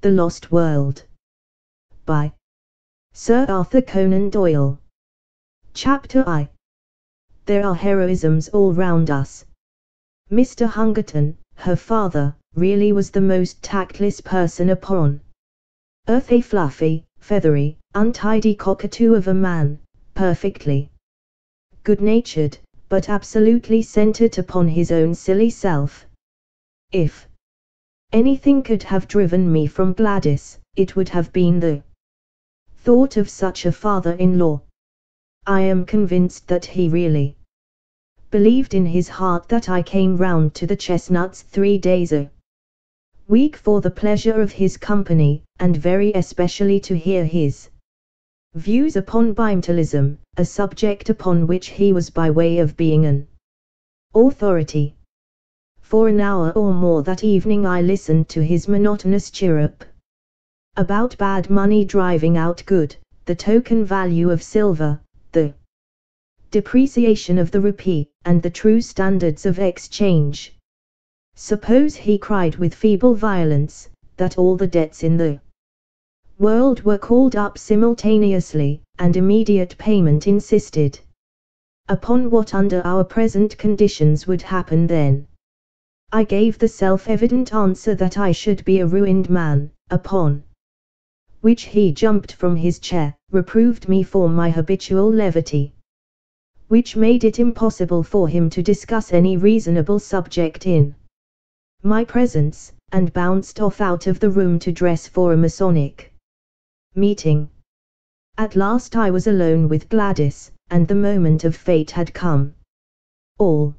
The Lost World. By Sir Arthur Conan Doyle. Chapter I. There are heroisms all round us. Mr. Hungerton, her father, really was the most tactless person upon earth, a fluffy, feathery, untidy cockatoo of a man, perfectly good-natured, but absolutely centered upon his own silly self. If anything could have driven me from Gladys, it would have been the thought of such a father-in-law. I am convinced that he really believed in his heart that I came round to the Chestnuts 3 days a week for the pleasure of his company, and very especially to hear his views upon bimetallism, a subject upon which he was by way of being an authority. For an hour or more that evening I listened to his monotonous chirrup about bad money driving out good, the token value of silver, the depreciation of the rupee, and the true standards of exchange. Suppose he cried with feeble violence that all the debts in the world were called up simultaneously, and immediate payment insisted upon, what under our present conditions would happen then? I gave the self-evident answer that I should be a ruined man, upon which he jumped from his chair, reproved me for my habitual levity, which made it impossible for him to discuss any reasonable subject in my presence, and bounced off out of the room to dress for a Masonic meeting. At last I was alone with Gladys, and the moment of fate had come. All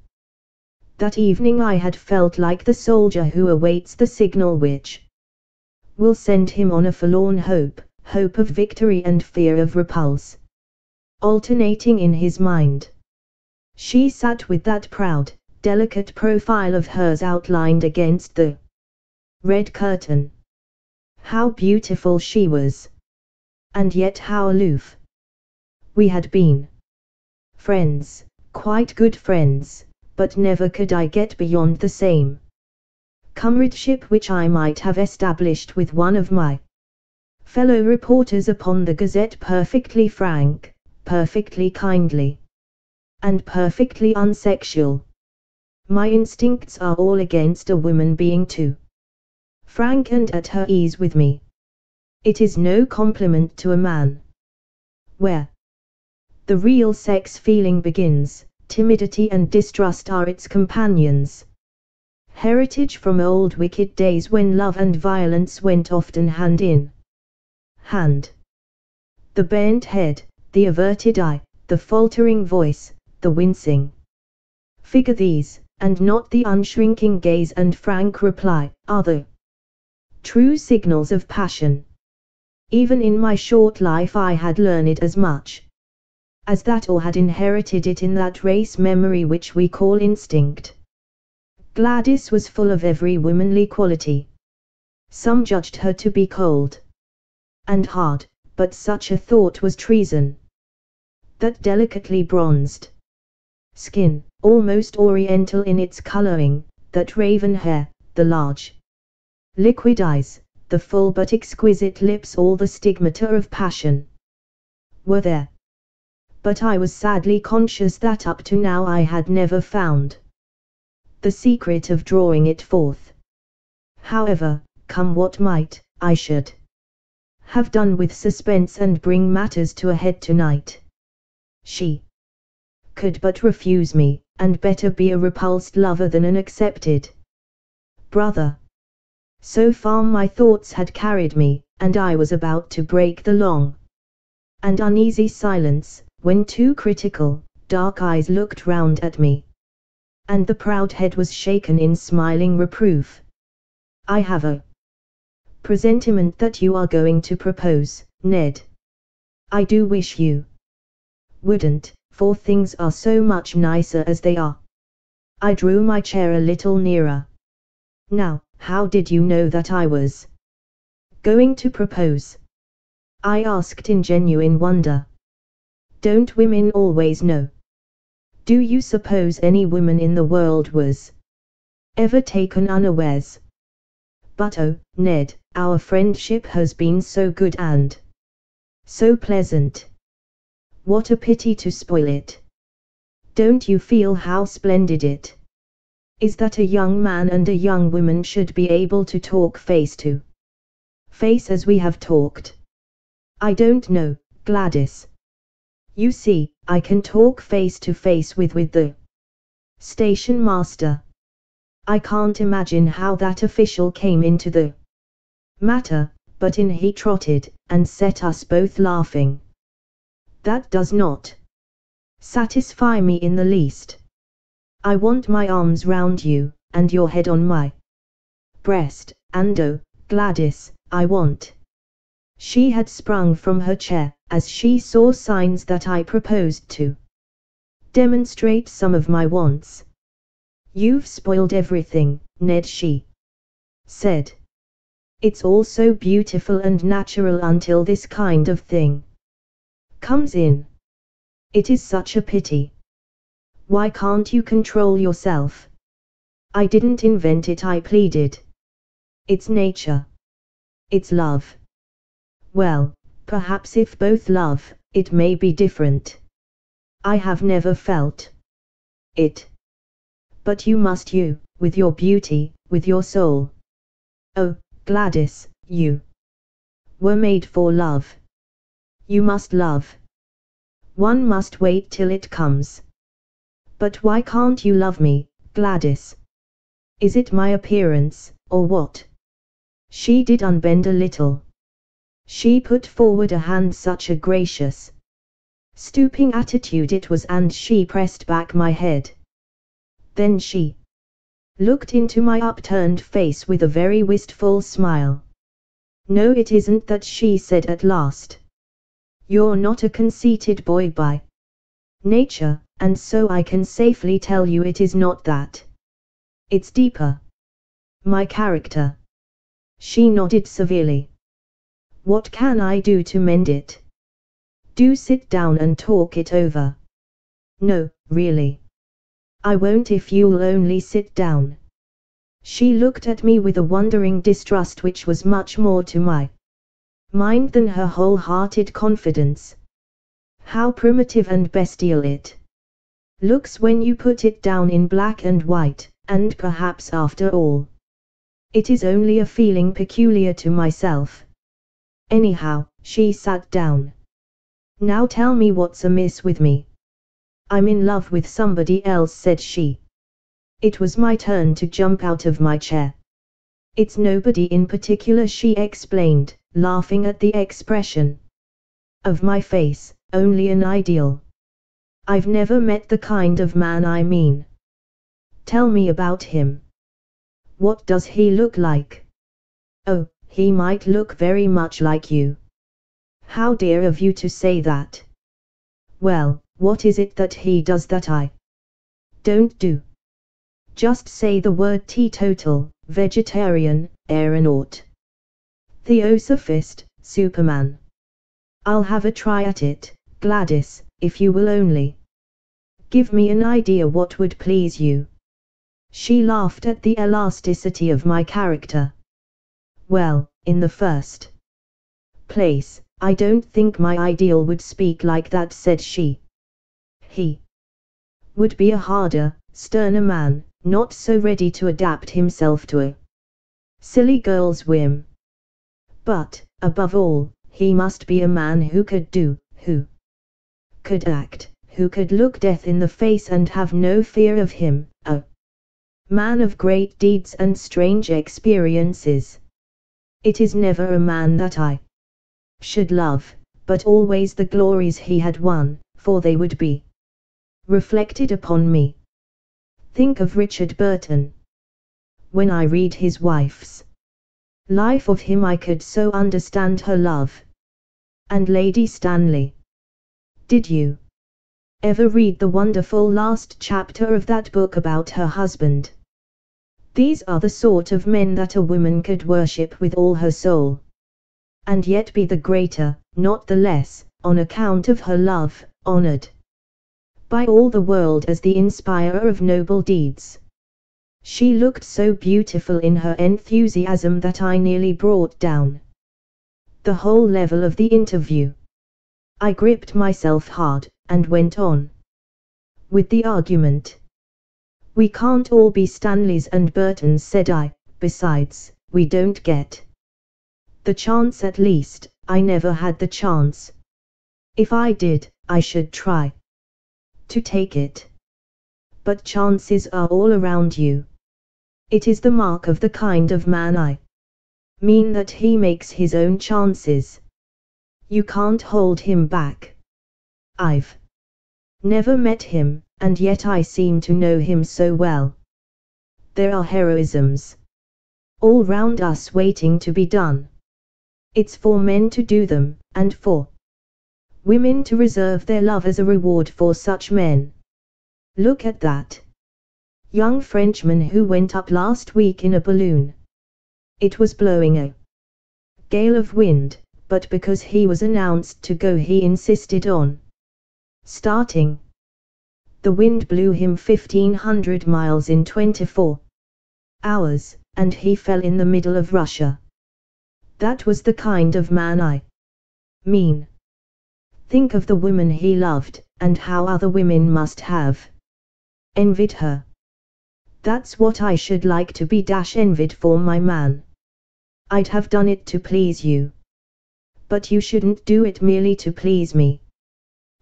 that evening I had felt like the soldier who awaits the signal which will send him on a forlorn hope, hope of victory and fear of repulse, alternating in his mind. She sat with that proud, delicate profile of hers outlined against the red curtain. How beautiful she was! And yet how aloof. We had been friends, quite good friends, but never could I get beyond the same comradeship which I might have established with one of my fellow reporters upon the Gazette, perfectly frank, perfectly kindly, and perfectly unsexual. My instincts are all against a woman being too frank and at her ease with me. It is no compliment to a man. Where the real sex feeling begins, timidity and distrust are its companions. Heritage from old wicked days when love and violence went often hand in hand. The bent head, the averted eye, the faltering voice, the wincing figure, these, and not the unshrinking gaze and frank reply, are the true signals of passion. Even in my short life I had learned as much as that, or had inherited it in that race memory which we call instinct. Gladys was full of every womanly quality. Some judged her to be cold and hard, but such a thought was treason. That delicately bronzed skin, almost oriental in its coloring, that raven hair, the large liquid eyes, the full but exquisite lips, all the stigmata of passion were there. But I was sadly conscious that up to now I had never found the secret of drawing it forth. However, come what might, I should have done with suspense and bring matters to a head tonight. She could but refuse me, and better be a repulsed lover than an accepted brother. So far my thoughts had carried me, and I was about to break the long and uneasy silence, when two critical, dark eyes looked round at me, and the proud head was shaken in smiling reproof. I have a presentiment that you are going to propose, Ned. I do wish you wouldn't, for things are so much nicer as they are. I drew my chair a little nearer. Now, how did you know that I was going to propose? I asked in genuine wonder. Don't women always know? Do you suppose any woman in the world was ever taken unawares But oh, Ned, our friendship has been so good and so pleasant. What a pity to spoil it. Don't you feel how splendid it is that a young man and a young woman should be able to talk face to face as we have talked? I don't know, Gladys. You see, I can talk face to face with the station master. I can't imagine how that official came into the matter, but in he trotted, and set us both laughing. That does not satisfy me in the least. I want my arms round you, and your head on my breast, and oh, Gladys, I want. She had sprung from her chair, as she saw signs that I proposed to demonstrate some of my wants. You've spoiled everything, Ned, she said. It's all so beautiful and natural until this kind of thing comes in. It is such a pity. Why can't you control yourself? I didn't invent it, I pleaded. It's nature. It's love. Well, perhaps if both love, it may be different. I have never felt it. But you must, you, with your beauty, with your soul. Oh, Gladys, you were made for love. You must love. One must wait till it comes. But why can't you love me, Gladys? Is it my appearance, or what? She did unbend a little. She put forward a hand, such a gracious, stooping attitude it was, and she pressed back my head. Then she looked into my upturned face with a very wistful smile. No, it isn't that, she said at last. You're not a conceited boy by nature, and so I can safely tell you it is not that. It's deeper. My character. She nodded severely. What can I do to mend it? Do sit down and talk it over. No, really. I won't if you'll only sit down. She looked at me with a wondering distrust which was much more to my mind than her wholehearted confidence. How primitive and bestial it looks when you put it down in black and white, and perhaps after all, it is only a feeling peculiar to myself. Anyhow, she sat down. Now tell me what's amiss with me. I'm in love with somebody else, said she. It was my turn to jump out of my chair. It's nobody in particular, she explained, laughing at the expression of my face, only an ideal. I've never met the kind of man I mean. Tell me about him. What does he look like? Oh, he might look very much like you. How dear of you to say that. Well, what is it that he does that I don't do? Just say the word: teetotal, vegetarian, aeronaut, theosophist, Superman. I'll have a try at it, Gladys, if you will only give me an idea what would please you. She laughed at the elasticity of my character. Well, in the first place, I don't think my ideal would speak like that, said she. He would be a harder, sterner man, not so ready to adapt himself to a silly girl's whim. But, above all, he must be a man who could do, who could act, who could look death in the face and have no fear of him, a man of great deeds and strange experiences. It is never a man that I should love, but always the glories he had won, for they would be reflected upon me. Think of Richard Burton. When I read his wife's life of him, I could so understand her love. And Lady Stanley. Did you ever read the wonderful last chapter of that book about her husband? These are the sort of men that a woman could worship with all her soul, and yet be the greater, not the less, on account of her love, honored by all the world as the inspirer of noble deeds. She looked so beautiful in her enthusiasm that I nearly brought down the whole level of the interview. I gripped myself hard, and went on with the argument. "We can't all be Stanleys and Burtons," said I, "besides, we don't get the chance. At least, I never had the chance. If I did, I should try to take it. But chances are all around you. It is the mark of the kind of man I mean that he makes his own chances. You can't hold him back. I've never met him, and yet I seem to know him so well. There are heroisms all round us waiting to be done. It's for men to do them, and for women to reserve their love as a reward for such men. Look at that young Frenchman who went up last week in a balloon. It was blowing a gale of wind, but because he was announced to go he insisted on starting. The wind blew him 1,500 miles in 24 hours, and he fell in the middle of Russia. That was the kind of man I mean. Think of the woman he loved, and how other women must have envied her. That's what I should like to be envied for my man. I'd have done it to please you. But you shouldn't do it merely to please me.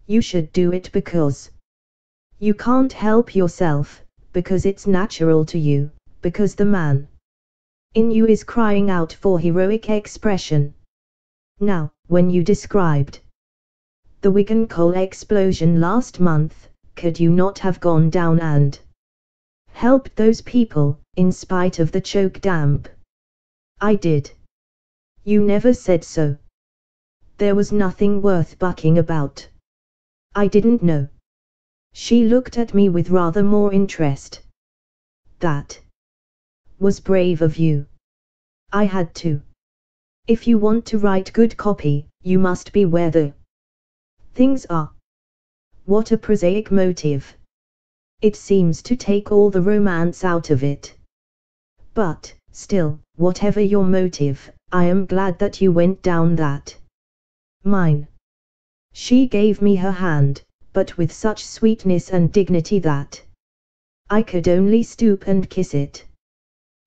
You should do it because you can't help yourself, because it's natural to you, because the man in you is crying out for heroic expression. Now, when you described the Wigan coal explosion last month, could you not have gone down and helped those people, in spite of the choke damp? I did. You never said so. There was nothing worth bucking about. I didn't know. She looked at me with rather more interest. That was brave of you. I had to. If you want to write good copy, you must be where the things are. What a prosaic motive. It seems to take all the romance out of it. But, still, whatever your motive, I am glad that you went down that mine. She gave me her hand, but with such sweetness and dignity that I could only stoop and kiss it.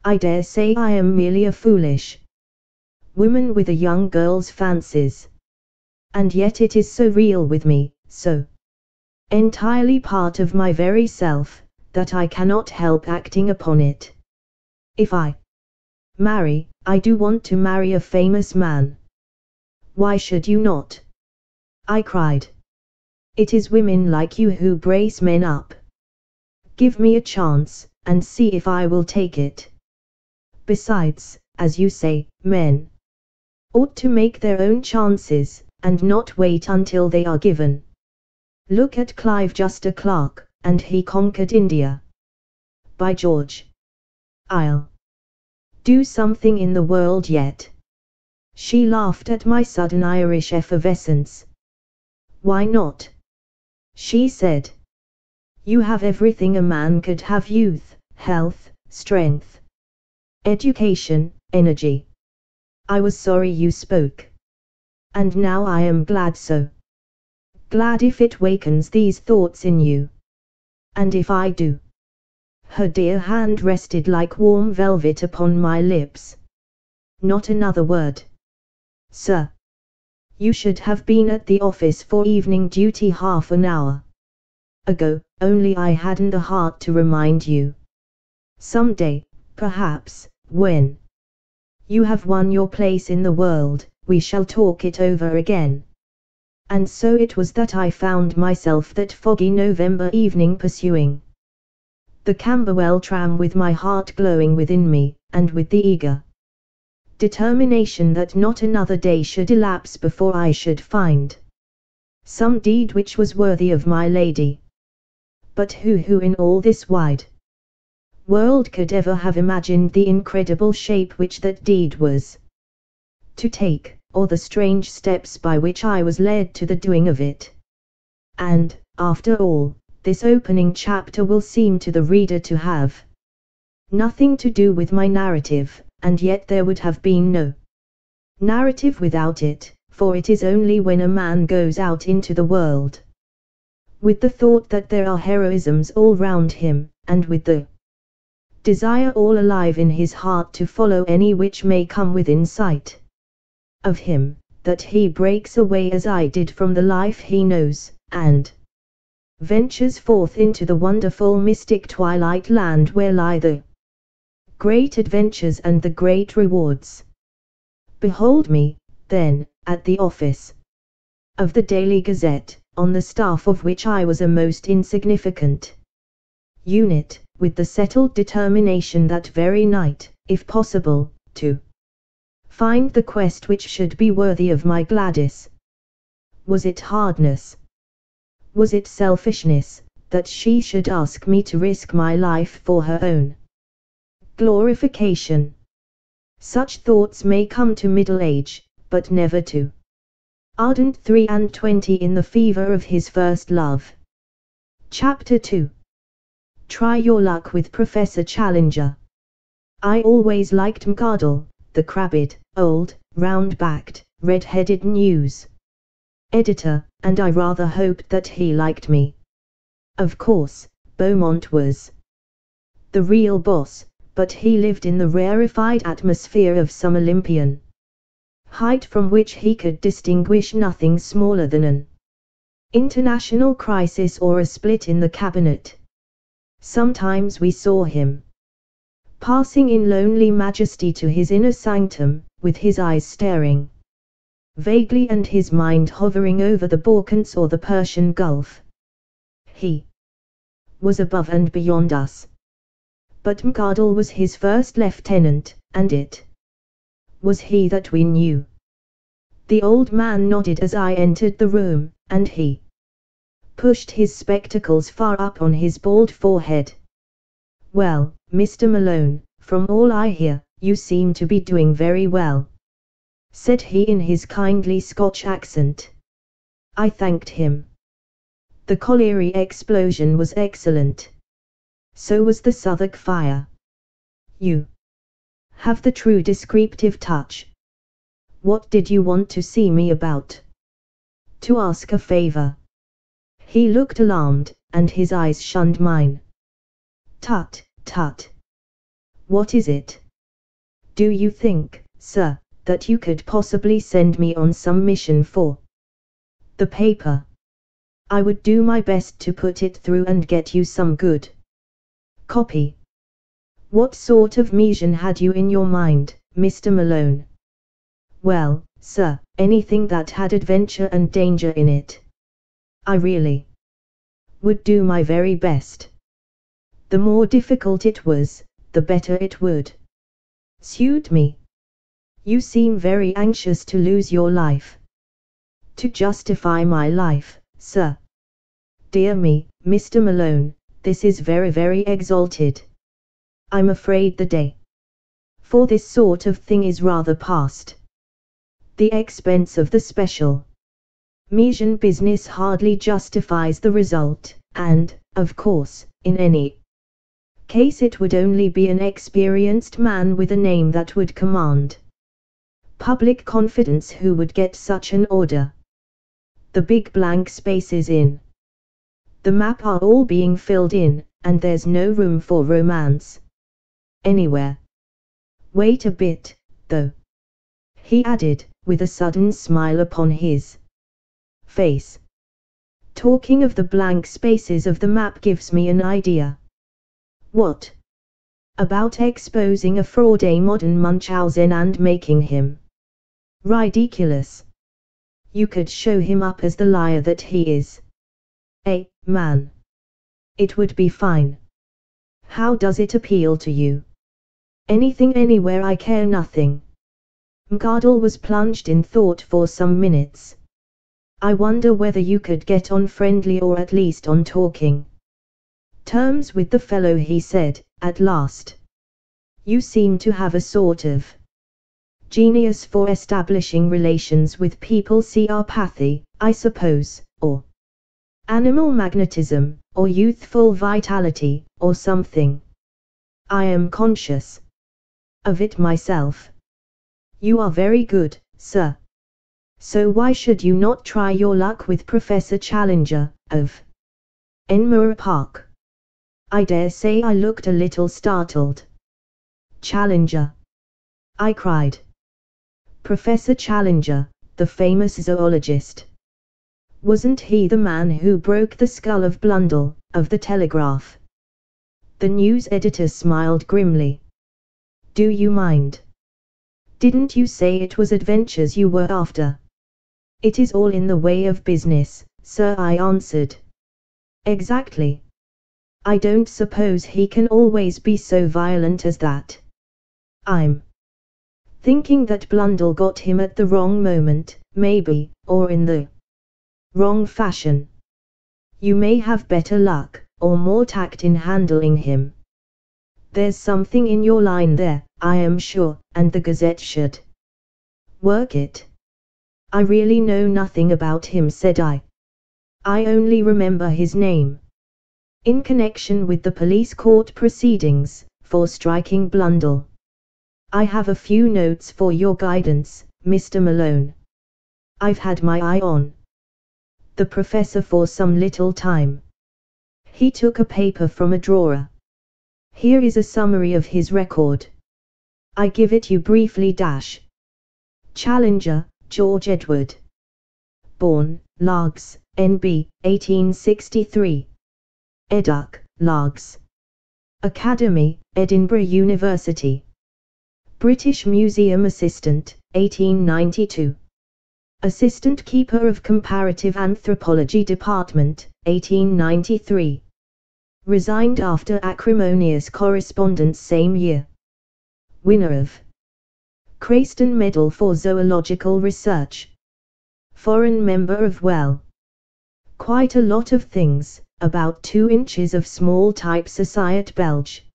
I dare say I am merely a foolish woman with a young girl's fancies. And yet it is so real with me, so entirely part of my very self, that I cannot help acting upon it. If I marry, I do want to marry a famous man. Why should you not? I cried. It is women like you who brace men up. Give me a chance, and see if I will take it. Besides, as you say, men ought to make their own chances, and not wait until they are given. Look at Clive Juster Clark, and he conquered India. By George, I'll do something in the world yet. She laughed at my sudden Irish effervescence. Why not? She said. You have everything a man could have: youth, health, strength, education, energy. I was sorry you spoke. And now I am glad so. Glad if it wakens these thoughts in you. And if I do. Her dear hand rested like warm velvet upon my lips. Not another word. Sir. You should have been at the office for evening duty half an hour ago, only I hadn't the heart to remind you. Some day, perhaps, when you have won your place in the world, we shall talk it over again. And so it was that I found myself that foggy November evening pursuing the Camberwell tram with my heart glowing within me, and with the eager determination that not another day should elapse before I should find some deed which was worthy of my lady. But who in all this wide world could ever have imagined the incredible shape which that deed was to take, or the strange steps by which I was led to the doing of it? And, after all, this opening chapter will seem to the reader to have Nothing to do with my narrative, and yet there would have been no narrative without it, for it is only when a man goes out into the world with the thought that there are heroisms all round him, and with the desire all alive in his heart to follow any which may come within sight of him, that he breaks away as I did from the life he knows, and ventures forth into the wonderful mystic twilight land where lie the great adventures and the great rewards. Behold me, then, at the office of the Daily Gazette, on the staff of which I was a most insignificant unit, with the settled determination that very night, if possible, to find the quest which should be worthy of my Gladys. Was it hardness? Was it selfishness, that she should ask me to risk my life for her own glorification? Such thoughts may come to middle age, but never to ardent 23 in the fever of his first love. Chapter 2. Try your luck with Professor Challenger. I always liked Mcardle, the crabbed, old, round-backed, red-headed news editor, and I rather hoped that he liked me. Of course, Beaumont was the real boss, but he lived in the rarefied atmosphere of some Olympian height from which he could distinguish nothing smaller than an international crisis or a split in the cabinet. Sometimes we saw him passing in lonely majesty to his inner sanctum, with his eyes staring vaguely and his mind hovering over the Balkans or the Persian Gulf. He was above and beyond us. But Mcardle was his first lieutenant, and it was he that we knew. The old man nodded as I entered the room, and he pushed his spectacles far up on his bald forehead. Well, Mr. Malone, from all I hear, you seem to be doing very well, said he in his kindly Scotch accent. I thanked him. The colliery explosion was excellent. So was the Southwark fire. You have the true descriptive touch. What did you want to see me about? To ask a favor. He looked alarmed, and his eyes shunned mine. Tut, tut. What is it? Do you think, sir, that you could possibly send me on some mission for the paper? I would do my best to put it through and get you some good copy. What sort of mission had you in your mind, Mr. Malone? Well, sir, anything that had adventure and danger in it. I really would do my very best. The more difficult it was, the better it would suit me. You seem very anxious to lose your life. To justify my life, sir. Dear me, Mr. Malone, this is very, very exalted. I'm afraid the day for this sort of thing is rather past. The expense of the special mission business hardly justifies the result, and, of course, in any case it would only be an experienced man with a name that would command public confidence who would get such an order. The big blank spaces in the map are all being filled in, and there's no room for romance anywhere. Wait a bit, though, he added, with a sudden smile upon his face. Talking of the blank spaces of the map gives me an idea. What about exposing a fraude modern Munchausen and making him ridiculous? You could show him up as the liar that he is. Man. It would be fine. How does it appeal to you? Anything anywhere I care nothing. Mcardle was plunged in thought for some minutes. I wonder whether you could get on friendly or at least on talking terms with the fellow, he said, at last. You seem to have a sort of genius for establishing relations with people. Apathy, I suppose, or animal magnetism, or youthful vitality, or something. I am conscious of it myself. You are very good, sir. So why should you not try your luck with Professor Challenger, of Enmore Park? I dare say I looked a little startled. Challenger, I cried. Professor Challenger, the famous zoologist. Wasn't he the man who broke the skull of Blundell, of the Telegraph? The news editor smiled grimly. Do you mind? Didn't you say it was adventures you were after? It is all in the way of business, sir, I answered. Exactly. I don't suppose he can always be so violent as that. I'm thinking that Blundell got him at the wrong moment, maybe, or in the wrong fashion. You may have better luck, or more tact in handling him. There's something in your line there, I am sure, and the Gazette should work it. I really know nothing about him, said I. I only remember his name in connection with the police court proceedings for striking Blundell. I have a few notes for your guidance, Mr. Malone. I've had my eye on the professor for some little time. He took a paper from a drawer. Here is a summary of his record. I give it you briefly. Challenger, George Edward. Born, Largs, N.B., 1863. Eduk, Largs. Academy, Edinburgh University. British Museum Assistant, 1892. Assistant Keeper of Comparative Anthropology Department, 1893. Resigned after acrimonious correspondence same year. Winner of Crayston Medal for Zoological Research. Foreign member of quite a lot of things, about 2 inches of small type Societe Belge.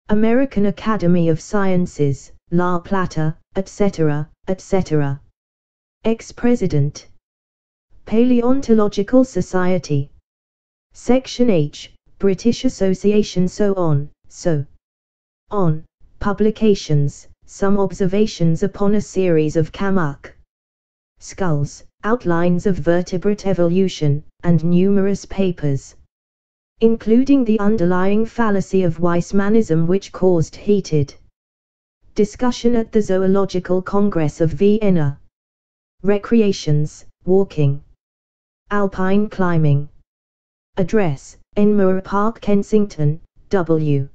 American Academy of Sciences, La Plata, etc., etc. Ex-President. Paleontological Society. Section H, British Association, so on, so on. Publications, some observations upon a series of Kamak skulls, outlines of vertebrate evolution, and numerous papers, including the underlying fallacy of Weissmannism, which caused heated discussion at the Zoological Congress of Vienna. Recreations, walking, alpine climbing. Address, Enmore Park, Kensington, W.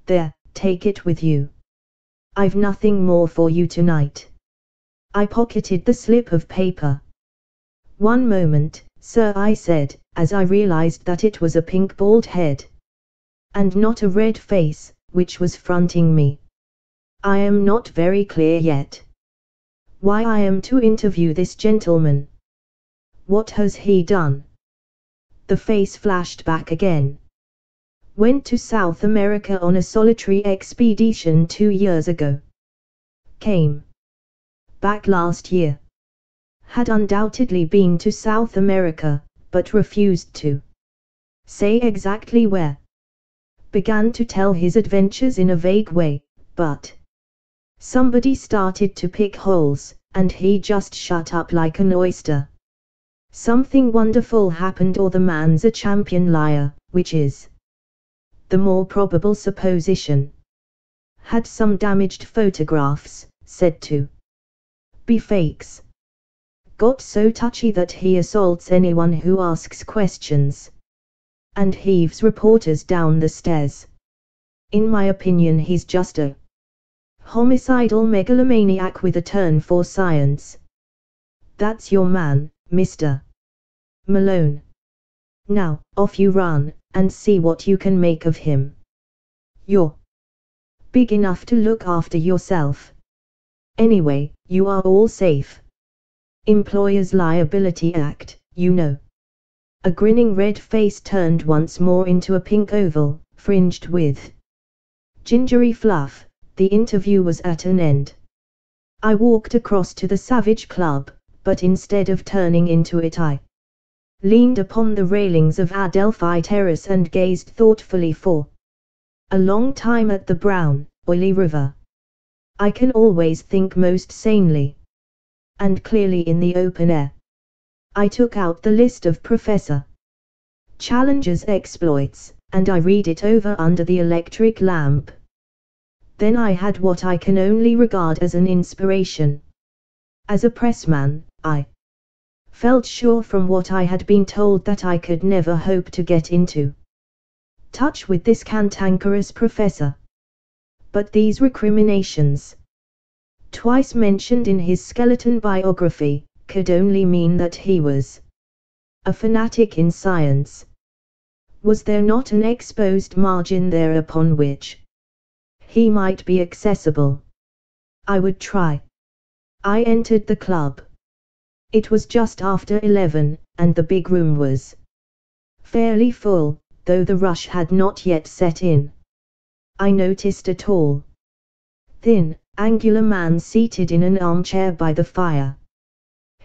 There, take it with you. I've nothing more for you tonight. I pocketed the slip of paper. One moment, sir, I said, as I realized that it was a pink bald head, and not a red face, which was fronting me. I am not very clear yet why I am to interview this gentleman. What has he done? The face flashed back again. Went to South America on a solitary expedition 2 years ago. Came back last year. Had undoubtedly been to South America, but refused to say exactly where. Began to tell his adventures in a vague way, but somebody started to pick holes, and he just shut up like an oyster. Something wonderful happened, or the man's a champion liar, which is the more probable supposition. Had some damaged photographs, said to be fakes. Got so touchy that he assaults anyone who asks questions, and heaves reporters down the stairs. In my opinion, he's just a homicidal megalomaniac with a turn for science. That's your man, Mr. Malone. Now, off you run, and see what you can make of him. You're big enough to look after yourself. Anyway, you are all safe. Employers' Liability Act, you know. A grinning red face turned once more into a pink oval, fringed with gingery fluff. The interview was at an end. I walked across to the Savage Club, but instead of turning into it, I leaned upon the railings of Adelphi Terrace and gazed thoughtfully for A long time at the brown, oily river. I can always think most sanely and clearly in the open air. I took out the list of Professor Challenger's exploits, and I read it over under the electric lamp. Then I had what I can only regard as an inspiration. As a pressman, I felt sure from what I had been told that I could never hope to get into touch with this cantankerous professor. But these recriminations, twice mentioned in his skeleton biography, could only mean that he was a fanatic in science. Was there not an exposed margin there upon which he might be accessible? I would try. I entered the club. It was just after 11, and the big room was fairly full, though the rush had not yet set in. I noticed a tall, thin, angular man seated in an armchair by the fire.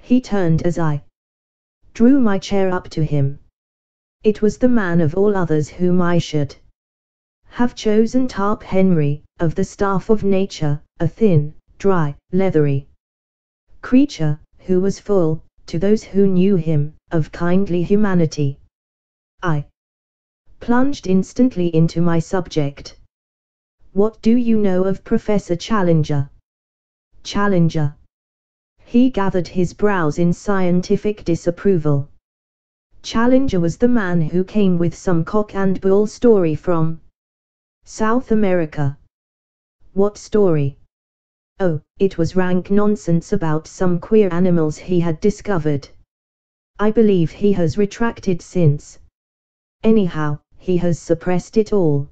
He turned as I drew my chair up to him. It was the man of all others whom I should have chosen, Tarp Henry, of the staff of nature, a thin, dry, leathery creature, who was full, to those who knew him, of kindly humanity. I plunged instantly into my subject. What do you know of Professor Challenger? Challenger. He gathered his brows in scientific disapproval. Challenger was the man who came with some cock and bull story from South America. What story? Oh, it was rank nonsense about some queer animals he had discovered. I believe he has retracted since. Anyhow, he has suppressed it all.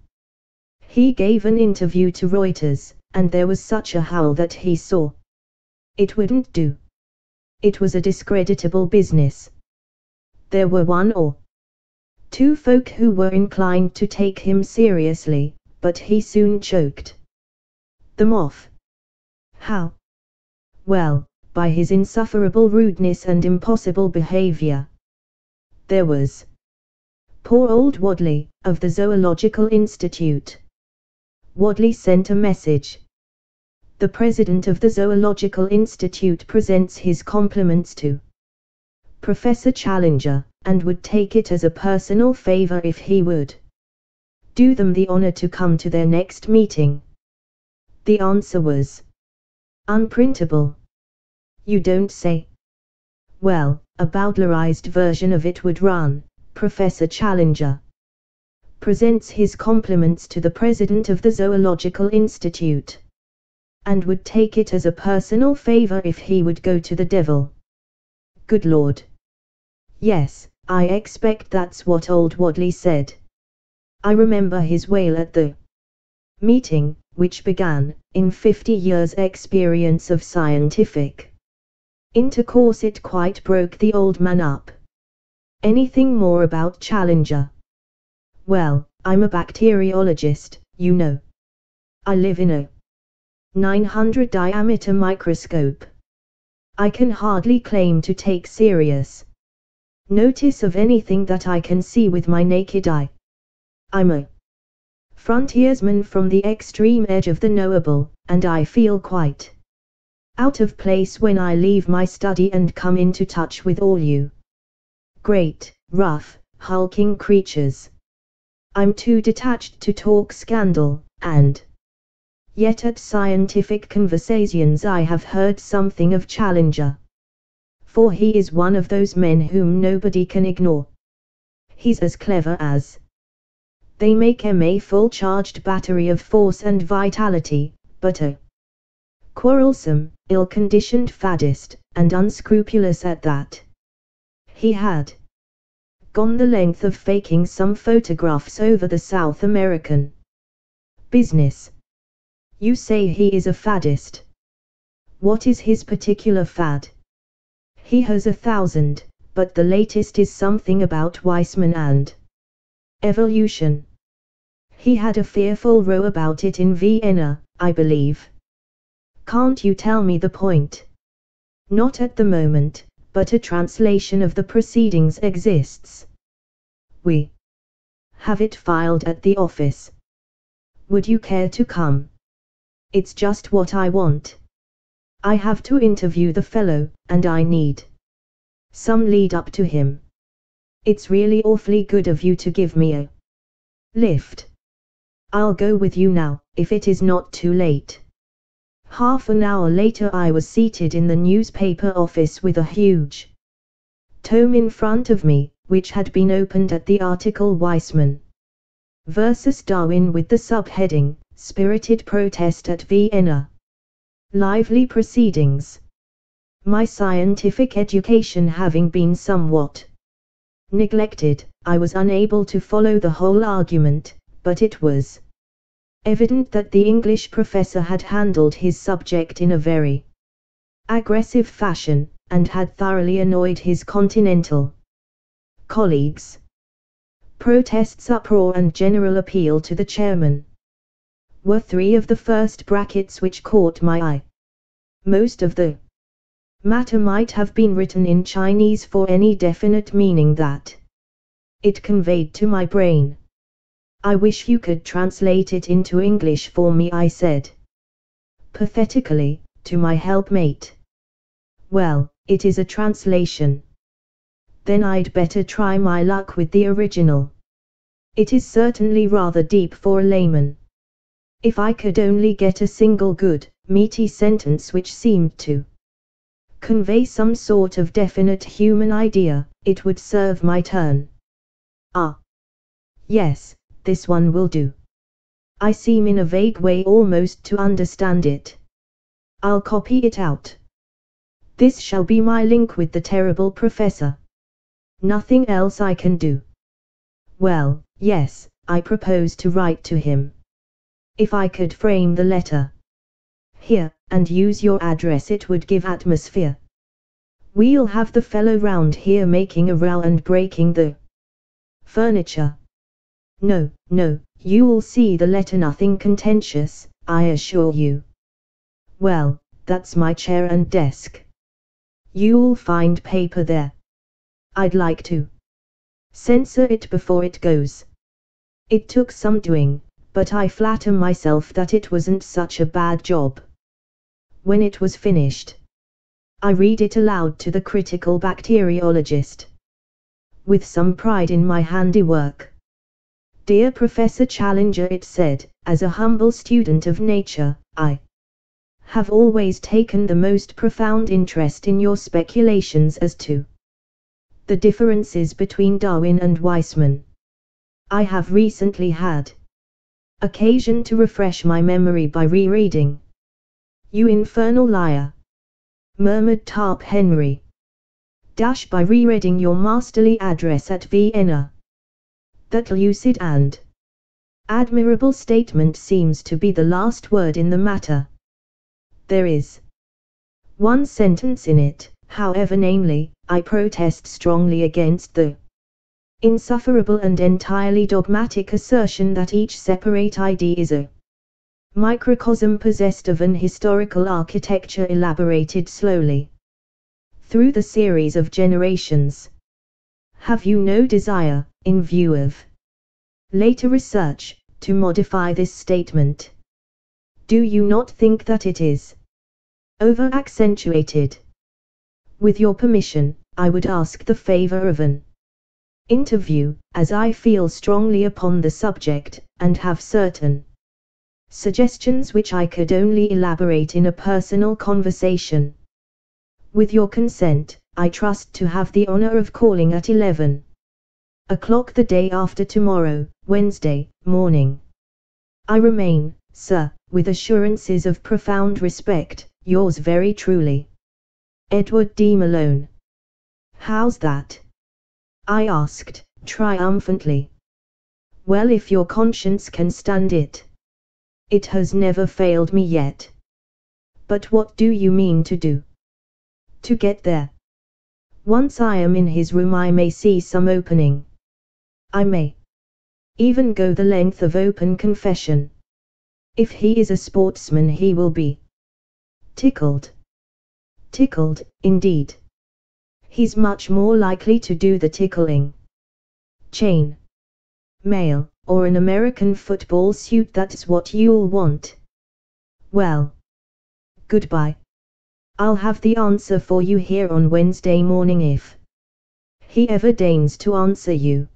He gave an interview to Reuters, and there was such a howl that he saw it wouldn't do. It was a discreditable business. There were one or two folk who were inclined to take him seriously, but he soon choked them off. How? Well, by his insufferable rudeness and impossible behavior. There was poor old Wadley, of the Zoological Institute. Wadley sent a message. The president of the Zoological Institute presents his compliments to Professor Challenger, and would take it as a personal favor if he would do them the honor to come to their next meeting. The answer was unprintable. You don't say? Well, a bowdlerized version of it would run: Professor Challenger presents his compliments to the president of the Zoological Institute, and would take it as a personal favor if he would go to the devil. Good Lord. Yes, I expect that's what old Wadley said. I remember his wail at the meeting, which began, in 50 years' experience of scientific intercourse. It quite broke the old man up. Anything more about Challenger? Well, I'm a bacteriologist, you know. I live in a 900 diameter microscope. I can hardly claim to take serious notice of anything that I can see with my naked eye. I'm a frontiersman from the extreme edge of the knowable, and I feel quite out of place when I leave my study and come into touch with all you great, rough, hulking creatures. I'm too detached to talk scandal, and yet at scientific conversations I have heard something of Challenger. For he is one of those men whom nobody can ignore. He's as clever as they make a full-charged battery of force and vitality, but a quarrelsome, ill-conditioned faddist, and unscrupulous at that. He had gone the length of faking some photographs over the South American business. You say he is a faddist. What is his particular fad? He has 1,000, but the latest is something about Weissman and evolution. He had a fearful row about it in Vienna, I believe. Can't you tell me the point? Not at the moment, but a translation of the proceedings exists. We have it filed at the office. Would you care to come? It's just what I want. I have to interview the fellow, and I need some lead up to him. It's really awfully good of you to give me a lift. I'll go with you now, if it is not too late. Half an hour later I was seated in the newspaper office with a huge tome in front of me, which had been opened at the article Weismann versus Darwin with the subheading, Spirited Protest at Vienna. Lively proceedings. My scientific education having been somewhat neglected, I was unable to follow the whole argument, but it was evident that the English professor had handled his subject in a very aggressive fashion, and had thoroughly annoyed his continental colleagues. Protests, uproar and general appeal to the chairman were three of the first brackets which caught my eye. Most of the matter might have been written in Chinese for any definite meaning that it conveyed to my brain. I wish you could translate it into English for me, I said pathetically to my helpmate. Well, it is a translation. Then I'd better try my luck with the original. It is certainly rather deep for a layman. If I could only get a single good, meaty sentence which seemed to convey some sort of definite human idea, it would serve my turn. Ah. Yes, this one will do. I seem in a vague way almost to understand it. I'll copy it out. This shall be my link with the terrible professor. Nothing else I can do. Well, yes, I propose to write to him. If I could frame the letter here, and use your address, it would give atmosphere. We'll have the fellow round here making a row and breaking the furniture. No, you'll see the letter, nothing contentious, I assure you. Well, that's my chair and desk. You'll find paper there. I'd like to censor it before it goes. It took some doing, but I flatter myself that it wasn't such a bad job. When it was finished, I read it aloud to the critical bacteriologist, with some pride in my handiwork. Dear Professor Challenger, it said, as a humble student of nature, I have always taken the most profound interest in your speculations as to the differences between Darwin and Weismann. I have recently had occasion to refresh my memory by rereading You Infernal Liar, murmured Tarp Henry. By rereading your masterly address at Vienna. That lucid and admirable statement seems to be the last word in the matter. There is one sentence in it, however, namely, I protest strongly against the insufferable and entirely dogmatic assertion that each separate idea is a microcosm possessed of an historical architecture elaborated slowly through the series of generations. Have you no desire, in view of later research, to modify this statement? Do you not think that it is over-accentuated? With your permission, I would ask the favor of an interview, as I feel strongly upon the subject, and have certain suggestions which I could only elaborate in a personal conversation. With your consent, I trust to have the honor of calling at 11 o'clock the day after tomorrow, Wednesday, morning. I remain, sir, with assurances of profound respect, yours very truly, Edward D. Malone. How's that? I asked, triumphantly. Well, if your conscience can stand it. It has never failed me yet. But what do you mean to do? To get there. Once I am in his room I may see some opening. I may even go the length of open confession. If he is a sportsman he will be tickled. Tickled, indeed. He's much more likely to do the tickling. Chain Mail, or an American football suit, that's what you'll want. Well, goodbye. I'll have the answer for you here on Wednesday morning if he ever deigns to answer you.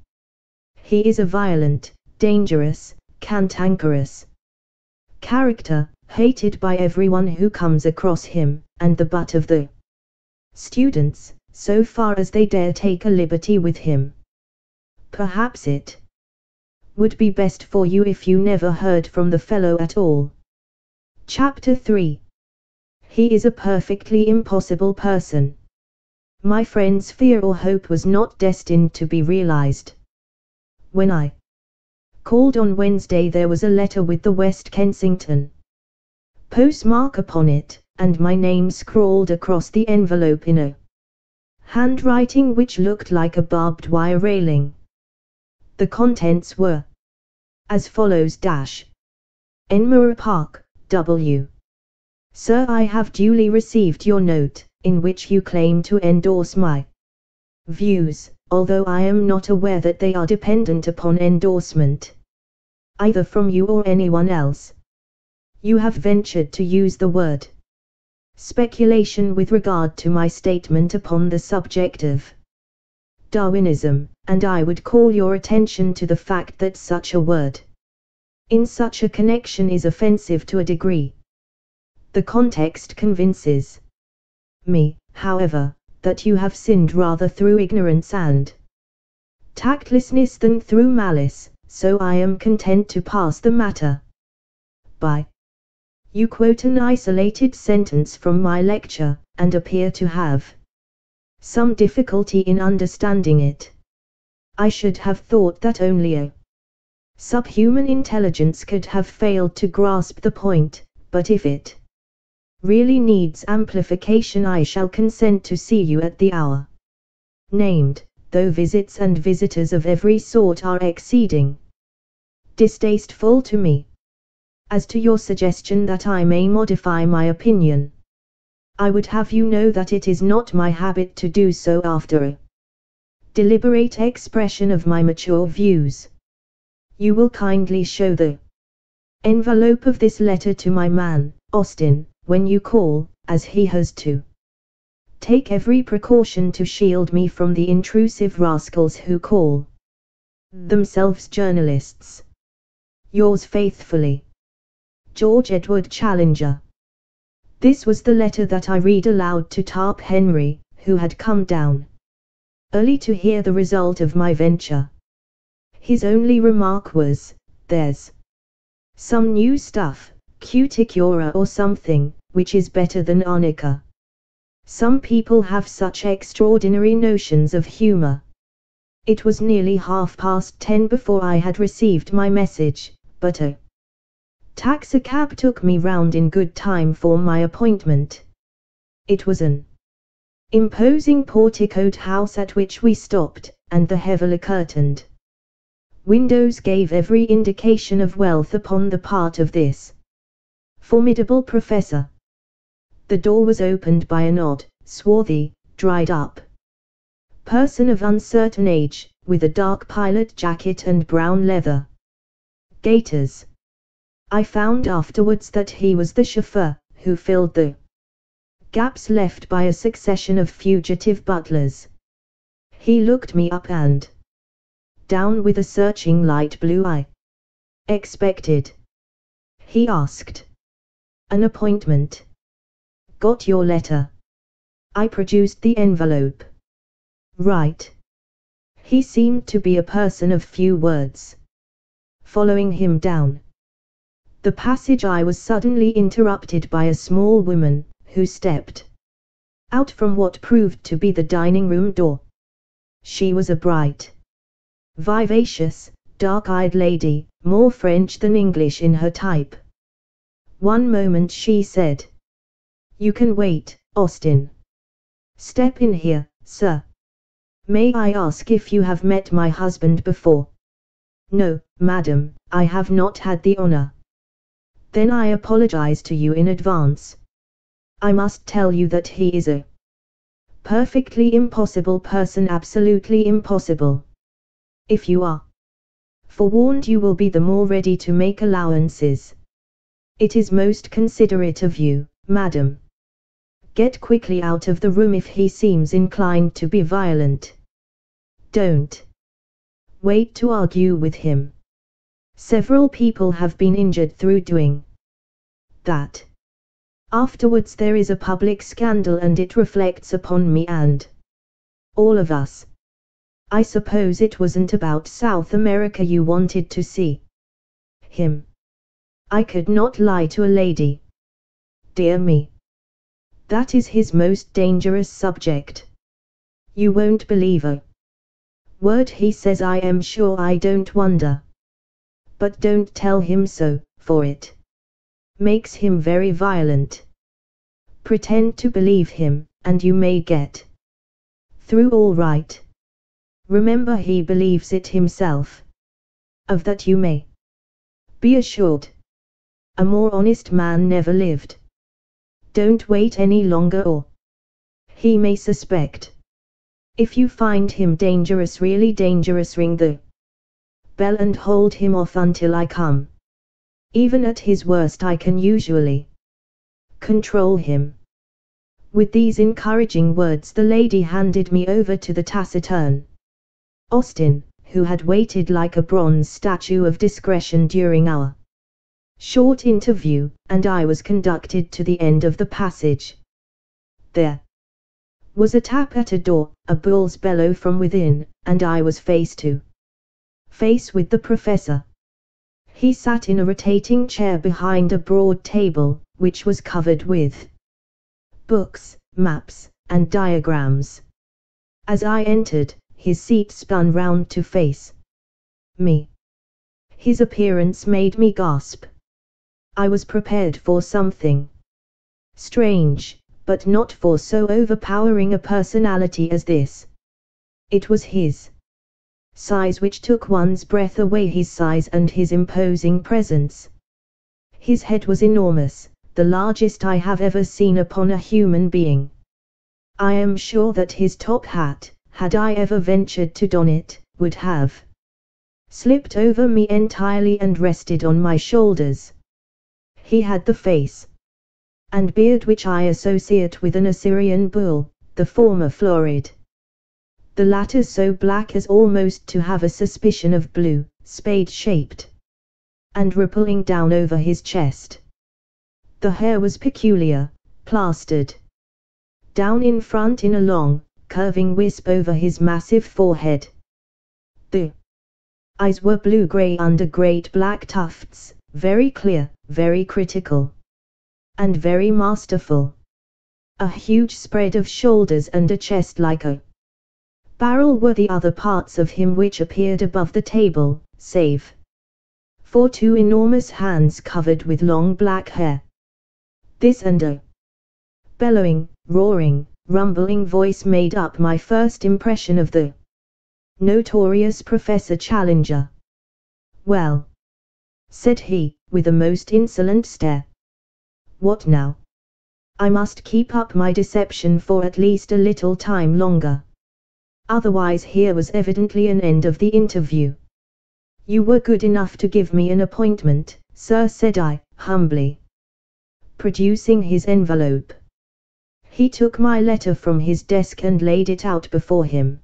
He is a violent, dangerous, cantankerous character, hated by everyone who comes across him, and the butt of the students, so far as they dare take a liberty with him. Perhaps it would be best for you if you never heard from the fellow at all. Chapter 3. He is a perfectly impossible person. My friend's fear or hope was not destined to be realized. When I called on Wednesday, there was a letter with the West Kensington postmark upon it, and my name scrawled across the envelope in a handwriting which looked like a barbed wire railing. The contents were as follows: Enmore Park, W. Sir, I have duly received your note, in which you claim to endorse my views, although I am not aware that they are dependent upon endorsement, either from you or anyone else. You have ventured to use the word speculation with regard to my statement upon the subject of Darwinism, and I would call your attention to the fact that such a word in such a connection is offensive to a degree. The context convinces me, however, that you have sinned rather through ignorance and tactlessness than through malice, so I am content to pass the matter by. You quote an isolated sentence from my lecture, and appear to have some difficulty in understanding it. I should have thought that only a subhuman intelligence could have failed to grasp the point, but if it really needs amplification, I shall consent to see you at the hour named, though visits and visitors of every sort are exceeding distasteful to me. As to your suggestion that I may modify my opinion, I would have you know that it is not my habit to do so after a deliberate expression of my mature views. You will kindly show the envelope of this letter to my man, Austin, when you call, as he has to take every precaution to shield me from the intrusive rascals who call themselves journalists. Yours faithfully, George Edward Challenger. This was the letter that I read aloud to Tarp Henry, who had come down early to hear the result of my venture. His only remark was, "There's some new stuff, cuticura or something, which is better than arnica." Some people have such extraordinary notions of humor. It was nearly 10:30 before I had received my message, but a taxicab took me round in good time for my appointment. It was an imposing porticoed house at which we stopped, and the heavily curtained windows gave every indication of wealth upon the part of this formidable professor. The door was opened by an odd, swarthy, dried-up person of uncertain age, with a dark pilot jacket and brown leather gaiters. I found afterwards that he was the chauffeur, who filled the gaps left by a succession of fugitive butlers. He looked me up and down with a searching light blue eye. "Expected?" he asked. "An appointment." "Got your letter?" I produced the envelope. "Right." He seemed to be a person of few words. Following him down the passage, I was suddenly interrupted by a small woman, who stepped out from what proved to be the dining room door. She was a bright, vivacious, dark-eyed lady, more French than English in her type. "One moment," she said. "You can wait, Austin. Step in here, sir. May I ask if you have met my husband before?" "No, madam, I have not had the honor." "Then I apologize to you in advance. I must tell you that he is a perfectly impossible person, absolutely impossible. If you are forewarned you will be the more ready to make allowances. It is most considerate of you, madam. Get quickly out of the room if he seems inclined to be violent. Don't wait to argue with him. Several people have been injured through doing that. Afterwards there is a public scandal and it reflects upon me and all of us. I suppose it wasn't about South America you wanted to see him. I could not lie to a lady. Dear me. That is his most dangerous subject. You won't believe a word he says, I am sure. I don't wonder. But don't tell him so, for it makes him very violent. Pretend to believe him, and you may get through all right. Remember he believes it himself. Of that you may be assured. A more honest man never lived. Don't wait any longer or he may suspect. If you find him dangerous, really dangerous, ring the bell and hold him off until I come. Even at his worst I can usually control him. With these encouraging words the lady handed me over to the taciturn Austin, who had waited like a bronze statue of discretion during our short interview, and I was conducted to the end of the passage. There was a tap at a door, a bull's bellow from within, and I was face to face with the professor. He sat in a rotating chair behind a broad table, which was covered with books, maps, and diagrams. As I entered, his seat spun round to face me. His appearance made me gasp. I was prepared for something strange, but not for so overpowering a personality as this. It was his size which took one's breath away, his size and his imposing presence. His head was enormous, the largest I have ever seen upon a human being. I am sure that his top hat, had I ever ventured to don it, would have slipped over me entirely and rested on my shoulders. He had the face and beard which I associate with an Assyrian bull, the former florid, the latter so black as almost to have a suspicion of blue, spade-shaped, and rippling down over his chest. The hair was peculiar, plastered down in front in a long, curving wisp over his massive forehead. The eyes were blue-grey under great black tufts, very clear, very critical, and very masterful. A huge spread of shoulders and a chest like a barrel were the other parts of him which appeared above the table, save for two enormous hands covered with long black hair. This and a bellowing, roaring, rumbling voice made up my first impression of the notorious Professor Challenger. Well, said he, with a most insolent stare. What now? I must keep up my deception for at least a little time longer. Otherwise here was evidently an end of the interview. You were good enough to give me an appointment, sir, said I, humbly, producing his envelope. He took my letter from his desk and laid it out before him.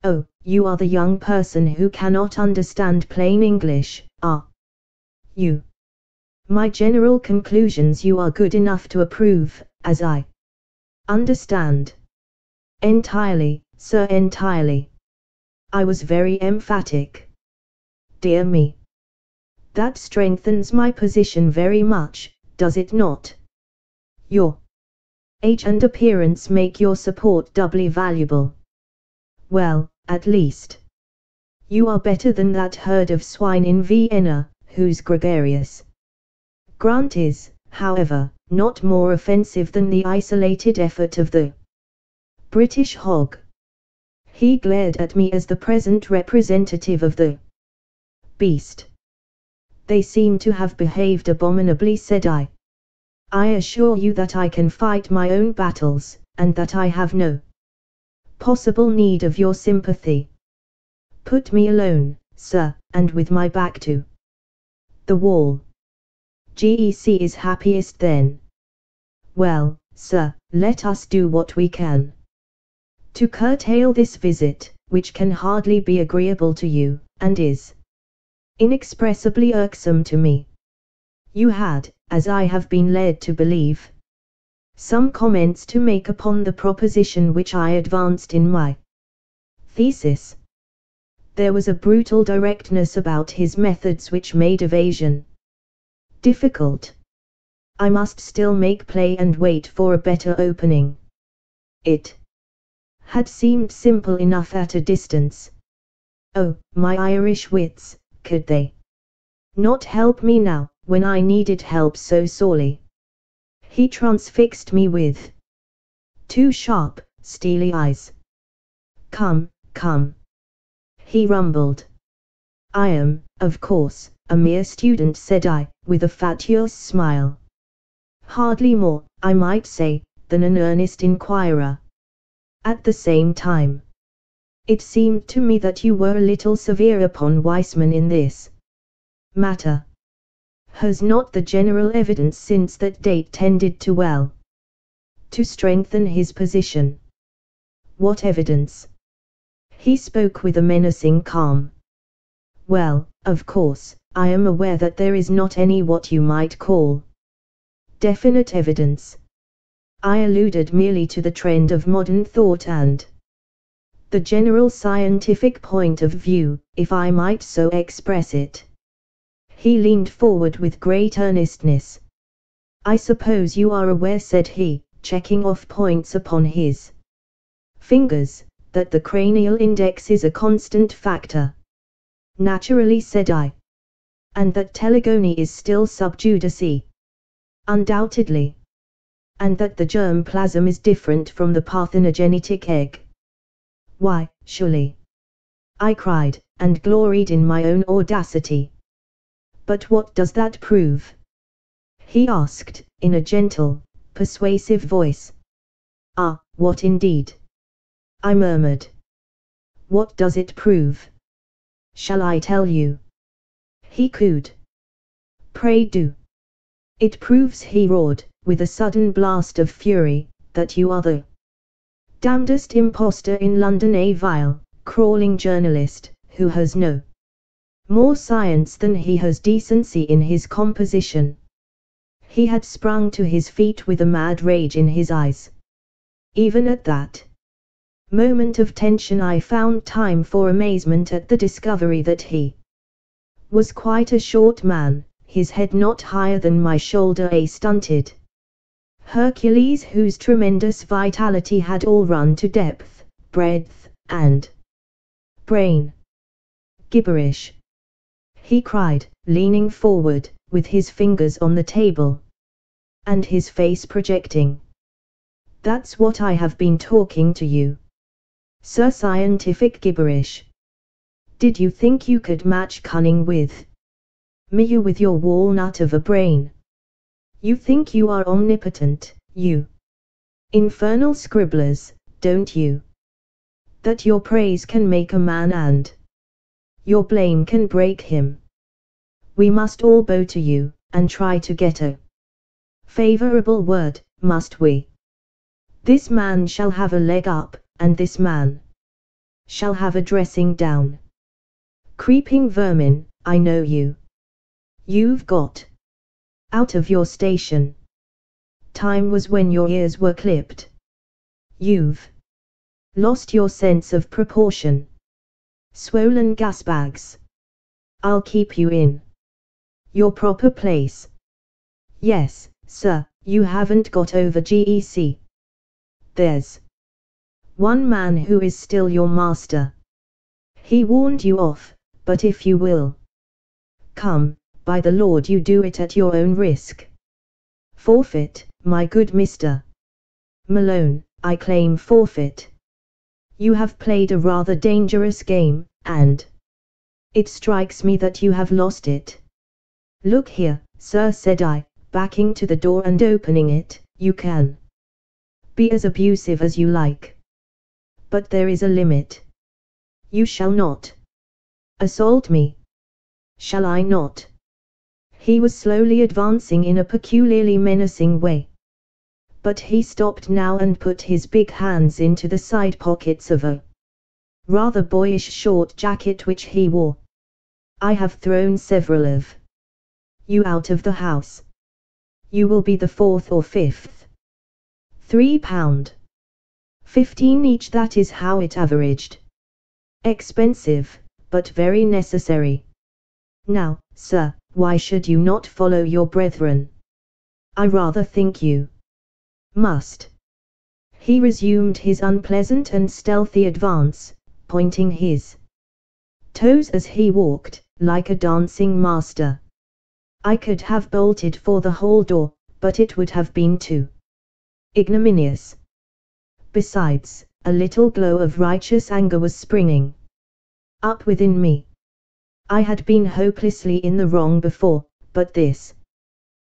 Oh, you are the young person who cannot understand plain English, are you? My general conclusions you are good enough to approve, as I understand. Entirely, sir, entirely. I was very emphatic. Dear me. That strengthens my position very much, does it not? Your age and appearance make your support doubly valuable. Well, at least you are better than that herd of swine in Vienna, whose gregarious grunt is, however, not more offensive than the isolated effort of the British hog. He glared at me as the present representative of the beast. They seem to have behaved abominably, said I. I assure you that I can fight my own battles, and that I have no possible need of your sympathy. Put me alone, sir, and with my back to the wall. GEC is happiest then. Well, sir, let us do what we can to curtail this visit, which can hardly be agreeable to you, and is inexpressibly irksome to me. You had, as I have been led to believe, some comments to make upon the proposition which I advanced in my thesis. There was a brutal directness about his methods which made evasion difficult. I must still make play and wait for a better opening. It had seemed simple enough at a distance. Oh, my Irish wits, could they not help me now, when I needed help so sorely? He transfixed me with two sharp, steely eyes. Come, come, he rumbled. I am, of course, a mere student, said I, with a fatuous smile. Hardly more, I might say, than an earnest inquirer. At the same time, it seemed to me that you were a little severe upon Weissman in this matter. Has not the general evidence since that date tended to strengthen his position? What evidence? He spoke with a menacing calm. Well, of course, I am aware that there is not any what you might call definite evidence. I alluded merely to the trend of modern thought and the general scientific point of view, if I might so express it. He leaned forward with great earnestness. I suppose you are aware, said he, checking off points upon his fingers, that the cranial index is a constant factor. Naturally, said I. And that telegony is still sub judice. Undoubtedly. And that the germ plasm is different from the parthenogenetic egg. Why, surely, I cried, and gloried in my own audacity. But what does that prove? He asked, in a gentle, persuasive voice. Ah, what indeed? I murmured. What does it prove? Shall I tell you? He cooed. Pray do. It proves, he roared, with a sudden blast of fury, that you are the damnedest impostor in London, a vile, crawling journalist, who has no more science than he has decency in his composition. He had sprung to his feet with a mad rage in his eyes. Even at that moment of tension I found time for amazement at the discovery that he was quite a short man, his head not higher than my shoulder, a stunted Hercules whose tremendous vitality had all run to depth, breadth, and brain. Gibberish, he cried, leaning forward, with his fingers on the table, and his face projecting. That's what I have been talking to you, sir, scientific gibberish. Did you think you could match cunning with me, you with your walnut of a brain? You think you are omnipotent, you infernal scribblers, don't you? That your praise can make a man and your blame can break him. We must all bow to you, and try to get a favorable word, must we? This man shall have a leg up, and this man shall have a dressing down. Creeping vermin, I know you. You've got out of your station. Time was when your ears were clipped. You've lost your sense of proportion. Swollen gas bags. I'll keep you in your proper place. Yes, sir, you haven't got over GEC. There's one man who is still your master. He warned you off, but if you will come, by the Lord you do it at your own risk. Forfeit, my good Mr. Malone, I claim forfeit. You have played a rather dangerous game, and it strikes me that you have lost it. Look here, sir, said I, backing to the door and opening it, you can be as abusive as you like. But there is a limit. You shall not Assault me. Shall I not? He was slowly advancing in a peculiarly menacing way. But he stopped now and put his big hands into the side pockets of a rather boyish short jacket which he wore. I have thrown several of you out of the house. You will be the fourth or fifth. £3.15 each, that is how it averaged. Expensive, but very necessary. Now, sir, why should you not follow your brethren? I rather think you must. He resumed his unpleasant and stealthy advance, pointing his toes as he walked, like a dancing master. I could have bolted for the hall door, but it would have been too ignominious. Besides, a little glow of righteous anger was springing up within me. I had been hopelessly in the wrong before, but this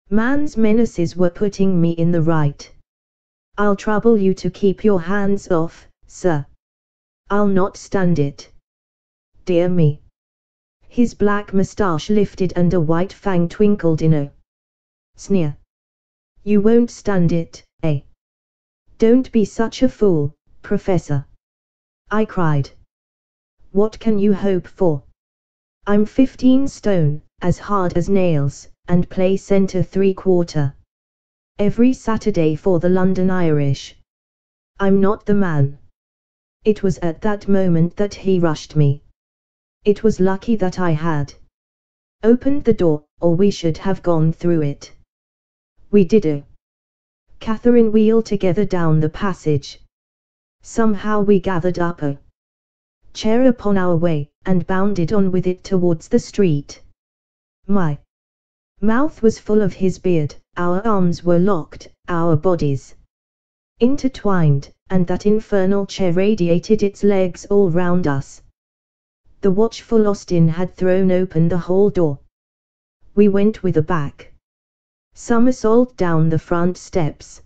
man's menaces were putting me in the right. I'll trouble you to keep your hands off, sir. I'll not stand it. Dear me. His black moustache lifted and a white fang twinkled in a sneer. You won't stand it, eh? Don't be such a fool, Professor. I cried. What can you hope for? I'm 15 stone, as hard as nails, and play centre 3/4 every Saturday for the London Irish. I'm not the man. It was at that moment that he rushed me. It was lucky that I had opened the door, or we should have gone through it. We did. Catherine wheeled together down the passage. Somehow we gathered up a chair upon our way, and bounded on with it towards the street. My mouth was full of his beard, our arms were locked, our bodies intertwined, and that infernal chair radiated its legs all round us. The watchful Austin had thrown open the hall door. We went with a back somersault down the front steps.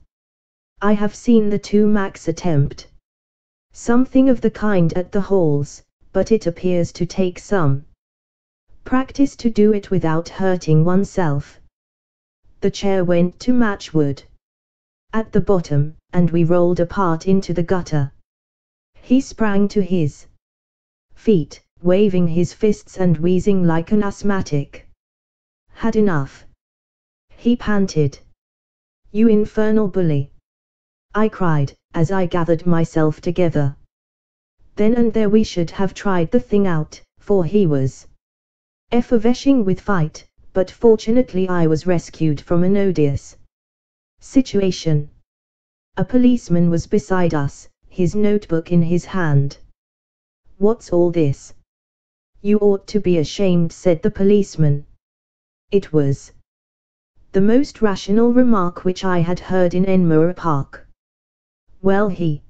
I have seen the two Macs attempt something of the kind at the halls, but it appears to take some practice to do it without hurting oneself. The chair went to matchwood at the bottom, and we rolled apart into the gutter. He sprang to his feet, waving his fists and wheezing like an asthmatic. Had enough. He panted. You infernal bully. I cried, as I gathered myself together. Then and there we should have tried the thing out, for he was effervescing with fight, but fortunately I was rescued from an odious situation. A policeman was beside us, his notebook in his hand. What's all this? You ought to be ashamed, said the policeman. It was the most rational remark which I had heard in Enmore Park. Well, he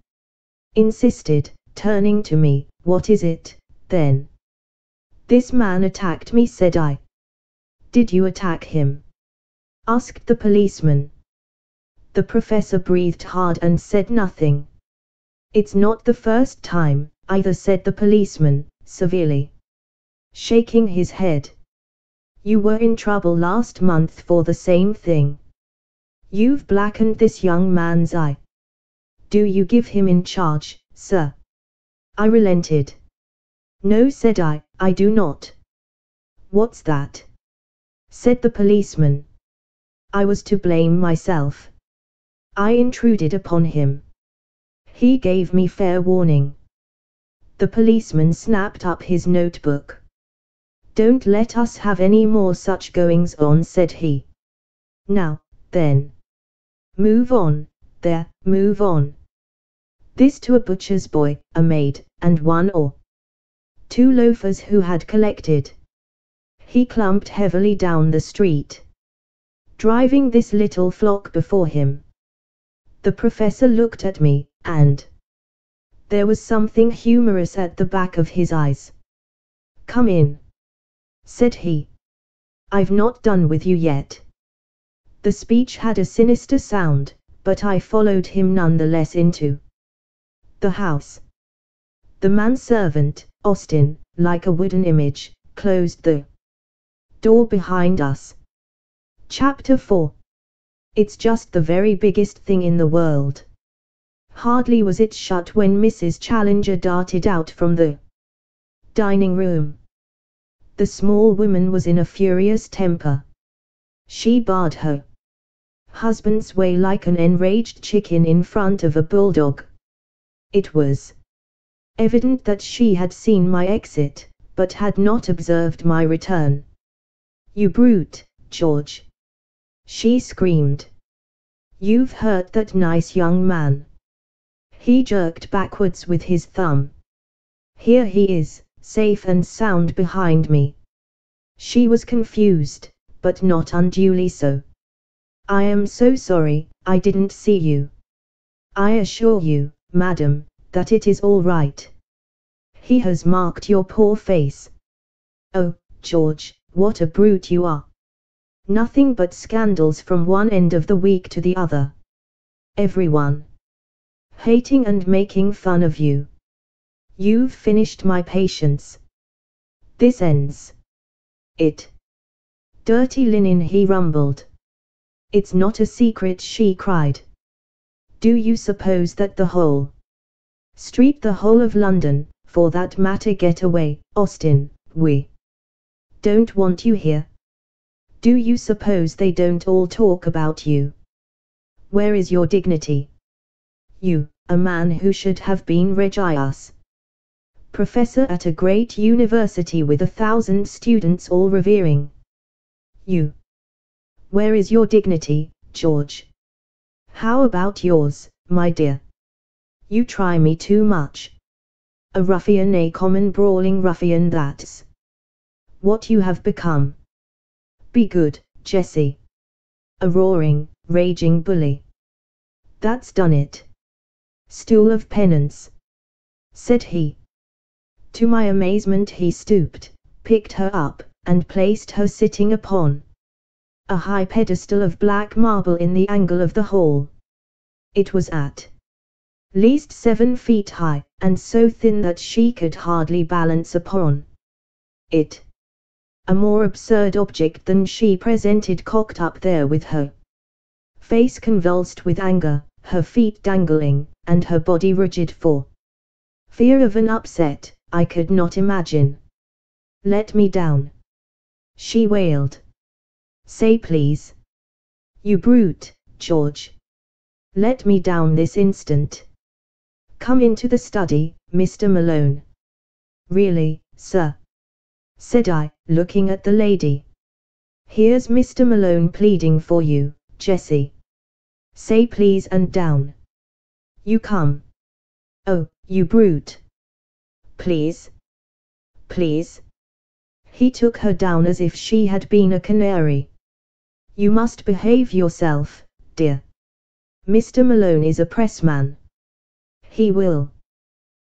insisted, turning to me, what is it, then? This man attacked me, said I. Did you attack him? Asked the policeman. The professor breathed hard and said nothing. It's not the first time, either, said the policeman, severely, shaking his head. You were in trouble last month for the same thing. You've blackened this young man's eye. Do you give him in charge, sir? I relented. No, said I do not. What's that? Said the policeman. I was to blame myself. I intruded upon him. He gave me fair warning. The policeman snapped up his notebook. Don't let us have any more such goings on, said he. Now, then. Move on, there, move on. This to a butcher's boy, a maid, and one or two loafers who had collected. He clumped heavily down the street, driving this little flock before him. The professor looked at me, and there was something humorous at the back of his eyes. Come in, said he. I've not done with you yet. The speech had a sinister sound, but I followed him nonetheless into the house. The manservant, Austin, like a wooden image, closed the door behind us. Chapter 4. It's just the very biggest thing in the world. Hardly was it shut when Mrs. Challenger darted out from the dining room. The small woman was in a furious temper. She barred her husband's way like an enraged chicken in front of a bulldog. It was evident that she had seen my exit, but had not observed my return. "You brute, George!" she screamed. "You've hurt that nice young man." He jerked backwards with his thumb. "Here he is, safe and sound behind me." She was confused, but not unduly so. "I am so sorry, I didn't see you. I assure you, madam, that it is all right. He has marked your poor face." "Oh, George, what a brute you are. Nothing but scandals from one end of the week to the other. Everyone hating and making fun of you. You've finished my patience. This ends it." "Dirty linen," he rumbled. "It's not a secret," she cried. "Do you suppose that the whole street, the whole of London, for that matter Getaway, Austin, we don't want you here? Do you suppose they don't all talk about you? Where is your dignity? You, a man who should have been Regius Professor at a great university with 1,000 students all revering you. Where is your dignity, George? How about yours, my dear? You try me too much. A ruffian, a common brawling ruffian, that's what you have become. Be good, Jessie. A roaring, raging bully. That's done it. Stool of penance," said he. To my amazement he stooped, picked her up, and placed her sitting upon a high pedestal of black marble in the angle of the hall. It was at least 7 feet high, and so thin that she could hardly balance upon it. A more absurd object than she presented cocked up there with her face convulsed with anger, her feet dangling, and her body rigid for fear of an upset, I could not imagine. "Let me down," she wailed. "Say please. You brute, George. Let me down this instant. Come into the study, Mr. Malone." "Really, sir?" said I, looking at the lady. "Here's Mr. Malone pleading for you, Jessie. Say please and down. You come." "Oh, you brute. Please. Please." He took her down as if she had been a canary. "You must behave yourself, dear. Mr. Malone is a pressman. He will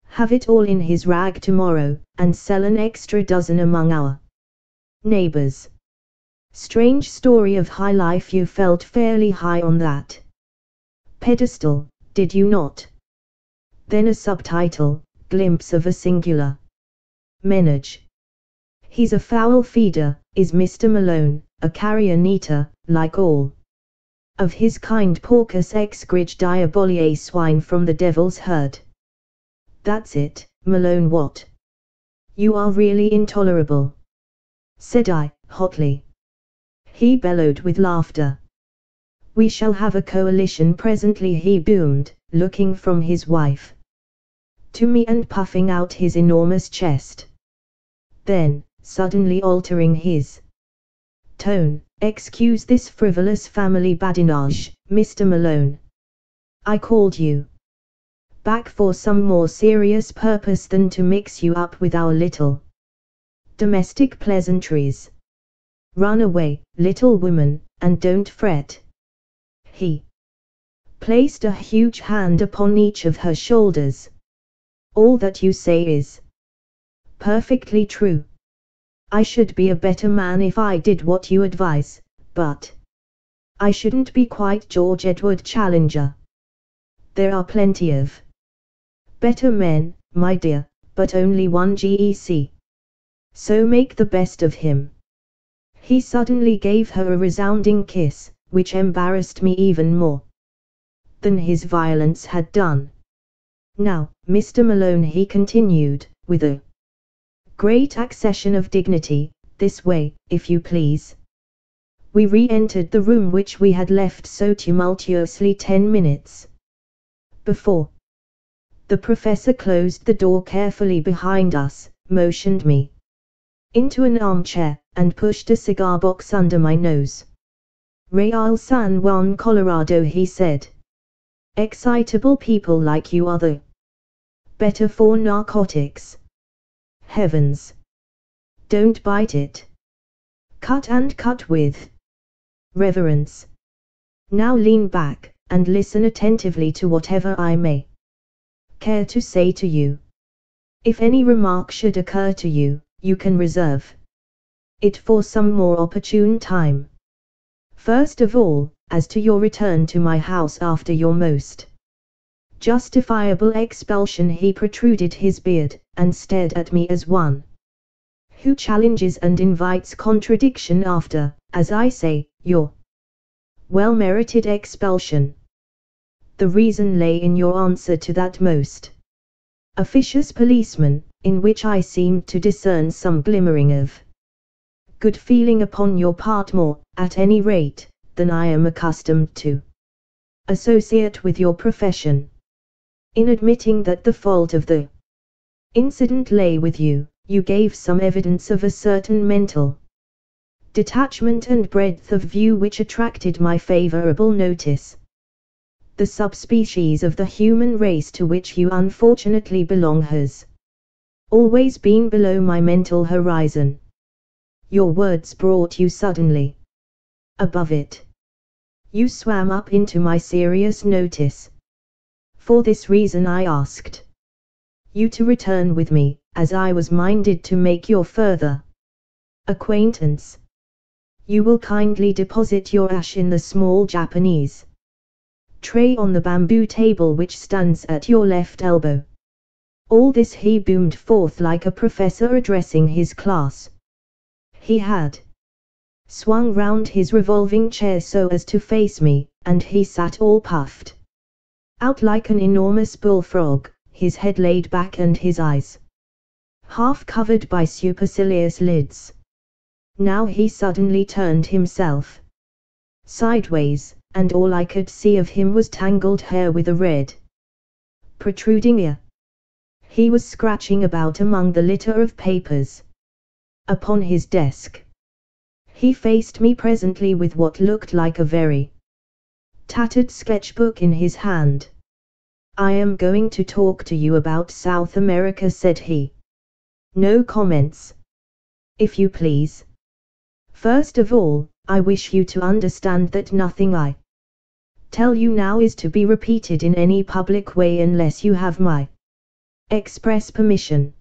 have it all in his rag tomorrow, and sell an extra dozen among our neighbors. Strange story of high life. You felt fairly high on that pedestal, did you not?" Then a subtitle, "Glimpse of a Singular Menage." "He's a foul feeder, is Mr. Malone, a carrion-eater, like all of his kind, porcus excrege diaboliae, swine from the devil's herd." "That's it, Malone, what? You are really intolerable," said I, hotly. He bellowed with laughter. "We shall have a coalition presently," he boomed, looking from his wife to me and puffing out his enormous chest. Then, suddenly altering his tone, "Excuse this frivolous family badinage, Mr. Malone. I called you back for some more serious purpose than to mix you up with our little domestic pleasantries. Run away, little woman, and don't fret." He placed a huge hand upon each of her shoulders. "All that you say is perfectly true. I should be a better man if I did what you advise, but I shouldn't be quite George Edward Challenger. There are plenty of better men, my dear, but only one GEC. So make the best of him. He suddenly gave her a resounding kiss, which embarrassed me even more than his violence had done. Now, Mr. Malone, he continued, with a great accession of dignity, this way, if you please. We re-entered the room which we had left so tumultuously 10 minutes before. The professor closed the door carefully behind us, motioned me into an armchair, and pushed a cigar box under my nose. Real San Juan, Colorado, he said. Excitable people like you are the better for narcotics. Heavens! Don't bite it. Cut and cut with reverence. Now lean back, and listen attentively to whatever I may care to say to you. If any remark should occur to you, you can reserve it for some more opportune time. First of all, as to your return to my house after your most justifiable expulsion. He protruded his beard, and stared at me as one who challenges and invites contradiction after, as I say, your well-merited expulsion. The reason lay in your answer to that most officious policeman, in which I seemed to discern some glimmering of good feeling upon your part, more, at any rate, than I am accustomed to associate with your profession. In admitting that the fault of the incident lay with you, you gave some evidence of a certain mental detachment and breadth of view which attracted my favorable notice. The subspecies of the human race to which you unfortunately belong has always been below my mental horizon. Your words brought you suddenly above it. You swam up into my serious notice. For this reason I asked you to return with me, as I was minded to make your further acquaintance. You will kindly deposit your ash in the small Japanese tray on the bamboo table which stands at your left elbow. All this he boomed forth like a professor addressing his class. He had swung round his revolving chair so as to face me, and he sat all puffed out like an enormous bullfrog, his head laid back and his eyes half covered by supercilious lids. Now he suddenly turned himself sideways, and all I could see of him was tangled hair with a red protruding ear. He was scratching about among the litter of papers upon his desk. He faced me presently with what looked like a very tattered sketchbook in his hand. I am going to talk to you about South America, said he. No comments, if you please. First of all, I wish you to understand that nothing I tell you now is to be repeated in any public way unless you have my express permission.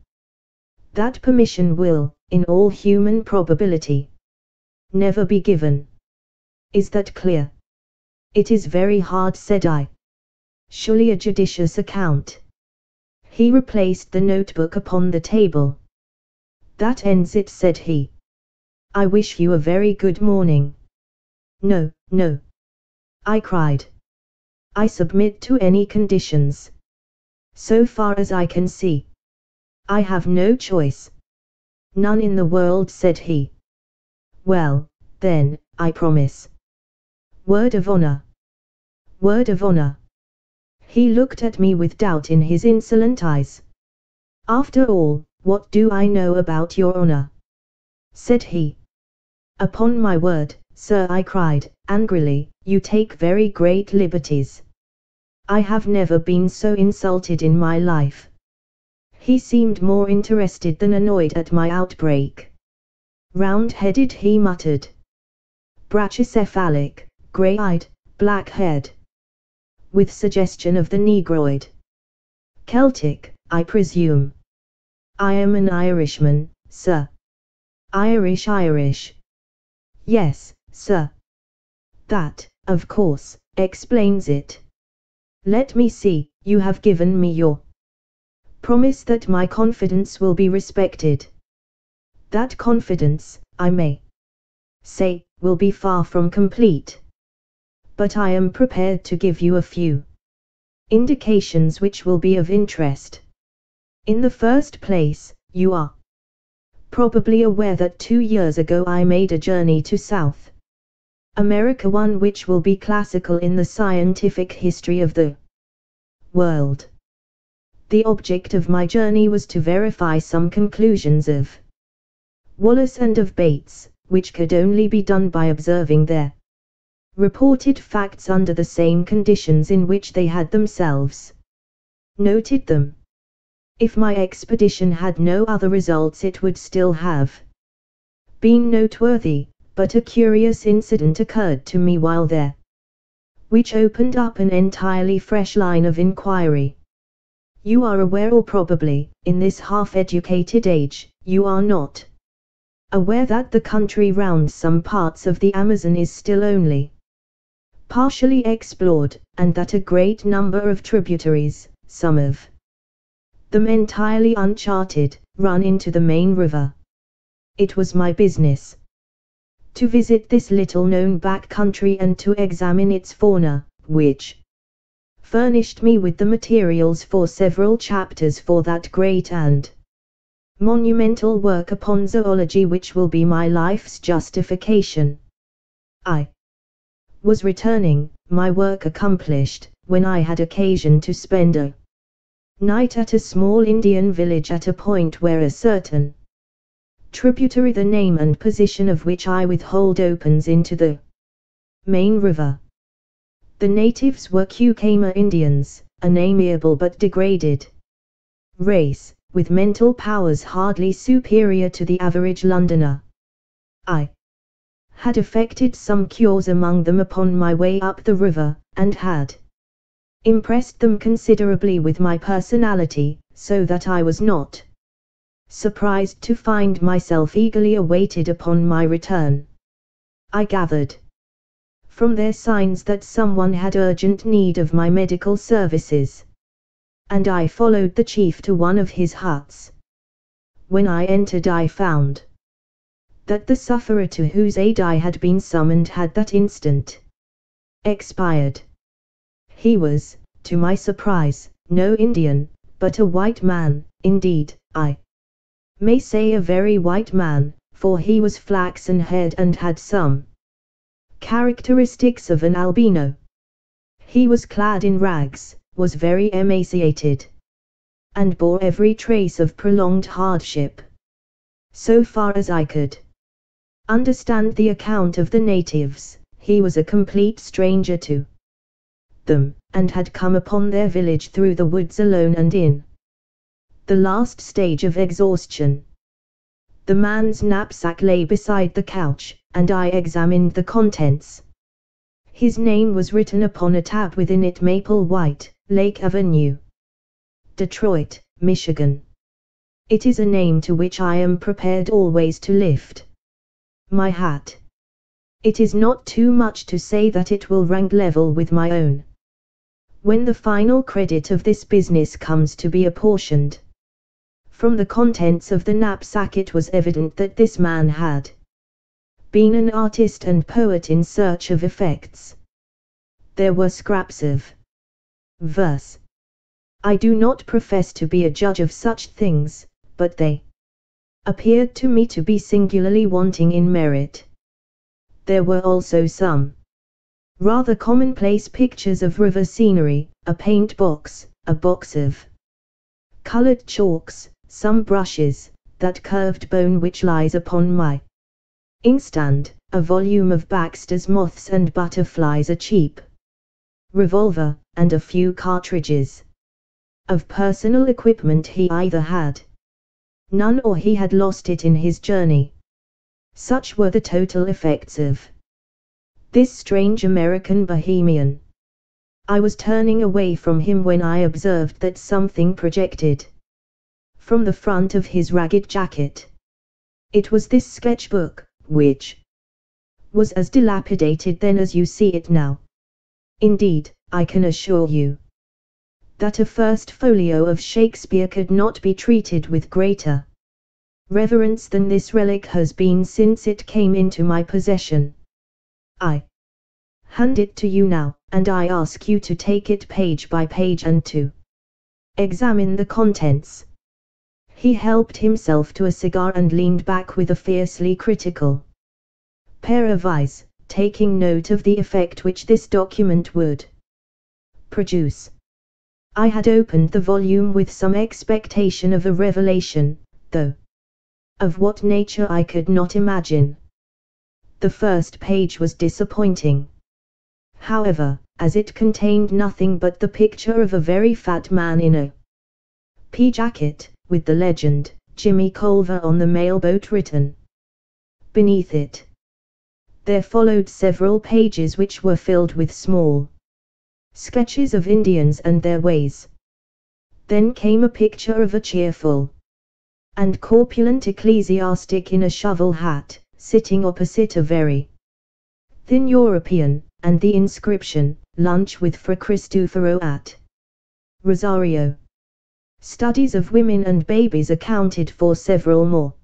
That permission will, in all human probability, never be given. Is that clear? It is very hard, said I. Surely a judicious account. He replaced the notebook upon the table. That ends it, said he. I wish you a very good morning. No, no, I cried. I submit to any conditions. So far as I can see, I have no choice. None in the world, said he. Well, then, I promise. Word of honor. Word of honor. He looked at me with doubt in his insolent eyes. After all, what do I know about your honor? Said he. Upon my word, sir, I cried, angrily, you take very great liberties. I have never been so insulted in my life. He seemed more interested than annoyed at my outbreak. Round-headed, he muttered. Brachycephalic, grey-eyed, black-haired. With suggestion of the Negroid. Celtic, I presume. I am an Irishman, sir. Irish. Yes, sir. That, of course, explains it. Let me see, you have given me your promise that my confidence will be respected. That confidence, I may say, will be far from complete. But I am prepared to give you a few indications which will be of interest. In the first place, you are probably aware that 2 years ago I made a journey to South America, one which will be classical in the scientific history of the world. The object of my journey was to verify some conclusions of Wallace and of Bates, which could only be done by observing their reported facts under the same conditions in which they had themselves noted them. If my expedition had no other results, it would still have been noteworthy, but a curious incident occurred to me while there, which opened up an entirely fresh line of inquiry. You are aware, or probably, in this half-educated age, you are not aware that the country round some parts of the Amazon is still only partially explored, and that a great number of tributaries, some of them entirely uncharted, run into the main river. It was my business to visit this little-known back country and to examine its fauna, which furnished me with the materials for several chapters for that great and monumental work upon zoology which will be my life's justification. I was returning, my work accomplished, when I had occasion to spend a night at a small Indian village at a point where a certain tributary, the name and position of which I withhold, opens into the main river. The natives were Cucama Indians, an amiable but degraded race, with mental powers hardly superior to the average Londoner. I had effected some cures among them upon my way up the river, and had impressed them considerably with my personality, so that I was not surprised to find myself eagerly awaited upon my return. I gathered from their signs that someone had urgent need of my medical services, and I followed the chief to one of his huts. When I entered, I found that the sufferer to whose aid I had been summoned had that instant expired. He was, to my surprise, no Indian, but a white man, indeed, I may say a very white man, for he was flaxen-haired and had some characteristics of an albino. He was clad in rags, was very emaciated, and bore every trace of prolonged hardship. So far as I could understand the account of the natives, he was a complete stranger to them, and had come upon their village through the woods alone and in the last stage of exhaustion. The man's knapsack lay beside the couch, and I examined the contents. His name was written upon a tab within it, Maple White, Lake Avenue, Detroit, Michigan. It is a name to which I am prepared always to lift my hat. It is not too much to say that it will rank level with my own when the final credit of this business comes to be apportioned. From the contents of the knapsack it was evident that this man had been an artist and poet in search of effects. There were scraps of verse. I do not profess to be a judge of such things, but they appeared to me to be singularly wanting in merit. There were also some rather commonplace pictures of river scenery, a paint box, a box of colored chalks, some brushes, that curved bone which lies upon my inkstand, a volume of Baxter's Moths and Butterflies, a cheap revolver, and a few cartridges of personal equipment. He either had none or he had lost it in his journey. Such were the total effects of this strange American bohemian. I was turning away from him when I observed that something projected from the front of his ragged jacket. It was this sketchbook, which was as dilapidated then as you see it now. Indeed, I can assure you that a first folio of Shakespeare could not be treated with greater reverence than this relic has been since it came into my possession. I hand it to you now, and I ask you to take it page by page and to examine the contents." He helped himself to a cigar and leaned back with a fiercely critical pair of eyes, taking note of the effect which this document would produce. I had opened the volume with some expectation of a revelation, though of what nature I could not imagine. The first page was disappointing, however, as it contained nothing but the picture of a very fat man in a pea jacket, with the legend, "Jimmy Culver" on the mailboat written beneath it. There followed several pages which were filled with small sketches of Indians and their ways. Then came a picture of a cheerful and corpulent ecclesiastic in a shovel hat, sitting opposite a very thin European, and the inscription, "Lunch with Fra Cristoforo at Rosario." Studies of women and babies accounted for several more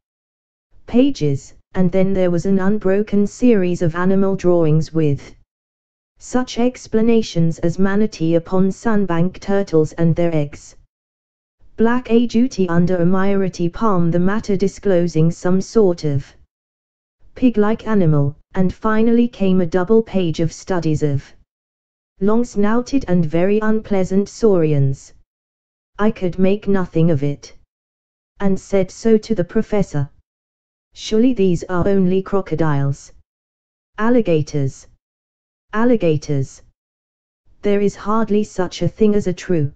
pages, and then there was an unbroken series of animal drawings with such explanations as manatee upon sunbank turtles and their eggs, black ajuti under a myriad palm, the matter disclosing some sort of pig-like animal, and finally came a double page of studies of long-snouted and very unpleasant saurians. I could make nothing of it, and said so to the professor. "Surely these are only crocodiles. Alligators. Alligators. There is hardly such a thing as a true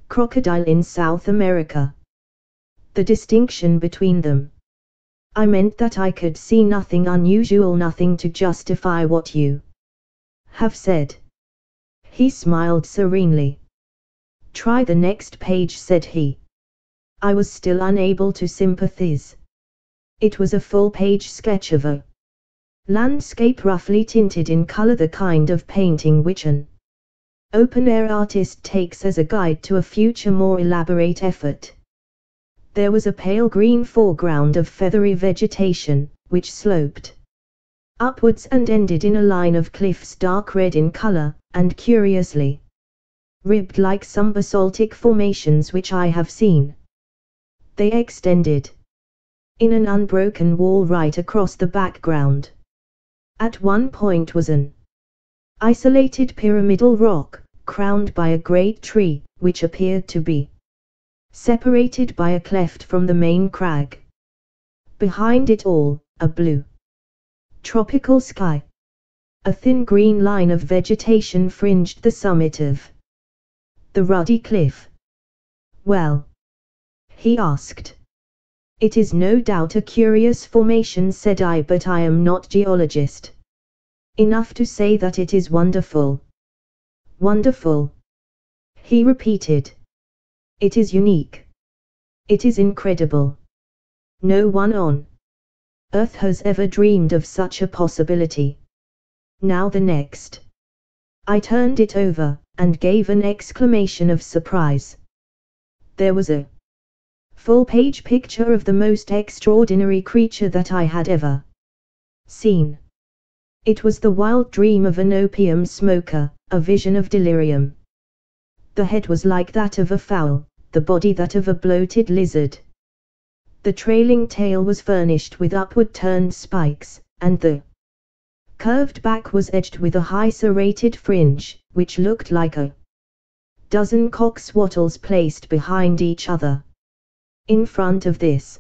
crocodile in South America. The distinction between them." I meant that I could see nothing unusual, nothing to justify what you have said. He smiled serenely. "Try the next page," said he. I was still unable to sympathize. It was a full-page sketch of a landscape roughly tinted in color, the kind of painting which an open-air artist takes as a guide to a future more elaborate effort. There was a pale green foreground of feathery vegetation, which sloped upwards and ended in a line of cliffs dark red in color, and curiously ribbed like some basaltic formations which I have seen. They extended in an unbroken wall right across the background. At one point was an isolated pyramidal rock, crowned by a great tree, which appeared to be separated by a cleft from the main crag. Behind it all, a blue tropical sky. A thin green line of vegetation fringed the summit of the ruddy cliff. "Well?" he asked. "It is no doubt a curious formation," said I, "but I am not geologist enough to say that it is wonderful." "Wonderful," he repeated. "It is unique. It is incredible. No one on Earth has ever dreamed of such a possibility. Now the next." I turned it over, and gave an exclamation of surprise. There was a full-page picture of the most extraordinary creature that I had ever seen. It was the wild dream of an opium smoker, a vision of delirium. The head was like that of a fowl, the body that of a bloated lizard. The trailing tail was furnished with upward-turned spikes, and the curved back was edged with a high serrated fringe, which looked like a dozen cockswattles placed behind each other. In front of this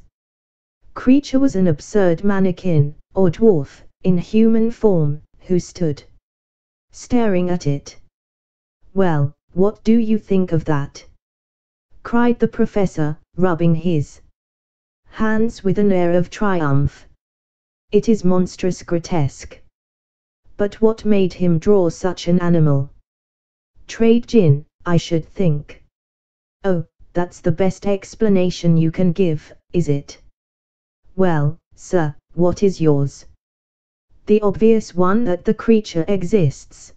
creature was an absurd mannequin, or dwarf, in human form, who stood staring at it. "Well, what do you think of that?" cried the professor, rubbing his hands with an air of triumph. "It is monstrous grotesque. But what made him draw such an animal? Trade gin, I should think." "Oh, that's the best explanation you can give, is it?" "Well, sir, what is yours?" "The obvious one, that the creature exists.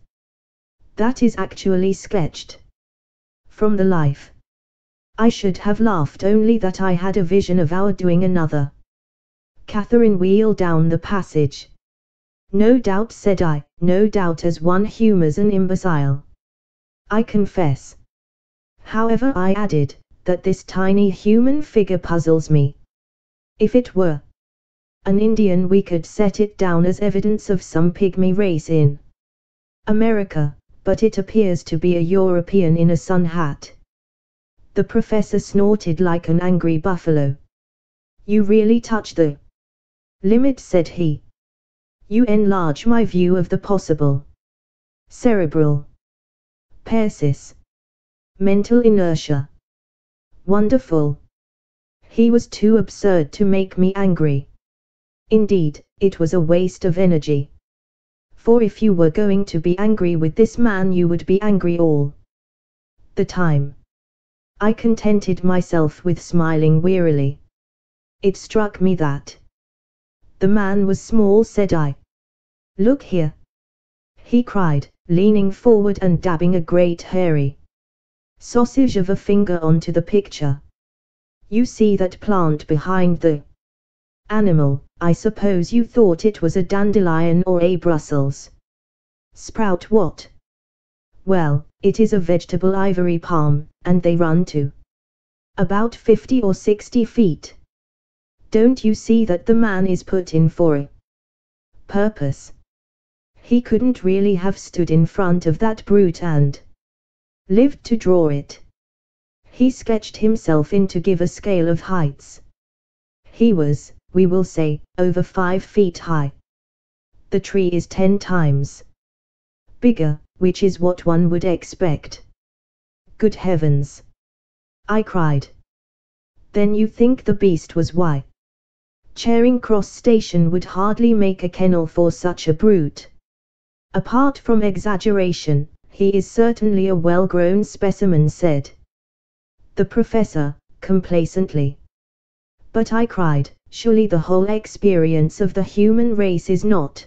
That is actually sketched from the life I should have laughed only that I had a vision of our doing another. Catherine wheeled down the passage. No doubt, said I, no doubt, as one humours an imbecile. I confess. However, I added, that this tiny human figure puzzles me. If it were an Indian, we could set it down as evidence of some pygmy race in America, but it appears to be a European in a sun hat. The professor snorted like an angry buffalo. You really touch the limit, said he. You enlarge my view of the possible. Cerebral paresis. Mental inertia. Wonderful. He was too absurd to make me angry. Indeed, it was a waste of energy. For if you were going to be angry with this man, you would be angry all the time. I contented myself with smiling wearily. It struck me that the man was small, said I. Look here, he cried, leaning forward and dabbing a great hairy sausage of a finger onto the picture. You see that plant behind the animal? I suppose you thought it was a dandelion or a Brussels sprout. What? Well, it is a vegetable ivory palm, and they run to about 50 or 60 feet. Don't you see that the man is put in for a purpose? He couldn't really have stood in front of that brute and lived to draw it. He sketched himself in to give a scale of heights. He was, we will say, over 5 feet high. The tree is 10 times bigger, which is what one would expect. Good heavens! I cried. Then you think the beast was why? Charing Cross Station would hardly make a kennel for such a brute. Apart from exaggeration, he is certainly a well-grown specimen, said the professor, complacently. But I cried, surely the whole experience of the human race is not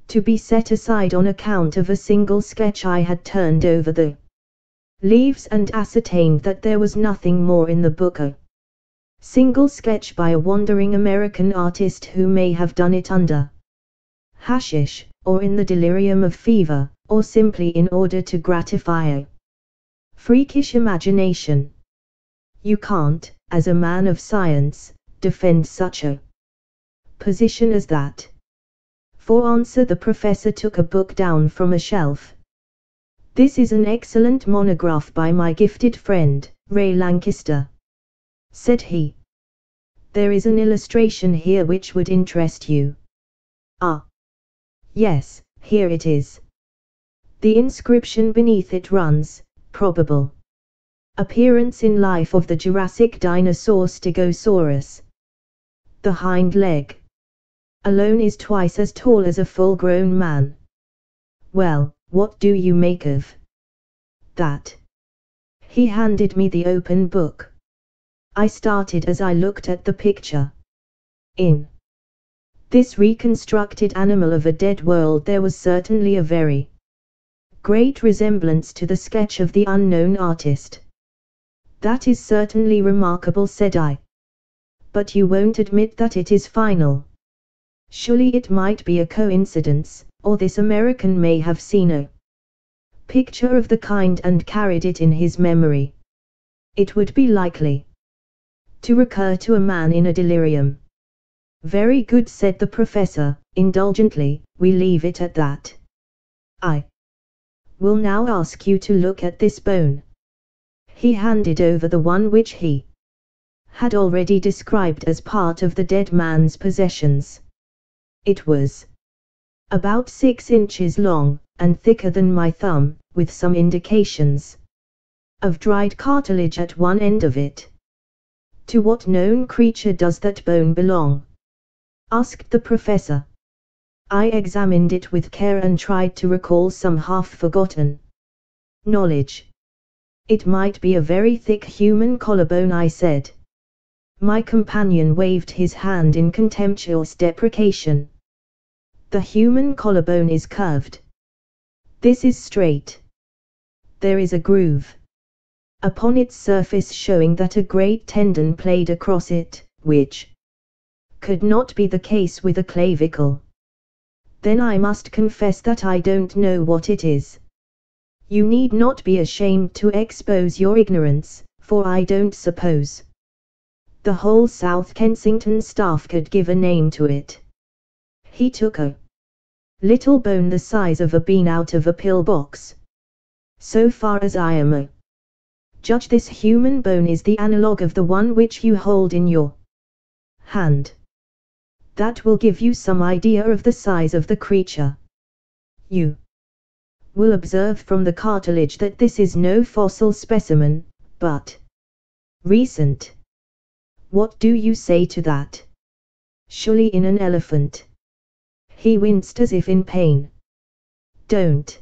to be set aside on account of a single sketch. I had turned over the leaves and ascertained that there was nothing more in the book. A single sketch by a wandering American artist who may have done it under hashish, or in the delirium of fever, or simply in order to gratify a freakish imagination. You can't, as a man of science, defend such a position as that. For answer, the professor took a book down from a shelf. This is an excellent monograph by my gifted friend, Ray Lancaster, said he. There is an illustration here which would interest you. Ah, yes, here it is. The inscription beneath it runs, probable appearance in life of the Jurassic dinosaur Stegosaurus. The hind leg alone is twice as tall as a full-grown man. Well, what do you make of that? He handed me the open book. I started as I looked at the picture. In this reconstructed animal of a dead world there was certainly a very great resemblance to the sketch of the unknown artist. That is certainly remarkable, said I. But you won't admit that it is final. Surely it might be a coincidence, or this American may have seen a picture of the kind and carried it in his memory. It would be likely to recur to a man in a delirium. Very good, said the professor, indulgently, we leave it at that. I will now ask you to look at this bone. He handed over the one which he had already described as part of the dead man's possessions. It was about 6 inches long, and thicker than my thumb, with some indications of dried cartilage at one end of it. To what known creature does that bone belong? Asked the professor. I examined it with care and tried to recall some half-forgotten knowledge. It might be a very thick human collarbone, I said. My companion waved his hand in contemptuous deprecation. The human collarbone is curved. This is straight. There is a groove. upon its surface showing that a great tendon played across it, which could not be the case with a clavicle. Then I must confess that I don't know what it is. You need not be ashamed to expose your ignorance, for I don't suppose the whole South Kensington staff could give a name to it. He took a little bone the size of a bean out of a pill box. So far as I am a judge, this human bone is the analogue of the one which you hold in your hand. That will give you some idea of the size of the creature. You will observe from the cartilage that this is no fossil specimen, but recent. What do you say to that? Surely in an elephant. He winced as if in pain. Don't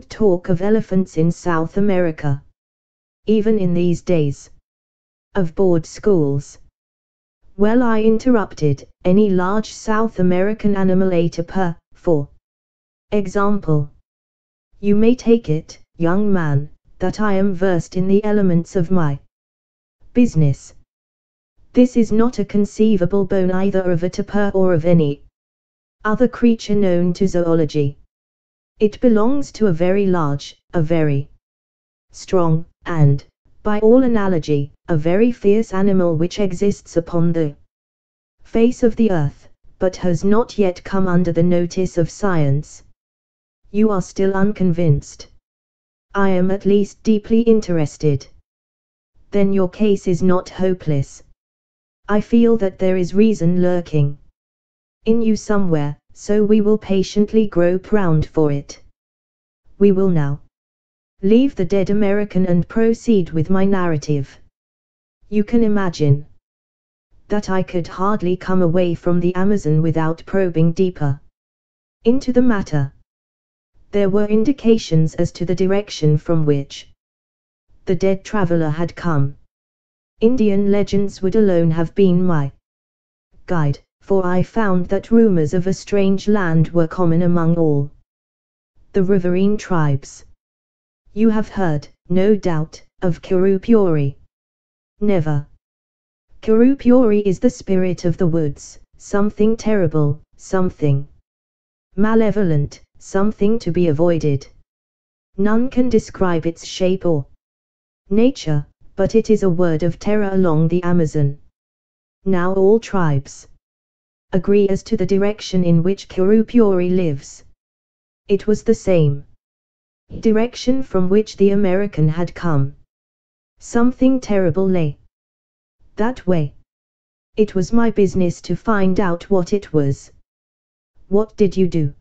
talk of elephants in South America. Even in these days of board schools. Well, I interrupted, any large South American animal ate a per, for example. You may take it, young man, that I am versed in the elements of my business. This is not a conceivable bone either of a tapir or of any other creature known to zoology. It belongs to a very large, a very strong, and, by all analogy, a very fierce animal which exists upon the face of the earth, but has not yet come under the notice of science. You are still unconvinced. I am at least deeply interested. Then your case is not hopeless. I feel that there is reason lurking in you somewhere, so we will patiently grope round for it. We will now leave the dead American and proceed with my narrative. You can imagine that I could hardly come away from the Amazon without probing deeper into the matter. There were indications as to the direction from which the dead traveler had come. Indian legends would alone have been my guide, for I found that rumors of a strange land were common among all the riverine tribes. You have heard, no doubt, of Kurupuri. Never. Kurupuri is the spirit of the woods, something terrible, something malevolent, something to be avoided. None can describe its shape or nature, but it is a word of terror along the Amazon. Now all tribes agree as to the direction in which Kurupuri lives. It was the same direction from which the American had come. Something terrible lay that way. It was my business to find out what it was. What did you do?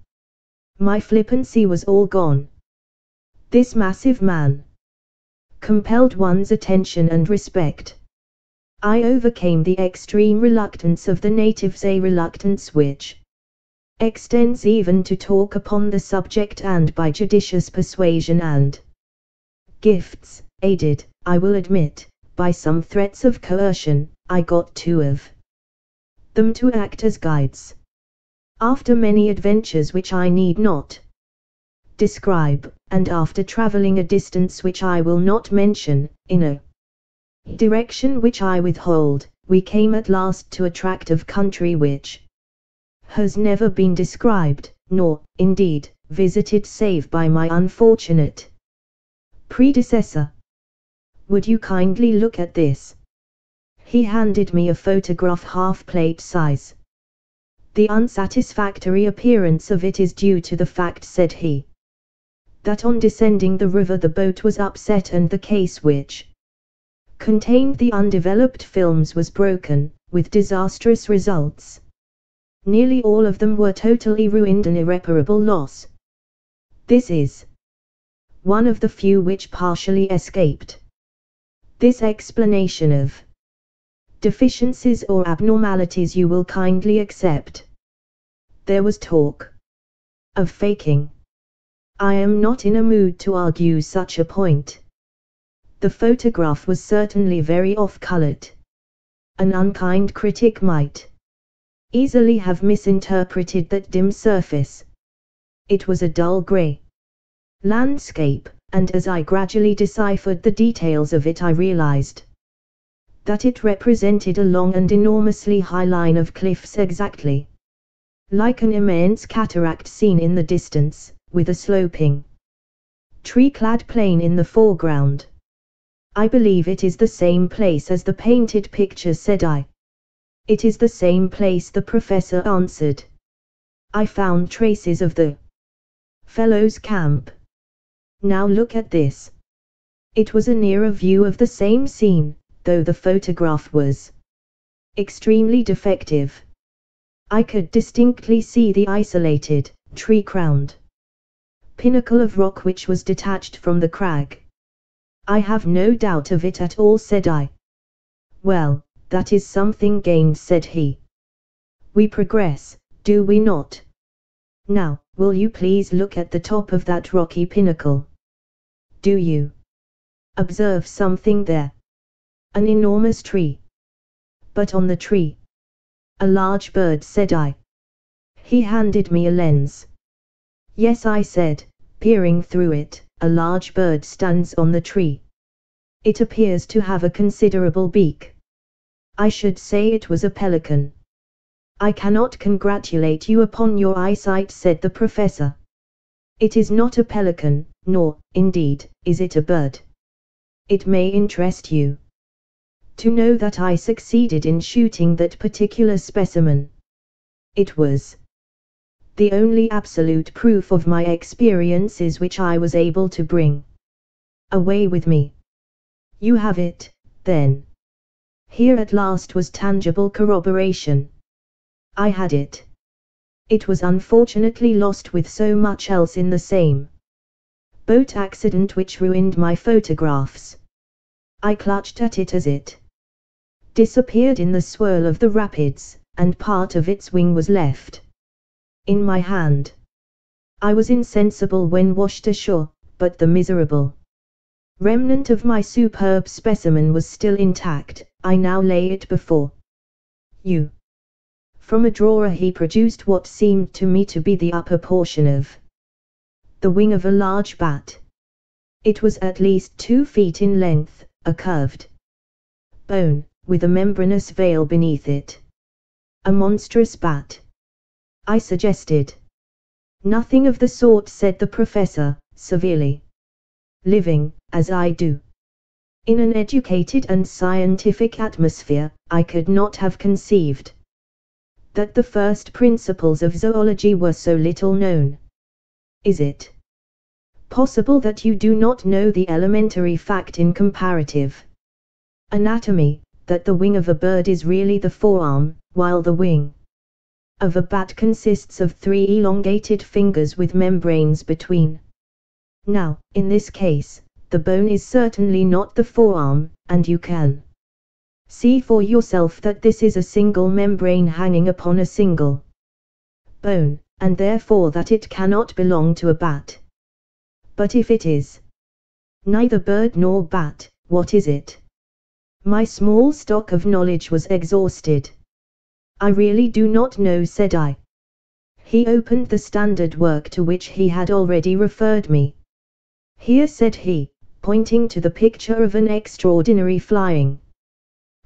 My flippancy was all gone. This massive man compelled one's attention and respect. I overcame the extreme reluctance of the natives, a reluctance which extends even to talk upon the subject, and by judicious persuasion and gifts, aided, I will admit, by some threats of coercion, I got two of them to act as guides. After many adventures which I need not describe, and after traveling a distance which I will not mention, in a direction which I withhold, we came at last to a tract of country which has never been described, nor, indeed, visited save by my unfortunate predecessor. Would you kindly look at this? He handed me a photograph half-plate size. The unsatisfactory appearance of it is due to the fact, said he, that on descending the river the boat was upset and the case which contained the undeveloped films was broken, with disastrous results. Nearly all of them were totally ruined, an irreparable loss. This is one of the few which partially escaped. This explanation of deficiencies or abnormalities you will kindly accept. There was talk of faking. I am not in a mood to argue such a point. The photograph was certainly very off-colored. An unkind critic might easily have misinterpreted that dim surface. It was a dull grey landscape, and as I gradually deciphered the details of it I realized that it represented a long and enormously high line of cliffs exactly like an immense cataract seen in the distance, with a sloping, tree-clad plain in the foreground. I believe it is the same place as the painted picture, said I. It is the same place, the professor answered. I found traces of the fellows' camp. Now look at this. It was a nearer view of the same scene, though the photograph was extremely defective. I could distinctly see the isolated, tree-crowned pinnacle of rock which was detached from the crag. I have no doubt of it at all, said I. Well, that is something gained, said he. We progress, do we not? Now, will you please look at the top of that rocky pinnacle? Do you observe something there? An enormous tree. But on the tree, a large bird, said I. He handed me a lens. Yes, I said, peering through it, a large bird stands on the tree. It appears to have a considerable beak. I should say it was a pelican. I cannot congratulate you upon your eyesight, said the professor. It is not a pelican, nor, indeed, is it a bird. It may interest you to know that I succeeded in shooting that particular specimen. It was the only absolute proof of my experiences which I was able to bring away with me. You have it, then. Here at last was tangible corroboration. I had it. It was unfortunately lost with so much else in the same boat accident which ruined my photographs. I clutched at it as it disappeared in the swirl of the rapids, and part of its wing was left in my hand. I was insensible when washed ashore, but the miserable remnant of my superb specimen was still intact. I now lay it before you. From a drawer he produced what seemed to me to be the upper portion of the wing of a large bat. It was at least 2 feet in length, a curved bone, with a membranous veil beneath it. A monstrous bat, I suggested. Nothing of the sort, said the professor, severely. Living, as I do, in an educated and scientific atmosphere, I could not have conceived that the first principles of zoology were so little known. Is it possible that you do not know the elementary fact in comparative anatomy, that the wing of a bird is really the forearm, while the wing of a bat consists of 3 elongated fingers with membranes between? Now, in this case, the bone is certainly not the forearm, and you can see for yourself that this is a single membrane hanging upon a single bone, and therefore that it cannot belong to a bat. But if it is neither bird nor bat, what is it? My small stock of knowledge was exhausted. I really do not know, said I. He opened the standard work to which he had already referred me. Here, said he, pointing to the picture of an extraordinary flying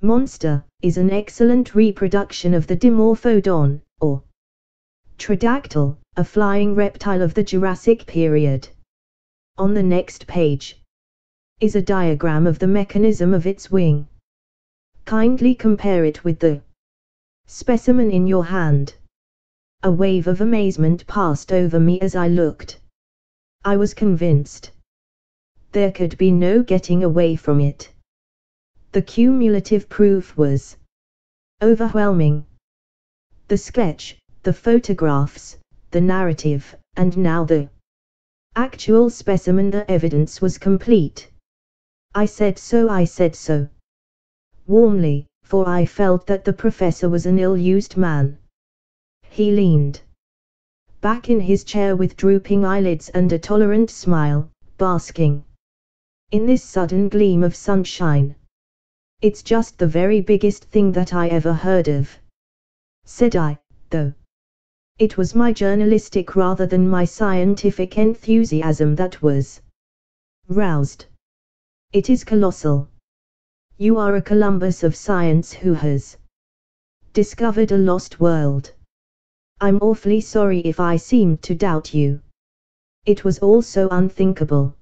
monster, is an excellent reproduction of the Dimorphodon, or Tridactyl, a flying reptile of the Jurassic period. On the next page is a diagram of the mechanism of its wing. Kindly compare it with the specimen in your hand. A wave of amazement passed over me as I looked. I was convinced there could be no getting away from it. The cumulative proof was overwhelming. The sketch, the photographs, the narrative, and now the actual specimen, the evidence was complete. I said so. Warmly, for I felt that the professor was an ill-used man. He leaned back in his chair with drooping eyelids and a tolerant smile, basking in this sudden gleam of sunshine. It's just the very biggest thing that I ever heard of, said I, though it was my journalistic rather than my scientific enthusiasm that was roused. It is colossal. You are a Columbus of science who has discovered a lost world. I'm awfully sorry if I seemed to doubt you. It was all so unthinkable.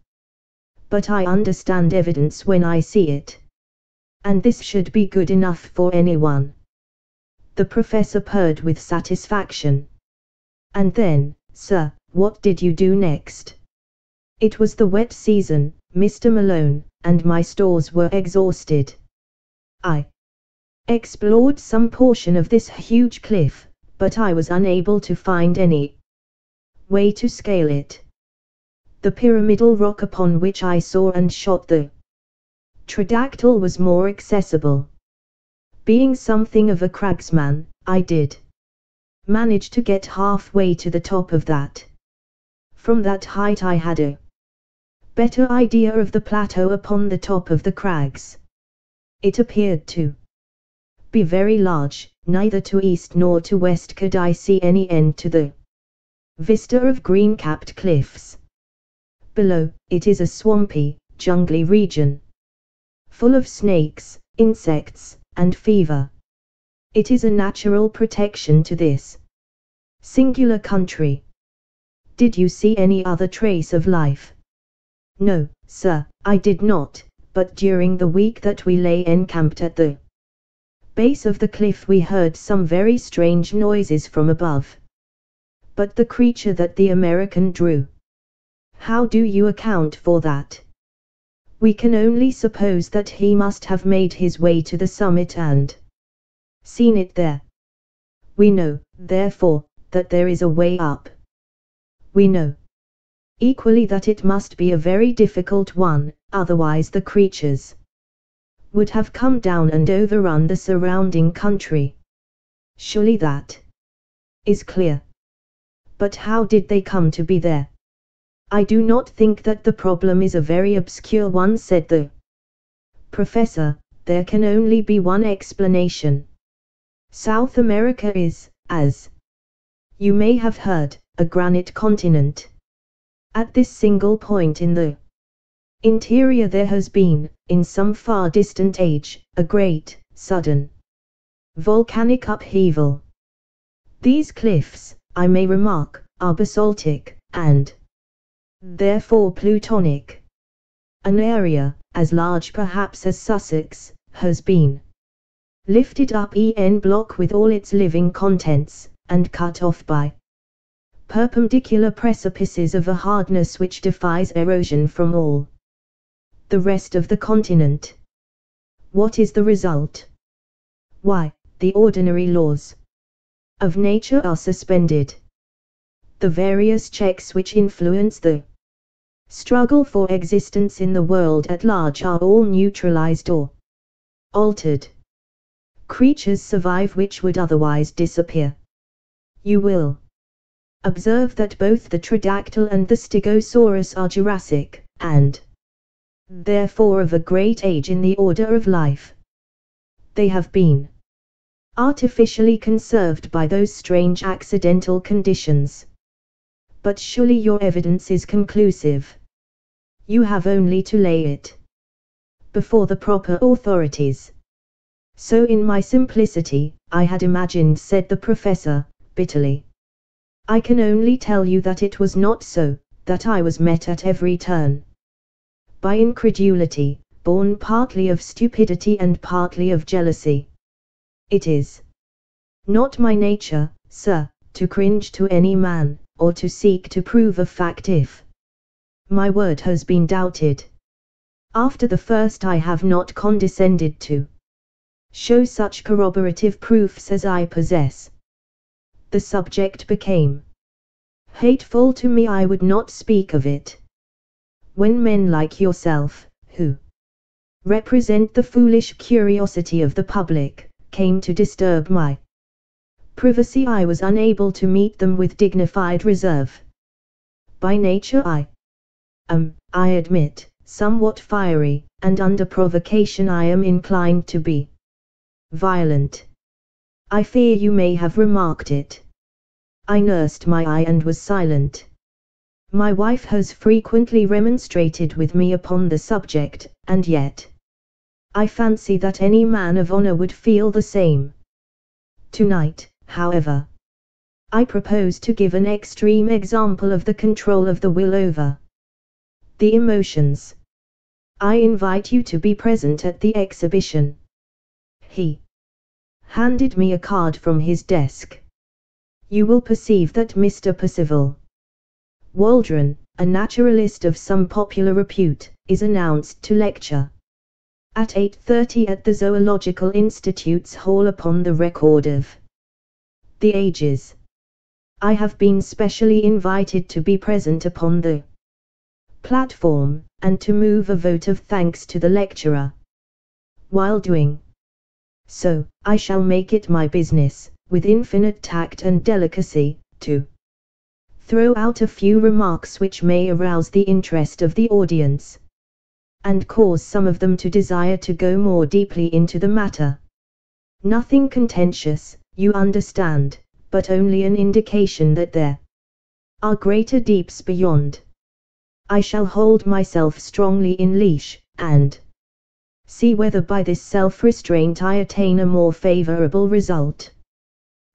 But I understand evidence when I see it. And this should be good enough for anyone. The professor purred with satisfaction. And then, sir, what did you do next? It was the wet season, Mr. Malone, and my stores were exhausted. I explored some portion of this huge cliff, but I was unable to find any way to scale it. The pyramidal rock upon which I saw and shot the pterodactyl was more accessible. Being something of a cragsman, I did manage to get halfway to the top of that. From that height I had a better idea of the plateau upon the top of the crags. It appeared to be very large, neither to east nor to west could I see any end to the vista of green-capped cliffs. Below, it is a swampy, jungly region, full of snakes, insects, and fever. It is a natural protection to this singular country. Did you see any other trace of life? No, sir, I did not, but during the week that we lay encamped at the base of the cliff we heard some very strange noises from above. But the creature that the American drew, how do you account for that? We can only suppose that he must have made his way to the summit and seen it there. We know, therefore, that there is a way up. We know equally that it must be a very difficult one, otherwise the creatures would have come down and overrun the surrounding country. Surely that is clear. But how did they come to be there? I do not think that the problem is a very obscure one, said the professor. There can only be one explanation. South America is, as you may have heard, a granite continent. At this single point in the interior there has been, in some far distant age, a great, sudden, volcanic upheaval. These cliffs, I may remark, are basaltic, and therefore plutonic. An area, as large perhaps as Sussex, has been lifted up en bloc with all its living contents, and cut off by perpendicular precipices of a hardness which defies erosion from all the rest of the continent. What is the result? Why, the ordinary laws of nature are suspended. The various checks which influence the struggle for existence in the world at large are all neutralized or altered. Creatures survive which would otherwise disappear. You will observe that both the pterodactyl and the stegosaurus are Jurassic, and therefore of a great age in the order of life. They have been artificially conserved by those strange accidental conditions. But surely your evidence is conclusive. You have only to lay it before the proper authorities. So in my simplicity, I had imagined, said the professor, bitterly. I can only tell you that it was not so, that I was met at every turn by incredulity, born partly of stupidity and partly of jealousy. It is not my nature, sir, to cringe to any man, or to seek to prove a fact if my word has been doubted. After the first I have not condescended to show such corroborative proofs as I possess. The subject became hateful to me. I would not speak of it. When men like yourself, who represent the foolish curiosity of the public, came to disturb my privacy, I was unable to meet them with dignified reserve. By nature I am, I admit, somewhat fiery, and under provocation I am inclined to be violent. I fear you may have remarked it. I nursed my eye and was silent. My wife has frequently remonstrated with me upon the subject, and yet I fancy that any man of honor would feel the same. Tonight, however, I propose to give an extreme example of the control of the will over the emotions. I invite you to be present at the exhibition. He handed me a card from his desk. You will perceive that Mr. Percival Waldron, a naturalist of some popular repute, is announced to lecture at 8:30 at the Zoological Institute's hall upon the record of the ages. I have been specially invited to be present upon the platform, and to move a vote of thanks to the lecturer. While doing so, I shall make it my business, with infinite tact and delicacy, to throw out a few remarks which may arouse the interest of the audience, and cause some of them to desire to go more deeply into the matter. Nothing contentious, you understand, but only an indication that there are greater deeps beyond. I shall hold myself strongly in leash, and see whether by this self-restraint I attain a more favorable result.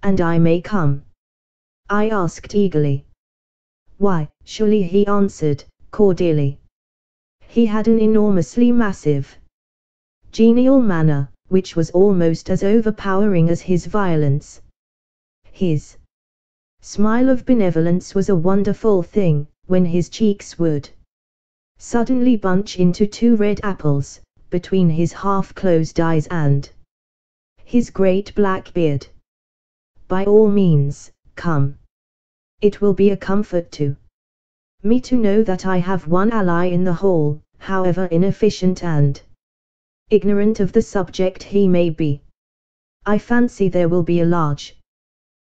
And I may come? I asked eagerly. Why, surely, he answered, cordially. He had an enormously massive, genial manner, which was almost as overpowering as his violence. His smile of benevolence was a wonderful thing, when his cheeks would suddenly bunch into two red apples, between his half-closed eyes, and his great black beard. By all means, come. It will be a comfort to me to know that I have one ally in the hall, however inefficient and ignorant of the subject he may be. I fancy there will be a large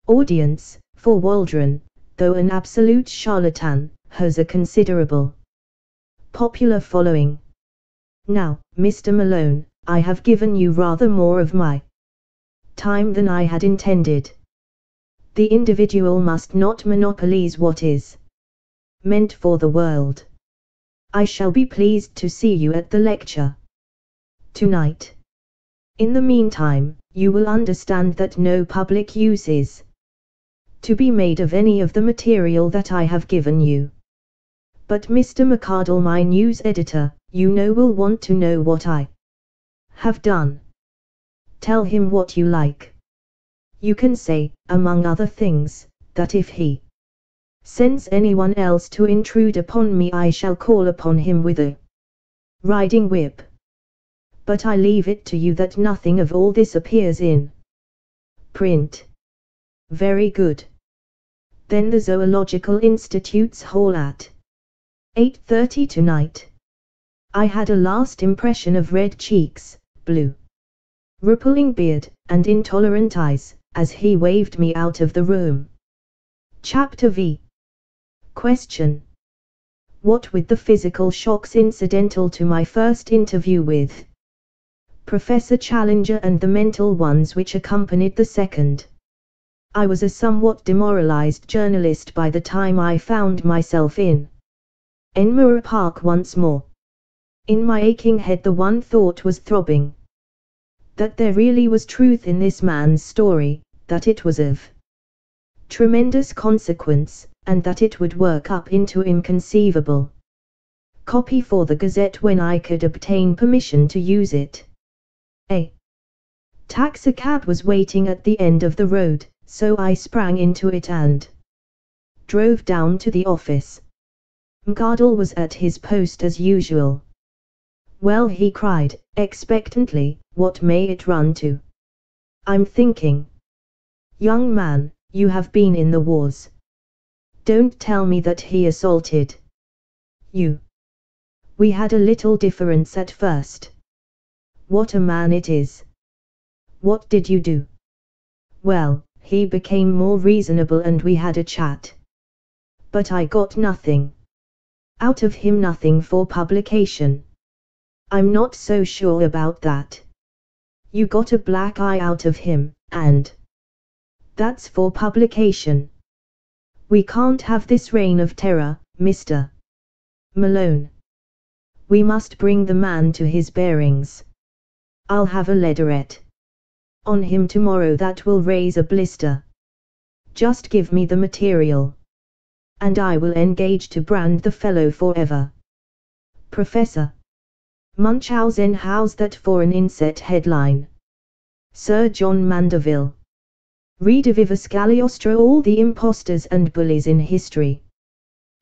audience, for Waldron, though an absolute charlatan, has a considerable popular following. Now, Mr. Malone, I have given you rather more of my time than I had intended. The individual must not monopolize what is meant for the world. I shall be pleased to see you at the lecture tonight. In the meantime, you will understand that no public use is to be made of any of the material that I have given you. But Mr. McArdle, my news editor, you know, will want to know what I have done. Tell him what you like. You can say, among other things, that if he sends anyone else to intrude upon me, I shall call upon him with a riding whip. But I leave it to you that nothing of all this appears in print. Very good. Then the Zoological Institute's hall at 8:30 tonight. I had a last impression of red cheeks, blue, rippling beard, and intolerant eyes, as he waved me out of the room. Chapter V. Question. What with the physical shocks incidental to my first interview with Professor Challenger and the mental ones which accompanied the second, I was a somewhat demoralized journalist by the time I found myself in Enmore Park once more. In my aching head the one thought was throbbing: that there really was truth in this man's story, that it was of tremendous consequence, and that it would work up into inconceivable copy for the Gazette when I could obtain permission to use it. A taxicab was waiting at the end of the road, so I sprang into it and drove down to the office. McArdle was at his post as usual. Well, he cried, expectantly, what may it run to? I'm thinking. Young man, you have been in the wars. Don't tell me that he assaulted you. We had a little difference at first. What a man it is. What did you do? Well, he became more reasonable and we had a chat. But I got nothing out of him, nothing for publication. I'm not so sure about that. You got a black eye out of him, and that's for publication. We can't have this reign of terror, Mr. Malone. We must bring the man to his bearings. I'll have a leaderette on him tomorrow that will raise a blister. Just give me the material, and I will engage to brand the fellow forever. Professor Munchausen, how's that for an inset headline? Sir John Mandeville. Redivivus Cagliostro, all the impostors and bullies in history.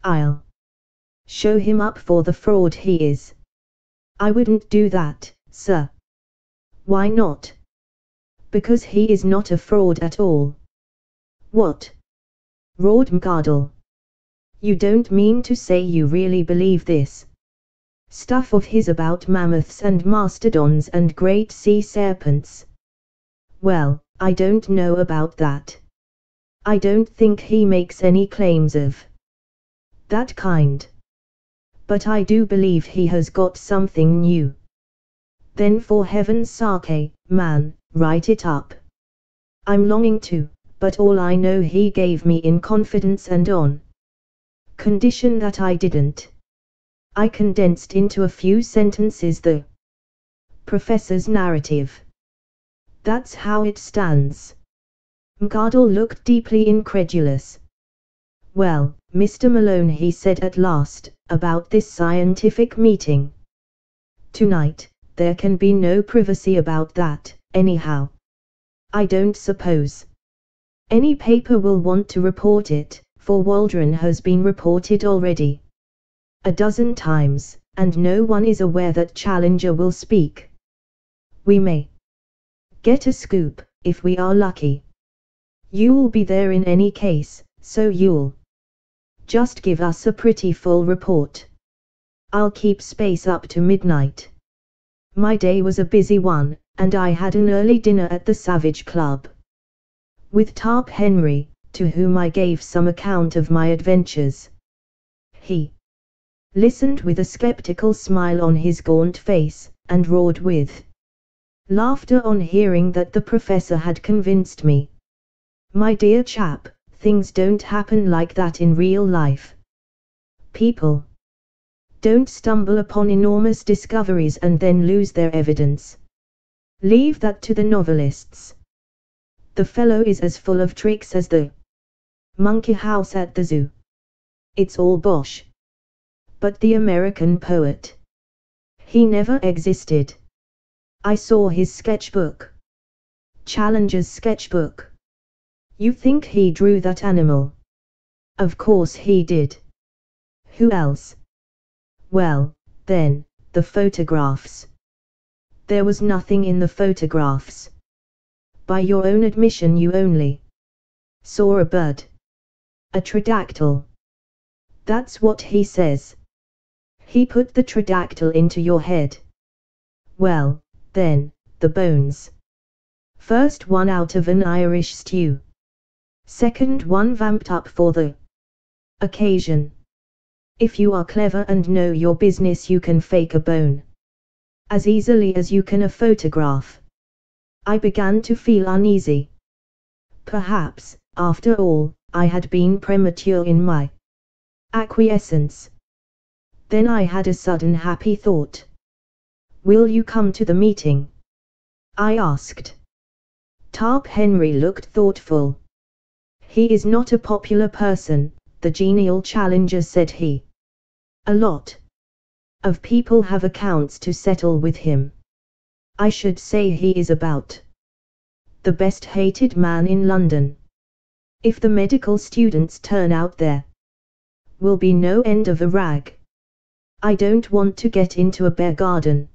I'll show him up for the fraud he is. I wouldn't do that, sir. Why not? Because he is not a fraud at all. What? Roared Mcardle. You don't mean to say you really believe this stuff of his about mammoths and mastodons and great sea serpents? Well, I don't know about that. I don't think he makes any claims of that kind. But I do believe he has got something new. Then for heaven's sake, man, write it up. I'm longing to, but all I know he gave me in confidence and on condition that I didn't. I condensed into a few sentences the professor's narrative. That's how it stands. Mcardle looked deeply incredulous. Well, Mr. Malone, he said at last, about this scientific meeting tonight, there can be no privacy about that, anyhow. I don't suppose any paper will want to report it, for Waldron has been reported already 12 times, and no one is aware that Challenger will speak. We may get a scoop, if we are lucky. You'll be there in any case, so you'll just give us a pretty full report. I'll keep space up to midnight. My day was a busy one, and I had an early dinner at the Savage Club with Tarp Henry, to whom I gave some account of my adventures. He listened with a skeptical smile on his gaunt face, and roared with laughter on hearing that the professor had convinced me. My dear chap, things don't happen like that in real life. People don't stumble upon enormous discoveries and then lose their evidence. Leave that to the novelists. The fellow is as full of tricks as the monkey house at the zoo. It's all bosh. But the American poet, he never existed. I saw his sketchbook. Challenger's sketchbook. You think he drew that animal? Of course he did. Who else? Well, then, the photographs. There was nothing in the photographs. By your own admission you only saw a bird. A pterodactyl. That's what he says. He put the pterodactyl into your head. Well, then, the bones. First one out of an Irish stew. Second one vamped up for the occasion. If you are clever and know your business, you can fake a bone as easily as you can a photograph. I began to feel uneasy. Perhaps, after all, I had been premature in my acquiescence. Then I had a sudden happy thought. Will you come to the meeting? I asked. Tarp Henry looked thoughtful. He is not a popular person, the genial Challenger said. A lot of people have accounts to settle with him. I should say he is about the best hated man in London. If the medical students turn out, there will be no end of a rag. I don't want to get into a bear garden.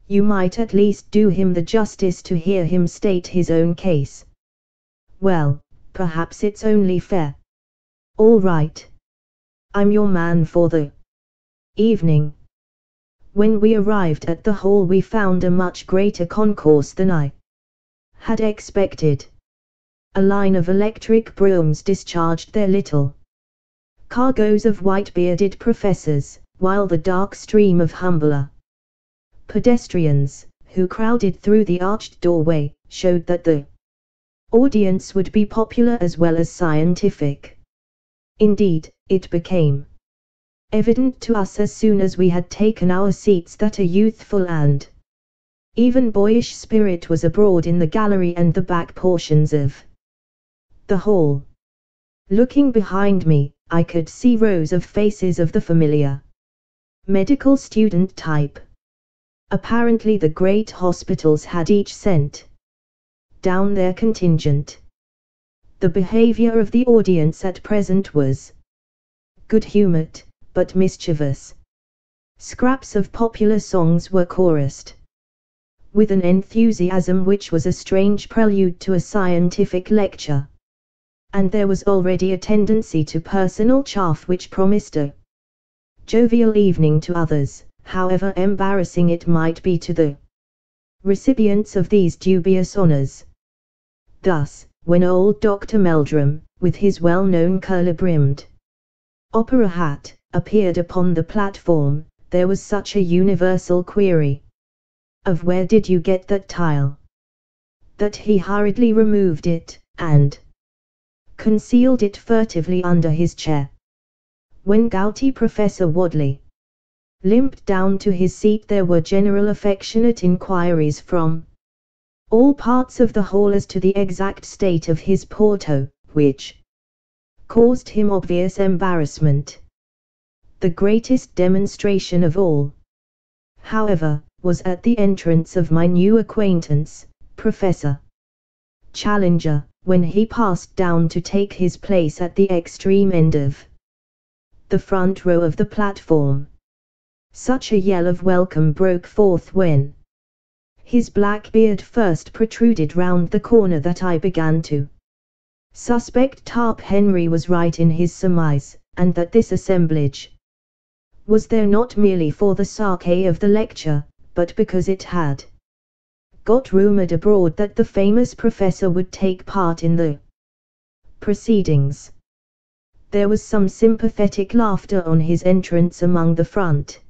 You might at least do him the justice to hear him state his own case. Well, perhaps it's only fair. All right. I'm your man for the evening. When we arrived at the hall, we found a much greater concourse than I had expected. A line of electric brooms discharged their little cargoes of white-bearded professors, while the dark stream of humbler pedestrians, who crowded through the arched doorway, showed that the audience would be popular as well as scientific. Indeed, it became evident to us as soon as we had taken our seats that a youthful and even boyish spirit was abroad in the gallery and the back portions of the hall. Looking behind me, I could see rows of faces of the familiar medical student type. Apparently the great hospitals had each sent down their contingent. The behavior of the audience at present was good-humored, but mischievous. Scraps of popular songs were chorused with an enthusiasm which was a strange prelude to a scientific lecture. And there was already a tendency to personal chaff which promised a jovial evening to others, however embarrassing it might be to the recipients of these dubious honors. Thus, when old Dr. Meldrum, with his well-known curler-brimmed opera hat, appeared upon the platform, there was such a universal query of "Where did you get that tile?" that he hurriedly removed it, and concealed it furtively under his chair. When gouty Professor Wadley limped down to his seat, there were general affectionate inquiries from all parts of the hall as to the exact state of his porto, which caused him obvious embarrassment. The greatest demonstration of all, however, was at the entrance of my new acquaintance, Professor Challenger, when he passed down to take his place at the extreme end of the front row of the platform. Such a yell of welcome broke forth when his black beard first protruded round the corner that I began to suspect Tarp Henry was right in his surmise, and that this assemblage was there not merely for the sake of the lecture, but because it had got rumored abroad that the famous professor would take part in the proceedings. There was some sympathetic laughter on his entrance among the front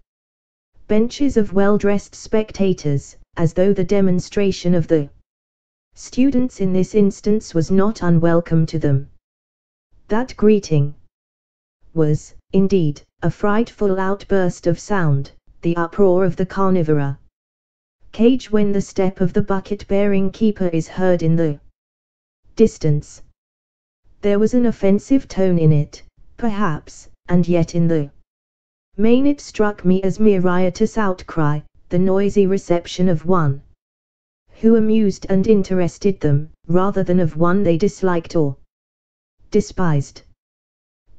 benches of well-dressed spectators, as though the demonstration of the students in this instance was not unwelcome to them. That greeting was, indeed, a frightful outburst of sound, the uproar of the carnivora cage when the step of the bucket-bearing keeper is heard in the distance. There was an offensive tone in it, perhaps, and yet in the main it struck me as mere riotous outcry, the noisy reception of one who amused and interested them, rather than of one they disliked or despised.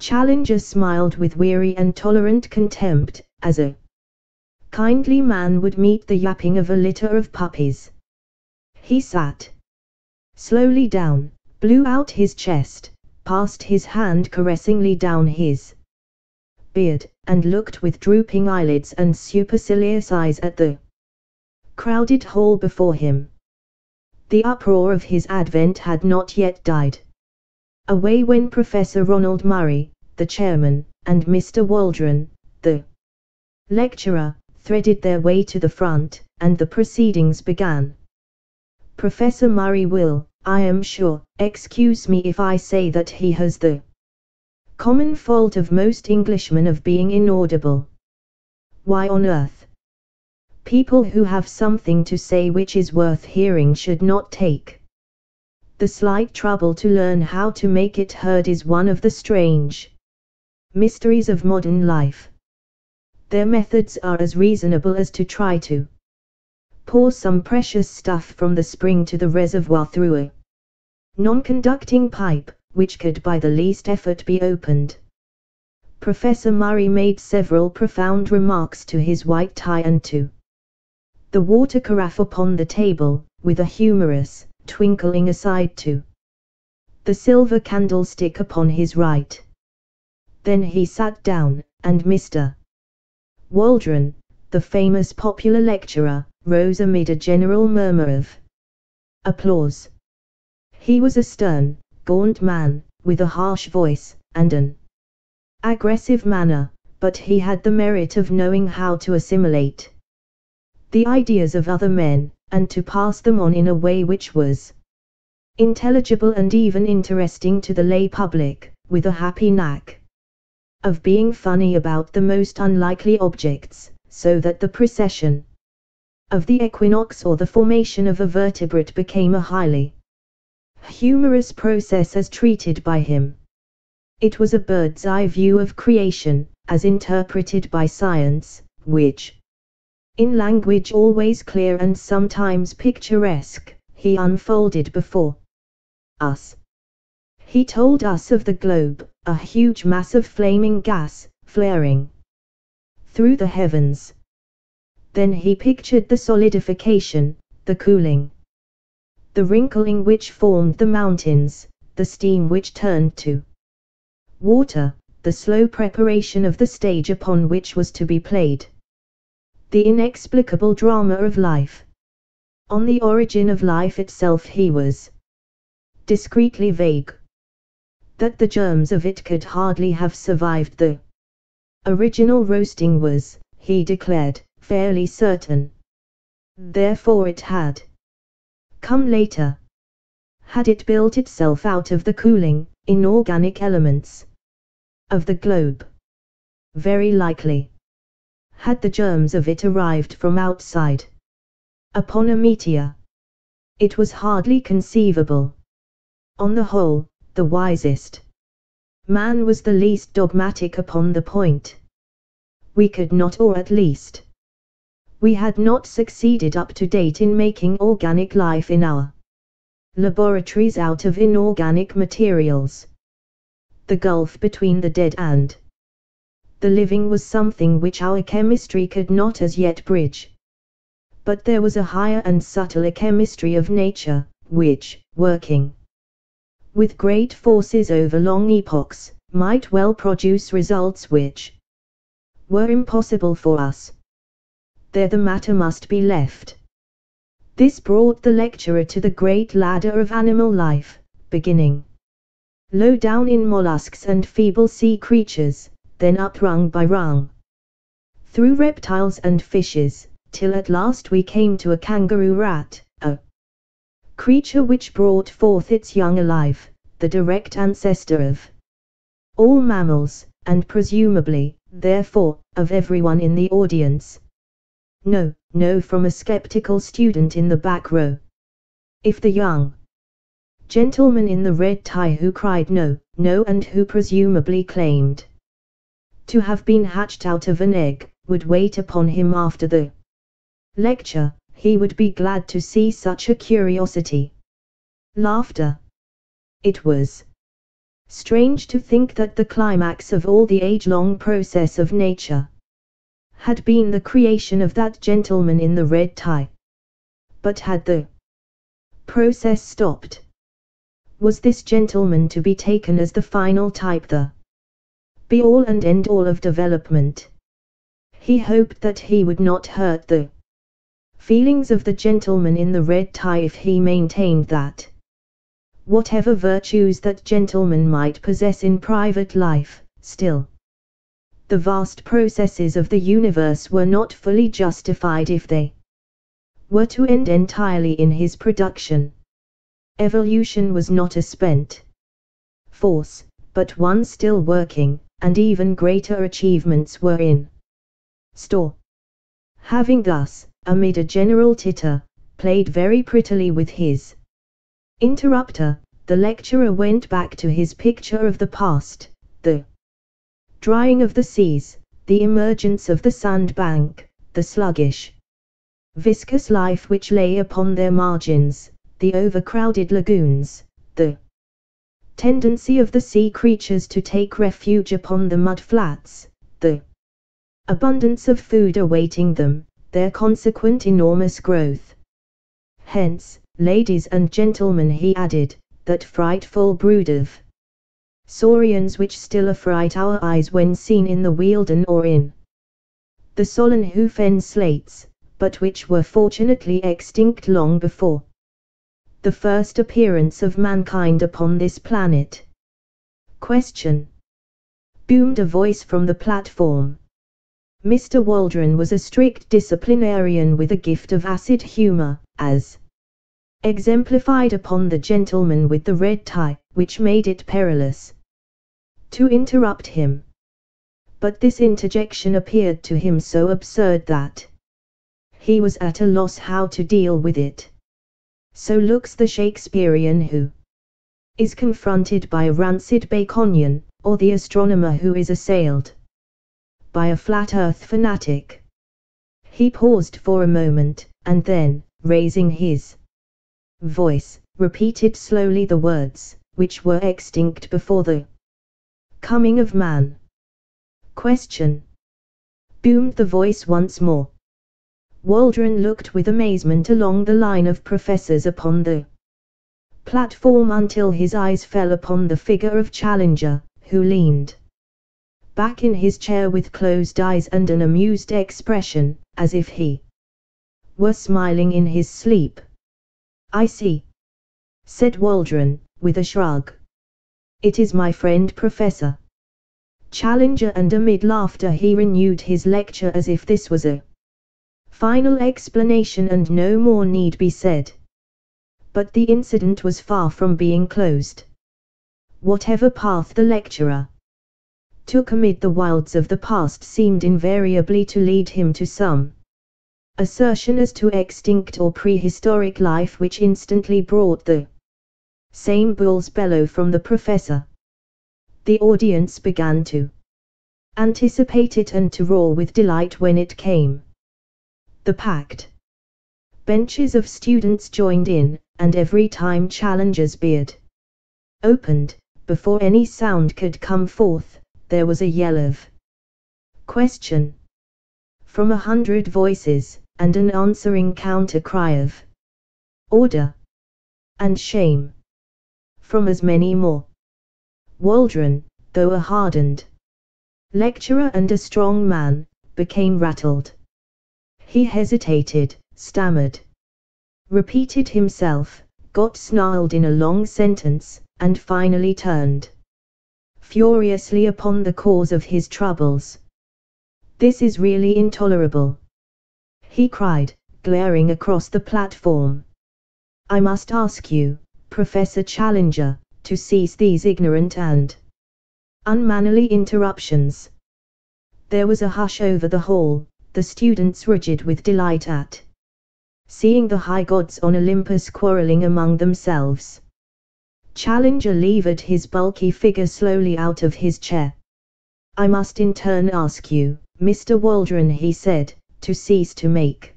Challenger smiled with weary and tolerant contempt, as a kindly man would meet the yapping of a litter of puppies. He sat slowly down, blew out his chest, passed his hand caressingly down his beard, and looked with drooping eyelids and supercilious eyes at the crowded hall before him. The uproar of his advent had not yet died away when Professor Ronald Murray, the chairman, and Mr. Waldron, the lecturer, threaded their way to the front, and the proceedings began. Professor Murray will, I am sure, excuse me if I say that he has the common fault of most Englishmen of being inaudible. Why on earth people who have something to say which is worth hearing should not take the slight trouble to learn how to make it heard is one of the strange mysteries of modern life. Their methods are as reasonable as to try to pour some precious stuff from the spring to the reservoir through a non-conducting pipe, which could by the least effort be opened. Professor Murray made several profound remarks to his white tie and to the water carafe upon the table, with a humorous, twinkling aside to the silver candlestick upon his right. Then he sat down, and Mr. Waldron, the famous popular lecturer, rose amid a general murmur of applause. He was a stern, gaunt man, with a harsh voice, and an aggressive manner, but he had the merit of knowing how to assimilate the ideas of other men, and to pass them on in a way which was intelligible and even interesting to the lay public, with a happy knack of being funny about the most unlikely objects, so that the precession of the equinox or the formation of a vertebrate became a highly humorous process as treated by him. It was a bird's-eye view of creation, as interpreted by science, which, in language always clear and sometimes picturesque, he unfolded before us. He told us of the globe, a huge mass of flaming gas, flaring through the heavens. Then he pictured the solidification, the cooling, the wrinkling which formed the mountains, the steam which turned to water, the slow preparation of the stage upon which was to be played the inexplicable drama of life. On the origin of life itself he was discreetly vague. That the germs of it could hardly have survived the original roasting was, he declared, fairly certain. Therefore it had come later. Had it built itself out of the cooling, inorganic elements of the globe? Very likely. Had the germs of it arrived from outside upon a meteor? It was hardly conceivable. On the whole, the wisest man was the least dogmatic upon the point. We could not, or at least, we had not succeeded up to date in making organic life in our laboratories out of inorganic materials. The gulf between the dead and the living was something which our chemistry could not as yet bridge. But there was a higher and subtler chemistry of nature, which, working with great forces over long epochs, might well produce results which were impossible for us. There the matter must be left. This brought the lecturer to the great ladder of animal life, beginning low down in mollusks and feeble sea creatures, then up rung by rung, through reptiles and fishes, till at last we came to a kangaroo rat, a creature which brought forth its young alive, the direct ancestor of all mammals, and presumably, therefore, of everyone in the audience. No, no, from a skeptical student in the back row. If the young gentleman in the red tie who cried no, no, and who presumably claimed to have been hatched out of an egg, would wait upon him after the lecture, he would be glad to see such a curiosity. Laughter. It was strange to think that the climax of all the age-long process of nature had been the creation of that gentleman in the red tie. But had the process stopped? Was this gentleman to be taken as the final type, the be-all and end-all of development? He hoped that he would not hurt the feelings of the gentleman in the red tie if he maintained that, whatever virtues that gentleman might possess in private life, still, the vast processes of the universe were not fully justified if they were to end entirely in his production. Evolution was not a spent force, but one still working, and even greater achievements were in store. Having thus, amid a general titter, played very prettily with his interrupter, the lecturer went back to his picture of the past, the drying of the seas, the emergence of the sandbank, the sluggish, viscous life which lay upon their margins, the overcrowded lagoons, the tendency of the sea creatures to take refuge upon the mud flats, the abundance of food awaiting them, their consequent enormous growth. Hence, ladies and gentlemen, he added, that frightful brood of saurians which still affright our eyes when seen in the Wealden or in the Solent hoof-end slates, but which were fortunately extinct long before the first appearance of mankind upon this planet. Question. Boomed a voice from the platform. Mr. Waldron was a strict disciplinarian with a gift of acid humor, as exemplified upon the gentleman with the red tie, which made it perilous to interrupt him. But this interjection appeared to him so absurd that he was at a loss how to deal with it. So looks the Shakespearean who is confronted by a rancid Baconian, or the astronomer who is assailed by a flat earth fanatic. He paused for a moment, and then, raising his voice, repeated slowly the words, which were extinct before the coming of man. Question. Boomed the voice once more. Waldron looked with amazement along the line of professors upon the platform until his eyes fell upon the figure of Challenger, who leaned back in his chair with closed eyes and an amused expression, as if he were smiling in his sleep. I see, said Waldron, with a shrug. It is my friend Professor Challenger, and amid laughter he renewed his lecture as if this was a final explanation and no more need be said. But the incident was far from being closed. Whatever path the lecturer took amid the wilds of the past seemed invariably to lead him to some assertion as to extinct or prehistoric life, which instantly brought the same bull's bellow from the professor. The audience began to anticipate it and to roar with delight when it came. The packed benches of students joined in, and every time Challenger's beard opened, before any sound could come forth, there was a yell of question from 100 voices, and an answering counter-cry of order and shame from as many more. Waldron, though a hardened lecturer and a strong man, became rattled. He hesitated, stammered, repeated himself, got snarled in a long sentence, and finally turned furiously upon the cause of his troubles. This is really intolerable, he cried, glaring across the platform. I must ask you, Professor Challenger, to cease these ignorant and unmannerly interruptions. There was a hush over the hall, the students rigid with delight at seeing the high gods on Olympus quarreling among themselves. Challenger levered his bulky figure slowly out of his chair. I must in turn ask you, Mr. Waldron, he said, to cease to make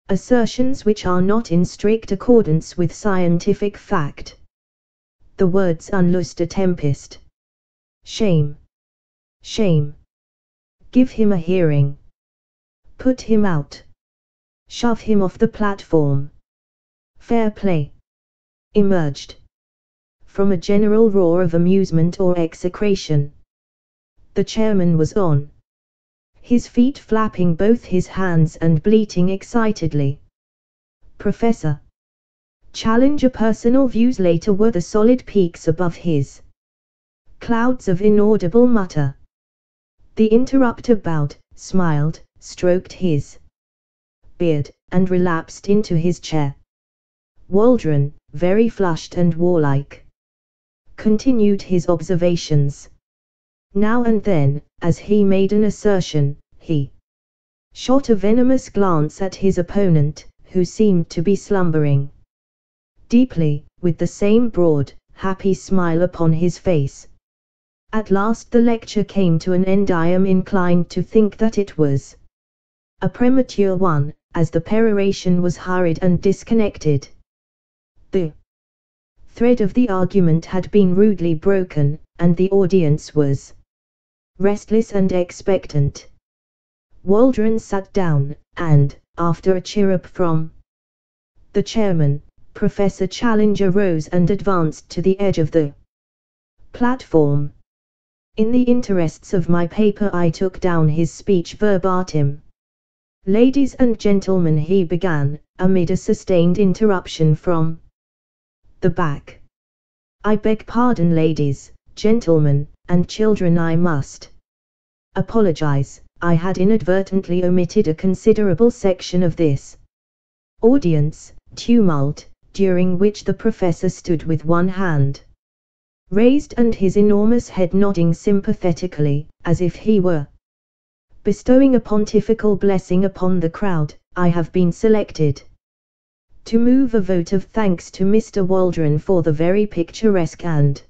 assertions which are not in strict accordance with scientific fact. The words unloosed a tempest. Shame! Shame! Give him a hearing. Put him out. Shove him off the platform. Fair play! Emerged from a general roar of amusement or execration. The chairman was on his feet, flapping both his hands and bleating excitedly. Professor Challenger personal views later were the solid peaks above his clouds of inaudible mutter. The interrupter bowed, smiled, stroked his beard, and relapsed into his chair. Waldron, very flushed and warlike, continued his observations. Now and then, as he made an assertion, he shot a venomous glance at his opponent, who seemed to be slumbering deeply, with the same broad, happy smile upon his face. At last the lecture came to an end. I am inclined to think that it was a premature one, as the peroration was hurried and disconnected. The thread of the argument had been rudely broken, and the audience was restless and expectant. Waldron sat down, and, after a chirrup from the chairman, Professor Challenger rose and advanced to the edge of the platform. In the interests of my paper I took down his speech verbatim. Ladies and gentlemen, he began, amid a sustained interruption from the back. I beg pardon, ladies, gentlemen, and children, I must apologize. I had inadvertently omitted a considerable section of this audience tumult, during which the professor stood with one hand raised and his enormous head nodding sympathetically, as if he were bestowing a pontifical blessing upon the crowd. I have been selected to move a vote of thanks to Mr. Waldron for the very picturesque and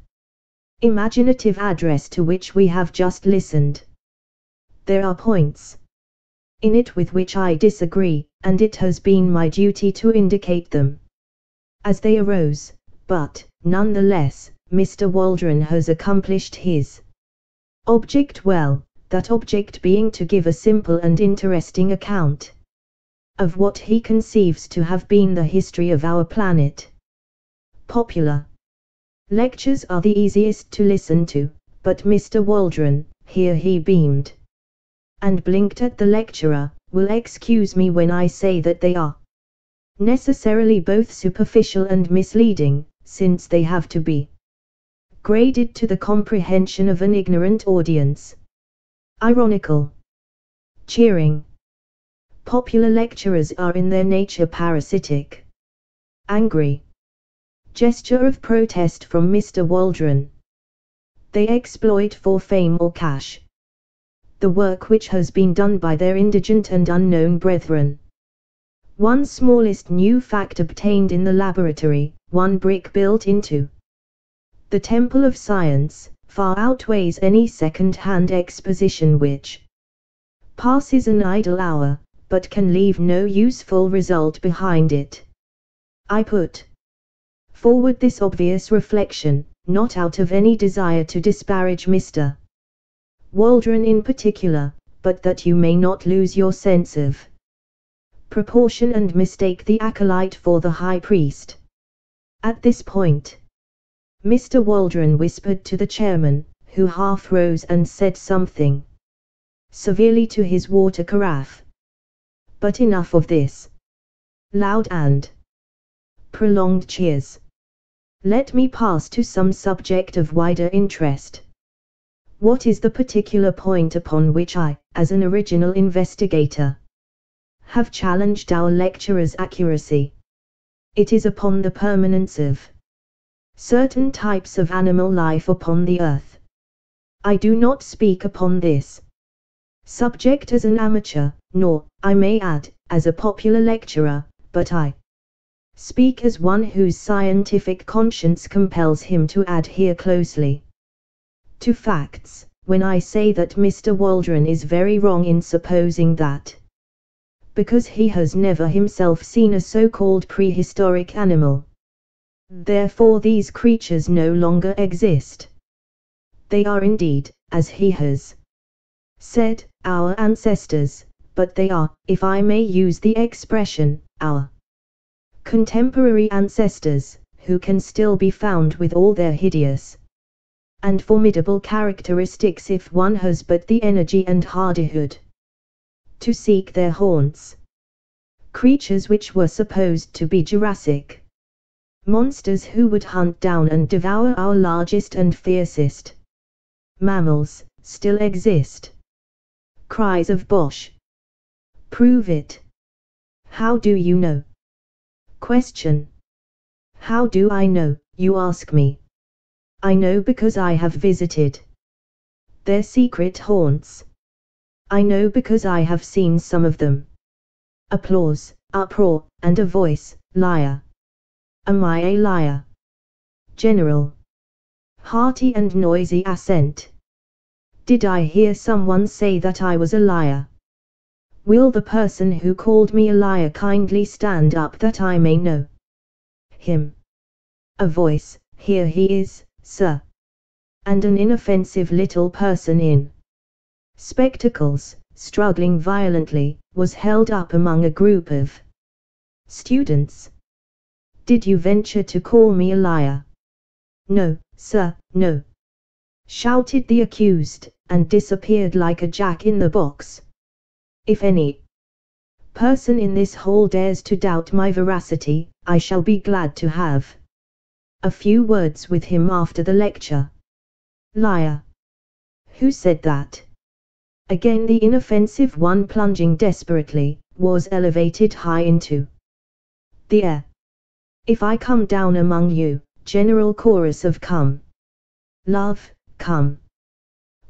imaginative address to which we have just listened. There are points in it with which I disagree, and it has been my duty to indicate them as they arose, but, nonetheless, Mr. Waldron has accomplished his object well, that object being to give a simple and interesting account of what he conceives to have been the history of our planet. Popular lectures are the easiest to listen to, but Mr. Waldron, here he beamed and blinked at the lecturer, will excuse me when I say that they are necessarily both superficial and misleading, since they have to be graded to the comprehension of an ignorant audience. Ironical, cheering. Popular lecturers are in their nature parasitic. Angry gesture of protest from Mr. Waldron. They exploit for fame or cash the work which has been done by their indigent and unknown brethren. One smallest new fact obtained in the laboratory, one brick built into the temple of science, far outweighs any second-hand exposition which passes an idle hour, but can leave no useful result behind it. I put forward this obvious reflection, not out of any desire to disparage Mr. Waldron in particular, but that you may not lose your sense of proportion and mistake the acolyte for the high priest. At this point, Mr. Waldron whispered to the chairman, who half rose and said something severely to his water carafe. But enough of this. Loud and prolonged cheers. Let me pass to some subject of wider interest. What is the particular point upon which I, as an original investigator, have challenged our lecturer's accuracy? It is upon the permanence of certain types of animal life upon the earth. I do not speak upon this subject as an amateur, nor, I may add, as a popular lecturer, but I speak as one whose scientific conscience compels him to adhere closely to facts, when I say that Mr. Waldron is very wrong in supposing that, because he has never himself seen a so-called prehistoric animal, therefore these creatures no longer exist. They are indeed, as he has said, our ancestors, but they are, if I may use the expression, our contemporary ancestors, who can still be found with all their hideous and formidable characteristics if one has but the energy and hardihood to seek their haunts. Creatures which were supposed to be Jurassic monsters who would hunt down and devour our largest and fiercest mammals, still exist. Cries of Bosh. Prove it. How do you know? Question. How do I know, you ask me? I know because I have visited their secret haunts. I know because I have seen some of them. Applause, uproar, and a voice, liar. Am I a liar? General. Hearty and noisy assent. Did I hear someone say that I was a liar? Will the person who called me a liar kindly stand up that I may know him? A voice, here he is, sir. And an inoffensive little person in spectacles, struggling violently, was held up among a group of students. Did you venture to call me a liar? No, sir, no, shouted the accused, and disappeared like a jack in the box. If any person in this hall dares to doubt my veracity, I shall be glad to have a few words with him after the lecture. Liar. Who said that? Again the inoffensive one, plunging desperately, was elevated high into the air. If I come down among you, general chorus of come. Love, come.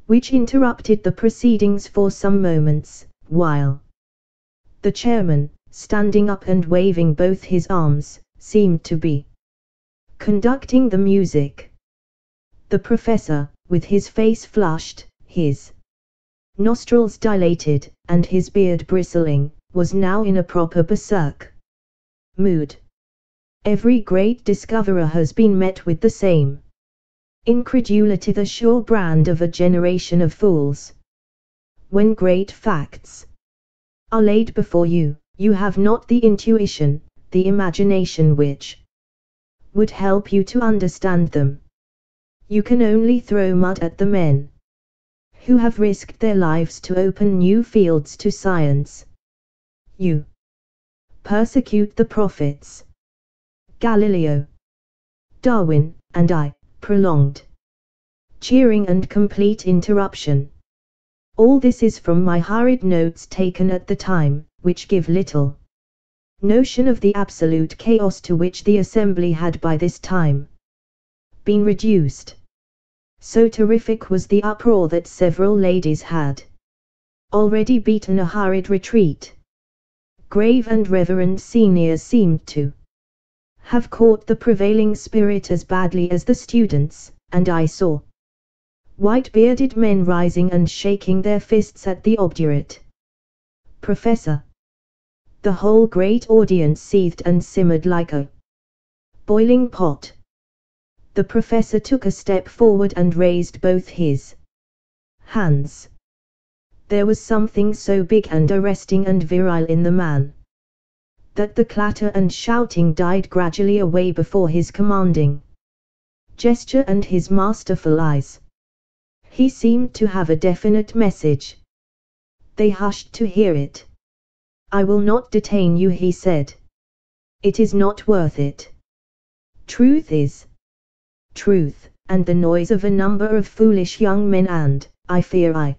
Which interrupted the proceedings for some moments, while the chairman, standing up and waving both his arms, seemed to be conducting the music. The professor, with his face flushed, his nostrils dilated, and his beard bristling, was now in a proper berserk mood. Every great discoverer has been met with the same incredulity, the sure brand of a generation of fools. When great facts are laid before you, you have not the intuition, the imagination which would help you to understand them. You can only throw mud at the men who have risked their lives to open new fields to science. You persecute the prophets. Galileo, Darwin, and I. Prolonged cheering and complete interruption. All this is from my hurried notes taken at the time, which give little notion of the absolute chaos to which the assembly had by this time been reduced. So terrific was the uproar that several ladies had already beaten a hurried retreat. Grave and reverend seniors seemed to have caught the prevailing spirit as badly as the students, and I saw white-bearded men rising and shaking their fists at the obdurate professor. The whole great audience seethed and simmered like a boiling pot. The professor took a step forward and raised both his hands. There was something so big and arresting and virile in the man that the clatter and shouting died gradually away before his commanding gesture and his masterful eyes. He seemed to have a definite message. They hushed to hear it. "I will not detain you," he said. "It is not worth it. Truth is truth, and the noise of a number of foolish young men and, I fear I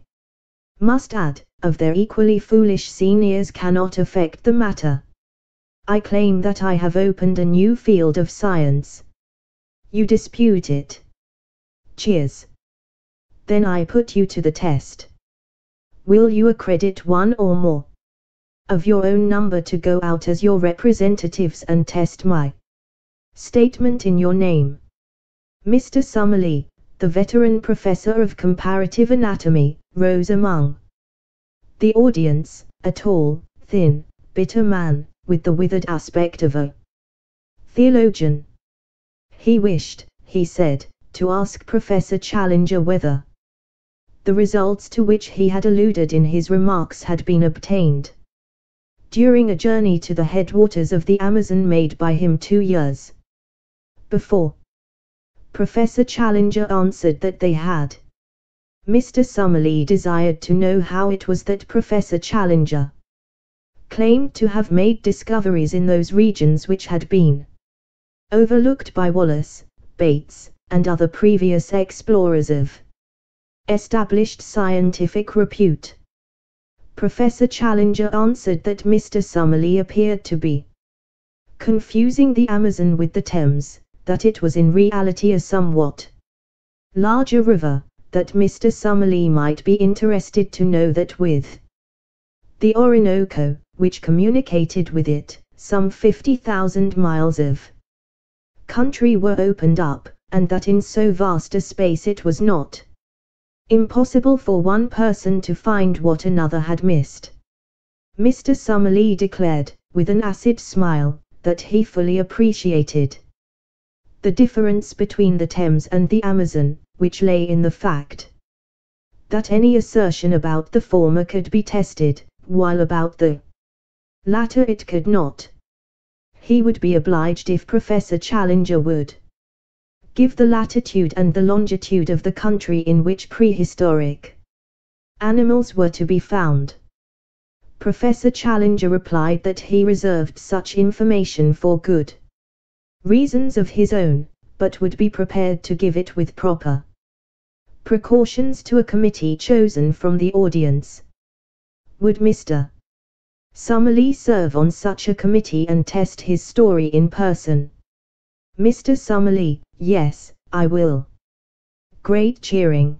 must add, of their equally foolish seniors cannot affect the matter. I claim that I have opened a new field of science. You dispute it." Cheers. "Then I put you to the test. Will you accredit one or more of your own number to go out as your representatives and test my statement in your name?" Mr. Summerlee, the veteran professor of comparative anatomy, rose among the audience, a tall, thin, bitter man, with the withered aspect of a theologian. He wished, he said, to ask Professor Challenger whether the results to which he had alluded in his remarks had been obtained during a journey to the headwaters of the Amazon made by him 2 years before. Professor Challenger answered that they had. Mr. Summerlee desired to know how it was that Professor Challenger claimed to have made discoveries in those regions which had been overlooked by Wallace, Bates, and other previous explorers of established scientific repute. Professor Challenger answered that Mr. Summerlee appeared to be confusing the Amazon with the Thames, that it was in reality a somewhat larger river, that Mr. Summerlee might be interested to know that with the Orinoco, which communicated with it, some 50,000 miles of country were opened up, and that in so vast a space it was not impossible for one person to find what another had missed. Mr. Summerlee declared, with an acid smile, that he fully appreciated the difference between the Thames and the Amazon, which lay in the fact that any assertion about the former could be tested, while about the latter it could not. He would be obliged if Professor Challenger would give the latitude and the longitude of the country in which prehistoric animals were to be found. Professor Challenger replied that he reserved such information for good reasons of his own, but would be prepared to give it with proper precautions to a committee chosen from the audience. Would Mr. Summerlee serve on such a committee and test his story in person? Mr. Summerlee: Yes, I will. Great cheering.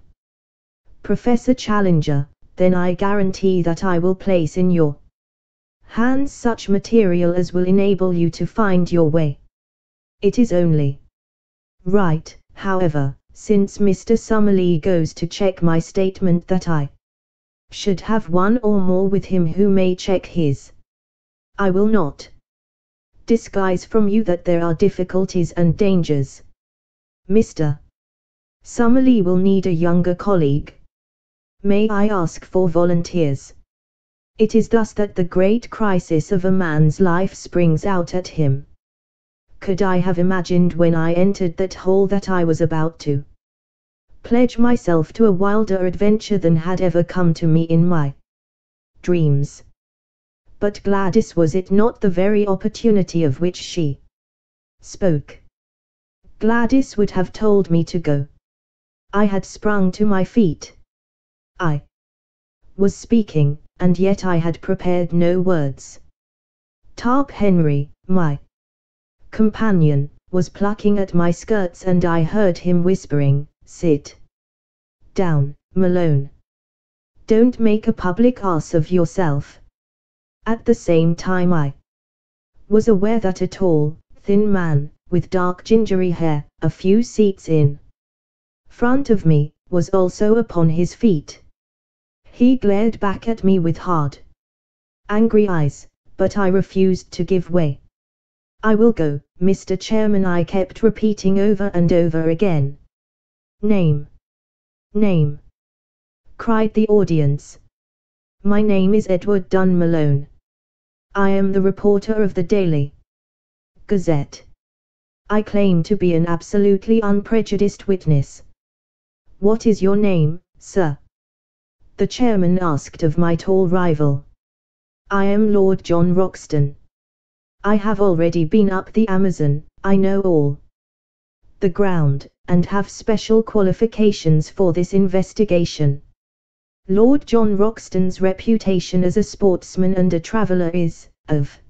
Professor Challenger, then I guarantee that I will place in your hands such material as will enable you to find your way. It is only right, however, since Mr. Summerlee goes to check my statement, that I should have one or more with him who may check his. I will not disguise from you that there are difficulties and dangers. Mr. Summerlee will need a younger colleague. May I ask for volunteers? It is thus that the great crisis of a man's life springs out at him. Could I have imagined when I entered that hall that I was about to pledge myself to a wilder adventure than had ever come to me in my dreams? But Gladys, was it not the very opportunity of which she spoke? Gladys would have told me to go. I had sprung to my feet. I was speaking, and yet I had prepared no words. Tarp Henry, my companion, was plucking at my skirts, and I heard him whispering, "Sit down, Malone. Don't make a public ass of yourself." At the same time I was aware that a tall, thin man, with dark gingery hair, a few seats in front of me, was also upon his feet. He glared back at me with hard, angry eyes, but I refused to give way. "I will go, Mr. Chairman," I kept repeating over and over again. "Name, name," cried the audience. "My name is Edward Dunn Malone. I am the reporter of the Daily Gazette. I claim to be an absolutely unprejudiced witness." "What is your name, sir?" the chairman asked of my tall rival. "I am Lord John Roxton. I have already been up the Amazon, I know all the ground, and have special qualifications for this investigation." Lord John Roxton's reputation as a sportsman and a traveller is, of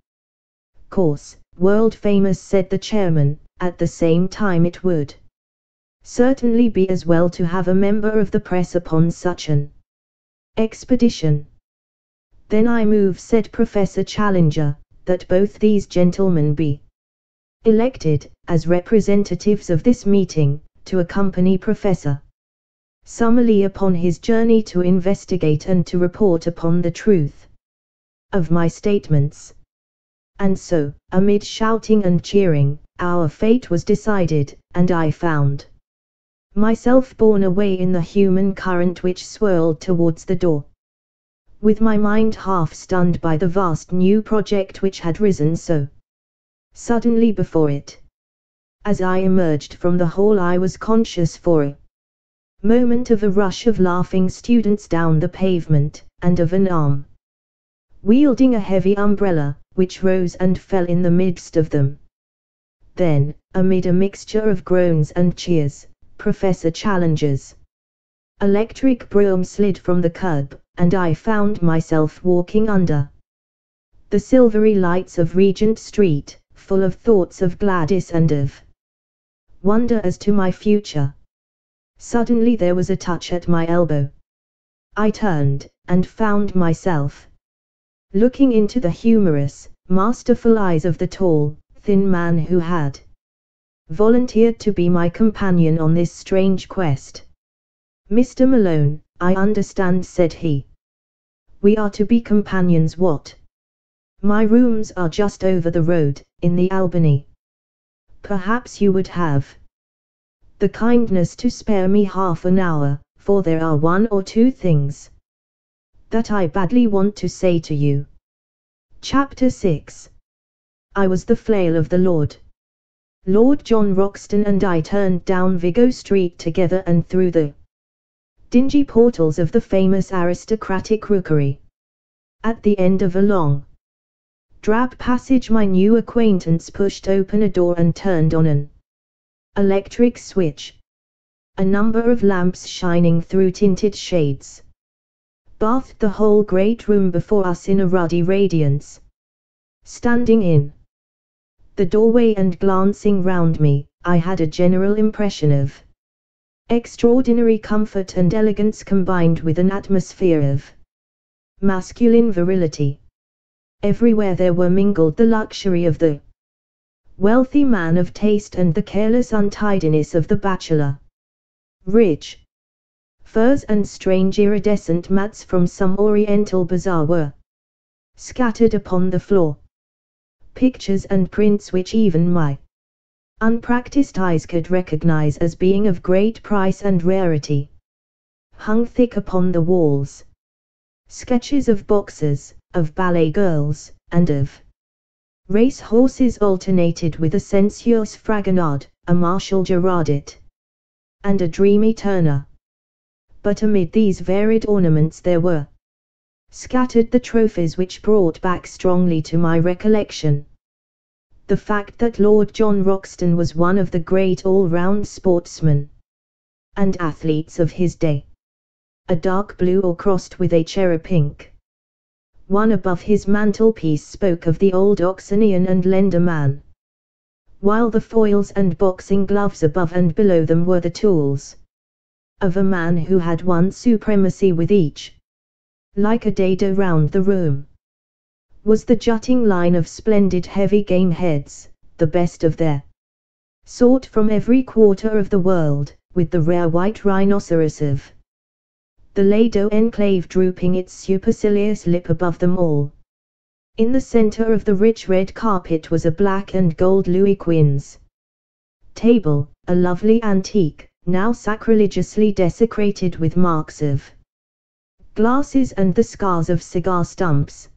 course, world famous, said the chairman. At the same time it would certainly be as well to have a member of the press upon such an expedition. "Then I move," said Professor Challenger, "that both these gentlemen be elected, as representatives of this meeting, to accompany Professor Summerlee upon his journey to investigate and to report upon the truth of my statements." And so, amid shouting and cheering, our fate was decided, and I found myself borne away in the human current which swirled towards the door, with my mind half stunned by the vast new project which had risen so suddenly before it. As I emerged from the hall I was conscious for a moment of a rush of laughing students down the pavement, and of an arm wielding a heavy umbrella, which rose and fell in the midst of them. Then, amid a mixture of groans and cheers, Professor Challenger's electric broom slid from the curb, and I found myself walking under the silvery lights of Regent Street, full of thoughts of Gladys and of wonder as to my future. Suddenly there was a touch at my elbow. I turned, and found myself looking into the humorous, masterful eyes of the tall, thin man who had volunteered to be my companion on this strange quest. "Mr. Malone, I understand," said he. "We are to be companions. What? My rooms are just over the road, in the Albany. Perhaps you would have the kindness to spare me half an hour, for there are one or two things that I badly want to say to you." Chapter 6. I was the flail of the Lord. Lord John Roxton and I turned down Vigo Street together and through the dingy portals of the famous aristocratic rookery. At the end of a long, drab passage my new acquaintance pushed open a door and turned on an electric switch. A number of lamps shining through tinted shades bathed the whole great room before us in a ruddy radiance. Standing in the doorway and glancing round me, I had a general impression of Extraordinary comfort and elegance combined with an atmosphere of masculine virility. Everywhere there were mingled the luxury of the wealthy man of taste and the careless untidiness of the bachelor. Rich furs and strange iridescent mats from some oriental bazaar were scattered upon the floor. Pictures and prints which even my unpracticed eyes could recognize as being of great price and rarity hung thick upon the walls. Sketches of boxers, of ballet girls, and of race horses alternated with a sensuous Fragonard, a Marshal Girardot, and a dreamy Turner. But amid these varied ornaments there were scattered the trophies which brought back strongly to my recollection the fact that Lord John Roxton was one of the great all-round sportsmen and athletes of his day. A dark blue or crossed with a cherry pink one above his mantelpiece spoke of the old Oxonian and Lender man, while the foils and boxing gloves above and below them were the tools of a man who had won supremacy with each. Like a dado round the room was the jutting line of splendid heavy game heads, the best of their sort from every quarter of the world, with the rare white rhinoceros of the Lado enclave drooping its supercilious lip above them all. In the center of the rich red carpet was a black and gold Louis Quinze table, a lovely antique, now sacrilegiously desecrated with marks of glasses and the scars of cigar stumps.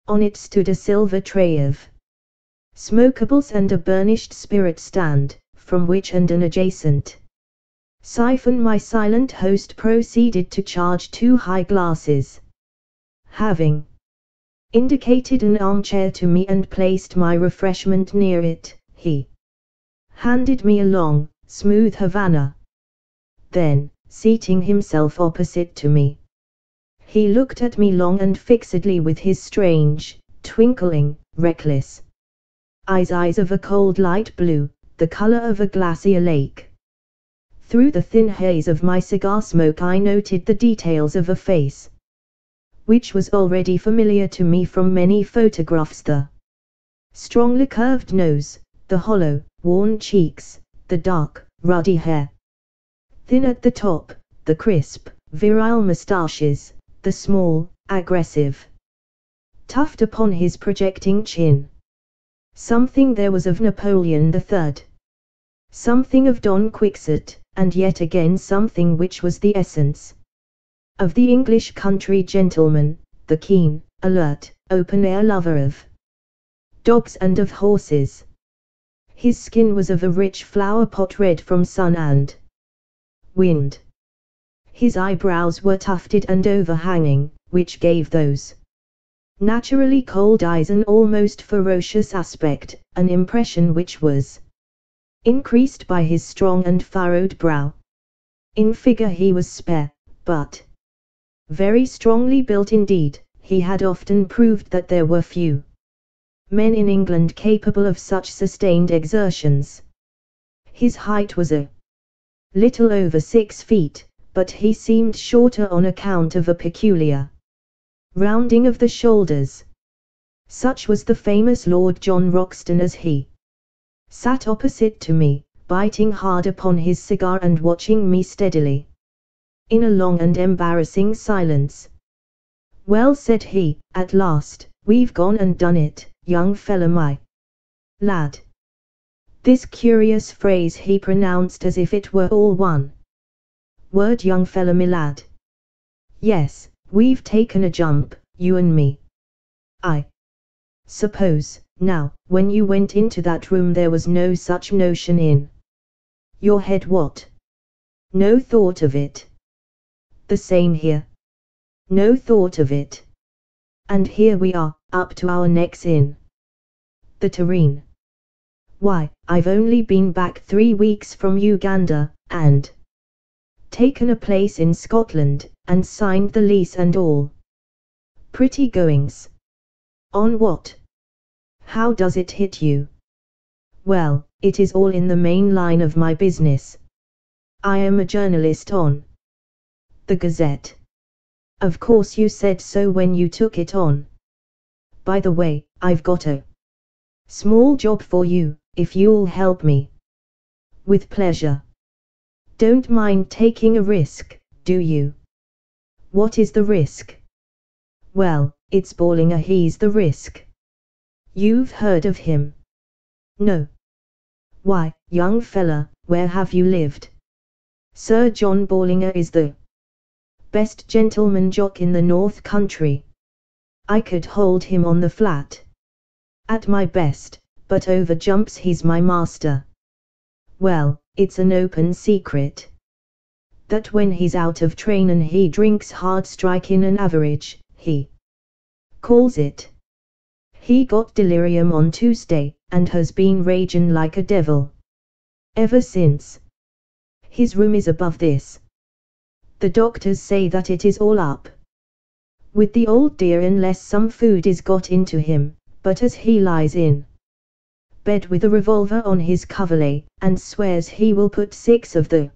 On it stood a silver tray of smokables and a burnished spirit stand, from which and an adjacent siphon my silent host proceeded to charge 2 high glasses. Having indicated an armchair to me and placed my refreshment near it, he handed me a long, smooth Havana. Then, seating himself opposite to me, he looked at me long and fixedly with his strange, twinkling, reckless eyes of a cold light blue, the color of a glacier lake. Through the thin haze of my cigar smoke I noted the details of a face which was already familiar to me from many photographs: the strongly curved nose, the hollow, worn cheeks, the dark, ruddy hair, thin at the top, the crisp, virile moustaches, the small, aggressive tuft upon his projecting chin. Something there was of Napoleon III, something of Don Quixote, and yet again something which was the essence of the English country gentleman, the keen, alert, open-air lover of dogs and of horses. His skin was of a rich flower-pot red from sun and wind. His eyebrows were tufted and overhanging, which gave those naturally cold eyes an almost ferocious aspect, an impression which was increased by his strong and furrowed brow. In figure he was spare, but very strongly built indeed. He had often proved that there were few men in England capable of such sustained exertions. His height was a little over 6 feet, but he seemed shorter on account of a peculiar rounding of the shoulders. Such was the famous Lord John Roxton as he sat opposite to me, biting hard upon his cigar and watching me steadily. In a long and embarrassing silence. "Well," said he, at last, "we've gone and done it, young fella my lad." This curious phrase he pronounced as if it were all one word, young fella my lad. "Yes, we've taken a jump, you and me. I suppose, now, when you went into that room there was no such notion in your head?" "What? No thought of it." "The same here. No thought of it. And here we are, up to our necks in the tureen. Why, I've only been back 3 weeks from Uganda, and taken a place in Scotland, and signed the lease and all. Pretty goings." "On what? How does it hit you?" "Well, it is all in the main line of my business. I am a journalist on the Gazette. Of course you said so when you took it on. By the way, I've got a small job for you, if you'll help me. With pleasure. Don't mind taking a risk, do you? What is the risk? Well, it's Ballinger, he's the risk. You've heard of him? No. Why, young fella, where have you lived? Sir John Ballinger is the best gentleman jock in the North Country. I could hold him on the flat at my best, but over jumps he's my master. Well, it's an open secret that when he's out of train and he drinks hard striking an average, he calls it. He got delirium on Tuesday, and has been raging like a devil ever since. His room is above this. The doctors say that it is all up with the old dear unless some food is got into him, but as he lies in bed with a revolver on his coverlet, and swears he will put 6 of the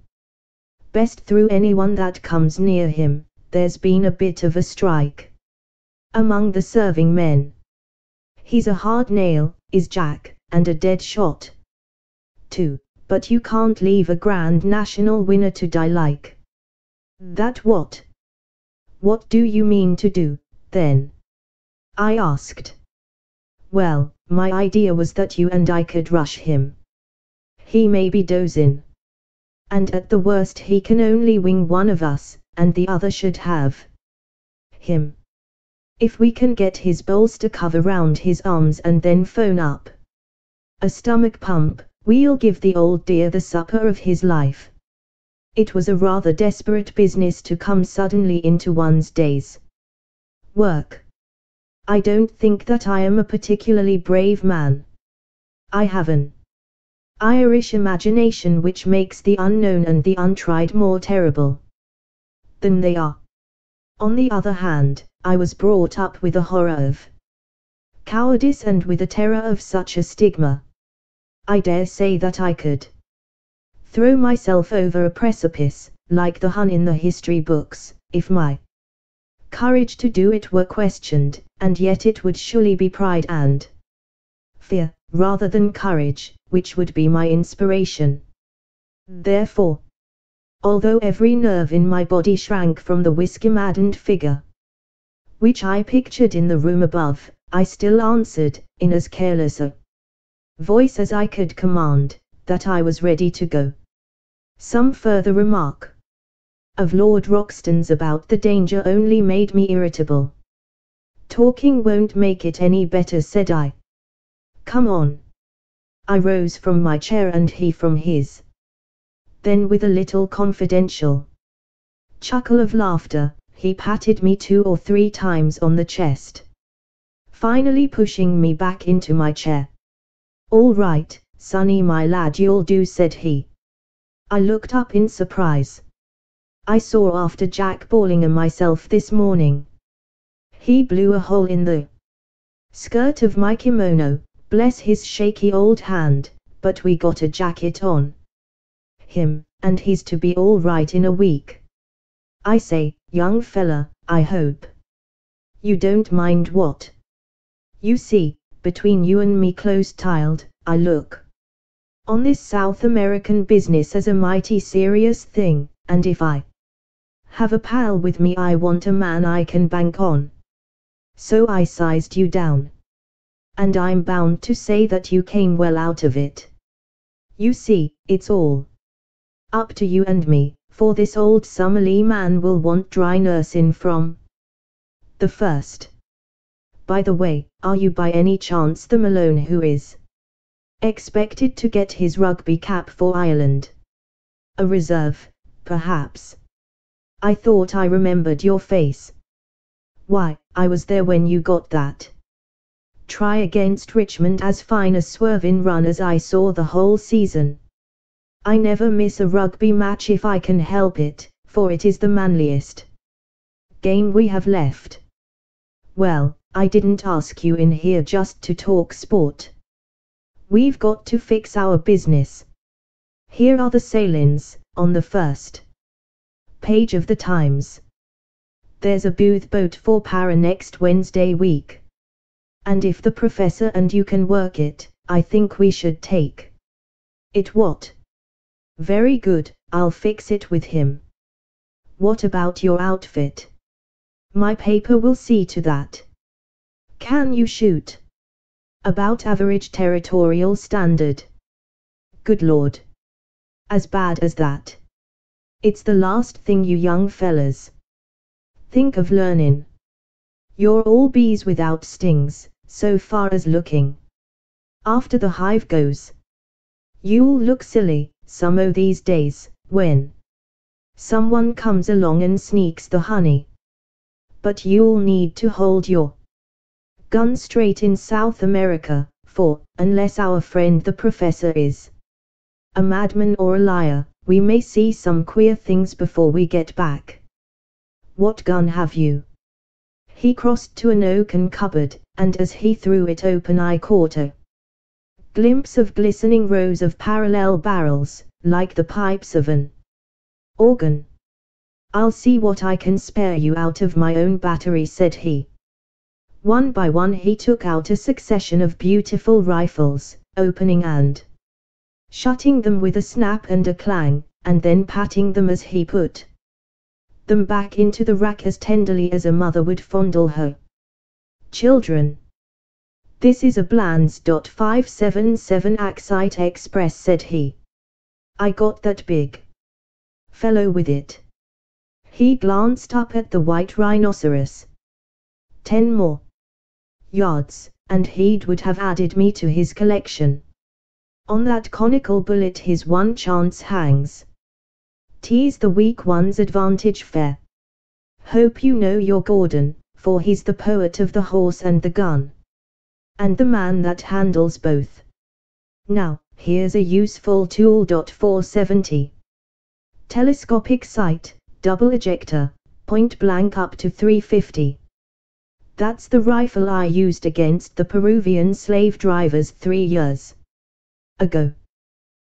best through anyone that comes near him, there's been a bit of a strike among the serving men. He's a hard nail, is Jack, and a dead shot too, but you can't leave a Grand National winner to die like that. What? What do you mean to do, then? I asked. Well, my idea was that you and I could rush him. He may be dozing, and at the worst he can only wing one of us, and the other should have him. If we can get his bolster cover round his arms and then phone up a stomach pump, we'll give the old dear the supper of his life. It was a rather desperate business to come suddenly into one's day's work. I don't think that I am a particularly brave man. I have an Irish imagination which makes the unknown and the untried more terrible than they are. On the other hand, I was brought up with a horror of cowardice and with a terror of such a stigma. I dare say that I could throw myself over a precipice, like the Hun in the history books, if my courage to do it were questioned, and yet it would surely be pride and fear, rather than courage, which would be my inspiration. Therefore, although every nerve in my body shrank from the whiskey-maddened figure which I pictured in the room above, I still answered, in as careless a voice as I could command, that I was ready to go. Some further remark of Lord Roxton's about the danger only made me irritable. Talking won't make it any better, said I. Come on. I rose from my chair and he from his. Then with a little confidential chuckle of laughter, he patted me 2 or 3 times on the chest, finally pushing me back into my chair. All right, Sonny my lad, you'll do, said he. I looked up in surprise. I saw after Jack Ballinger myself this morning. He blew a hole in the skirt of my kimono, bless his shaky old hand, but we got a jacket on him, and he's to be all right in a week. I say, young fella, I hope you don't mind what? You see, between you and me close-tiled, I look on this South American business as a mighty serious thing, and if I have a pal with me I want a man I can bank on. So I sized you down. And I'm bound to say that you came well out of it. You see, it's all up to you and me, for this old Summerlee man will want dry nursing from the first. By the way, are you by any chance the Malone who is expected to get his rugby cap for Ireland? A reserve, perhaps? I thought I remembered your face. Why, I was there when you got that try against Richmond, as fine a swerving run as I saw the whole season. I never miss a rugby match if I can help it, for it is the manliest game we have left. Well, I didn't ask you in here just to talk sport. We've got to fix our business. Here are the sailings, on the first page of the Times. There's a booth boat for Para next Wednesday week. And if the professor and you can work it, I think we should take it. What? Very good, I'll fix it with him. What about your outfit? My paper will see to that. Can you shoot? About average territorial standard. Good Lord. As bad as that? It's the last thing you young fellas think of learning. You're all bees without stings, so far as looking after the hive goes. You'll look silly, some o' these days, when someone comes along and sneaks the honey. But you'll need to hold your gun straight in South America, for, unless our friend the professor is a madman or a liar, we may see some queer things before we get back. What gun have you? He crossed to an oaken cupboard, and as he threw it open I caught a glimpse of glistening rows of parallel barrels, like the pipes of an organ. I'll see what I can spare you out of my own battery, said he. One by one he took out a succession of beautiful rifles, opening and shutting them with a snap and a clang, and then patting them as he put them back into the rack as tenderly as a mother would fondle her children. This is a Bland's .577 Axite Express, said he. I got that big fellow with it. He glanced up at the white rhinoceros. 10 more yards, and he would have added me to his collection. On that conical bullet his one chance hangs. Tease the weak one's advantage fair. Hope you know your Gordon, for he's the poet of the horse and the gun. And the man that handles both. Now, here's a useful tool. 470. Telescopic sight, double ejector, point blank up to 350. That's the rifle I used against the Peruvian slave drivers 3 years ago.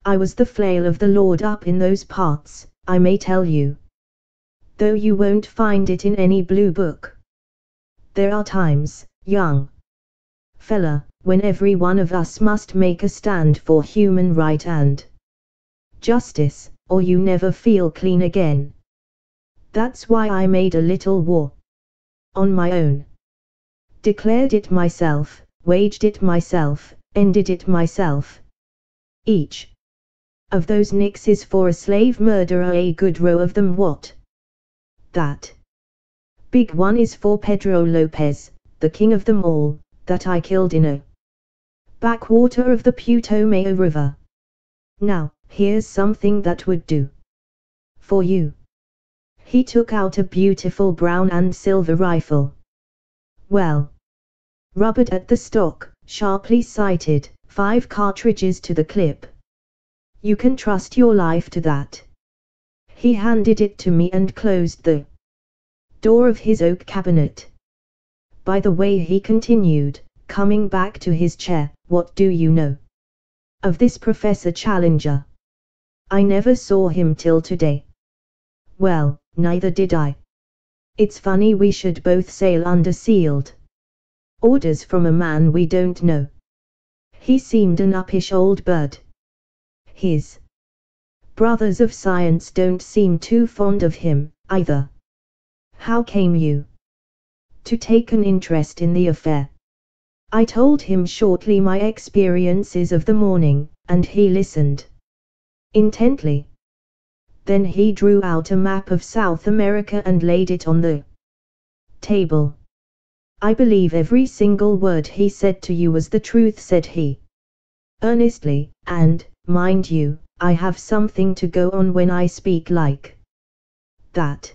I was the flail of the Lord up in those parts, I may tell you. Though you won't find it in any blue book. There are times, young fella, when every one of us must make a stand for human right and justice, or you never feel clean again. That's why I made a little war on my own. Declared it myself, waged it myself, ended it myself. Each of those nicks is for a slave murderer, a good row of them. What? That big one is for Pedro Lopez, the king of them all, that I killed in a backwater of the Putumayo River. Now, here's something that would do for you. He took out a beautiful brown and silver rifle. Well, rubbered at the stock, sharply sighted, 5 cartridges to the clip. You can trust your life to that. He handed it to me and closed the door of his oak cabinet. By the way, he continued, coming back to his chair, what do you know of this Professor Challenger? I never saw him till today. Well, neither did I. It's funny we should both sail under sealed orders from a man we don't know. He seemed an uppish old bird. His brothers of science don't seem too fond of him, either. How came you to take an interest in the affair? I told him shortly my experiences of the morning, and he listened intently. Then he drew out a map of South America and laid it on the table. I believe every single word he said to you was the truth, said he earnestly, and, mind you, I have something to go on when I speak like that.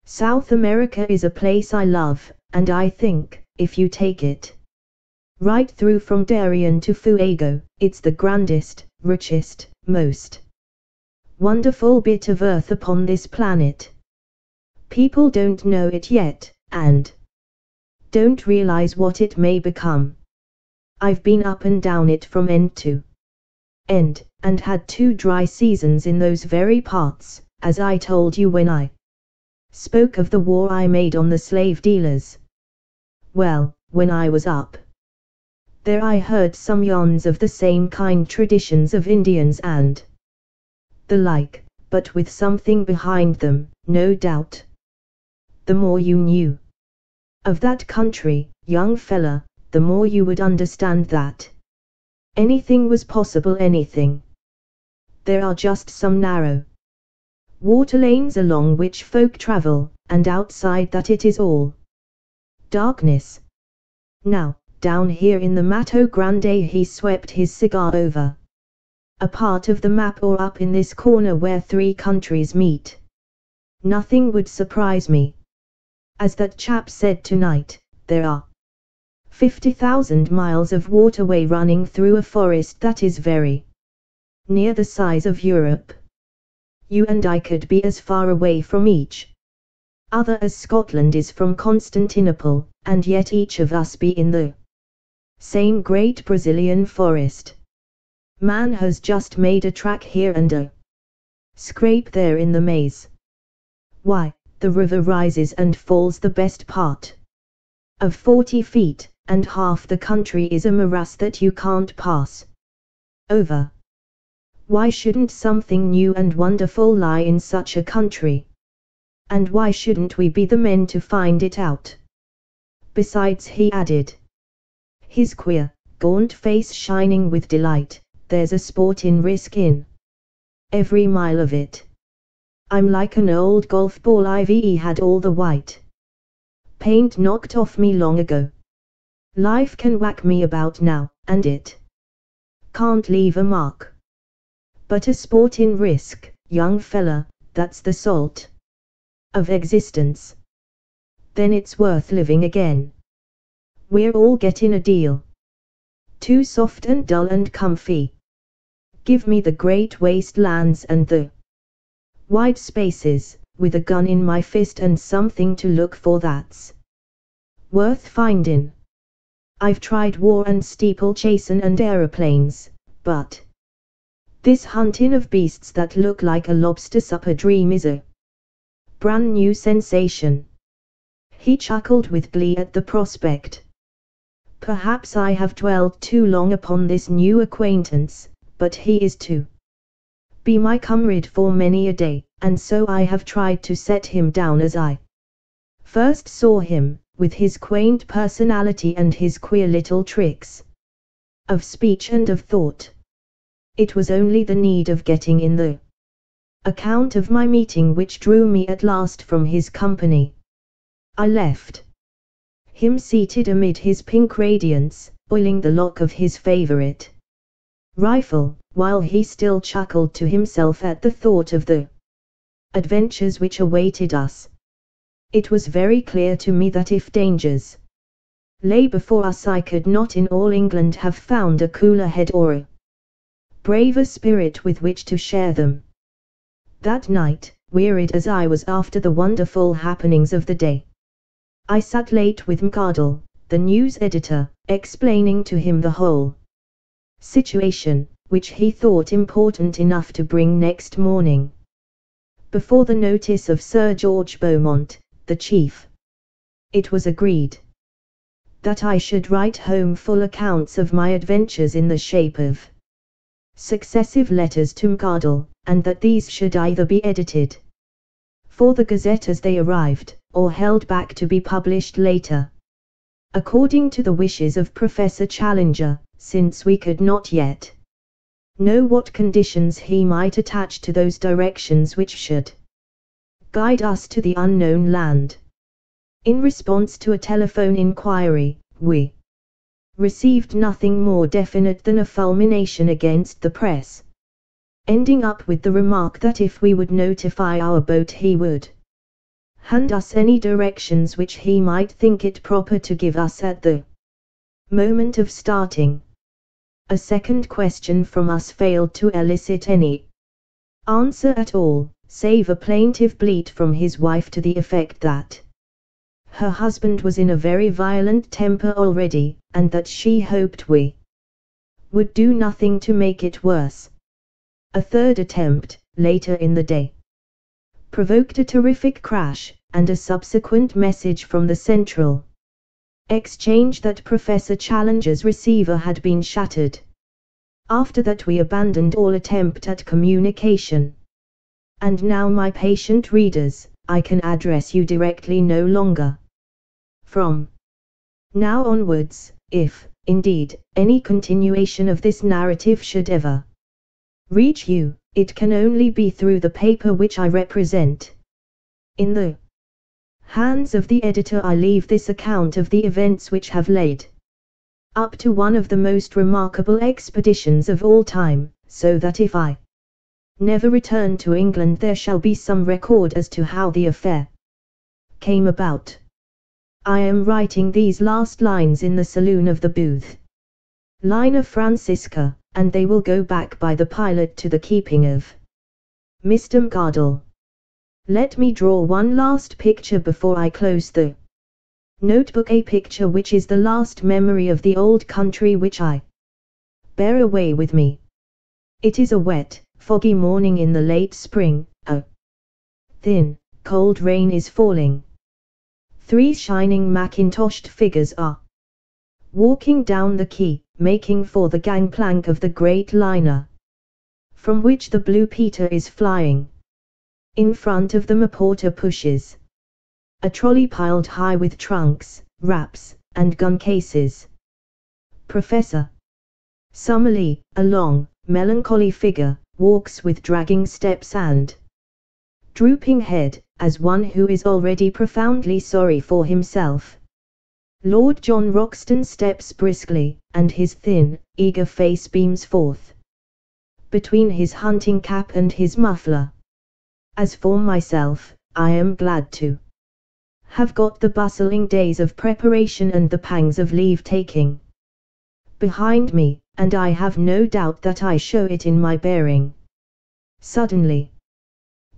South America is a place I love, and I think, if you take it right through from Darien to Fuego, it's the grandest, richest, most wonderful bit of earth upon this planet. People don't know it yet, and don't realize what it may become. I've been up and down it from end to end, and had 2 dry seasons in those very parts, as I told you when I spoke of the war I made on the slave dealers. Well, when I was up there I heard some yarns of the same kind, traditions of Indians and the like, but with something behind them, no doubt. The more you knew of that country, young fella, the more you would understand that anything was possible, anything. There are just some narrow water lanes along which folk travel, and outside that it is all darkness. Now, down here in the Mato Grande, he swept his cigar over a part of the map, or up in this corner where 3 countries meet. Nothing would surprise me. As that chap said tonight, there are 50,000 miles of waterway running through a forest that is very near the size of Europe. You and I could be as far away from each other as Scotland is from Constantinople, and yet each of us be in the same great Brazilian forest. Man has just made a track here and a scrape there in the maze. Why, the river rises and falls the best part of 40 feet, and half the country is a morass that you can't pass over. Why shouldn't something new and wonderful lie in such a country? And why shouldn't we be the men to find it out? Besides, he added, his queer, gaunt face shining with delight, there's a sport in risk in every mile of it. I'm like an old golf ball I've had all the white paint knocked off me long ago. Life can whack me about now, and it can't leave a mark. But a sport in risk, young fella, that's the salt of existence. Then it's worth living again. We're all getting a deal too soft and dull and comfy. Give me the great wastelands and the wide spaces, with a gun in my fist and something to look for that's worth finding. I've tried war and steeplechasing and aeroplanes, but this hunting of beasts that look like a lobster supper dream is a brand new sensation. He chuckled with glee at the prospect. Perhaps I have dwelled too long upon this new acquaintance, but he is to be my comrade for many a day, and so I have tried to set him down as I first saw him, with his quaint personality and his queer little tricks of speech and of thought. It was only the need of getting in the account of my meeting which drew me at last from his company. I left him seated amid his pink radiance, oiling the lock of his favorite rifle, while he still chuckled to himself at the thought of the adventures which awaited us. It was very clear to me that if dangers lay before us, I could not in all England have found a cooler head or a braver spirit with which to share them. That night, wearied as I was after the wonderful happenings of the day, I sat late with Mcardle, the news editor, explaining to him the whole situation, which he thought important enough to bring next morning before the notice of Sir George Beaumont, the chief. It was agreed that I should write home full accounts of my adventures in the shape of successive letters to Mcardle, and that these should either be edited for the Gazette as they arrived, or held back to be published later, according to the wishes of Professor Challenger, since we could not yet know what conditions he might attach to those directions which should guide us to the unknown land. In response to a telephone inquiry, we received nothing more definite than a fulmination against the press, ending up with the remark that if we would notify our boat he would hand us any directions which he might think it proper to give us at the moment of starting. A second question from us failed to elicit any answer at all, save a plaintive bleat from his wife to the effect that her husband was in a very violent temper already, and that she hoped we would do nothing to make it worse. A third attempt, later in the day, provoked a terrific crash, and a subsequent message from the Central Exchange that Professor Challenger's receiver had been shattered. After that we abandoned all attempt at communication. And now, my patient readers, I can address you directly no longer. From now onwards, if, indeed, any continuation of this narrative should ever reach you, it can only be through the paper which I represent. In the hands of the editor I leave this account of the events which have led up to one of the most remarkable expeditions of all time, so that if I never return to England there shall be some record as to how the affair came about. I am writing these last lines in the saloon of the Booth liner Francisca, and they will go back by the pilot to the keeping of Mr. Mcardle. Let me draw one last picture before I close the notebook, a picture which is the last memory of the old country which I bear away with me. It is a wet, foggy morning in the late spring. A thin, cold rain is falling. 3 shining mackintoshed figures are walking down the quay, making for the gangplank of the great liner, from which the Blue Peter is flying. In front of them a porter pushes a trolley piled high with trunks, wraps, and gun cases. Professor Summerlee, a long, melancholy figure, walks with dragging steps and drooping head, as one who is already profoundly sorry for himself. Lord John Roxton steps briskly, and his thin, eager face beams forth between his hunting cap and his muffler. As for myself, I am glad to have got the bustling days of preparation and the pangs of leave-taking behind me, and I have no doubt that I show it in my bearing. Suddenly,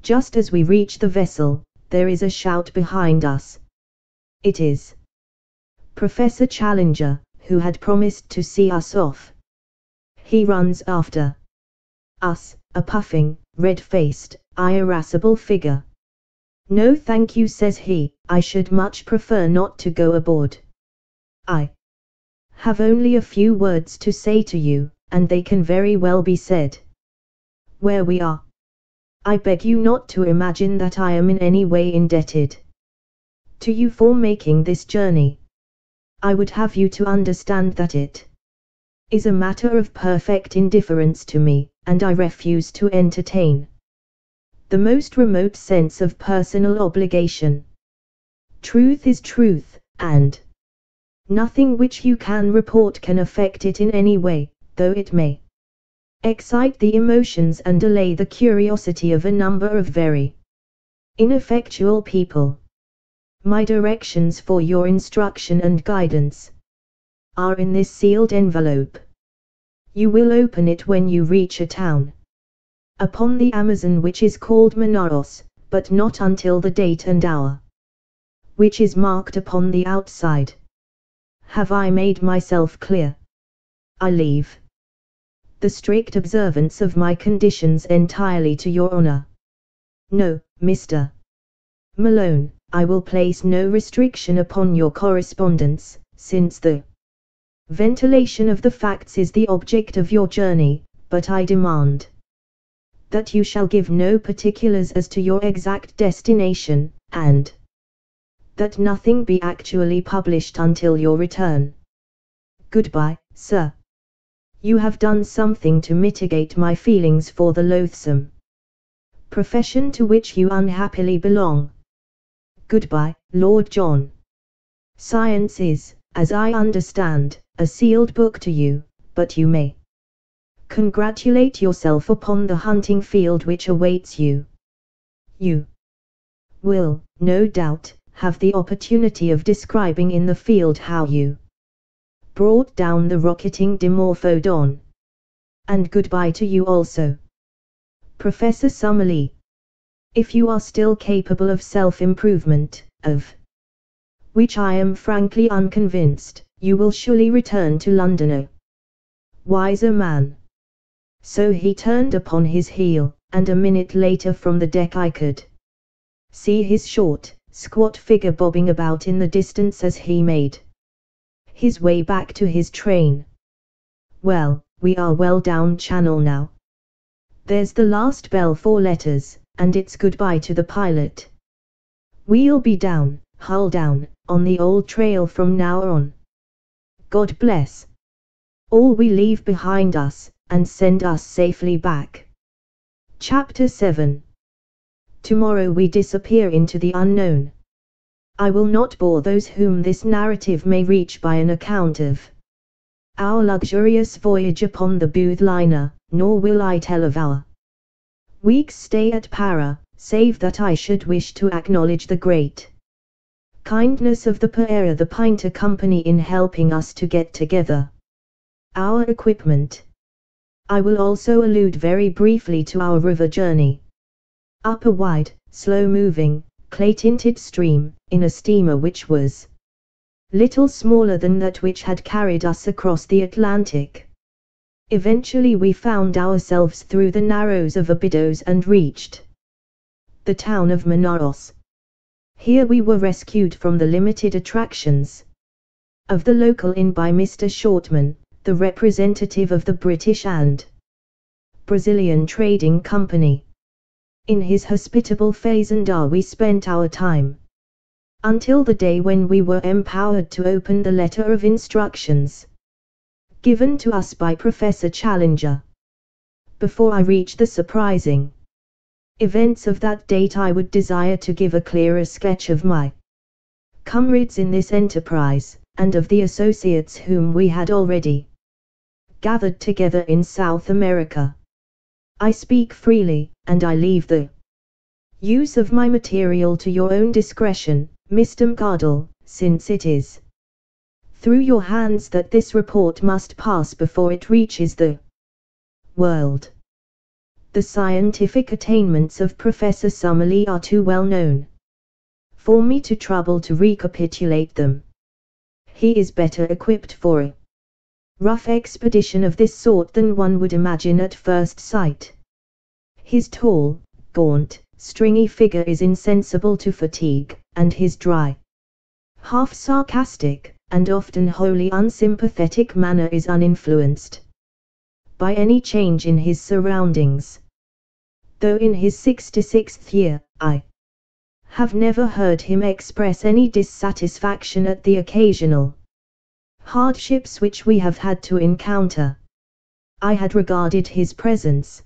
just as we reach the vessel, there is a shout behind us. It is Professor Challenger, who had promised to see us off. He runs after us, a puffing, red-faced, irascible figure. "No thank you," says he, "I should much prefer not to go aboard. I have only a few words to say to you, and they can very well be said where we are. I beg you not to imagine that I am in any way indebted to you for making this journey. I would have you to understand that it is a matter of perfect indifference to me, and I refuse to entertain the most remote sense of personal obligation. Truth is truth, and nothing which you can report can affect it in any way, though it may excite the emotions and allay the curiosity of a number of very ineffectual people. My directions for your instruction and guidance are in this sealed envelope. You will open it when you reach a town upon the Amazon which is called Manaos, but not until the date and hour which is marked upon the outside. Have I made myself clear? I leave the strict observance of my conditions entirely to your honor. No, Mr. Malone, I will place no restriction upon your correspondence, since the ventilation of the facts is the object of your journey, but I demand that you shall give no particulars as to your exact destination, and that nothing be actually published until your return. Goodbye, sir. You have done something to mitigate my feelings for the loathsome profession to which you unhappily belong. Goodbye, Lord John. Science is, as I understand, a sealed book to you, but you may congratulate yourself upon the hunting field which awaits you. You will, no doubt, have the opportunity of describing in the field how you brought down the rocketing Dimorphodon. And goodbye to you also, Professor Summerlee. If you are still capable of self-improvement, of which I am frankly unconvinced, you will surely return to London a wiser man. So he turned upon his heel, and a minute later from the deck I could see his short, squat figure bobbing about in the distance as he made his way back to his train. Well, we are well down channel now. There's the last bell for letters, and it's goodbye to the pilot. We'll be down, hull down, on the old trail from now on. God bless all we leave behind us, and send us safely back. Chapter 7. Tomorrow we disappear into the unknown. I will not bore those whom this narrative may reach by an account of our luxurious voyage upon the Booth liner, nor will I tell of our week's stay at Para, save that I should wish to acknowledge the great kindness of the Pereira the Pinter Company in helping us to get together our equipment. I will also allude very briefly to our river journey up a wide, slow-moving, clay-tinted stream, in a steamer which was little smaller than that which had carried us across the Atlantic. Eventually we found ourselves through the narrows of Abydos and reached the town of Manaos. Here we were rescued from the limited attractions of the local inn by Mr. Shortman, the representative of the British and Brazilian Trading Company. In his hospitable fazenda we spent our time, until the day when we were empowered to open the letter of instructions given to us by Professor Challenger. Before I reach the surprising events of that date, I would desire to give a clearer sketch of my comrades in this enterprise, and of the associates whom we had already gathered together in South America. I speak freely, and I leave the use of my material to your own discretion, Mr. McArdle, since it is through your hands that this report must pass before it reaches the world. The scientific attainments of Professor Summerlee are too well known for me to trouble to recapitulate them. He is better equipped for a rough expedition of this sort than one would imagine at first sight. His tall, gaunt, stringy figure is insensible to fatigue, and his dry, half-sarcastic, and often wholly unsympathetic manner is uninfluenced by any change in his surroundings. Though in his 66th year, I have never heard him express any dissatisfaction at the occasional hardships which we have had to encounter. I had regarded his presence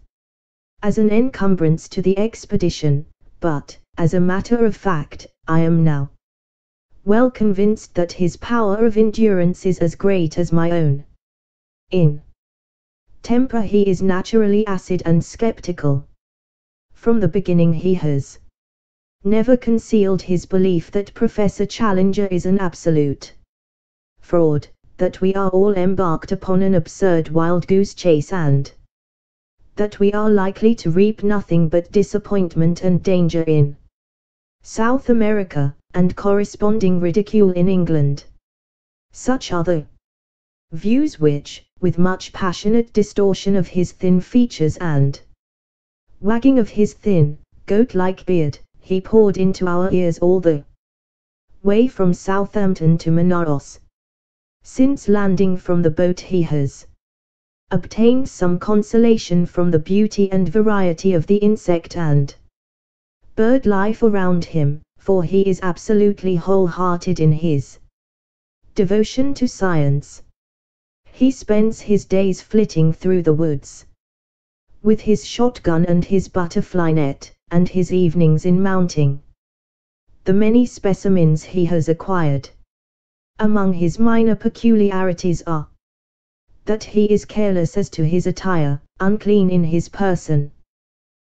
as an encumbrance to the expedition, but, as a matter of fact, I am now well convinced that his power of endurance is as great as my own. In temper he is naturally acid and skeptical. From the beginning he has never concealed his belief that Professor Challenger is an absolute fraud, that we are all embarked upon an absurd wild goose chase, and that we are likely to reap nothing but disappointment and danger in South America, and corresponding ridicule in England. Such are the views which, with much passionate distortion of his thin features and wagging of his thin, goat-like beard, he poured into our ears all the way from Southampton to Manaos. Since landing from the boat he has obtained some consolation from the beauty and variety of the insect and bird life around him, for he is absolutely wholehearted in his devotion to science. He spends his days flitting through the woods with his shotgun and his butterfly net, and his evenings in mounting the many specimens he has acquired. Among his minor peculiarities are that he is careless as to his attire, unclean in his person,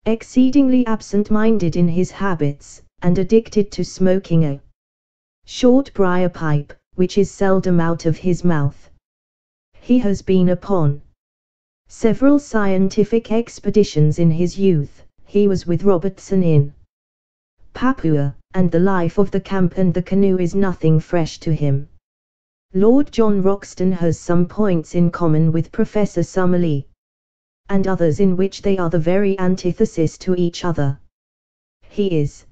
exceedingly absent-minded in his habits, and addicted to smoking a short briar pipe, which is seldom out of his mouth. He has been upon several scientific expeditions in his youth. He was with Robertson in Papua, and the life of the camp and the canoe is nothing fresh to him. Lord John Roxton has some points in common with Professor Summerlee. and others in which they are the very antithesis to each other. He is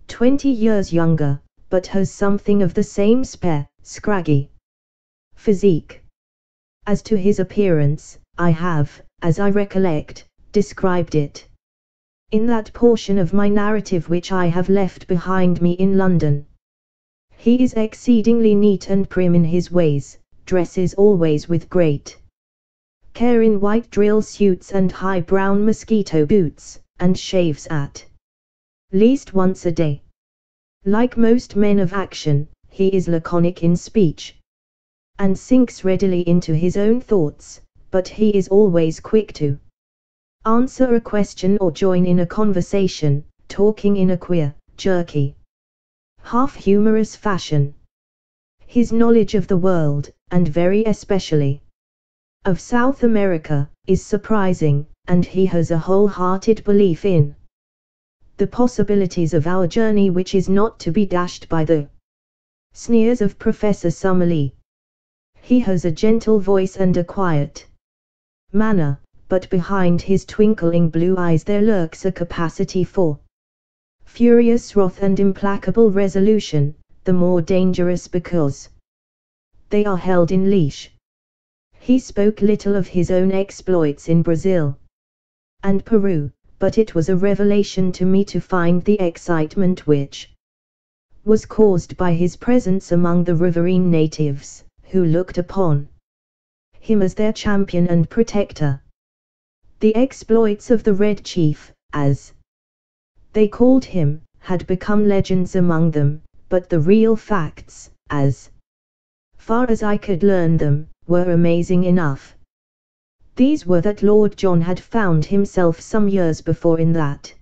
20 years younger, but has something of the same spare, scraggy physique. As to his appearance, I have, as I recollect, described it in that portion of my narrative which I have left behind me in London. He is exceedingly neat and prim in his ways, dresses always with great care in white drill suits and high brown mosquito boots, and shaves at least once a day. Like most men of action, he is laconic in speech, and sinks readily into his own thoughts, but he is always quick to answer a question or join in a conversation, talking in a queer, jerky, half-humorous fashion. His knowledge of the world, and very especially of South America, is surprising, and he has a whole-hearted belief in the possibilities of our journey which is not to be dashed by the sneers of Professor Summerlee. He has a gentle voice and a quiet manner, but behind his twinkling blue eyes there lurks a capacity for furious wrath and implacable resolution, the more dangerous because they are held in leash. He spoke little of his own exploits in Brazil and Peru, but it was a revelation to me to find the excitement which was caused by his presence among the riverine natives, who looked upon him as their champion and protector. The exploits of the Red Chief, as they called him, had become legends among them, but the real facts, as far as I could learn them, were amazing enough. These were that Lord John had found himself some years before in that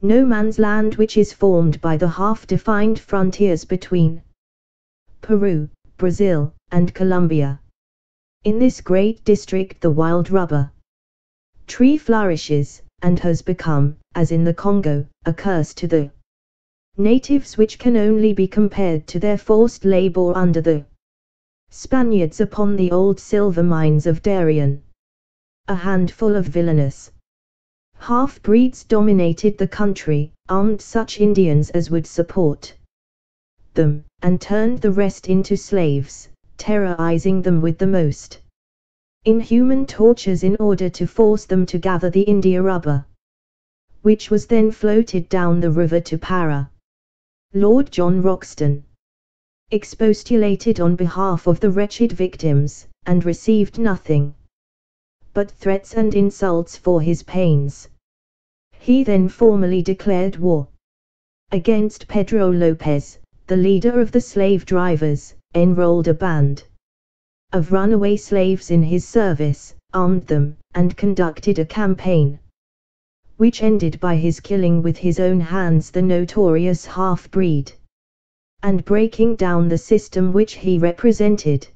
no man's land which is formed by the half-defined frontiers between Peru, Brazil, and Colombia. In this great district the wild rubber tree flourishes, and has become, as in the Congo, a curse to the natives which can only be compared to their forced labor under the Spaniards upon the old silver mines of Darien. A handful of villainous half-breeds dominated the country, armed such Indians as would support them, and turned the rest into slaves, terrorizing them with the most inhuman tortures in order to force them to gather the India rubber, which was then floated down the river to Para. Lord John Roxton expostulated on behalf of the wretched victims, and received nothing but threats and insults for his pains. He then formally declared war against Pedro Lopez, the leader of the slave drivers, enrolled a band of runaway slaves in his service, armed them, and conducted a campaign which ended by his killing with his own hands the notorious half-breed, and breaking down the system which he represented.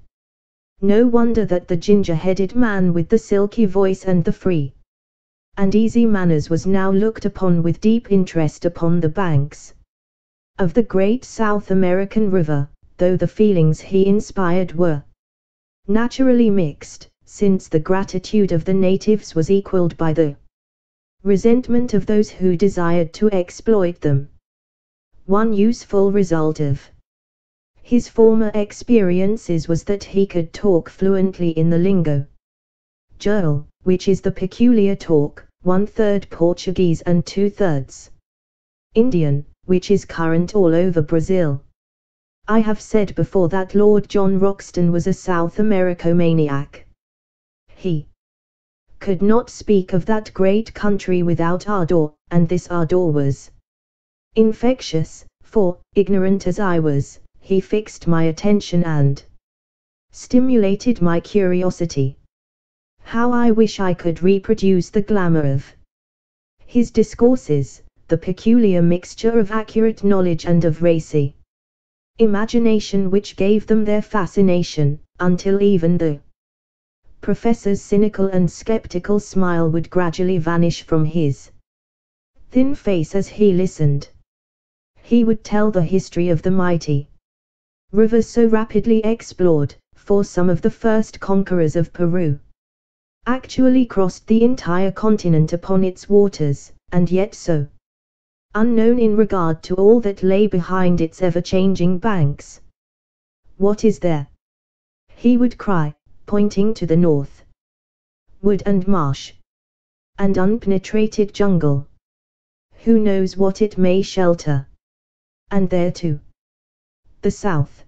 No wonder that the ginger-headed man with the silky voice and the free and easy manners was now looked upon with deep interest upon the banks of the great South American river, though the feelings he inspired were naturally mixed, since the gratitude of the natives was equalled by the resentment of those who desired to exploit them. One useful result of his former experiences was that he could talk fluently in the lingo Doyle, which is the peculiar talk, 1/3 Portuguese and 2/3 Indian, which is current all over Brazil. I have said before that Lord John Roxton was a South Americomaniac. He could not speak of that great country without ardor, and this ardor was infectious, for, ignorant as I was, he fixed my attention and stimulated my curiosity. How I wish I could reproduce the glamour of his discourses, the peculiar mixture of accurate knowledge and of racy imagination which gave them their fascination, until even the professor's cynical and skeptical smile would gradually vanish from his thin face as he listened. He would tell the history of the mighty rivers so rapidly explored, for some of the first conquerors of Peru actually crossed the entire continent upon its waters, and yet so unknown in regard to all that lay behind its ever-changing banks. What is there? He would cry, pointing to the north. Wood and marsh, and unpenetrated jungle. Who knows what it may shelter? And there too, the south,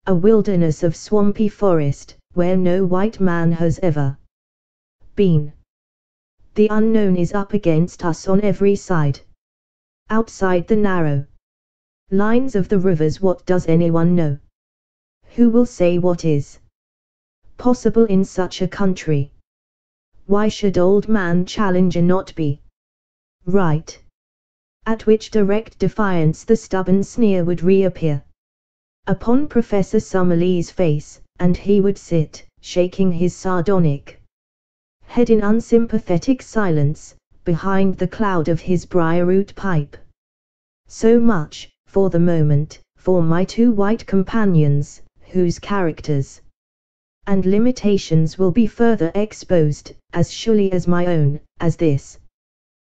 a wilderness of swampy forest, where no white man has ever been. The unknown is up against us on every side. Outside the narrow lines of the rivers, what does anyone know? Who will say what is possible in such a country? Why should old man Challenger not be right? At which direct defiance the stubborn sneer would reappear upon Professor Summerlee's face, and he would sit, shaking his sardonic head in unsympathetic silence, behind the cloud of his briar-root pipe. So much, for the moment, for my two white companions, whose characters and limitations will be further exposed, as surely as my own, as this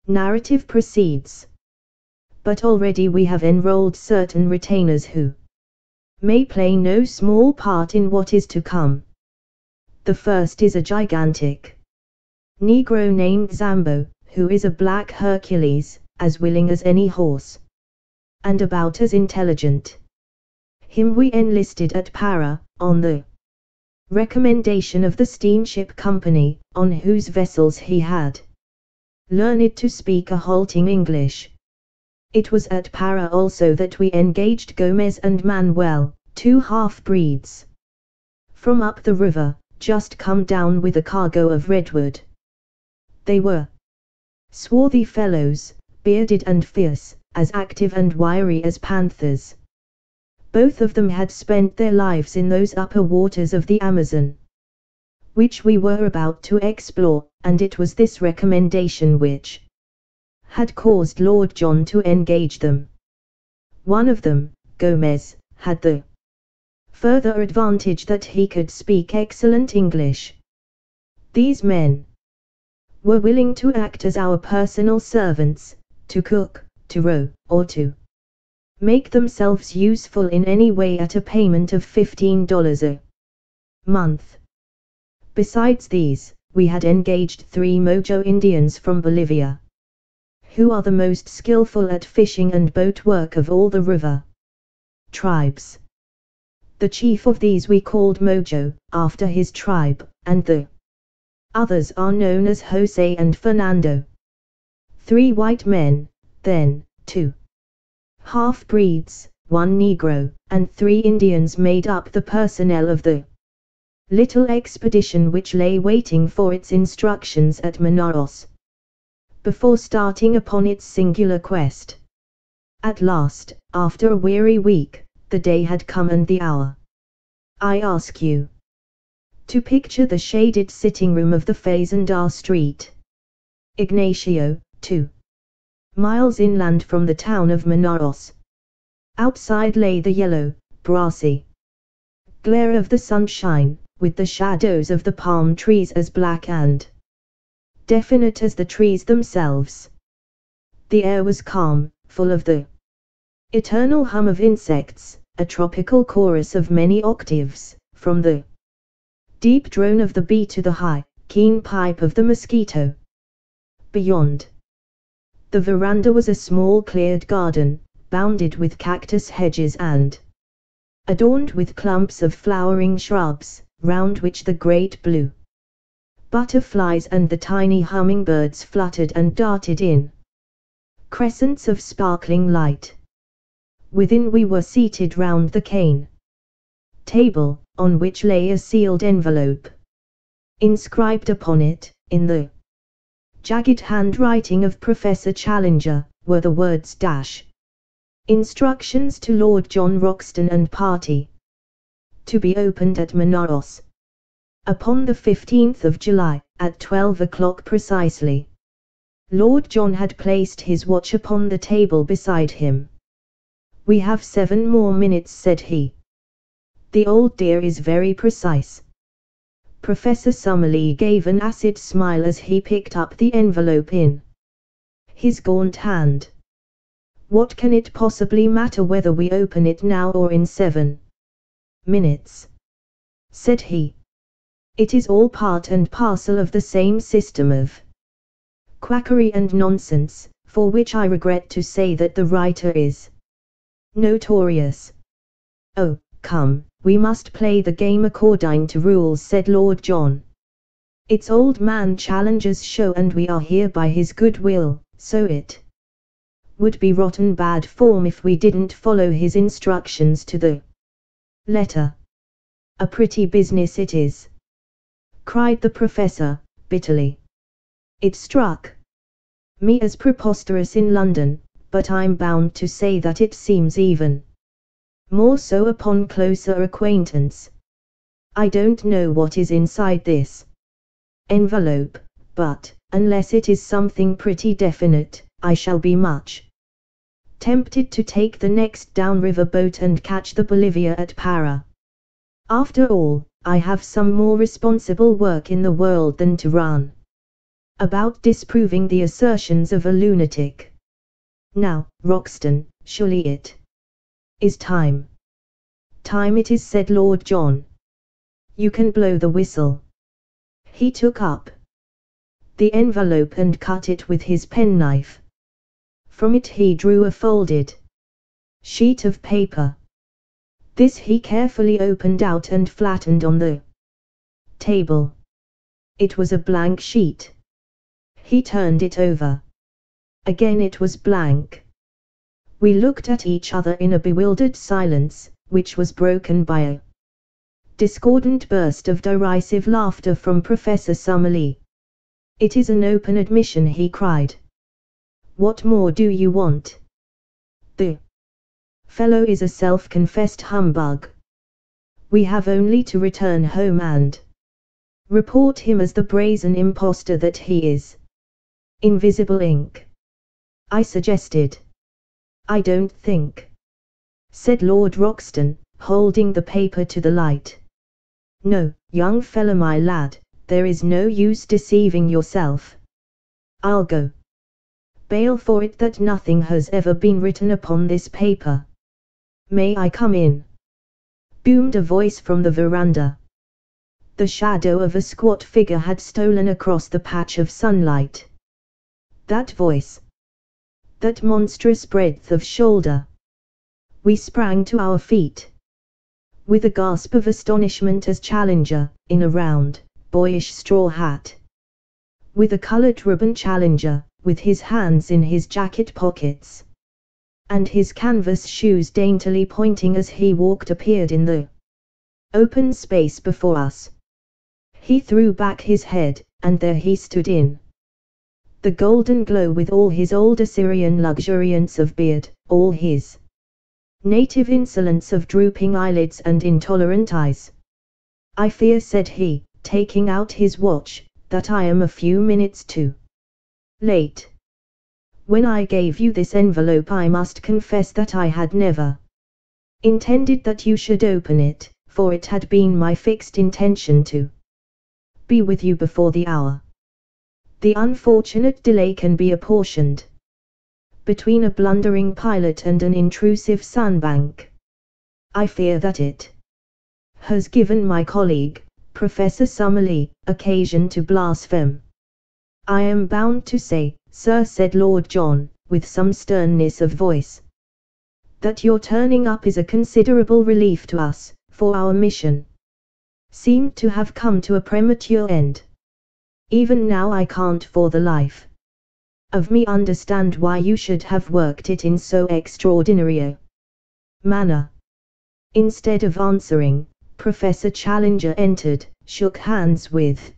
narrative proceeds. But already we have enrolled certain retainers who may play no small part in what is to come. The first is a gigantic Negro named Zambo, who is a black Hercules, as willing as any horse, and about as intelligent. Him we enlisted at Para, on the recommendation of the steamship company, on whose vessels he had learned to speak a halting English. It was at Para also that we engaged Gomez and Manuel, two half-breeds from up the river, just come down with a cargo of redwood. They were swarthy fellows, bearded and fierce, as active and wiry as panthers. Both of them had spent their lives in those upper waters of the Amazon, which we were about to explore, and it was this recommendation which had caused Lord John to engage them. One of them, Gomez, had the further advantage that he could speak excellent English. These men were willing to act as our personal servants, to cook, to row, or to make themselves useful in any way at a payment of $15 a month. Besides these, we had engaged 3 Mojo Indians from Bolivia, who are the most skillful at fishing and boat work of all the river tribes. The chief of these we called Mojo, after his tribe, and the others are known as Jose and Fernando. 3 white men, then, 2 half-breeds, 1 Negro, and 3 Indians made up the personnel of the little expedition which lay waiting for its instructions at Manaos, before starting upon its singular quest. At last, after a weary week, the day had come and the hour. I ask you to picture the shaded sitting room of the Fazendar Street. Ignacio, 2 miles inland from the town of Manaos. Outside lay the yellow, brassy glare of the sunshine, with the shadows of the palm trees as black and definite as the trees themselves. The air was calm, full of the eternal hum of insects, a tropical chorus of many octaves, from the deep drone of the bee to the high, keen pipe of the mosquito. Beyond the veranda was a small cleared garden, bounded with cactus hedges and adorned with clumps of flowering shrubs, round which the great blue butterflies and the tiny hummingbirds fluttered and darted in crescents of sparkling light. Within we were seated round the cane table, on which lay a sealed envelope. Inscribed upon it, in the jagged handwriting of Professor Challenger, were the words Instructions to Lord John Roxton and party. To be opened at Manaos upon the 15th of July, at 12 o'clock precisely. Lord John had placed his watch upon the table beside him. "We have 7 more minutes," said he. "The old dear is very precise." Professor Summerlee gave an acid smile as he picked up the envelope in his gaunt hand. "What can it possibly matter whether we open it now or in 7 minutes?" said he. "It is all part and parcel of the same system of quackery and nonsense, for which I regret to say that the writer is notorious." "Oh, come, we must play the game according to rules," said Lord John. "It's Old Man Challenger's show and we are here by his good will, so it would be rotten bad form if we didn't follow his instructions to the letter." "A pretty business it is," cried the professor, bitterly. "It struck me as preposterous in London, but I'm bound to say that it seems even more so upon closer acquaintance. I don't know what is inside this envelope, but, unless it is something pretty definite, I shall be much tempted to take the next downriver boat and catch the Bolivia at Para. After all, I have some more responsible work in the world than to run about disproving the assertions of a lunatic. Now, Roxton, surely it is time." "Time it is," said Lord John. "You can blow the whistle." He took up the envelope and cut it with his penknife. From it he drew a folded sheet of paper. This he carefully opened out and flattened on the table. It was a blank sheet. He turned it over. Again it was blank. We looked at each other in a bewildered silence, which was broken by a discordant burst of derisive laughter from Professor Summerlee. "It is an open admission," he cried. "What more do you want? The fellow is a self-confessed humbug. We have only to return home and report him as the brazen impostor that he is." "Invisible ink," I suggested. "I don't think," said Lord Roxton, holding the paper to the light. "No, young fellow my lad, there is no use deceiving yourself. I'll go bail for it that nothing has ever been written upon this paper." "May I come in?" boomed a voice from the veranda. The shadow of a squat figure had stolen across the patch of sunlight. That voice! That monstrous breadth of shoulder! We sprang to our feet with a gasp of astonishment as Challenger, in a round, boyish straw hat, with a colored ribbon, Challenger, with his hands in his jacket pockets, and his canvas shoes daintily pointing as he walked, appeared in the open space before us. He threw back his head, and there he stood in the golden glow with all his old Assyrian luxuriance of beard, all his native insolence of drooping eyelids and intolerant eyes. "I fear," said he, taking out his watch, "that I am a few minutes too late. When I gave you this envelope I must confess that I had never intended that you should open it, for it had been my fixed intention to be with you before the hour. The unfortunate delay can be apportioned between a blundering pilot and an intrusive sunbank. I fear that it has given my colleague, Professor Summerlee, occasion to blaspheme." "I am bound to say, sir," said Lord John, with some sternness of voice, "that your turning up is a considerable relief to us, for our mission seemed to have come to a premature end. Even now I can't for the life of me understand why you should have worked it in so extraordinary a manner." Instead of answering, Professor Challenger entered, shook hands with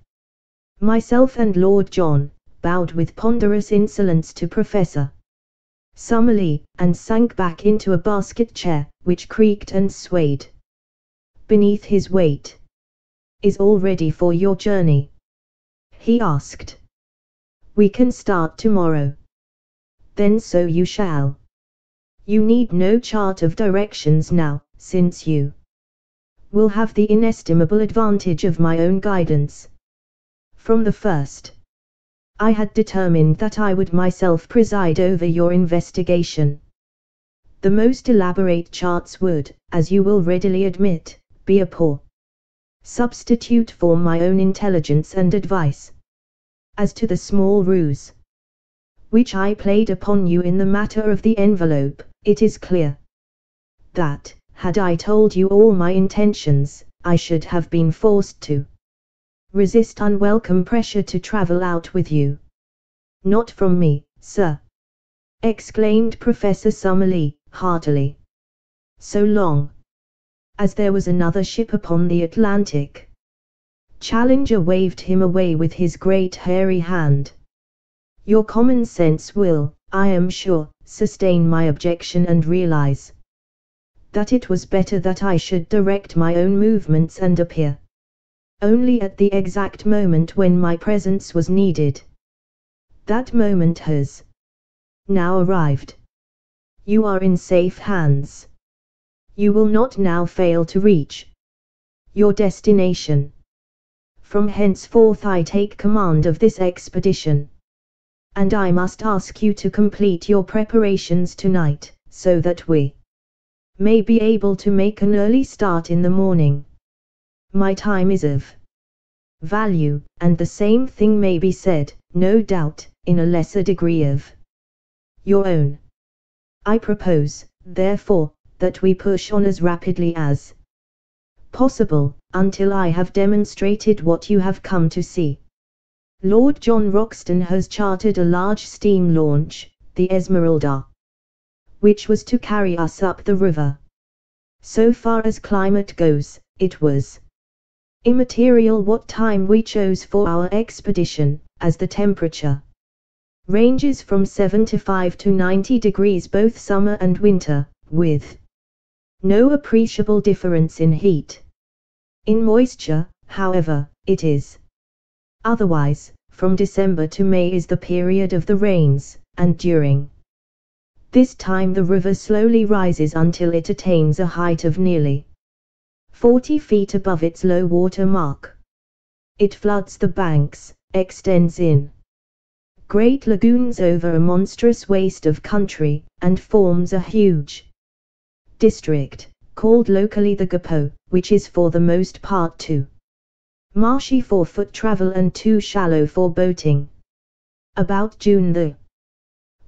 myself and Lord John, bowed with ponderous insolence to Professor Summerlee, and sank back into a basket chair, which creaked and swayed beneath his weight. "Is all ready for your journey?" he asked. "We can start tomorrow." "Then so you shall. You need no chart of directions now, since you will have the inestimable advantage of my own guidance. From the first, I had determined that I would myself preside over your investigation. The most elaborate charts would, as you will readily admit, be a poor substitute for my own intelligence and advice. As to the small ruse which I played upon you in the matter of the envelope, it is clear that, had I told you all my intentions, I should have been forced to resist unwelcome pressure to travel out with you. Not from me, sir, exclaimed Professor Summerlee, heartily. So long as there was another ship upon the Atlantic. Challenger waved him away with his great hairy hand. Your common sense will, I am sure, sustain my objection and realize that it was better that I should direct my own movements and appear only at the exact moment when my presence was needed. That moment has now arrived. You are in safe hands. You will not now fail to reach your destination. From henceforth I take command of this expedition, and I must ask you to complete your preparations tonight, so that we may be able to make an early start in the morning. My time is of value, and the same thing may be said, no doubt, in a lesser degree of your own. I propose, therefore, that we push on as rapidly as possible, until I have demonstrated what you have come to see. Lord John Roxton has chartered a large steam launch, the Esmeralda, which was to carry us up the river. So far as climate goes, it was immaterial what time we chose for our expedition, as the temperature ranges from 75 to 90 degrees both summer and winter, with no appreciable difference in heat. In moisture, however, it is otherwise. From December to May is the period of the rains, and during this time the river slowly rises until it attains a height of nearly 40 feet above its low water mark. It floods the banks, extends in great lagoons over a monstrous waste of country, and forms a huge district, called locally the Gapo, which is for the most part too marshy for foot travel and too shallow for boating. About June the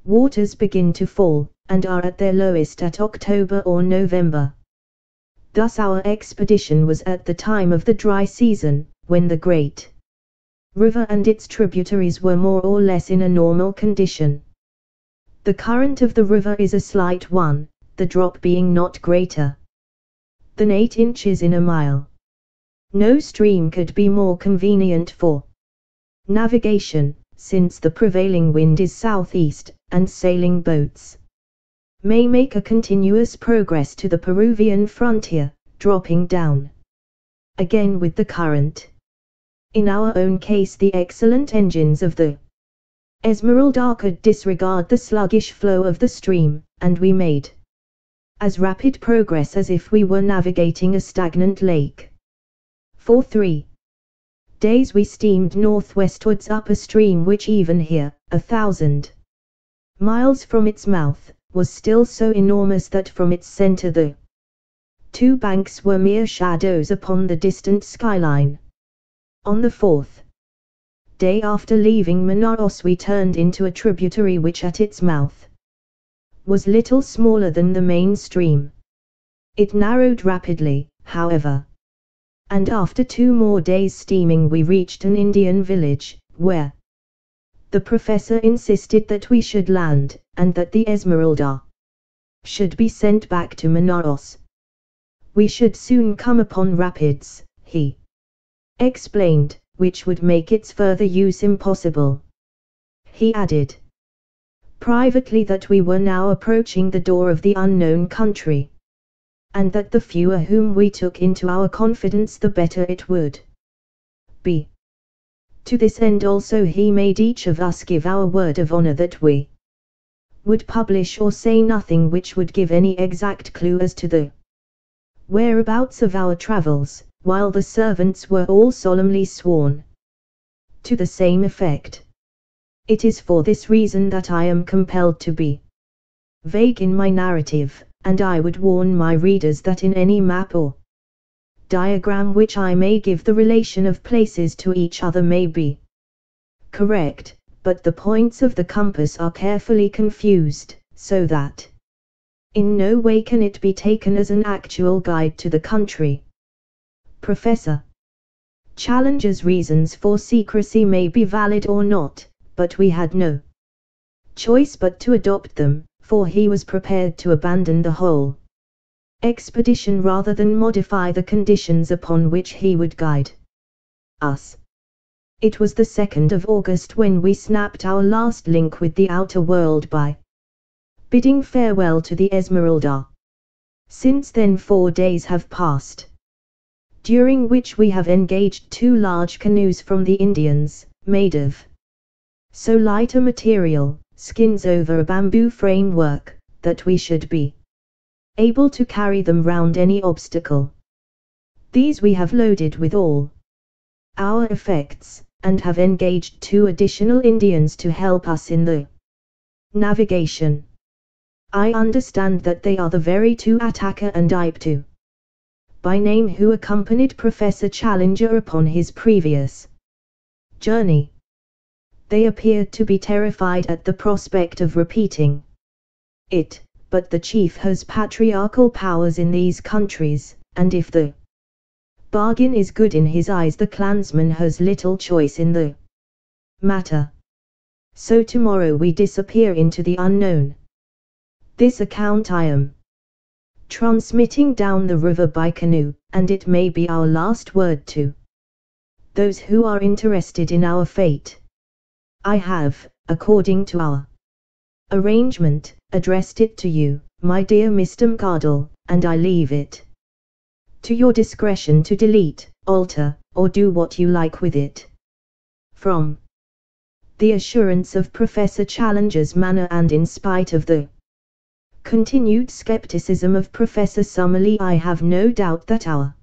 waters begin to fall, and are at their lowest at October or November. Thus our expedition was at the time of the dry season, when the great river and its tributaries were more or less in a normal condition. The current of the river is a slight one, the drop being not greater than 8 inches in a mile. No stream could be more convenient for navigation, since the prevailing wind is southeast, and sailing boats may make a continuous progress to the Peruvian frontier, dropping down again with the current. In our own case the excellent engines of the Esmeralda could disregard the sluggish flow of the stream, and we made as rapid progress as if we were navigating a stagnant lake. For 3 days we steamed northwestwards up a stream which even here, 1,000 miles from its mouth, was still so enormous that from its center the 2 banks were mere shadows upon the distant skyline. On the 4th day after leaving Manaos we turned into a tributary which at its mouth was little smaller than the main stream. It narrowed rapidly, however, and after 2 more days steaming we reached an Indian village, where the professor insisted that we should land, and that the Esmeralda should be sent back to Manaos. We should soon come upon rapids, he explained, which would make its further use impossible. He added privately that we were now approaching the door of the unknown country, and that the fewer whom we took into our confidence the better it would be. To this end also he made each of us give our word of honor that we would publish or say nothing which would give any exact clue as to the whereabouts of our travels, while the servants were all solemnly sworn to the same effect. It is for this reason that I am compelled to be vague in my narrative, and I would warn my readers that in any map or diagram which I may give, the relation of places to each other may be correct, but the points of the compass are carefully confused, so that in no way can it be taken as an actual guide to the country. Professor Challenger's reasons for secrecy may be valid or not, but we had no choice but to adopt them, for he was prepared to abandon the whole expedition rather than modify the conditions upon which he would guide us. It was the 2nd of August when we snapped our last link with the outer world by bidding farewell to the Esmeralda. Since then 4 days have passed, during which we have engaged 2 large canoes from the Indians, made of so light a material, skins over a bamboo framework, that we should be able to carry them round any obstacle. These we have loaded with all our effects, and have engaged 2 additional Indians to help us in the navigation. I understand that they are the very 2 Attacker and Iptu by name who accompanied Professor Challenger upon his previous journey. They appeared to be terrified at the prospect of repeating it, but the chief has patriarchal powers in these countries, and if the bargain is good in his eyes, the clansman has little choice in the matter. So tomorrow we disappear into the unknown. This account I am transmitting down the river by canoe, and it may be our last word to those who are interested in our fate. I have, according to our arrangement, addressed it to you, my dear Mr. Mcardle, and I leave it to your discretion to delete, alter, or do what you like with it. From the assurance of Professor Challenger's manner, and in spite of the continued skepticism of Professor Summerlee, I have no doubt that our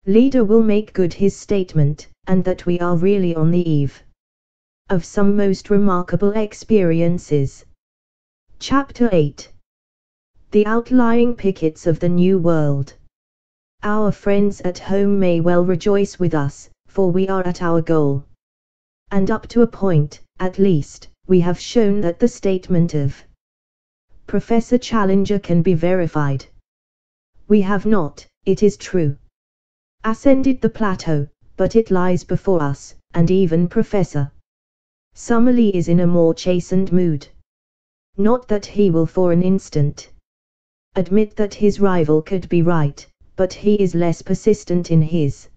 leader will make good his statement, and that we are really on the eve of some most remarkable experiences. Chapter 8. The Outlying Pickets of the New World. Our friends at home may well rejoice with us, for we are at our goal. And up to a point, at least, we have shown that the statement of Professor Challenger can be verified. We have not, it is true, ascended the plateau, but it lies before us, and even Professor Summerlee is in a more chastened mood. Not that he will for an instant admit that his rival could be right, but he is less persistent in his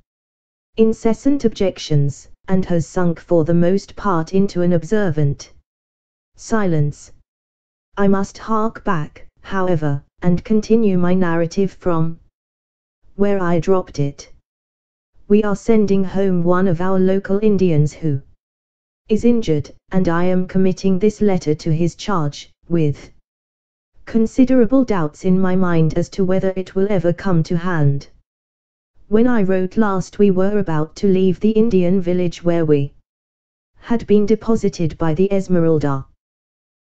incessant objections, and has sunk for the most part into an observant silence. I must hark back, however, and continue my narrative from where I dropped it. We are sending home one of our local Indians who is injured, and I am committing this letter to his charge, with considerable doubts in my mind as to whether it will ever come to hand. When I wrote last, we were about to leave the Indian village where we had been deposited by the Esmeralda.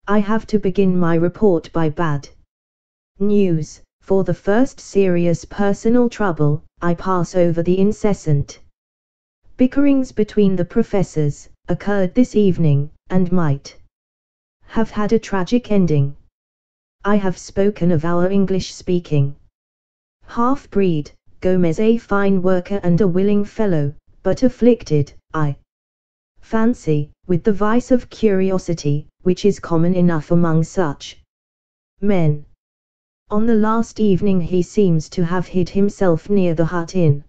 I have to begin my report by bad news. For the first serious personal trouble, I pass over the incessant bickerings between the professors, occurred this evening, and might have had a tragic ending. I have spoken of our English-speaking half-breed, Gomez, a fine worker and a willing fellow, but afflicted, I fancy, with the vice of curiosity, which is common enough among such men. On the last evening he seems to have hid himself near the hut in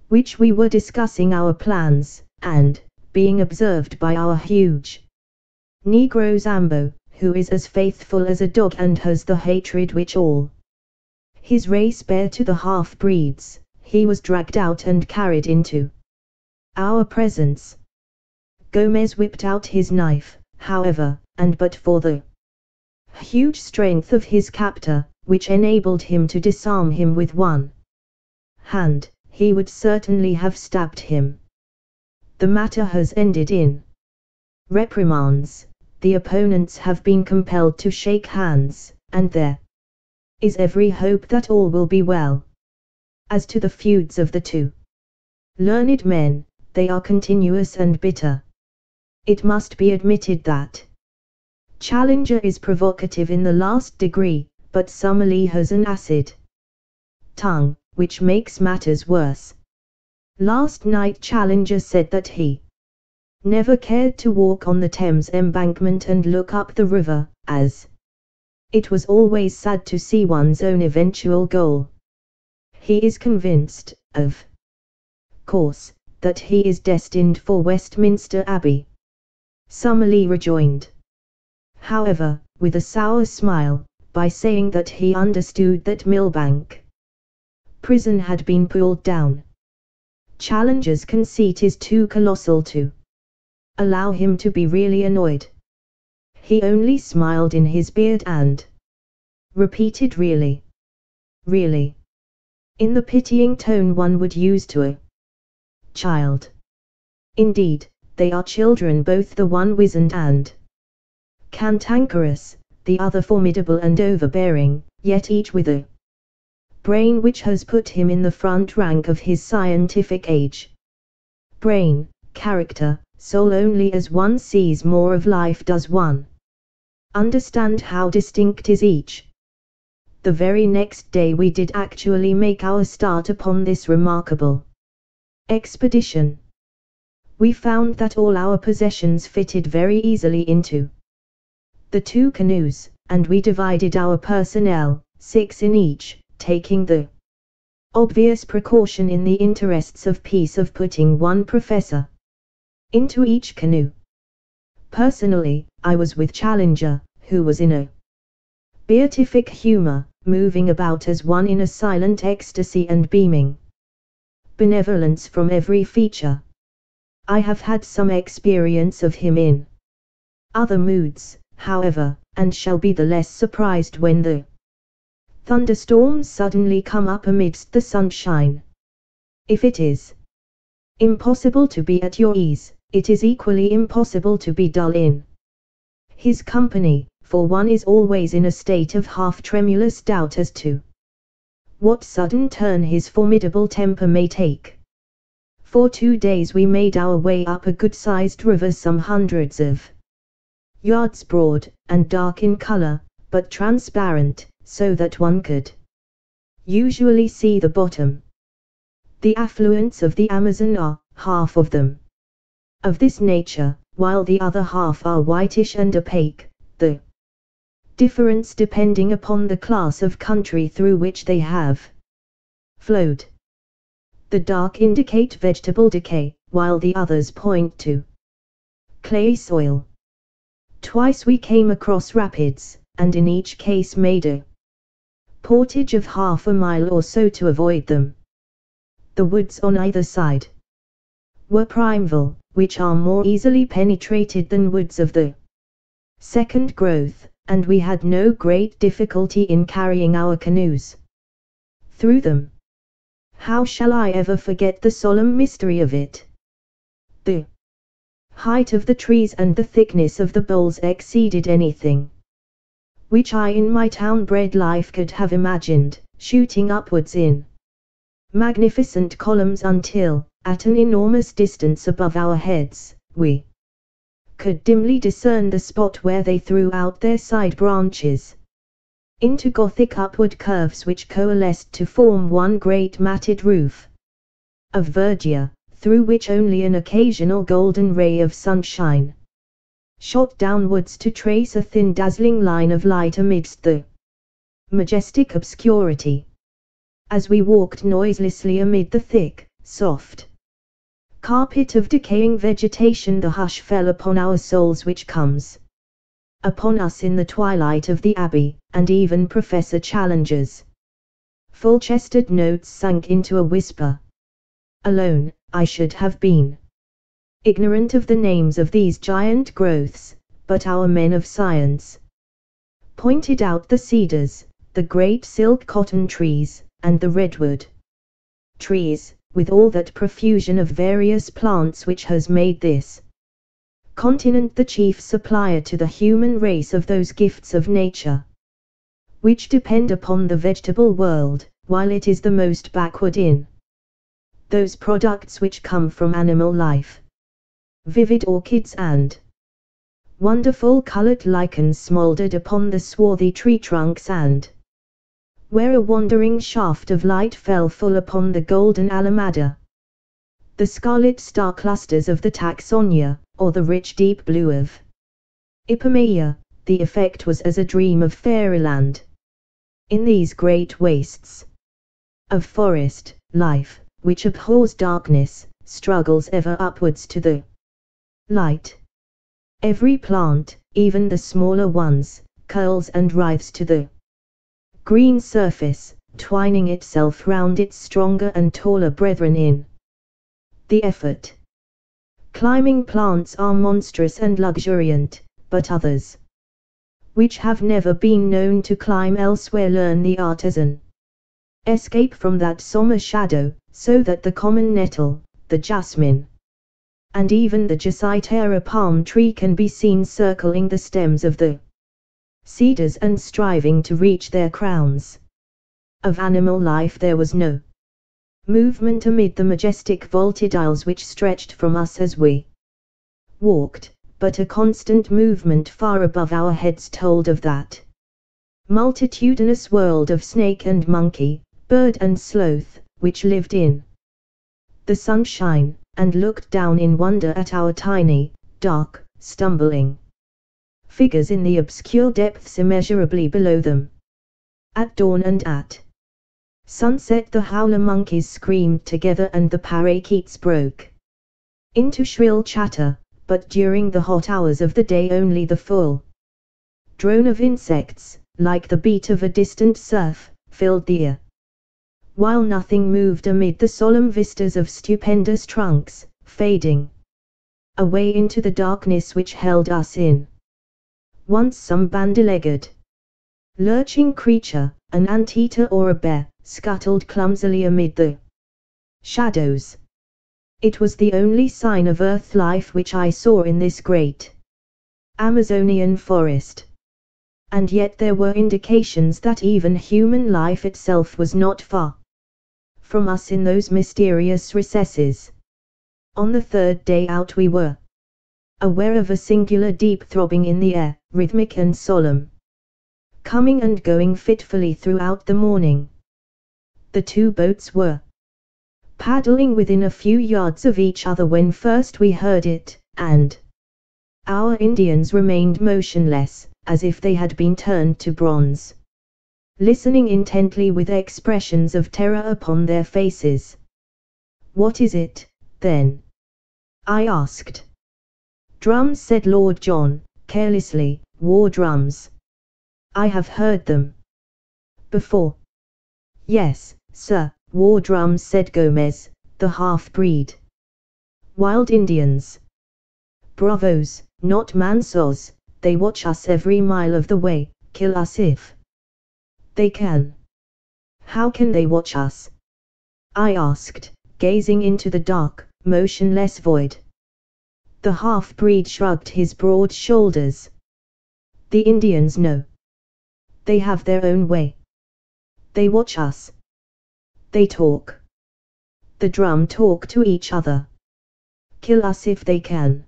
which we were discussing our plans, and, being observed by our huge Negro Zambo, who is as faithful as a dog and has the hatred which all his race bear to the half-breeds, he was dragged out and carried into our presence. Gomez whipped out his knife, however, and but for the huge strength of his captor, which enabled him to disarm him with one hand, he would certainly have stabbed him. The matter has ended in reprimands. The opponents have been compelled to shake hands, and there is every hope that all will be well. As to the feuds of the two learned men, they are continuous and bitter. It must be admitted that Challenger is provocative in the last degree, but Summerlee has an acid tongue, which makes matters worse. Last night Challenger said that he never cared to walk on the Thames embankment and look up the river, as it was always sad to see one's own eventual goal. He is convinced, of course, that he is destined for Westminster Abbey. Summerlee rejoined, however, with a sour smile, by saying that he understood that Millbank prison had been pulled down. Challenger's conceit is too colossal to allow him to be really annoyed. He only smiled in his beard and repeated really, really, in the pitying tone one would use to a child. Indeed, they are children, both the one wizened and cantankerous, the other formidable and overbearing, yet each with a brain which has put him in the front rank of his scientific age. Brain, character, soul, only as one sees more of life does one understand how distinct is each. The very next day we did actually make our start upon this remarkable expedition. We found that all our possessions fitted very easily into the two canoes, and we divided our personnel, 6 in each, taking the obvious precaution in the interests of peace of putting one professor into each canoe. Personally, I was with Challenger, who was in a beatific humor, moving about as one in a silent ecstasy and beaming benevolence from every feature. I have had some experience of him in other moods, however, and shall be the less surprised when the thunderstorms suddenly come up amidst the sunshine. If it is impossible to be at your ease, it is equally impossible to be dull in his company, for one is always in a state of half-tremulous doubt as to what sudden turn his formidable temper may take. For 2 days we made our way up a good-sized river some hundreds of yards broad, and dark in color, but transparent, so that one could usually see the bottom. The affluents of the Amazon are, half of them, of this nature, while the other half are whitish and opaque, the difference depending upon the class of country through which they have flowed. The dark indicate vegetable decay, while the others point to clay soil. Twice we came across rapids, and in each case made a portage of half a mile or so to avoid them. The woods on either side were primeval, which are more easily penetrated than woods of the second growth, and we had no great difficulty in carrying our canoes through them. How shall I ever forget the solemn mystery of it? The height of the trees and the thickness of the boles exceeded anything which I in my town-bred life could have imagined, shooting upwards in magnificent columns until, at an enormous distance above our heads, we could dimly discern the spot where they threw out their side branches into Gothic upward curves which coalesced to form one great matted roof of verdure, through which only an occasional golden ray of sunshine shot downwards to trace a thin dazzling line of light amidst the majestic obscurity. As we walked noiselessly amid the thick, soft carpet of decaying vegetation, the hush fell upon our souls which comes upon us in the twilight of the Abbey, and even Professor Challenger's full-chested notes sank into a whisper. Alone, I should have been ignorant of the names of these giant growths, but our men of science pointed out the cedars, the great silk cotton trees, and the redwood. trees, with all that profusion of various plants which has made this continent the chief supplier to the human race of those gifts of nature which depend upon the vegetable world, while it is the most backward in those products which come from animal life. Vivid orchids and wonderful colored lichens smoldered upon the swarthy tree trunks, and where a wandering shaft of light fell full upon the golden alamada, the scarlet star clusters of the taxonia, or the rich deep blue of Ipomaea, the effect was as a dream of fairyland. In these great wastes of forest, life, which abhors darkness, struggles ever upwards to the light. Every plant, even the smaller ones, curls and writhes to the green surface, twining itself round its stronger and taller brethren in the effort. Climbing plants are monstrous and luxuriant, but others, which have never been known to climb elsewhere, learn the artisan escape from that summer shadow, so that the common nettle, the jasmine, and even the Jacitera palm tree can be seen circling the stems of the cedars and striving to reach their crowns. Of animal life there was no movement amid the majestic vaulted aisles which stretched from us as we walked, but a constant movement far above our heads told of that multitudinous world of snake and monkey, bird and sloth, which lived in the sunshine, and looked down in wonder at our tiny, dark, stumbling figures in the obscure depths immeasurably below them. At dawn and at sunset the howler monkeys screamed together and the parakeets broke into shrill chatter, but during the hot hours of the day only the full drone of insects, like the beat of a distant surf, filled the ear, while nothing moved amid the solemn vistas of stupendous trunks, fading away into the darkness which held us in. Once some bandy-legged, lurching creature, an anteater or a bear, scuttled clumsily amid the shadows. It was the only sign of earth life which I saw in this great Amazonian forest. And yet there were indications that even human life itself was not far from us in those mysterious recesses. On the third day out we were aware of a singular deep throbbing in the air, rhythmic and solemn, coming and going fitfully throughout the morning. The two boats were paddling within a few yards of each other when first we heard it, and our Indians remained motionless, as if they had been turned to bronze, listening intently with expressions of terror upon their faces. "What is it, then?" I asked. "Drums," said Lord John, carelessly, "war drums. I have heard them before." "Yes, sir, war drums," said Gomez, the half-breed. "Wild Indians. Bravos, not mansos. They watch us every mile of the way, kill us if they can." "How can they watch us?" I asked, gazing into the dark, motionless void. The half-breed shrugged his broad shoulders. "The Indians know. They have their own way. They watch us. They talk. The drum talk to each other. Kill us if they can."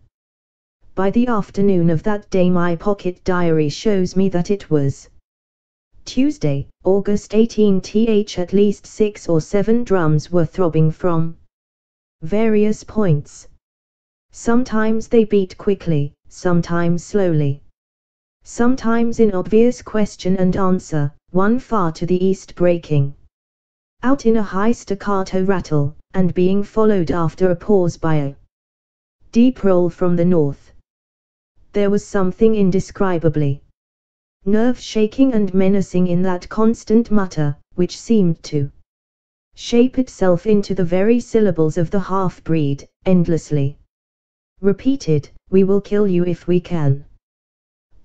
By the afternoon of that day my pocket diary shows me that it was Tuesday, August 18th. At least 6 or 7 drums were throbbing from various points. Sometimes they beat quickly, sometimes slowly. Sometimes in obvious question and answer, one far to the east breaking out in a high staccato rattle, and being followed after a pause by a deep roll from the north. There was something indescribably nerve-shaking and menacing in that constant mutter, which seemed to shape itself into the very syllables of the half-breed, endlessly repeated, "We will kill you if we can.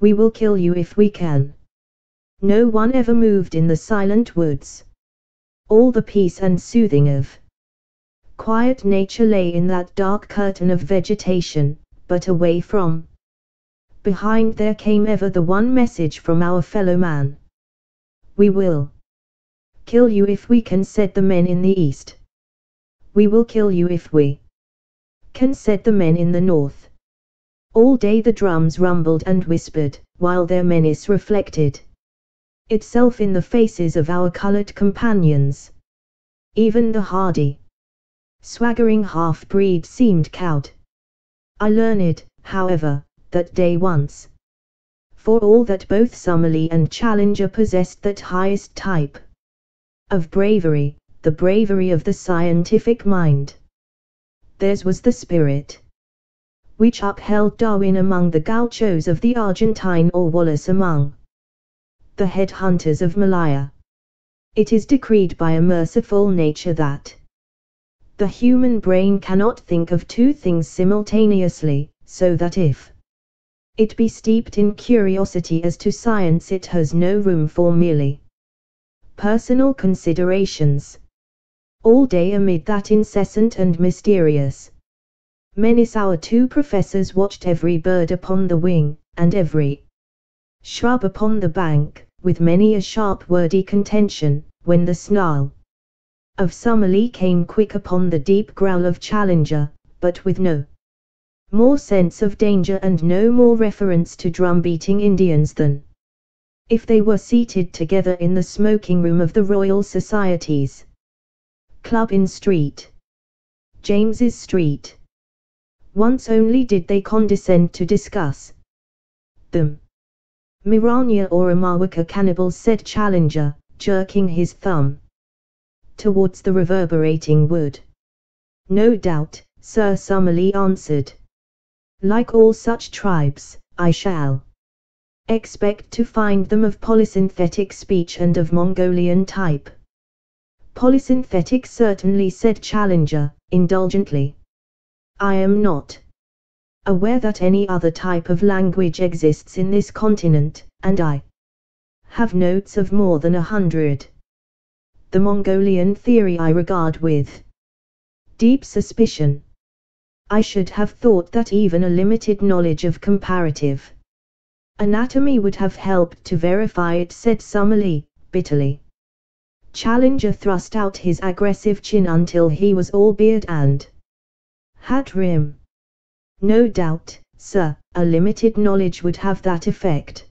We will kill you if we can." No one ever moved in the silent woods. All the peace and soothing of Quiet nature lay in that dark curtain of vegetation, but away from. Behind there came ever the one message from our fellow man. We will kill you if we can, said the men in the east. We will kill you if we can, said the men in the north. All day the drums rumbled and whispered, while their menace reflected itself in the faces of our colored companions. Even the hardy, swaggering half-breed seemed cowed. I learned, however, that day once for all that both Summerlee and Challenger possessed that highest type of bravery, the bravery of the scientific mind. Theirs was the spirit which upheld Darwin among the gauchos of the Argentine or Wallace among the head-hunters of Malaya. It is decreed by a merciful nature that the human brain cannot think of two things simultaneously, so that if it be steeped in curiosity as to science, it has no room for merely personal considerations. All day amid that incessant and mysterious menace our two professors watched every bird upon the wing, and every shrub upon the bank, with many a sharp wordy contention, when the snarl of Summerlee came quick upon the deep growl of Challenger, but with no more sense of danger and no more reference to drum-beating Indians than if they were seated together in the smoking room of the Royal Society's club in James's Street. Once only did they condescend to discuss them. Miranya or Amawaka cannibals, said Challenger, jerking his thumb towards the reverberating wood. No doubt, Sir, Summerlee answered. Like all such tribes, I shall expect to find them of polysynthetic speech and of Mongolian type. Polysynthetic certainly, said Challenger, indulgently. I am not aware that any other type of language exists in this continent, and I have notes of more than 100. The Mongolian theory I regard with deep suspicion. I should have thought that even a limited knowledge of comparative anatomy would have helped to verify it, said Summerlee, bitterly. Challenger thrust out his aggressive chin until he was all beard and hat rim. No doubt, sir, a limited knowledge would have that effect.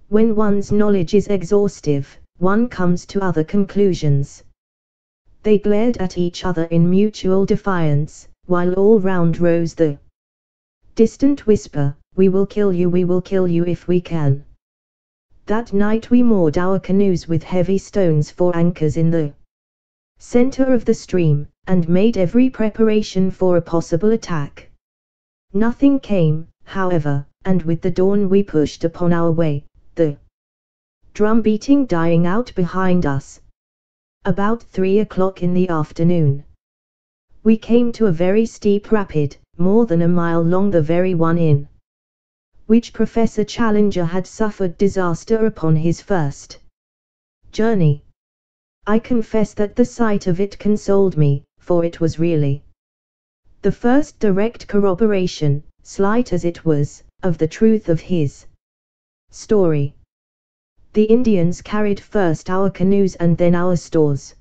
When one's knowledge is exhaustive, one comes to other conclusions. They glared at each other in mutual defiance, while all round rose the distant whisper, we will kill you if we can. That night we moored our canoes with heavy stones for anchors in the center of the stream, and made every preparation for a possible attack. Nothing came, however, and with the dawn we pushed upon our way, the drum beating dying out behind us. About 3 o'clock in the afternoon, we came to a very steep rapid, more than a mile long, the very one in which Professor Challenger had suffered disaster upon his first journey. I confess that the sight of it consoled me, for it was really the first direct corroboration, slight as it was, of the truth of his story. The Indians carried first our canoes and then our stores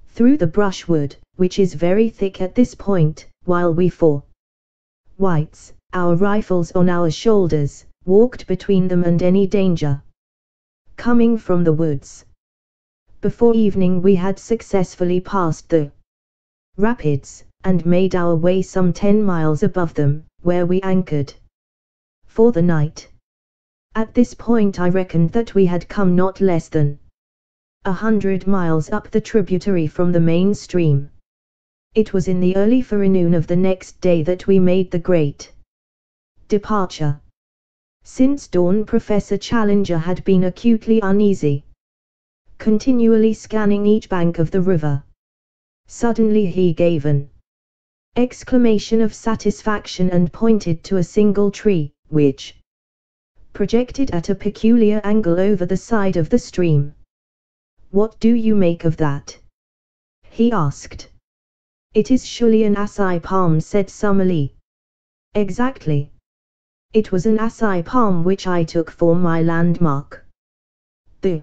through the brushwood, which is very thick at this point, while we four whites, our rifles on our shoulders, walked between them and any danger coming from the woods. Before evening we had successfully passed the rapids, and made our way some 10 miles above them, where we anchored for the night. At this point I reckoned that we had come not less than 100 miles up the tributary from the main stream. It was in the early forenoon of the next day that we made the great departure. Since dawn Professor Challenger had been acutely uneasy, continually scanning each bank of the river. Suddenly he gave an exclamation of satisfaction and pointed to a single tree, which projected at a peculiar angle over the side of the stream. What do you make of that? He asked. It is surely an acai palm, said Summerlee. Exactly. It was an acai palm which I took for my landmark. The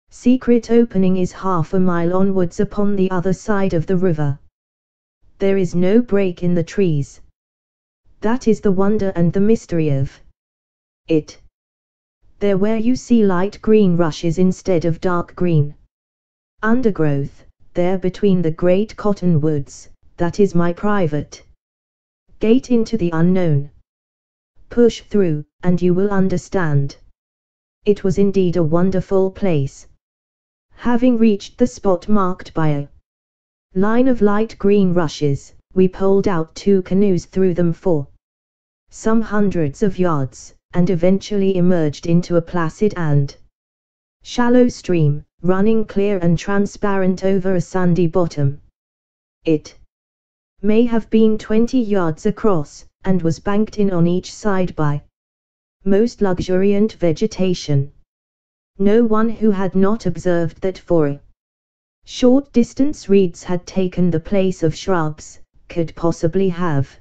secret opening is half a mile onwards upon the other side of the river. There is no break in the trees. That is the wonder and the mystery of it. There where you see light green rushes instead of dark green undergrowth, there between the great cottonwoods, that is my private gate into the unknown. Push through, and you will understand. It was indeed a wonderful place. Having reached the spot marked by a line of light green rushes, we poled out 2 canoes through them for some hundreds of yards, and eventually emerged into a placid and shallow stream, running clear and transparent over a sandy bottom. It may have been 20 yards across, and was banked in on each side by most luxuriant vegetation. No one who had not observed that for a short distance reeds had taken the place of shrubs, could possibly have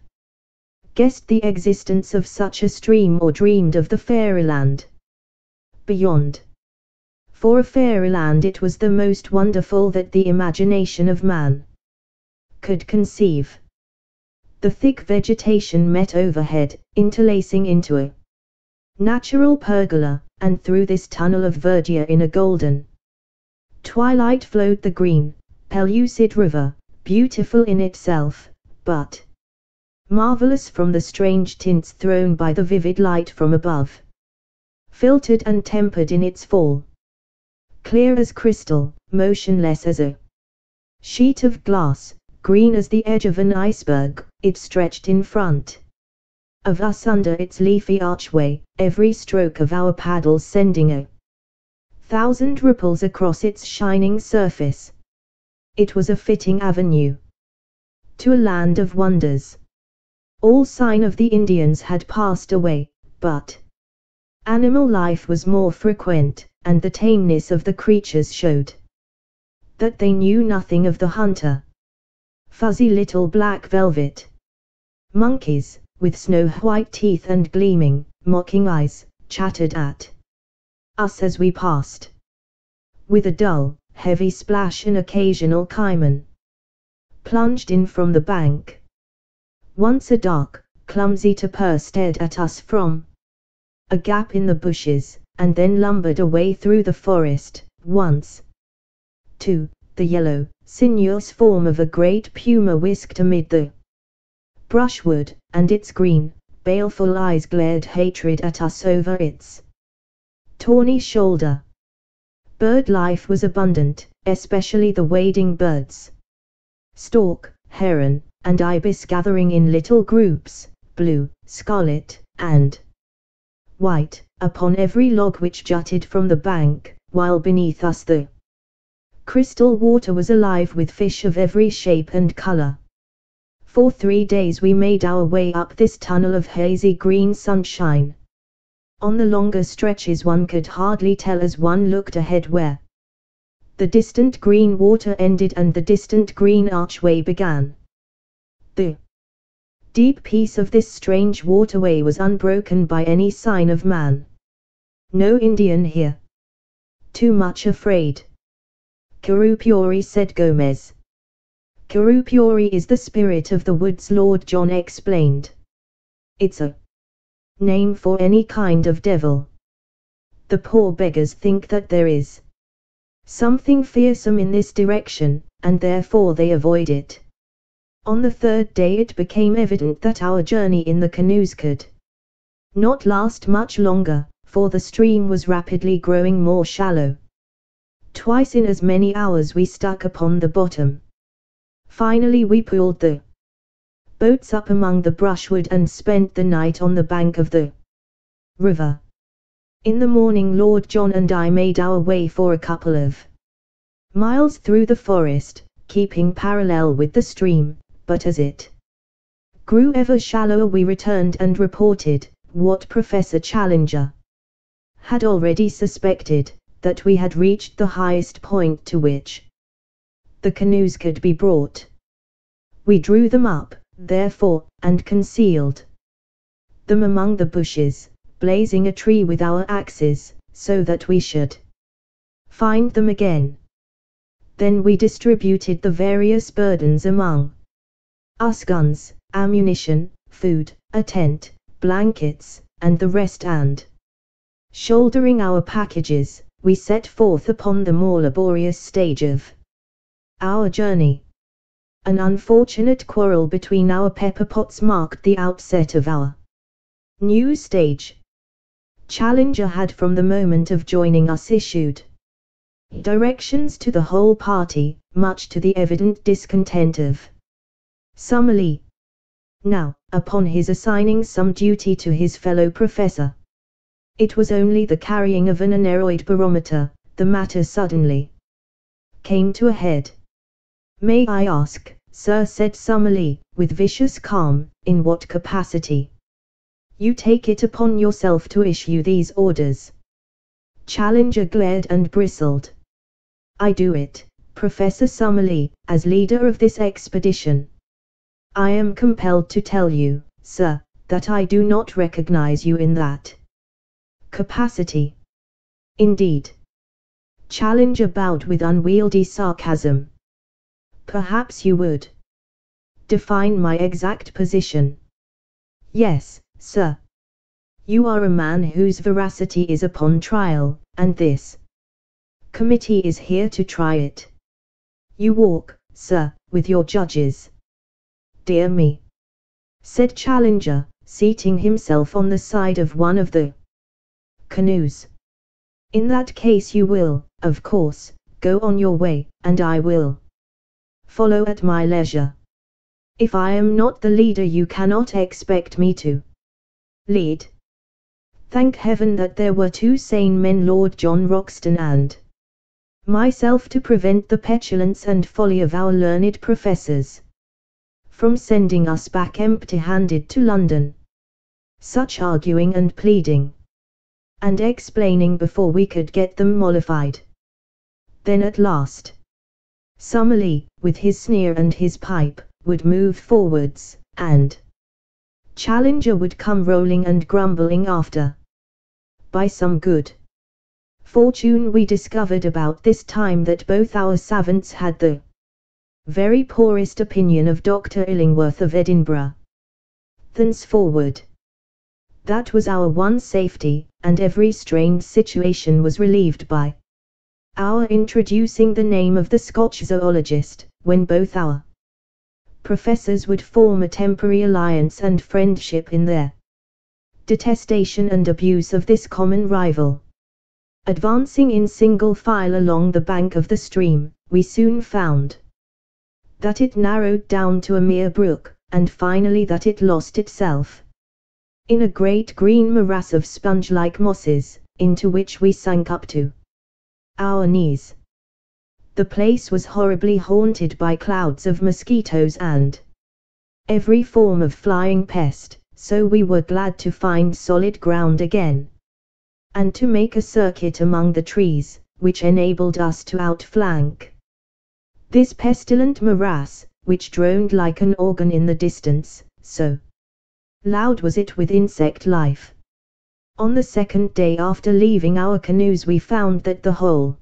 guessed the existence of such a stream or dreamed of the fairyland beyond. For a fairyland it was the most wonderful that the imagination of man could conceive. The thick vegetation met overhead, interlacing into a natural pergola, and through this tunnel of verdure in a golden twilight flowed the green, pellucid river, beautiful in itself, but marvelous from the strange tints thrown by the vivid light from above, filtered and tempered in its fall. Clear as crystal, motionless as a sheet of glass, green as the edge of an iceberg, it stretched in front of us under its leafy archway, every stroke of our paddles sending 1,000 ripples across its shining surface. It was a fitting avenue to a land of wonders. All sign of the Indians had passed away, but animal life was more frequent, and the tameness of the creatures showed that they knew nothing of the hunter. Fuzzy little black velvet monkeys, with snow-white teeth and gleaming, mocking eyes, chattered at us as we passed. With a dull, heavy splash an occasional cayman plunged in from the bank. Once a dark, clumsy tapir stared at us from a gap in the bushes, and then lumbered away through the forest. Once, too, the yellow, sinuous form of a great puma whisked amid the brushwood, and its green, baleful eyes glared hatred at us over its tawny shoulder. Bird life was abundant, especially the wading birds. Stork, heron, and ibis gathering in little groups, blue, scarlet, and white, upon every log which jutted from the bank, while beneath us the crystal water was alive with fish of every shape and color. For 3 days we made our way up this tunnel of hazy green sunshine. On the longer stretches one could hardly tell as one looked ahead where the distant green water ended and the distant green archway began. The deep peace of this strange waterway was unbroken by any sign of man. No Indian here. Too much afraid. Kurupuri, said Gomez. Kurupuri is the spirit of the woods, Lord John explained. It's a name for any kind of devil. The poor beggars think that there is something fearsome in this direction, and therefore they avoid it. On the 3rd day it became evident that our journey in the canoes could not last much longer, for the stream was rapidly growing more shallow. Twice in as many hours we stuck upon the bottom. Finally we pulled the boats up among the brushwood and spent the night on the bank of the river. In the morning Lord John and I made our way for a couple of miles through the forest, keeping parallel with the stream, but as it grew ever shallower we returned and reported, what Professor Challenger had already suspected, that we had reached the highest point to which the canoes could be brought. We drew them up, therefore, and concealed them among the bushes, blazing a tree with our axes, so that we should find them again. Then we distributed the various burdens among us: guns, ammunition, food, a tent, blankets, and the rest, and, shouldering our packages, we set forth upon the more laborious stage of our journey. An unfortunate quarrel between our pepper pots marked the outset of our new stage. Challenger had from the moment of joining us issued directions to the whole party, much to the evident discontent of Summerlee. Now, upon his assigning some duty to his fellow professor, it was only the carrying of an aneroid barometer, the matter suddenly came to a head. "May I ask, sir," said Summerlee, with vicious calm, "in what capacity you take it upon yourself to issue these orders?" Challenger glared and bristled. "I do it, Professor Summerlee, as leader of this expedition. I am compelled to tell you, sir, that I do not recognize you in that capacity." "Indeed?" Challenger bowed with unwieldy sarcasm. "Perhaps you would define my exact position." "Yes, sir. You are a man whose veracity is upon trial, and this committee is here to try it. You walk, sir, with your judges." "Dear me," said Challenger, seating himself on the side of one of the canoes. "In that case you will, of course, go on your way, and I will follow at my leisure. If I am not the leader, you cannot expect me to lead." Thank heaven that there were two sane men, Lord John Roxton and myself, to prevent the petulance and folly of our learned professors from sending us back empty-handed to London. Such arguing and pleading and explaining before we could get them mollified. Then at last, Summerlee, with his sneer and his pipe, would move forwards, and Challenger would come rolling and grumbling after. By some good fortune we discovered about this time that both our savants had the very poorest opinion of Dr. Illingworth of Edinburgh. Thenceforward, that was our one safety, and every strained situation was relieved by our introducing the name of the Scotch zoologist, when both our professors would form a temporary alliance and friendship in their detestation and abuse of this common rival. Advancing in single file along the bank of the stream, we soon found that it narrowed down to a mere brook, and finally that it lost itself in a great green morass of sponge-like mosses, into which we sank up to our knees. The place was horribly haunted by clouds of mosquitoes and every form of flying pest, so we were glad to find solid ground again, and to make a circuit among the trees, which enabled us to outflank this pestilent morass, which droned like an organ in the distance, so loud was it with insect life. On the second day after leaving our canoes, we found that the whole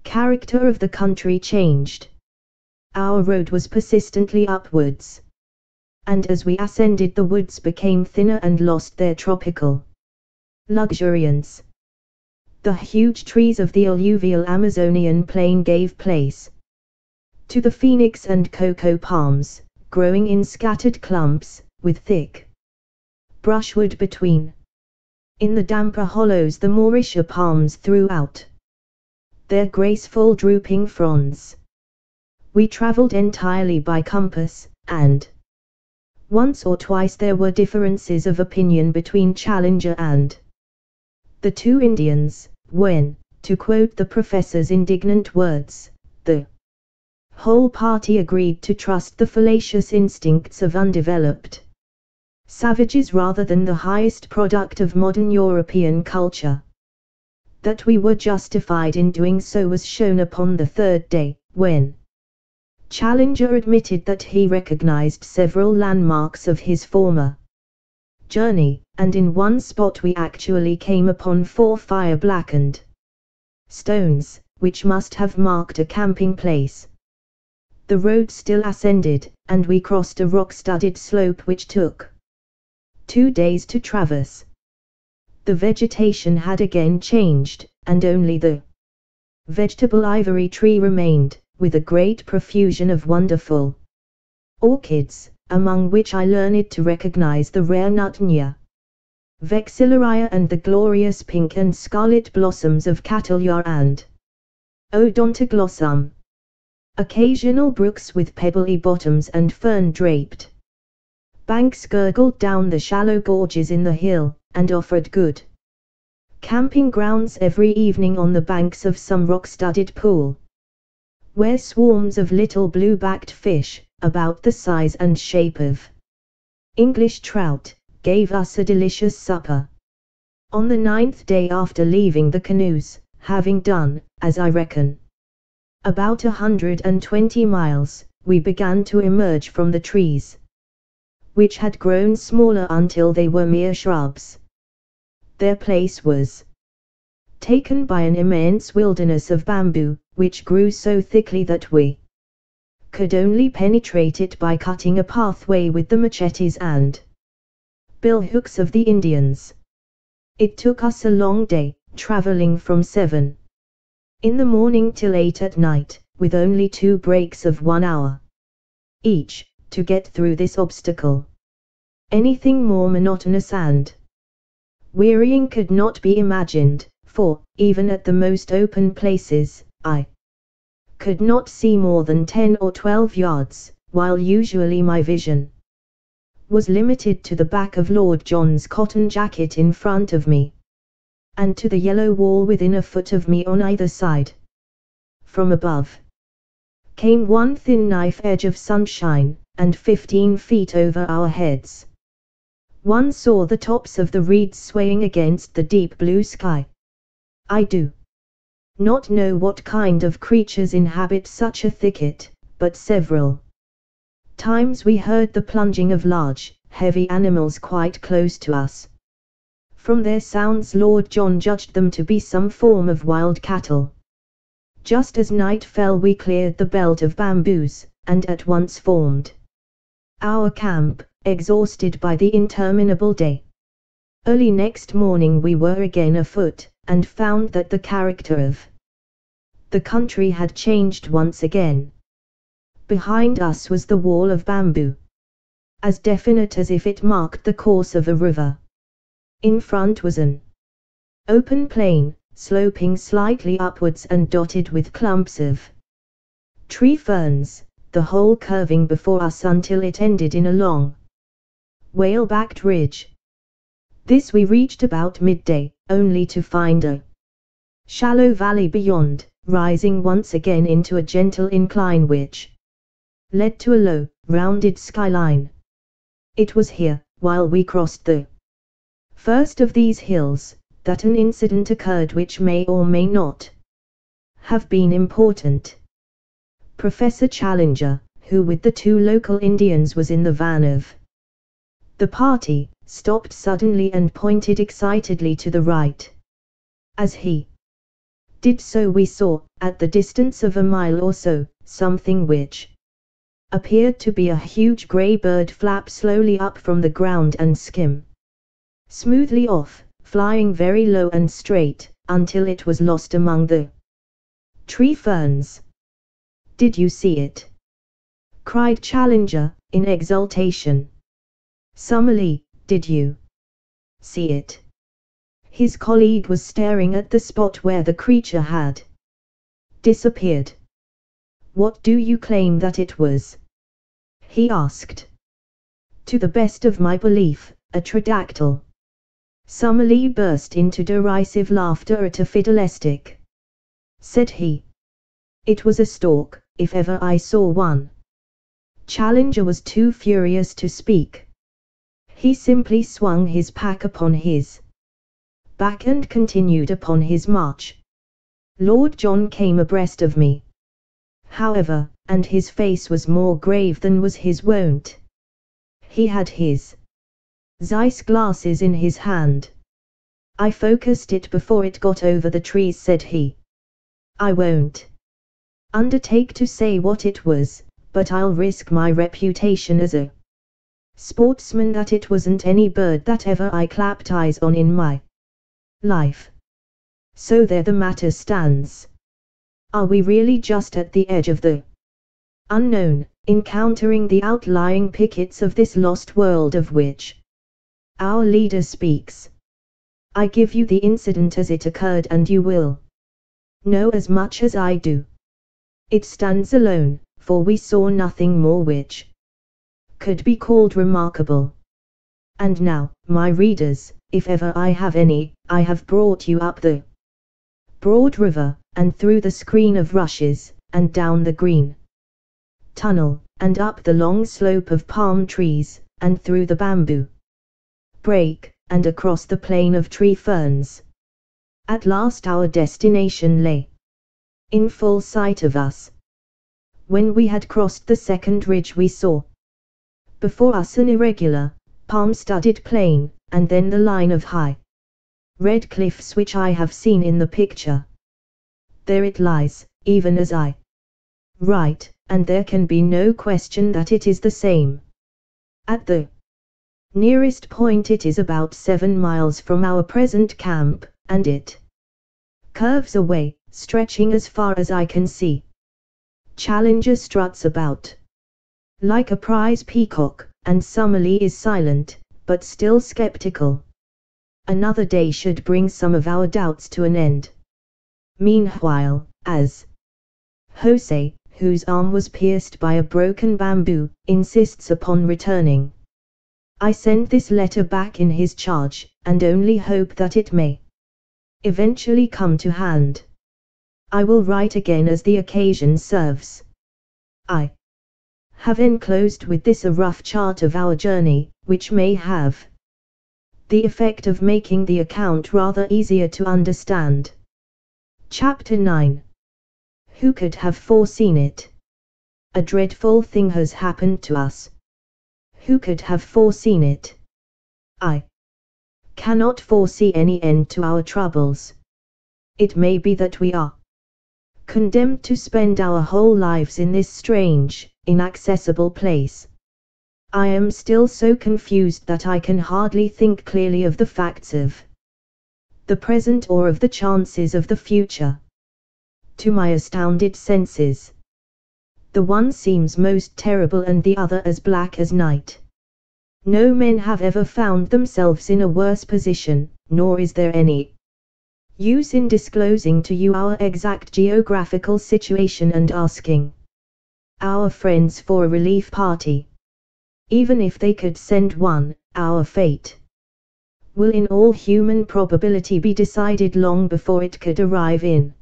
character of the country changed. Our road was persistently upwards, and as we ascended, the woods became thinner and lost their tropical luxuriance. The huge trees of the alluvial Amazonian plain gave place to the phoenix and cocoa palms, growing in scattered clumps, with thick brushwood between. In the damper hollows the Mauritia palms threw out their graceful drooping fronds. We travelled entirely by compass, and once or twice there were differences of opinion between Challenger and the two Indians, when, to quote the professor's indignant words, the whole party agreed to trust the fallacious instincts of undeveloped savages rather than the highest product of modern European culture. That we were justified in doing so was shown upon the third day, when Challenger admitted that he recognized several landmarks of his former journey, and in one spot we actually came upon 4 fire-blackened stones, which must have marked a camping place. The road still ascended, and we crossed a rock-studded slope which took 2 days to traverse. The vegetation had again changed, and only the vegetable ivory tree remained, with a great profusion of wonderful orchids, among which I learned to recognize the rare Nutnia vexillaria and the glorious pink and scarlet blossoms of Catalia and Odontoglossum. Occasional brooks with pebbly bottoms and fern-draped banks gurgled down the shallow gorges in the hill, and offered good camping grounds every evening on the banks of some rock-studded pool, where swarms of little blue-backed fish, about the size and shape of English trout, gave us a delicious supper. On the 9th day after leaving the canoes, having done, as I reckon, about 120 miles, we began to emerge from the trees, which had grown smaller until they were mere shrubs. Their place was taken by an immense wilderness of bamboo, which grew so thickly that we could only penetrate it by cutting a pathway with the machetes and billhooks of the Indians. It took us a long day, traveling from 7 in the morning till 8 at night, with only 2 breaks of 1 hour each, to get through this obstacle. Anything more monotonous and wearying could not be imagined, for, even at the most open places, I could not see more than 10 or 12 yards, while usually my vision was limited to the back of Lord John's cotton jacket in front of me, and to the yellow wall within a foot of me on either side. From above came one thin knife edge of sunshine, and 15 feet over our heads one saw the tops of the reeds swaying against the deep blue sky. I do not know what kind of creatures inhabit such a thicket, but several times we heard the plunging of large, heavy animals quite close to us. From their sounds Lord John judged them to be some form of wild cattle. Just as night fell we cleared the belt of bamboos, and at once formed our camp, exhausted by the interminable day. Early next morning we were again afoot, and found that the character of the country had changed once again. Behind us was the wall of bamboo, as definite as if it marked the course of a river. In front was an open plain, sloping slightly upwards and dotted with clumps of tree ferns, the whole curving before us until it ended in a long, whale-backed ridge. This we reached about midday, only to find a shallow valley beyond, rising once again into a gentle incline which led to a low, rounded skyline. It was here, while we crossed the first of these hills, that an incident occurred which may or may not have been important. Professor Challenger, who with the 2 local Indians was in the van of the party, stopped suddenly and pointed excitedly to the right. As he did so we saw, at the distance of a mile or so, something which appeared to be a huge grey bird flap slowly up from the ground and skim smoothly off, flying very low and straight, until it was lost among the tree ferns. "Did you see it?" cried Challenger, in exultation. "Summerlee, did you see it?" His colleague was staring at the spot where the creature had disappeared. "What do you claim that it was?" he asked. "To the best of my belief, a pterodactyl." Summerlee burst into derisive laughter at a fiddlestick. Said he, "It was a stork, if ever I saw one." Challenger was too furious to speak. He simply swung his pack upon his back and continued upon his march. Lord John came abreast of me, however, and his face was more grave than was his wont. He had his Zeiss glasses in his hand. "I focused it before it got over the trees," said he. "I won't undertake to say what it was, but I'll risk my reputation as a sportsman that it wasn't any bird that ever I clapped eyes on in my life. So there the matter stands. Are we really just at the edge of the unknown, encountering the outlying pickets of this lost world of which our leader speaks? I give you the incident as it occurred, and you will know as much as I do. It stands alone, for we saw nothing more which could be called remarkable. And now, my readers, if ever I have any, I have brought you up the broad river, and through the screen of rushes, and down the green tunnel, and up the long slope of palm trees, and through the bamboo brake, and across the plain of tree ferns. At last our destination lay in full sight of us. When we had crossed the second ridge, we saw before us an irregular, palm-studded plain, and then the line of high red cliffs which I have seen in the picture. There it lies, even as I write, and there can be no question that it is the same. At the nearest point it is about 7 miles from our present camp, and it curves away, stretching as far as I can see. Challenger struts about like a prize peacock, and Summerlee is silent, but still skeptical. Another day should bring some of our doubts to an end. Meanwhile, as Jose, whose arm was pierced by a broken bamboo, insists upon returning, I send this letter back in his charge, and only hope that it may eventually come to hand. I will write again as the occasion serves. I have enclosed with this a rough chart of our journey, which may have the effect of making the account rather easier to understand. Chapter 9. Who could have foreseen it? A dreadful thing has happened to us. Who could have foreseen it? I cannot foresee any end to our troubles. It may be that we are condemned to spend our whole lives in this strange, inaccessible place. I am still so confused that I can hardly think clearly of the facts of the present or of the chances of the future. To my astounded senses, the one seems most terrible and the other as black as night. No men have ever found themselves in a worse position, nor is there any use in disclosing to you our exact geographical situation and asking our friends for a relief party. Even if they could send one, our fate will in all human probability be decided long before it could arrive in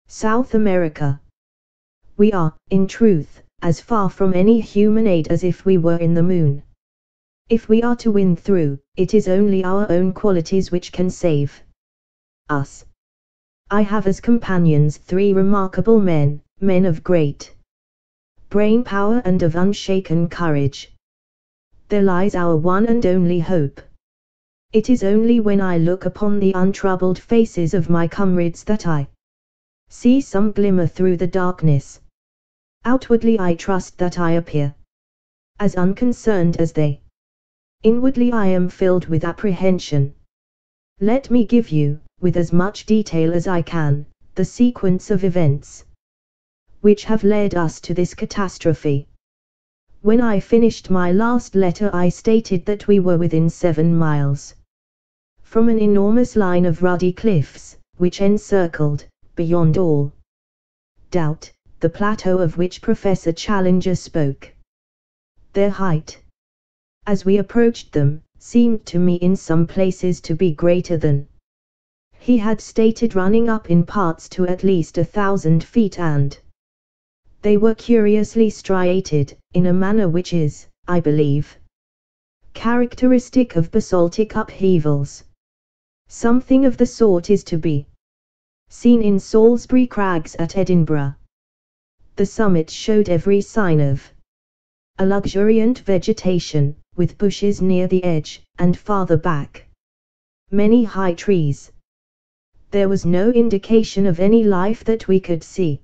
South America. We are, in truth, as far from any human aid as if we were in the moon. If we are to win through, it is only our own qualities which can save us. I have as companions 3 remarkable men, men of great brain power and of unshaken courage. There lies our one and only hope. It is only when I look upon the untroubled faces of my comrades that I see some glimmer through the darkness. Outwardly I trust that I appear as unconcerned as they. Inwardly I am filled with apprehension. Let me give you, with as much detail as I can, the sequence of events which have led us to this catastrophe. When I finished my last letter I stated that we were within 7 miles from an enormous line of ruddy cliffs, which encircled, beyond all doubt, the plateau of which Professor Challenger spoke. Their height, as we approached them, seemed to me in some places to be greater than he had stated, running up in parts to at least 1,000 feet, and they were curiously striated, in a manner which is, I believe, characteristic of basaltic upheavals. Something of the sort is to be seen in Salisbury Crags at Edinburgh. The summit showed every sign of a luxuriant vegetation, with bushes near the edge, and farther back, many high trees. There was no indication of any life that we could see.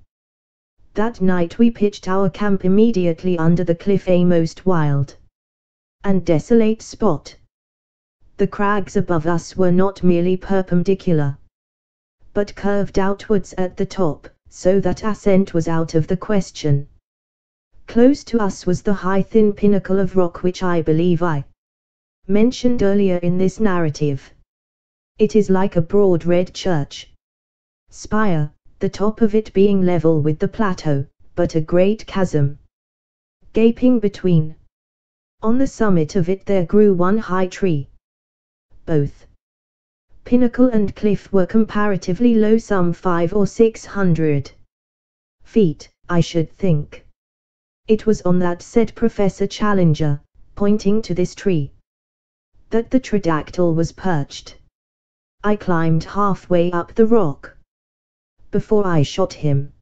That night we pitched our camp immediately under the cliff, a most wild and desolate spot. The crags above us were not merely perpendicular, but curved outwards at the top, so that ascent was out of the question. Close to us was the high thin pinnacle of rock which I believe I mentioned earlier in this narrative. It is like a broad red church spire, the top of it being level with the plateau, but a great chasm gaping between. On the summit of it there grew one high tree. Both pinnacle and cliff were comparatively low, some 500 or 600 feet, I should think. It was on that, said Professor Challenger, pointing to this tree, that the pterodactyl was perched. I climbed halfway up the rock before I shot him.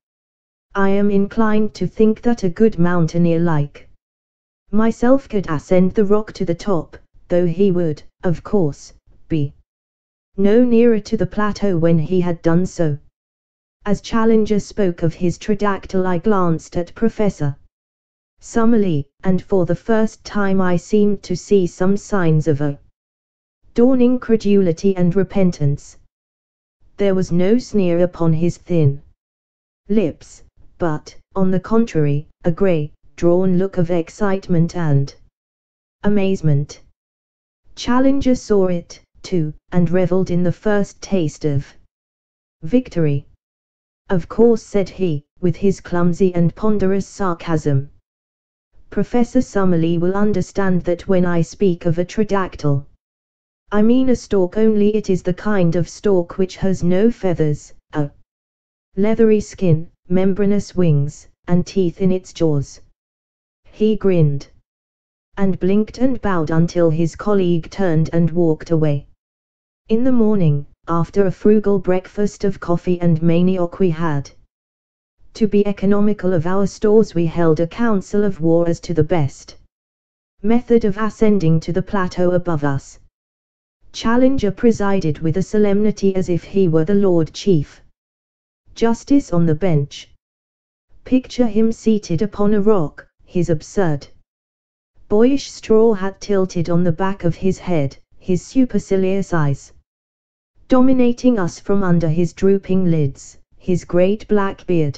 I am inclined to think that a good mountaineer like myself could ascend the rock to the top, though he would, of course, be no nearer to the plateau when he had done so. As Challenger spoke of his pterodactyl I glanced at Professor Summerlee, and for the first time I seemed to see some signs of a dawning credulity and repentance. There was no sneer upon his thin lips, but, on the contrary, a grey, drawn look of excitement and amazement. Challenger saw it, too, and revelled in the first taste of victory. Of course, said he, with his clumsy and ponderous sarcasm, Professor Summerlee will understand that when I speak of a pterodactyl, I mean a stork only. It is the kind of stork which has no feathers, a leathery skin, membranous wings, and teeth in its jaws. He grinned and blinked and bowed until his colleague turned and walked away. In the morning, after a frugal breakfast of coffee and manioc, we had to be economical of our stores. We held a council of war as to the best method of ascending to the plateau above us. Challenger presided with a solemnity as if he were the Lord Chief Justice on the bench. Picture him seated upon a rock, his absurd, boyish straw hat tilted on the back of his head, his supercilious eyes dominating us from under his drooping lids, his great black beard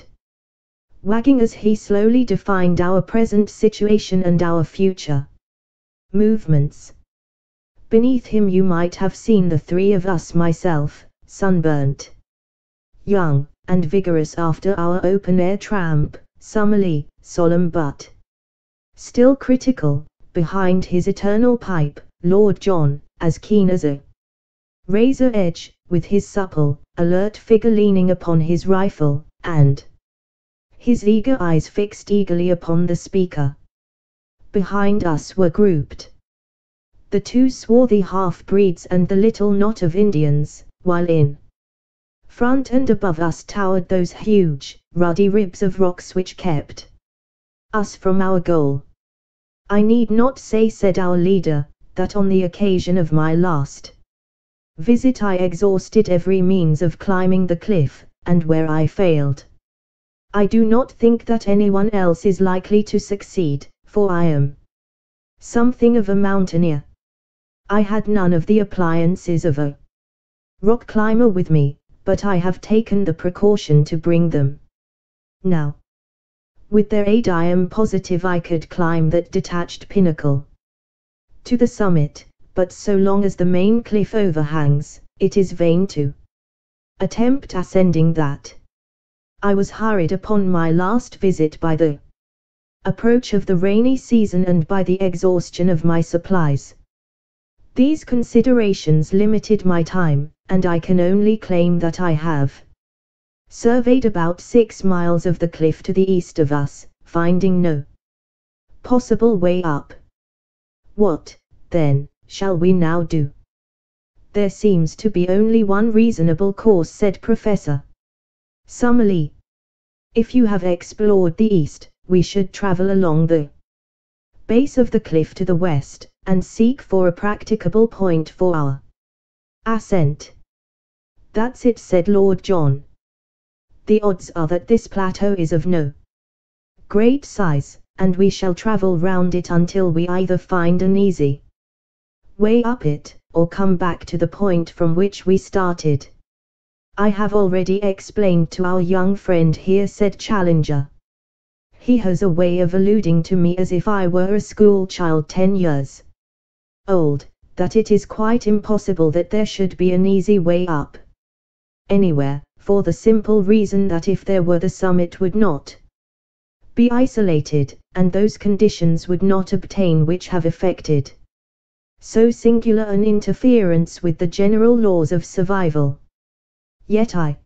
wagging as he slowly defined our present situation and our future movements. Beneath him you might have seen the three of us, myself, sunburnt, young, and vigorous after our open-air tramp, Summerlee, solemn but still critical, behind his eternal pipe, Lord John, as keen as a razor edge, with his supple, alert figure leaning upon his rifle, and his eager eyes fixed eagerly upon the speaker. Behind us were grouped the two swarthy half-breeds and the little knot of Indians, while in front and above us towered those huge, ruddy ribs of rocks which kept us from our goal. I need not say, said our leader, that on the occasion of my last visit I exhausted every means of climbing the cliff, and where I failed, I do not think that anyone else is likely to succeed, for I am something of a mountaineer. I had none of the appliances of a rock climber with me, but I have taken the precaution to bring them. Now, with their aid I am positive I could climb that detached pinnacle to the summit, but so long as the main cliff overhangs, it is vain to attempt ascending that. I was hurried upon my last visit by the approach of the rainy season and by the exhaustion of my supplies. These considerations limited my time, and I can only claim that I have surveyed about 6 miles of the cliff to the east of us, finding no possible way up. What, then, shall we now do? There seems to be only one reasonable course, said Professor Summerlee. If you have explored the east, we should travel along the base of the cliff to the west, and seek for a practicable point for our ascent. That's it, said Lord John. The odds are that this plateau is of no great size, and we shall travel round it until we either find an easy way up it, or come back to the point from which we started. I have already explained to our young friend here, said Challenger. He has a way of alluding to me as if I were a school child 10 years old, that it is quite impossible that there should be an easy way up anywhere, for the simple reason that if there were the summit would not be isolated, and those conditions would not obtain which have affected so singular an interference with the general laws of survival. Yet I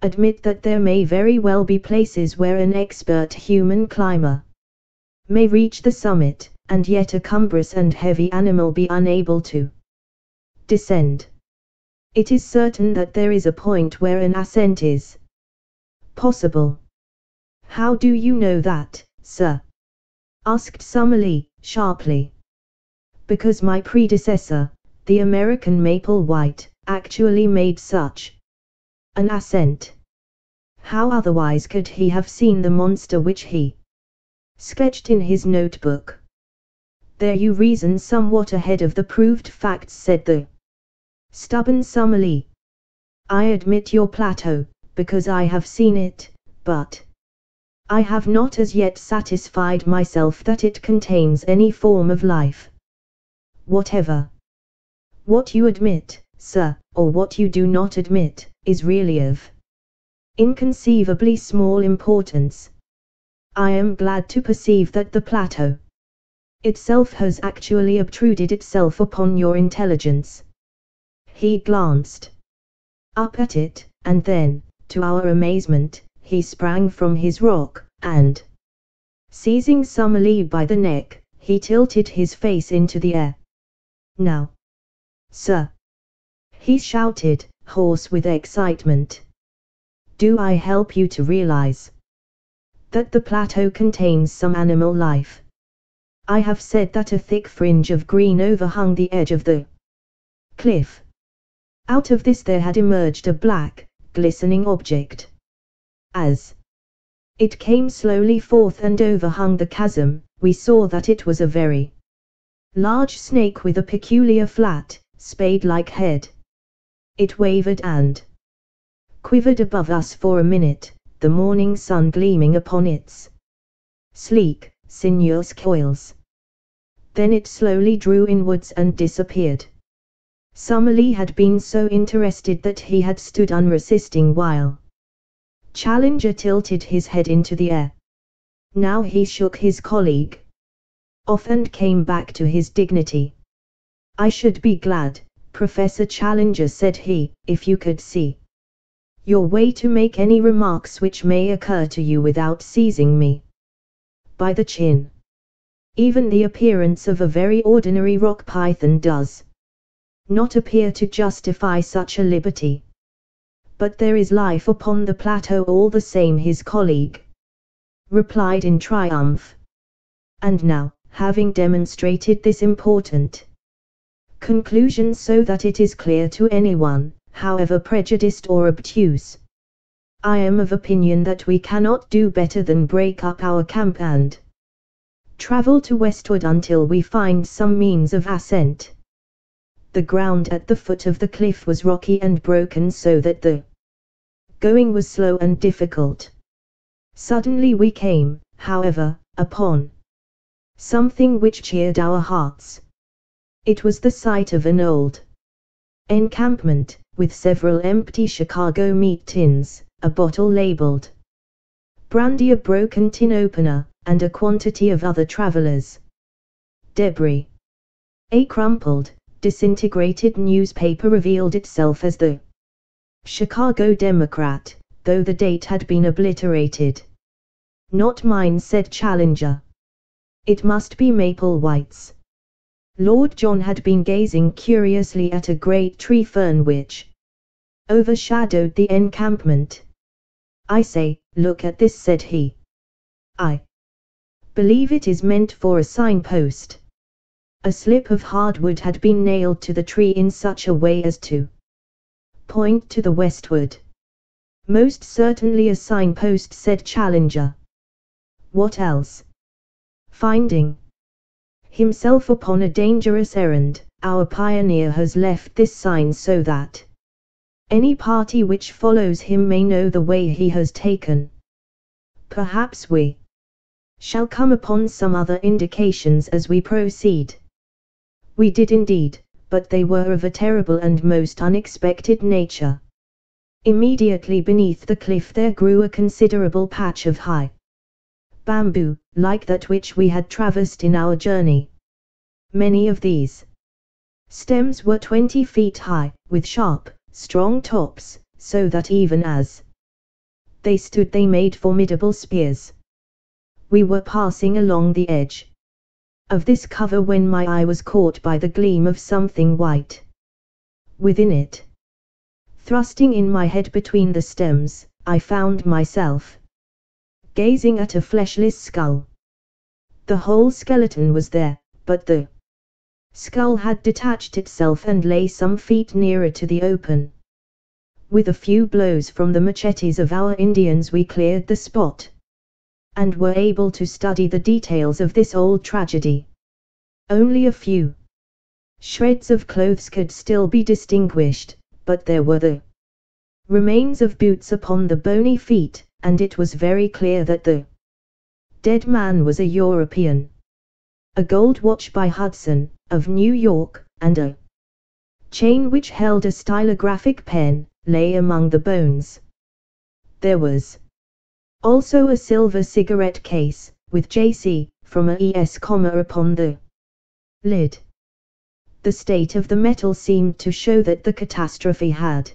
admit that there may very well be places where an expert human climber may reach the summit, and yet a cumbrous and heavy animal be unable to descend. It is certain that there is a point where an ascent is possible. How do you know that, sir? Asked Summerlee, sharply. Because my predecessor, the American Maplewhite, actually made such an ascent. How otherwise could he have seen the monster which he sketched in his notebook? There you reason somewhat ahead of the proved facts, said the stubborn Summerlee. I admit your plateau, because I have seen it, but I have not as yet satisfied myself that it contains any form of life whatever. What you admit, sir, or what you do not admit, is really of inconceivably small importance. I am glad to perceive that the plateau itself has actually obtruded itself upon your intelligence. He glanced up at it, and then, to our amazement, he sprang from his rock, and, seizing Summerlee by the neck, he tilted his face into the air. Now, sir, he shouted, hoarse with excitement, do I help you to realize that the plateau contains some animal life? I have said that a thick fringe of green overhung the edge of the cliff. Out of this there had emerged a black, glistening object. As it came slowly forth and overhung the chasm, we saw that it was a very large snake with a peculiar flat, spade-like head. It wavered and quivered above us for a minute, the morning sun gleaming upon its sleek, sinuous coils. Then it slowly drew inwards and disappeared. Summerlee had been so interested that he had stood unresisting while Challenger tilted his head into the air. Now he shook his colleague off and came back to his dignity. I should be glad, Professor Challenger, said he, if you could see your way to make any remarks which may occur to you without seizing me by the chin. Even the appearance of a very ordinary rock python does not appear to justify such a liberty. But there is life upon the plateau all the same, his colleague replied in triumph. And now, having demonstrated this important conclusion so that it is clear to anyone, however prejudiced or obtuse, I am of opinion that we cannot do better than break up our camp and travel to westward until we find some means of ascent. The ground at the foot of the cliff was rocky and broken so that the going was slow and difficult. Suddenly we came, however, upon something which cheered our hearts. It was the sight of an old encampment, with several empty Chicago meat tins, a bottle labeled brandy, a broken tin opener, and a quantity of other travelers' debris. A crumpled, disintegrated newspaper revealed itself as the Chicago Democrat, though the date had been obliterated. Not mine, said Challenger. It must be Maplewhite's. Lord John had been gazing curiously at a great tree fern which overshadowed the encampment. "I say, look at this," said he. "I believe it is meant for a signpost." A slip of hardwood had been nailed to the tree in such a way as to point to the westward. "Most certainly a signpost," said Challenger. "What else?" Finding himself upon a dangerous errand, our pioneer has left this sign so that any party which follows him may know the way he has taken. Perhaps we shall come upon some other indications as we proceed. We did indeed, but they were of a terrible and most unexpected nature. Immediately beneath the cliff there grew a considerable patch of high bamboo, like that which we had traversed in our journey. Many of these stems were 20 feet high, with sharp, strong tops, so that even as they stood they made formidable spears. We were passing along the edge of this cover when my eye was caught by the gleam of something white within it. Thrusting in my head between the stems, I found myself gazing at a fleshless skull. The whole skeleton was there, but the skull had detached itself and lay some feet nearer to the open. With a few blows from the machetes of our Indians we cleared the spot, and were able to study the details of this old tragedy. Only a few shreds of clothes could still be distinguished, but there were the remains of boots upon the bony feet, and it was very clear that the dead man was a European. A gold watch by Hudson, of New York, and a chain which held a stylographic pen, lay among the bones. There was also a silver cigarette case, with J.C. from a E.S. upon the lid. The state of the metal seemed to show that the catastrophe had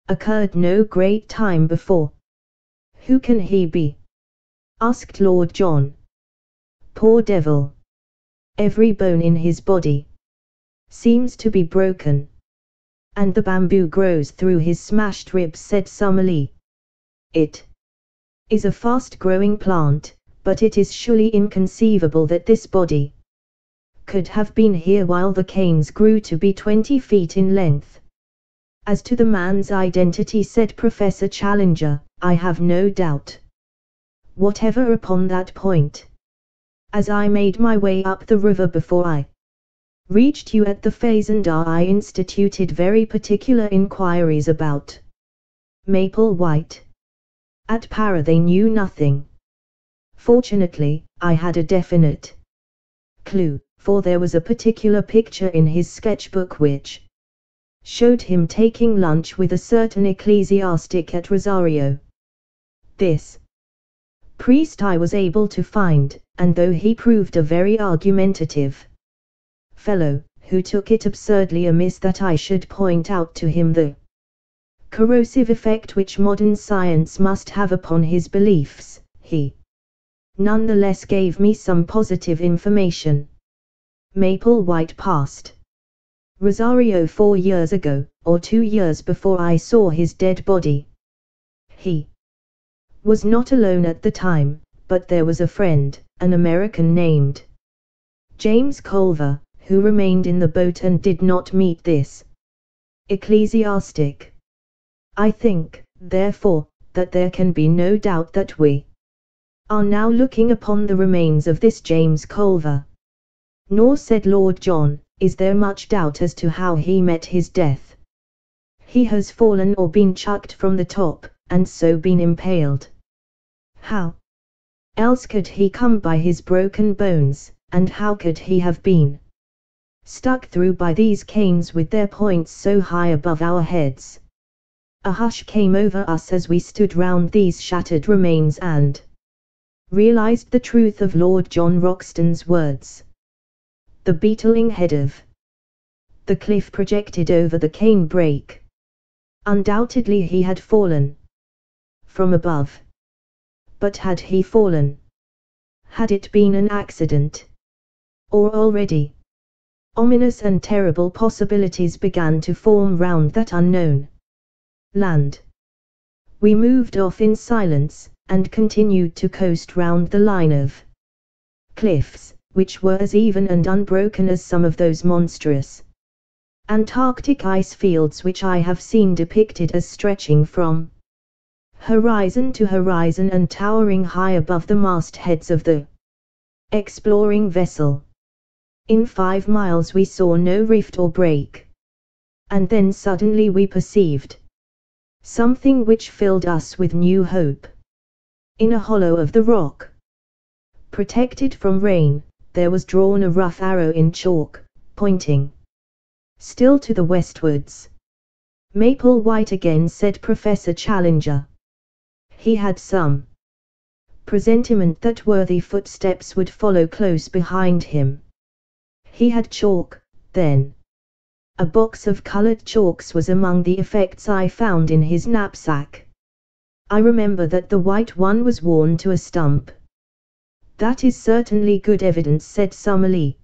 occurred no great time before. "Who can he be?" asked Lord John. "Poor devil. Every bone in his body seems to be broken, and the bamboo grows through his smashed ribs," said Summerlee. "It is a fast-growing plant, but it is surely inconceivable that this body could have been here while the canes grew to be 20 feet in length." "As to the man's identity," said Professor Challenger, "I have no doubt whatever upon that point. As I made my way up the river before I reached you at the Fazendar, I instituted very particular inquiries about Maple White. At Para they knew nothing. Fortunately, I had a definite clue, for there was a particular picture in his sketchbook which showed him taking lunch with a certain ecclesiastic at Rosario. This priest I was able to find, and though he proved a very argumentative fellow, who took it absurdly amiss that I should point out to him the corrosive effect which modern science must have upon his beliefs, he nonetheless gave me some positive information. Maple White passed Rosario 4 years ago, or 2 years before I saw his dead body. He was not alone at the time, but there was a friend, an American named James Culver, who remained in the boat and did not meet this ecclesiastic. I think, therefore, that there can be no doubt that we are now looking upon the remains of this James Culver." "Nor," said Lord John, "is there much doubt as to how he met his death. He has fallen or been chucked from the top, and so been impaled. How else could he come by his broken bones, and how could he have been stuck through by these canes with their points so high above our heads?" A hush came over us as we stood round these shattered remains and realized the truth of Lord John Roxton's words. The beetling head of the cliff projected over the cane break. Undoubtedly he had fallen from above. But had he fallen? Had it been an accident? Or already? Ominous and terrible possibilities began to form round that unknown land. We moved off in silence, and continued to coast round the line of cliffs, which were as even and unbroken as some of those monstrous Antarctic ice fields which I have seen depicted as stretching from horizon to horizon and towering high above the mastheads of the exploring vessel. In 5 miles we saw no rift or break. And then suddenly we perceived something which filled us with new hope. In a hollow of the rock, protected from rain, there was drawn a rough arrow in chalk, pointing still to the westwards. "Maple White again," said Professor Challenger. He had some presentiment that worthy footsteps would follow close behind him. He had chalk, then. A box of colored chalks was among the effects I found in his knapsack. I remember that the white one was worn to a stump. "That is certainly good evidence," said Summerlee.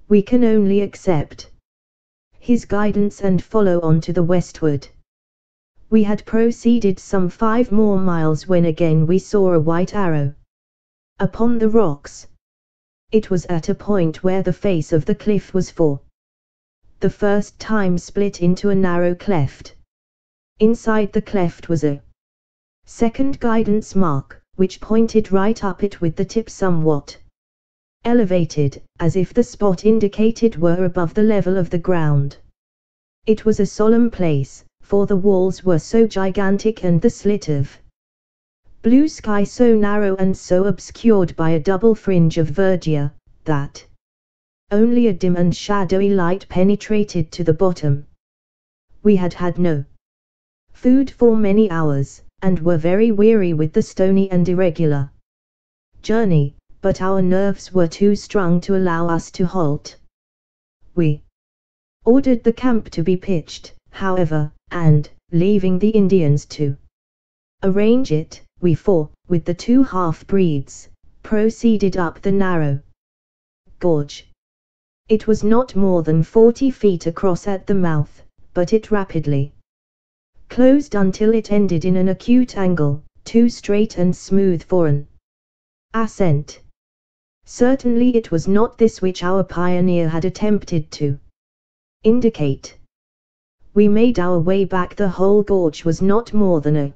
"We can only accept his guidance and follow on to the westward." We had proceeded some 5 more miles when again we saw a white arrow upon the rocks. It was at a point where the face of the cliff was for the first time split into a narrow cleft. Inside the cleft was a second guidance mark, which pointed right up it with the tip somewhat elevated, as if the spot indicated were above the level of the ground. It was a solemn place, for the walls were so gigantic and the slit of blue sky so narrow and so obscured by a double fringe of verdure, that only a dim and shadowy light penetrated to the bottom. We had had no food for many hours, and were very weary with the stony and irregular journey, but our nerves were too strung to allow us to halt. We ordered the camp to be pitched, however, and, leaving the Indians to arrange it, we four, with the 2 half-breeds, proceeded up the narrow gorge. It was not more than 40 feet across at the mouth, but it rapidly closed until it ended in an acute angle, too straight and smooth for an ascent. Certainly it was not this which our pioneer had attempted to indicate. We made our way back. The whole gorge was not more than a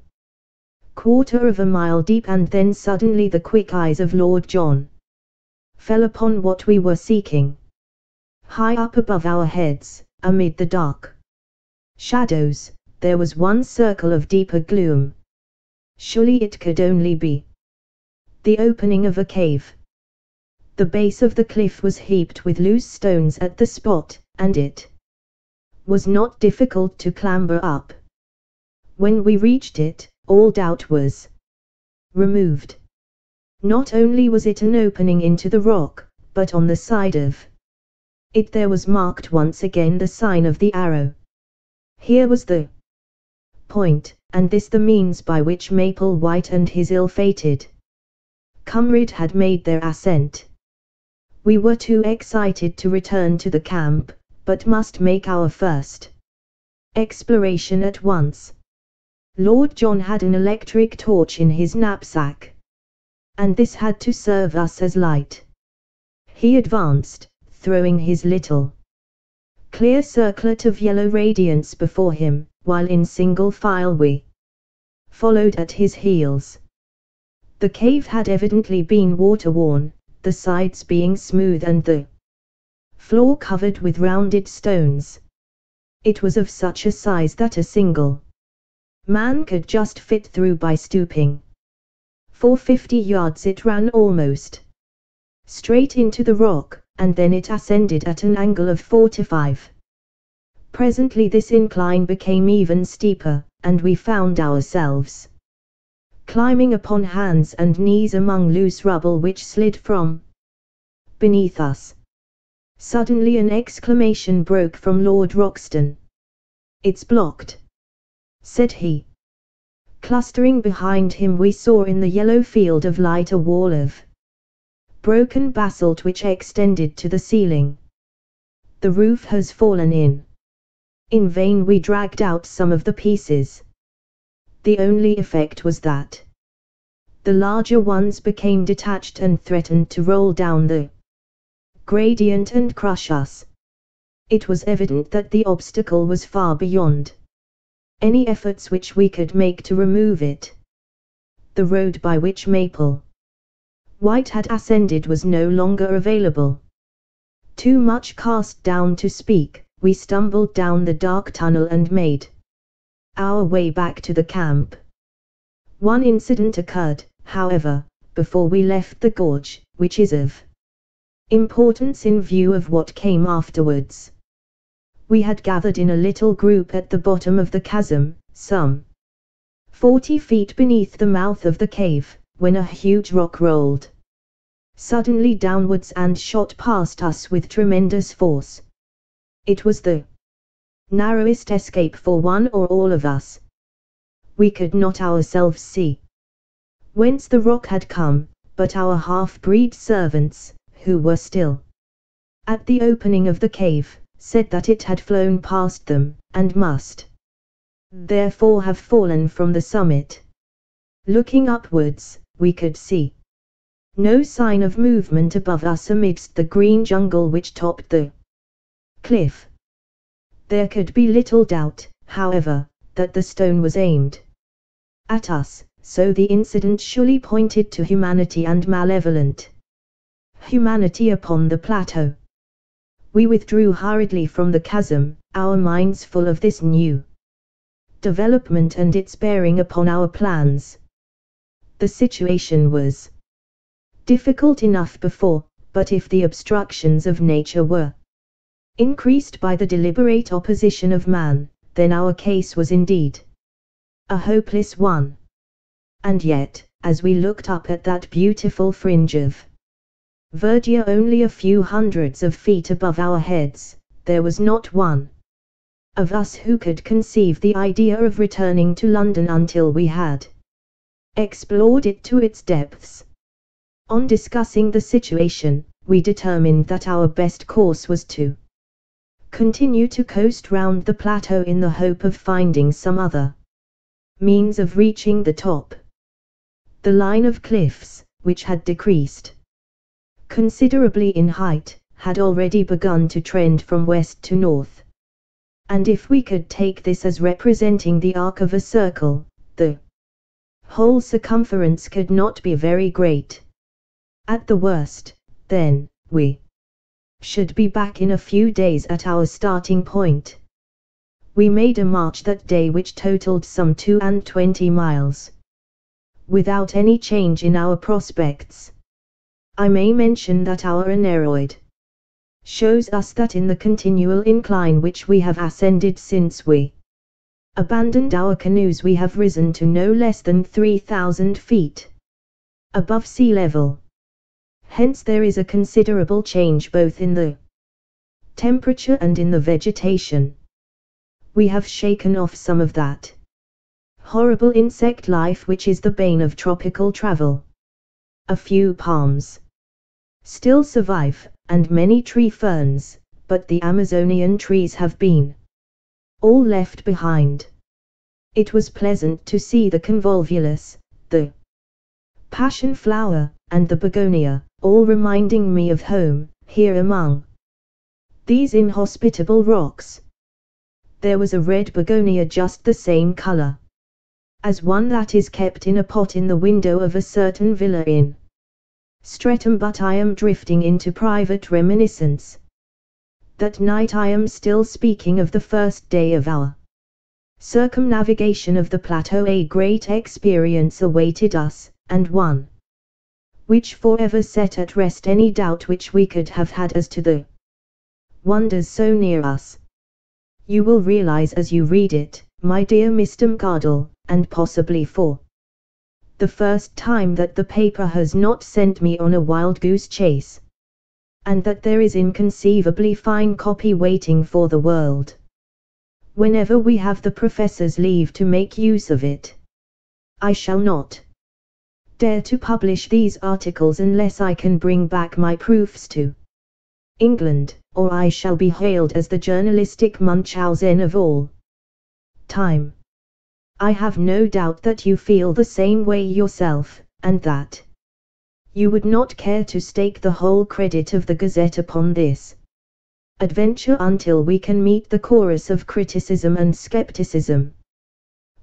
quarter of a mile deep, and then suddenly the quick eyes of Lord John fell upon what we were seeking. High up above our heads, amid the dark shadows, there was one circle of deeper gloom. Surely it could only be the opening of a cave. The base of the cliff was heaped with loose stones at the spot, and it was not difficult to clamber up. When we reached it, all doubt was removed. Not only was it an opening into the rock, but on the side of it there was marked once again the sign of the arrow. Here was the point, and this the means by which Maple White and his ill-fated comrade had made their ascent. We were too excited to return to the camp, but must make our first exploration at once. Lord John had an electric torch in his knapsack, and this had to serve us as light. He advanced, throwing his little clear circlet of yellow radiance before him, while in single file we followed at his heels. The cave had evidently been water-worn, the sides being smooth and the floor covered with rounded stones. It was of such a size that a single man could just fit through by stooping. For 50 yards it ran almost straight into the rock, and then it ascended at an angle of 45. Presently this incline became even steeper, and we found ourselves climbing upon hands and knees among loose rubble which slid from beneath us. Suddenly an exclamation broke from Lord Roxton. "It's blocked," said he. Clustering behind him we saw in the yellow field of light a wall of broken basalt which extended to the ceiling. "The roof has fallen in." In vain we dragged out some of the pieces. The only effect was that the larger ones became detached and threatened to roll down the gradient and crush us. It was evident that the obstacle was far beyond any efforts which we could make to remove it. The road by which Maple White had ascended was no longer available. Too much cast down to speak, we stumbled down the dark tunnel and made our way back to the camp. One incident occurred, however, before we left the gorge, which is of importance in view of what came afterwards. We had gathered in a little group at the bottom of the chasm, some 40 feet beneath the mouth of the cave, when a huge rock rolled suddenly downwards and shot past us with tremendous force. It was the narrowest escape for one or all of us. We could not ourselves see whence the rock had come, but our half-breed servants, who were still at the opening of the cave, said that it had flown past them, and must therefore have fallen from the summit. Looking upwards, we could see no sign of movement above us amidst the green jungle which topped the cliff. There could be little doubt, however, that the stone was aimed at us, so the incident surely pointed to humanity and malevolent humanity upon the plateau. We withdrew hurriedly from the chasm, our minds full of this new development and its bearing upon our plans. The situation was difficult enough before, but if the obstructions of nature were increased by the deliberate opposition of man, then our case was indeed a hopeless one. And yet, as we looked up at that beautiful fringe of verdure only a few hundreds of feet above our heads, there was not one of us who could conceive the idea of returning to London until we had explored it to its depths. On discussing the situation, we determined that our best course was to continue to coast round the plateau in the hope of finding some other means of reaching the top. The line of cliffs, which had decreased considerably in height, had already begun to trend from west to north. And if we could take this as representing the arc of a circle, the whole circumference could not be very great. At the worst, then, we should be back in a few days at our starting point. We made a march that day which totaled some 22 miles. Without any change in our prospects. I may mention that our aneroid shows us that in the continual incline which we have ascended since we abandoned our canoes we have risen to no less than 3,000 feet above sea level. Hence there is a considerable change both in the temperature and in the vegetation. We have shaken off some of that horrible insect life which is the bane of tropical travel. A few palms still survive, and many tree ferns, but the Amazonian trees have been all left behind. It was pleasant to see the convolvulus, the passion flower, and the begonia, all reminding me of home, here among these inhospitable rocks. There was a red begonia just the same color as one that is kept in a pot in the window of a certain villa in Streatham, but I am drifting into private reminiscence. That night I am still speaking of the first day of our circumnavigation of the plateau. A great experience awaited us, and one which forever set at rest any doubt which we could have had as to the wonders so near us. You will realize as you read it, my dear Mr. McArdle, and possibly for the first time, that the paper has not sent me on a wild goose chase, and that there is inconceivably fine copy waiting for the world, whenever we have the professor's leave to make use of it. I shall not dare to publish these articles unless I can bring back my proofs to England, or I shall be hailed as the journalistic Munchausen of all time. I have no doubt that you feel the same way yourself, and that you would not care to stake the whole credit of the Gazette upon this adventure until we can meet the chorus of criticism and skepticism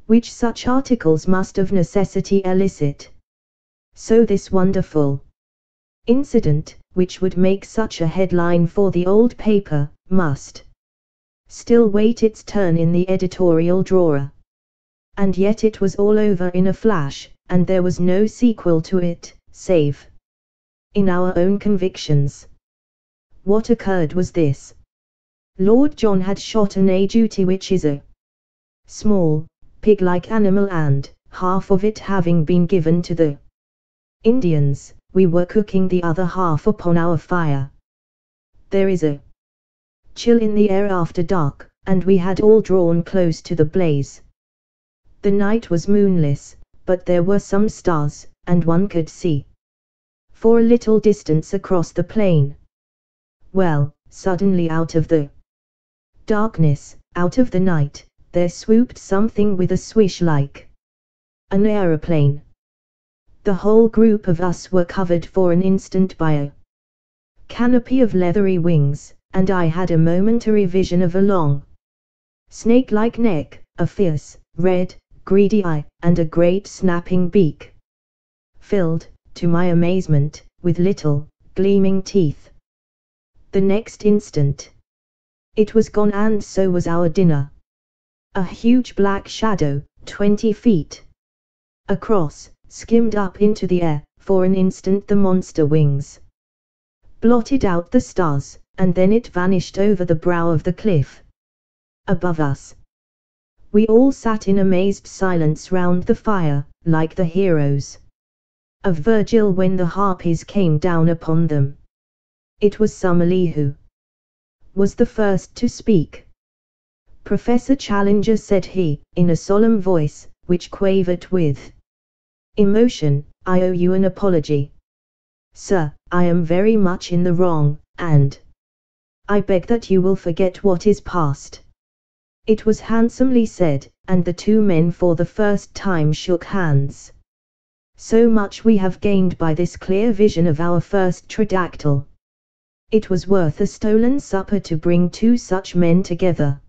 which such articles must of necessity elicit. So this wonderful incident, which would make such a headline for the old paper, must still wait its turn in the editorial drawer. And yet it was all over in a flash, and there was no sequel to it, save in our own convictions. What occurred was this. Lord John had shot an agouti, which is a small, pig-like animal, and, half of it having been given to the Indians, we were cooking the other half upon our fire. There is a chill in the air after dark, and we had all drawn close to the blaze. The night was moonless, but there were some stars, and one could see for a little distance across the plain. Well, suddenly out of the darkness, out of the night, there swooped something with a swish like an aeroplane. The whole group of us were covered for an instant by a canopy of leathery wings, and I had a momentary vision of a long, snake-like neck, a fierce, red, greedy eye, and a great snapping beak, filled, to my amazement, with little, gleaming teeth. The next instant, it was gone, and so was our dinner. A huge black shadow, 20 feet across, skimmed up into the air. For an instant the monster wings blotted out the stars, and then it vanished over the brow of the cliff above us. We all sat in amazed silence round the fire, like the heroes of Virgil when the Harpies came down upon them. It was Summerlee who was the first to speak. "Professor Challenger," said he, in a solemn voice, which quavered with emotion, "I owe you an apology. Sir, I am very much in the wrong, and I beg that you will forget what is past." It was handsomely said, and the two men for the first time shook hands. So much we have gained by this clear vision of our first tridactyl. It was worth a stolen supper to bring two such men together.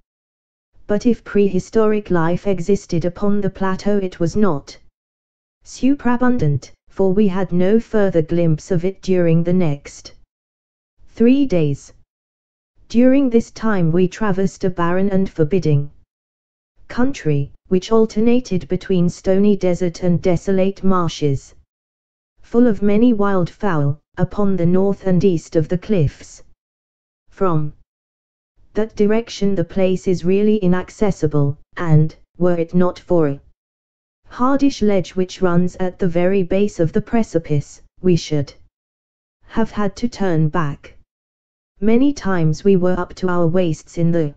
But if prehistoric life existed upon the plateau, it was not superabundant, for we had no further glimpse of it during the next 3 days. During this time we traversed a barren and forbidding country, which alternated between stony desert and desolate marshes, full of many wild fowl, upon the north and east of the cliffs. From that direction the place is really inaccessible, and, were it not for a hardish ledge which runs at the very base of the precipice, we should have had to turn back. Many times we were up to our waists in the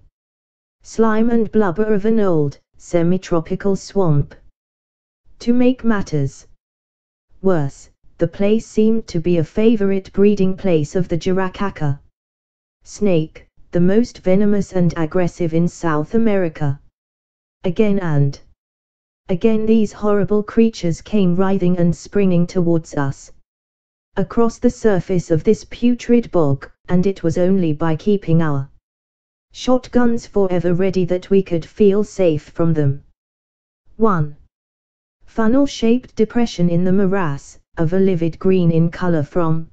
slime and blubber of an old, semi-tropical swamp. To make matters worse, the place seemed to be a favorite breeding place of the Jaracaca snake, the most venomous and aggressive in South America. Again and again these horrible creatures came writhing and springing towards us across the surface of this putrid bog, and it was only by keeping our shotguns forever ready that we could feel safe from them. One funnel-shaped depression in the morass, of a livid green in color from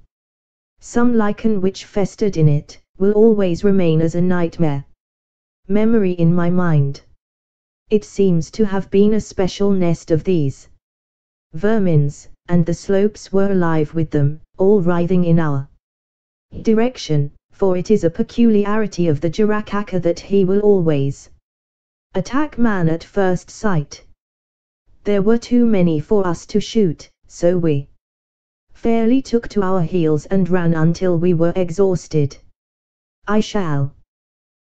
some lichen which festered in it, will always remain as a nightmare memory in my mind. It seems to have been a special nest of these vermins, and the slopes were alive with them, all writhing in our direction, for it is a peculiarity of the Jaracaca that he will always attack man at first sight. There were too many for us to shoot, so we fairly took to our heels and ran until we were exhausted. I shall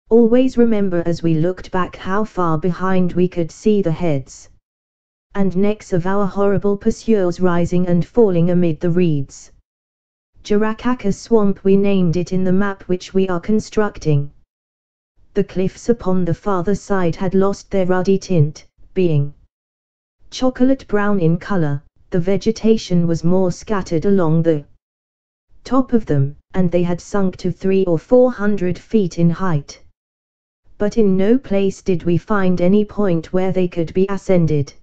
always remember as we looked back how far behind we could see the heads and necks of our horrible pursuers rising and falling amid the reeds. Jaracaca Swamp we named it in the map which we are constructing. The cliffs upon the farther side had lost their ruddy tint, being chocolate brown in color. The vegetation was more scattered along the top of them, and they had sunk to 300 or 400 feet in height. But in no place did we find any point where they could be ascended.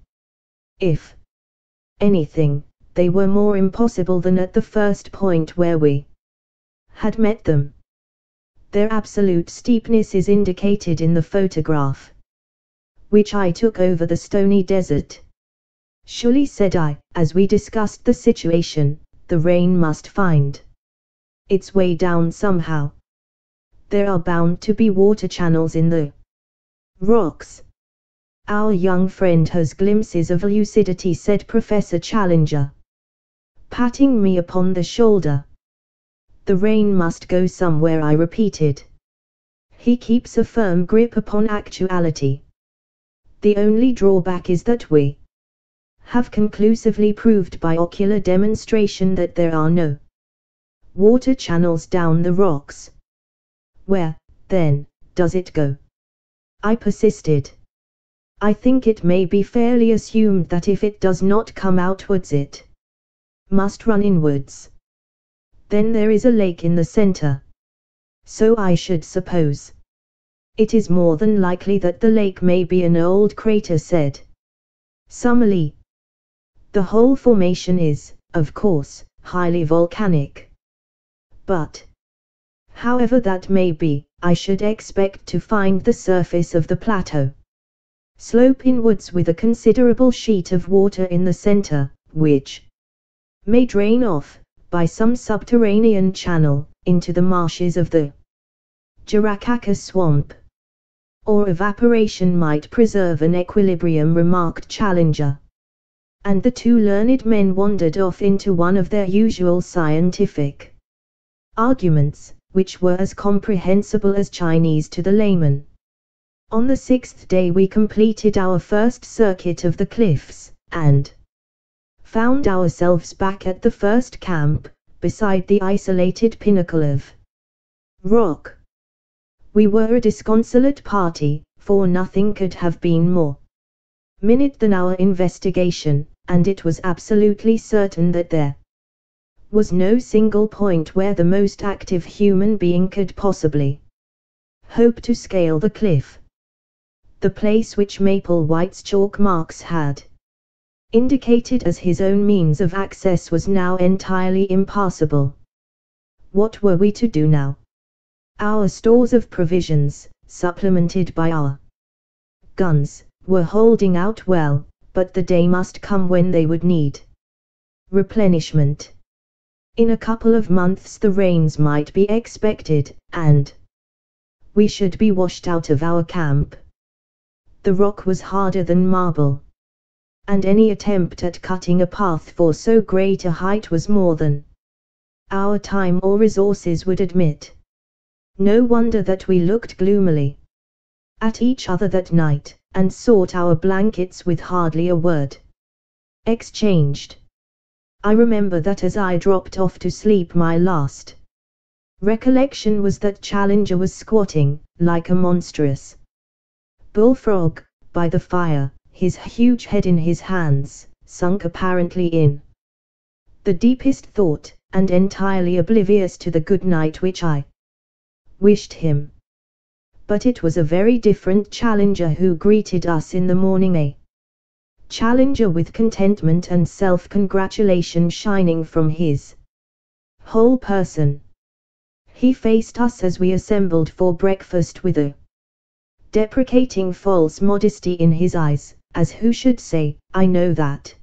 If anything, they were more impossible than at the first point where we had met them. Their absolute steepness is indicated in the photograph, which I took over the stony desert. Surely, said I, as we discussed the situation, the rain must find its way down somehow. There are bound to be water channels in the rocks. Our young friend has glimpses of lucidity, said Professor Challenger, patting me upon the shoulder. The rain must go somewhere, I repeated. He keeps a firm grip upon actuality. The only drawback is that we have conclusively proved by ocular demonstration that there are no water channels down the rocks. Where, then, does it go? I persisted. I think it may be fairly assumed that if it does not come outwards, it must run inwards. Then there is a lake in the center. So I should suppose. It is more than likely that the lake may be an old crater, said Summerlee. The whole formation is, of course, highly volcanic. But, however that may be, I should expect to find the surface of the plateau slope inwards with a considerable sheet of water in the center, which may drain off, by some subterranean channel, into the marshes of the Jaracaca swamp. Or evaporation might preserve an equilibrium, remarked Challenger. And the two learned men wandered off into one of their usual scientific arguments, which were as comprehensible as Chinese to the layman. On the 6th day we completed our first circuit of the cliffs, and found ourselves back at the first camp, beside the isolated pinnacle of rock. We were a disconsolate party, for nothing could have been more minute than our investigation, and it was absolutely certain that there was no single point where the most active human being could possibly hope to scale the cliff. The place which Maple-White's chalk marks had indicated as his own means of access was now entirely impassable. What were we to do now? Our stores of provisions, supplemented by our guns, were holding out well, but the day must come when they would need replenishment. In a couple of months the rains might be expected, and we should be washed out of our camp. The rock was harder than marble, and any attempt at cutting a path for so great a height was more than our time or resources would admit. No wonder that we looked gloomily at each other that night, and sought our blankets with hardly a word exchanged. I remember that as I dropped off to sleep my last recollection was that Challenger was squatting, like a monstrous bullfrog, by the fire, his huge head in his hands, sunk apparently in the deepest thought, and entirely oblivious to the good night which I wished him. But it was a very different Challenger who greeted us in the morning, a Challenger with contentment and self-congratulation shining from his whole person. He faced us as we assembled for breakfast with a deprecating false modesty in his eyes, as who should say, I know that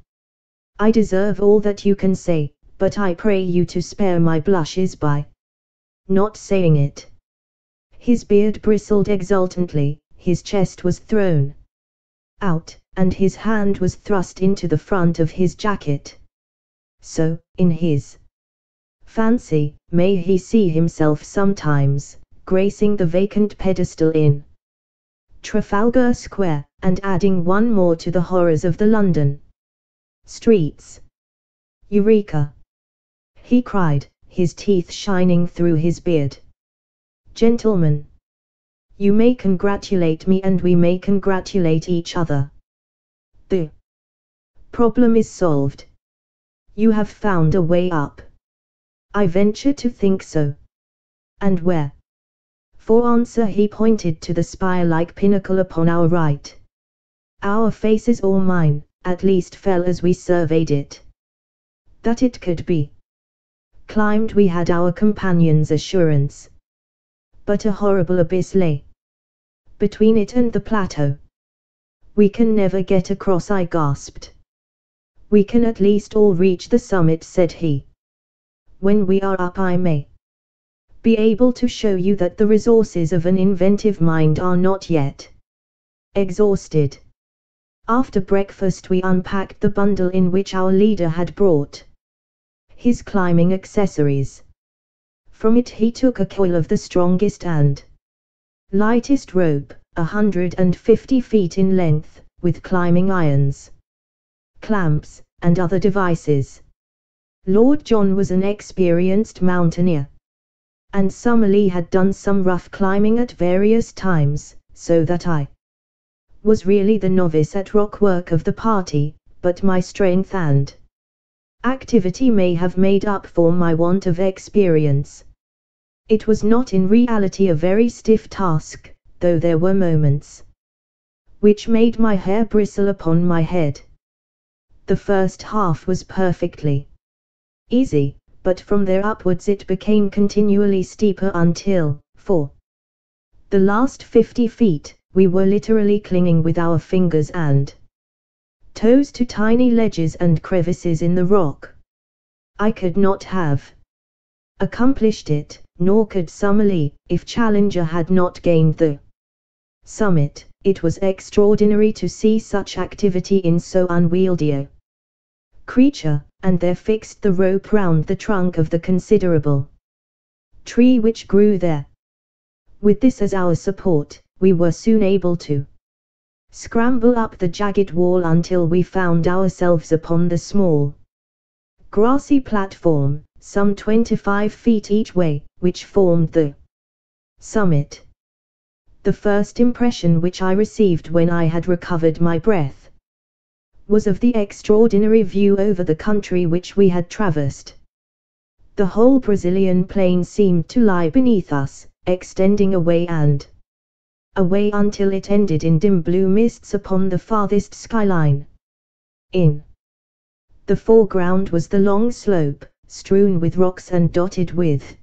I deserve all that you can say, but I pray you to spare my blushes by not saying it. His beard bristled exultantly, his chest was thrown out, and his hand was thrust into the front of his jacket. So, in his fancy, may he see himself sometimes, gracing the vacant pedestal in Trafalgar Square, and adding one more to the horrors of the London streets. Eureka! He cried, his teeth shining through his beard. Gentlemen, you may congratulate me and we may congratulate each other. The Problem is solved. You have found a way up. I venture to think so. And where? For answer he pointed to the spire-like pinnacle upon our right. Our faces, or mine, at least, fell as we surveyed it. That it could be climbed we had our companion's assurance. But a horrible abyss lay between it and the plateau. We can never get across, I gasped. We can at least all reach the summit, said he. When we are up, I may be able to show you that the resources of an inventive mind are not yet exhausted. After breakfast we unpacked the bundle in which our leader had brought his climbing accessories. From it he took a coil of the strongest and lightest rope, 150 feet in length, with climbing irons, clamps, and other devices. Lord John was an experienced mountaineer, and Summerlee had done some rough climbing at various times, so that I was really the novice at rock work of the party, but my strength and activity may have made up for my want of experience. It was not in reality a very stiff task, though there were moments which made my hair bristle upon my head. The first half was perfectly easy, but from there upwards it became continually steeper until, for the last 50 feet, we were literally clinging with our fingers and toes to tiny ledges and crevices in the rock. I could not have accomplished it, nor could Summerlee, if Challenger had not gained the summit. It was extraordinary to see such activity in so unwieldy a creature, and there fixed the rope round the trunk of the considerable tree which grew there. With this as our support, we were soon able to scramble up the jagged wall until we found ourselves upon the small grassy platform, some 25 feet each way, which formed the summit. The first impression which I received when I had recovered my breath was of the extraordinary view over the country which we had traversed. The whole Brazilian plain seemed to lie beneath us, extending away and away until it ended in dim blue mists upon the farthest skyline. In the foreground was the long slope, strewn with rocks and dotted with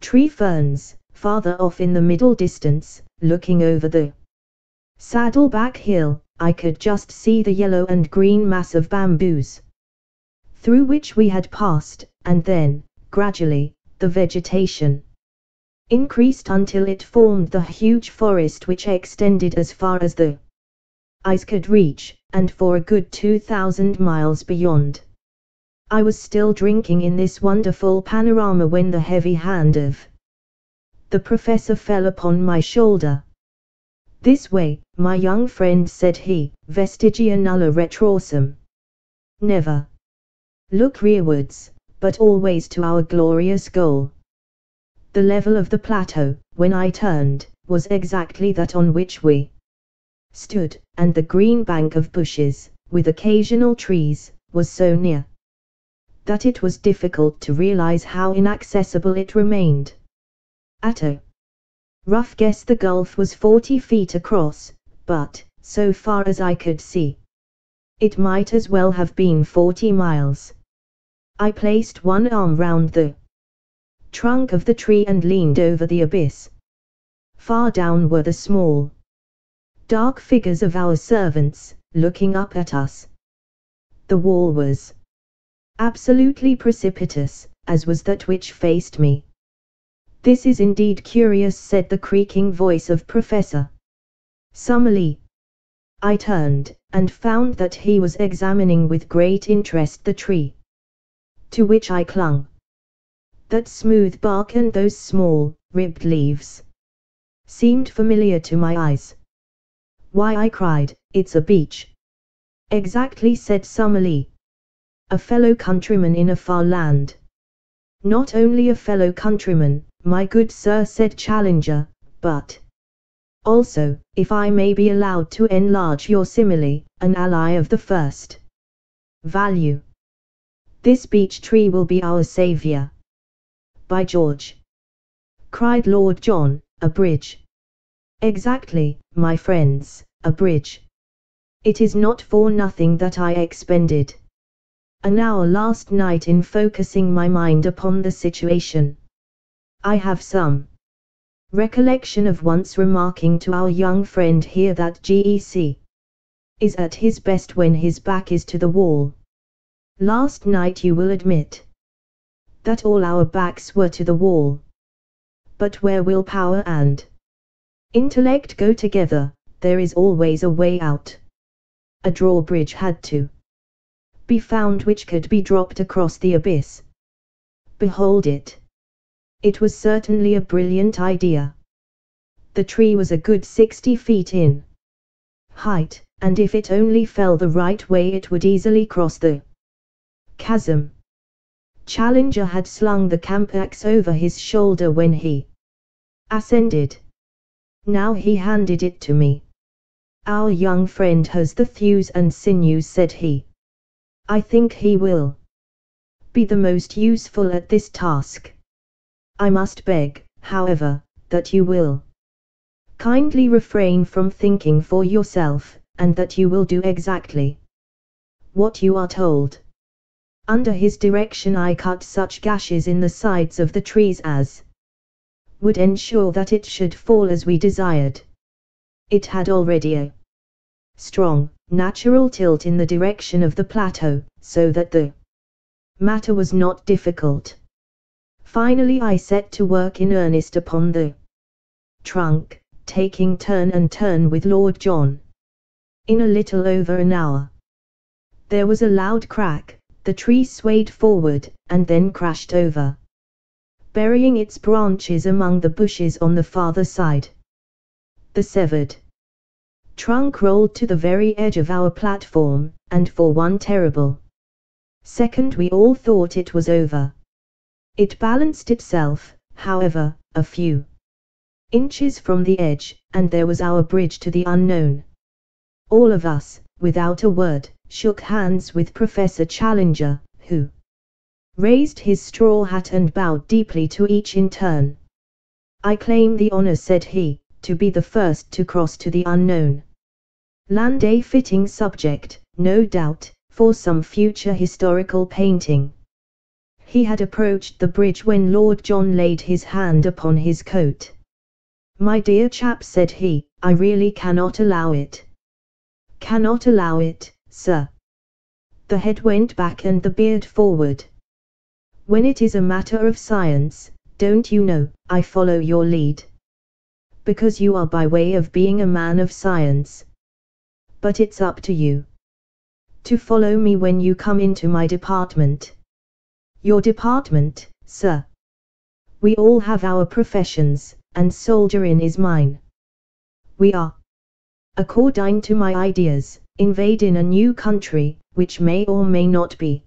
tree ferns. Farther off in the middle distance, looking over the Saddleback Hill, I could just see the yellow and green mass of bamboos through which we had passed, and then, gradually, the vegetation increased until it formed the huge forest which extended as far as the eyes could reach, and for a good 2,000 miles beyond. I was still drinking in this wonderful panorama when the heavy hand of the professor fell upon my shoulder. "This way, my young friend," said he, "vestigia nulla retrorsum. Never look rearwards, but always to our glorious goal." The level of the plateau, when I turned, was exactly that on which we stood, and the green bank of bushes, with occasional trees, was so near that it was difficult to realize how inaccessible it remained. At a rough guess the gulf was 40 feet across, but, so far as I could see, it might as well have been 40 miles. I placed one arm round the trunk of the tree and leaned over the abyss. Far down were the small, dark figures of our servants, looking up at us. The wall was absolutely precipitous, as was that which faced me. "This is indeed curious," said the creaking voice of Professor Summerlee. I turned, and found that he was examining with great interest the tree to which I clung. That smooth bark and those small, ribbed leaves seemed familiar to my eyes. "Why," I cried, "it's a beech." "Exactly," said Summerlee. "A fellow countryman in a far land." "Not only a fellow countryman, my good sir," said Challenger, "but also, if I may be allowed to enlarge your simile, an ally of the first value. This beech tree will be our savior. By George!" cried Lord John, "a bridge." "Exactly, my friends, a bridge. It is not for nothing that I expended an hour last night in focusing my mind upon the situation. I have some recollection of once remarking to our young friend here that GEC is at his best when his back is to the wall. Last night you will admit that all our backs were to the wall. But where willpower and intellect go together, there is always a way out. A drawbridge had to be found which could be dropped across the abyss. Behold it. It was certainly a brilliant idea. The tree was a good 60 feet in height, and if it only fell the right way it would easily cross the chasm. Challenger had slung the camp axe over his shoulder when he ascended. Now he handed it to me. "Our young friend has the thews and sinews," said he. "I think he will be the most useful at this task. I must beg, however, that you will kindly refrain from thinking for yourself, and that you will do exactly what you are told." Under his direction I cut such gashes in the sides of the trees as would ensure that it should fall as we desired. It had already a strong, natural tilt in the direction of the plateau, so that the matter was not difficult. Finally I set to work in earnest upon the trunk, taking turn and turn with Lord John. In a little over an hour there was a loud crack, the tree swayed forward, and then crashed over, burying its branches among the bushes on the farther side. The severed trunk rolled to the very edge of our platform, and for one terrible second we all thought it was over. It balanced itself, however, a few inches from the edge, and there was our bridge to the unknown. All of us, without a word, shook hands with Professor Challenger, who raised his straw hat and bowed deeply to each in turn. "I claim the honor," said he, "to be the first to cross to the unknown land, a fitting subject, no doubt, for some future historical painting." He had approached the bridge when Lord John laid his hand upon his coat. "My dear chap," said he, "I really cannot allow it." "Cannot allow it, sir?" The head went back and the beard forward. "When it is a matter of science, don't you know, I follow your lead. Because you are by way of being a man of science. But it's up to you to follow me when you come into my department." "Your department, sir?" "We all have our professions, and soldierin is mine. We are, according to my ideas, invading a new country, which may or may not be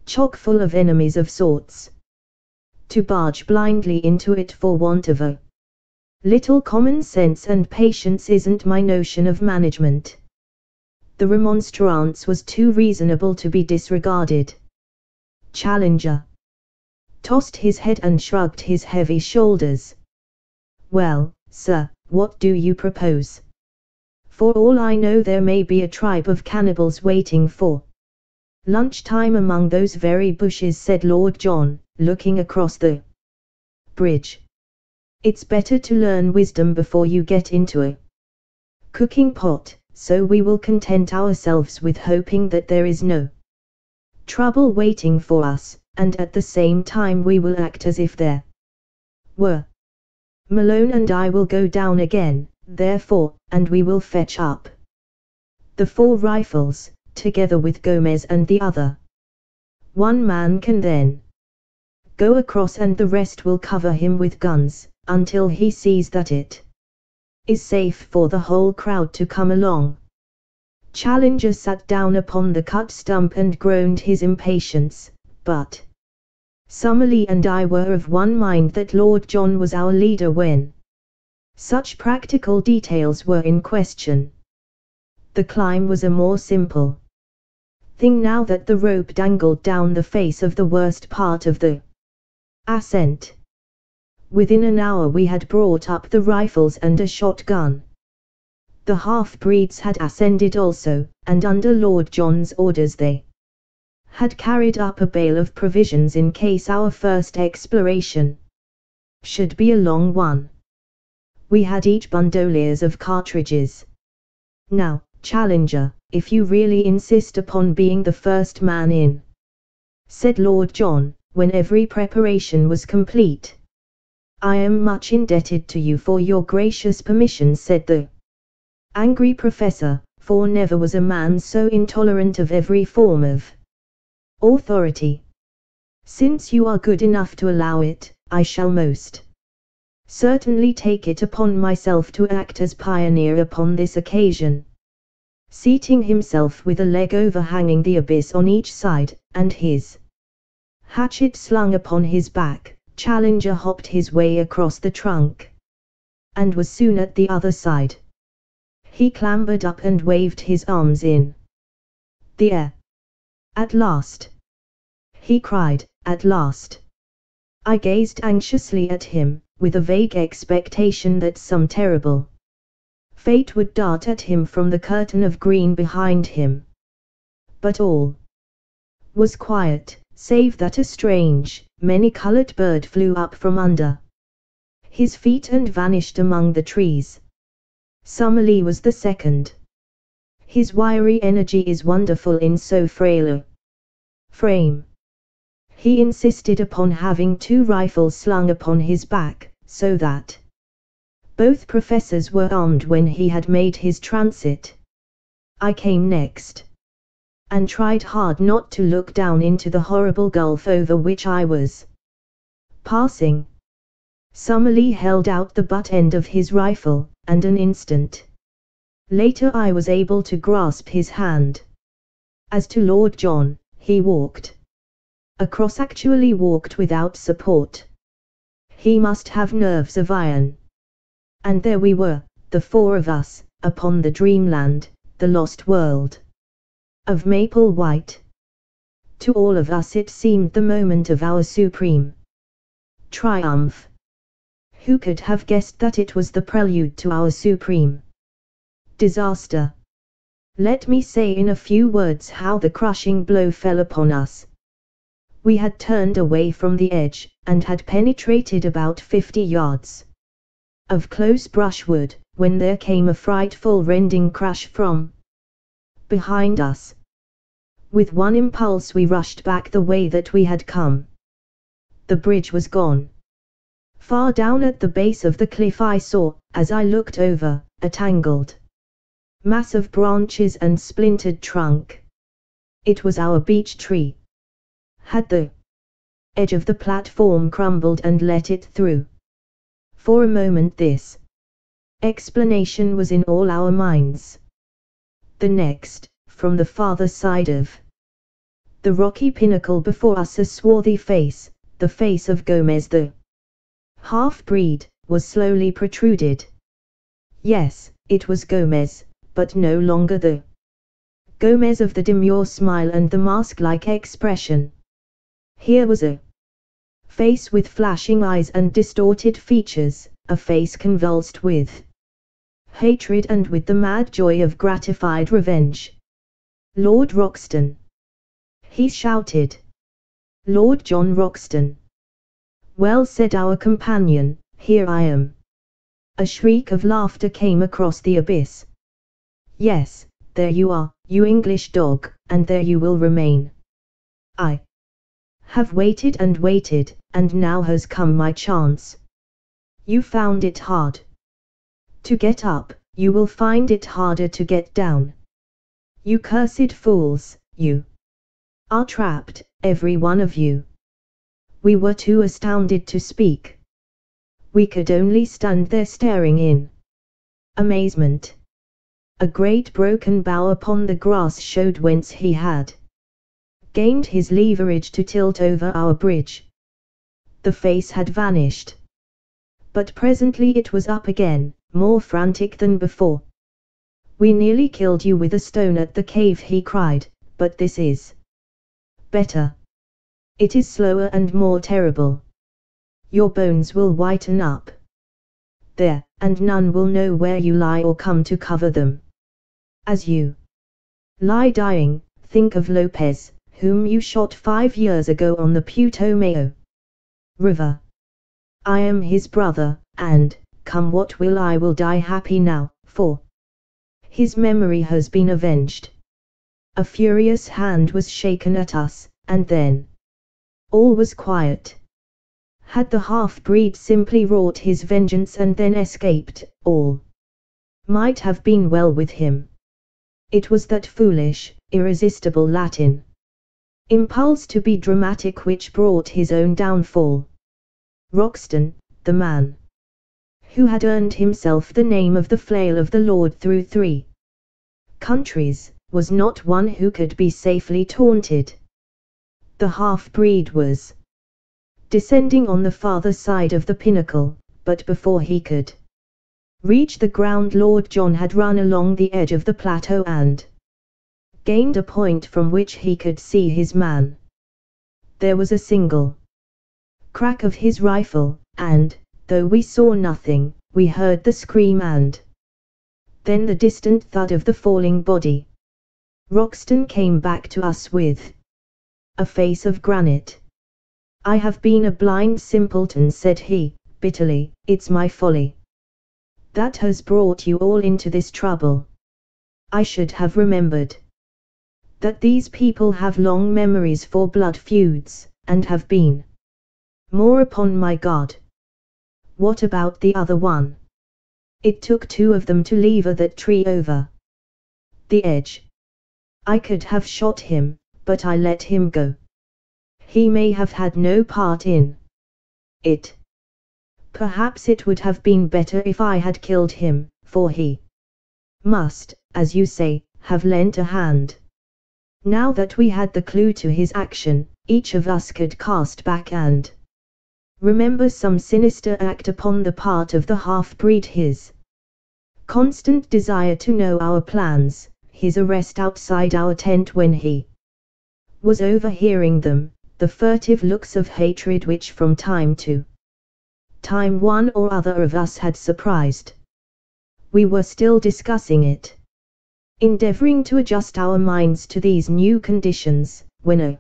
chock full of enemies of sorts. To barge blindly into it for want of a little common sense and patience isn't my notion of management." The remonstrance was too reasonable to be disregarded. Challenger tossed his head and shrugged his heavy shoulders. "Well, sir, what do you propose? For all I know there may be a tribe of cannibals waiting for lunchtime among those very bushes," said Lord John, looking across the bridge. "It's better to learn wisdom before you get into a cooking pot, so we will content ourselves with hoping that there is no trouble waiting for us, and at the same time we will act as if there were. Malone and I will go down again, therefore, and we will fetch up the 4 rifles, together with Gomez and the other. One man can then go across and the rest will cover him with guns, until he sees that it is safe for the whole crowd to come along." Challenger sat down upon the cut stump and groaned his impatience, but Summerlee and I were of one mind that Lord John was our leader when such practical details were in question. The climb was a more simple thing now that the rope dangled down the face of the worst part of the ascent. Within an hour we had brought up the rifles and a shotgun. The half-breeds had ascended also, and under Lord John's orders they had carried up a bale of provisions in case our first exploration should be a long one. We had each bandoliers of cartridges. Now, Challenger, if you really insist upon being the first man in, said Lord John, when every preparation was complete. I am much indebted to you for your gracious permission, said the angry professor, for never was a man so intolerant of every form of authority. Since you are good enough to allow it, I shall most certainly take it upon myself to act as pioneer upon this occasion. Seating himself with a leg overhanging the abyss on each side, and his hatchet slung upon his back, Challenger hopped his way across the trunk, and was soon at the other side. He clambered up and waved his arms in the air. At last! He cried, at last! I gazed anxiously at him, with a vague expectation that some terrible fate would dart at him from the curtain of green behind him. But all was quiet, save that a strange, many-colored bird flew up from under his feet and vanished among the trees. Summerlee was the second. His wiry energy is wonderful in so frail a frame. He insisted upon having 2 rifles slung upon his back, so that both professors were armed when he had made his transit. I came next, and tried hard not to look down into the horrible gulf over which I was passing. Summerlee held out the butt end of his rifle, and an instant later I was able to grasp his hand. As to Lord John, he walked across, actually walked without support. He must have nerves of iron. And there we were, the 4 of us, upon the dreamland, the lost world of Maple White. To all of us it seemed the moment of our supreme triumph. Who could have guessed that it was the prelude to our supreme disaster? Let me say in a few words how the crushing blow fell upon us. We had turned away from the edge, and had penetrated about 50 yards of close brushwood, when there came a frightful rending crash from behind us. With one impulse we rushed back the way that we had come. The bridge was gone. Far down at the base of the cliff I saw, as I looked over, a tangled mass of branches and splintered trunk. It was our beech tree. Had the edge of the platform crumbled and let it through? For a moment this explanation was in all our minds. The next, from the farther side of the rocky pinnacle before us, a swarthy face, the face of Gomez the half-breed, was slowly protruded. Yes, it was Gomez, but no longer the Gomez of the demure smile and the mask-like expression. Here was a face with flashing eyes and distorted features, a face convulsed with hatred and with the mad joy of gratified revenge. Lord Roxton! He shouted. Lord John Roxton! Well, said our companion, here I am. A shriek of laughter came across the abyss. Yes, there you are, you English dog, and there you will remain. I have waited and waited, and now has come my chance. You found it hard to get up, you will find it harder to get down. You cursed fools, you are trapped, every one of you. We were too astounded to speak. We could only stand there staring in amazement. A great broken bough upon the grass showed whence he had gained his leverage to tilt over our bridge. The face had vanished. But presently it was up again, more frantic than before. We nearly killed you with a stone at the cave, he cried, but this is better. It is slower and more terrible. Your bones will whiten up there, and none will know where you lie or come to cover them. As you lie dying, think of Lopez, whom you shot 5 years ago on the Putumayo River. I am his brother, and, come what will, I will die happy now, for his memory has been avenged. A furious hand was shaken at us, and then all was quiet. Had the half-breed simply wrought his vengeance and then escaped, all might have been well with him. It was that foolish, irresistible Latin impulse to be dramatic which brought his own downfall. Roxton, the man who had earned himself the name of the flail of the Lord through 3 countries, was not one who could be safely taunted. The half-breed was descending on the farther side of the pinnacle, but before he could reach the ground, Lord John had run along the edge of the plateau and gained a point from which he could see his man. There was a single crack of his rifle, and, though we saw nothing, we heard the scream and then the distant thud of the falling body. Roxton came back to us with a face of granite. I have been a blind simpleton, said he, bitterly. It's my folly that has brought you all into this trouble. I should have remembered that these people have long memories for blood feuds, and have been more upon my guard. What about the other one? It took 2 of them to lever that tree over the edge. I could have shot him, but I let him go. He may have had no part in it. Perhaps it would have been better if I had killed him, for he must, as you say, have lent a hand. Now that we had the clue to his action, each of us could cast back and remember some sinister act upon the part of the half-breed, his constant desire to know our plans, his arrest outside our tent when he was overhearing them, the furtive looks of hatred which from time to time one or other of us had surprised. We were still discussing it, endeavoring to adjust our minds to these new conditions, when a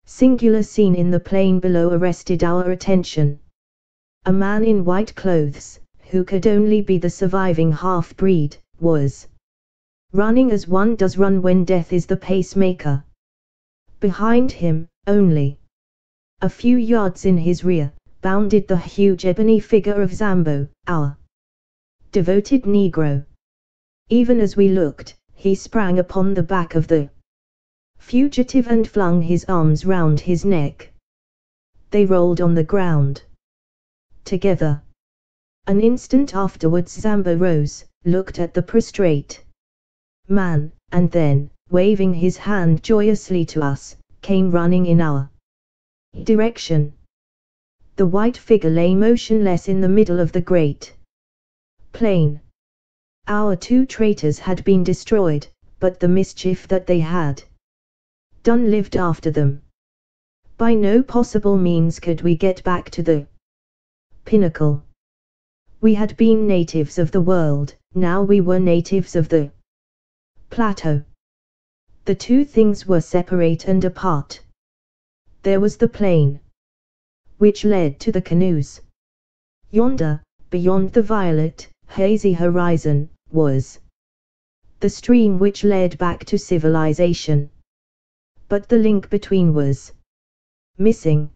singular scene in the plain below arrested our attention. A man in white clothes, who could only be the surviving half-breed, was running as one does run when death is the pacemaker. Behind him, only a few yards in his rear, bounded the huge ebony figure of Zambo, our devoted Negro. Even as we looked, he sprang upon the back of the fugitive and flung his arms round his neck. They rolled on the ground together. An instant afterwards Zambo rose, looked at the prostrate man, and then, waving his hand joyously to us, came running in our direction. The white figure lay motionless in the middle of the great plain. Our 2 traitors had been destroyed, but the mischief that they had done lived after them. By no possible means could we get back to the pinnacle. We had been natives of the world, now we were natives of the plateau. The 2 things were separate and apart. There was the plain, which led to the canoes. Yonder, beyond the violet, hazy horizon, was the stream which led back to civilization. But the link between was missing.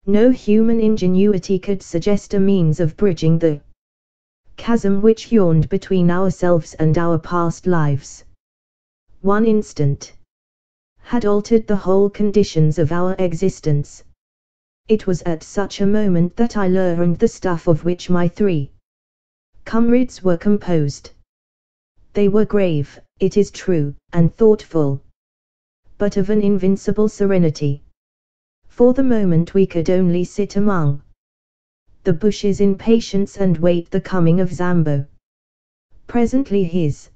No human ingenuity could suggest a means of bridging the chasm which yawned between ourselves and our past lives. One instant had altered the whole conditions of our existence. It was at such a moment that I learned the stuff of which my 3 comrades were composed. They were grave, it is true, and thoughtful, but of an invincible serenity. For the moment we could only sit among the bushes in patience and wait the coming of Zambo. Presently his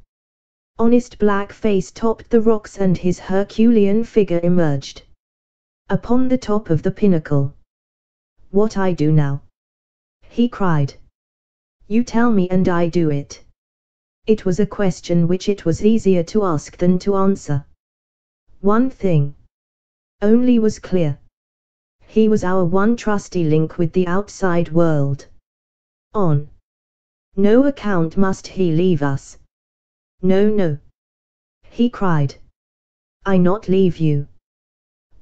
honest black face topped the rocks and his Herculean figure emerged upon the top of the pinnacle. "What I do now?" he cried. "You tell me and I do it." It was a question which it was easier to ask than to answer. One thing only was clear. He was our one trusty link with the outside world. On no account must he leave us. "No, no," he cried. "I not leave you.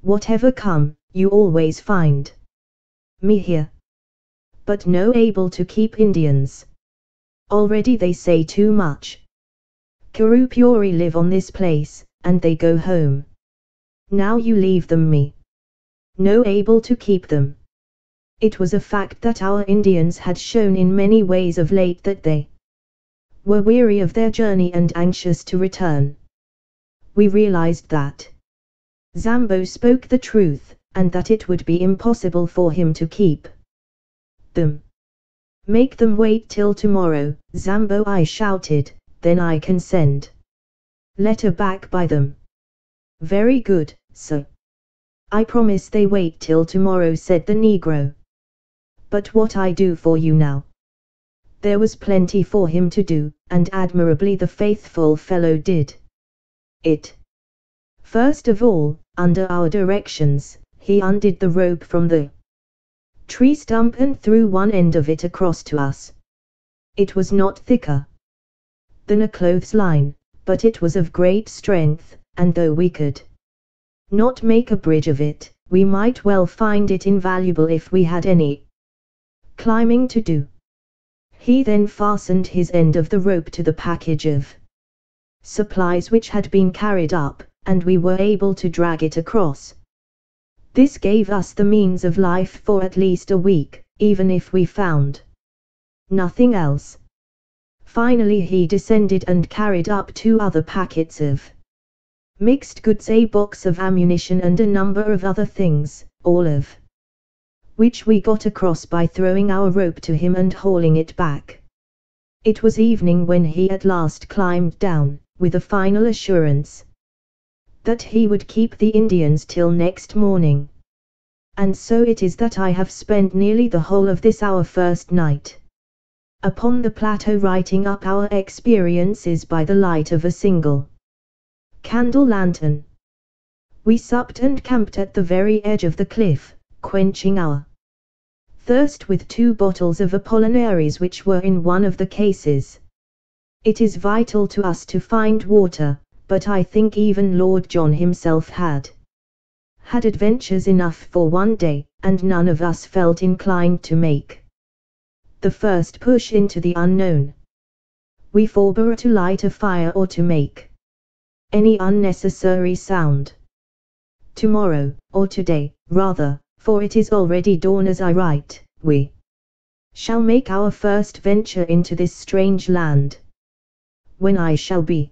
Whatever come, you always find me here. But no able to keep Indians. Already they say too much. Kurupuri live on this place, and they go home. Now you leave them me. No able to keep them." It was a fact that our Indians had shown in many ways of late that they were weary of their journey and anxious to return. We realized that Zambo spoke the truth, and that it would be impossible for him to keep them. "Make them wait till tomorrow, Zambo," I shouted, "then I can send letter back by them." "Very good, sir. I promise they wait till tomorrow," said the Negro. "But what I do for you now?" There was plenty for him to do, and admirably the faithful fellow did it. First of all, under our directions, he undid the rope from the tree stump and threw one end of it across to us. It was not thicker than a clothesline, but it was of great strength, and though we could not make a bridge of it, we might well find it invaluable if we had any climbing to do. He then fastened his end of the rope to the package of supplies which had been carried up, and we were able to drag it across. This gave us the means of life for at least a week, even if we found nothing else. Finally he descended and carried up 2 other packets of mixed goods, a box of ammunition and a number of other things, all of which we got across by throwing our rope to him and hauling it back. It was evening when he at last climbed down, with a final assurance that he would keep the Indians till next morning. And so it is that I have spent nearly the whole of this our first night upon the plateau writing up our experiences by the light of a single candle lantern. We supped and camped at the very edge of the cliff, quenching our thirst with 2 bottles of Apollinaris which were in one of the cases. It is vital to us to find water, but I think even Lord John himself had adventures enough for one day, and none of us felt inclined to make the first push into the unknown. We forbore to light a fire or to make any unnecessary sound. Tomorrow, or today, rather, for it is already dawn as I write, we shall make our first venture into this strange land. When I shall be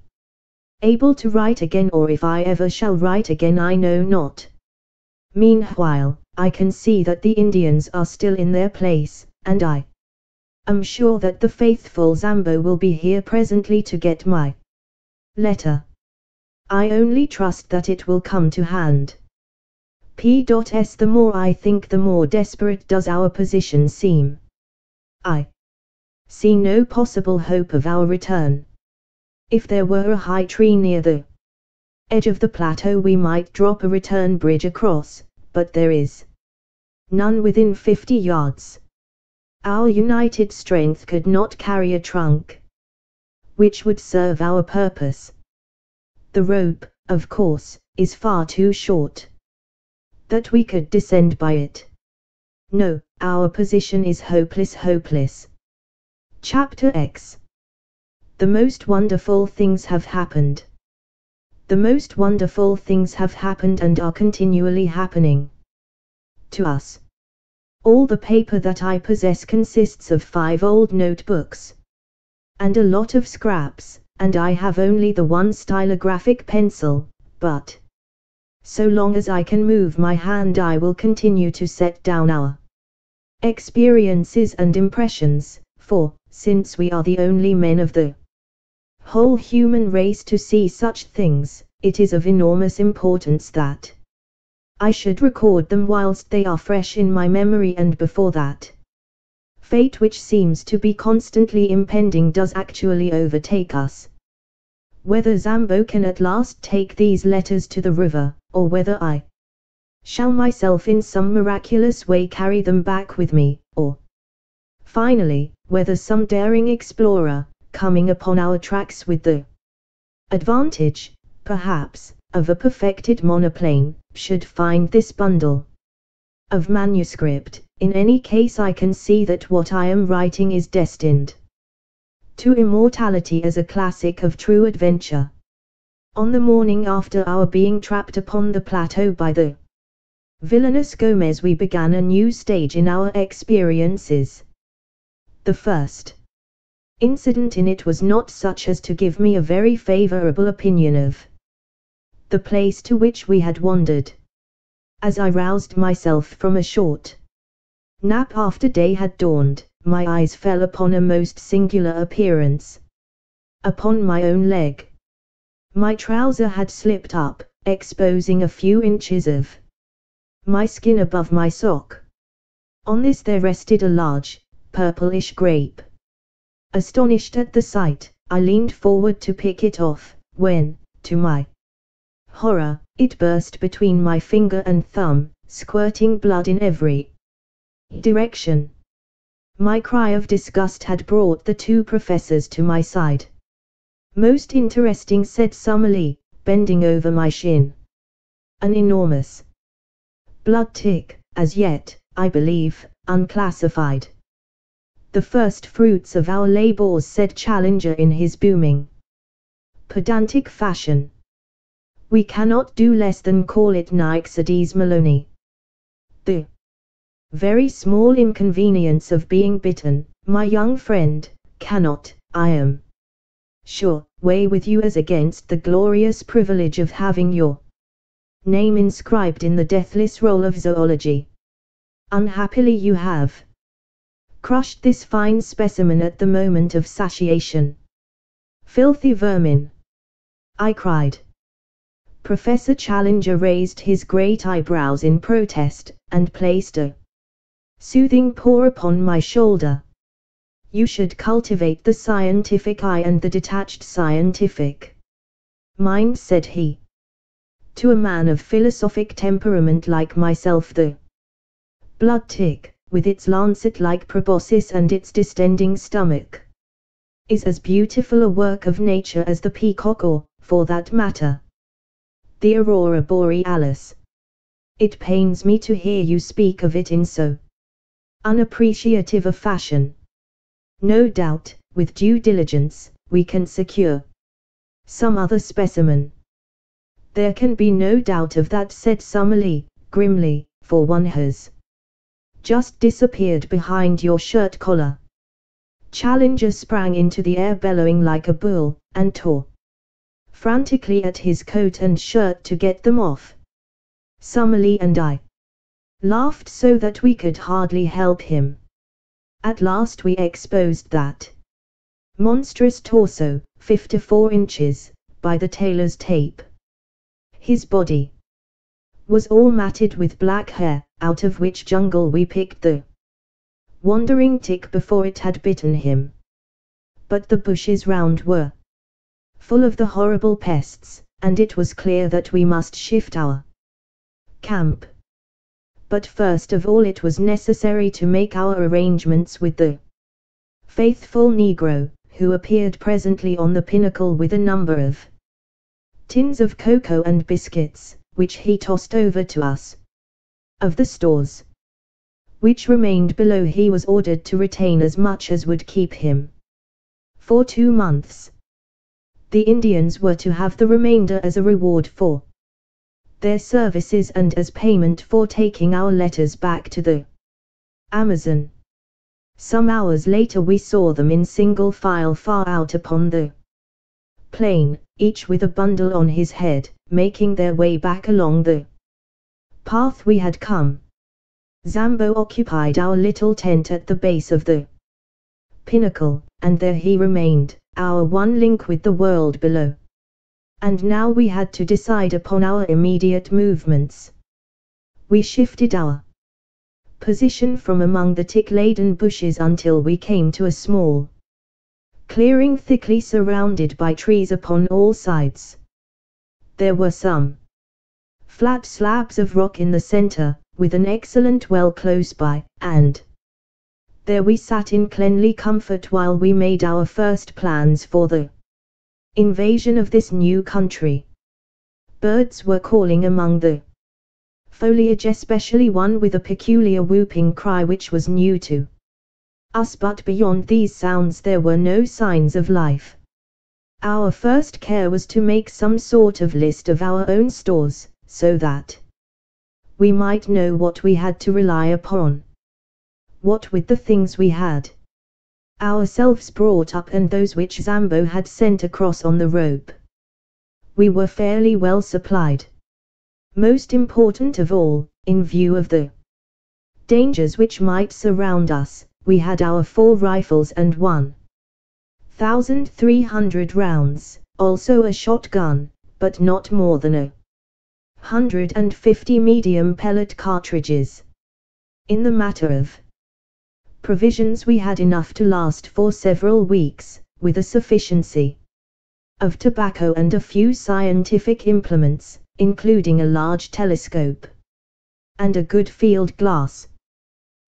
able to write again, or if I ever shall write again, I know not. Meanwhile, I can see that the Indians are still in their place, and I am sure that the faithful Zambo will be here presently to get my letter. I only trust that it will come to hand. P.S. The more I think, the more desperate does our position seem. I see no possible hope of our return. If there were a high tree near the edge of the plateau, we might drop a return bridge across, but there is none within 50 yards. Our united strength could not carry a trunk which would serve our purpose. The rope, of course, is far too short that we could descend by it. No, our position is hopeless, hopeless. Chapter X. The most wonderful things have happened. The most wonderful things have happened and are continually happening to us. All the paper that I possess consists of 5 old notebooks and a lot of scraps, and I have only the one stylographic pencil, but so long as I can move my hand I will continue to set down our experiences and impressions, for, since we are the only men of the whole human race to see such things, it is of enormous importance that I should record them whilst they are fresh in my memory, and before that fate which seems to be constantly impending does actually overtake us. Whether Zambo can at last take these letters to the river, or whether I shall myself in some miraculous way carry them back with me, or finally, whether some daring explorer, coming upon our tracks with the advantage, perhaps, of a perfected monoplane, should find this bundle of manuscript. In any case, I can see that what I am writing is destined to immortality as a classic of true adventure. On the morning after our being trapped upon the plateau by the villainous Gomez, we began a new stage in our experiences. The first incident in it was not such as to give me a very favorable opinion of the place to which we had wandered. As I roused myself from a short nap after day had dawned, my eyes fell upon a most singular appearance. Upon my own leg, my trouser had slipped up, exposing a few inches of my skin above my sock. On this there rested a large, purplish grape. Astonished at the sight, I leaned forward to pick it off, when, to my horror, it burst between my finger and thumb, squirting blood in every direction. My cry of disgust had brought the two professors to my side. "Most interesting," said Summerlee, bending over my shin. "An enormous blood tick, as yet, I believe, unclassified." "The first fruits of our labors," said Challenger in his booming, pedantic fashion. "We cannot do less than call it Nyxodes Maloney. The very small inconvenience of being bitten, my young friend, cannot, I am sure, weigh with you as against the glorious privilege of having your name inscribed in the deathless roll of zoology. Unhappily you have crushed this fine specimen at the moment of satiation." "Filthy vermin!" I cried. Professor Challenger raised his great eyebrows in protest, and placed a soothing paw upon my shoulder. "You should cultivate the scientific eye and the detached scientific mind," said he. "To a man of philosophic temperament like myself, the blood tick, with its lancet-like proboscis and its distending stomach, is as beautiful a work of nature as the peacock or, for that matter, the aurora borealis. It pains me to hear you speak of it in so unappreciative a fashion. No doubt, with due diligence, we can secure some other specimen." "There can be no doubt of that," said Summerlee, grimly, "for one has just disappeared behind your shirt collar." Challenger sprang into the air bellowing like a bull, and tore frantically at his coat and shirt to get them off. Summerlee and I laughed so that we could hardly help him. At last we exposed that monstrous torso, 54 inches, by the tailor's tape. His body was all matted with black hair, out of which jungle we picked the wandering tick before it had bitten him. But the bushes round were full of the horrible pests, and it was clear that we must shift our camp. But first of all it was necessary to make our arrangements with the faithful Negro, who appeared presently on the pinnacle with a number of tins of cocoa and biscuits, which he tossed over to us. Of the stores which remained below he was ordered to retain as much as would keep him for 2 months. The Indians were to have the remainder as a reward for their services and as payment for taking our letters back to the Amazon. Some hours later we saw them in single file far out upon the plain, each with a bundle on his head, making their way back along the path we had come. Zambo occupied our little tent at the base of the pinnacle, and there he remained, our one link with the world below. And now we had to decide upon our immediate movements. We shifted our position from among the tick-laden bushes until we came to a small clearing thickly surrounded by trees upon all sides. There were some flat slabs of rock in the center, with an excellent well close by, and there we sat in cleanly comfort while we made our first plans for the invasion of this new country. Birds were calling among the foliage, especially one with a peculiar whooping cry which was new to us, but beyond these sounds there were no signs of life. Our first care was to make some sort of list of our own stores, so that we might know what we had to rely upon. What with the things we had ourselves brought up and those which Zambo had sent across on the rope, we were fairly well supplied. Most important of all, in view of the dangers which might surround us, we had our 4 rifles and 1,300 rounds, also a shotgun, but not more than 150 medium pellet cartridges. In the matter of provisions we had enough to last for several weeks, with a sufficiency of tobacco and a few scientific implements, including a large telescope and a good field glass.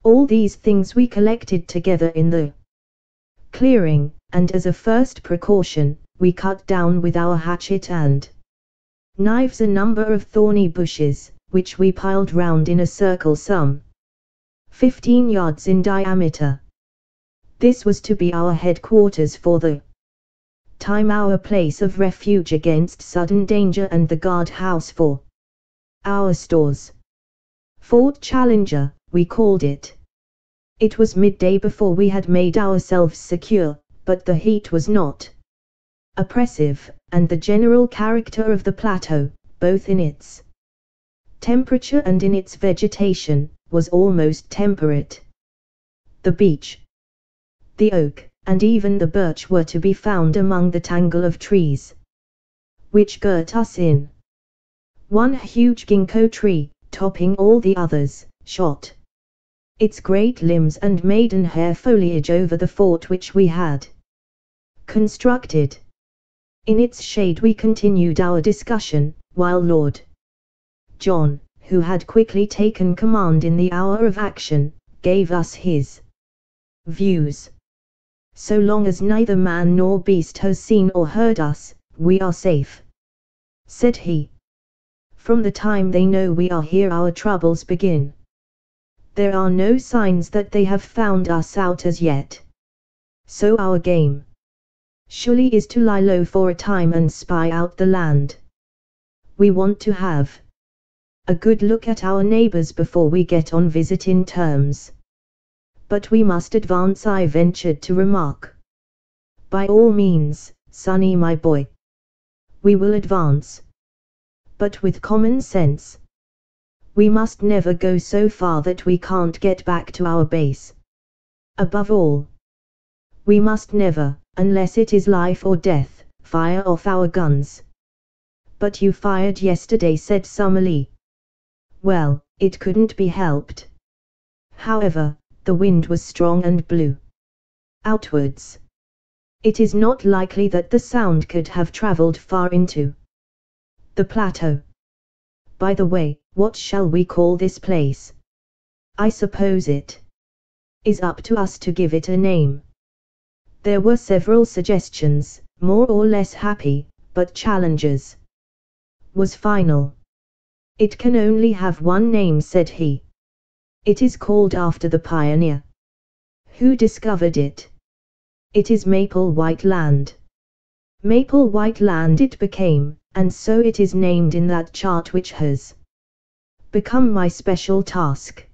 All these things we collected together in the clearing, and as a first precaution, we cut down with our hatchet and knives a number of thorny bushes, which we piled round in a circle some 15 yards in diameter. This was to be our headquarters for the time, our place of refuge against sudden danger, and the guard-house for our stores. Fort Challenger, we called it. It was midday before we had made ourselves secure, but the heat was not oppressive, and the general character of the plateau, both in its temperature and in its vegetation, was almost temperate. The beech, the oak, and even the birch were to be found among the tangle of trees which girt us in. One huge ginkgo tree, topping all the others, shot its great limbs and maidenhair foliage over the fort which we had constructed. In its shade we continued our discussion, while Lord John, who had quickly taken command in the hour of action, gave us his views. So long as neither man nor beast has seen or heard us, we are safe, said he. From the time they know we are here our troubles begin. There are no signs that they have found us out as yet. So our game surely is to lie low for a time and spy out the land. We want to have a good look at our neighbors before we get on visiting terms. But we must advance, I ventured to remark. By all means, Sonny my boy. We will advance. But with common sense. We must never go so far that we can't get back to our base. Above all, we must never, unless it is life or death, fire off our guns. But you fired yesterday, said Summerlee. Well, it couldn't be helped. However, the wind was strong and blew outwards. It is not likely that the sound could have traveled far into the plateau. By the way, what shall we call this place? I suppose it is up to us to give it a name. There were several suggestions, more or less happy, but Challenger's was final. It can only have one name, said he. It is called after the pioneer who discovered it. It is Maple White Land. Maple White Land it became, and so it is named in that chart which has become my special task.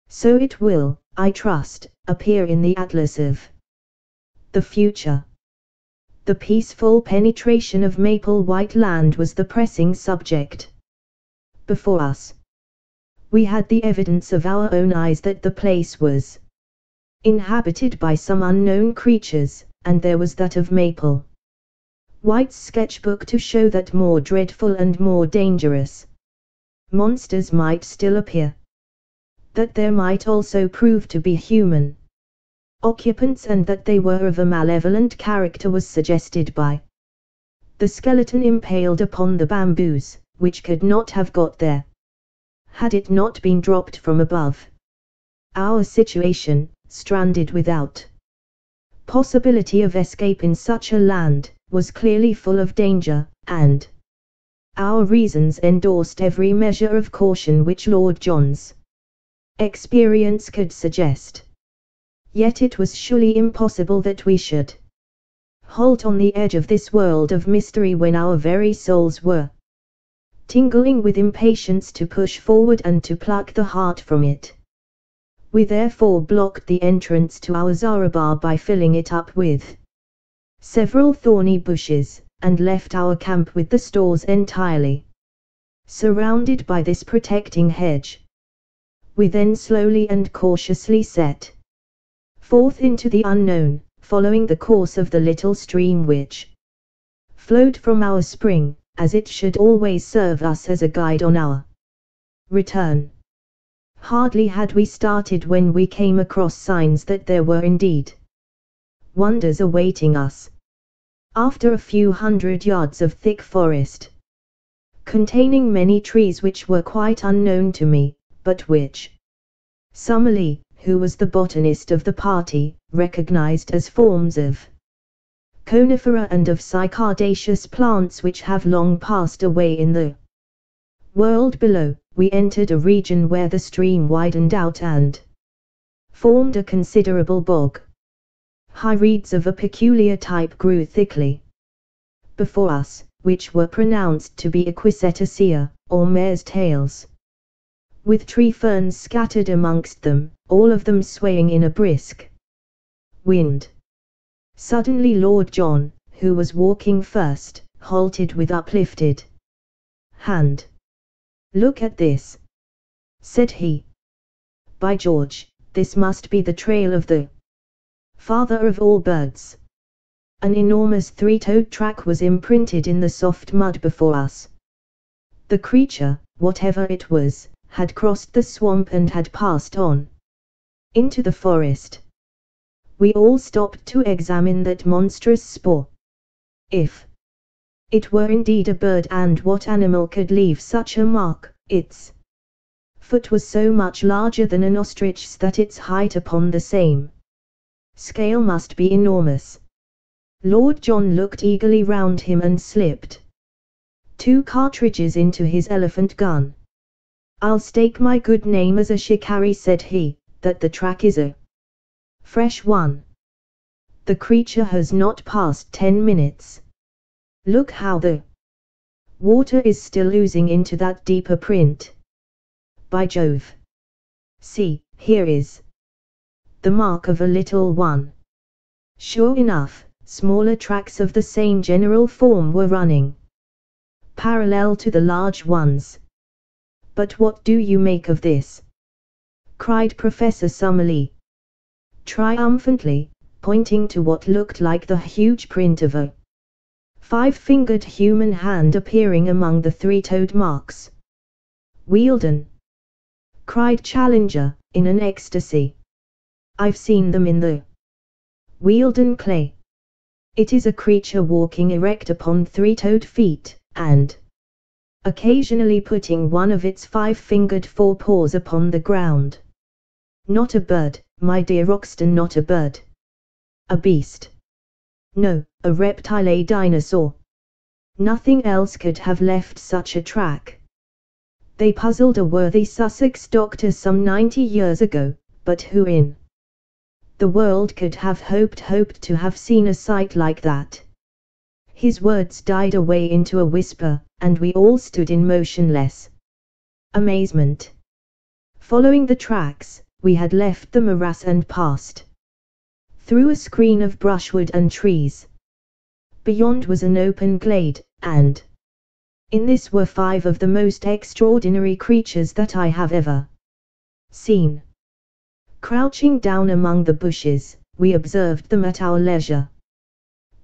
So it will, I trust, appear in the Atlas of the future. The peaceful penetration of Maple White Land was the pressing subject before us. We had the evidence of our own eyes that the place was inhabited by some unknown creatures, and there was that of Maple White's sketchbook to show that more dreadful and more dangerous monsters might still appear. That there might also prove to be human occupants, and that they were of a malevolent character, was suggested by the skeleton impaled upon the bamboos, which could not have got there had it not been dropped from above. Our situation, stranded without possibility of escape in such a land, was clearly full of danger, and our reasons endorsed every measure of caution which Lord John's experience could suggest. Yet it was surely impossible that we should halt on the edge of this world of mystery when our very souls were tingling with impatience to push forward and to pluck the heart from it. We therefore blocked the entrance to our zareba by filling it up with several thorny bushes, and left our camp with the stores entirely surrounded by this protecting hedge. We then slowly and cautiously set forth into the unknown, following the course of the little stream which flowed from our spring, as it should always serve us as a guide on our return. Hardly had we started when we came across signs that there were indeed wonders awaiting us. After a few hundred yards of thick forest, containing many trees which were quite unknown to me, but which Summerlee, who was the botanist of the party, recognized as forms of conifera and of cycadaceous plants which have long passed away in the world below, we entered a region where the stream widened out and formed a considerable bog. High reeds of a peculiar type grew thickly before us, which were pronounced to be equisetaceae, or mare's tails, with tree ferns scattered amongst them, all of them swaying in a brisk wind. Suddenly Lord John, who was walking first, halted with uplifted hand. "Look at this," said he. "By George, this must be the trail of the father of all birds." An enormous three-toed track was imprinted in the soft mud before us. The creature, whatever it was, had crossed the swamp and had passed on into the forest. We all stopped to examine that monstrous spoor. If it were indeed a bird, and what animal could leave such a mark? Its foot was so much larger than an ostrich's that its height upon the same scale must be enormous. Lord John looked eagerly round him and slipped 2 cartridges into his elephant gun. "I'll stake my good name as a shikari," said he, "that the track is a fresh one. The creature has not passed 10 minutes. Look how the water is still oozing into that deeper print. By Jove! See, here is the mark of a little one." Sure enough, smaller tracks of the same general form were running parallel to the large ones. "But what do you make of this?" cried Professor Summerlee triumphantly, pointing to what looked like the huge print of a 5-fingered human hand appearing among the 3-toed marks. "Wealden!" cried Challenger, in an ecstasy. "I've seen them in the Wealden clay. It is a creature walking erect upon 3-toed feet, and occasionally putting one of its 5-fingered forepaws upon the ground. Not a bird, my dear Roxton, not a bird. A beast. No, a reptile, a dinosaur. Nothing else could have left such a track. They puzzled a worthy Sussex doctor some 90 years ago, but who in the world could have hoped to have seen a sight like that?" His words died away into a whisper, and we all stood in motionless amazement. Following the tracks, we had left the morass and passed through a screen of brushwood and trees. Beyond was an open glade, and in this were 5 of the most extraordinary creatures that I have ever seen. Crouching down among the bushes, we observed them at our leisure.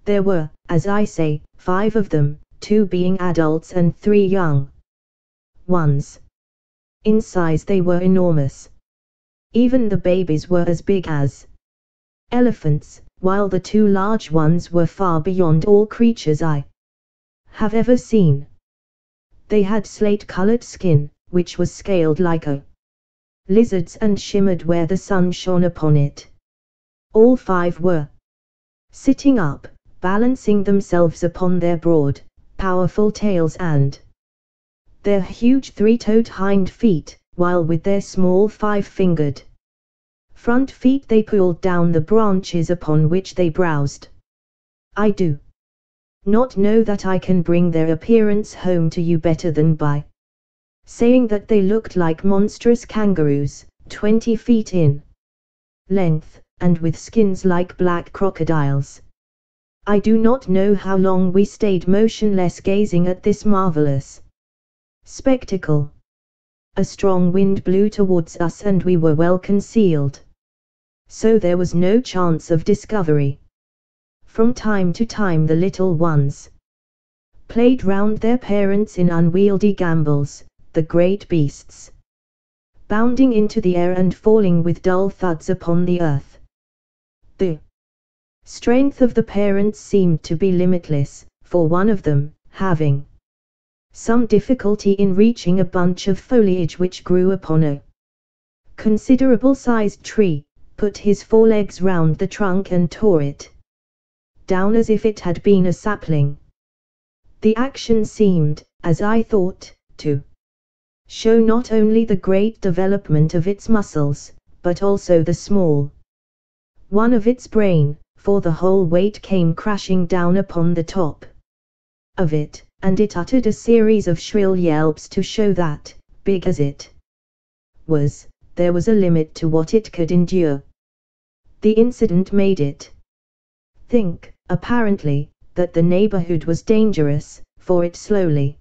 There were, as I say, 5 of them, 2 being adults and 3 young ones. In size they were enormous. Even the babies were as big as elephants, while the 2 large ones were far beyond all creatures I have ever seen. They had slate-colored skin, which was scaled like a lizard's and shimmered where the sun shone upon it. All 5 were sitting up, balancing themselves upon their broad, powerful tails and their huge 3-toed hind feet, while with their small 5-fingered front feet they pulled down the branches upon which they browsed. I do not know that I can bring their appearance home to you better than by saying that they looked like monstrous kangaroos, 20 feet in length, and with skins like black crocodiles. I do not know how long we stayed motionless gazing at this marvelous spectacle. A strong wind blew towards us and we were well concealed, so there was no chance of discovery. From time to time the little ones played round their parents in unwieldy gambols, the great beasts bounding into the air and falling with dull thuds upon the earth. The strength of the parents seemed to be limitless, for one of them, having some difficulty in reaching a bunch of foliage which grew upon a considerable sized tree, put his forelegs round the trunk and tore it down as if it had been a sapling. The action seemed, as I thought, to show not only the great development of its muscles, but also the small one of its brain, for the whole weight came crashing down upon the top of it, and it uttered a series of shrill yelps to show that, big as it was, there was a limit to what it could endure. The incident made it think, apparently, that the neighborhood was dangerous, for it slowly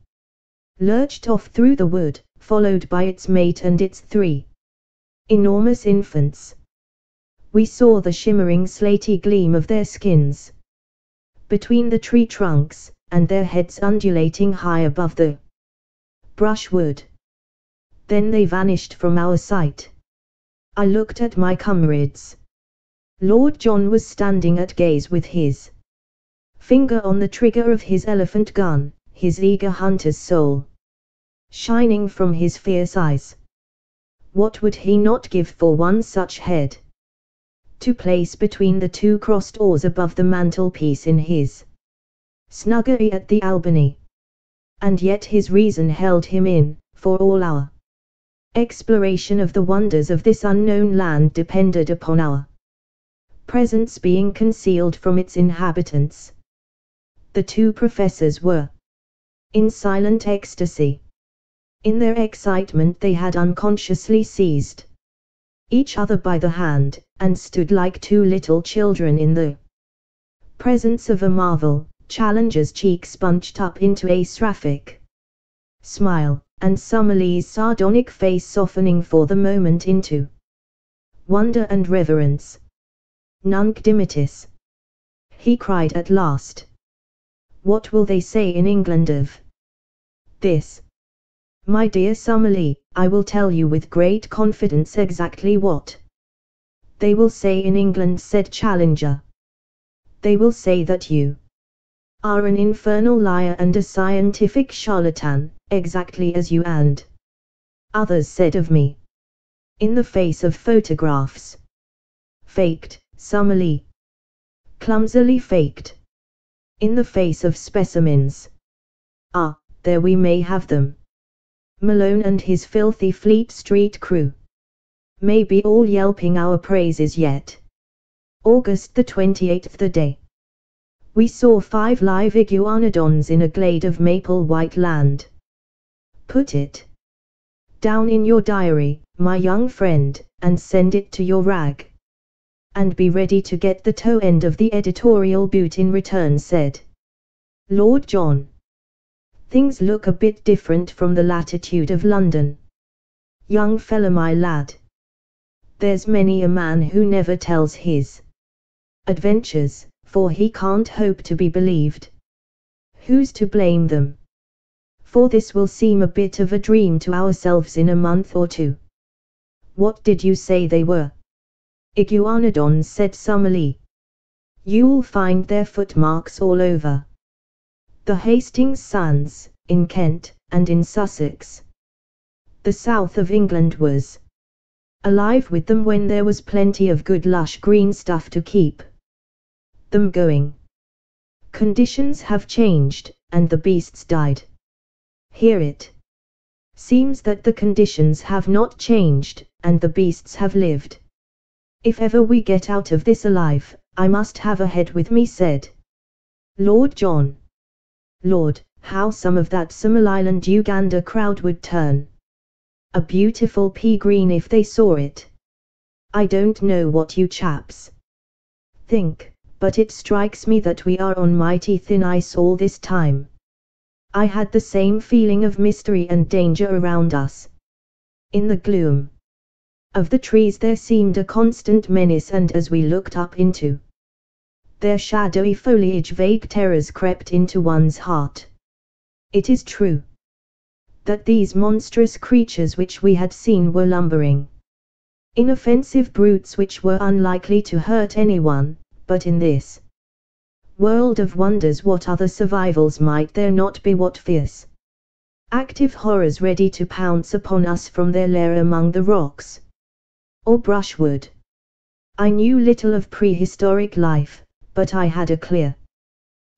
lurched off through the wood, followed by its mate and its 3 enormous infants. We saw the shimmering slaty gleam of their skins between the tree trunks, and their heads undulating high above the brushwood. Then they vanished from our sight. I looked at my comrades. Lord John was standing at gaze with his finger on the trigger of his elephant gun, his eager hunter's soul shining from his fierce eyes. What would he not give for one such head to place between the 2 crossed oars above the mantelpiece in his snuggery at the Albany? And yet his reason held him in, for all our exploration of the wonders of this unknown land depended upon our presence being concealed from its inhabitants. The 2 professors were in silent ecstasy. In their excitement they had unconsciously seized each other by the hand, and stood like 2 little children in the presence of a marvel, Challenger's cheeks bunched up into a seraphic smile, and Summerlee's sardonic face softening for the moment into wonder and reverence. Nunc dimittis, he cried at last. What will they say in England of this? My dear Summerlee, I will tell you with great confidence exactly what they will say in England, said Challenger. They will say that you are an infernal liar and a scientific charlatan, exactly as you and others said of me in the face of photographs. Faked, Summerlee. Clumsily faked. In the face of specimens. Ah, there we may have them. Malone and his filthy Fleet Street crew may be all yelping our praises yet. August the 28th, the day we saw 5 live iguanodons in a glade of maple white land. Put it down in your diary, my young friend, and send it to your rag. And be ready to get the toe end of the editorial boot in return, said Lord John. Things look a bit different from the latitude of London. Young fella, my lad. There's many a man who never tells his adventures, for he can't hope to be believed. Who's to blame them? For this will seem a bit of a dream to ourselves in a month or two. What did you say they were? Iguanodons said Summerlee. You'll find their footmarks all over the Hastings sands, in Kent, and in Sussex. The south of England was alive with them when there was plenty of good lush green stuff to keep them going. Conditions have changed, and the beasts died. Here it seems that the conditions have not changed, and the beasts have lived. If ever we get out of this alive, I must have a head with me, said Lord John. Lord, how some of that Somaliland Uganda crowd would turn a beautiful pea green if they saw it. I don't know what you chaps think, but it strikes me that we are on mighty thin ice all this time. I had the same feeling of mystery and danger around us. In the gloom of the trees there seemed a constant menace, and as we looked up into their shadowy foliage vague terrors crept into one's heart. It is true that these monstrous creatures which we had seen were lumbering, inoffensive brutes which were unlikely to hurt anyone, but in this world of wonders what other survivals might there not be, what fierce, active horrors ready to pounce upon us from their lair among the rocks or brushwood. I knew little of prehistoric life, but I had a clear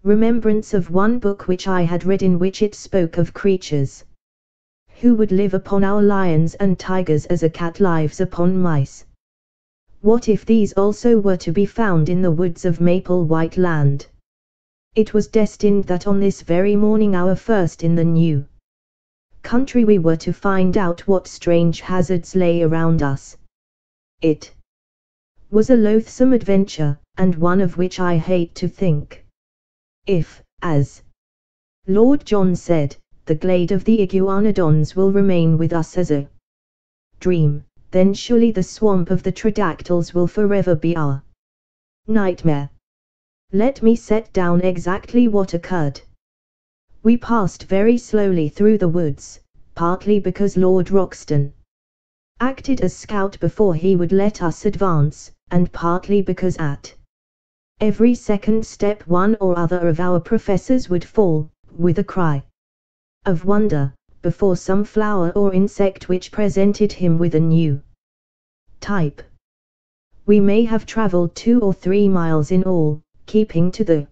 remembrance of one book which I had read, in which it spoke of creatures who would live upon our lions and tigers as a cat lives upon mice. What if these also were to be found in the woods of Maple White Land? It was destined that on this very morning, our first in the new country, we were to find out what strange hazards lay around us. It was a loathsome adventure, and one of which I hate to think. If, as Lord John said, the glade of the Iguanodons will remain with us as a dream, then surely the swamp of the Tridactyls will forever be our nightmare. Let me set down exactly what occurred. We passed very slowly through the woods, partly because Lord Roxton acted as scout before he would let us advance, and partly because at every second step one or other of our professors would fall, with a cry of wonder, before some flower or insect which presented him with a new type. We may have travelled 2 or 3 miles in all, keeping to the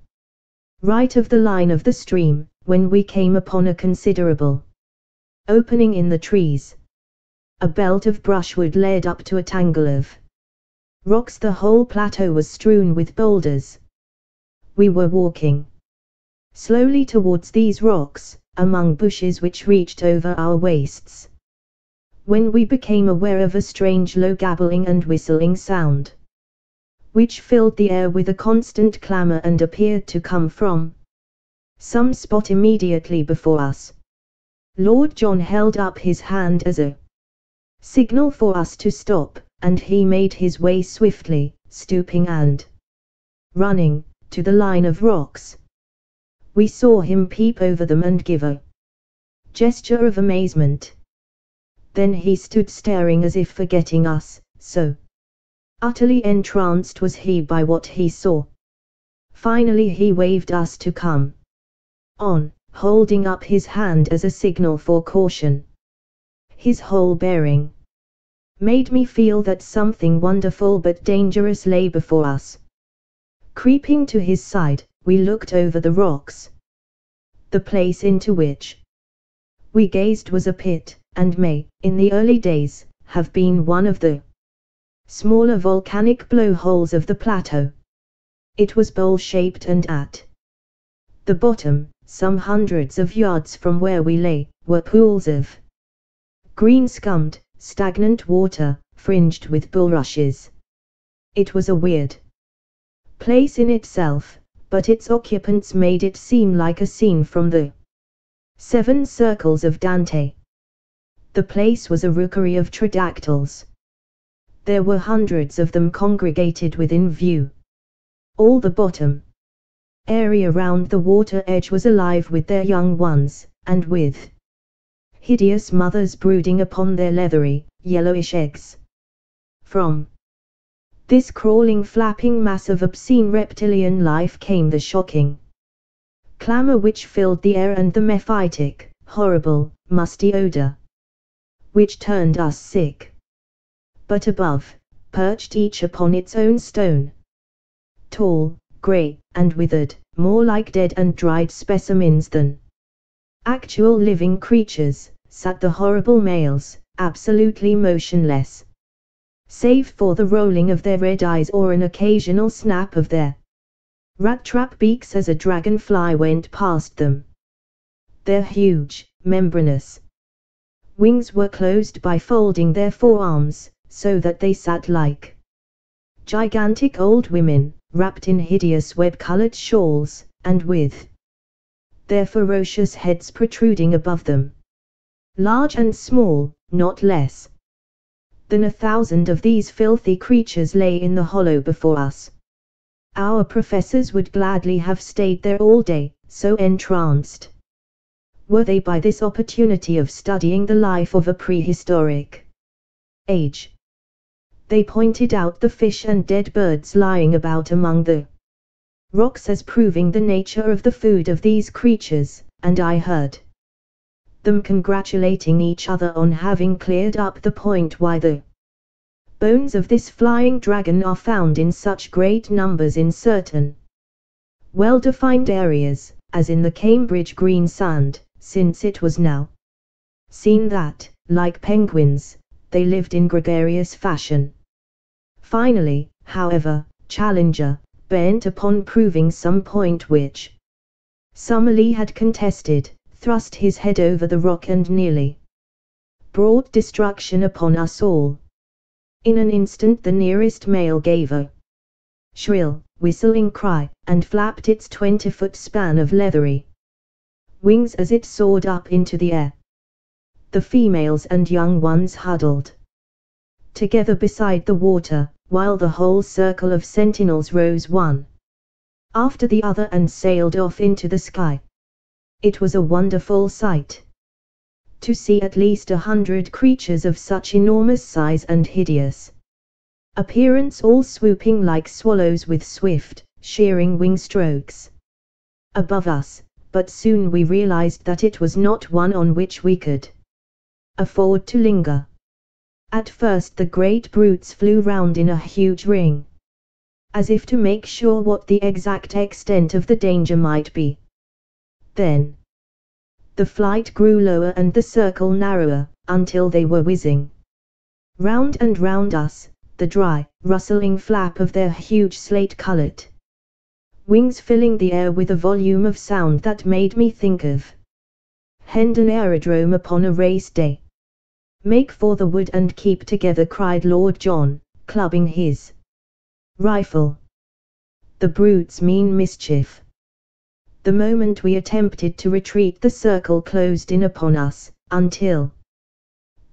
right of the line of the stream, when we came upon a considerable opening in the trees. A belt of brushwood led up to a tangle of rocks. The whole plateau was strewn with boulders. We were walking slowly towards these rocks, among bushes which reached over our waists, when we became aware of a strange low gabbling and whistling sound, which filled the air with a constant clamour and appeared to come from some spot immediately before us. Lord John held up his hand as a signal for us to stop, and he made his way swiftly, stooping and running, to the line of rocks. We saw him peep over them and give a gesture of amazement. Then he stood staring as if forgetting us, so utterly entranced was he by what he saw. Finally he waved us to come on, holding up his hand as a signal for caution. His whole bearing made me feel that something wonderful but dangerous lay before us. Creeping to his side, we looked over the rocks. The place into which we gazed was a pit, and may, in the early days, have been one of the smaller volcanic blowholes of the plateau. It was bowl-shaped, and at the bottom, some hundreds of yards from where we lay, were pools of green scummed, stagnant water, fringed with bulrushes. It was a weird place in itself, but its occupants made it seem like a scene from the 7 Circles of Dante. The place was a rookery of Tridactyls. There were hundreds of them congregated within view. All the bottom area round the water edge was alive with their young ones, and with hideous mothers brooding upon their leathery, yellowish eggs. From this crawling, flapping mass of obscene reptilian life came the shocking clamor which filled the air and the mephitic, horrible, musty odor which turned us sick. But above, perched each upon its own stone, tall, grey, and withered, more like dead and dried specimens than actual living creatures, sat the horrible males, absolutely motionless, save for the rolling of their red eyes or an occasional snap of their rat-trap beaks as a dragonfly went past them. Their huge, membranous wings were closed by folding their forearms, so that they sat like gigantic old women, wrapped in hideous web-colored shawls, and with their ferocious heads protruding above them. Large and small, not less than 1,000 of these filthy creatures lay in the hollow before us. Our professors would gladly have stayed there all day, so entranced were they by this opportunity of studying the life of a prehistoric age. They pointed out the fish and dead birds lying about among the rocks as proving the nature of the food of these creatures, and I heard them congratulating each other on having cleared up the point why the bones of this flying dragon are found in such great numbers in certain well-defined areas, as in the Cambridge green sand, since it was now seen that, like penguins, they lived in gregarious fashion. Finally, however, Challenger, bent upon proving some point which Summerlee had contested, thrust his head over the rock and nearly brought destruction upon us all. In an instant the nearest male gave a shrill, whistling cry, and flapped its 20-foot span of leathery wings as it soared up into the air. The females and young ones huddled together beside the water, while the whole circle of sentinels rose one after the other and sailed off into the sky. It was a wonderful sight to see at least 100 creatures of such enormous size and hideous appearance all swooping like swallows with swift, shearing wing strokes above us, but soon we realized that it was not one on which we could afford to linger. At first the great brutes flew round in a huge ring, as if to make sure what the exact extent of the danger might be. Then the flight grew lower and the circle narrower, until they were whizzing round and round us, the dry, rustling flap of their huge slate-colored wings filling the air with a volume of sound that made me think of Hendon Aerodrome upon a race day. "Make for the wood and keep together," cried Lord John, clubbing his rifle. "The brutes mean mischief." The moment we attempted to retreat, the circle closed in upon us, until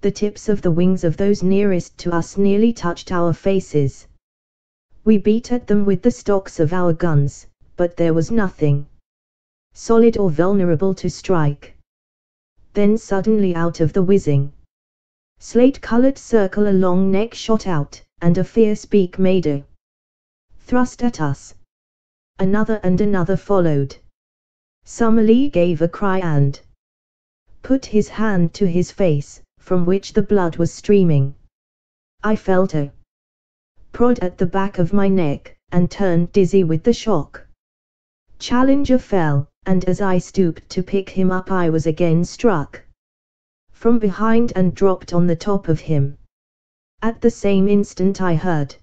the tips of the wings of those nearest to us nearly touched our faces. We beat at them with the stocks of our guns, but there was nothing solid or vulnerable to strike. Then suddenly out of the whizzing slate-colored circle a long neck shot out, and a fierce beak made a thrust at us. Another and another followed. Summerlee gave a cry and put his hand to his face, from which the blood was streaming. I felt a prod at the back of my neck, and turned dizzy with the shock. Challenger fell, and as I stooped to pick him up I was again struck from behind and dropped on the top of him. At the same instant I heard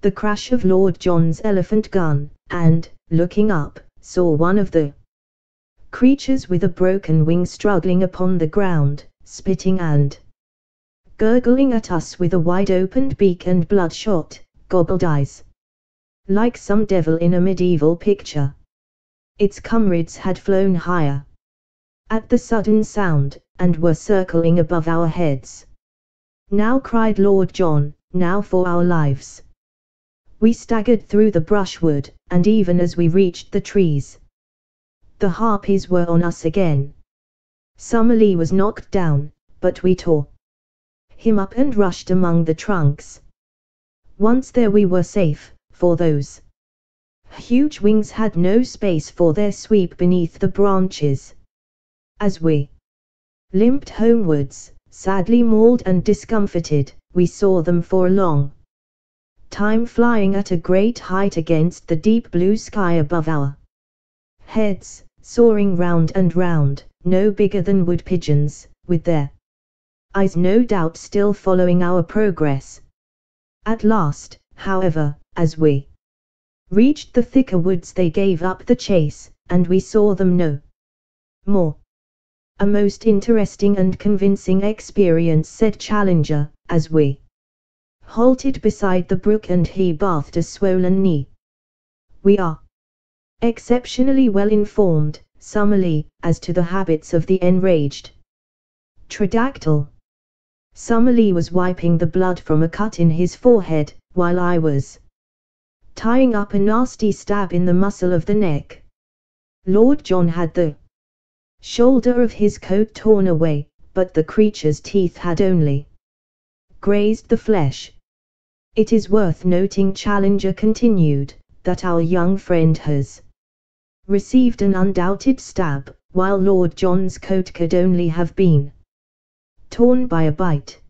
the crash of Lord John's elephant gun, and, looking up, saw one of the creatures with a broken wing struggling upon the ground, spitting and gurgling at us with a wide-opened beak and bloodshot, goggled eyes, like some devil in a medieval picture. Its comrades had flown higher at the sudden sound, and were circling above our heads. "Now," cried Lord John, now for our lives. We staggered through the brushwood, and even as we reached the trees, the harpies were on us again. Summerlee was knocked down, but we tore him up and rushed among the trunks. Once there we were safe, for those huge wings had no space for their sweep beneath the branches. As we limped homewards, sadly mauled and discomfited, we saw them for a long time flying at a great height against the deep blue sky above our heads, soaring round and round, no bigger than wood pigeons, with their eyes no doubt still following our progress. At last, however, as we reached the thicker woods they gave up the chase, and we saw them no more. A most interesting and convincing experience, said Challenger, as we halted beside the brook and he bathed a swollen knee. We are exceptionally well informed, Summerlee, as to the habits of the enraged pterodactyl. Summerlee was wiping the blood from a cut in his forehead, while I was tying up a nasty stab in the muscle of the neck. Lord John had the shoulder of his coat torn away, but the creature's teeth had only grazed the flesh. It is worth noting, Challenger continued, that our young friend has received an undoubted stab, while Lord John's coat could only have been torn by a bite.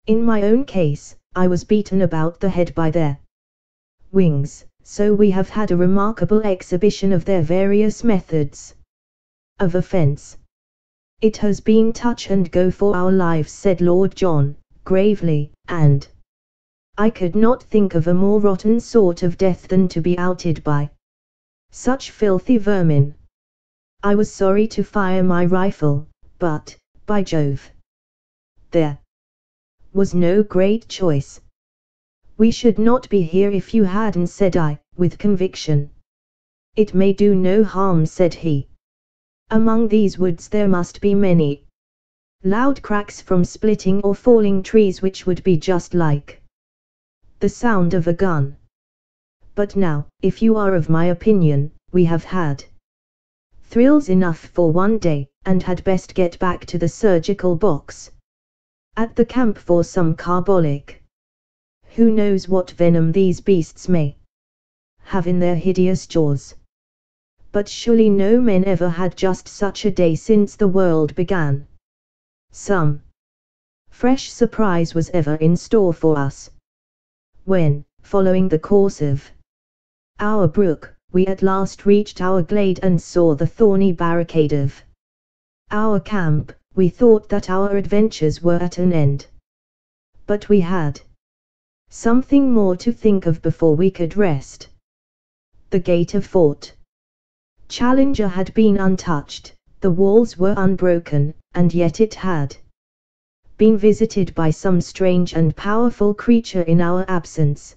In my own case, I was beaten about the head by their wings, so we have had a remarkable exhibition of their various methods of offence. It has been touch and go for our lives, said Lord John, gravely, and I could not think of a more rotten sort of death than to be outed by such filthy vermin. I was sorry to fire my rifle, but, by Jove, there was no great choice. We should not be here if you hadn't, said I, with conviction. It may do no harm, said he. Among these woods there must be many loud cracks from splitting or falling trees which would be just like the sound of a gun. But now, if you are of my opinion, we have had thrills enough for one day, and had best get back to the surgical box at the camp for some carbolic. Who knows what venom these beasts may have in their hideous jaws? But surely no men ever had just such a day since the world began. Some fresh surprise was ever in store for us. When, following the course of our brook, we at last reached our glade and saw the thorny barricade of our camp, we thought that our adventures were at an end. But we had something more to think of before we could rest. The gate of Fort Challenger had been untouched, the walls were unbroken, and yet it had been visited by some strange and powerful creature in our absence.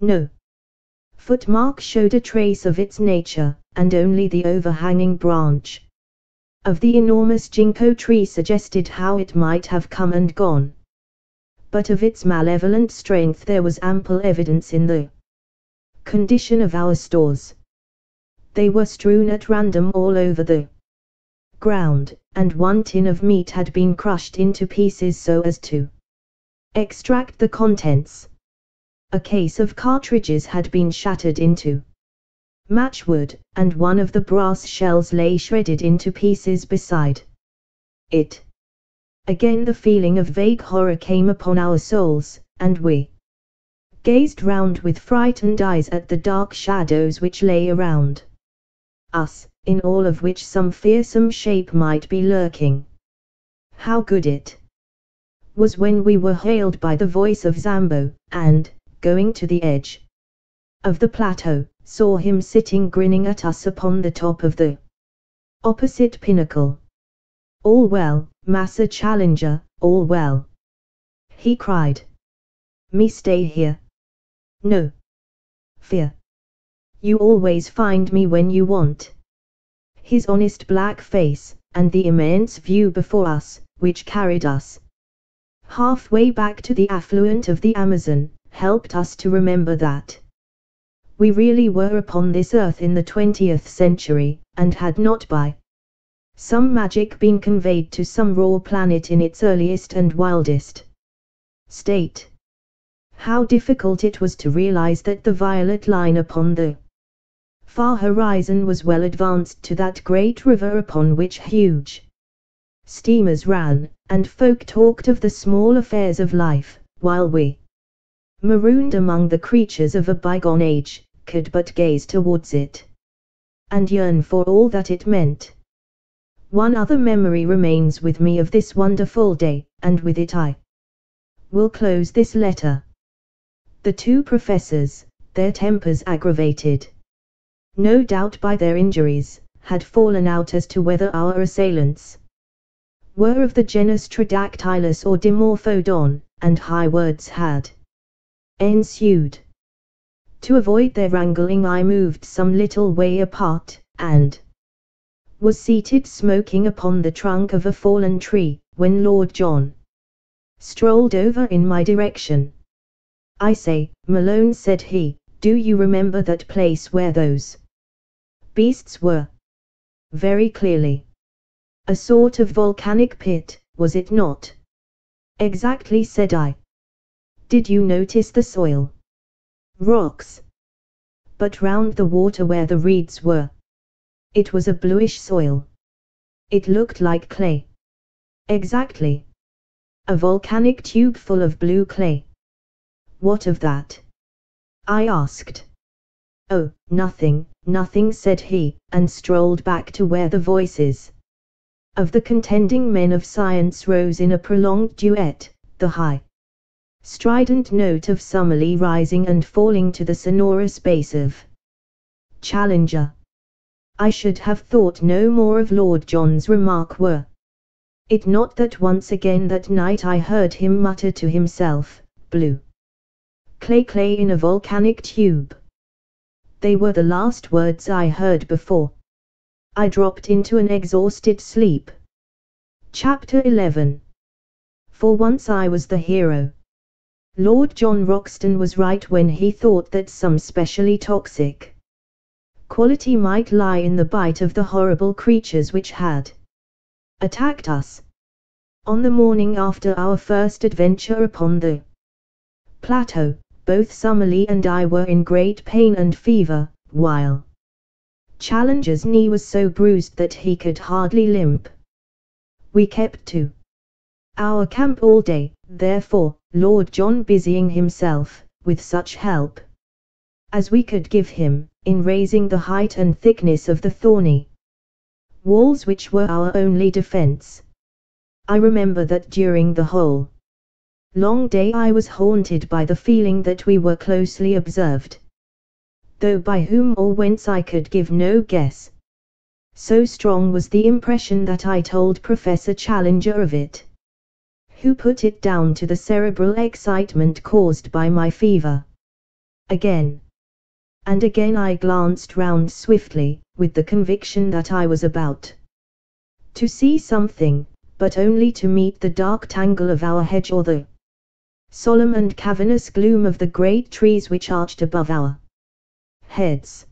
No footmark showed a trace of its nature, and only the overhanging branch of the enormous ginkgo tree suggested how it might have come and gone. But of its malevolent strength there was ample evidence in the condition of our stores. They were strewn at random all over the ground, and one tin of meat had been crushed into pieces so as to extract the contents. A case of cartridges had been shattered into matchwood, and one of the brass shells lay shredded into pieces beside it. Again the feeling of vague horror came upon our souls, and we gazed round with frightened eyes at the dark shadows which lay around us, in all of which some fearsome shape might be lurking. How good it was when we were hailed by the voice of Zambo, and, going to the edge of the plateau, saw him sitting grinning at us upon the top of the opposite pinnacle. "All well, Massa Challenger, all well," he cried. "Me stay here? No fear. You always find me when you want." His honest black face, and the immense view before us, which carried us halfway back to the affluent of the Amazon, helped us to remember that we really were upon this earth in the 20th century, and had not by some magic been conveyed to some raw planet in its earliest and wildest state. How difficult it was to realize that the violet line upon the far horizon was well advanced to that great river upon which huge steamers ran, and folk talked of the small affairs of life, while we, marooned among the creatures of a bygone age, could but gaze towards it, and yearn for all that it meant. One other memory remains with me of this wonderful day, and with it I will close this letter. The two professors, their tempers aggravated, no doubt by their injuries, had fallen out as to whether our assailants were of the genus Tridactylus or Dimorphodon, and high words had ensued. To avoid their wrangling I moved some little way apart, and was seated smoking upon the trunk of a fallen tree, when Lord John strolled over in my direction. "I say, Malone," said he, "do you remember that place where those beasts were?" "Very clearly." "A sort of volcanic pit, was it not?" "Exactly," said I. "Did you notice the soil?" "Rocks." "But round the water where the reeds were?" "It was a bluish soil." "It looked like clay." "Exactly. A volcanic tube full of blue clay." "What of that?" I asked. "Oh, nothing, nothing," said he, and strolled back to where the voices of the contending men of science rose in a prolonged duet, the high, strident note of Summerlee rising and falling to the sonorous bass of Challenger. I should have thought no more of Lord John's remark were it not that once again that night I heard him mutter to himself, "Blue clay in a volcanic tube." They were the last words I heard before I dropped into an exhausted sleep. Chapter 11. For once I was the hero. Lord John Roxton was right when he thought that some specially toxic quality might lie in the bite of the horrible creatures which had attacked us on the morning after our first adventure upon the plateau. Both Summerlee and I were in great pain and fever, while Challenger's knee was so bruised that he could hardly limp. We kept to our camp all day, therefore, Lord John busying himself, with such help as we could give him, in raising the height and thickness of the thorny walls which were our only defense. I remember that during the whole long day I was haunted by the feeling that we were closely observed, though by whom or whence I could give no guess. So strong was the impression that I told Professor Challenger of it, who put it down to the cerebral excitement caused by my fever. Again and again I glanced round swiftly, with the conviction that I was about to see something, but only to meet the dark tangle of our hedge or the solemn and cavernous gloom of the great trees which arched above our heads.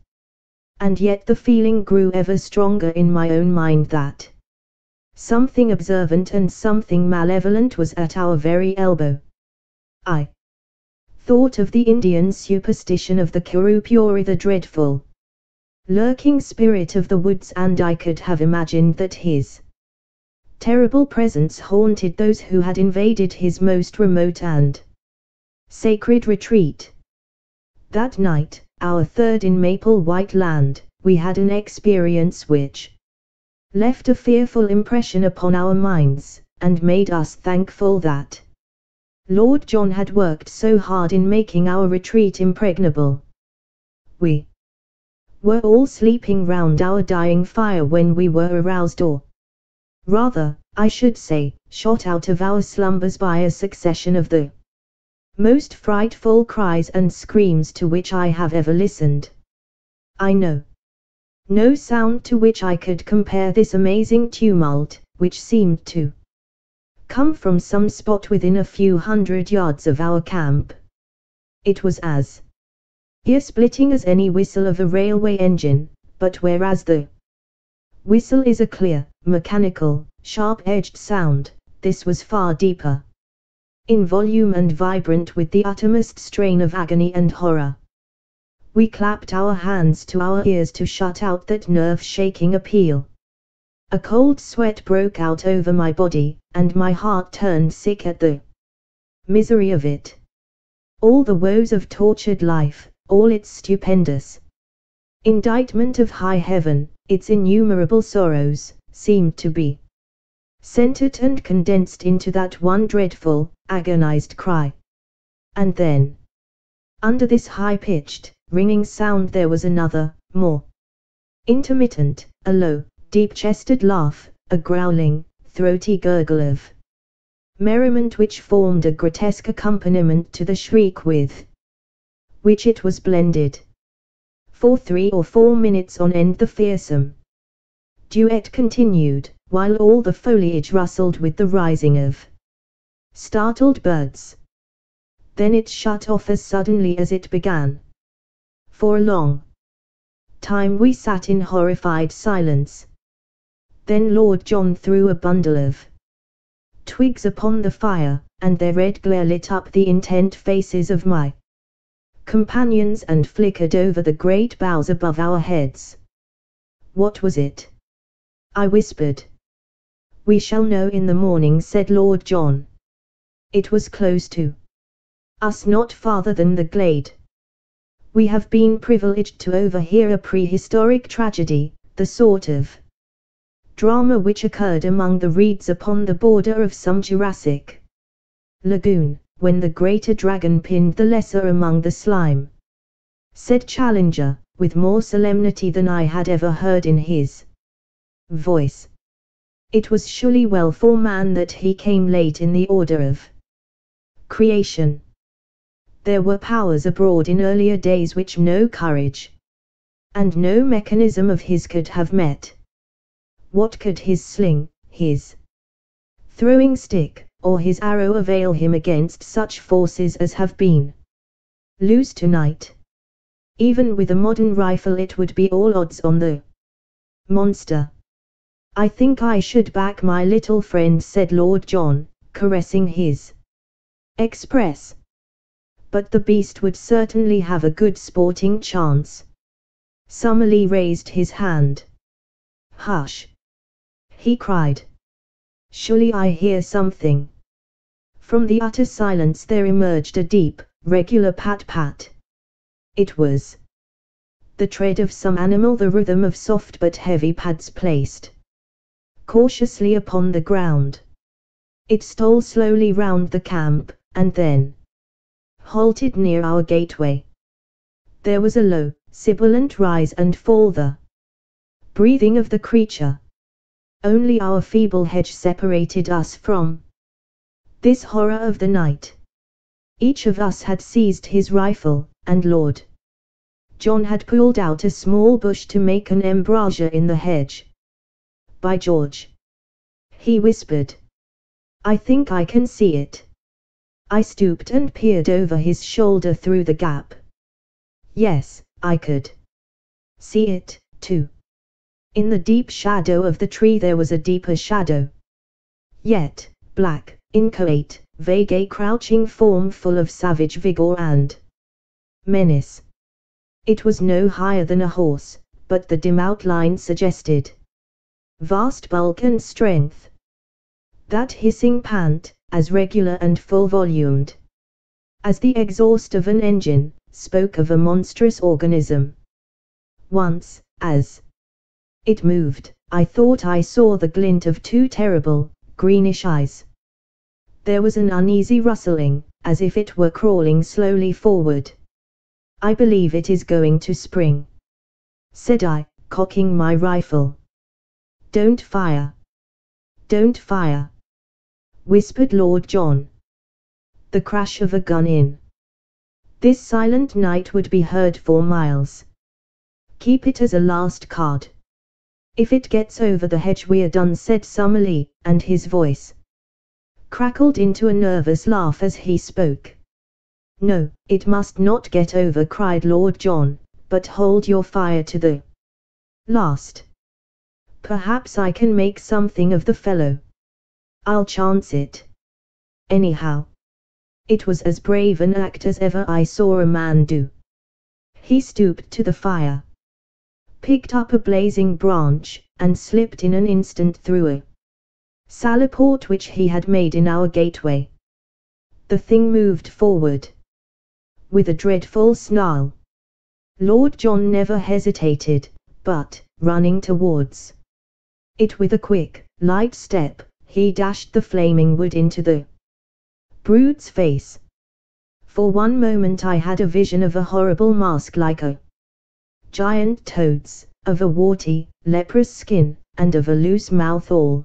And yet the feeling grew ever stronger in my own mind that something observant and something malevolent was at our very elbow. I thought of the Indian superstition of the Kurupuri, the dreadful lurking spirit of the woods, and I could have imagined that his terrible presence haunted those who had invaded his most remote and sacred retreat. That night, our third in Maple White Land, we had an experience which left a fearful impression upon our minds, and made us thankful that Lord John had worked so hard in making our retreat impregnable. We were all sleeping round our dying fire when we were aroused, or rather, I should say, shot out of our slumbers by a succession of the most frightful cries and screams to which I have ever listened. I know no sound to which I could compare this amazing tumult, which seemed to come from some spot within a few hundred yards of our camp. It was as ear-splitting as any whistle of a railway engine, but whereas the whistle is a clear, mechanical, sharp-edged sound, this was far deeper in volume and vibrant with the uttermost strain of agony and horror. We clapped our hands to our ears to shut out that nerve-shaking appeal. A cold sweat broke out over my body, and my heart turned sick at the misery of it. All the woes of tortured life, all its stupendous indictment of high heaven, its innumerable sorrows, seemed to be centered and condensed into that one dreadful, agonized cry. And then, under this high-pitched, ringing sound there was another, more intermittent, a low, deep-chested laugh, a growling, throaty gurgle of merriment which formed a grotesque accompaniment to the shriek with which it was blended. For 3 or 4 minutes on end the fearsome duet continued, while all the foliage rustled with the rising of startled birds. Then it shut off as suddenly as it began. For a long time we sat in horrified silence. Then Lord John threw a bundle of twigs upon the fire, and their red glare lit up the intent faces of my companions and flickered over the great boughs above our heads. What was it? I whispered. We shall know in the morning, said Lord John. It was close to us, not farther than the glade. We have been privileged to overhear a prehistoric tragedy, the sort of drama which occurred among the reeds upon the border of some Jurassic lagoon, when the greater dragon pinned the lesser among the slime, said Challenger, with more solemnity than I had ever heard in his voice. It was surely well for man that he came late in the order of creation. There were powers abroad in earlier days which no courage and no mechanism of his could have met. What could his sling, his throwing stick, or his arrow avail him against such forces as have been loose tonight? Even with a modern rifle it would be all odds on the monster. I think I should back my little friend, said Lord John, caressing his express. But the beast would certainly have a good sporting chance. Summerlee raised his hand. Hush! He cried. Surely I hear something. From the utter silence there emerged a deep, regular pat-pat. It was the tread of some animal, the rhythm of soft but heavy pads placed cautiously upon the ground. It stole slowly round the camp, and then halted near our gateway. There was a low, sibilant rise and fall, the breathing of the creature. Only our feeble hedge separated us from this horror of the night. Each of us had seized his rifle, and Lord John had pulled out a small bush to make an embrasure in the hedge. By George! He whispered. I think I can see it. I stooped and peered over his shoulder through the gap. Yes, I could see it, too. In the deep shadow of the tree there was a deeper shadow. Yet, black, inchoate, vague, a crouching form full of savage vigor and menace. It was no higher than a horse, but the dim outline suggested vast bulk and strength. That hissing pant, as regular and full-volumed as the exhaust of an engine, spoke of a monstrous organism. Once, as it moved, I thought I saw the glint of 2 terrible, greenish eyes. There was an uneasy rustling, as if it were crawling slowly forward. I believe it is going to spring, said I, cocking my rifle. Don't fire. Don't fire, whispered Lord John. The crash of a gun in this silent night would be heard for miles. Keep it as a last card. If it gets over the hedge we're done, said Summerlee, and his voice crackled into a nervous laugh as he spoke. "No, it must not get over," cried Lord John, "but hold your fire to the last. Perhaps I can make something of the fellow. I'll chance it. Anyhow, it was as brave an act as ever I saw a man do." He stooped to the fire, picked up a blazing branch, and slipped in an instant through a salaport which he had made in our gateway. The thing moved forward with a dreadful snarl. Lord John never hesitated, but, running towards it with a quick, light step, he dashed the flaming wood into the brute's face. For one moment I had a vision of a horrible mask like a giant toad's, of a warty, leprous skin, and of a loose mouth all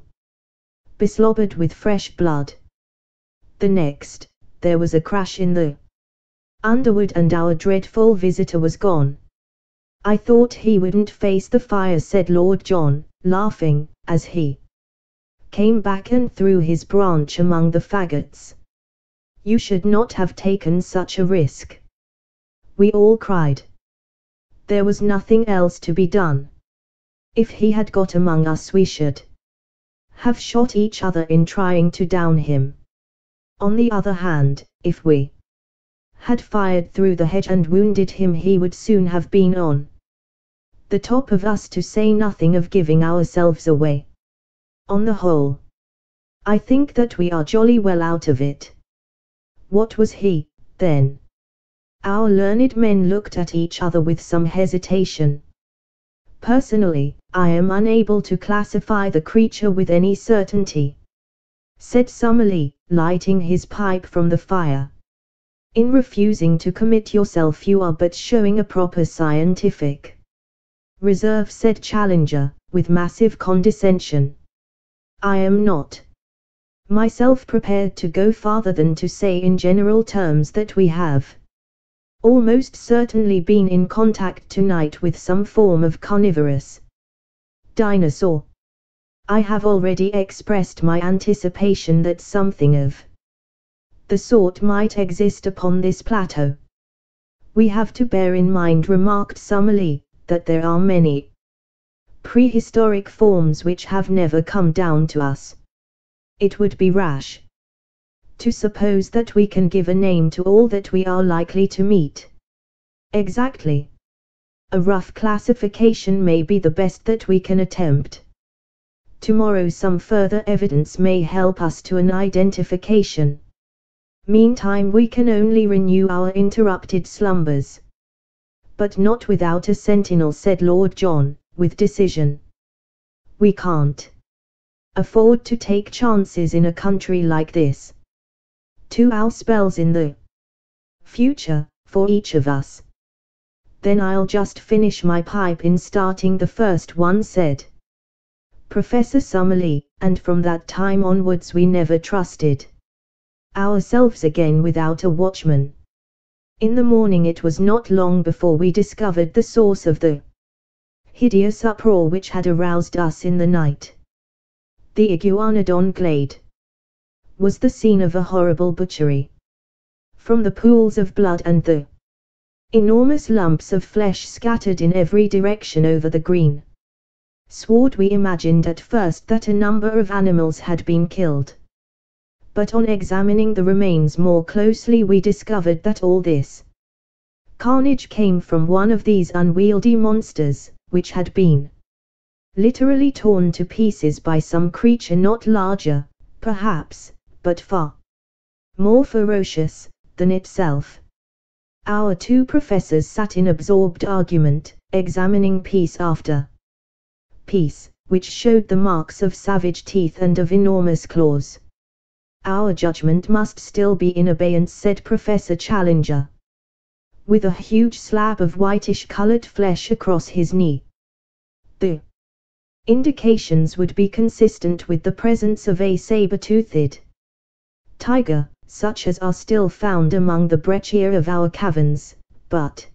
beslobbered with fresh blood. The next, there was a crash in the underwood and our dreadful visitor was gone. "I thought he wouldn't face the fire," said Lord John, laughing, as he came back and threw his branch among the faggots. "You should not have taken such a risk," we all cried. There was nothing else to be done. If he had got among us we should have shot each other in trying to down him. On the other hand, if we had fired through the hedge and wounded him, he would soon have been on the top of us, to say nothing of giving ourselves away. On the whole, I think that we are jolly well out of it. What was he, then? Our learned men looked at each other with some hesitation. "Personally, I am unable to classify the creature with any certainty," said Summerlee, lighting his pipe from the fire. "In refusing to commit yourself you are but showing a proper scientific reserve," said Challenger, with massive condescension. "I am not myself prepared to go farther than to say in general terms that we have almost certainly been in contact tonight with some form of carnivorous dinosaur. I have already expressed my anticipation that something of the sort might exist upon this plateau. We have to bear in mind," remarked Summerlee, "that there are many prehistoric forms which have never come down to us. It would be rash to suppose that we can give a name to all that we are likely to meet." "Exactly. A rough classification may be the best that we can attempt. Tomorrow some further evidence may help us to an identification. Meantime we can only renew our interrupted slumbers." "But not without a sentinel," said Lord John, with decision. "We can't afford to take chances in a country like this. 2 hour spells in the future, for each of us." "Then I'll just finish my pipe in starting," the first one said. Professor Summerlee, and from that time onwards we never trusted ourselves again without a watchman. In the morning it was not long before we discovered the source of the hideous uproar which had aroused us in the night. The Iguanodon glade was the scene of a horrible butchery. From the pools of blood and the enormous lumps of flesh scattered in every direction over the green sward, we imagined at first that a number of animals had been killed. But on examining the remains more closely we discovered that all this carnage came from one of these unwieldy monsters, which had been literally torn to pieces by some creature not larger, perhaps, but far more ferocious than itself. Our 2 professors sat in absorbed argument, examining piece after piece, which showed the marks of savage teeth and of enormous claws. "Our judgment must still be in abeyance," said Professor Challenger, with a huge slab of whitish-colored flesh across his knee. "The indications would be consistent with the presence of a saber-toothed tiger, such as are still found among the breccia of our caverns, but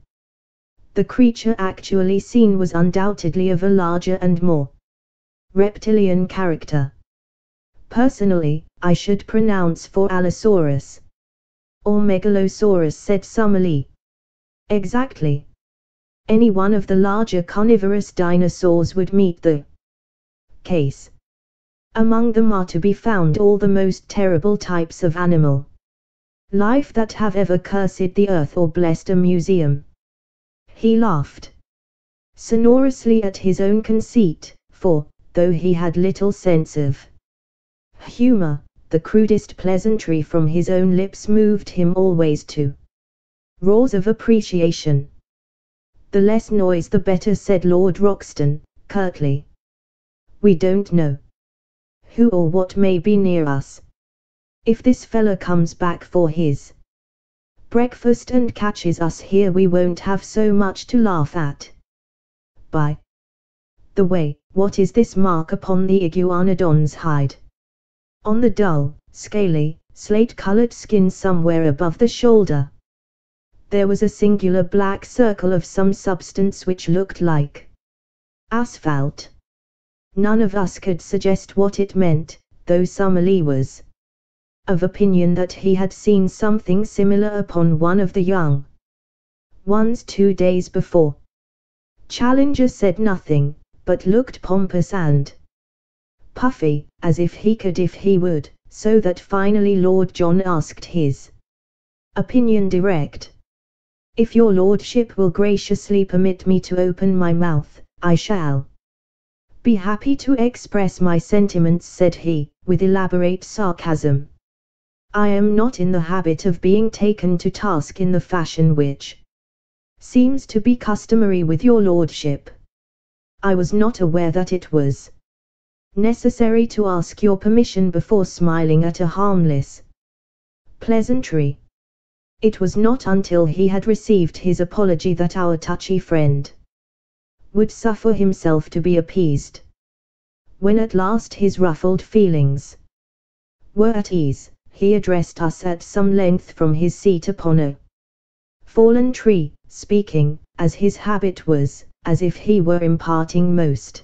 the creature actually seen was undoubtedly of a larger and more reptilian character. Personally, I should pronounce for Allosaurus. Or Megalosaurus, said Summerlee. Exactly. Any one of the larger carnivorous dinosaurs would meet the case. Among them are to be found all the most terrible types of animal life that have ever cursed the earth or blessed a museum. He laughed sonorously at his own conceit, for, though he had little sense of humor, the crudest pleasantry from his own lips moved him always to roars of appreciation. The less noise the better, said Lord Roxton, curtly. We don't know who or what may be near us. If this fella comes back for his breakfast and catches us here, we won't have so much to laugh at. By the way, what is this mark upon the iguanodon's hide? On the dull, scaly, slate-colored skin somewhere above the shoulder, there was a singular black circle of some substance which looked like asphalt. None of us could suggest what it meant, though Summerlee was of opinion that he had seen something similar upon one of the young ones 2 days before. Challenger said nothing, but looked pompous and puffy, as if he could if he would, so that finally Lord John asked his opinion direct. If your lordship will graciously permit me to open my mouth, I shall be happy to express my sentiments, said he, with elaborate sarcasm. I am not in the habit of being taken to task in the fashion which seems to be customary with your lordship. I was not aware that it was necessary to ask your permission before smiling at a harmless pleasantry. It was not until he had received his apology that our touchy friend would suffer himself to be appeased. When at last his ruffled feelings were at ease, he addressed us at some length from his seat upon a fallen tree, speaking, as his habit was, as if he were imparting most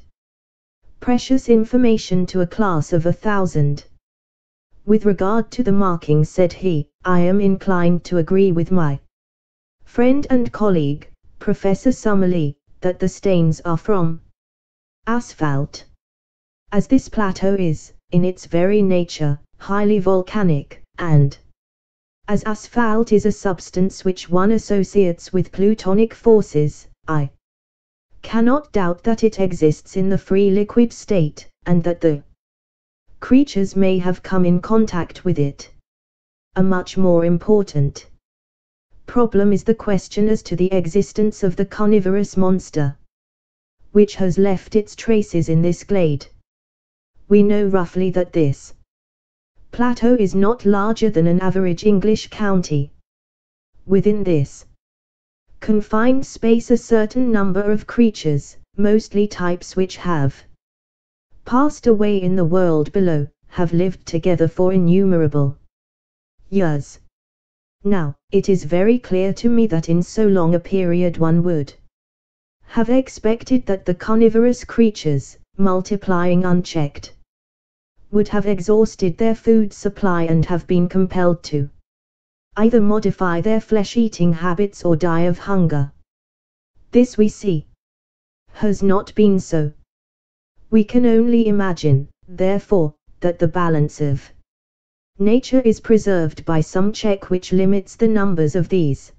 precious information to a class of 1,000. With regard to the marking, said he, I am inclined to agree with my friend and colleague, Professor Summerlee, that the stains are from asphalt. As this plateau is, in its very nature, highly volcanic, and as asphalt is a substance which one associates with plutonic forces, I cannot doubt that it exists in the free liquid state, and that the creatures may have come in contact with it. A much more important problem is the question as to the existence of the carnivorous monster which has left its traces in this glade. We know roughly that this plateau is not larger than an average English county. Within this confined space, a certain number of creatures, mostly types which have passed away in the world below, have lived together for innumerable years. Now, it is very clear to me that in so long a period one would have expected that the carnivorous creatures, multiplying unchecked, would have exhausted their food supply and have been compelled to either modify their flesh-eating habits or die of hunger. This, we see, has not been so. We can only imagine, therefore, that the balance of nature is preserved by some check which limits the numbers of these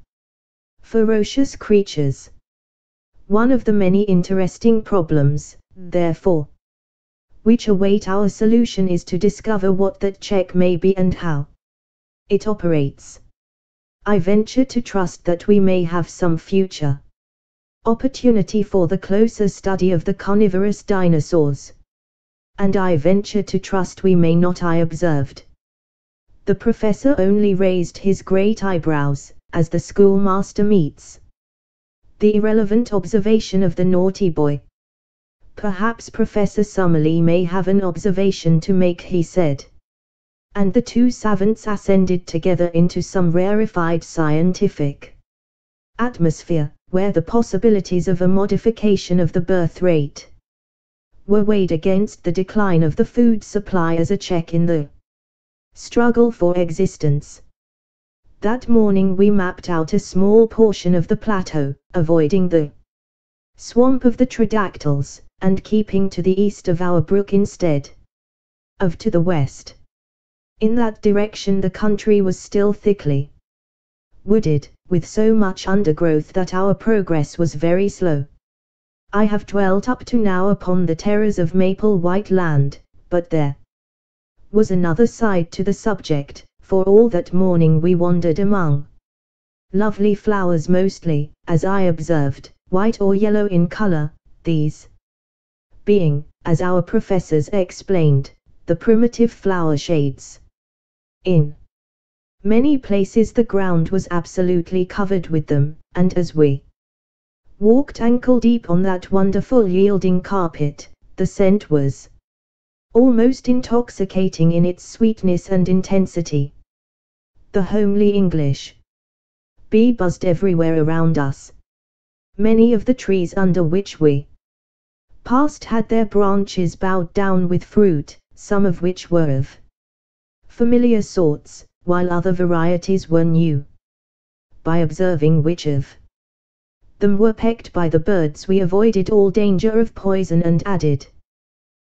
ferocious creatures. One of the many interesting problems, therefore, which await our solution is to discover what that check may be and how it operates. I venture to trust that we may have some future opportunity for the closer study of the carnivorous dinosaurs. And I venture to trust we may not, I observed. The professor only raised his great eyebrows, as the schoolmaster meets the irrelevant observation of the naughty boy. Perhaps Professor Summerlee may have an observation to make, he said. And the two savants ascended together into some rarefied scientific atmosphere, where the possibilities of a modification of the birth rate were weighed against the decline of the food supply as a check in the struggle for existence. That morning we mapped out a small portion of the plateau, avoiding the swamp of the Tridactyls, and keeping to the east of our brook instead of to the west. In that direction the country was still thickly wooded, with so much undergrowth that our progress was very slow. I have dwelt up to now upon the terrors of Maple White Land, but there was another side to the subject, for all that morning we wandered among lovely flowers, mostly, as I observed, white or yellow in color, these being, as our professors explained, the primitive flower shades. In many places the ground was absolutely covered with them, and as we walked ankle deep on that wonderful yielding carpet, the scent was almost intoxicating in its sweetness and intensity. The homely English bee buzzed everywhere around us. Many of the trees under which we passed had their branches bowed down with fruit, some of which were of familiar sorts, while other varieties were new. By observing which of them were pecked by the birds we avoided all danger of poison and added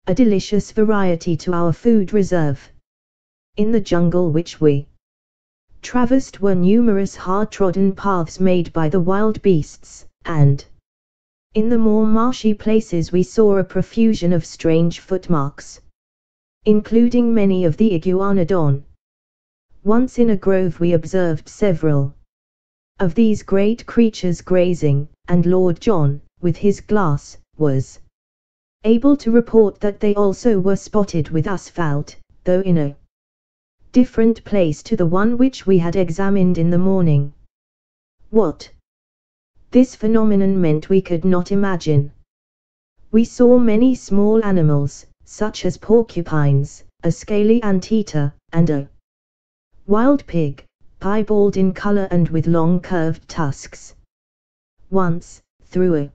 a delicious variety to our food reserve. In the jungle which we traversed were numerous hard-trodden paths made by the wild beasts, and in the more marshy places we saw a profusion of strange footmarks, including many of the iguanodon. Once in a grove we observed several of these great creatures grazing, and Lord John, with his glass, was able to report that they also were spotted with asphalt, though in a different place to the one which we had examined in the morning. What this phenomenon meant we could not imagine. We saw many small animals, such as porcupines, a scaly anteater, and a wild pig, piebald in color and with long curved tusks. Once, through a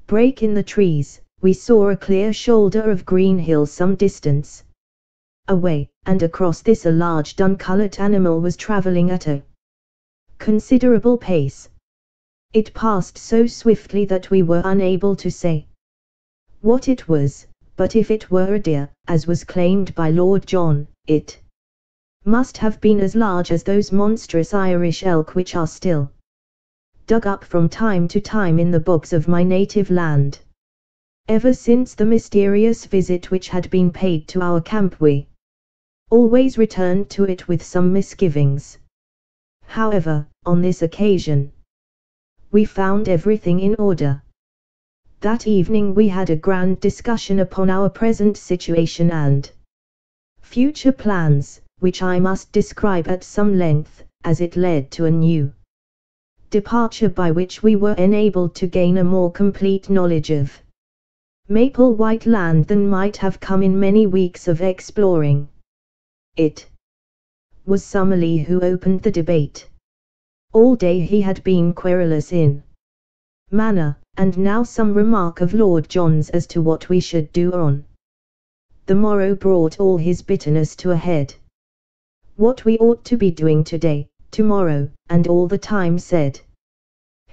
break in the trees, we saw a clear shoulder of green hill some distance away, and across this a large dun-colored animal was traveling at a considerable pace. It passed so swiftly that we were unable to say what it was, but if it were a deer, as was claimed by Lord John, it must have been as large as those monstrous Irish elk which are still dug up from time to time in the bogs of my native land. Ever since the mysterious visit which had been paid to our camp we always returned to it with some misgivings. However, on this occasion we found everything in order. That evening we had a grand discussion upon our present situation and future plans, which I must describe at some length, as it led to a new departure by which we were enabled to gain a more complete knowledge of Maple White Land than might have come in many weeks of exploring. It was Summerlee who opened the debate. All day he had been querulous in manner, and now some remark of Lord John's as to what we should do on the morrow brought all his bitterness to a head. What we ought to be doing today, tomorrow, and all the time, said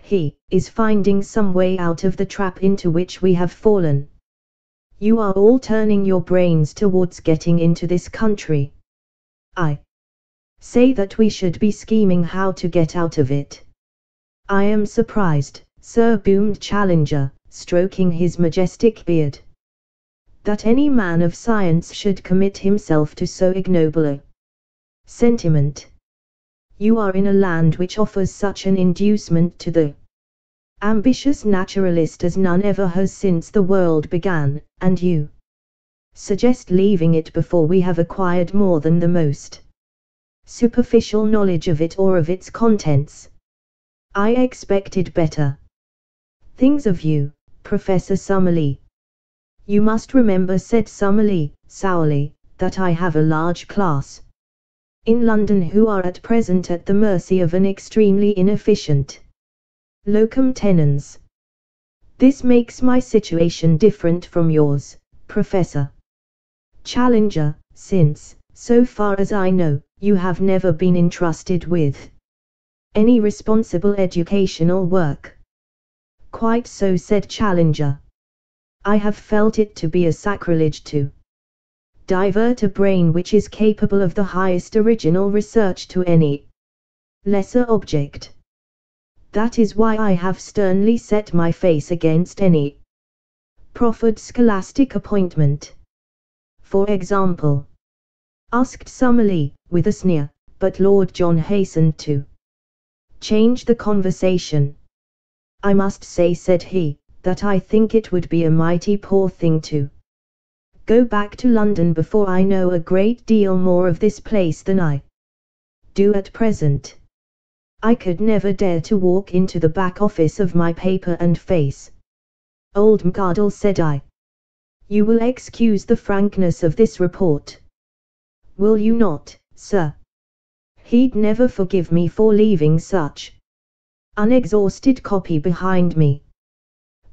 he, is finding some way out of the trap into which we have fallen. You are all turning your brains towards getting into this country. I say that we should be scheming how to get out of it. I am surprised, sir, boomed Challenger, stroking his majestic beard, that any man of science should commit himself to so ignoble a sentiment. You are in a land which offers such an inducement to the ambitious naturalist as none ever has since the world began, and you suggest leaving it before we have acquired more than the most superficial knowledge of it or of its contents. I expected better things of you, Professor Summerlee. You must remember, said Summerlee, sourly, that I have a large class in London who are at present at the mercy of an extremely inefficient locum tenens. This makes my situation different from yours, Professor Challenger, since, So far as I know, you have never been entrusted with any responsible educational work. Quite so, said Challenger. I have felt it to be a sacrilege to divert a brain which is capable of the highest original research to any lesser object. That is why I have sternly set my face against any proffered scholastic appointment. For example, asked Summerlee, with a sneer, but Lord John hastened to change the conversation. I must say, said he, that I think it would be a mighty poor thing to go back to London before I know a great deal more of this place than I do at present. I could never dare to walk into the back office of my paper and face old McArdle, said I. You will excuse the frankness of this report, will you not, sir? He'd never forgive me for leaving such unexhausted copy behind me.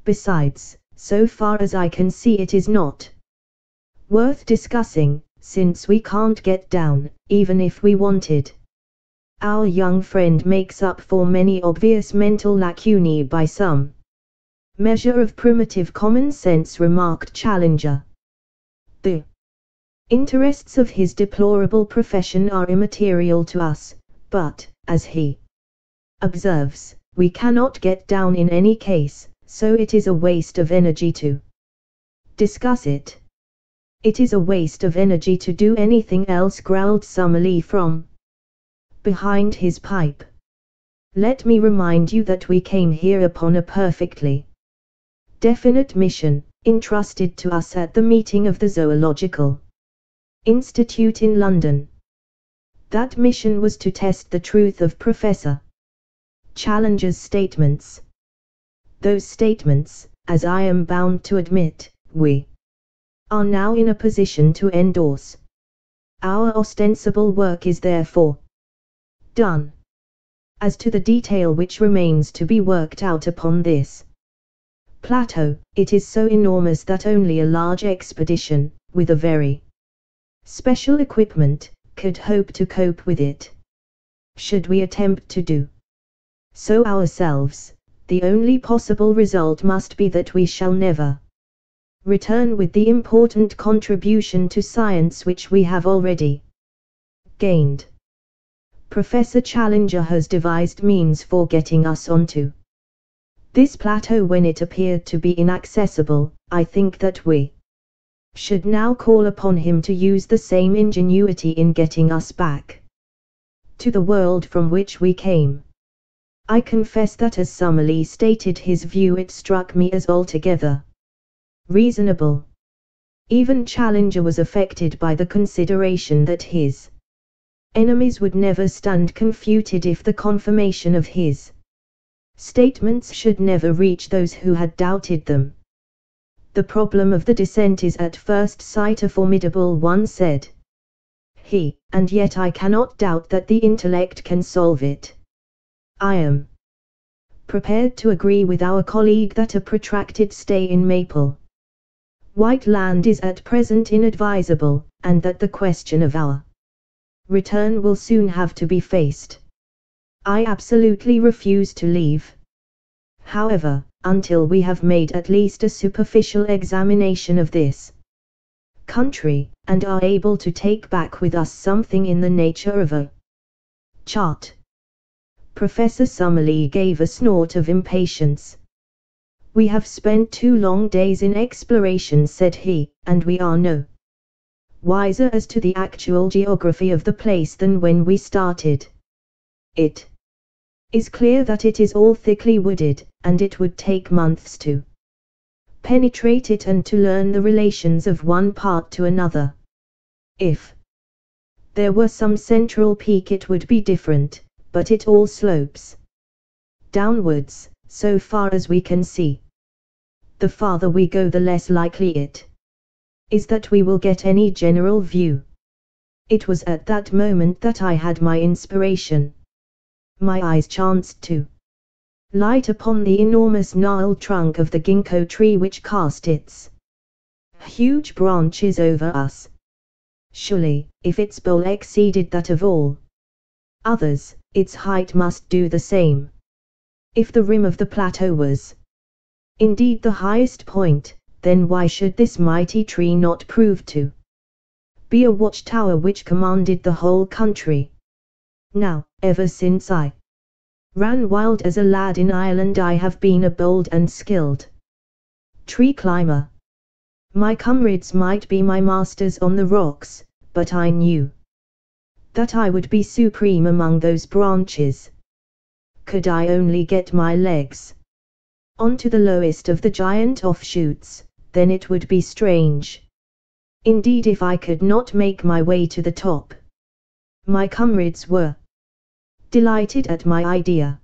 Besides, so far as I can see, it is not worth discussing, since we can't get down, even if we wanted. Our young friend makes up for many obvious mental lacunae by some measure of primitive common sense, remarked Challenger. The interests of his deplorable profession are immaterial to us, but, as he observes, we cannot get down in any case, so it is a waste of energy to discuss it. It is a waste of energy to do anything else, growled Summerlee from behind his pipe. Let me remind you that we came here upon a perfectly definite mission, entrusted to us at the meeting of the Zoological Institute in London. That mission was to test the truth of Professor Challenger's statements. Those statements, as I am bound to admit, we are now in a position to endorse. Our ostensible work is therefore done. As to the detail which remains to be worked out upon this plateau, it is so enormous that only a large expedition, with a very special equipment, could hope to cope with it. Should we attempt to do so ourselves, the only possible result must be that we shall never return with the important contribution to science which we have already gained. Professor Challenger has devised means for getting us onto this plateau when it appeared to be inaccessible. I think that we should now call upon him to use the same ingenuity in getting us back to the world from which we came. I confess that as Summerlee stated his view, it struck me as altogether reasonable. Even Challenger was affected by the consideration that his enemies would never stand confuted if the confirmation of his statements should never reach those who had doubted them. The problem of the descent is at first sight a formidable one, said he, and yet I cannot doubt that the intellect can solve it. I am prepared to agree with our colleague that a protracted stay in Maple White Land is at present inadvisable, and that the question of our return will soon have to be faced. I absolutely refuse to leave, however, until we have made at least a superficial examination of this country, and are able to take back with us something in the nature of a chart. Professor Summerlee gave a snort of impatience. We have spent 2 long days in exploration, said he, and we are no wiser as to the actual geography of the place than when we started. It is clear that it is all thickly wooded, and it would take months to penetrate it and to learn the relations of one part to another. If there were some central peak it would be different, but it all slopes downwards, so far as we can see. The farther we go, the less likely it is that we will get any general view. It was at that moment that I had my inspiration. My eyes chanced to light upon the enormous gnarled trunk of the ginkgo tree which cast its huge branches over us. Surely, if its bole exceeded that of all others, its height must do the same. If the rim of the plateau was indeed the highest point, then why should this mighty tree not prove to be a watchtower which commanded the whole country? Now, ever since I ran wild as a lad in Ireland, I have been a bold and skilled tree climber. My comrades might be my masters on the rocks, but I knew that I would be supreme among those branches. Could I only get my legs onto the lowest of the giant offshoots, then it would be strange indeed if I could not make my way to the top. My comrades were delighted at my idea.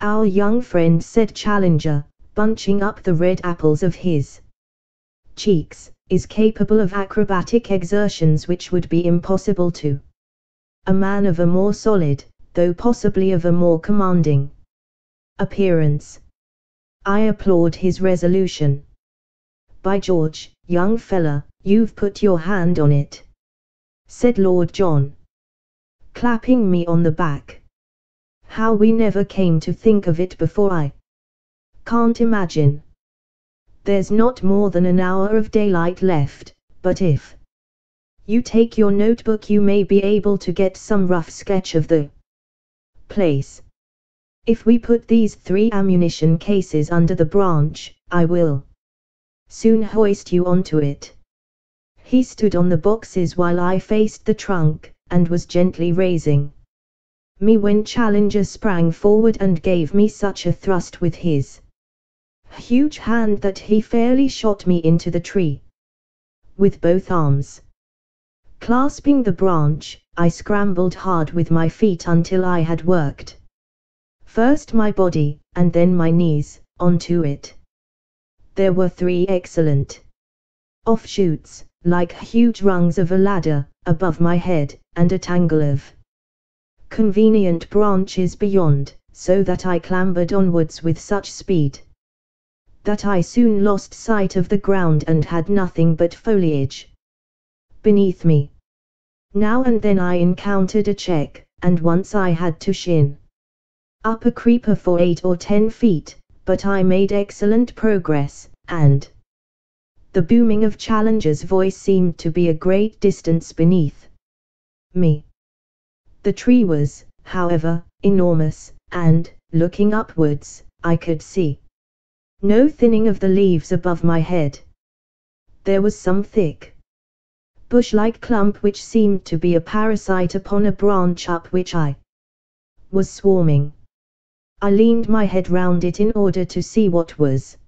Our young friend, said Challenger, bunching up the red apples of his cheeks, is capable of acrobatic exertions which would be impossible to a man of a more solid, though possibly of a more commanding appearance. I applaud his resolution. By George, young fella, you've put your hand on it, said Lord John, clapping me on the back. How we never came to think of it before, I can't imagine. There's not more than an hour of daylight left, but if you take your notebook you may be able to get some rough sketch of the place. If we put these 3 ammunition cases under the branch, I will soon hoist you onto it. He stood on the boxes while I faced the trunk, and was gently raising me when Challenger sprang forward and gave me such a thrust with his huge hand that he fairly shot me into the tree. With both arms clasping the branch, I scrambled hard with my feet until I had worked first my body, and then my knees, onto it. There were 3 excellent offshoots, like huge rungs of a ladder, above my head, and a tangle of convenient branches beyond, so that I clambered onwards with such speed that I soon lost sight of the ground and had nothing but foliage beneath me. Now and then I encountered a check, and once I had to shin up a creeper for 8 or 10 feet, but I made excellent progress, and the booming of Challenger's voice seemed to be a great distance beneath me. The tree was, however, enormous, and, looking upwards, I could see no thinning of the leaves above my head. There was some thick bush-like clump which seemed to be a parasite upon a branch up which I was swarming. I leaned my head round it in order to see what was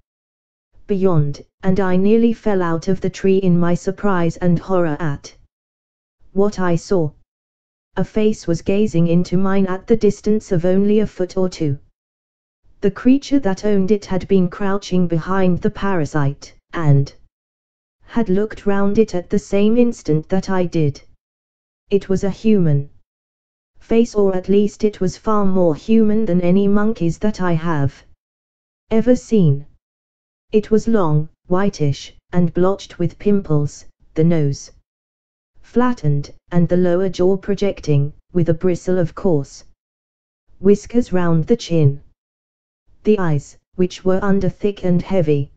beyond, and I nearly fell out of the tree in my surprise and horror at what I saw. A face was gazing into mine at the distance of only a foot or 2. The creature that owned it had been crouching behind the parasite, and had looked round it at the same instant that I did. It was a human face, or at least it was far more human than any monkey's that I have ever seen. It was long, whitish, and blotched with pimples, the nose flattened, and the lower jaw projecting, with a bristle of coarse whiskers round the chin. The eyes, which were under thick and heavy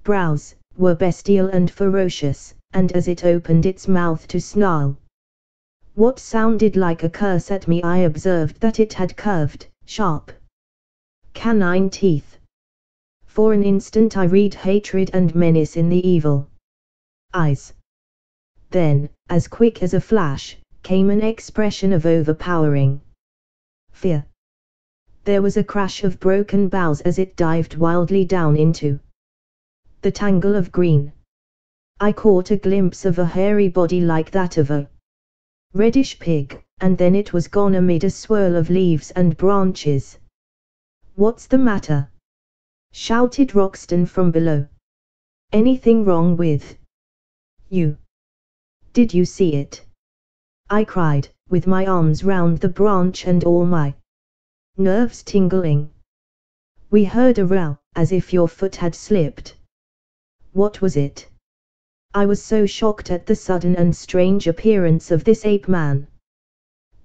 brows, were bestial and ferocious, and as it opened its mouth to snarl what sounded like a curse at me, I observed that it had curved, sharp canine teeth. For an instant I read hatred and menace in the evil eyes. Then, as quick as a flash, came an expression of overpowering fear. There was a crash of broken boughs as it dived wildly down into the tangle of green. I caught a glimpse of a hairy body like that of a reddish pig, and then it was gone amid a swirl of leaves and branches. "What's the matter?" shouted Roxton from below. "Anything wrong with you? Did you see it?" I cried, with my arms round the branch and all my nerves tingling. "We heard a row, as if your foot had slipped." "What was it?" I was so shocked at the sudden and strange appearance of this ape-man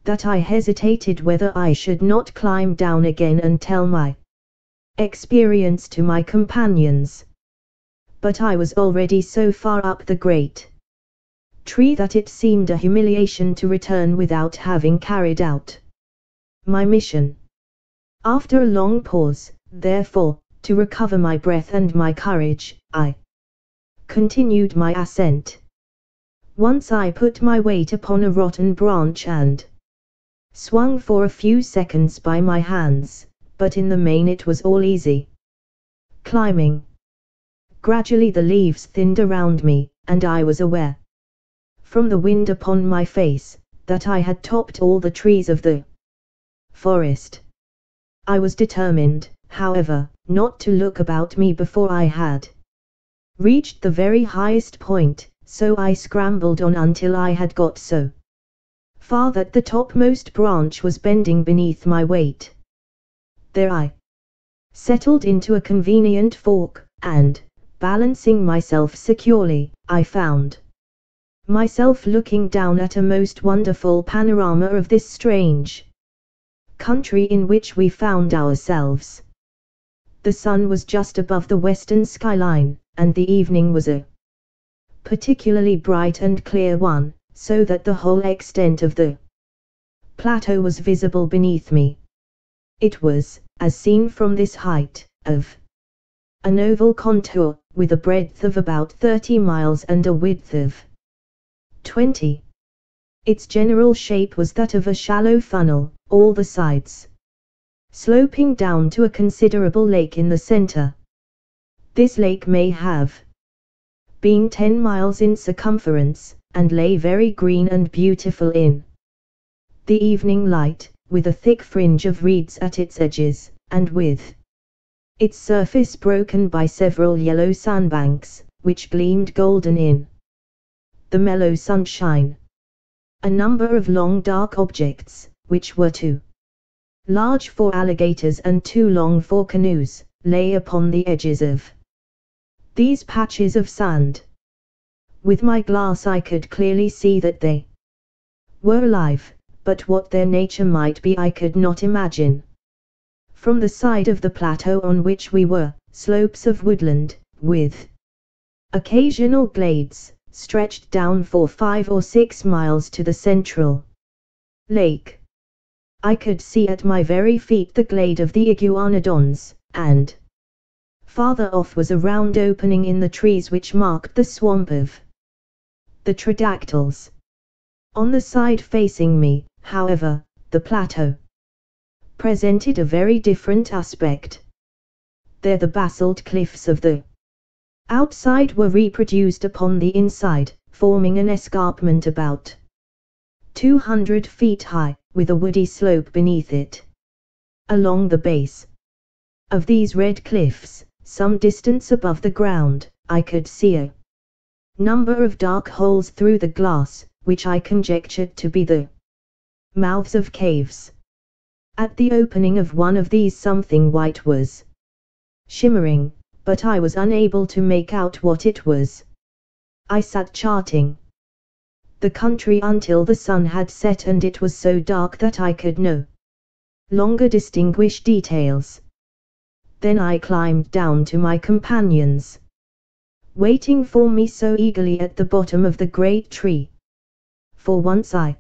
that I hesitated whether I should not climb down again and tell my experience to my companions. But I was already so far up the great tree that it seemed a humiliation to return without having carried out my mission. After a long pause, therefore, to recover my breath and my courage, I continued my ascent. Once I put my weight upon a rotten branch and swung for a few seconds by my hands, but in the main it was all easy climbing. Gradually the leaves thinned around me, and I was aware, from the wind upon my face, that I had topped all the trees of the forest. I was determined, however, not to look about me before I had reached the very highest point, so I scrambled on until I had got so far that the topmost branch was bending beneath my weight. There I settled into a convenient fork, and, balancing myself securely, I found myself looking down at a most wonderful panorama of this strange country in which we found ourselves. The sun was just above the western skyline, and the evening was a particularly bright and clear one, so that the whole extent of the plateau was visible beneath me. It was, as seen from this height, of an oval contour, with a breadth of about 30 miles and a width of 20. Its general shape was that of a shallow funnel, all the sides sloping down to a considerable lake in the center. This lake may have been 10 miles in circumference, and lay very green and beautiful in the evening light, with a thick fringe of reeds at its edges, and with its surface broken by several yellow sandbanks, which gleamed golden in the mellow sunshine. A number of long dark objects, which were too large for alligators and too long for canoes, lay upon the edges of these patches of sand. With my glass I could clearly see that they were alive, but what their nature might be I could not imagine. From the side of the plateau on which we were, slopes of woodland, with occasional glades, stretched down for 5 or 6 miles to the central lake. I could see at my very feet the glade of the iguanodons, and farther off was a round opening in the trees which marked the swamp of the pterodactyls. On the side facing me, however, the plateau presented a very different aspect. There the basalt cliffs of the outside were reproduced upon the inside, forming an escarpment about 200 feet high, with a woody slope beneath it. Along the base of these red cliffs, some distance above the ground, I could see a number of dark holes through the glass, which I conjectured to be the mouths of caves. At the opening of one of these something white was shimmering, but I was unable to make out what it was. I sat charting the country until the sun had set, and it was so dark that I could no longer distinguish details. Then I climbed down to my companions, waiting for me so eagerly at the bottom of the great tree. For once I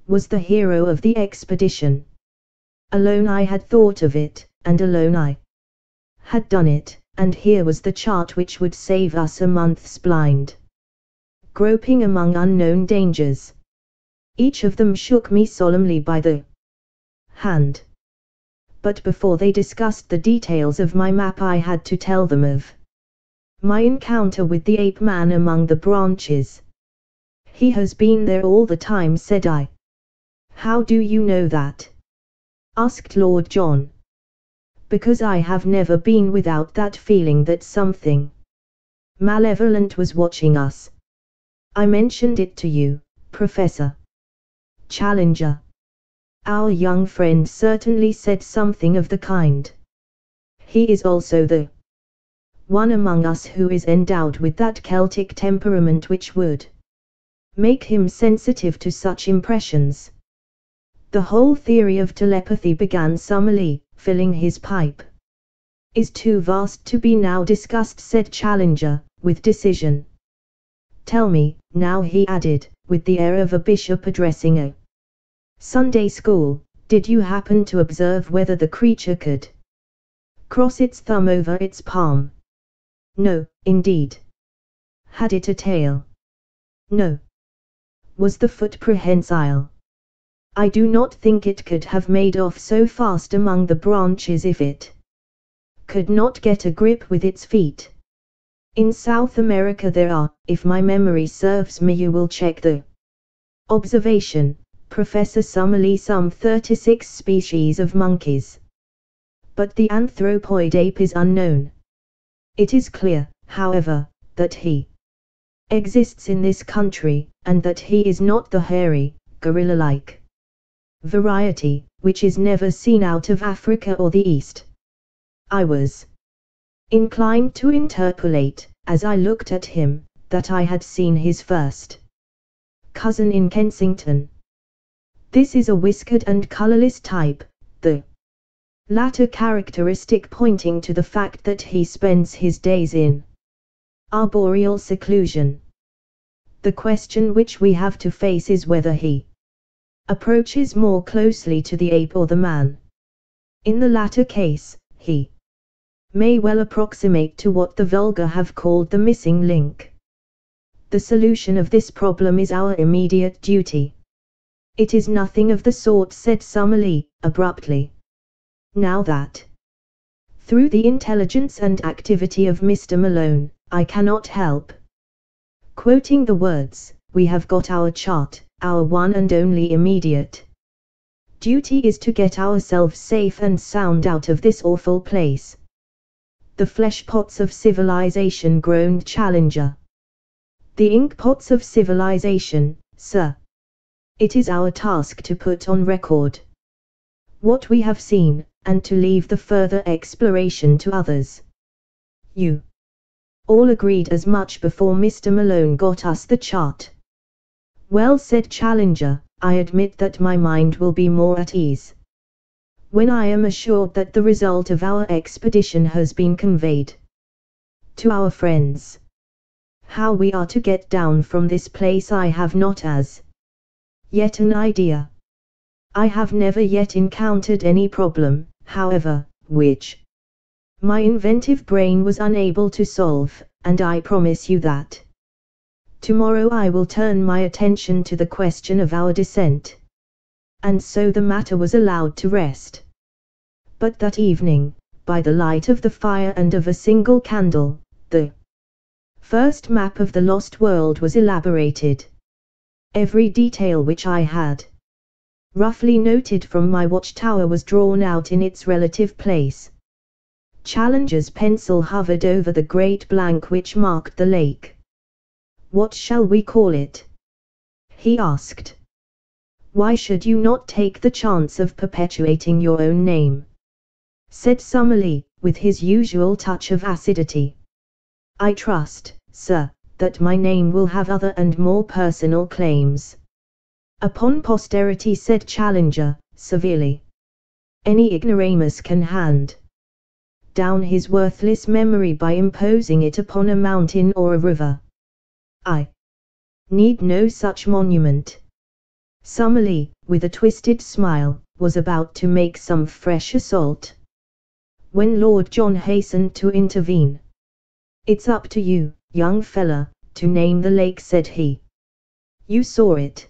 was the hero of the expedition. Alone I had thought of it, and alone I had done it, and here was the chart which would save us a month's blind groping among unknown dangers. Each of them shook me solemnly by the hand. But before they discussed the details of my map I had to tell them of my encounter with the ape-man among the branches. "He has been there all the time," said I. "How do you know that?" asked Lord John. "Because I have never been without that feeling that something malevolent was watching us. I mentioned it to you, Professor Challenger. Our young friend certainly said something of the kind. He is also the one among us who is endowed with that Celtic temperament which would make him sensitive to such impressions. The whole theory of telepathy, began Summerlee, filling his pipe, is too vast to be now discussed, said Challenger, with decision. Tell me, now, he added, with the air of a bishop addressing a Sunday school, did you happen to observe whether the creature could cross its thumb over its palm? No, indeed. Had it a tail? No. Was the foot prehensile? I do not think it could have made off so fast among the branches if it could not get a grip with its feet. In South America there are, if my memory serves me, you will check the observation, Professor Summerlee, some 36 species of monkeys. But the anthropoid ape is unknown. It is clear, however, that he exists in this country, and that he is not the hairy, gorilla-like variety, which is never seen out of Africa or the East. I was inclined to interpolate, as I looked at him, that I had seen his first cousin in Kensington. This is a whiskered and colorless type, the latter characteristic pointing to the fact that he spends his days in arboreal seclusion. The question which we have to face is whether he approaches more closely to the ape or the man. In the latter case, he may well approximate to what the vulgar have called the missing link. The solution of this problem is our immediate duty. It is nothing of the sort, said Summerlee, abruptly. Now that, through the intelligence and activity of Mr. Malone, I cannot help quoting the words, we have got our chart, our one and only immediate duty is to get ourselves safe and sound out of this awful place. The flesh pots of civilization, groaned Challenger. The ink pots of civilization, sir. It is our task to put on record what we have seen, and to leave the further exploration to others. You all agreed as much before Mr. Malone got us the chart. Well, said Challenger, I admit that my mind will be more at ease when I am assured that the result of our expedition has been conveyed to our friends. How we are to get down from this place I have not as yet an idea. I have never yet encountered any problem, however, which my inventive brain was unable to solve, and I promise you that tomorrow I will turn my attention to the question of our descent. And so the matter was allowed to rest. But that evening, by the light of the fire and of a single candle, the first map of the lost world was elaborated. Every detail which I had roughly noted from my watchtower was drawn out in its relative place. Challenger's pencil hovered over the great blank which marked the lake. What shall we call it? He asked. Why should you not take the chance of perpetuating your own name? Said Summerlee, with his usual touch of acidity. I trust, sir, that my name will have other and more personal claims upon posterity, said Challenger, severely. Any ignoramus can hand down his worthless memory by imposing it upon a mountain or a river. I need no such monument. Summerlee, with a twisted smile, was about to make some fresh assault, when Lord John hastened to intervene. It's up to you, young fella, to name the lake, said he. You saw it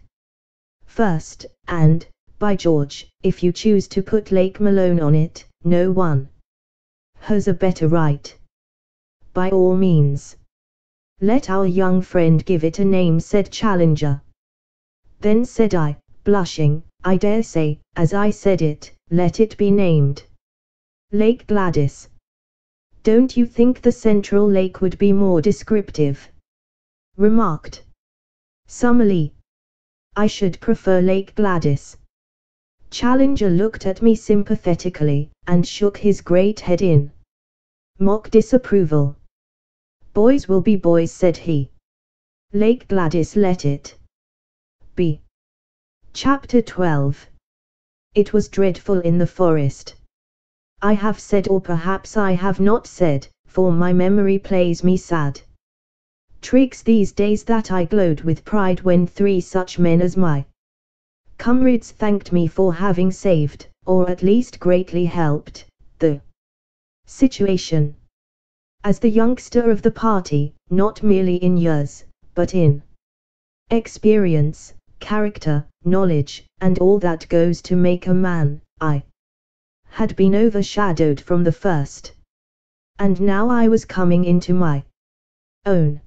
first, and, by George, if you choose to put Lake Malone on it, no one has a better right. By all means. Let our young friend give it a name, said Challenger. Then said I, blushing, I dare say, as I said it, let it be named Lake Gladys. Don't you think the central lake would be more descriptive? Remarked Summerlee. I should prefer Lake Gladys. Challenger looked at me sympathetically, and shook his great head in mock disapproval. Boys will be boys, said he. Lake Gladys, let it be. Chapter 12. It was dreadful in the forest. I have said, or perhaps I have not said, for my memory plays me sad tricks these days, that I glowed with pride when 3 such men as my comrades thanked me for having saved, or at least greatly helped, the situation. As the youngster of the party, not merely in years, but in experience, character, knowledge, and all that goes to make a man, I had been overshadowed from the first. And now I was coming into my own.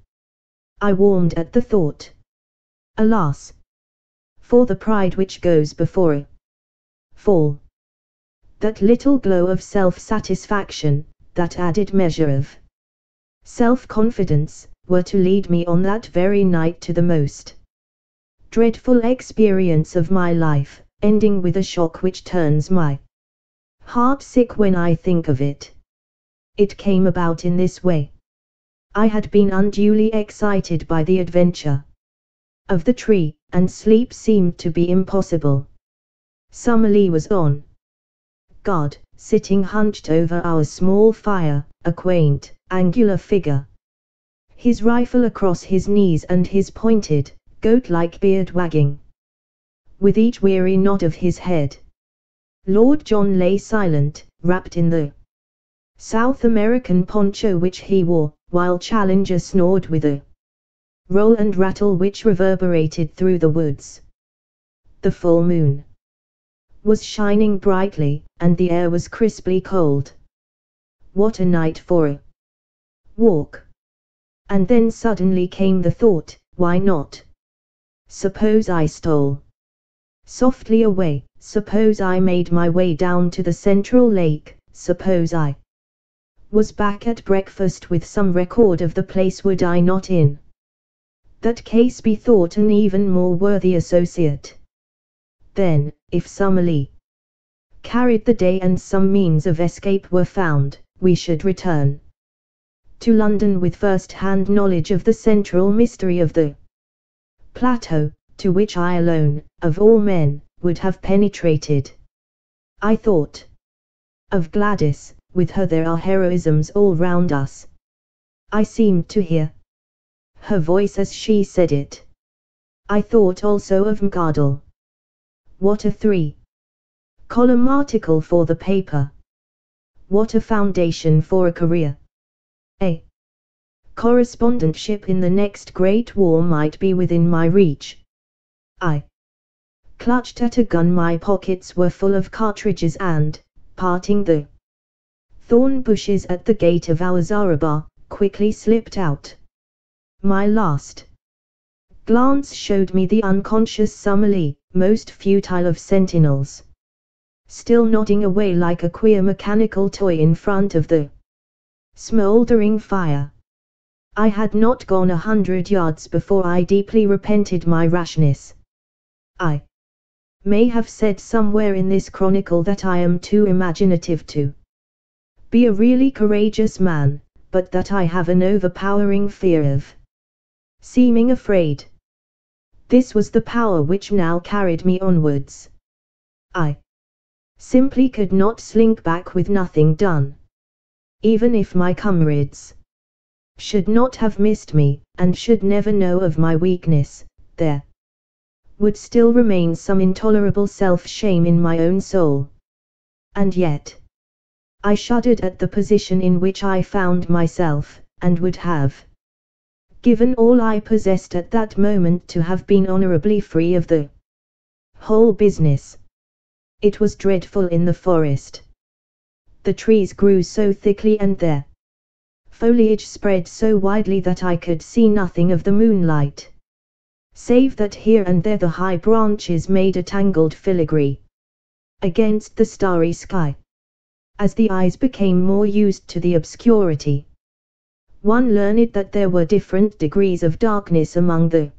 I warmed at the thought. Alas, for the pride which goes before a fall. That little glow of self-satisfaction, that added measure of self-confidence, were to lead me on that very night to the most dreadful experience of my life, ending with a shock which turns my heart sick when I think of it. It came about in this way. I had been unduly excited by the adventure of the tree, and sleep seemed to be impossible. Summerlee was on guard, sitting hunched over our small fire, a quaint, angular figure, his rifle across his knees and his pointed, goat-like beard wagging with each weary nod of his head. Lord John lay silent, wrapped in the South American poncho which he wore, while Challenger snored with a roll and rattle which reverberated through the woods. The full moon was shining brightly, and the air was crisply cold. What a night for a walk! And then suddenly came the thought, why not? Suppose I stole softly away, suppose I made my way down to the central lake, suppose I was back at breakfast with some record of the place, would I not in that case be thought an even more worthy associate? Then, if Summerlee carried the day and some means of escape were found, we should return to London with first-hand knowledge of the central mystery of the plateau, to which I alone, of all men, would have penetrated. I thought of Gladys. With her there are heroisms all round us. I seemed to hear her voice as she said it. I thought also of Mgardle. What a 3-column article for the paper! What a foundation for a career! A correspondentship in the next great war might be within my reach. I clutched at a gun, my pockets were full of cartridges, and, parting the thorn bushes at the gate of our zareba, quickly slipped out. My last glance showed me the unconscious Summerlee, most futile of sentinels, still nodding away like a queer mechanical toy in front of the smouldering fire. I had not gone 100 yards before I deeply repented my rashness. I may have said somewhere in this chronicle that I am too imaginative to be a really courageous man, but that I have an overpowering fear of seeming afraid. This was the power which now carried me onwards. I simply could not slink back with nothing done. Even if my comrades should not have missed me, and should never know of my weakness, there would still remain some intolerable self-shame in my own soul. And yet, I shuddered at the position in which I found myself, and would have given all I possessed at that moment to have been honorably free of the whole business. It was dreadful in the forest. The trees grew so thickly and their foliage spread so widely that I could see nothing of the moonlight, save that here and there the high branches made a tangled filigree against the starry sky. As the eyes became more used to the obscurity, one learned that there were different degrees of darkness among the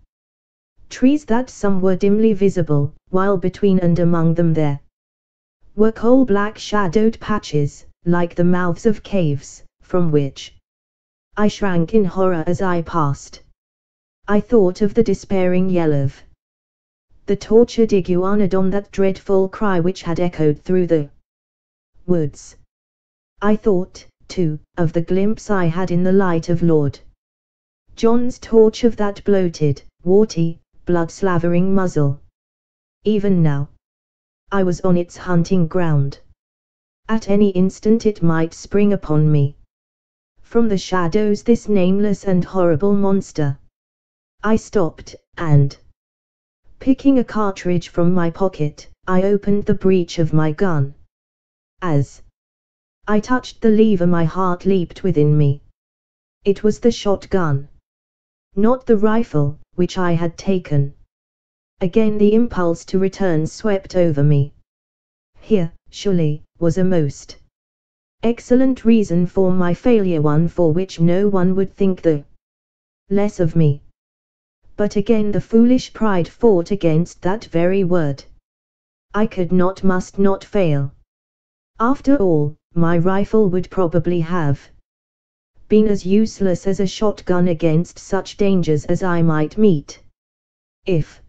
trees, that some were dimly visible, while between and among them there were coal-black shadowed patches, like the mouths of caves, from which I shrank in horror as I passed. I thought of the despairing yell of the tortured iguanodon, that dreadful cry which had echoed through the woods. I thought, too, of the glimpse I had in the light of Lord John's torch of that bloated, warty, blood-slavering muzzle. Even now, I was on its hunting ground. At any instant it might spring upon me. From the shadows, this nameless and horrible monster. I stopped, and, picking a cartridge from my pocket, I opened the breech of my gun. As I touched the lever, my heart leaped within me. It was the shotgun, not the rifle, which I had taken. Again the impulse to return swept over me. Here, surely, was a most excellent reason for my failure, one for which no one would think the less of me. But again the foolish pride fought against that very word. I could not, must not fail. After all, my rifle would probably have been as useless as a shotgun against such dangers as I might meet. If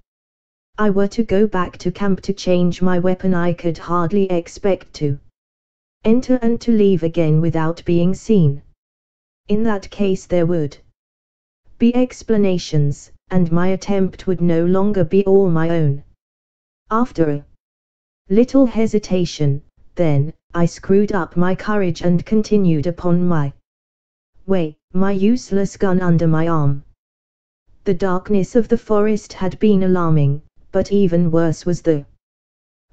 I were to go back to camp to change my weapon, I could hardly expect to enter and to leave again without being seen. In that case there would be explanations, and my attempt would no longer be all my own. After a little hesitation, then, I screwed up my courage and continued upon my way, my useless gun under my arm. The darkness of the forest had been alarming, but even worse was the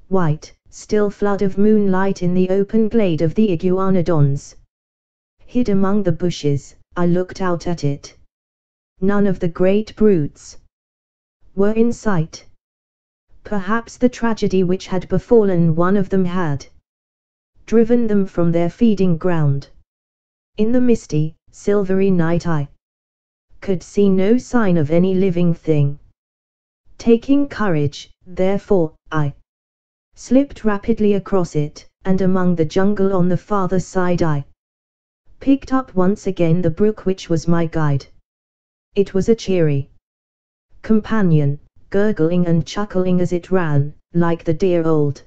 white, still flood of moonlight in the open glade of the iguanodons. Hid among the bushes, I looked out at it. None of the great brutes were in sight. Perhaps the tragedy which had befallen one of them had driven them from their feeding ground. In the misty, silvery night I could see no sign of any living thing. Taking courage, therefore, I slipped rapidly across it, and among the jungle on the farther side I picked up once again the brook which was my guide. It was a cheery companion, gurgling and chuckling as it ran, like the dear old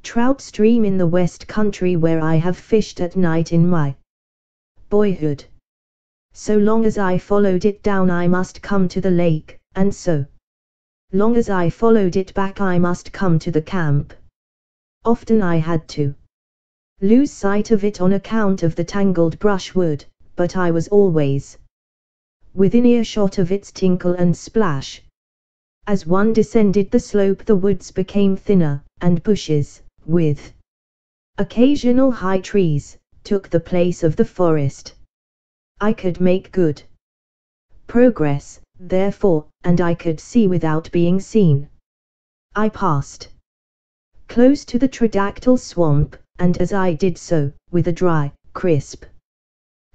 trout stream in the West Country where I have fished at night in my boyhood. So long as I followed it down I must come to the lake, and so long as I followed it back I must come to the camp. Often I had to lose sight of it on account of the tangled brushwood, but I was always within earshot of its tinkle and splash. As one descended the slope the woods became thinner, and bushes, with occasional high trees, took the place of the forest. I could make good progress, therefore, and I could see without being seen. I passed close to the tridactyl swamp, and as I did so, with a dry, crisp,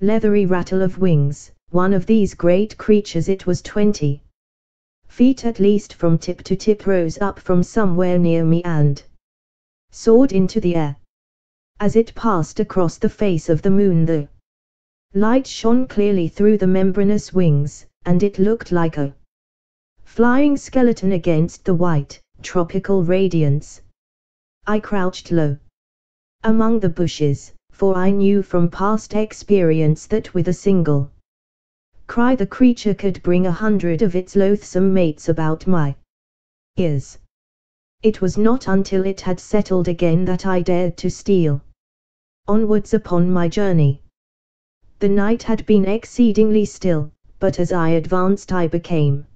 leathery rattle of wings, one of these great creatures, it was 20 feet at least from tip to tip, rose up from somewhere near me and soared into the air. As it passed across the face of the moon the light shone clearly through the membranous wings, and it looked like a flying skeleton against the white, tropical radiance. I crouched low among the bushes, for I knew from past experience that with a single cry the creature could bring 100 of its loathsome mates about my ears. It was not until it had settled again that I dared to steal onwards upon my journey. The night had been exceedingly still, but as I advanced I became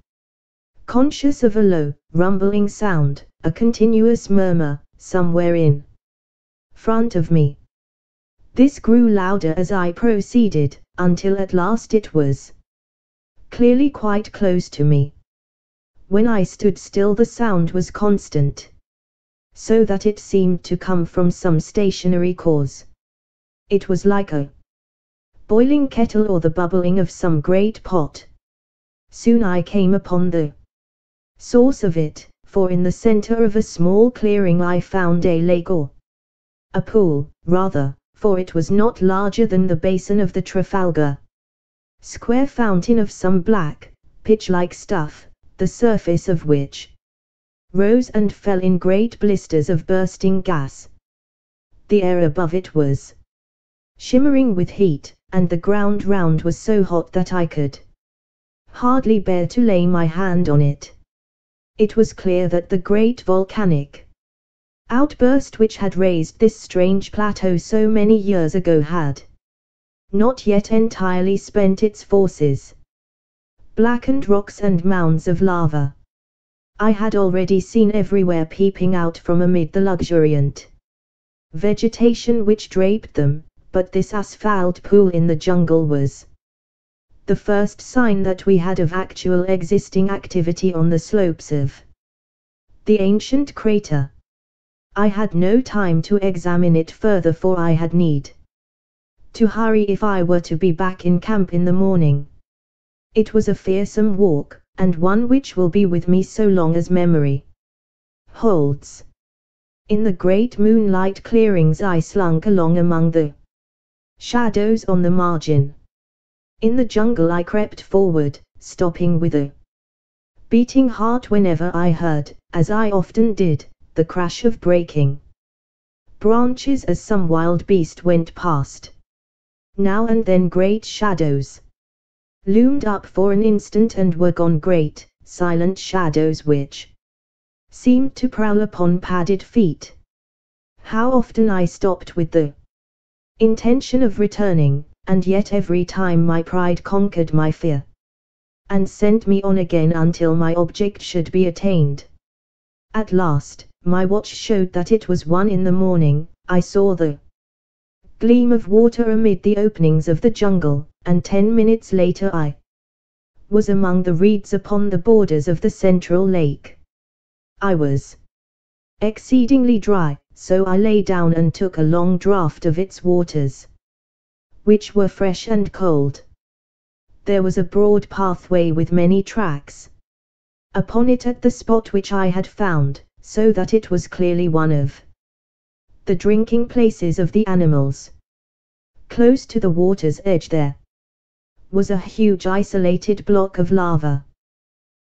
conscious of a low, rumbling sound, a continuous murmur, somewhere in front of me. This grew louder as I proceeded, until at last it was clearly quite close to me. When I stood still the sound was constant, so that it seemed to come from some stationary cause. It was like a boiling kettle or the bubbling of some great pot. Soon I came upon the source of it, for in the center of a small clearing I found a lake, or a pool, rather, for it was not larger than the basin of the Trafalgar. square fountain of some black, pitch-like stuff, the surface of which rose and fell in great blisters of bursting gas. The air above it was shimmering with heat, and the ground round was so hot that I could hardly bear to lay my hand on it. It was clear that the great volcanic outburst which had raised this strange plateau so many years ago had not yet entirely spent its forces. Blackened rocks and mounds of lava I had already seen everywhere peeping out from amid the luxuriant vegetation which draped them, but this asphalt pool in the jungle was the first sign that we had of actual existing activity on the slopes of the ancient crater. I had no time to examine it further, for I had need to hurry if I were to be back in camp in the morning. It was a fearsome walk, and one which will be with me so long as memory holds. In the great moonlight clearings I slunk along among the shadows on the margin. In the jungle I crept forward, stopping with a beating heart whenever I heard, as I often did, the crash of breaking branches as some wild beast went past. Now and then great shadows loomed up for an instant and were gone, great, silent shadows which seemed to prowl upon padded feet. How often I stopped with the intention of returning, and yet every time my pride conquered my fear and sent me on again until my object should be attained. At last, my watch showed that it was 1 in the morning. I saw the gleam of water amid the openings of the jungle, and 10 minutes later I was among the reeds upon the borders of the central lake. I was exceedingly dry, so I lay down and took a long draught of its waters, which were fresh and cold. There was a broad pathway with many tracks upon it at the spot which I had found, so that it was clearly one of the drinking places of the animals. Close to the water's edge there was a huge isolated block of lava.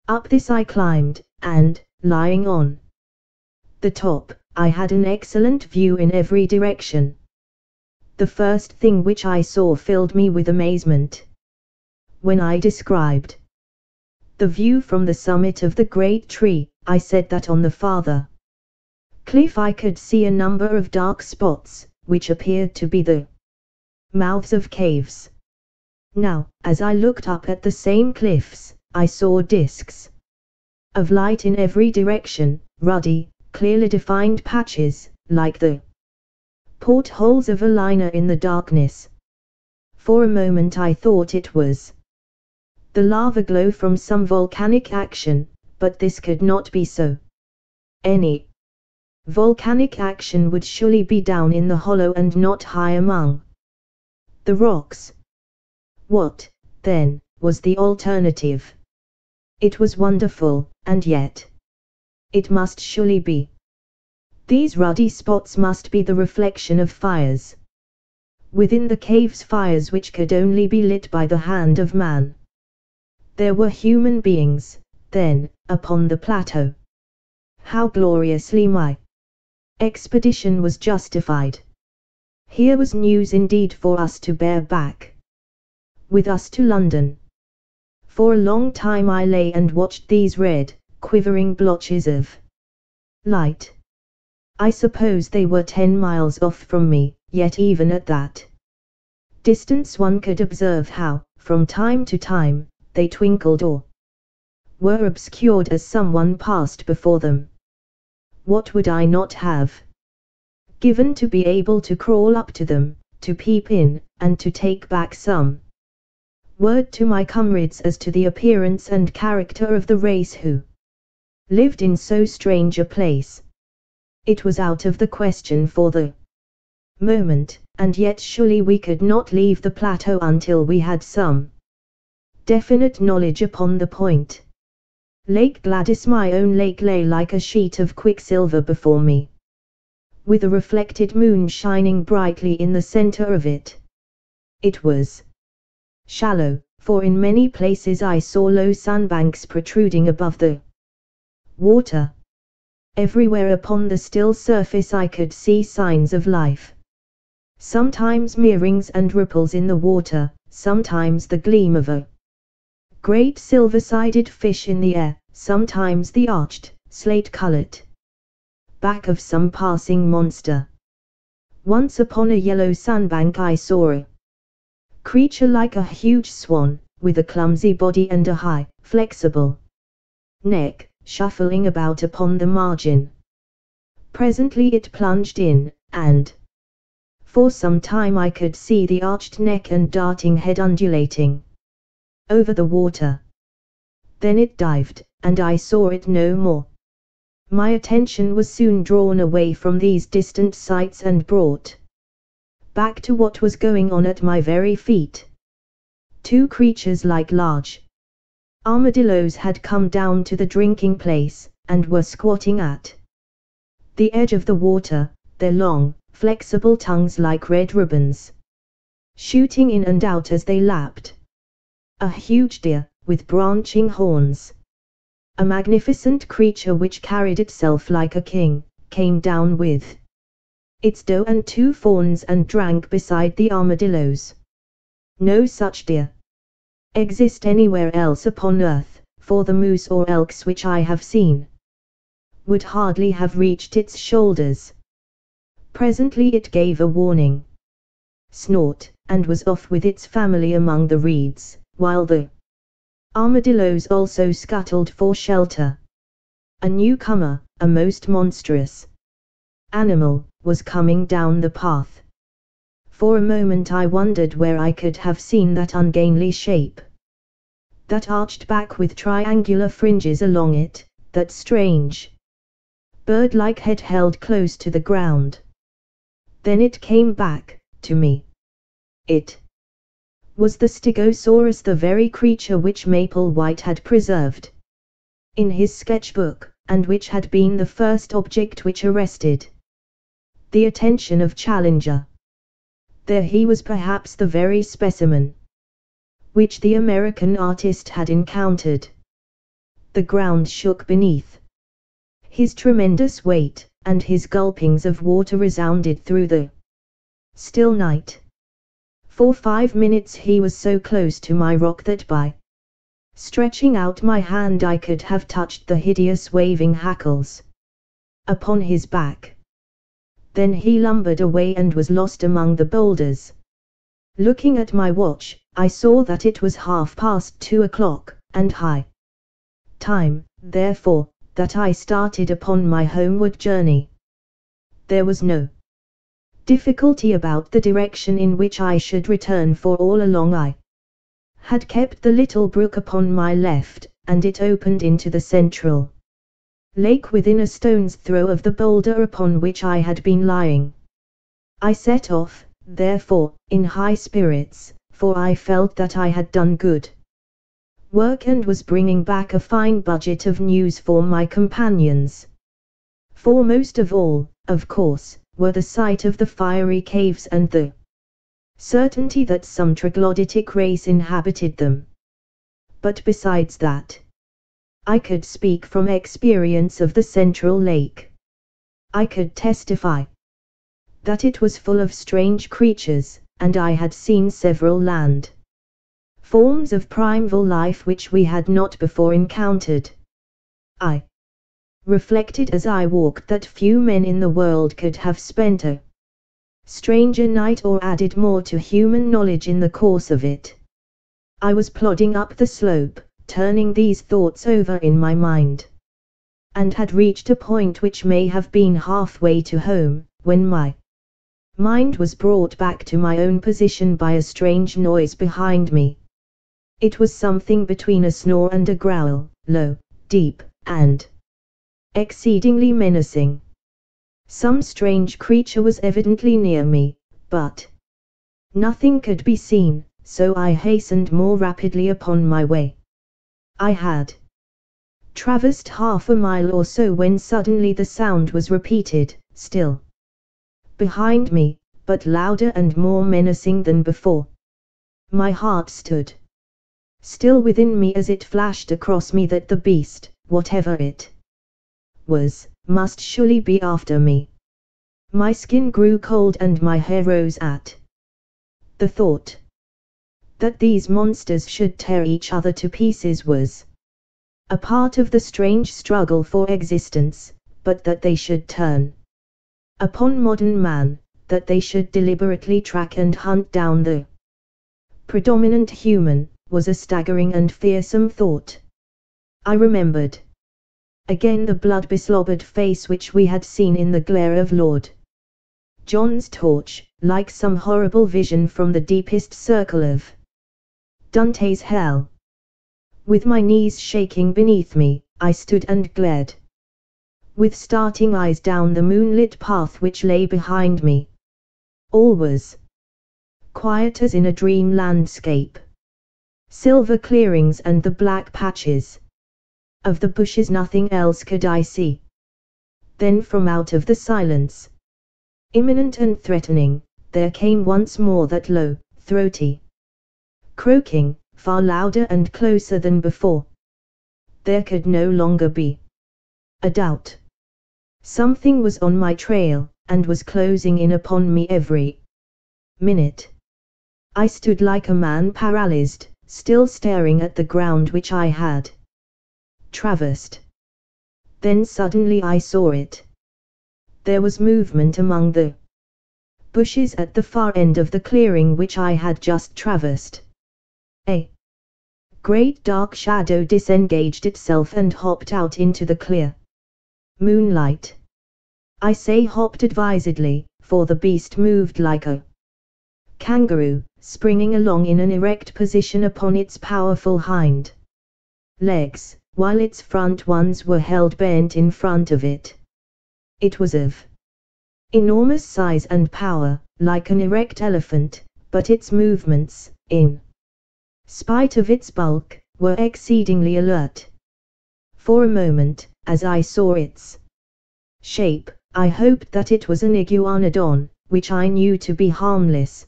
Up this I climbed, and, lying on the top, I had an excellent view in every direction. The first thing which I saw filled me with amazement. When I described the view from the summit of the great tree, I said that on the farther cliff I could see a number of dark spots, which appeared to be the mouths of caves. Now, as I looked up at the same cliffs, I saw discs of light in every direction, ruddy, clearly defined patches, like the portholes of a liner in the darkness. For a moment I thought it was the lava glow from some volcanic action, but this could not be so. Any volcanic action would surely be down in the hollow and not high among the rocks. What, then, was the alternative? It was wonderful, and yet it must surely be. These ruddy spots must be the reflection of fires within the caves, fires which could only be lit by the hand of man. There were human beings, then, upon the plateau. How gloriously my expedition was justified. Here was news indeed for us to bear back with us to London. For a long time I lay and watched these red, quivering blotches of light. I suppose they were 10 miles off from me, yet even at that distance one could observe how, from time to time, they twinkled or were obscured as someone passed before them. What would I not have given to be able to crawl up to them, to peep in, and to take back some word to my comrades as to the appearance and character of the race who lived in so strange a place. It was out of the question for the moment, and yet surely we could not leave the plateau until we had some definite knowledge upon the point. Lake Gladys, my own lake, lay like a sheet of quicksilver before me, with a reflected moon shining brightly in the center of it. It was shallow, for in many places I saw low sandbanks protruding above the water. Everywhere upon the still surface I could see signs of life. Sometimes mirrorings and ripples in the water, sometimes the gleam of a great silver-sided fish in the air, sometimes the arched, slate-colored back of some passing monster. Once upon a yellow sandbank I saw a creature like a huge swan, with a clumsy body and a high, flexible neck, shuffling about upon the margin. Presently it plunged in, and for some time I could see the arched neck and darting head undulating over the water. Then it dived, and I saw it no more. My attention was soon drawn away from these distant sights and brought back to what was going on at my very feet. Two creatures like large armadillos had come down to the drinking place, and were squatting at the edge of the water, their long, flexible tongues like red ribbons shooting in and out as they lapped. A huge deer, with branching horns, a magnificent creature which carried itself like a king, came down with its doe and two fawns and drank beside the armadillos. No such deer exist anywhere else upon earth, for the moose or elks which I have seen would hardly have reached its shoulders. Presently it gave a warning snort, and was off with its family among the reeds, while the armadillos also scuttled for shelter. A newcomer, a most monstrous animal, was coming down the path. For a moment I wondered where I could have seen that ungainly shape, that arched back with triangular fringes along it, that strange, bird-like head held close to the ground. Then it came back to me. It was the Stegosaurus, the very creature which Maple White had preserved in his sketchbook, and which had been the first object which arrested the attention of Challenger. There he was, perhaps the very specimen which the American artist had encountered. The ground shook beneath his tremendous weight, and his gulpings of water resounded through the still night. For 5 minutes he was so close to my rock that by stretching out my hand I could have touched the hideous waving hackles upon his back. Then he lumbered away and was lost among the boulders. Looking at my watch, I saw that it was 2:30 o'clock, and high time, therefore, that I started upon my homeward journey. There was no difficulty about the direction in which I should return, for all along I had kept the little brook upon my left, and it opened into the central lake within a stone's throw of the boulder upon which I had been lying. I set off, therefore, in high spirits, for I felt that I had done good work and was bringing back a fine budget of news for my companions. Foremost of all, of course, were the sight of the fiery caves and the certainty that some troglodytic race inhabited them. But besides that, I could speak from experience of the central lake. I could testify that it was full of strange creatures, and I had seen several land forms of primeval life which we had not before encountered. I reflected as I walked that few men in the world could have spent a stranger night or added more to human knowledge in the course of it. I was plodding up the slope, turning these thoughts over in my mind, and had reached a point which may have been halfway to home, when my mind was brought back to my own position by a strange noise behind me. It was something between a snore and a growl, low, deep, and exceedingly menacing. Some strange creature was evidently near me, but nothing could be seen, so I hastened more rapidly upon my way. I had traversed half a mile or so when suddenly the sound was repeated, still behind me, but louder and more menacing than before. My heart stood still within me as it flashed across me that the beast, whatever it was, must surely be after me. My skin grew cold and my hair rose at the thought that these monsters should tear each other to pieces was a part of the strange struggle for existence, but that they should turn upon modern man, that they should deliberately track and hunt down the predominant human, was a staggering and fearsome thought. I remembered again the blood-beslobbered face which we had seen in the glare of Lord John's torch, like some horrible vision from the deepest circle of Dante's hell. With my knees shaking beneath me, I stood and glared with starting eyes down the moonlit path which lay behind me. All was quiet as in a dream landscape. Silver clearings and the black patches of the bushes, nothing else could I see. Then from out of the silence, imminent and threatening, there came once more that low, throaty croaking, far louder and closer than before. There could no longer be a doubt. Something was on my trail, and was closing in upon me every minute. I stood like a man paralyzed, still staring at the ground which I had traversed. Then suddenly I saw it. There was movement among the bushes at the far end of the clearing which I had just traversed. A great dark shadow disengaged itself and hopped out into the clear moonlight. I say hopped advisedly, for the beast moved like a kangaroo, springing along in an erect position upon its powerful hind legs, while its front ones were held bent in front of it. It was of enormous size and power, like an erect elephant, but its movements, in spite of its bulk, were exceedingly alert. For a moment, as I saw its shape, I hoped that it was an iguanodon, which I knew to be harmless.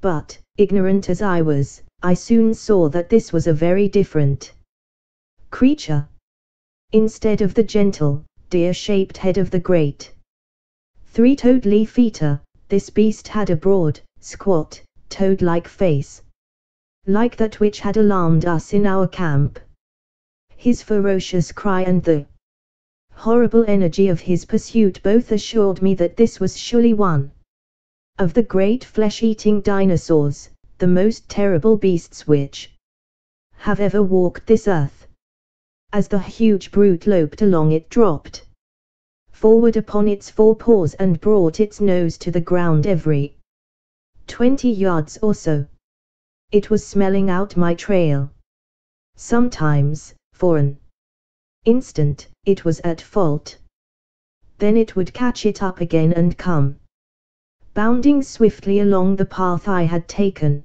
But, ignorant as I was, I soon saw that this was a very different creature. Instead of the gentle, deer-shaped head of the great three-toed leaf-eater, this beast had a broad, squat, toad-like face, like that which had alarmed us in our camp. His ferocious cry and the horrible energy of his pursuit both assured me that this was surely one of the great flesh-eating dinosaurs, the most terrible beasts which have ever walked this earth. As the huge brute loped along, it dropped forward upon its forepaws and brought its nose to the ground every 20 yards or so. It was smelling out my trail. Sometimes, for an instant, it was at fault. Then it would catch it up again and come bounding swiftly along the path I had taken.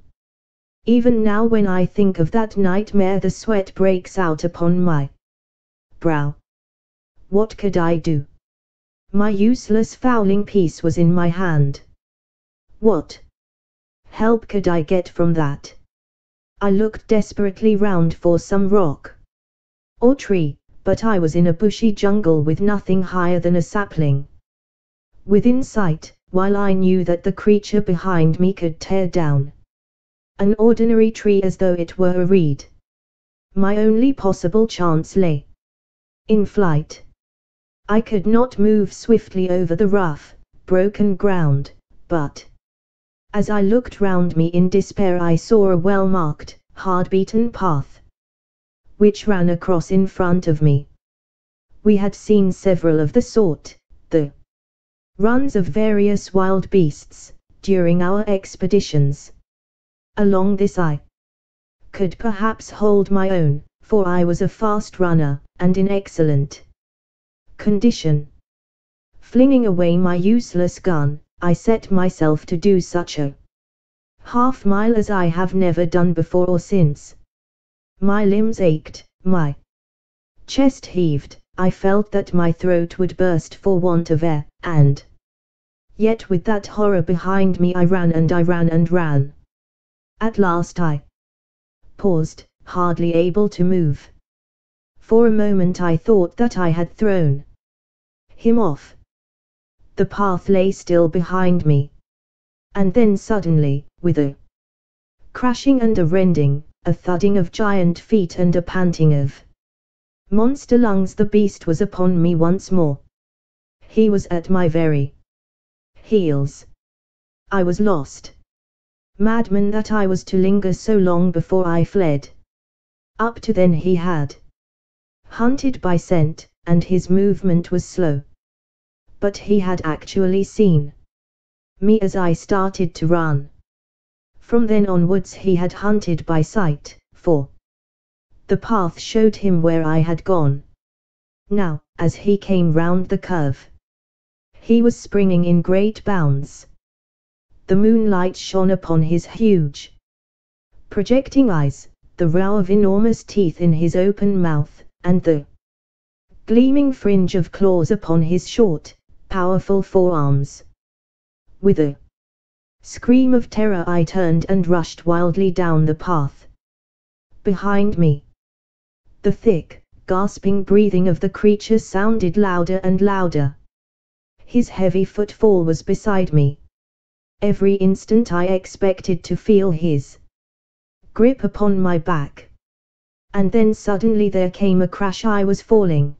Even now, when I think of that nightmare, the sweat breaks out upon my brow. What could I do? My useless fowling piece was in my hand. What help could I get from that? I looked desperately round for some rock or tree, but I was in a bushy jungle with nothing higher than a sapling within sight, while I knew that the creature behind me could tear down an ordinary tree as though it were a reed. My only possible chance lay in flight. I could not move swiftly over the rough, broken ground, but as I looked round me in despair, I saw a well-marked, hard-beaten path which ran across in front of me. We had seen several of the sort, the runs of various wild beasts, during our expeditions. Along this I could perhaps hold my own, for I was a fast runner, and in excellent condition. Flinging away my useless gun, I set myself to do such a half-mile as I have never done before or since. My limbs ached, my chest heaved, I felt that my throat would burst for want of air, and yet with that horror behind me I ran and I ran and ran. At last I paused, hardly able to move. For a moment I thought that I had thrown him off. The path lay still behind me. And then suddenly, with a crashing and a rending, a thudding of giant feet and a panting of monster lungs, the beast was upon me once more. He was at my very heels. I was lost. Madman that I was to linger so long before I fled. Up to then he had hunted by scent, and his movement was slow. But he had actually seen me as I started to run. From then onwards he had hunted by sight, for the path showed him where I had gone. Now, as he came round the curve, he was springing in great bounds. The moonlight shone upon his huge, projecting eyes, the row of enormous teeth in his open mouth, and the gleaming fringe of claws upon his short, powerful forearms. With a scream of terror I turned and rushed wildly down the path. Behind me, the thick, gasping breathing of the creature sounded louder and louder. His heavy footfall was beside me. Every instant I expected to feel his grip upon my back. And then suddenly there came a crash. I was falling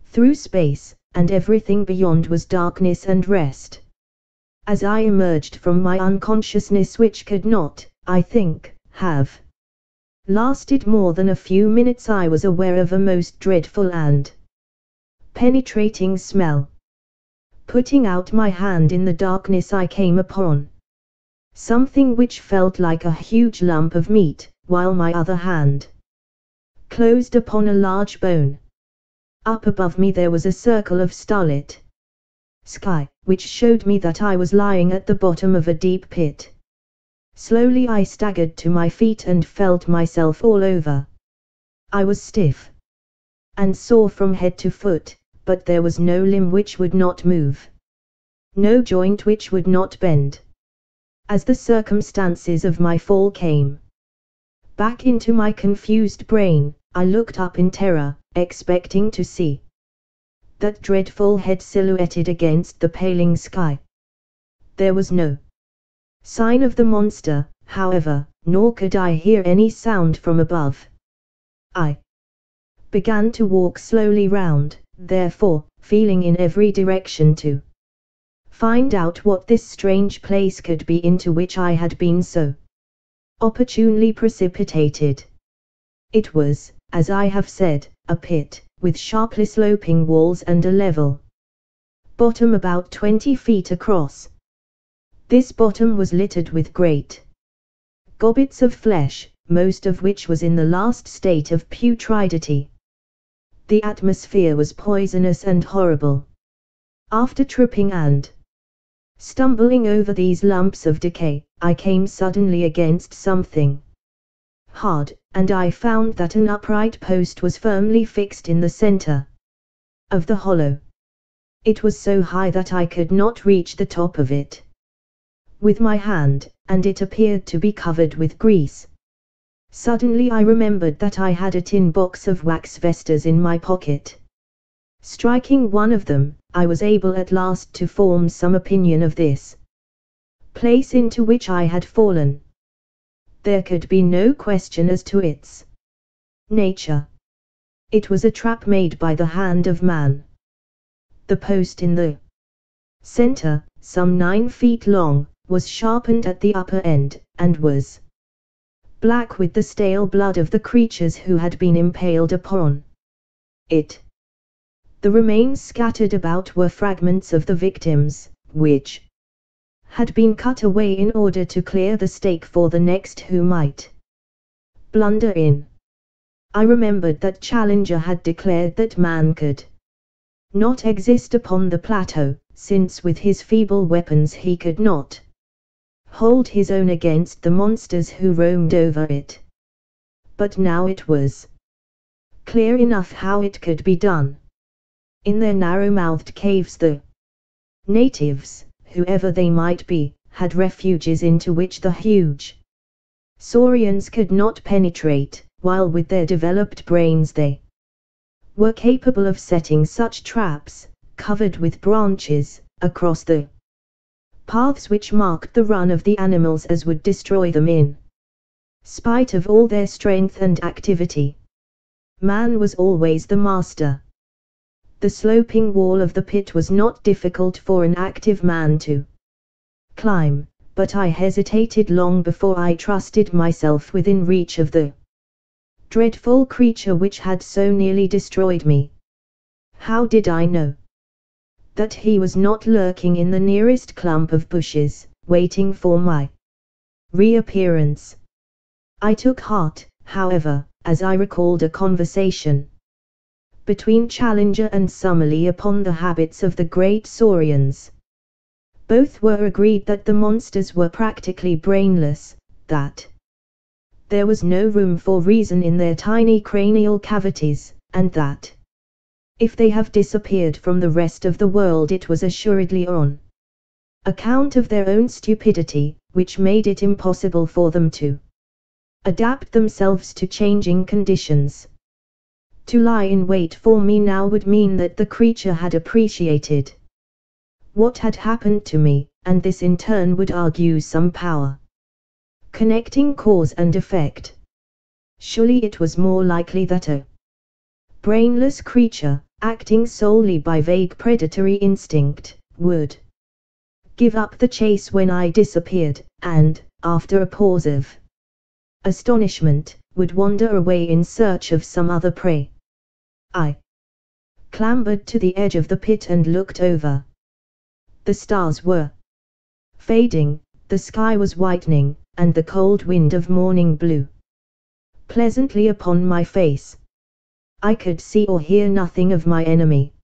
through space, and everything beyond was darkness and rest. As I emerged from my unconsciousness, which could not, I think, have lasted more than a few minutes, I was aware of a most dreadful and penetrating smell. Putting out my hand in the darkness, I came upon something which felt like a huge lump of meat, while my other hand closed upon a large bone. Up above me there was a circle of starlit sky, which showed me that I was lying at the bottom of a deep pit. Slowly I staggered to my feet and felt myself all over. I was stiff and sore from head to foot, but there was no limb which would not move, no joint which would not bend. As the circumstances of my fall came back into my confused brain, I looked up in terror, expecting to see that dreadful head silhouetted against the paling sky. There was no sign of the monster, however, nor could I hear any sound from above. I began to walk slowly round, therefore, feeling in every direction to find out what this strange place could be into which I had been so opportunely precipitated. It was, as I have said, a pit, with sharply sloping walls and a level bottom about 20 feet across. This bottom was littered with great gobbets of flesh, most of which was in the last state of putridity. The atmosphere was poisonous and horrible. After tripping and stumbling over these lumps of decay, I came suddenly against something hard, and I found that an upright post was firmly fixed in the center of the hollow. It was so high that I could not reach the top of it with my hand, and it appeared to be covered with grease. Suddenly I remembered that I had a tin box of wax vestas in my pocket. Striking one of them, I was able at last to form some opinion of this place into which I had fallen. There could be no question as to its nature. It was a trap made by the hand of man. The post in the center, some 9 feet long, was sharpened at the upper end, and was black with the stale blood of the creatures who had been impaled upon it. The remains scattered about were fragments of the victims, which had been cut away in order to clear the stake for the next who might blunder in. I remembered that Challenger had declared that man could not exist upon the plateau, since with his feeble weapons he could not hold his own against the monsters who roamed over it. But now it was clear enough how it could be done. In their narrow-mouthed caves the natives, whoever they might be, had refuges into which the huge saurians could not penetrate, while with their developed brains they were capable of setting such traps, covered with branches, across the paths which marked the run of the animals as would destroy them in spite of all their strength and activity. Man was always the master. The sloping wall of the pit was not difficult for an active man to climb, but I hesitated long before I trusted myself within reach of the dreadful creature which had so nearly destroyed me. How did I know that he was not lurking in the nearest clump of bushes, waiting for my reappearance? I took heart, however, as I recalled a conversation between Challenger and Summerlee upon the habits of the great saurians. Both were agreed that the monsters were practically brainless, that there was no room for reason in their tiny cranial cavities, and that if they have disappeared from the rest of the world it was assuredly on account of their own stupidity, which made it impossible for them to adapt themselves to changing conditions. To lie in wait for me now would mean that the creature had appreciated what had happened to me, and this in turn would argue some power connecting cause and effect. Surely it was more likely that a brainless creature, acting solely by vague predatory instinct, would give up the chase when I disappeared, and, after a pause of astonishment, would wander away in search of some other prey. I clambered to the edge of the pit and looked over. The stars were fading, the sky was whitening, and the cold wind of morning blew pleasantly upon my face. I could see or hear nothing of my enemy.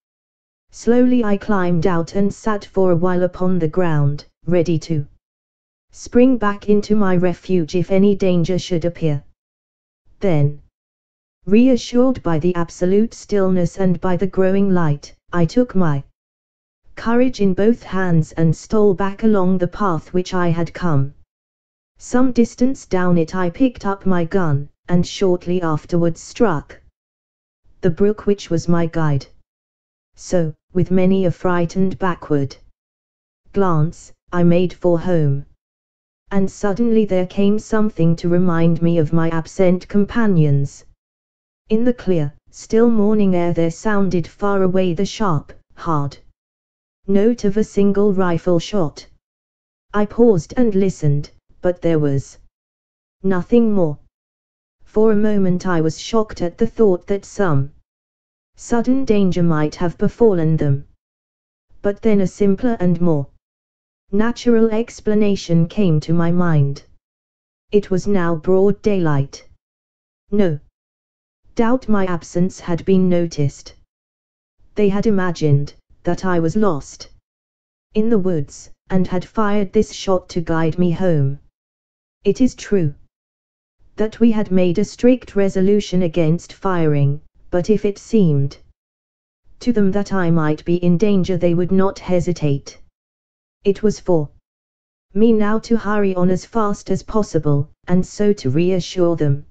Slowly I climbed out and sat for a while upon the ground, ready to spring back into my refuge if any danger should appear. Then, reassured by the absolute stillness and by the growing light, I took my courage in both hands and stole back along the path which I had come. Some distance down it I picked up my gun, and shortly afterwards struck the brook which was my guide. So, with many a frightened backward glance, I made for home. And suddenly there came something to remind me of my absent companions. In the clear, still morning air there sounded far away the sharp, hard note of a single rifle shot. I paused and listened, but there was nothing more. For a moment I was shocked at the thought that some sudden danger might have befallen them. But then a simpler and more natural explanation came to my mind. It was now broad daylight. No doubt my absence had been noticed. They had imagined that I was lost in the woods, and had fired this shot to guide me home. It is true that we had made a strict resolution against firing, but if it seemed to them that I might be in danger they would not hesitate. It was for me now to hurry on as fast as possible, and so to reassure them.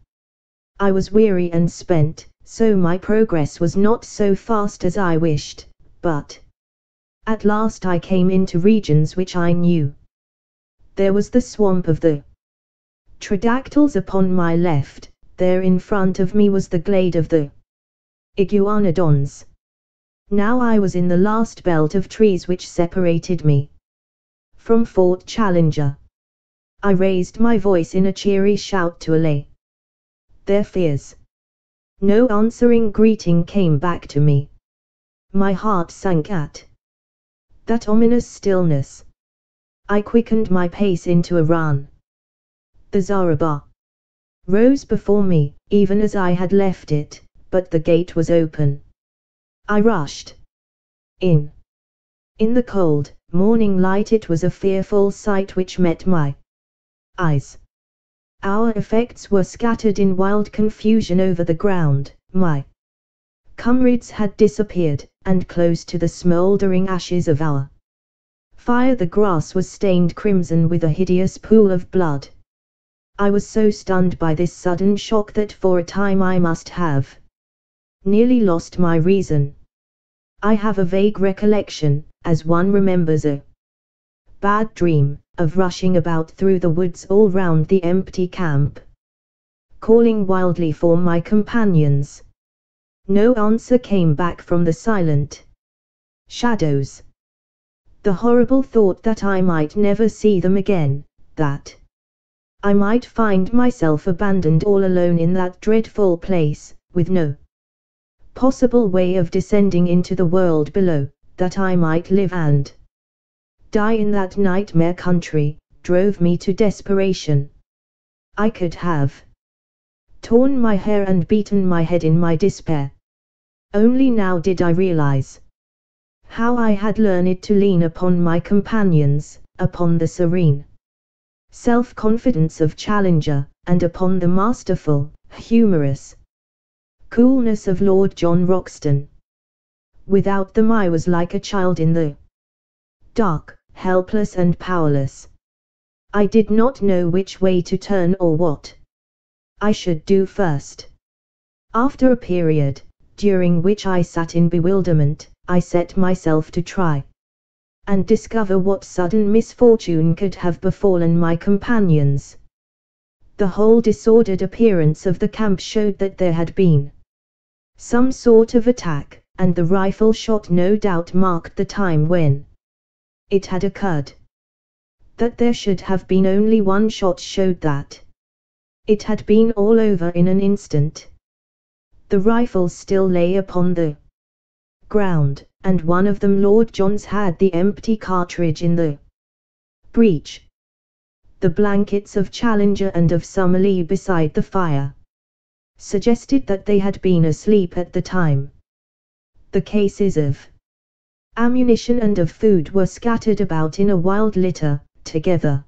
I was weary and spent, so my progress was not so fast as I wished, but at last I came into regions which I knew. There was the swamp of the Tridactyls upon my left, there in front of me was the glade of the Iguanodons. Now I was in the last belt of trees which separated me from Fort Challenger. I raised my voice in a cheery shout to allay their fears. No answering greeting came back to me. My heart sank at that ominous stillness. I quickened my pace into a run. The Zareba rose before me, even as I had left it, but the gate was open. I rushed in. In the cold, morning light it was a fearful sight which met my eyes. Our effects were scattered in wild confusion over the ground. My comrades had disappeared, and close to the smouldering ashes of our fire the grass was stained crimson with a hideous pool of blood. I was so stunned by this sudden shock that for a time I must have nearly lost my reason. I have a vague recollection, as one remembers a bad dream, of rushing about through the woods all round the empty camp, calling wildly for my companions. No answer came back from the silent shadows. The horrible thought that I might never see them again, that I might find myself abandoned all alone in that dreadful place, with no possible way of descending into the world below, that I might live and die in that nightmare country, drove me to desperation. I could have torn my hair and beaten my head in my despair. Only now did I realize how I had learned to lean upon my companions, upon the serene self-confidence of Challenger, and upon the masterful, humorous coolness of Lord John Roxton. Without them I was like a child in the dark, helpless and powerless. I did not know which way to turn or what I should do first. After a period, during which I sat in bewilderment, I set myself to try and discover what sudden misfortune could have befallen my companions. The whole disordered appearance of the camp showed that there had been some sort of attack, and the rifle shot no doubt marked the time when it had occurred. That there should have been only one shot showed that it had been all over in an instant. The rifles still lay upon the ground, and one of them, Lord John's, had the empty cartridge in the breech. The blankets of Challenger and of Summerlee beside the fire suggested that they had been asleep at the time. The cases of ammunition and of food were scattered about in a wild litter, together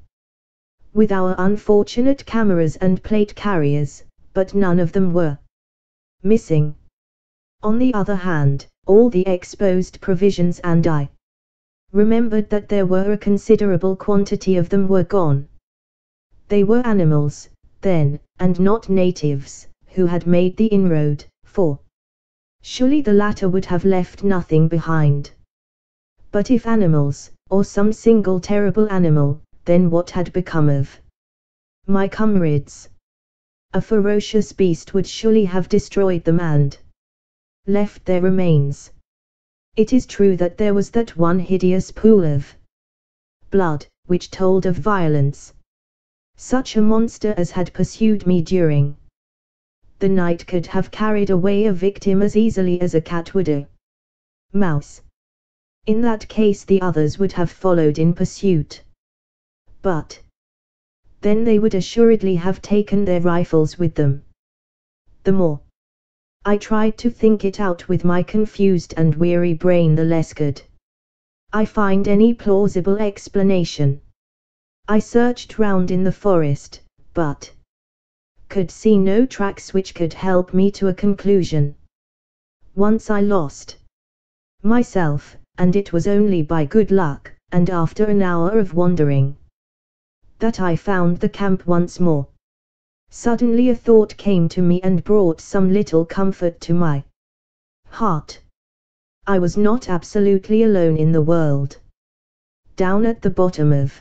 with our unfortunate cameras and plate carriers, but none of them were missing. On the other hand, all the exposed provisions, and I remembered that there were a considerable quantity of them, were gone. They were animals, then, and not natives, who had made the inroad, for surely the latter would have left nothing behind. But if animals, or some single terrible animal, then what had become of my comrades? A ferocious beast would surely have destroyed them and left their remains. It is true that there was that one hideous pool of blood, which told of violence. Such a monster as had pursued me during the night could have carried away a victim as easily as a cat would a mouse. In that case the others would have followed in pursuit. But then they would assuredly have taken their rifles with them. The more I tried to think it out with my confused and weary brain, the less could I find any plausible explanation. I searched round in the forest, but could see no tracks which could help me to a conclusion. Once I lost myself, and it was only by good luck, and after an hour of wandering, that I found the camp once more. Suddenly a thought came to me and brought some little comfort to my heart. I was not absolutely alone in the world. Down at the bottom of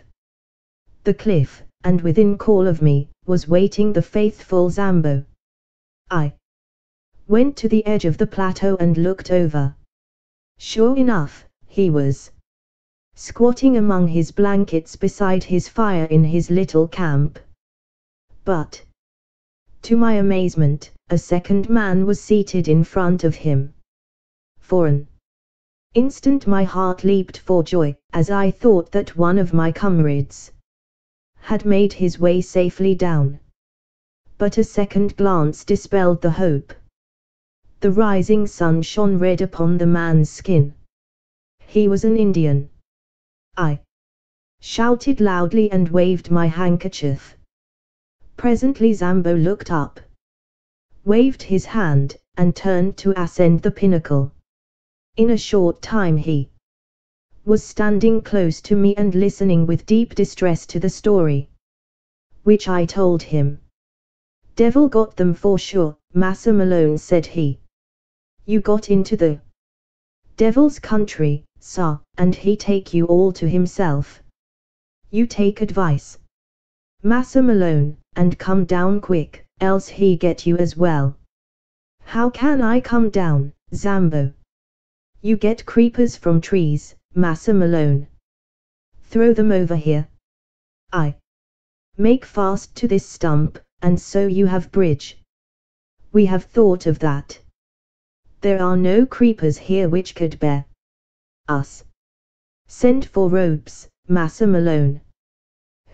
the cliff, and within call of me, was waiting the faithful Zambo. I went to the edge of the plateau and looked over. Sure enough, he was squatting among his blankets beside his fire in his little camp. But to my amazement, a second man was seated in front of him. For an instant my heart leaped for joy, as I thought that one of my comrades had made his way safely down. But a second glance dispelled the hope. The rising sun shone red upon the man's skin. He was an Indian. I shouted loudly and waved my handkerchief. Presently Zambo looked up, waved his hand, and turned to ascend the pinnacle. In a short time he was standing close to me and listening with deep distress to the story which I told him. Devil got them for sure, Massa Malone, said he. You got into the devil's country, sir, and he take you all to himself. You take advice, Massa Malone, and come down quick, else he get you as well. How can I come down, Zambo? You get creepers from trees, Massa Malone. Throw them over here. I make fast to this stump, and so you have bridge. We have thought of that. There are no creepers here which could bear us. Send for ropes, Massa Malone.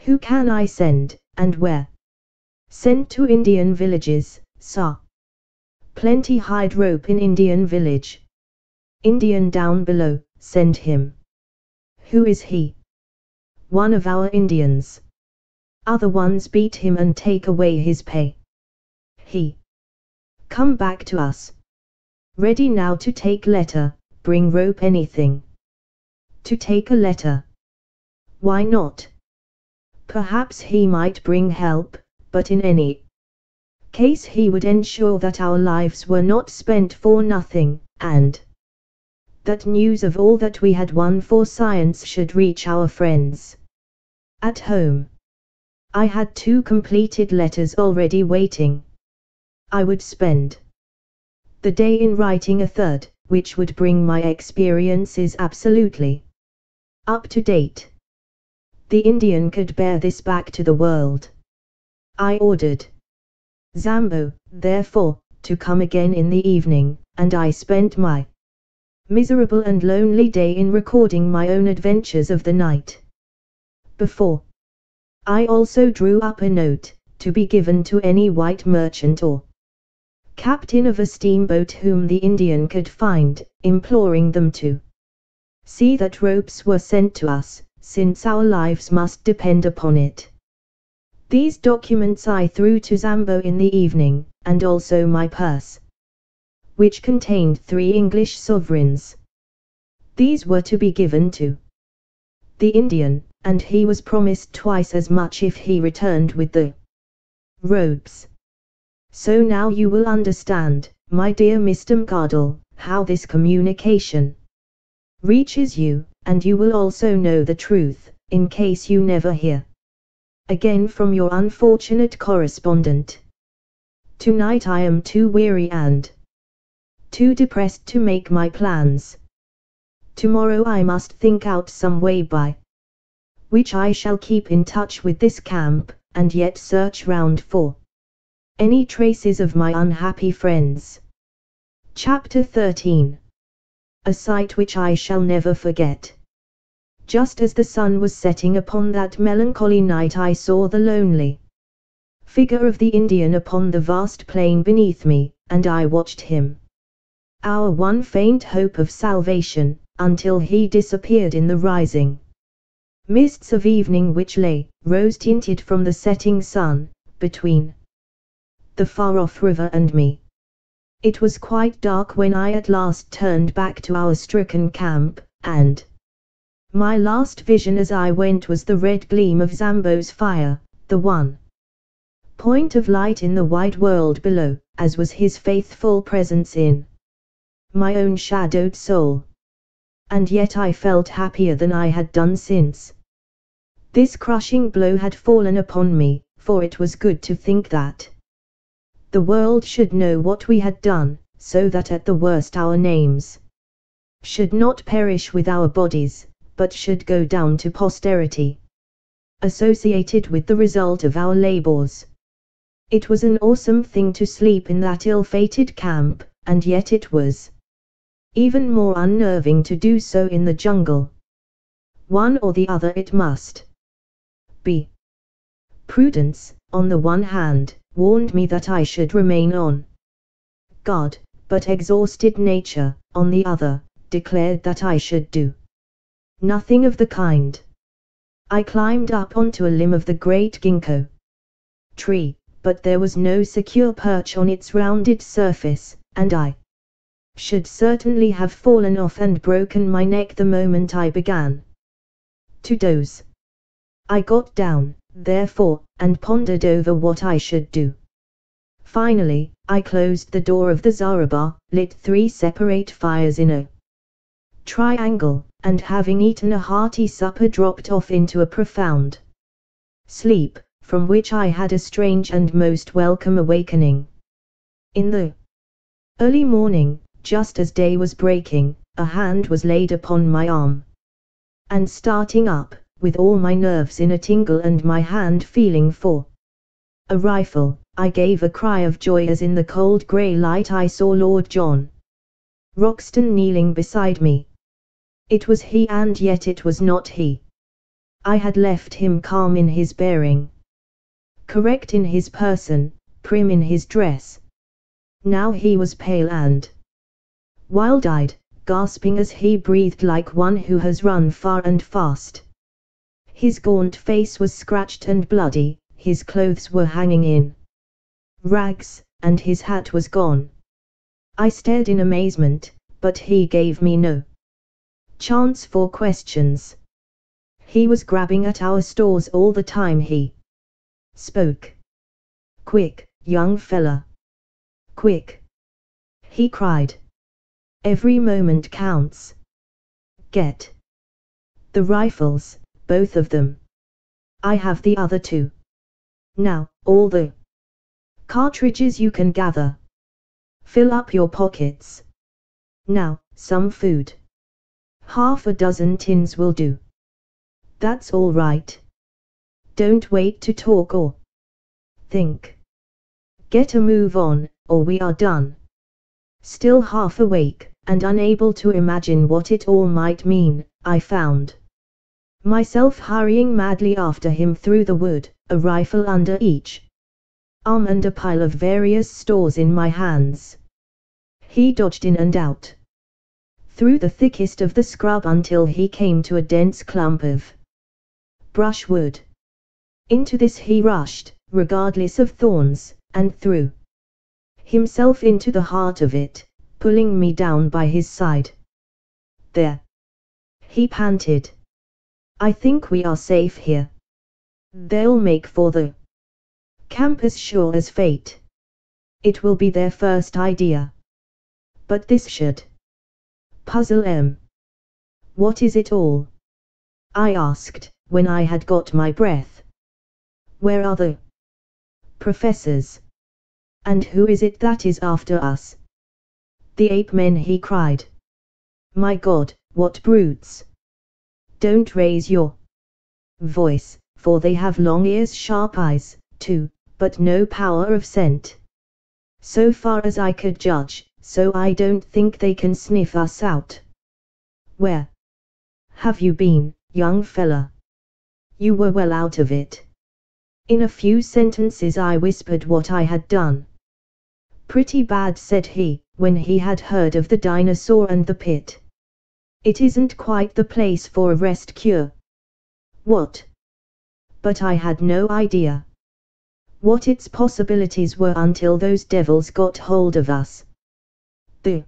Who can I send, and where? Send to Indian villages, sir. Plenty hide rope in Indian village. Indian down below, send him. Who is he? One of our Indians. Other ones beat him and take away his pay. He come back to us. Ready now to take letter, bring rope, anything. To take a letter. Why not? Perhaps he might bring help, but in any case he would ensure that our lives were not spent for nothing, and that news of all that we had won for science should reach our friends at home. I had 2 completed letters already waiting. I would spend the day in writing a 3rd, which would bring my experiences absolutely up to date. The Indian could bear this back to the world. I ordered Zambo, therefore, to come again in the evening, and I spent my miserable and lonely day in recording my own adventures of the night before. I also drew up a note, to be given to any white merchant or captain of a steamboat whom the Indian could find, imploring them to see that ropes were sent to us, since our lives must depend upon it. These documents I threw to Zambo in the evening, and also my purse, which contained 3 English sovereigns. These were to be given to the Indian, and he was promised twice as much if he returned with the ropes. So now you will understand, my dear Mr. Mcardle, how this communication reaches you, and you will also know the truth, in case you never hear again from your unfortunate correspondent. Tonight I am too weary and too depressed to make my plans. Tomorrow I must think out some way by which I shall keep in touch with this camp, and yet search round for any traces of my unhappy friends. Chapter 13. A sight which I shall never forget. Just as the sun was setting upon that melancholy night, I saw the lonely figure of the Indian upon the vast plain beneath me, and I watched him, our one faint hope of salvation, until he disappeared in the rising mists of evening which lay, rose-tinted from the setting sun, between the far-off river and me. It was quite dark when I at last turned back to our stricken camp, and my last vision as I went was the red gleam of Zambo's fire, the one point of light in the wide world below, as was his faithful presence in my own shadowed soul. And yet I felt happier than I had done since this crushing blow had fallen upon me, for it was good to think that the world should know what we had done, so that at the worst our names should not perish with our bodies, but should go down to posterity, associated with the result of our labors. It was an awesome thing to sleep in that ill-fated camp, and yet it was even more unnerving to do so in the jungle. One or the other it must be. Prudence, on the one hand, warned me that I should remain on guard, but exhausted nature, on the other, declared that I should do nothing of the kind. I climbed up onto a limb of the great ginkgo tree, but there was no secure perch on its rounded surface, and I should certainly have fallen off and broken my neck the moment I began to doze. I got down, therefore, and pondered over what I should do. Finally, I closed the door of the zareba, lit 3 separate fires in a triangle, and having eaten a hearty supper dropped off into a profound sleep, from which I had a strange and most welcome awakening. In the early morning, just as day was breaking, a hand was laid upon my arm. And starting up, with all my nerves in a tingle and my hand feeling for a rifle, I gave a cry of joy as in the cold grey light I saw Lord John Roxton kneeling beside me. It was he, and yet it was not he. I had left him calm in his bearing, correct in his person, prim in his dress. Now he was pale and wild-eyed, gasping as he breathed like one who has run far and fast. His gaunt face was scratched and bloody, his clothes were hanging in rags, and his hat was gone. I stared in amazement, but he gave me no chance for questions. He was grabbing at our stores all the time he spoke. "Quick, young fella! Quick!" he cried. "Every moment counts. Get the rifles, both of them. I have the other 2. Now, all the cartridges you can gather. Fill up your pockets. Now, some food. Half a dozen tins will do. That's all right. Don't wait to talk or think. Get a move on, or we are done." Still half awake, and unable to imagine what it all might mean, I found myself hurrying madly after him through the wood, a rifle under each arm and a pile of various stores in my hands. He dodged in and out through the thickest of the scrub until he came to a dense clump of brushwood. Into this he rushed, regardless of thorns, and threw himself into the heart of it, pulling me down by his side. "There," he panted. "I think we are safe here. They'll make for the camp as sure as fate. It will be their first idea. But this should puzzle them." "What is it all?" I asked, when I had got my breath. "Where are the professors? And who is it that is after us?" "The ape men," he cried. "My God, what brutes! Don't raise your voice, for they have long ears, sharp eyes, too, but no power of scent. So far as I could judge, so I don't think they can sniff us out. Where have you been, young fella? You were well out of it." In a few sentences I whispered what I had done. "Pretty bad," said he, when he had heard of the dinosaur and the pit. "It isn't quite the place for a rest cure." "What?" But I had no idea what its possibilities were until those devils got hold of us. The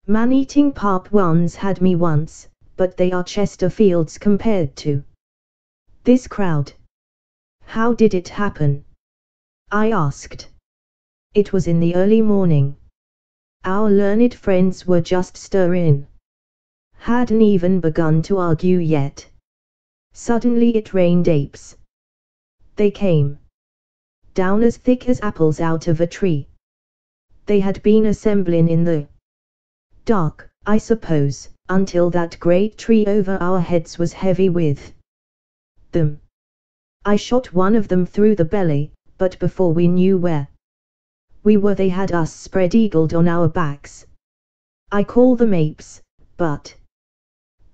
man-eating Papuans had me once, but they are Chesterfields compared to this crowd. "How did it happen?" I asked. "It was in the early morning. Our learned friends were just stirring. Hadn't even begun to argue yet. Suddenly it rained apes. They came down as thick as apples out of a tree. They had been assembling in the dark, I suppose, until that great tree over our heads was heavy with them. I shot one of them through the belly, but before we knew where we were they had us spread-eagled on our backs. I call them apes, but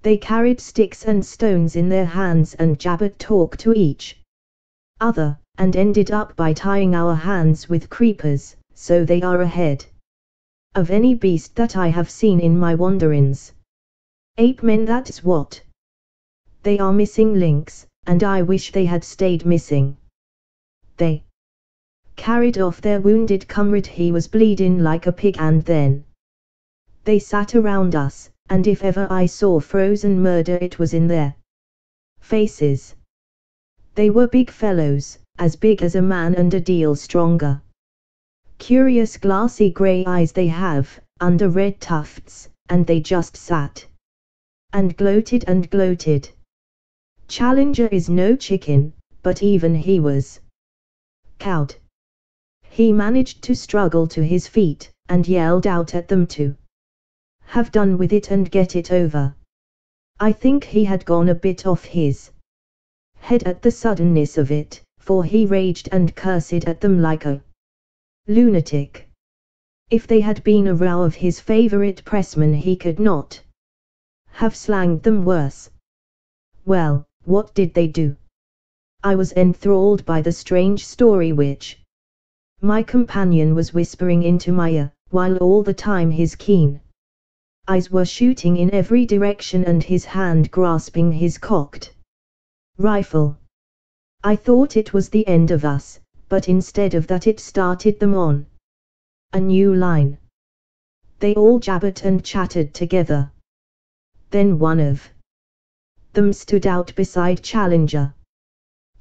they carried sticks and stones in their hands and jabbered talk to each other, and ended up by tying our hands with creepers, so they are ahead of any beast that I have seen in my wanderings. Ape men, that's what they are, missing links, and I wish they had stayed missing. They carried off their wounded comrade, he was bleeding like a pig, and then they sat around us, and if ever I saw frozen murder it was in their faces. They were big fellows, as big as a man and a deal stronger. Curious glassy grey eyes they have, under red tufts, and they just sat and gloated and gloated. Challenger is no chicken, but even he was cowed. He managed to struggle to his feet, and yelled out at them to have done with it and get it over. I think he had gone a bit off his head at the suddenness of it, for he raged and cursed at them like a lunatic. If they had been a row of his favourite pressmen he could not have slanged them worse. Well, what did they do? I was enthralled by the strange story which my companion was whispering into my ear, while all the time his keen eyes were shooting in every direction and his hand grasping his cocked rifle. I thought it was the end of us, but instead of that it started them on a new line. They all jabbered and chattered together. Then one of them stood out beside Challenger.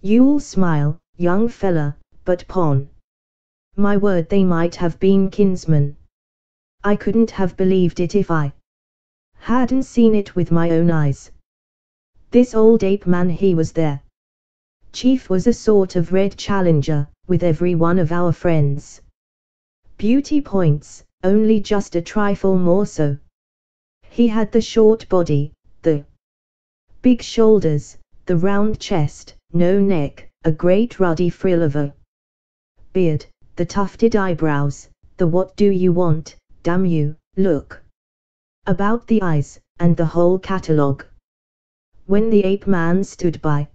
"You'll smile, young fella, but 'pon my word they might have been kinsmen. I couldn't have believed it if I hadn't seen it with my own eyes. This old ape man, he was their chief, was a sort of red Challenger, with every one of our friends' beauty points, only just a trifle more so. He had the short body, the big shoulders, the round chest, no neck, a great ruddy frill of a beard, the tufted eyebrows, the what do you want, damn you, look about the eyes, and the whole catalogue. When the ape man stood by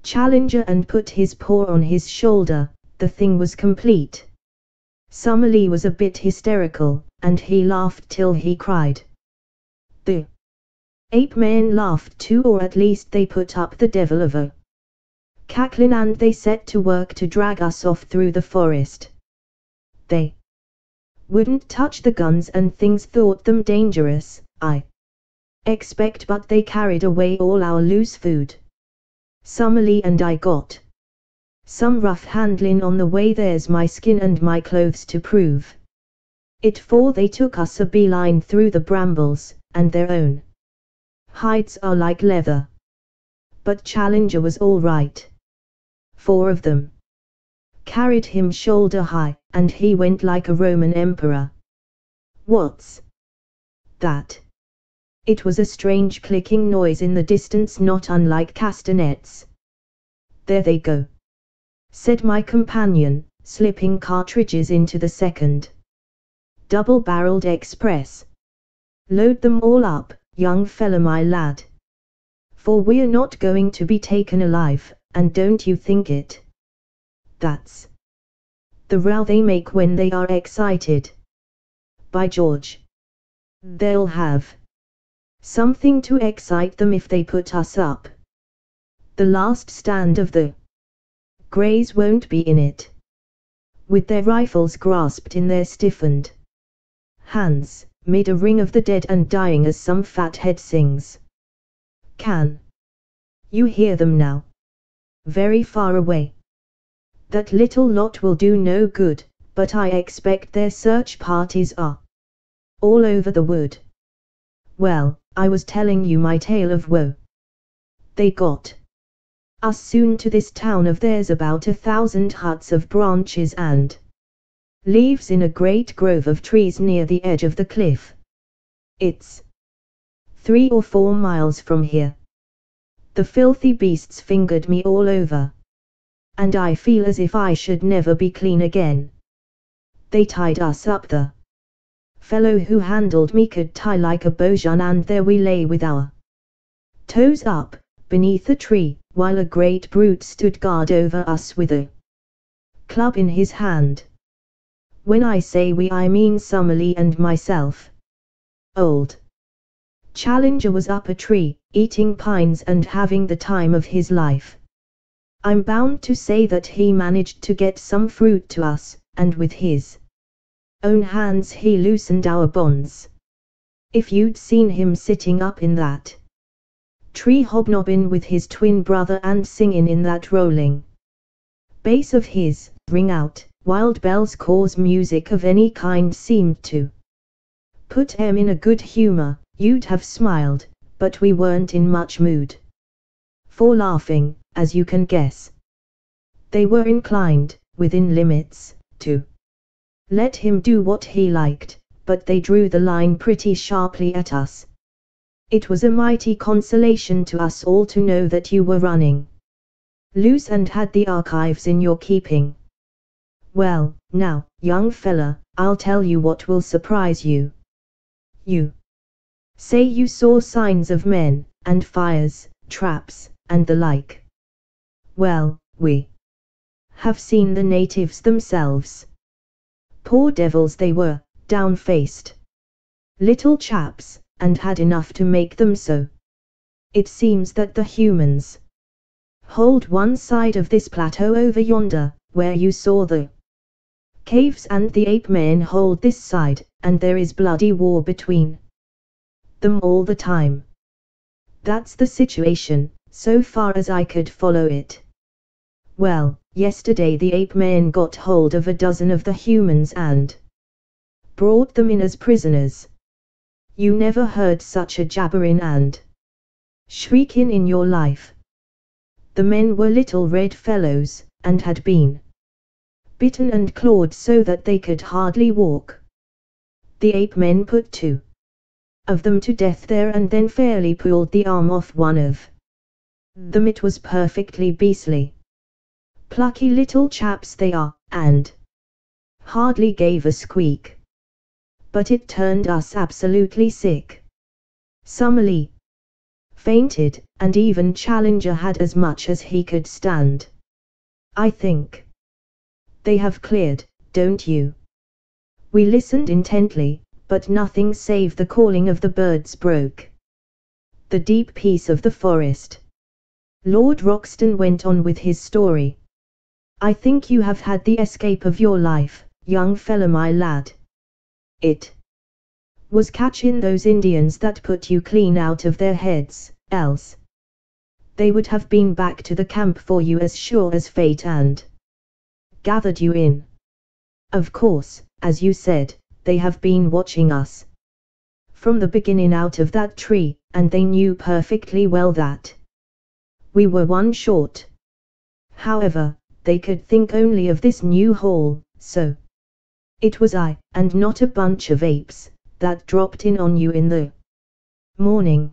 Challenger and put his paw on his shoulder, the thing was complete. Summerlee was a bit hysterical, and he laughed till he cried. The ape men laughed too, or at least they put up the devil of a cackling, and they set to work to drag us off through the forest. They wouldn't touch the guns and things, thought them dangerous, I expect, but they carried away all our loose food. Summerlee and I got some rough handling on the way, there's my skin and my clothes to prove it, for they took us a beeline through the brambles, and their own hides are like leather. But Challenger was all right. 4 of them carried him shoulder high, and he went like a Roman emperor. What's that? It was a strange clicking noise in the distance, not unlike castanets. There they go, said my companion, slipping cartridges into the second double-barreled express. Load them all up, young fella, my lad, for we're not going to be taken alive, and don't you think it? That's the row they make when they are excited. By George, they'll have something to excite them if they put us up. The last stand of the Greys won't be in it. With their rifles grasped in their stiffened hands, mid a ring of the dead and dying as some fathead sings. Can you hear them now? Very far away. That little lot will do no good, but I expect their search parties are all over the wood. Well, I was telling you my tale of woe. They got us soon to this town of theirs, about 1,000 huts of branches and leaves in a great grove of trees near the edge of the cliff. It's 3 or 4 miles from here. The filthy beasts fingered me all over, and I feel as if I should never be clean again. They tied us up, the fellow who handled me could tie like a bojan, and there we lay with our toes up, beneath a tree, while a great brute stood guard over us with a club in his hand. When I say we, I mean Summerlee and myself. Old Challenger was up a tree, eating pines and having the time of his life. I'm bound to say that he managed to get some fruit to us, and with his own hands he loosened our bonds. If you'd seen him sitting up in that tree hobnobbin with his twin brother and singin' in that rolling bass of his, ring out, wild bells cause music of any kind seemed to put em in a good humor. You'd have smiled, but we weren't in much mood for laughing, as you can guess. They were inclined, within limits, to let him do what he liked, but they drew the line pretty sharply at us. It was a mighty consolation to us all to know that you were running loose and had the archives in your keeping. Well, now, young fella, I'll tell you what will surprise you. You say you saw signs of men, and fires, traps, and the like. Well, we have seen the natives themselves. Poor devils they were, down-faced little chaps, and had enough to make them so. It seems that the humans hold one side of this plateau over yonder, where you saw the caves, and the ape-men hold this side, and there is bloody war between them all the time. That's the situation, so far as I could follow it. Well, yesterday the ape-men got hold of a dozen of the humans and brought them in as prisoners. You never heard such a jabberin' and shrieking in your life. The men were little red fellows, and had been bitten and clawed so that they could hardly walk. The ape-men put two of them to death there and then fairly pulled the arm off one of them. It was perfectly beastly. Plucky little chaps they are, and hardly gave a squeak. But it turned us absolutely sick. Summerlee fainted, and even Challenger had as much as he could stand. I think they have cleared, don't you? We listened intently, but nothing save the calling of the birds broke the deep peace of the forest. Lord Roxton went on with his story. I think you have had the escape of your life, young fella my lad. It was catching those Indians that put you clean out of their heads, else they would have been back to the camp for you as sure as fate and gathered you in. Of course, as you said, they have been watching us from the beginning out of that tree, and they knew perfectly well that we were one short. However, they could think only of this new haul, so it was I, and not a bunch of apes, that dropped in on you in the morning.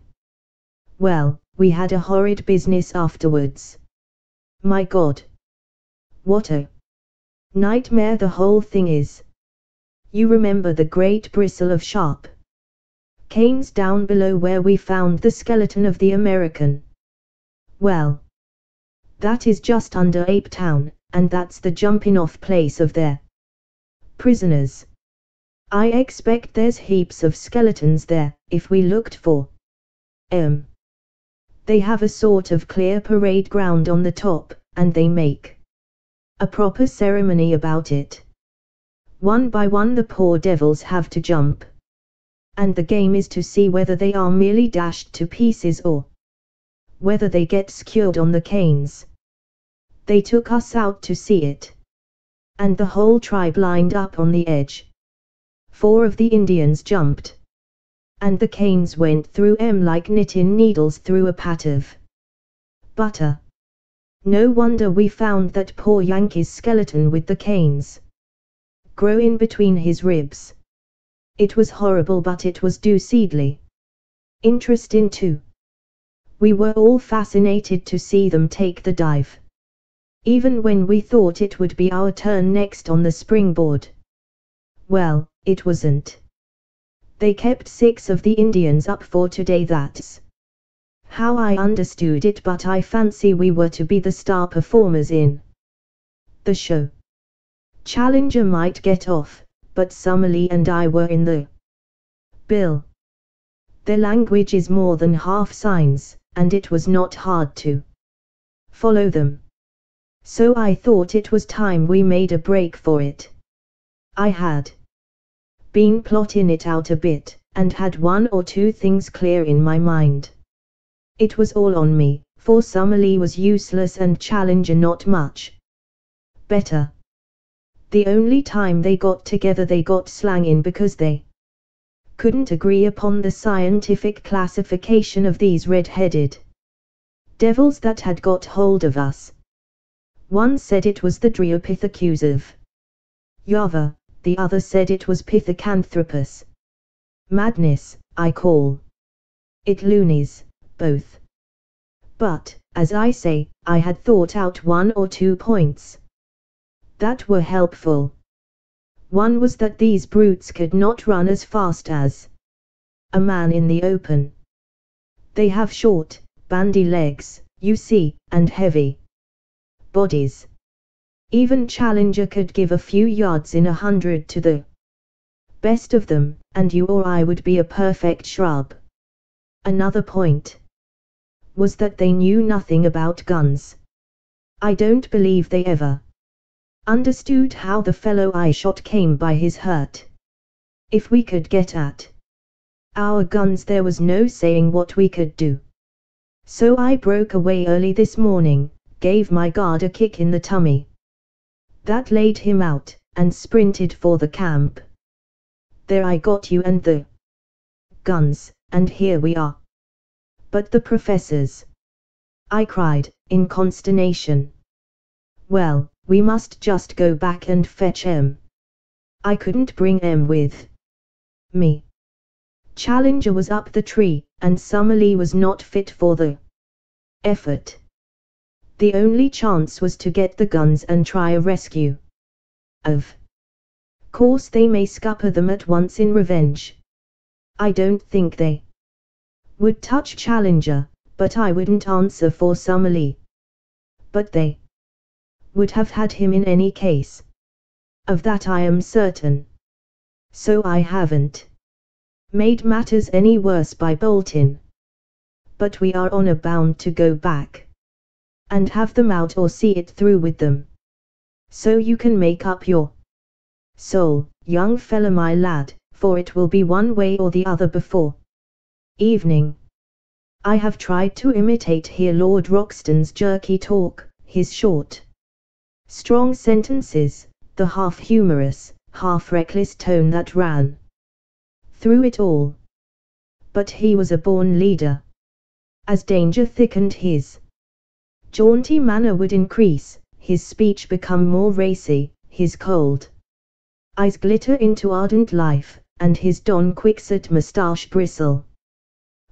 Well, we had a horrid business afterwards. My God! What a nightmare the whole thing is. You remember the great bristle of sharp canes down below where we found the skeleton of the American? Well, that is just under Ape Town, and that's the jumping-off place of their prisoners. I expect there's heaps of skeletons there, if we looked for em. They have a sort of clear parade ground on the top, and they make a proper ceremony about it. One by one the poor devils have to jump. And the game is to see whether they are merely dashed to pieces or whether they get skewered on the canes. They took us out to see it. And the whole tribe lined up on the edge. 4 of the Indians jumped. And the canes went through em like knitting needles through a pat of butter. No wonder we found that poor Yankee's skeleton with the canes growing between his ribs. It was horrible, but it was deucedly interesting too. We were all fascinated to see them take the dive. Even when we thought it would be our turn next on the springboard. Well, it wasn't. They kept 6 of the Indians up for today, that's how I understood it, but I fancy we were to be the star performers in the show. Challenger might get off, but Summerlee and I were in the bill. Their language is more than half signs, and it was not hard to follow them. So I thought it was time we made a break for it. I had been plotting it out a bit, and had 1 or 2 things clear in my mind. It was all on me, for Summerlee was useless and Challenger not much better. The only time they got together they got slanging because they couldn't agree upon the scientific classification of these red-headed devils that had got hold of us. One said it was the Dryopithecus of Java, the other said it was Pithecanthropus. Madness, I call it loonies, both. But, as I say, I had thought out 1 or 2 points that were helpful. One was that these brutes could not run as fast as a man in the open. They have short, bandy legs, you see, and heavy bodies. Even Challenger could give a few yards in 100 to the best of them, and you or I would be a perfect shrub. Another point was that they knew nothing about guns. I don't believe they ever understood how the fellow I shot came by his hurt. If we could get at our guns there was no saying what we could do. So I broke away early this morning, gave my guard a kick in the tummy that laid him out, and sprinted for the camp. There I got you and the guns, and here we are. But the professors, I cried, in consternation. Well, we must just go back and fetch em. I couldn't bring em with me. Challenger was up the tree, and Summerlee was not fit for the effort. The only chance was to get the guns and try a rescue. Of course they may scupper them at once in revenge. I don't think they would touch Challenger, but I wouldn't answer for Summerlee. But they would have had him in any case. Of that I am certain. So I haven't made matters any worse by bolting. But we are honor bound to go back and have them out or see it through with them. So you can make up your soul, young fella my lad, for it will be one way or the other before evening. I have tried to imitate here Lord Roxton's jerky talk, his short, strong sentences, the half-humorous, half-reckless tone that ran through it all. But he was a born leader. As danger thickened his jaunty manner would increase, his speech become more racy, his cold eyes glitter into ardent life, and his Don Quixote moustache bristle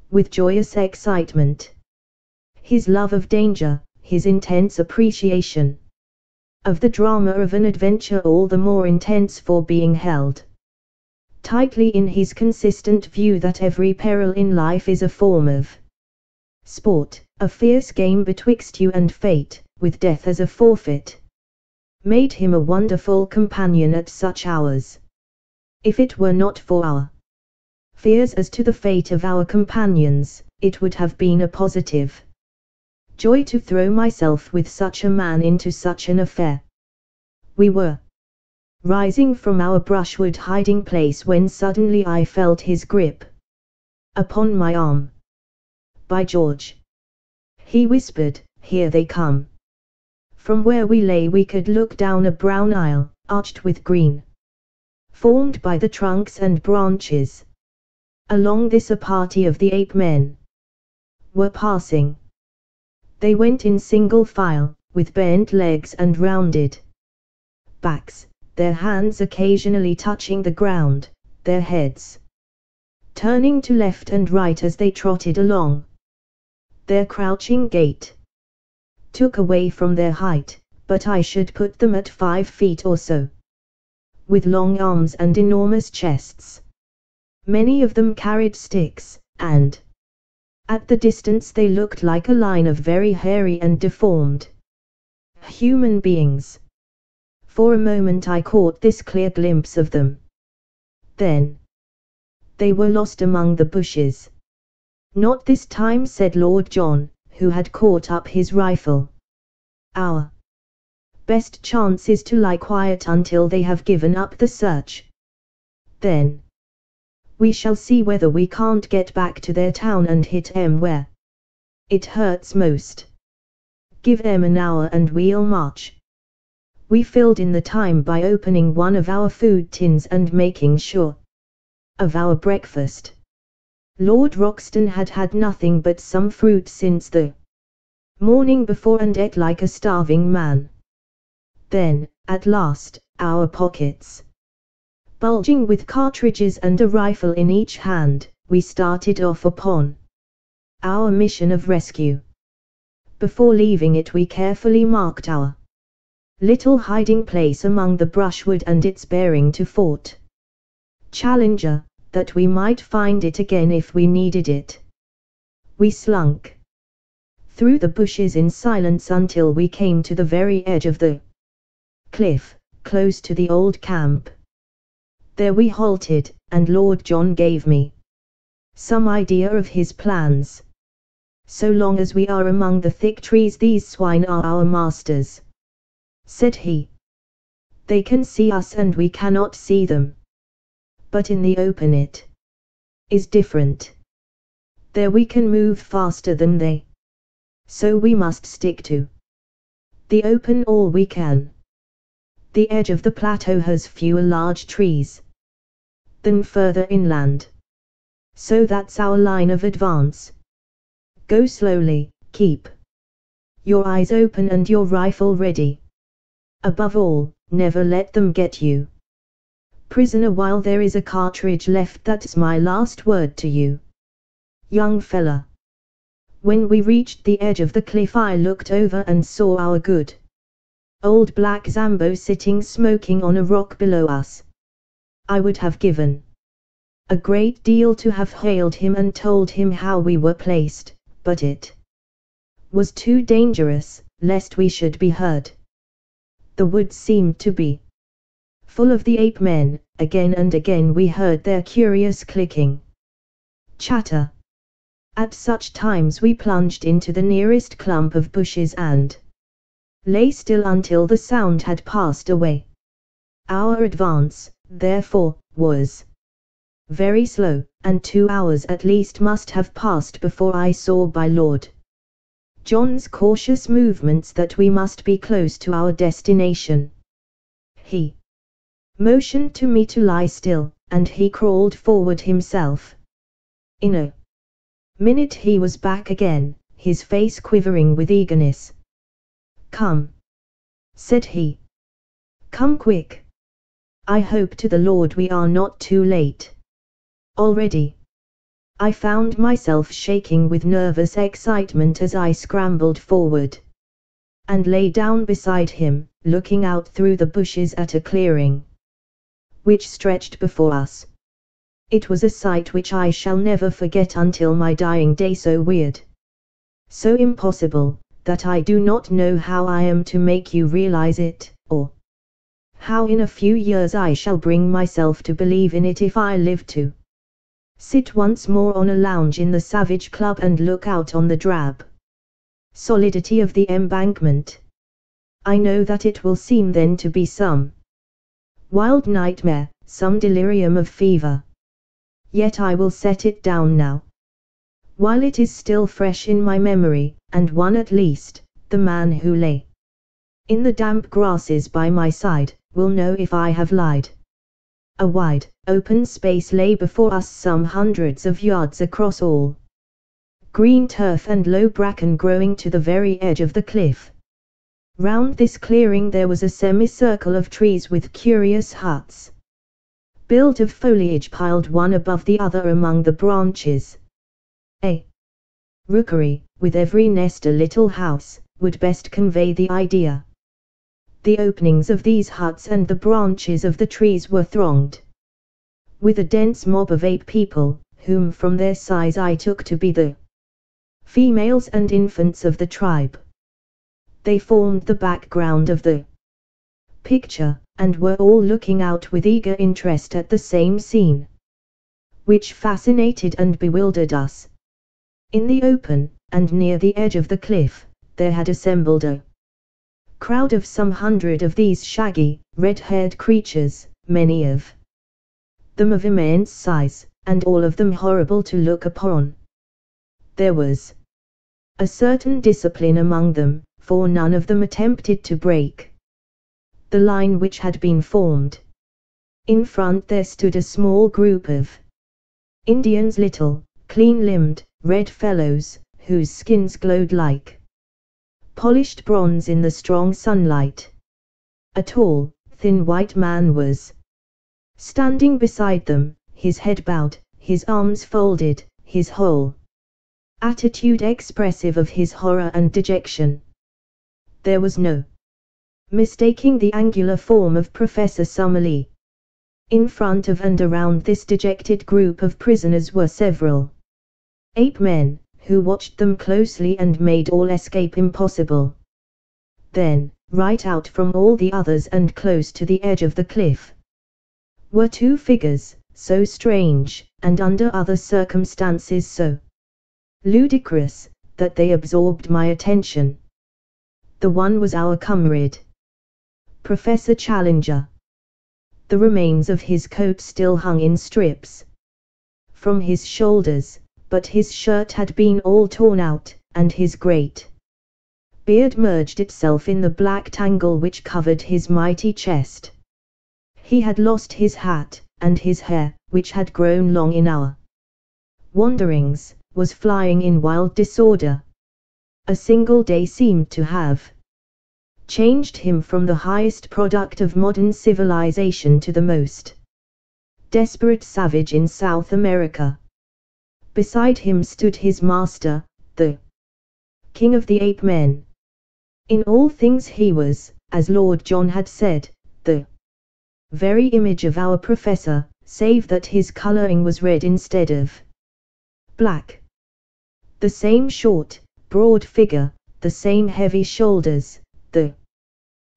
with joyous excitement. His love of danger, his intense appreciation of the drama of an adventure all the more intense for being held tightly in his consistent view that every peril in life is a form of sport, a fierce game betwixt you and fate, with death as a forfeit, made him a wonderful companion at such hours. If it were not for our fears as to the fate of our companions, it would have been a positive joy to throw myself with such a man into such an affair. We were rising from our brushwood hiding place when suddenly I felt his grip upon my arm. By George, he whispered, here they come. From where we lay we could look down a brown aisle, arched with green, formed by the trunks and branches. Along this a party of the ape men were passing. They went in single file, with bent legs and rounded backs, their hands occasionally touching the ground, their heads turning to left and right as they trotted along. Their crouching gait took away from their height, but I should put them at 5 feet or so. With long arms and enormous chests. Many of them carried sticks, and at the distance they looked like a line of very hairy and deformed human beings. For a moment I caught this clear glimpse of them. Then they were lost among the bushes. Not this time, said Lord John, who had caught up his rifle. Our best chance is to lie quiet until they have given up the search. Then we shall see whether we can't get back to their town and hit 'em where It hurts most. Give them an hour and we'll march. We filled in the time by opening one of our food tins and making sure of our breakfast. Lord Roxton had had nothing but some fruit since the morning before and ate like a starving man. Then, at last, our pockets bulging with cartridges and a rifle in each hand, we started off upon our mission of rescue. Before leaving it, we carefully marked our little hiding place among the brushwood and its bearing to Fort Challenger, that we might find it again if we needed it. We slunk through the bushes in silence until we came to the very edge of the cliff, close to the old camp. There we halted, and Lord John gave me some idea of his plans. So long as we are among the thick trees, these swine are our masters, said he. They can see us and we cannot see them. But in the open it is different. There we can move faster than they. So we must stick to the open all we can. The edge of the plateau has fewer large trees than further inland. So that's our line of advance. Go slowly, keep your eyes open and your rifle ready. Above all, never let them get you prisoner while there is a cartridge left. That's my last word to you, young fella. When we reached the edge of the cliff, I looked over and saw our good old black Zambo sitting smoking on a rock below us. I would have given a great deal to have hailed him and told him how we were placed, but it was too dangerous, lest we should be heard. The woods seemed to be full of the ape men. Again and again we heard their curious clicking chatter. At such times we plunged into the nearest clump of bushes and lay still until the sound had passed away. Our advance, therefore, was very slow, and 2 hours at least must have passed before I saw by Lord John's cautious movements that we must be close to our destination. He motioned to me to lie still, and he crawled forward himself. In a minute he was back again, his face quivering with eagerness. Come, said he. Come quick. I hope to the Lord we are not too late. Already. I found myself shaking with nervous excitement as I scrambled forward and lay down beside him, looking out through the bushes at a clearing which stretched before us. It was a sight which I shall never forget until my dying day, so weird, so impossible, that I do not know how I am to make you realize it, or how in a few years I shall bring myself to believe in it if I live to sit once more on a lounge in the Savage Club and look out on the drab solidity of the embankment. I know that it will seem then to be some wild nightmare, some delirium of fever. Yet I will set it down now, while it is still fresh in my memory, and one at least, the man who lay in the damp grasses by my side, will know if I have lied. A wide, open space lay before us some hundreds of yards across, all green turf and low bracken growing to the very edge of the cliff. Round this clearing there was a semicircle of trees with curious huts, built of foliage piled one above the other among the branches. A rookery, with every nest a little house, would best convey the idea. The openings of these huts and the branches of the trees were thronged with a dense mob of ape people, whom from their size I took to be the females and infants of the tribe. They formed the background of the picture, and were all looking out with eager interest at the same scene, which fascinated and bewildered us. In the open, and near the edge of the cliff, there had assembled a crowd of some 100 of these shaggy, red-haired creatures, many of them of immense size, and all of them horrible to look upon. There was a certain discipline among them, for none of them attempted to break the line which had been formed. In front there stood a small group of Indians, little, clean-limbed, red fellows, whose skins glowed like polished bronze in the strong sunlight. A tall, thin white man was standing beside them, his head bowed, his arms folded, his whole attitude expressive of his horror and dejection. There was no mistaking the angular form of Professor Summerlee. In front of and around this dejected group of prisoners were several ape men, who watched them closely and made all escape impossible. Then, right out from all the others and close to the edge of the cliff, were two figures, so strange, and under other circumstances so ludicrous, that they absorbed my attention. The one was our comrade, Professor Challenger. The remains of his coat still hung in strips from his shoulders, but his shirt had been all torn out, and his great beard merged itself in the black tangle which covered his mighty chest. He had lost his hat, and his hair, which had grown long in our wanderings, was flying in wild disorder. A single day seemed to have changed him from the highest product of modern civilization to the most desperate savage in South America. Beside him stood his master, the king of the ape men. In all things he was, as Lord John had said, the very image of our professor, save that his coloring was red instead of black. The same short, broad figure, the same heavy shoulders, the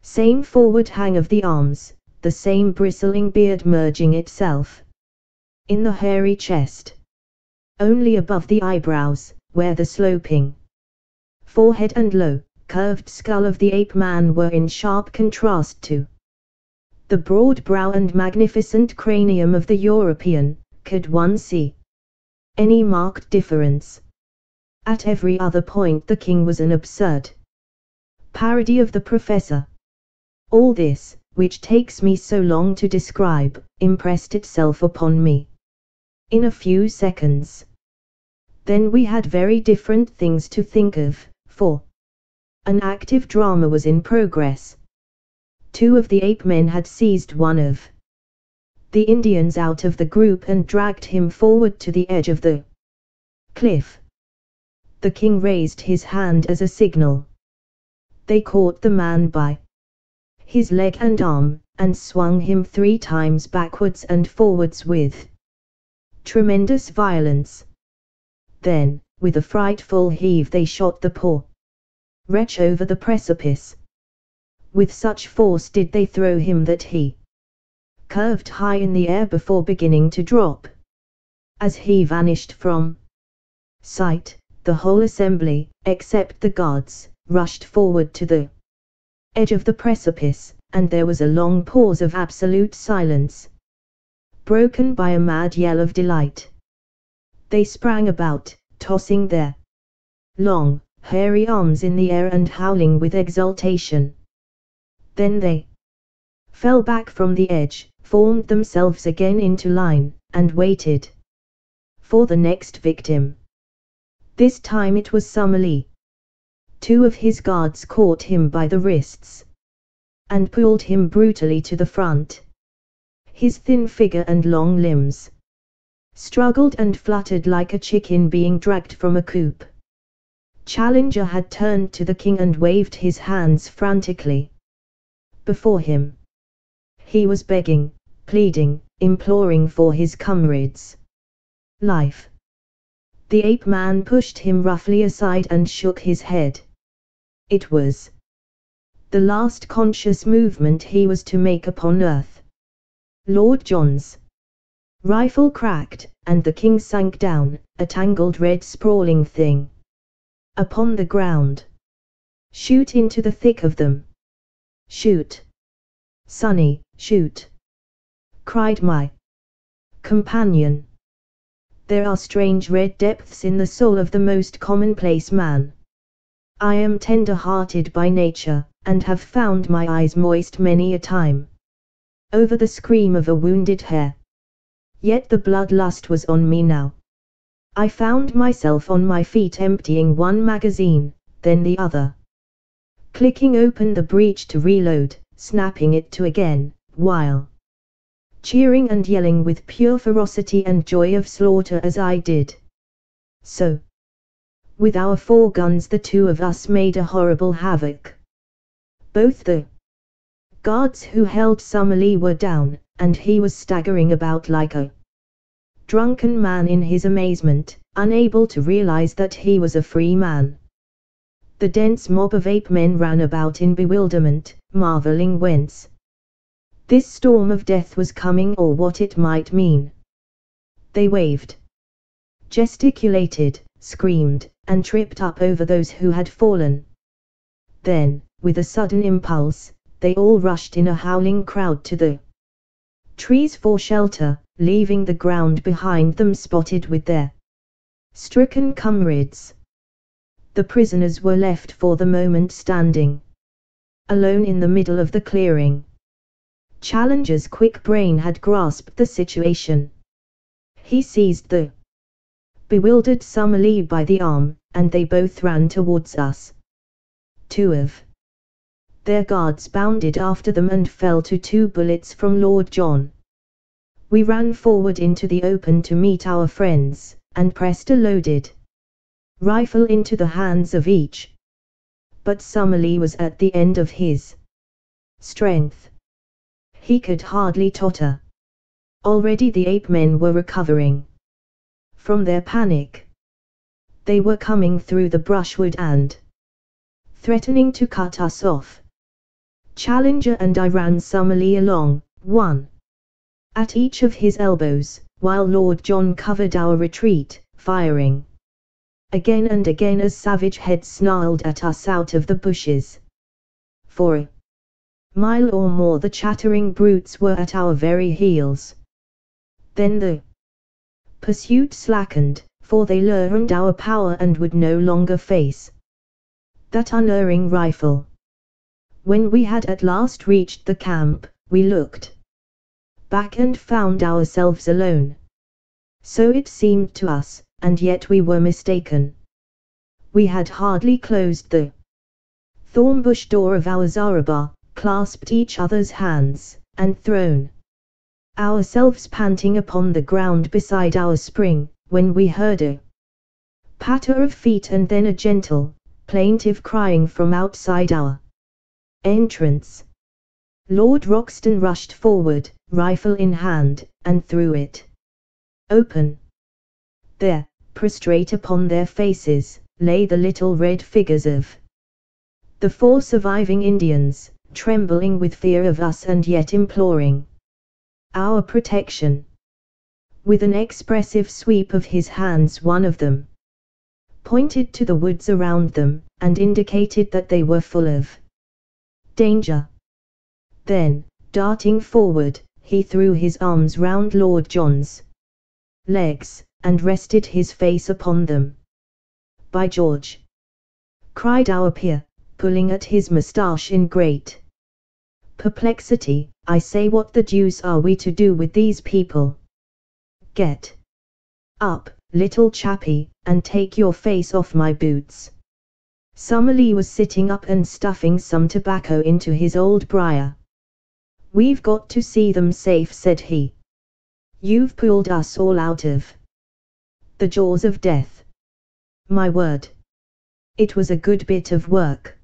same forward hang of the arms, the same bristling beard merging itself in the hairy chest. Only above the eyebrows, where the sloping forehead and low, curved skull of the ape man were in sharp contrast to the broad brow and magnificent cranium of the European, could one see any marked difference. At every other point the king was an absurd parody of the professor. All this, which takes me so long to describe, impressed itself upon me in a few seconds. Then we had very different things to think of, for an active drama was in progress. Two of the ape men had seized one of the Indians out of the group and dragged him forward to the edge of the cliff. The king raised his hand as a signal. They caught the man by his leg and arm, and swung him 3 times backwards and forwards with tremendous violence. Then, with a frightful heave, they shot the poor wretch over the precipice. With such force did they throw him that he curved high in the air before beginning to drop. As he vanished from sight, the whole assembly, except the guards, rushed forward to the edge of the precipice, and there was a long pause of absolute silence, broken by a mad yell of delight. They sprang about, tossing their long, hairy arms in the air and howling with exultation. Then they fell back from the edge, formed themselves again into line, and waited for the next victim. This time it was Summerlee. 2 of his guards caught him by the wrists and pulled him brutally to the front. His thin figure and long limbs struggled and fluttered like a chicken being dragged from a coop. Challenger had turned to the king and waved his hands frantically before him. He was begging, pleading, imploring for his comrade's life. The ape man pushed him roughly aside and shook his head. It was the last conscious movement he was to make upon earth. Lord John's rifle cracked, and the king sank down, a tangled red sprawling thing, upon the ground. "Shoot into the thick of them! Shoot! Sonny, shoot!" cried my companion. There are strange red depths in the soul of the most commonplace man. I am tender-hearted by nature, and have found my eyes moist many a time over the scream of a wounded hare. Yet the bloodlust was on me now. I found myself on my feet emptying one magazine, then the other, clicking open the breech to reload, snapping it to again, while cheering and yelling with pure ferocity and joy of slaughter as I did so. With our 4 guns the 2 of us made a horrible havoc. Both the guards who held Summerlee were down, and he was staggering about like a drunken man in his amazement, unable to realize that he was a free man. The dense mob of ape men ran about in bewilderment, marveling whence this storm of death was coming or what it might mean. They waved, gesticulated, screamed, and tripped up over those who had fallen. Then, with a sudden impulse, they all rushed in a howling crowd to the trees for shelter, leaving the ground behind them spotted with their stricken comrades. The prisoners were left for the moment standing alone in the middle of the clearing. Challenger's quick brain had grasped the situation. He seized the bewildered Summerlee by the arm, and they both ran towards us. 2 of their guards bounded after them and fell to 2 bullets from Lord John. We ran forward into the open to meet our friends, and pressed a loaded rifle into the hands of each. But Summerlee was at the end of his strength. He could hardly totter. Already the ape men were recovering from their panic. They were coming through the brushwood and threatening to cut us off. Challenger and I ran Summerlee along, one at each of his elbows, while Lord John covered our retreat, firing again and again as savage heads snarled at us out of the bushes. For a mile or more the chattering brutes were at our very heels. Then the pursuit slackened, for they learned our power and would no longer face that unerring rifle. When we had at last reached the camp, we looked back and found ourselves alone. So it seemed to us, and yet we were mistaken. We had hardly closed the thornbush door of our zareba, clasped each other's hands, and thrown ourselves panting upon the ground beside our spring, when we heard a patter of feet and then a gentle, plaintive crying from outside our entrance. Lord Roxton rushed forward, rifle in hand, and threw it open. There, prostrate upon their faces, lay the little red figures of the 4 surviving Indians, trembling with fear of us and yet imploring our protection. With an expressive sweep of his hands one of them pointed to the woods around them, and indicated that they were full of danger. Then, darting forward, he threw his arms round Lord John's legs, and rested his face upon them. "By George!" cried our peer, pulling at his moustache in great perplexity. "I say, what the deuce are we to do with these people? Get up, little chappie, and take your face off my boots." Summerlee was sitting up and stuffing some tobacco into his old briar. "We've got to see them safe," said he. "You've pulled us all out of the jaws of death. My word! It was a good bit of work."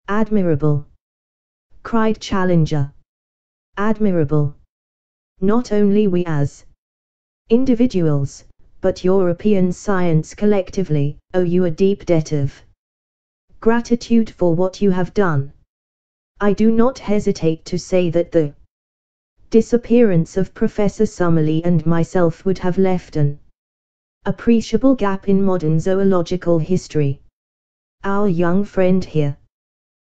"Admirable!" cried Challenger. "Admirable! Not only we as individuals, but European science collectively, owe you a deep debt of gratitude for what you have done. I do not hesitate to say that the disappearance of Professor Summerlee and myself would have left an appreciable gap in modern zoological history. Our young friend here.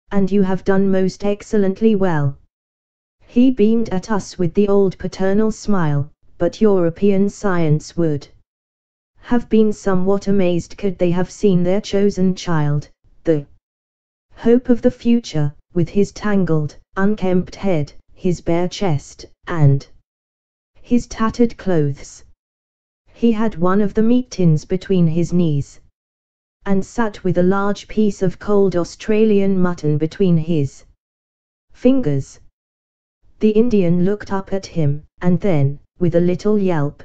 And you have done most excellently well." He beamed at us with the old paternal smile, but European science would have been somewhat amazed could they have seen their chosen child, the hope of the future, with his tangled, unkempt head, his bare chest, and his tattered clothes. He had one of the meat tins between his knees, and sat with a large piece of cold Australian mutton between his fingers. The Indian looked up at him, and then, with a little yelp,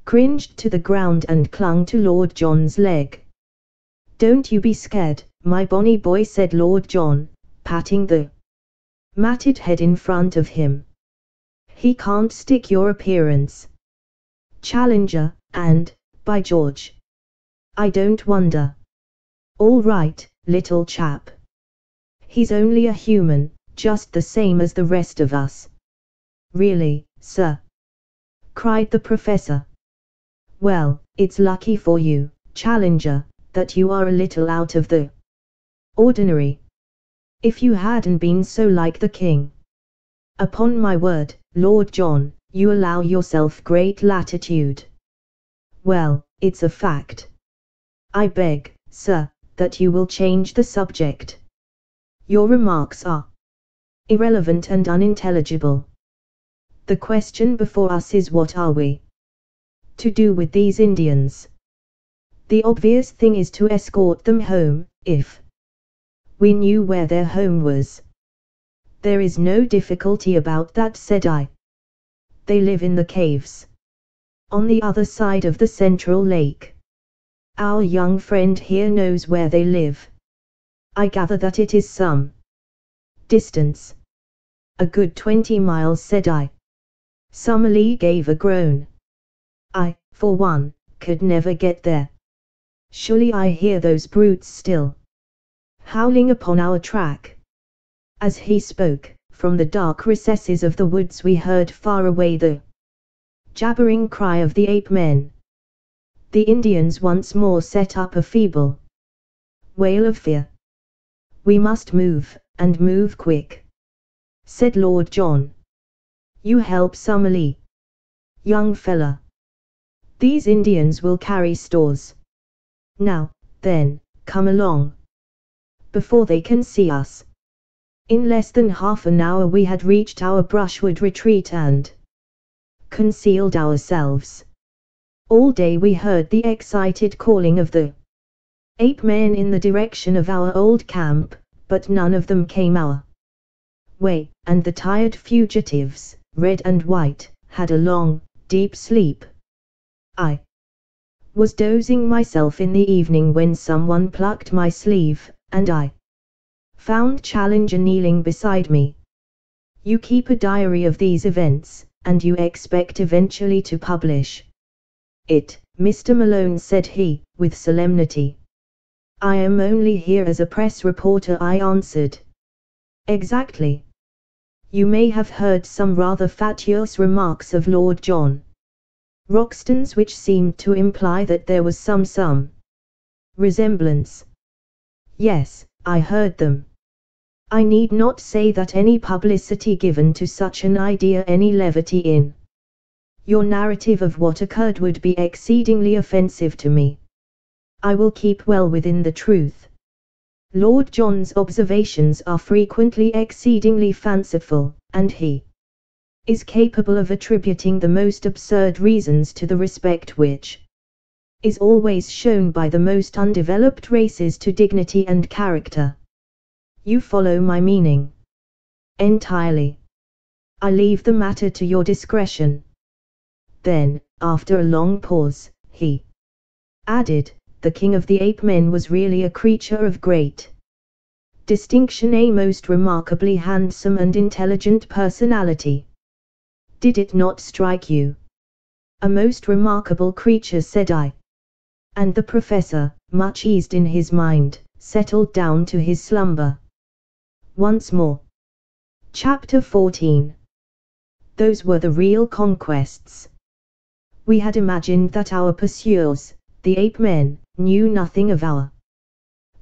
cringed to the ground and clung to Lord John's leg. "Don't you be scared, my bonny boy," said Lord John, patting the matted head in front of him. "He can't stick your appearance, Challenger, and, by George, I don't wonder. All right, little chap. He's only a human, just the same as the rest of us." "Really, sir?" cried the professor. "Well, it's lucky for you, Challenger, that you are a little out of the ordinary. If you hadn't been so like the king. Upon my word, Lord John, you allow yourself great latitude." "Well, it's a fact. I beg, sir, that you will change the subject. Your remarks are irrelevant and unintelligible. The question before us is, what are we to do with these Indians? The obvious thing is to escort them home, if we knew where their home was." "There is no difficulty about that," said I. "They live in the caves on the other side of the central lake. Our young friend here knows where they live. I gather that it is some distance." "A good 20 miles," said I. Summerlee gave a groan. "I, for one, could never get there. Surely I hear those brutes still howling upon our track." As he spoke, from the dark recesses of the woods we heard far away the jabbering cry of the ape-men. The Indians once more set up a feeble wail of fear. "We must move, and move quick," said Lord John. "You help Summerlee, young fella. These Indians will carry stores. Now, then, come along, before they can see us." In less than half an hour we had reached our brushwood retreat and concealed ourselves. All day we heard the excited calling of the ape-men in the direction of our old camp, but none of them came our way, and the tired fugitives, red and white, had a long, deep sleep. I was dozing myself in the evening when someone plucked my sleeve, and I found Challenger kneeling beside me. "You keep a diary of these events, and you expect eventually to publish it, Mr. Malone," said he, with solemnity. "I am only here as a press reporter," I answered. "Exactly. You may have heard some rather fatuous remarks of Lord John Roxton's which seemed to imply that there was some resemblance." "Yes, I heard them. I need not say that any publicity given to such an idea, any levity in your narrative of what occurred, would be exceedingly offensive to me. I will keep well within the truth. Lord John's observations are frequently exceedingly fanciful, and he is capable of attributing the most absurd reasons to the respect which is always shown by the most undeveloped races to dignity and character. You follow my meaning?" "Entirely. I leave the matter to your discretion." Then, after a long pause, he added, "The king of the ape-men was really a creature of great distinction, a most remarkably handsome and intelligent personality. Did it not strike you?" "A most remarkable creature," said I. And the professor, much eased in his mind, settled down to his slumber once more. Chapter 14. Those were the real conquests. We had imagined that our pursuers, the ape-men, knew nothing of our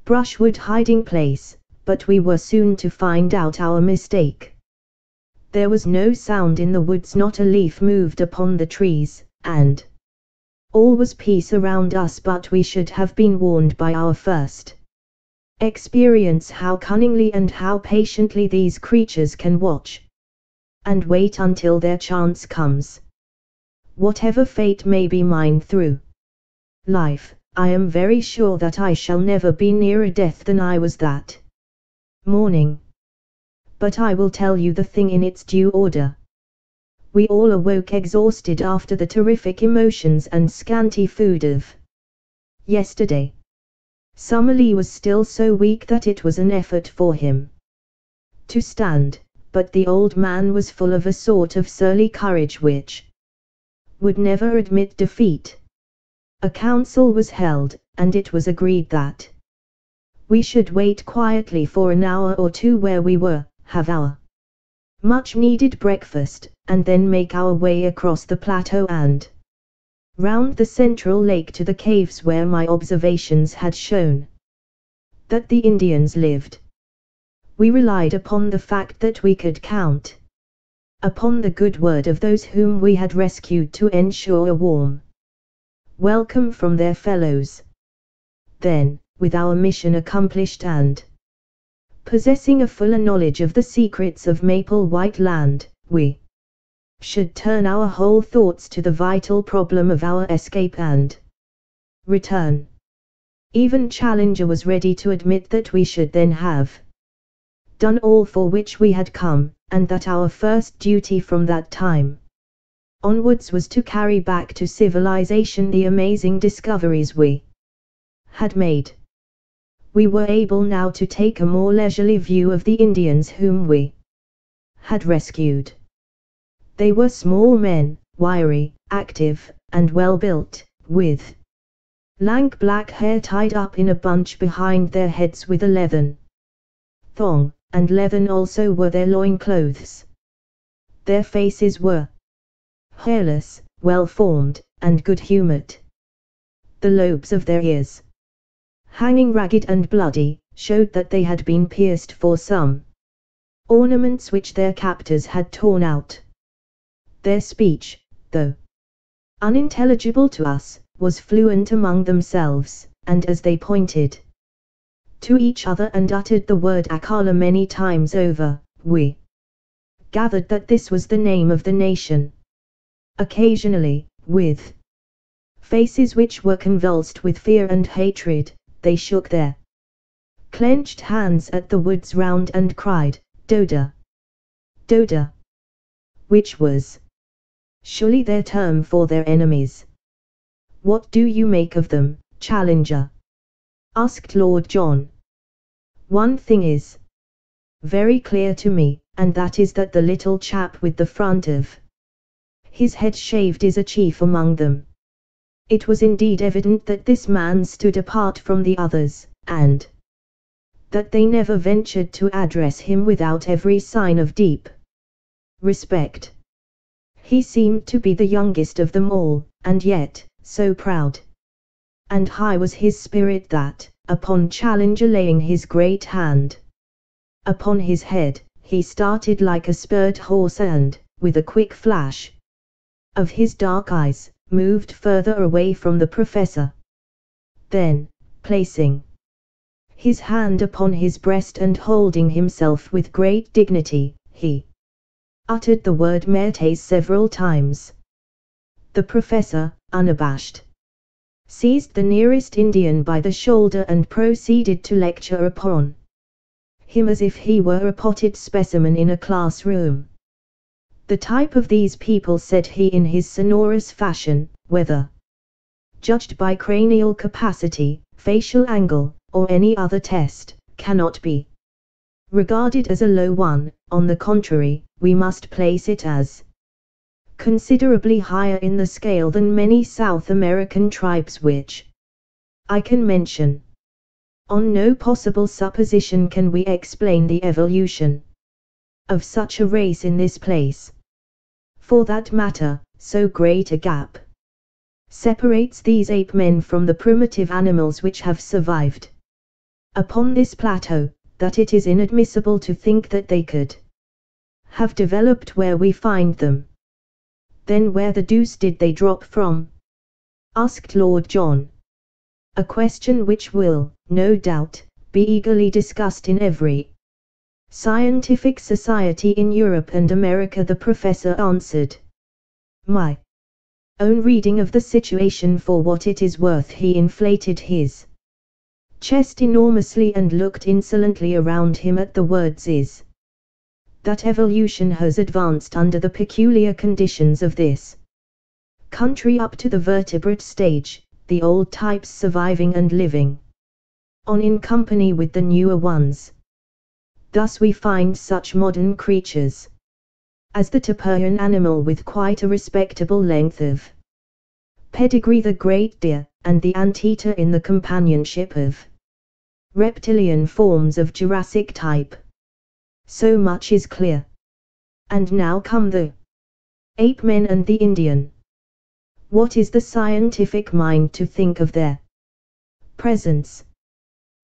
brushwood hiding place, but we were soon to find out our mistake. There was no sound in the woods, not a leaf moved upon the trees, and all was peace around us, but we should have been warned by our first Experience how cunningly and how patiently these creatures can watch and wait until their chance comes. Whatever fate may be mine through life, I am very sure that I shall never be nearer death than I was that morning. But I will tell you the thing in its due order. We all awoke exhausted after the terrific emotions and scanty food of yesterday. Summerlee was still so weak that it was an effort for him to stand, but the old man was full of a sort of surly courage which would never admit defeat. A council was held, and it was agreed that we should wait quietly for an hour or two where we were, have our much-needed breakfast, and then make our way across the plateau and round the central lake to the caves where my observations had shown that the Indians lived. We relied upon the fact that we could count upon the good word of those whom we had rescued to ensure a warm welcome from their fellows. Then, with our mission accomplished and possessing a fuller knowledge of the secrets of Maple White Land, we should turn our whole thoughts to the vital problem of our escape and return. Even Challenger was ready to admit that we should then have done all for which we had come, and that our first duty from that time onwards was to carry back to civilization the amazing discoveries we had made. We were able now to take a more leisurely view of the Indians whom we had rescued. They were small men, wiry, active, and well-built, with lank black hair tied up in a bunch behind their heads with a leathern thong, and leathern also were their loincloths. Their faces were hairless, well-formed, and good-humored. The lobes of their ears, hanging ragged and bloody, showed that they had been pierced for some ornaments which their captors had torn out. Their speech, though unintelligible to us, was fluent among themselves, and as they pointed to each other and uttered the word Akala many times over, we gathered that this was the name of the nation. Occasionally, with faces which were convulsed with fear and hatred, they shook their clenched hands at the woods round and cried, Doda! Doda! Which was surely their term for their enemies. What do you make of them, Challenger? Asked Lord John. One thing is very clear to me, and that is that the little chap with the front of his head shaved is a chief among them. It was indeed evident that this man stood apart from the others, and that they never ventured to address him without every sign of deep respect. He seemed to be the youngest of them all, and yet so proud and high was his spirit that, upon Challenger laying his great hand upon his head, he started like a spurred horse and, with a quick flash of his dark eyes, moved further away from the professor. Then, placing his hand upon his breast and holding himself with great dignity, he uttered the word Metes several times. The professor, unabashed, seized the nearest Indian by the shoulder and proceeded to lecture upon him as if he were a potted specimen in a classroom. The type of these people, said he in his sonorous fashion, whether judged by cranial capacity, facial angle, or any other test, cannot be regarded as a low one. On the contrary, we must place it as considerably higher in the scale than many South American tribes which I can mention. On no possible supposition can we explain the evolution of such a race in this place. For that matter, so great a gap separates these ape men from the primitive animals which have survived upon this plateau, that it is inadmissible to think that they could have developed where we find them. Then where the deuce did they drop from? Asked Lord John. A question which will, no doubt, be eagerly discussed in every scientific society in Europe and America, the professor answered. My own reading of the situation, for what it is worth. He inflated his chest enormously and looked insolently around him at the words, is that evolution has advanced under the peculiar conditions of this country up to the vertebrate stage, the old types surviving and living on in company with the newer ones. Thus we find such modern creatures as the tapir, animal with quite a respectable length of pedigree, the great deer, and the anteater in the companionship of reptilian forms of Jurassic type. So much is clear. And now come the ape-men and the Indian. What is the scientific mind to think of their presence?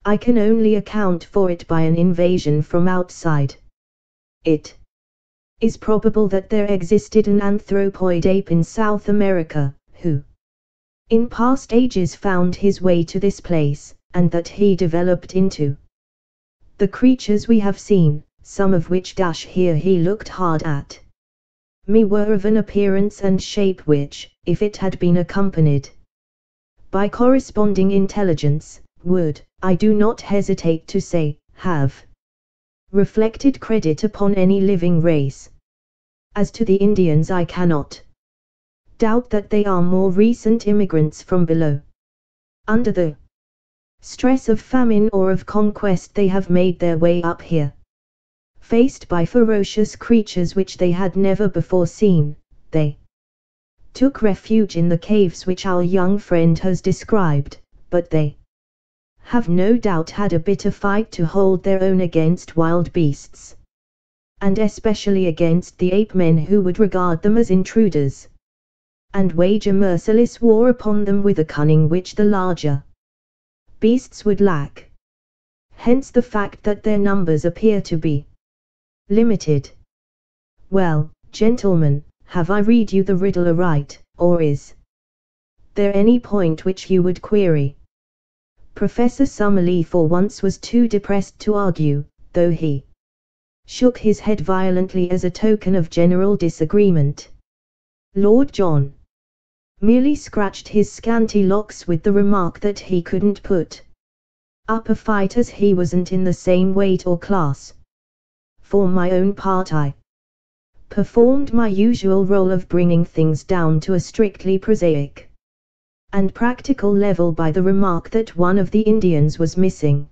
I can only account for it by an invasion from outside. It is probable that there existed an anthropoid ape in South America, who in past ages found his way to this place, and that he developed into the creatures we have seen, some of which here he looked hard at me, were of an appearance and shape which, if it had been accompanied by corresponding intelligence, would, I do not hesitate to say, have reflected credit upon any living race. As to the Indians, I cannot doubt that they are more recent immigrants from below. Under the stress of famine or of conquest, they have made their way up here. Faced by ferocious creatures which they had never before seen, they took refuge in the caves which our young friend has described, but they have no doubt had a bitter fight to hold their own against wild beasts, and especially against the ape-men, who would regard them as intruders, and wage a merciless war upon them with a cunning which the larger beasts would lack. Hence the fact that their numbers appear to be limited. Well, gentlemen, have I read you the riddle aright, or is there any point which you would query? Professor Summerlee for once was too depressed to argue, though he shook his head violently as a token of general disagreement. Lord John merely scratched his scanty locks with the remark that he couldn't put up a fight, as he wasn't in the same weight or class. For my own part, I performed my usual role of bringing things down to a strictly prosaic and practical level by the remark that one of the Indians was missing.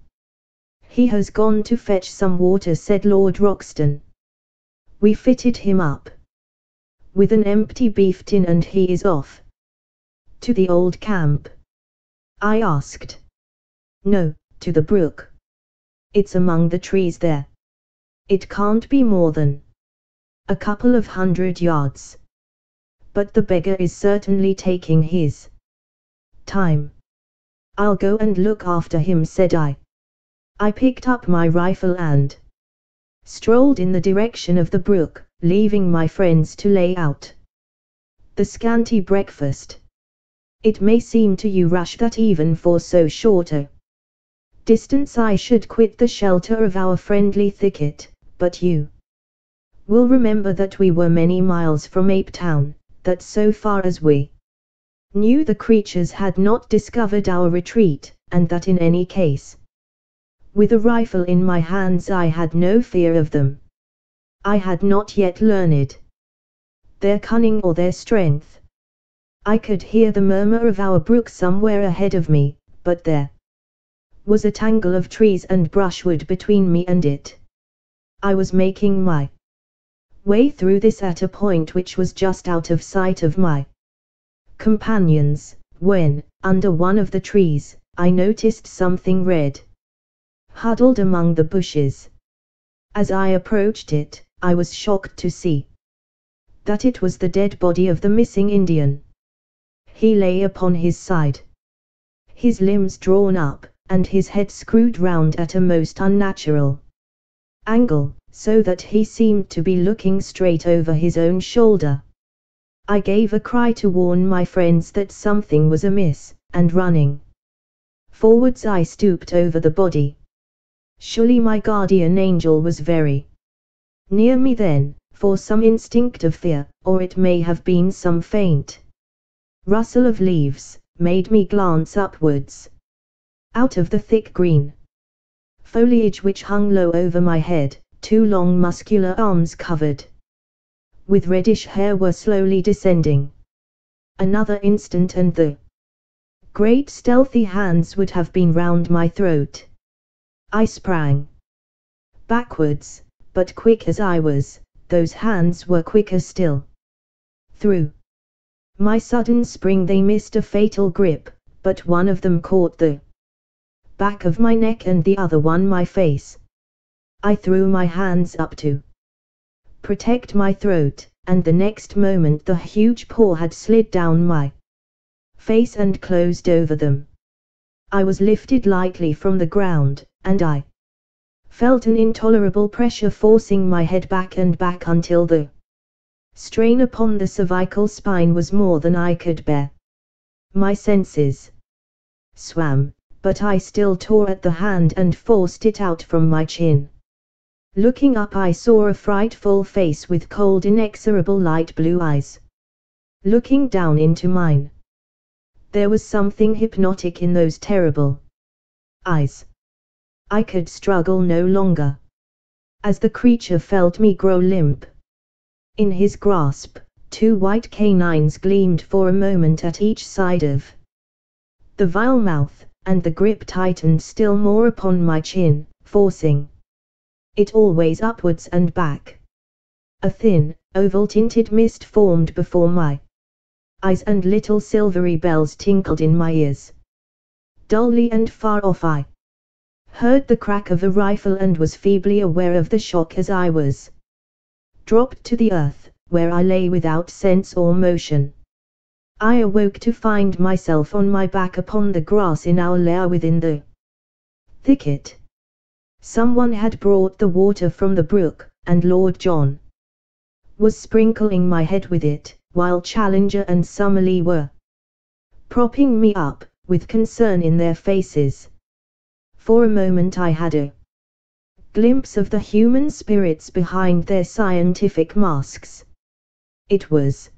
He has gone to fetch some water, said Lord Roxton. We fitted him up with an empty beef tin and he is off to the old camp. I asked. No, to the brook. It's among the trees there. It can't be more than a couple of 100 yards. But the beggar is certainly taking his time. I'll go and look after him, said I. I picked up my rifle and strolled in the direction of the brook, leaving my friends to lay out the scanty breakfast. It may seem to you rash that even for so short a distance I should quit the shelter of our friendly thicket, but you will remember that we were many miles from Ape Town, that so far as we knew the creatures had not discovered our retreat, and that in any case, with a rifle in my hands, I had no fear of them. I had not yet learned their cunning or their strength. I could hear the murmur of our brook somewhere ahead of me, but there was a tangle of trees and brushwood between me and it. I was making my way through this at a point which was just out of sight of my companions, when, under one of the trees, I noticed something red huddled among the bushes. As I approached it, I was shocked to see that it was the dead body of the missing Indian. He lay upon his side, his limbs drawn up, and his head screwed round at a most unnatural angle, so that he seemed to be looking straight over his own shoulder. I gave a cry to warn my friends that something was amiss, and running forwards I stooped over the body. Surely my guardian angel was very near me then, for some instinct of fear, or it may have been some faint rustle of leaves, made me glance upwards. Out of the thick green foliage which hung low over my head, two long muscular arms covered with reddish hair were slowly descending. Another instant and the great stealthy hands would have been round my throat. I sprang backwards, but quick as I was, those hands were quicker still. Through my sudden spring they missed a fatal grip, but one of them caught the back of my neck and the other one my face. I threw my hands up to protect my throat, and the next moment the huge paw had slid down my face and closed over them. I was lifted lightly from the ground, and I felt an intolerable pressure forcing my head back and back until the strain upon the cervical spine was more than I could bear. My senses swam, but I still tore at the hand and forced it out from my chin. Looking up I saw a frightful face with cold inexorable light blue eyes looking down into mine. There was something hypnotic in those terrible eyes. I could struggle no longer. As the creature felt me grow limp in his grasp, two white canines gleamed for a moment at each side of the vile mouth, and the grip tightened still more upon my chin, forcing it always upwards and back. A thin, oval-tinted mist formed before my eyes and little silvery bells tinkled in my ears. Dully and far off I heard the crack of a rifle and was feebly aware of the shock as I was dropped to the earth, where I lay without sense or motion. I awoke to find myself on my back upon the grass in our lair within the thicket. Someone had brought the water from the brook, and Lord John was sprinkling my head with it, while Challenger and Summerlee were propping me up, with concern in their faces. For a moment I had a glimpse of the human spirits behind their scientific masks. It was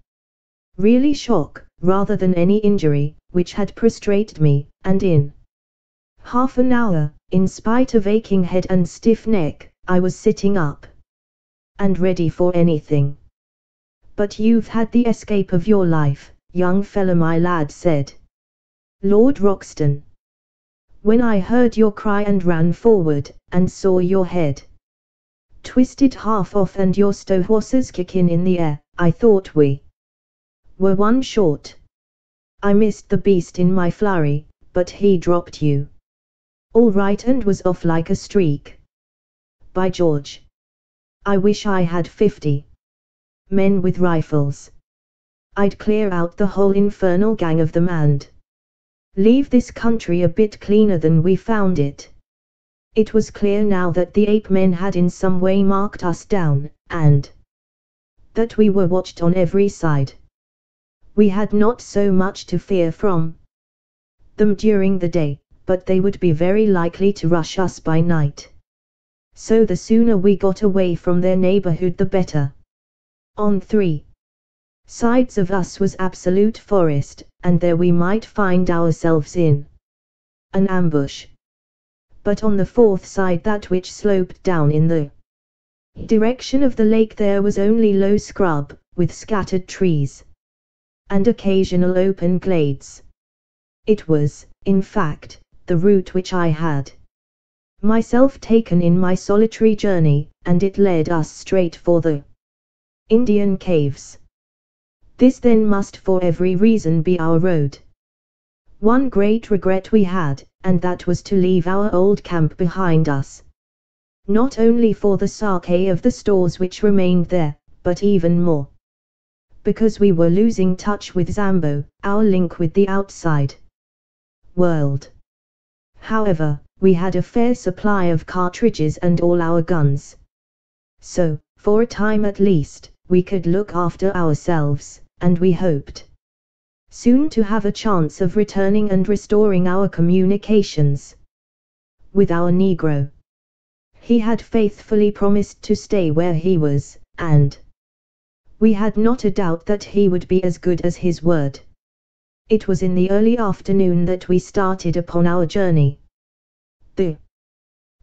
really shock, rather than any injury, which had prostrated me, and in half an hour, in spite of aching head and stiff neck, I was sitting up and ready for anything. But you've had the escape of your life, young fellow, my lad said Lord Roxton. When I heard your cry and ran forward, and saw your head twisted half off and your stowhorses kicking in the air, I thought we were one short. I missed the beast in my flurry, but he dropped you all right and was off like a streak. By George! I wish I had 50 men with rifles. I'd clear out the whole infernal gang of them and leave this country a bit cleaner than we found it. It was clear now that the ape men had in some way marked us down, and that we were watched on every side. We had not so much to fear from them during the day, but they would be very likely to rush us by night. So the sooner we got away from their neighborhood the better. On 3 sides of us was absolute forest, and there we might find ourselves in an ambush. But on the fourth side, that which sloped down in the direction of the lake, there was only low scrub, with scattered trees and occasional open glades. It was, in fact, the route which I had myself taken in my solitary journey, and it led us straight for the Indian caves. This then must for every reason be our road. One great regret we had, and that was to leave our old camp behind us. Not only for the sake of the stores which remained there, but even more because we were losing touch with Zambo, our link with the outside world. However, we had a fair supply of cartridges and all our guns. So, for a time at least, we could look after ourselves, and we hoped soon to have a chance of returning and restoring our communications with our Negro. He had faithfully promised to stay where he was, and we had not a doubt that he would be as good as his word. It was in the early afternoon that we started upon our journey. The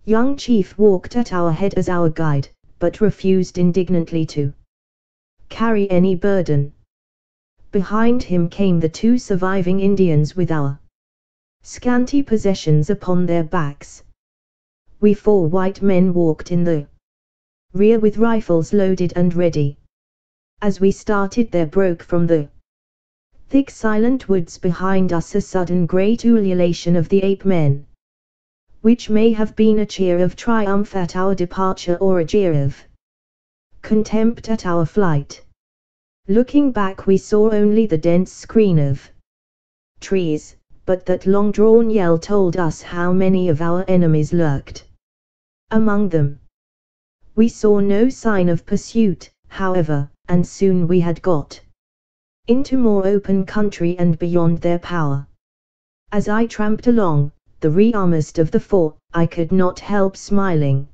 young chief walked at our head as our guide, but refused indignantly to carry any burden. Behind him came the 2 surviving Indians with our scanty possessions upon their backs. We 4 white men walked in the rear with rifles loaded and ready. As we started, there broke from the thick silent woods behind us a sudden great ululation of the ape-men, which may have been a cheer of triumph at our departure or a jeer of contempt at our flight. Looking back, we saw only the dense screen of trees, but that long-drawn yell told us how many of our enemies lurked among them. We saw no sign of pursuit, however, and soon we had got into more open country and beyond their power. As I tramped along, the rearmest of the 4, I could not help smiling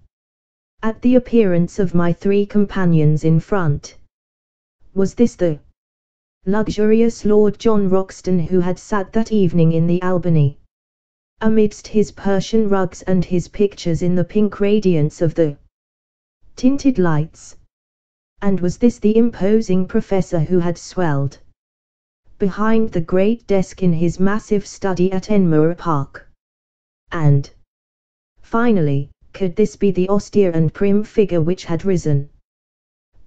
at the appearance of my 3 companions in front. Was this the luxurious Lord John Roxton who had sat that evening in the Albany, amidst his Persian rugs and his pictures in the pink radiance of the tinted lights? And was this the imposing professor who had swelled behind the great desk in his massive study at Enmore Park? And finally, could this be the austere and prim figure which had risen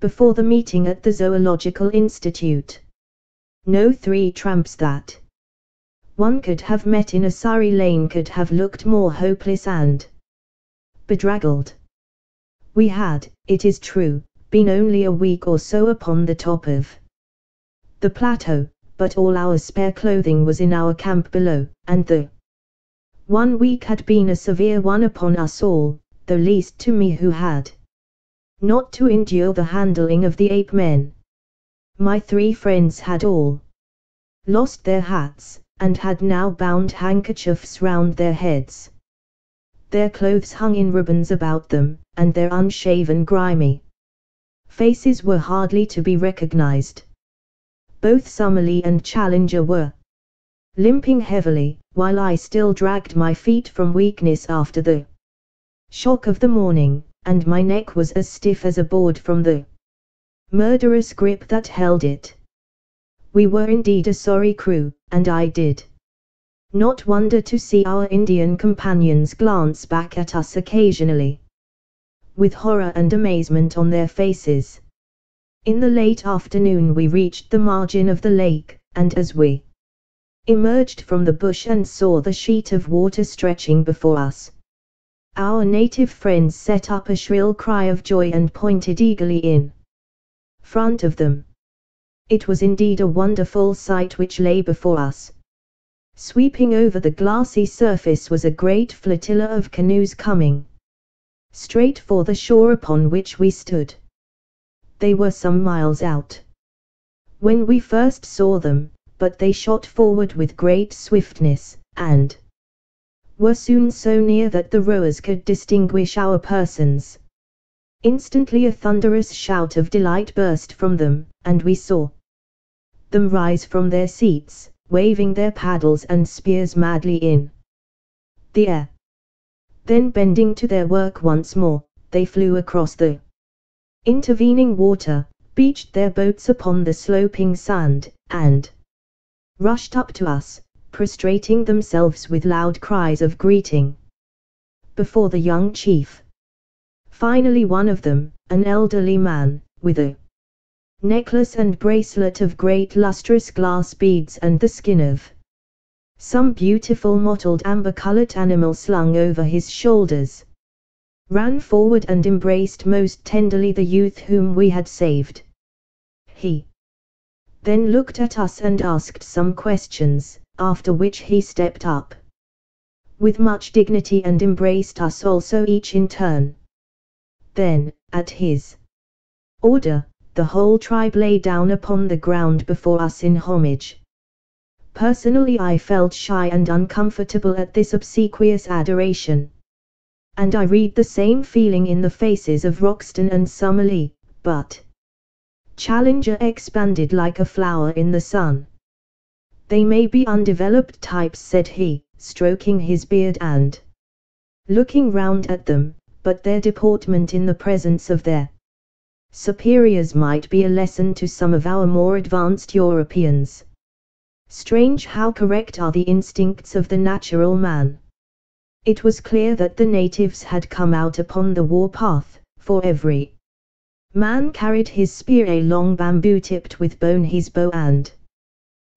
before the meeting at the Zoological Institute? No 3 tramps that one could have met in a Surrey lane could have looked more hopeless and bedraggled. We had, it is true, been only a week or so upon the top of the plateau, but all our spare clothing was in our camp below, and the 1 week had been a severe one upon us all, though least to me who had not to endure the handling of the ape-men. My 3 friends had all lost their hats, and had now bound handkerchiefs round their heads. Their clothes hung in ribbons about them, and their unshaven, grimy faces were hardly to be recognized. Both Summerlee and Challenger were limping heavily, while I still dragged my feet from weakness after the shock of the morning, and my neck was as stiff as a board from the murderous grip that held it. We were indeed a sorry crew, and I did not wonder to see our Indian companions glance back at us occasionally, with horror and amazement on their faces. In the late afternoon we reached the margin of the lake, and as we emerged from the bush and saw the sheet of water stretching before us, our native friends set up a shrill cry of joy and pointed eagerly in front of them. It was indeed a wonderful sight which lay before us. Sweeping over the glassy surface was a great flotilla of canoes coming straight for the shore upon which we stood. They were some miles out when we first saw them, but they shot forward with great swiftness, and were soon so near that the rowers could distinguish our persons. Instantly a thunderous shout of delight burst from them, and we saw them rise from their seats, waving their paddles and spears madly in the air. Then bending to their work once more, they flew across the intervening water, beached their boats upon the sloping sand, and rushed up to us, prostrating themselves with loud cries of greeting before the young chief. Finally one of them, an elderly man, with a necklace and bracelet of great lustrous glass beads and the skin of some beautiful mottled amber-colored animal slung over his shoulders, ran forward and embraced most tenderly the youth whom we had saved. He then looked at us and asked some questions, after which he stepped up with much dignity and embraced us also each in turn. Then, at his order, the whole tribe lay down upon the ground before us in homage. Personally I felt shy and uncomfortable at this obsequious adoration. And I read the same feeling in the faces of Roxton and Summerlee, but Challenger expanded like a flower in the sun. They may be undeveloped types, said he, stroking his beard and looking round at them, but their deportment in the presence of their superiors might be a lesson to some of our more advanced Europeans. Strange how correct are the instincts of the natural man. It was clear that the natives had come out upon the war path, for every man carried his spear, a long bamboo tipped with bone, his bow and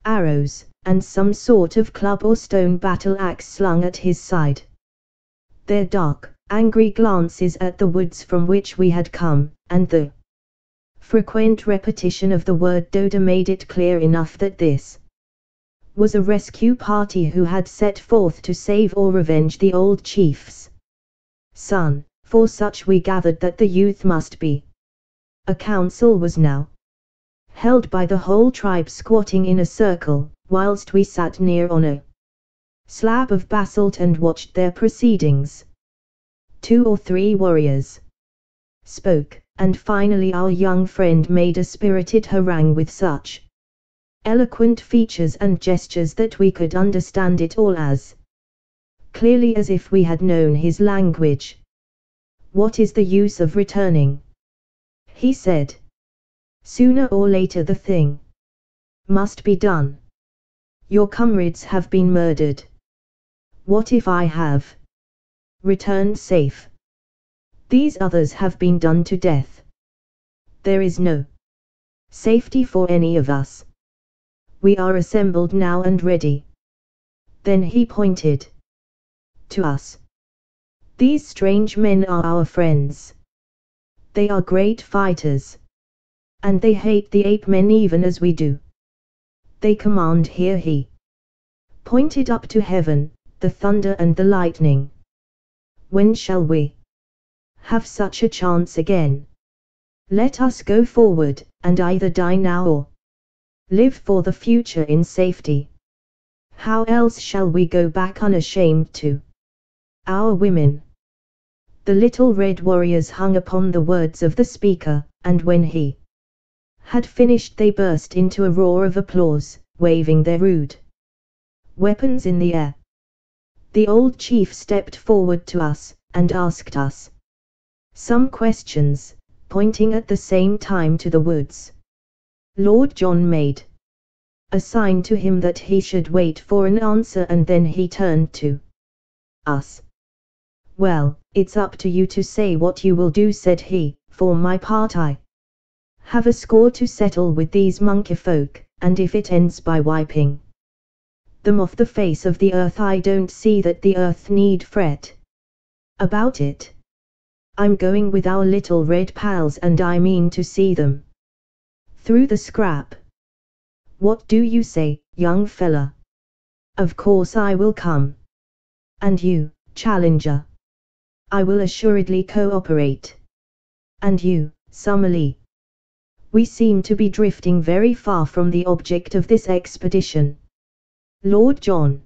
arrows, and some sort of club or stone battle axe slung at his side. Their dark, angry glances at the woods from which we had come, and the frequent repetition of the word Doda made it clear enough that this was a rescue party who had set forth to save or revenge the old chief's son, for such we gathered that the youth must be. A council was now held by the whole tribe, squatting in a circle, whilst we sat near on a slab of basalt and watched their proceedings. 2 or 3 warriors spoke, and finally our young friend made a spirited harangue with such eloquent features and gestures that we could understand it all as clearly as if we had known his language. "What is the use of returning?" he said. "Sooner or later the thing must be done. Your comrades have been murdered. What if I have returned safe? These others have been done to death. There is no safety for any of us. We are assembled now and ready." Then he pointed to us. "These strange men are our friends. They are great fighters. And they hate the ape men even as we do. They command." Here he pointed up to heaven, "the thunder and the lightning. When shall we have such a chance again? Let us go forward, and either die now or live for the future in safety. How else shall we go back unashamed to our women?" The little red warriors hung upon the words of the speaker, and when he had finished they burst into a roar of applause, waving their rude weapons in the air. The old chief stepped forward to us, and asked us some questions, pointing at the same time to the woods. Lord John made a sign to him that he should wait for an answer, and then he turned to us. "Well, it's up to you to say what you will do," said he. "For my part I have a score to settle with these monkey folk, and if it ends by wiping them off the face of the earth, I don't see that the earth need fret about it. I'm going with our little red pals, and I mean to see them through the scrap. What do you say, young fella?" "Of course I will come." "And you, Challenger?" "I will assuredly cooperate." "And you, Summerlee?" "We seem to be drifting very far from the object of this expedition." "Lord John,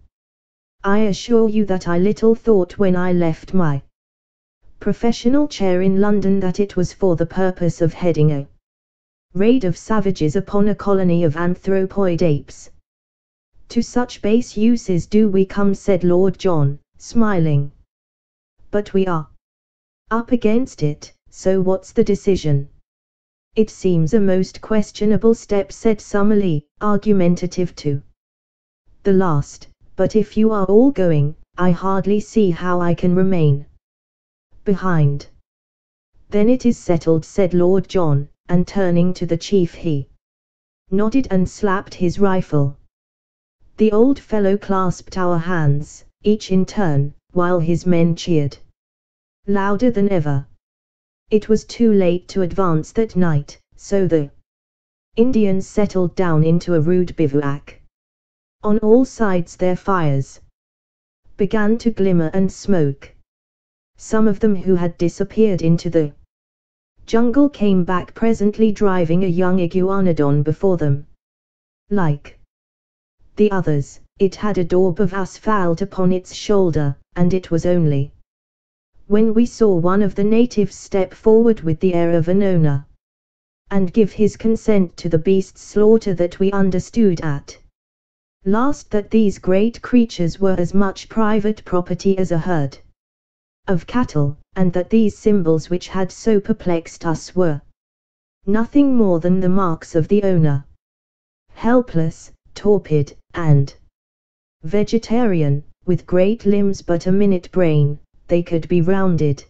I assure you that I little thought when I left my professional chair in London that it was for the purpose of heading a raid of savages upon a colony of anthropoid apes. To such base uses do we come," said Lord John, smiling. "But we are up against it, so what's the decision?" "It seems a most questionable step," said Summerlee, argumentative to the last, "but if you are all going, I hardly see how I can remain behind." "Then it is settled," said Lord John, and turning to the chief he nodded and slapped his rifle. The old fellow clasped our hands, each in turn, while his men cheered louder than ever. It was too late to advance that night, so the Indians settled down into a rude bivouac. On all sides their fires began to glimmer and smoke. Some of them who had disappeared into the jungle came back presently, driving a young iguanodon before them. Like the others, it had a daub of asphalt upon its shoulder, and it was only when we saw one of the natives step forward with the air of an owner, and give his consent to the beast's slaughter, that we understood at last that these great creatures were as much private property as a herd of cattle, and that these symbols which had so perplexed us were nothing more than the marks of the owner. Helpless, torpid, and vegetarian, with great limbs but a minute brain, they could be rounded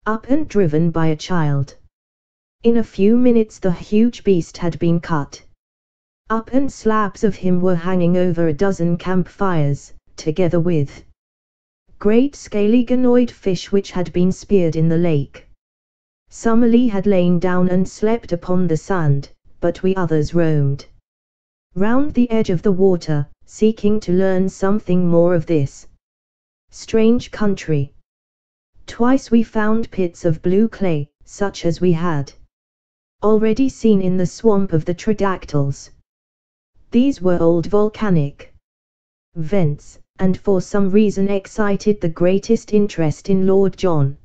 up and driven by a child. In a few minutes the huge beast had been cut up, and slabs of him were hanging over a dozen campfires, together with great scaly ganoid fish which had been speared in the lake. Summerlee had lain down and slept upon the sand, but we others roamed round the edge of the water, seeking to learn something more of this strange country. Twice we found pits of blue clay, such as we had already seen in the swamp of the pterodactyls. These were old volcanic vents, and for some reason excited the greatest interest in Lord John.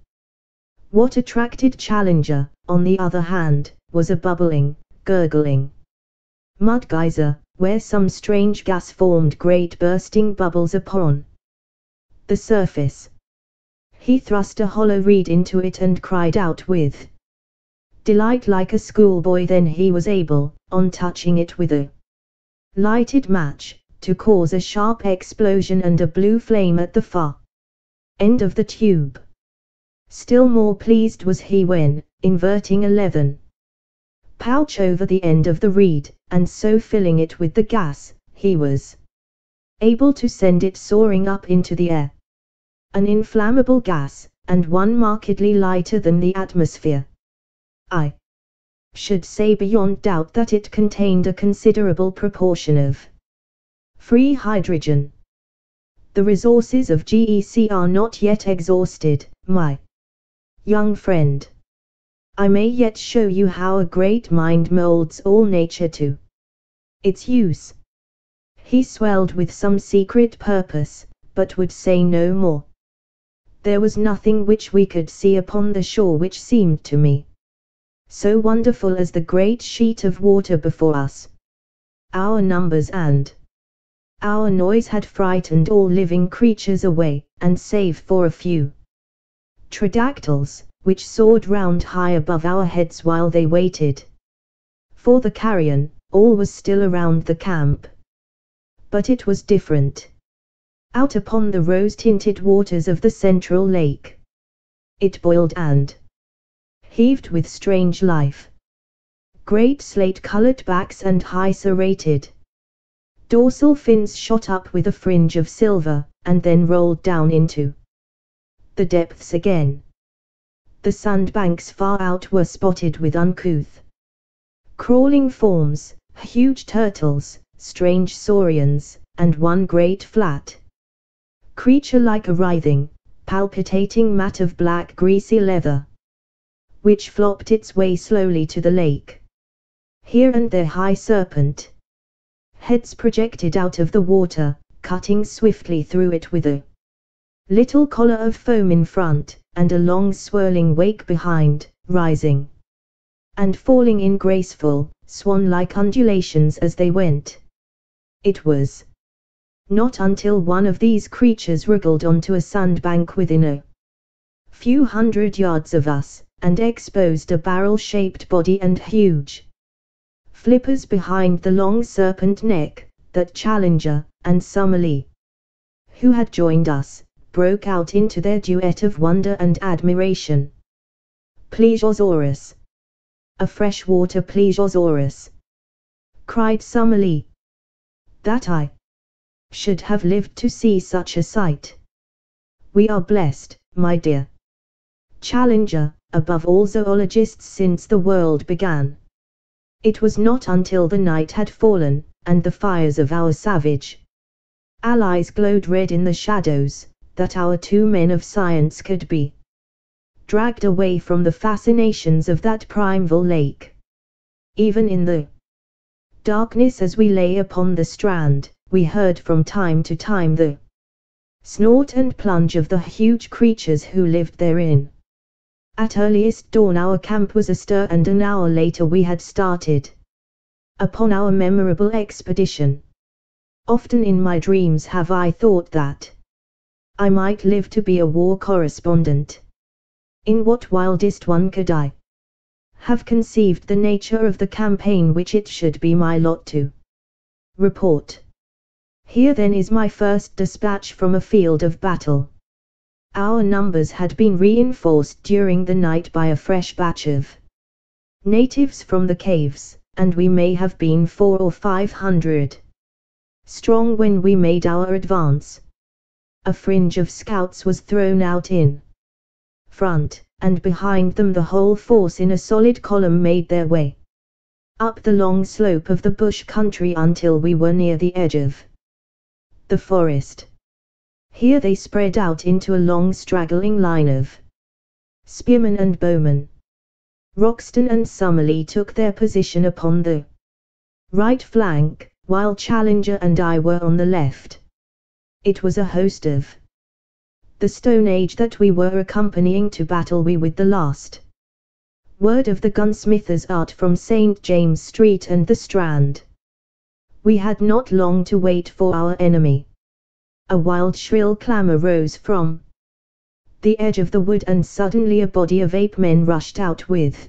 What attracted Challenger, on the other hand, was a bubbling, gurgling mud geyser, where some strange gas formed great bursting bubbles upon the surface. He thrust a hollow reed into it and cried out with delight like a schoolboy. Then he was able, on touching it with a lighted match, to cause a sharp explosion and a blue flame at the far end of the tube. Still more pleased was he when, inverting a leathern pouch over the end of the reed, and so filling it with the gas, he was able to send it soaring up into the air. An inflammable gas, and one markedly lighter than the atmosphere. I should say beyond doubt that it contained a considerable proportion of free hydrogen. The resources of GEC are not yet exhausted, my young friend. I may yet show you how a great mind molds all nature to its use. He swelled with some secret purpose, but would say no more. There was nothing which we could see upon the shore which seemed to me so wonderful as the great sheet of water before us. Our numbers and our noise had frightened all living creatures away, and save for a few pterodactyls, which soared round high above our heads while they waited for the carrion, all was still around the camp. But it was different out upon the rose-tinted waters of the central lake. It boiled and heaved with strange life. Great slate-colored backs and high serrated dorsal fins shot up with a fringe of silver, and then rolled down into the depths again. The sandbanks far out were spotted with uncouth crawling forms, huge turtles, strange saurians, and one great flat creature like a writhing, palpitating mat of black greasy leather, which flopped its way slowly to the lake. Here and there high serpent heads projected out of the water, cutting swiftly through it with a little collar of foam in front, and a long swirling wake behind, rising and falling in graceful, swan-like undulations as they went. It was not until one of these creatures wriggled onto a sandbank within a few hundred yards of us, and exposed a barrel-shaped body and huge flippers behind the long serpent neck, that Challenger and Summerlee, who had joined us, broke out into their duet of wonder and admiration. Plesiosaurus! A freshwater plesiosaurus! Cried Summerlee. That I should have lived to see such a sight. We are blessed, my dear Challenger, above all zoologists since the world began. It was not until the night had fallen, and the fires of our savage allies glowed red in the shadows, that our two men of science could be dragged away from the fascinations of that primeval lake. Even in the darkness as we lay upon the strand, we heard from time to time the snort and plunge of the huge creatures who lived therein. At earliest dawn our camp was astir, and an hour later we had started upon our memorable expedition. Often in my dreams have I thought that I might live to be a war correspondent. In what wildest one could I have conceived the nature of the campaign which it should be my lot to report? Here then is my first dispatch from a field of battle. Our numbers had been reinforced during the night by a fresh batch of natives from the caves, and we may have been 400 or 500 strong when we made our advance. A fringe of scouts was thrown out in front, and behind them the whole force in a solid column made their way up the long slope of the bush country until we were near the edge of the forest. Here they spread out into a long straggling line of spearmen and bowmen. Roxton and Summerlee took their position upon the right flank, while Challenger and I were on the left. It was a host of the Stone Age that we were accompanying to battle with the last word of the gunsmithers' art from St. James Street and the Strand. We had not long to wait for our enemy. A wild shrill clamour rose from the edge of the wood, and suddenly a body of ape-men rushed out with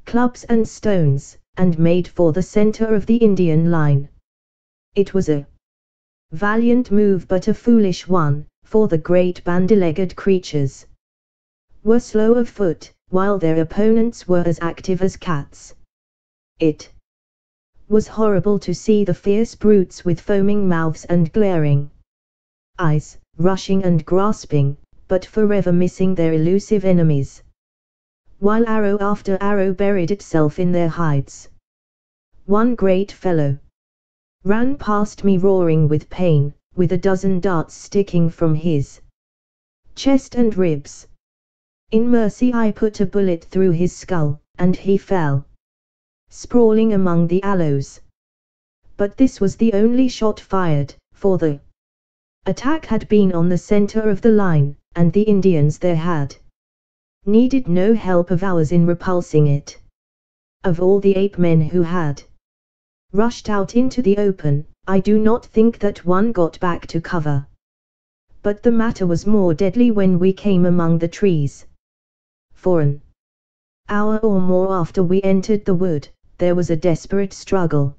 clubs and stones, and made for the centre of the Indian line. It was a valiant move but a foolish one, for the great bandy-legged creatures were slow of foot, while their opponents were as active as cats. It was horrible to see the fierce brutes with foaming mouths and glaring eyes, rushing and grasping, but forever missing their elusive enemies, while arrow after arrow buried itself in their hides. One great fellow ran past me roaring with pain, with a dozen darts sticking from his chest and ribs. In mercy I put a bullet through his skull, and he fell sprawling among the aloes. But this was the only shot fired, for the attack had been on the center of the line, and the Indians there had needed no help of ours in repulsing it. Of all the ape-men who had rushed out into the open, I do not think that one got back to cover. But the matter was more deadly when we came among the trees. For an hour or more after we entered the wood, there was a desperate struggle,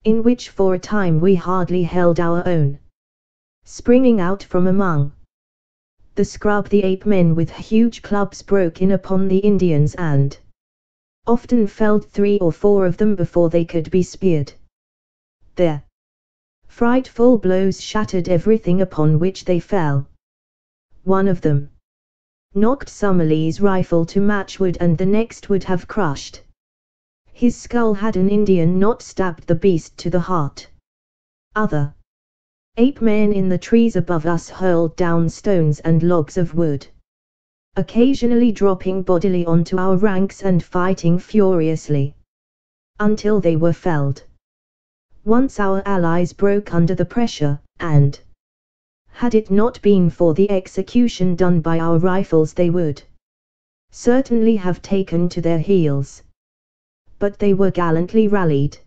in which for a time we hardly held our own. Springing out from among the scrub, the ape-men with huge clubs broke in upon the Indians and often felled 3 or 4 of them before they could be speared. Their frightful blows shattered everything upon which they fell. One of them knocked Summerlee's rifle to matchwood, and the next would have crushed his skull had an Indian not stabbed the beast to the heart. Other ape-men in the trees above us hurled down stones and logs of wood, occasionally dropping bodily onto our ranks and fighting furiously until they were felled. Once our allies broke under the pressure, and had it not been for the execution done by our rifles they would certainly have taken to their heels. But they were gallantly rallied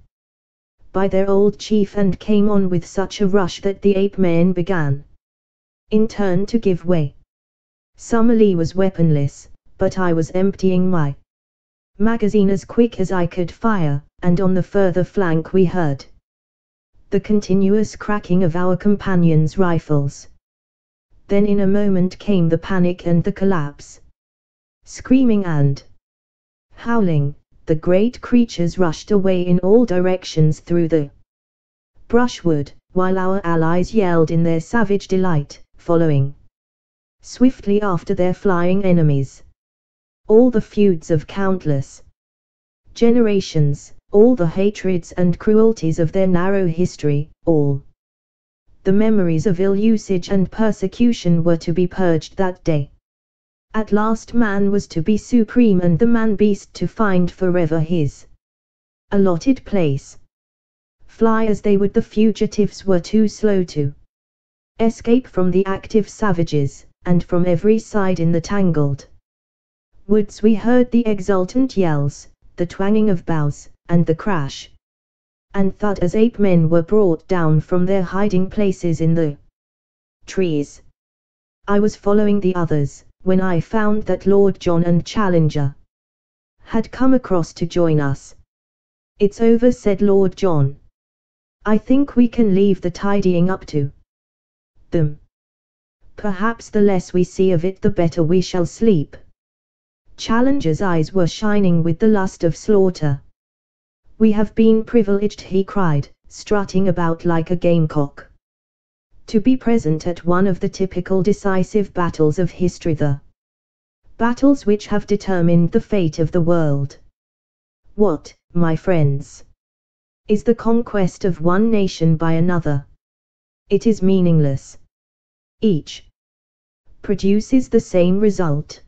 by their old chief and came on with such a rush that the ape-men began in turn to give way. Summerlee was weaponless, but I was emptying my magazine as quick as I could fire, and on the further flank we heard the continuous cracking of our companions' rifles. Then in a moment came the panic and the collapse. Screaming and howling, the great creatures rushed away in all directions through the brushwood, while our allies yelled in their savage delight, following swiftly after their flying enemies. All the feuds of countless generations, all the hatreds and cruelties of their narrow history, all the memories of ill usage and persecution were to be purged that day. At last man was to be supreme and the man-beast to find forever his allotted place. Fly as they would, the fugitives were too slow to escape from the active savages, and from every side in the tangled woods we heard the exultant yells, the twanging of boughs, and the crash and thud as ape-men were brought down from their hiding places in the trees. I was following the others, when I found that Lord John and Challenger had come across to join us. "It's over," said Lord John. "I think we can leave the tidying up to them. Perhaps the less we see of it the better we shall sleep." Challenger's eyes were shining with the lust of slaughter. "We have been privileged," he cried, strutting about like a gamecock, "to be present at one of the typical decisive battles of history, the battles which have determined the fate of the world. What, my friends, is the conquest of one nation by another? It is meaningless. Each produces the same result.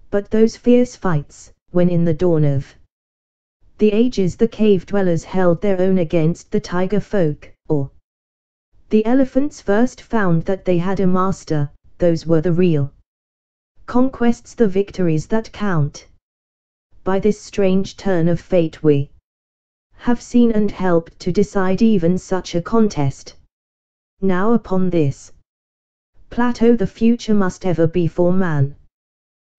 But those fierce fights, when in the dawn of the ages the cave dwellers held their own against the tiger folk, or the elephants first found that they had a master, those were the real conquests, the victories that count. By this strange turn of fate we have seen and helped to decide even such a contest. Now upon this plateau the future must ever be for man.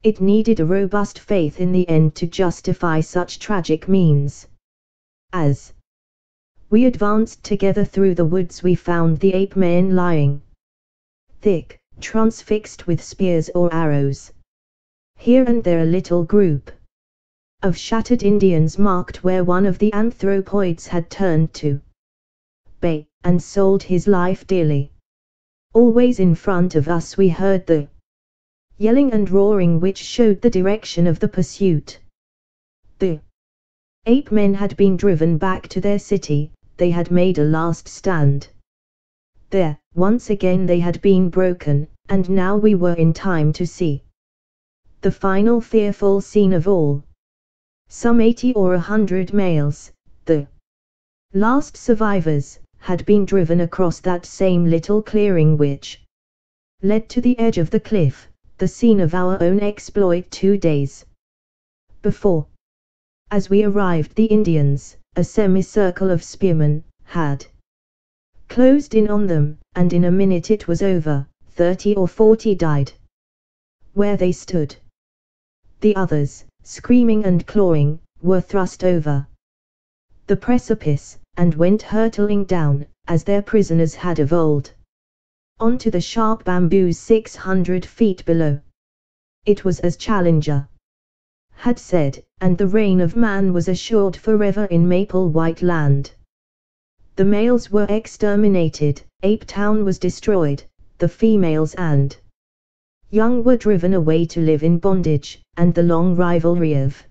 It needed a robust faith in the end to justify such tragic means. As we advanced together through the woods we found the ape-men lying thick, transfixed with spears or arrows. Here and there a little group of shattered Indians marked where one of the anthropoids had turned to bay, and sold his life dearly. Always in front of us we heard the yelling and roaring which showed the direction of the pursuit. The ape-men had been driven back to their city, they had made a last stand. There, once again they had been broken, and now we were in time to see the final fearful scene of all. Some 80 or 100 males, the last survivors, had been driven across that same little clearing which led to the edge of the cliff, the scene of our own exploit 2 days before. As we arrived the Indians, a semicircle of spearmen, had closed in on them, and in a minute it was over. 30 or 40 died where they stood. The others, screaming and clawing, were thrust over the precipice, and went hurtling down, as their prisoners had of old, onto the sharp bamboos 600 feet below. It was as Challenger had said, and the reign of man was assured forever in Maple White Land. The males were exterminated, Ape Town was destroyed, the females and young were driven away to live in bondage, and the long rivalry of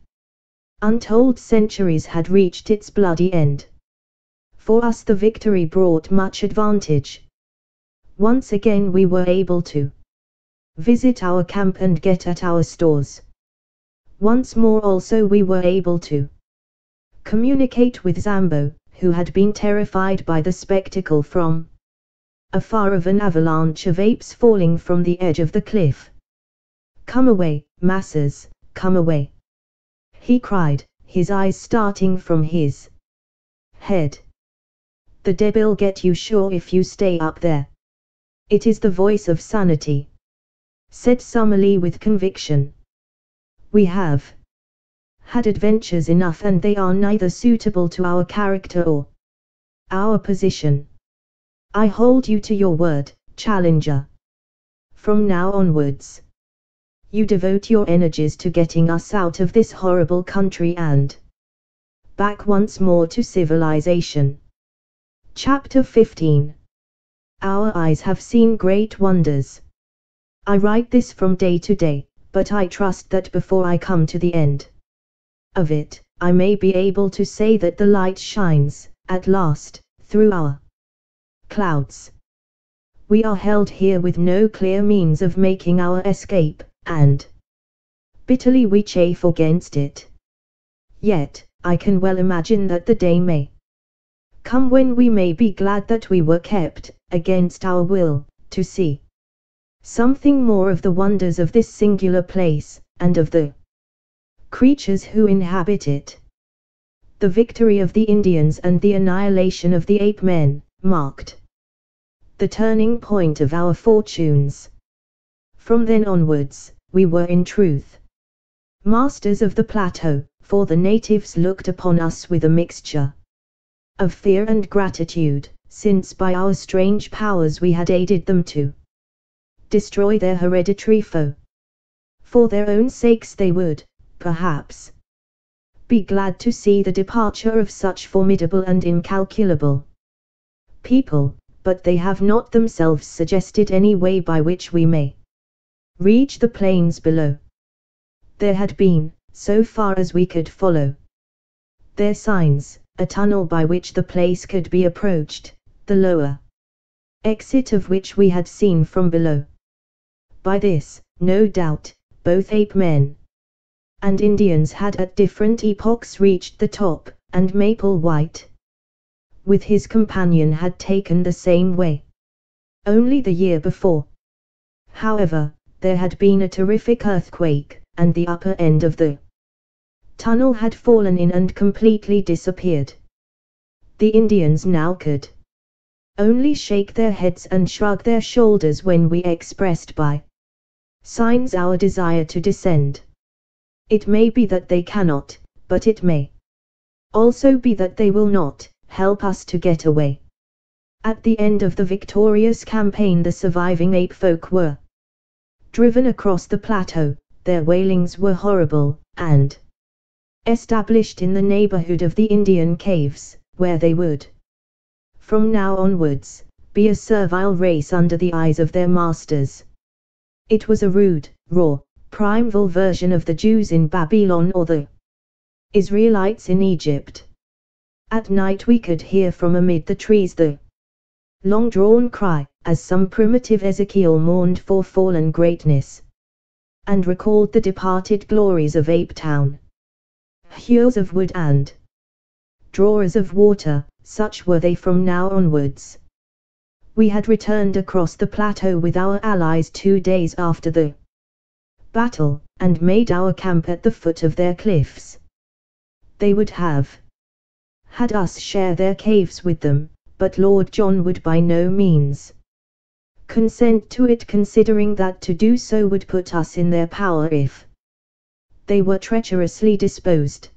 untold centuries had reached its bloody end. For us the victory brought much advantage. Once again we were able to visit our camp and get at our stores. Once more also we were able to communicate with Zambo, who had been terrified by the spectacle from afar of an avalanche of apes falling from the edge of the cliff. "Come away, masses, come away," he cried, his eyes starting from his head. "The debil'll get you sure if you stay up there." "It is the voice of sanity," said Summerlee with conviction. "We have had adventures enough and they are neither suitable to our character or our position. I hold you to your word, Challenger. From now onwards, you devote your energies to getting us out of this horrible country and back once more to civilization." Chapter 15. Our eyes have seen great wonders. I write this from day to day, but I trust that before I come to the end of it, I may be able to say that the light shines, at last, through our clouds. We are held here with no clear means of making our escape, and bitterly we chafe against it. Yet, I can well imagine that the day may come when we may be glad that we were kept, against our will, to see something more of the wonders of this singular place, and of the creatures who inhabit it. The victory of the Indians and the annihilation of the ape men marked the turning point of our fortunes. From then onwards, we were in truth masters of the plateau, for the natives looked upon us with a mixture of fear and gratitude, since by our strange powers we had aided them to destroy their hereditary foe. For their own sakes they would, perhaps, be glad to see the departure of such formidable and incalculable people, but they have not themselves suggested any way by which we may reach the plains below. There had been, so far as we could follow their signs, a tunnel by which the place could be approached, the lower exit of which we had seen from below. By this, no doubt, both ape men and Indians had at different epochs reached the top, and Maple White, with his companion, had taken the same way only the year before. However, there had been a terrific earthquake, and the upper end of the tunnel had fallen in and completely disappeared. The Indians now could only shake their heads and shrug their shoulders when we expressed by signs our desire to descend. It may be that they cannot, but it may also be that they will not help us to get away. At the end of the victorious campaign, the surviving ape folk were driven across the plateau. Their wailings were horrible, and established in the neighborhood of the Indian caves, where they would, from now onwards, be a servile race under the eyes of their masters. It was a rude, raw, primeval version of the Jews in Babylon or the Israelites in Egypt. At night we could hear from amid the trees the long-drawn cry, as some primitive Ezekiel mourned for fallen greatness, and recalled the departed glories of Ape Town. Hewers of wood and drawers of water, such were they from now onwards. We had returned across the plateau with our allies 2 days after the battle, and made our camp at the foot of their cliffs. They would have had us share their caves with them, but Lord John would by no means consent to it, considering that to do so would put us in their power if they were treacherously disposed.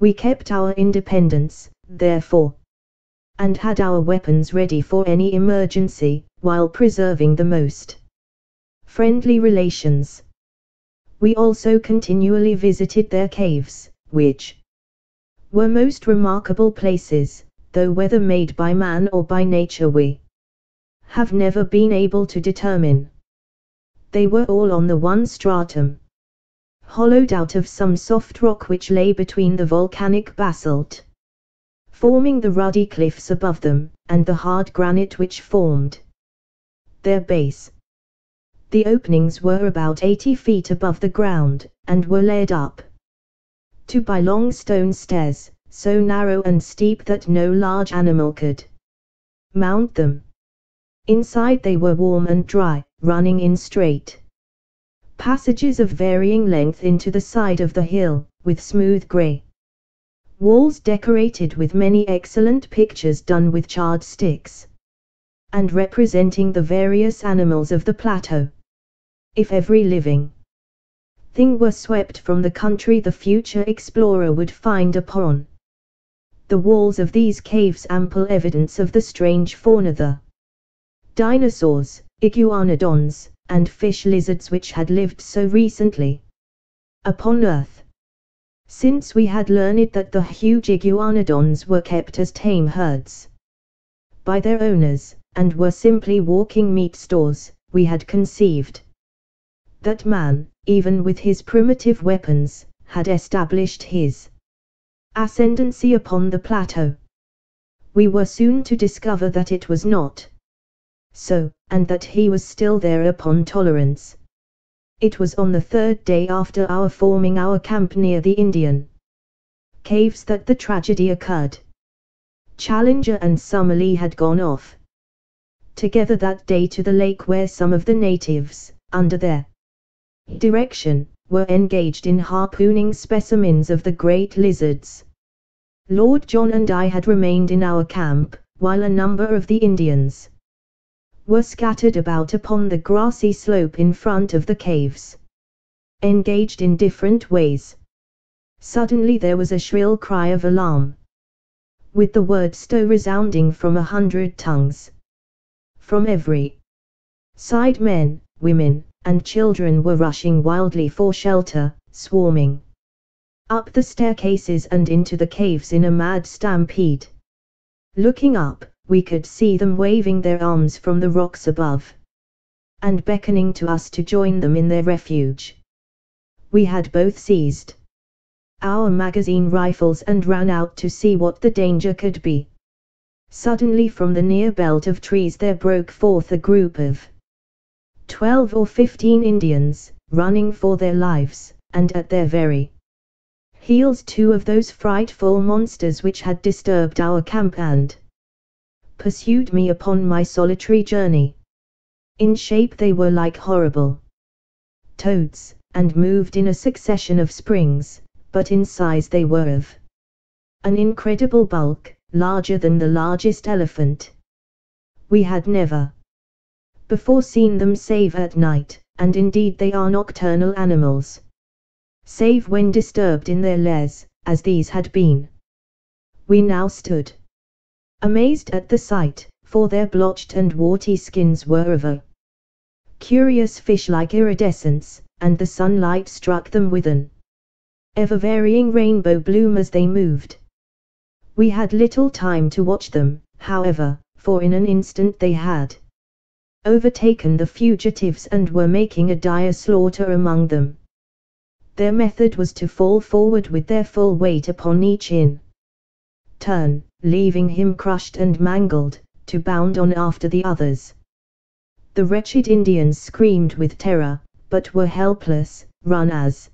We kept our independence, therefore, and had our weapons ready for any emergency, while preserving the most friendly relations. We also continually visited their caves, which were most remarkable places, though whether made by man or by nature we have never been able to determine. They were all on the one stratum, hollowed out of some soft rock which lay between the volcanic basalt, forming the ruddy cliffs above them, and the hard granite which formed their base. The openings were about 80 feet above the ground, and were led up to by long stone stairs, so narrow and steep that no large animal could mount them. Inside they were warm and dry, running in straight passages of varying length into the side of the hill, with smooth grey walls decorated with many excellent pictures done with charred sticks, and representing the various animals of the plateau. If every living thing were swept from the country, the future explorer would find upon the walls of these caves ample evidence of the strange fauna, the dinosaurs, iguanodons, and fish lizards which had lived so recently upon Earth. Since we had learned that the huge iguanodons were kept as tame herds by their owners, and were simply walking meat stores, we had conceived that man, even with his primitive weapons, had established his ascendancy upon the plateau. We were soon to discover that it was not so, and that he was still there upon tolerance. It was on the 3rd day after our forming our camp near the Indian caves that the tragedy occurred. Challenger and Summerlee had gone off together that day to the lake where some of the natives, under their direction, were engaged in harpooning specimens of the great lizards. Lord John and I had remained in our camp, while a number of the Indians were scattered about upon the grassy slope in front of the caves, engaged in different ways. Suddenly there was a shrill cry of alarm, with the word "stow" resounding from 100 tongues. From every side men, women, and children were rushing wildly for shelter, swarming up the staircases and into the caves in a mad stampede. Looking up, we could see them waving their arms from the rocks above, and beckoning to us to join them in their refuge. We had both seized our magazine rifles and ran out to see what the danger could be. Suddenly from the near belt of trees there broke forth a group of 12 or 15 Indians, running for their lives, and at their very heels 2 of those frightful monsters which had disturbed our camp and pursued me upon my solitary journey. In shape they were like horrible toads, and moved in a succession of springs, but in size they were of an incredible bulk, larger than the largest elephant. We had never before seen them save at night, and indeed they are nocturnal animals, save when disturbed in their lairs, as these had been. We now stood amazed at the sight, for their blotched and warty skins were of a curious fish-like iridescence, and the sunlight struck them with an ever-varying rainbow bloom as they moved. We had little time to watch them, however, for in an instant they had overtaken the fugitives and were making a dire slaughter among them. Their method was to fall forward with their full weight upon each in turn, leaving him crushed and mangled, to bound on after the others. The wretched Indians screamed with terror, but were helpless, run as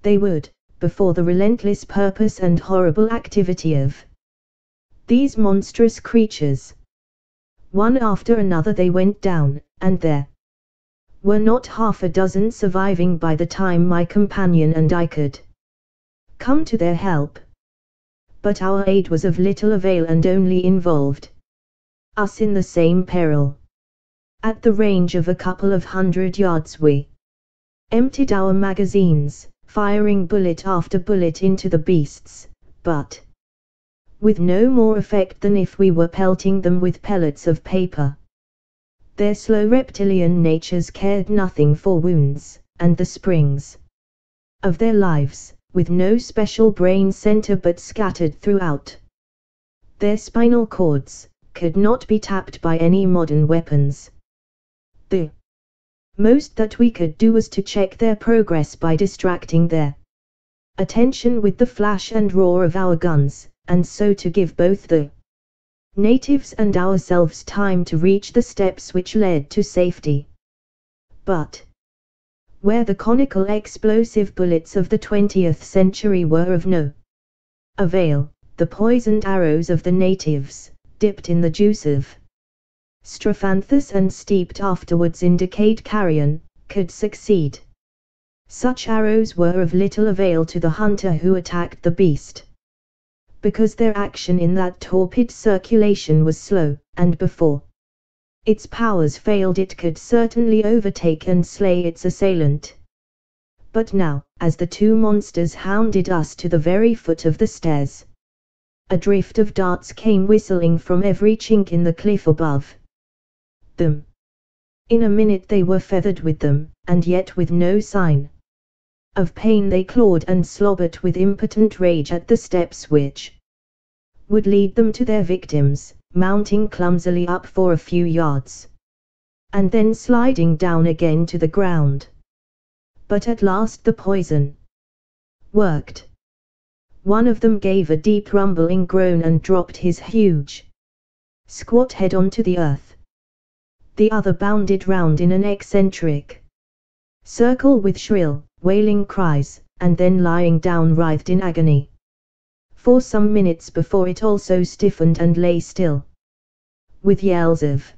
they would, before the relentless purpose and horrible activity of these monstrous creatures. One after another they went down, and there were not half a dozen surviving by the time my companion and I could come to their help. But our aid was of little avail and only involved us in the same peril. At the range of a couple of 100 yards we emptied our magazines, firing bullet after bullet into the beasts, but with no more effect than if we were pelting them with pellets of paper. Their slow reptilian natures cared nothing for wounds, and the springs of their lives, with no special brain center but scattered throughout their spinal cords, could not be tapped by any modern weapons. The most that we could do was to check their progress by distracting their attention with the flash and roar of our guns, and so to give both the natives and ourselves time to reach the steps which led to safety. But where the conical explosive bullets of the 20th century were of no avail, the poisoned arrows of the natives, dipped in the juice of strophanthus and steeped afterwards in decayed carrion, could succeed. Such arrows were of little avail to the hunter who attacked the beast, because their action in that torpid circulation was slow, and before its powers failed it could certainly overtake and slay its assailant. But now, as the 2 monsters hounded us to the very foot of the stairs, a drift of darts came whistling from every chink in the cliff above them. In a minute they were feathered with them, and yet with no sign of pain they clawed and slobbered with impotent rage at the steps which would lead them to their victims, mounting clumsily up for a few yards, and then sliding down again to the ground. But at last the poison worked. One of them gave a deep rumbling groan and dropped his huge, squat head onto the earth. The other bounded round in an eccentric circle with shrill, wailing cries, and then lying down writhed in agony for some minutes before it also stiffened and lay still, with yells of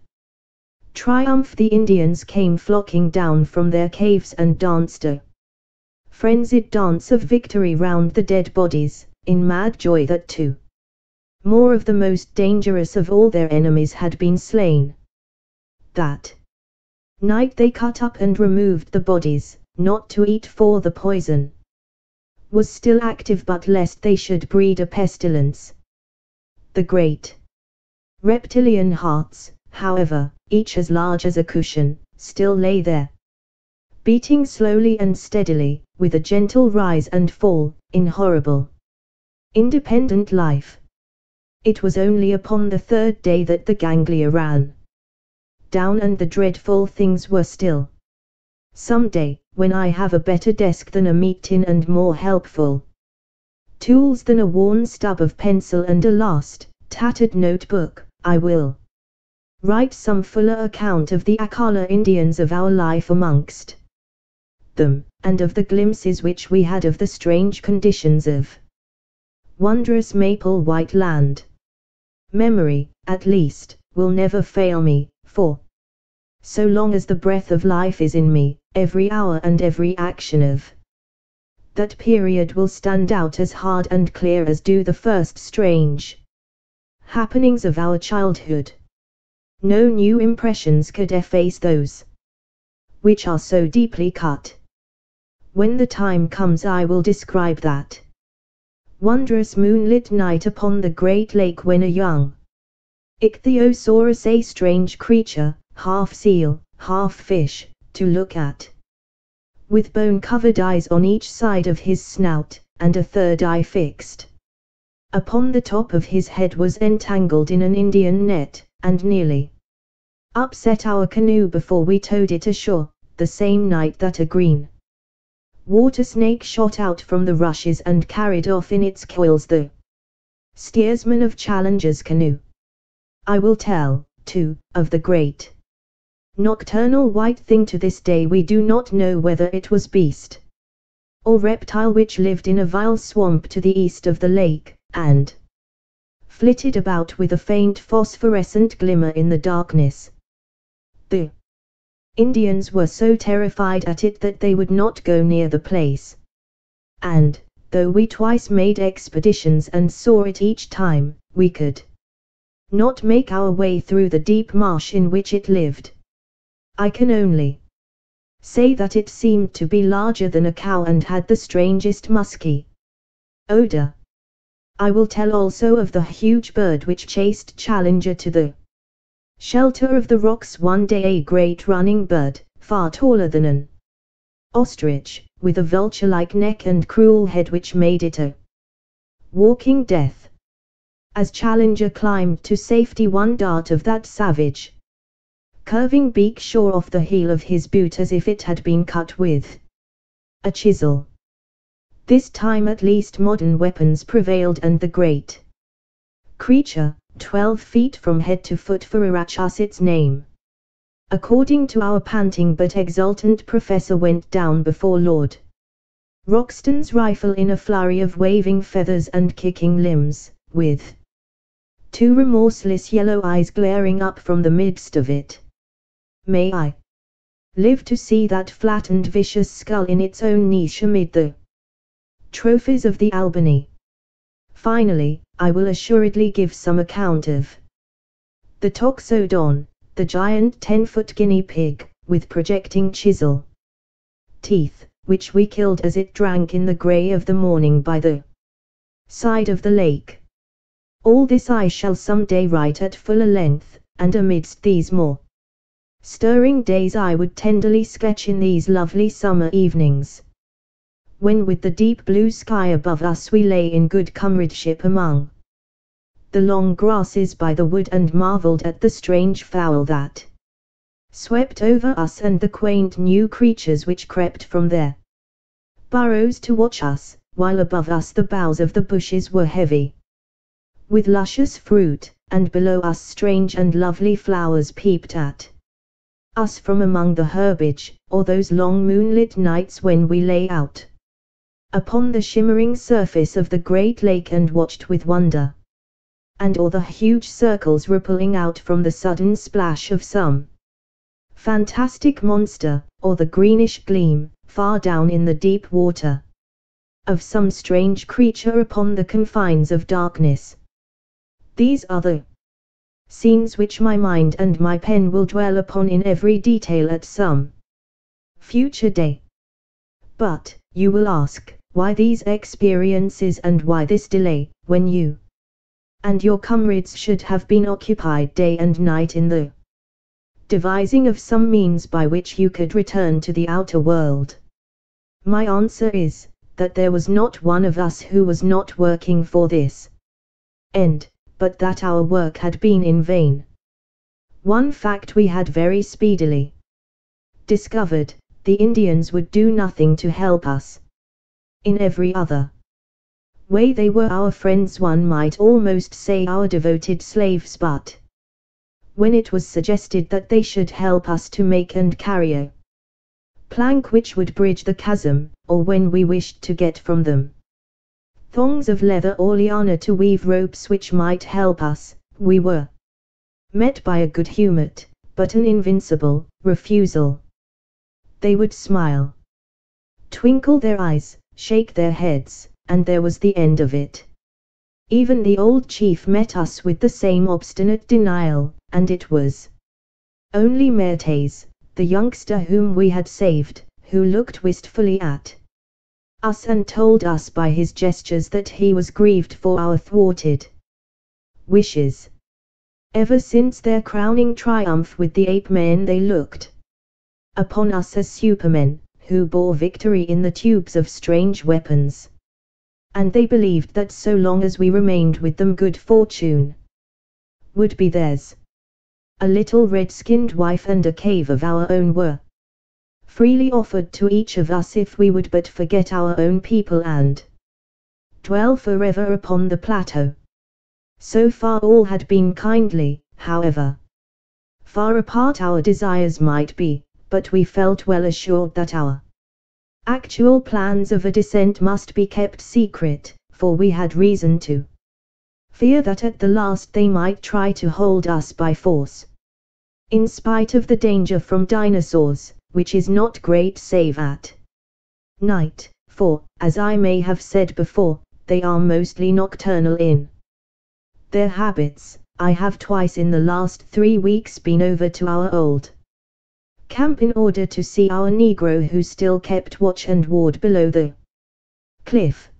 triumph the Indians came flocking down from their caves and danced a frenzied dance of victory round the dead bodies, in mad joy that two more of the most dangerous of all their enemies had been slain. That night they cut up and removed the bodies, not to eat, for the poison was still active, but lest they should breed a pestilence. The great reptilian hearts, however, each as large as a cushion, still lay there, beating slowly and steadily, with a gentle rise and fall, in horrible, independent life. It was only upon the third day that the ganglia ran down and the dreadful things were still. Some day, when I have a better desk than a meat tin and more helpful tools than a worn stub of pencil and a last, tattered notebook, I will write some fuller account of the Akala Indians, of our life amongst them, and of the glimpses which we had of the strange conditions of wondrous maple white land. Memory, at least, will never fail me, for so long as the breath of life is in me, every hour and every action of that period will stand out as hard and clear as do the first strange happenings of our childhood. No new impressions could efface those which are so deeply cut. When the time comes I will describe that wondrous moonlit night upon the great lake, when a young ichthyosaurus, a strange creature, half seal, half fish, to look at, with bone-covered eyes on each side of his snout, and a third eye fixed upon the top of his head, was entangled in an Indian net, and nearly upset our canoe before we towed it ashore, the same night that a green water snake shot out from the rushes and carried off in its coils the steersman of Challenger's canoe. I will tell, too, of the great nocturnal white thing. To this day we do not know whether it was beast or reptile, which lived in a vile swamp to the east of the lake, and flitted about with a faint phosphorescent glimmer in the darkness. The Indians were so terrified at it that they would not go near the place, and, though we twice made expeditions and saw it each time, we could not make our way through the deep marsh in which it lived. I can only say that it seemed to be larger than a cow and had the strangest musky odor. I will tell also of the huge bird which chased Challenger to the shelter of the rocks one day, a great running bird, far taller than an ostrich, with a vulture-like neck and cruel head which made it a walking death. As Challenger climbed to safety, one dart of that savage curving beak shore off the heel of his boot as if it had been cut with a chisel. This time at least modern weapons prevailed, and the great creature, 12 feet from head to foot, for Irachus its name, according to our panting but exultant professor, went down before Lord Roxton's rifle in a flurry of waving feathers and kicking limbs, with 2 remorseless yellow eyes glaring up from the midst of it. May I live to see that flattened vicious skull in its own niche amid the trophies of the Albany. Finally, I will assuredly give some account of the Toxodon, the giant 10-foot guinea pig, with projecting chisel teeth, which we killed as it drank in the grey of the morning by the side of the lake. All this I shall some day write at fuller length, and amidst these more stirring days I would tenderly sketch in these lovely summer evenings, when with the deep blue sky above us we lay in good comradeship among the long grasses by the wood, and marvelled at the strange fowl that swept over us and the quaint new creatures which crept from their burrows to watch us, while above us the boughs of the bushes were heavy with luscious fruit, and below us strange and lovely flowers peeped at us from among the herbage, or those long moonlit nights when we lay out upon the shimmering surface of the great lake and watched with wonder, and or the huge circles rippling out from the sudden splash of some fantastic monster, or the greenish gleam, far down in the deep water, of some strange creature upon the confines of darkness. These are the scenes which my mind and my pen will dwell upon in every detail at some future day. But, you will ask, why these experiences and why this delay, when you and your comrades should have been occupied day and night in the devising of some means by which you could return to the outer world? My answer is, that there was not one of us who was not working for this end, but that our work had been in vain. One fact we had very speedily discovered: the Indians would do nothing to help us. In every other way they were our friends, one might almost say our devoted slaves, but when it was suggested that they should help us to make and carry a plank which would bridge the chasm, or when we wished to get from them thongs of leather or liana to weave ropes which might help us, we were met by a good-humored, but an invincible, refusal. They would smile, twinkle their eyes, shake their heads, and there was the end of it. Even the old chief met us with the same obstinate denial, and it was only Mertes, the youngster whom we had saved, who looked wistfully at us and told us by his gestures that he was grieved for our thwarted wishes. Ever since their crowning triumph with the ape-men they looked upon us as supermen, who bore victory in the tubes of strange weapons. And they believed that so long as we remained with them good fortune would be theirs. A little red-skinned wife and a cave of our own were freely offered to each of us if we would but forget our own people and dwell forever upon the plateau. So far all had been kindly, however far apart our desires might be, but we felt well assured that our actual plans of a descent must be kept secret, for we had reason to fear that at the last they might try to hold us by force. In spite of the danger from dinosaurs, which is not great save at night, for, as I may have said before, they are mostly nocturnal in their habits. I have twice in the last 3 weeks been over to our old camp in order to see our Negro who still kept watch and ward below the cliff.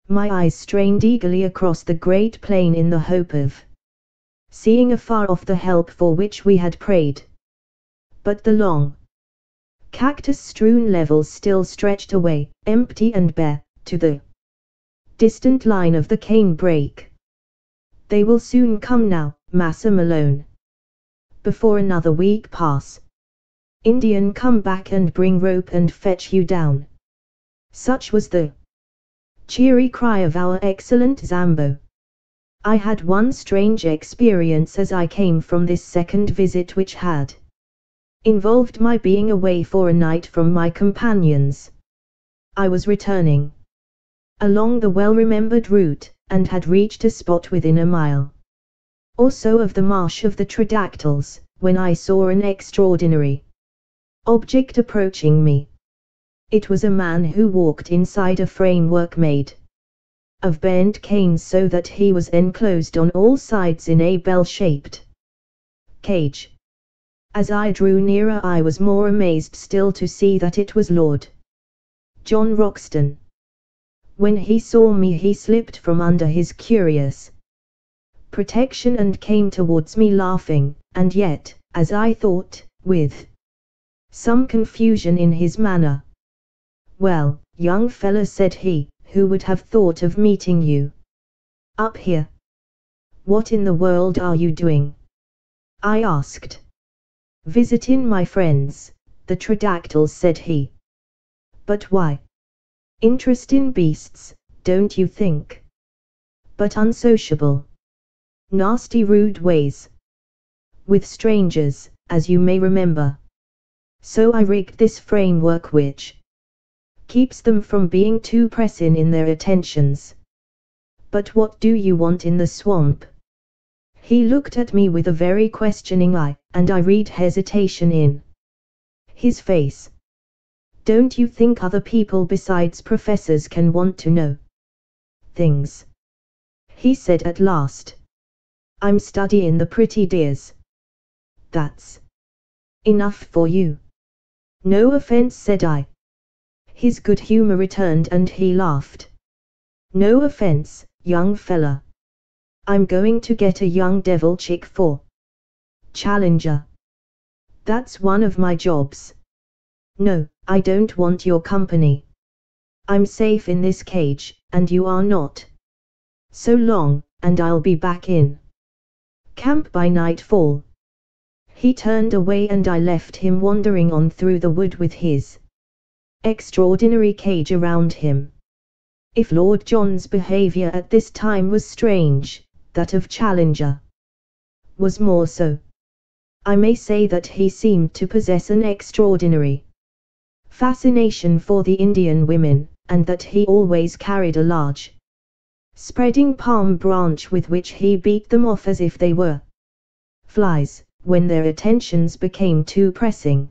My eyes strained eagerly across the great plain in the hope of seeing afar off the help for which we had prayed. But the long, cactus-strewn levels still stretched away, empty and bare, to the distant line of the cane brake. They will soon come now, Massa Malone. Before another week pass, Indian come back and bring rope and fetch you down. Such was the cheery cry of our excellent Zambo. I had one strange experience as I came from this second visit which had involved my being away for a night from my companions. I was returning along the well-remembered route, and had reached a spot within a mile or so of the marsh of the Tridactyls, when I saw an extraordinary object approaching me. It was a man who walked inside a framework made of bent canes so that he was enclosed on all sides in a bell-shaped cage. As I drew nearer I was more amazed still to see that it was Lord John Roxton. When he saw me he slipped from under his curious protection and came towards me laughing, and yet, as I thought, with some confusion in his manner. "Well, young fella," said he, "who would have thought of meeting you up here? What in the world are you doing?" I asked. "Visitin' my friends, the Tridactyls," said he. "But why? Interestin' beasts, don't you think? But unsociable. Nasty rude ways with strangers, as you may remember. So I rigged this framework which keeps them from being too pressin' in their attentions. But what do you want in the swamp?" He looked at me with a very questioning eye, and I read hesitation in his face. Don't you think other people besides professors can want to know things? He said at last. I'm studying the pretty dears. That's enough for you. No offense, said I. His good humor returned and he laughed. No offense, young fella. I'm going to get a young devil chick for Challenger. That's one of my jobs. No, I don't want your company. I'm safe in this cage, and you are not. So long, and I'll be back in camp by nightfall. He turned away and I left him wandering on through the wood with his extraordinary cage around him. If Lord John's behavior at this time was strange, that of Challenger was more so. I may say that he seemed to possess an extraordinary fascination for the Indian women, and that he always carried a large spreading palm branch with which he beat them off as if they were flies, when their attentions became too pressing.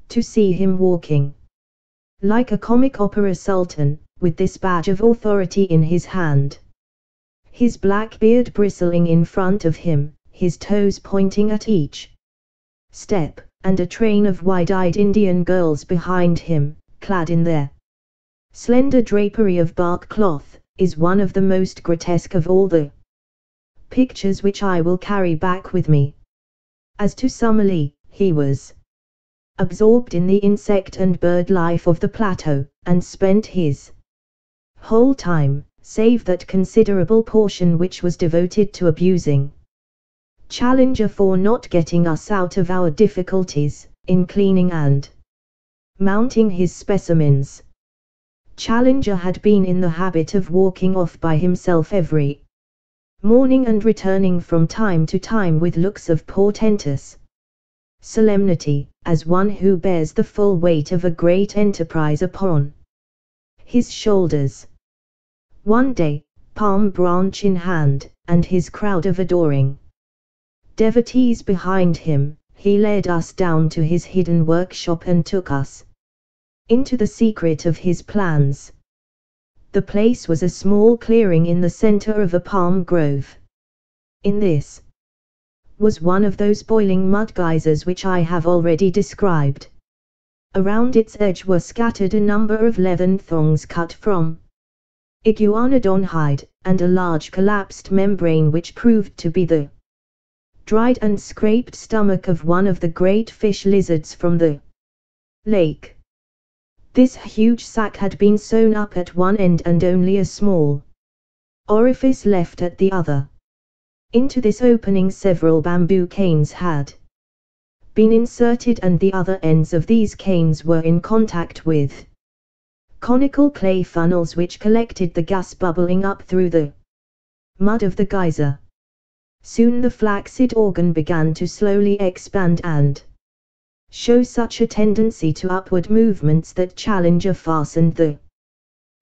To see him walking like a comic opera sultan, with this badge of authority in his hand, his black beard bristling in front of him, his toes pointing at each step, and a train of wide-eyed Indian girls behind him, clad in their slender drapery of bark cloth, is one of the most grotesque of all the pictures which I will carry back with me. As to Summerlee, he was absorbed in the insect and bird life of the plateau, and spent his whole time, save that considerable portion which was devoted to abusing Challenger for not getting us out of our difficulties, in cleaning and mounting his specimens. Challenger had been in the habit of walking off by himself every morning and returning from time to time with looks of portentous solemnity, as one who bears the full weight of a great enterprise upon his shoulders. One day, palm branch in hand, and his crowd of adoring devotees behind him, he led us down to his hidden workshop and took us into the secret of his plans. The place was a small clearing in the center of a palm grove. In this was one of those boiling mud geysers which I have already described. Around its edge were scattered a number of leathern thongs cut from iguanodon hide, and a large collapsed membrane which proved to be the dried and scraped stomach of one of the great fish lizards from the lake. This huge sack had been sewn up at one end and only a small orifice left at the other. Into this opening several bamboo canes had been inserted, and the other ends of these canes were in contact with conical clay funnels which collected the gas bubbling up through the mud of the geyser. Soon the flaccid organ began to slowly expand and show such a tendency to upward movements that Challenger fastened the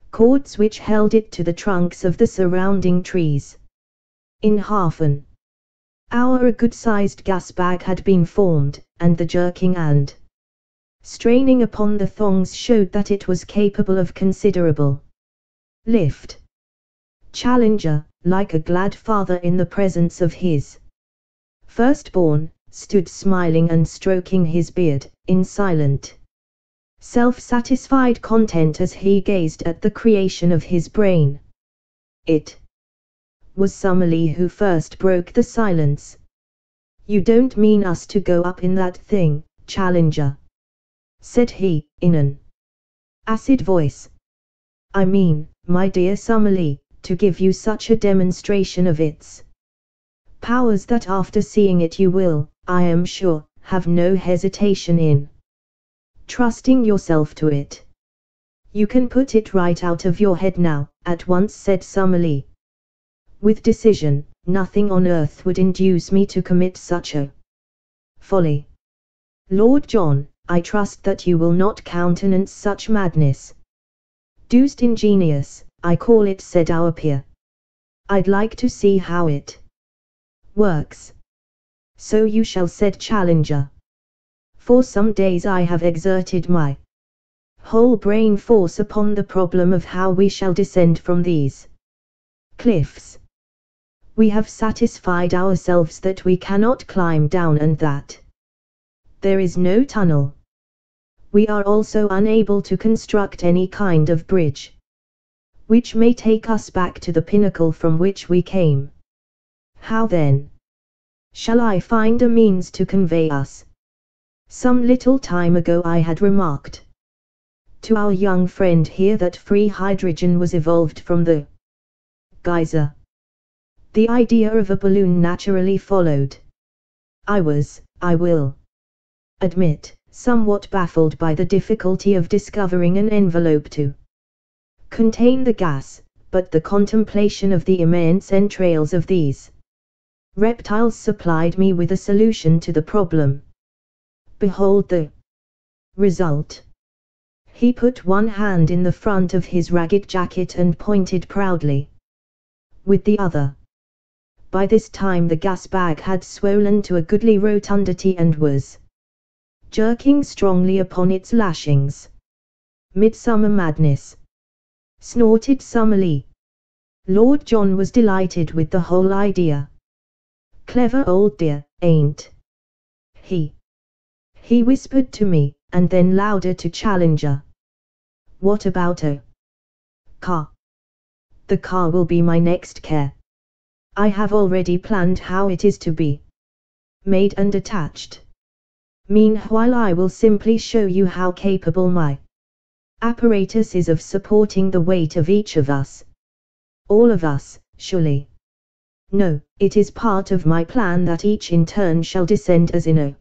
cords which held it to the trunks of the surrounding trees. In half an hour a good-sized gas bag had been formed, and the jerking and straining upon the thongs showed that it was capable of considerable lift. Challenger, like a glad father in the presence of his firstborn, stood smiling and stroking his beard, in silent, self-satisfied content as he gazed at the creation of his brain. It was Summerlee who first broke the silence. "You don't mean us to go up in that thing, Challenger?" said he, in an acid voice. "I mean, my dear Summerlee, to give you such a demonstration of its powers that after seeing it you will, I am sure, have no hesitation in trusting yourself to it." "You can put it right out of your head now, at once," said Summerlee with decision. "Nothing on earth would induce me to commit such a folly. Lord John, I trust that you will not countenance such madness." "Deuced ingenious, I call it," said our peer. "I'd like to see how it works." "So you shall," said Challenger. For some days I have exerted my whole brain force upon the problem of how we shall descend from these cliffs. We have satisfied ourselves that we cannot climb down and that there is no tunnel. We are also unable to construct any kind of bridge which may take us back to the pinnacle from which we came. How then shall I find a means to convey us? Some little time ago I had remarked to our young friend here that free hydrogen was evolved from the geyser. The idea of a balloon naturally followed. I will admit, somewhat baffled by the difficulty of discovering an envelope to contain the gas, but the contemplation of the immense entrails of these reptiles supplied me with a solution to the problem. Behold the result. He put one hand in the front of his ragged jacket and pointed proudly with the other. By this time the gas bag had swollen to a goodly rotundity and was jerking strongly upon its lashings. Midsummer madness, snorted Summerlee. Lord John was delighted with the whole idea. Clever old dear, ain't he? He whispered to me, and then louder to Challenger. What about a car? The car will be my next care. I have already planned how it is to be made and attached. Meanwhile I will simply show you how capable my apparatus is of supporting the weight of each of us. All of us, surely. No, it is part of my plan that each in turn shall descend as in a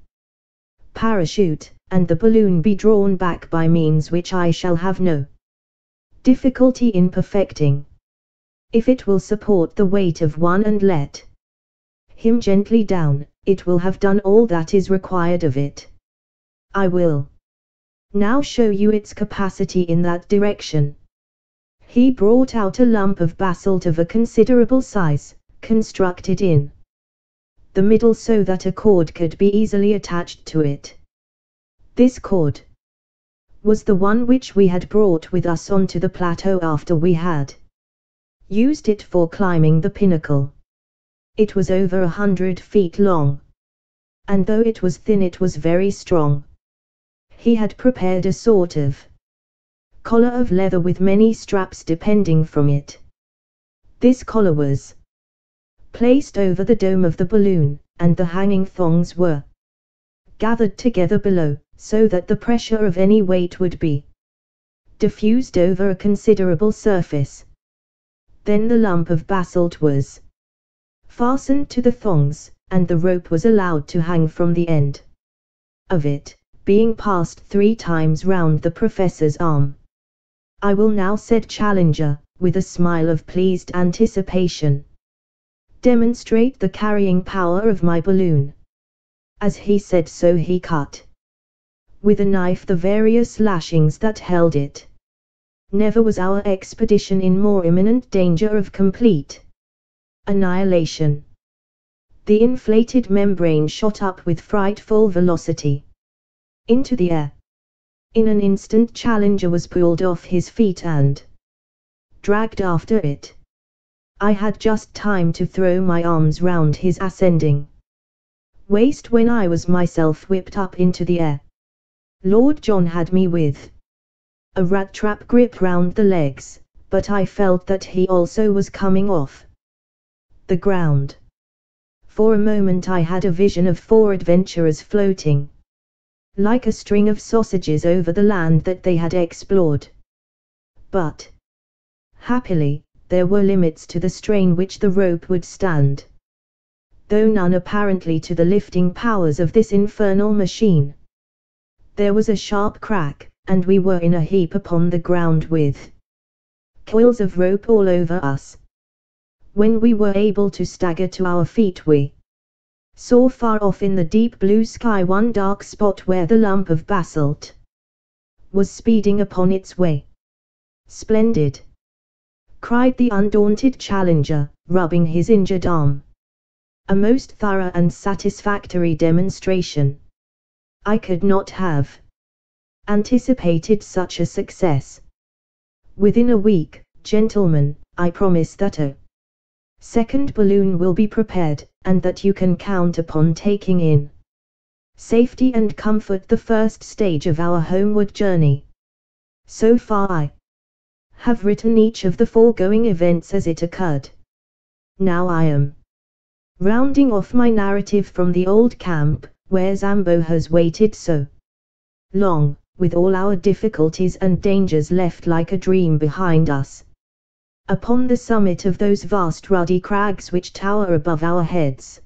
parachute, and the balloon be drawn back by means which I shall have no difficulty in perfecting. If it will support the weight of one and let him gently down, it will have done all that is required of it. I will now show you its capacity in that direction. He brought out a lump of basalt of a considerable size, constructed in the middle so that a cord could be easily attached to it. This cord was the one which we had brought with us onto the plateau after we had used it for climbing the pinnacle. It was over 100 feet long, and though it was thin it was very strong. He had prepared a sort of collar of leather with many straps depending from it. This collar was placed over the dome of the balloon, and the hanging thongs were gathered together below, so that the pressure of any weight would be diffused over a considerable surface. Then the lump of basalt was fastened to the thongs, and the rope was allowed to hang from the end of it, being passed 3 times round the professor's arm. I will now, said Challenger, with a smile of pleased anticipation, demonstrate the carrying power of my balloon. As he said so he cut with a knife the various lashings that held it. Never was our expedition in more imminent danger of complete annihilation. The inflated membrane shot up with frightful velocity into the air. In an instant Challenger was pulled off his feet and dragged after it. I had just time to throw my arms round his ascending waist when I was myself whipped up into the air. Lord John had me with a rat-trap grip round the legs, but I felt that he also was coming off the ground. For a moment I had a vision of 4 adventurers floating like a string of sausages over the land that they had explored. But happily, there were limits to the strain which the rope would stand, though none apparently to the lifting powers of this infernal machine. There was a sharp crack, and we were in a heap upon the ground with coils of rope all over us. When we were able to stagger to our feet we saw far off in the deep blue sky one dark spot where the lump of basalt was speeding upon its way. Splendid! Cried the undaunted Challenger, rubbing his injured arm. A most thorough and satisfactory demonstration. I could not have anticipated such a success. Within a week, gentlemen, I promise that a second balloon will be prepared, and that you can count upon taking in safety and comfort the first stage of our homeward journey. So far I have written each of the foregoing events as it occurred. Now I am rounding off my narrative from the old camp, where Zambo has waited so long, with all our difficulties and dangers left like a dream behind us. Upon the summit of those vast ruddy crags which tower above our heads,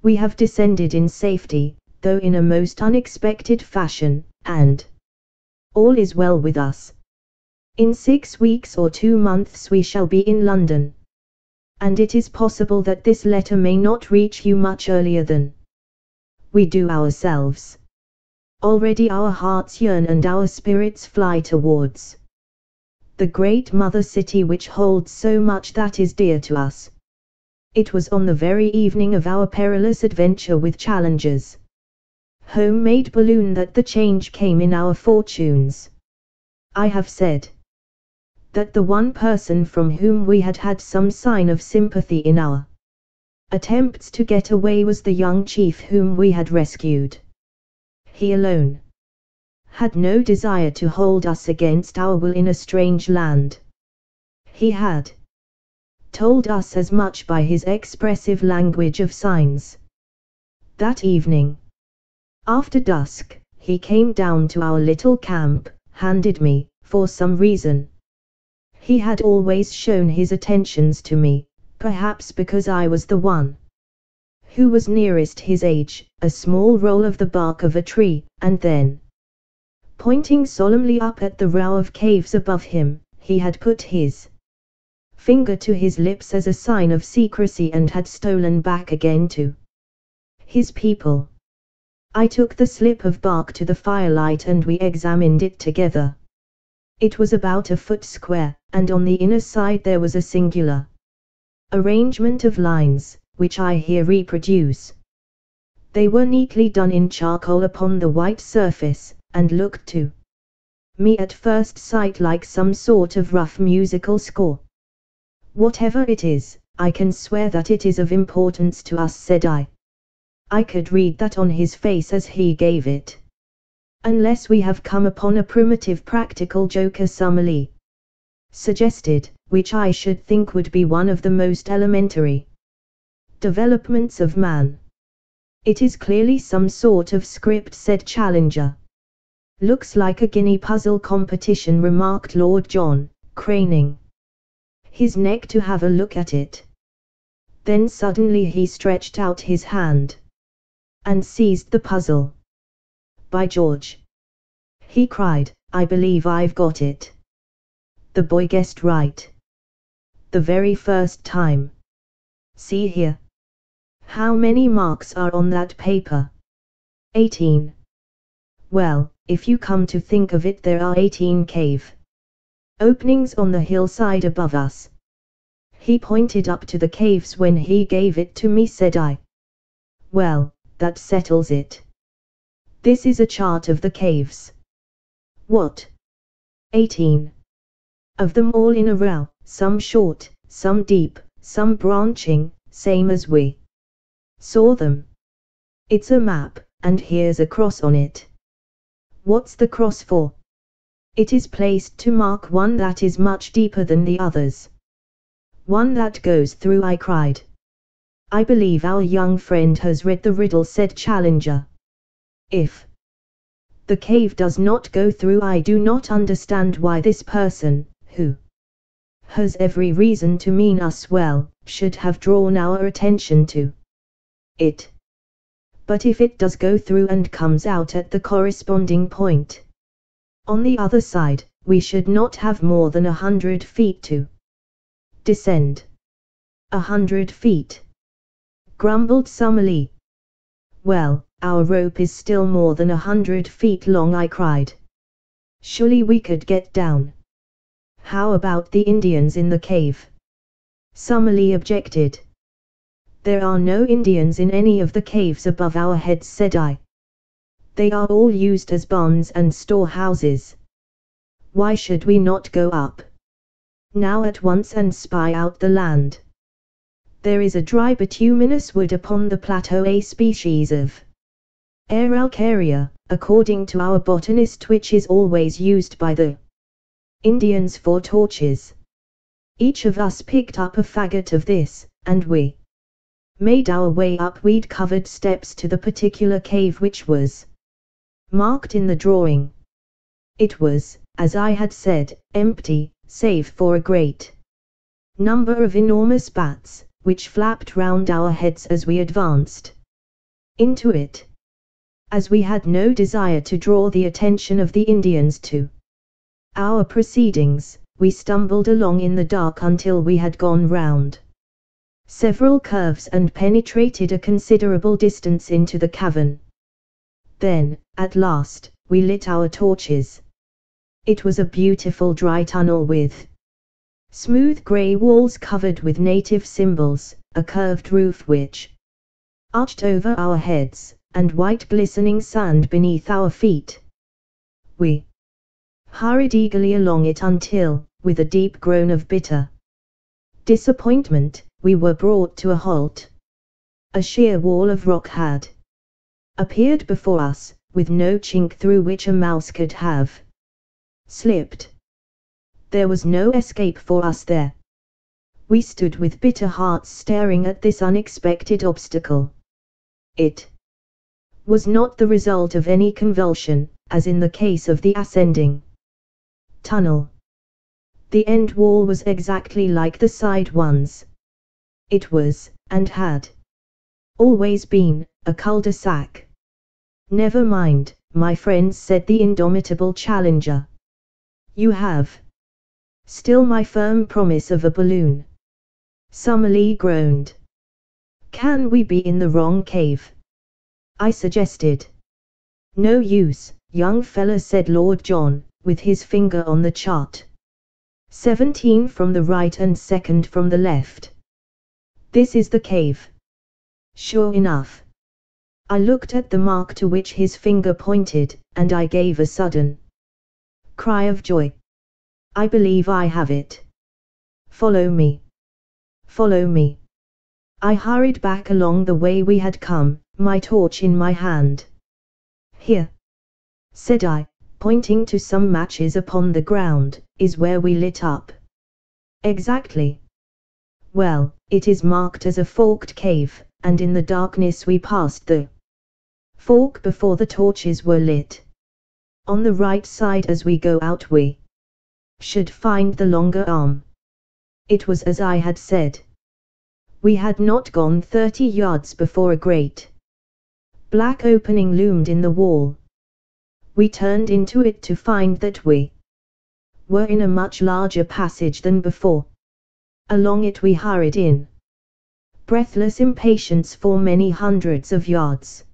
we have descended in safety, though in a most unexpected fashion, and all is well with us. In 6 weeks or 2 months we shall be in London, and it is possible that this letter may not reach you much earlier than we do ourselves. Already our hearts yearn and our spirits fly towards the great mother city which holds so much that is dear to us. It was on the very evening of our perilous adventure with Challenger's homemade balloon that the change came in our fortunes. I have said that the one person from whom we had had some sign of sympathy in our attempts to get away was the young chief whom we had rescued. He alone had no desire to hold us against our will in a strange land. He had told us as much by his expressive language of signs. That evening, after dusk, he came down to our little camp, handed me, for some reason. He had always shown his attentions to me, perhaps because I was the one who was nearest his age, a small roll of the bark of a tree, and then, pointing solemnly up at the row of caves above him, he had put his finger to his lips as a sign of secrecy and had stolen back again to his people. I took the slip of bark to the firelight and we examined it together. It was about a foot square, and on the inner side there was a singular arrangement of lines, which I here reproduce. They were neatly done in charcoal upon the white surface, and looked to me at first sight like some sort of rough musical score. Whatever it is, I can swear that it is of importance to us, said I. I could read that on his face as he gave it. Unless we have come upon a primitive practical joker, Summerlee suggested, which I should think would be one of the most elementary developments of man. It is clearly some sort of script, said Challenger. Looks like a guinea puzzle competition, remarked Lord John, craning his neck to have a look at it. Then suddenly he stretched out his hand and seized the puzzle. By George, he cried, I believe I've got it. The boy guessed right the very first time. See here. How many marks are on that paper? 18. Well, if you come to think of it, there are 18 cave openings on the hillside above us. He pointed up to the caves when he gave it to me, said I. Well, that settles it. This is a chart of the caves. What? 18. Of them all in a row, some short, some deep, some branching, same as we saw them. It's a map, and here's a cross on it. What's the cross for? It is placed to mark one that is much deeper than the others. One that goes through, I cried. I believe our young friend has read the riddle, said Challenger. If the cave does not go through, I do not understand why this person, who has every reason to mean us well, should have drawn our attention to it. But if it does go through and comes out at the corresponding point on the other side, we should not have more than 100 feet to descend. 100 feet, grumbled Summerlee. Well, our rope is still more than 100 feet long, I cried. Surely we could get down. How about the Indians in the cave? Summerlee objected. There are no Indians in any of the caves above our heads, said I. They are all used as barns and storehouses. Why should we not go up now at once and spy out the land? There is a dry bituminous wood upon the plateau, a species of Araucaria, according to our botanist, which is always used by the Indians for torches. Each of us picked up a faggot of this, and we made our way up weed-covered steps to the particular cave which was marked in the drawing. It was, as I had said, empty, save for a great number of enormous bats, which flapped round our heads as we advanced into it. As we had no desire to draw the attention of the Indians to our proceedings, we stumbled along in the dark until we had gone round several curves and penetrated a considerable distance into the cavern. Then, at last, we lit our torches. It was a beautiful dry tunnel with smooth grey walls covered with native symbols, a curved roof which arched over our heads, and white glistening sand beneath our feet. We hurried eagerly along it until, with a deep groan of bitter disappointment, we were brought to a halt. A sheer wall of rock had appeared before us, with no chink through which a mouse could have slipped. There was no escape for us there. We stood with bitter hearts staring at this unexpected obstacle. It was not the result of any convulsion, as in the case of the ascending tunnel. The end wall was exactly like the side ones. It was, and had always been, a cul-de-sac. Never mind, my friends, said the indomitable challenger. You have still my firm promise of a balloon. Summerlee groaned. Can we be in the wrong cave? I suggested. No use, young fella, said Lord John, with his finger on the chart. 17 from the right and 2nd from the left. This is the cave. Sure enough. I looked at the mark to which his finger pointed, and I gave a sudden cry of joy. I believe I have it. Follow me. Follow me. I hurried back along the way we had come, my torch in my hand. Here, said I, pointing to some matches upon the ground, is where we lit up. Exactly. Well, it is marked as a forked cave, and in the darkness we passed the fork before the torches were lit. On the right side as we go out we should find the longer arm. It was as I had said. We had not gone 30 yards before a great black opening loomed in the wall. We turned into it to find that we were in a much larger passage than before. Along it we hurried in breathless impatience for many hundreds of yards.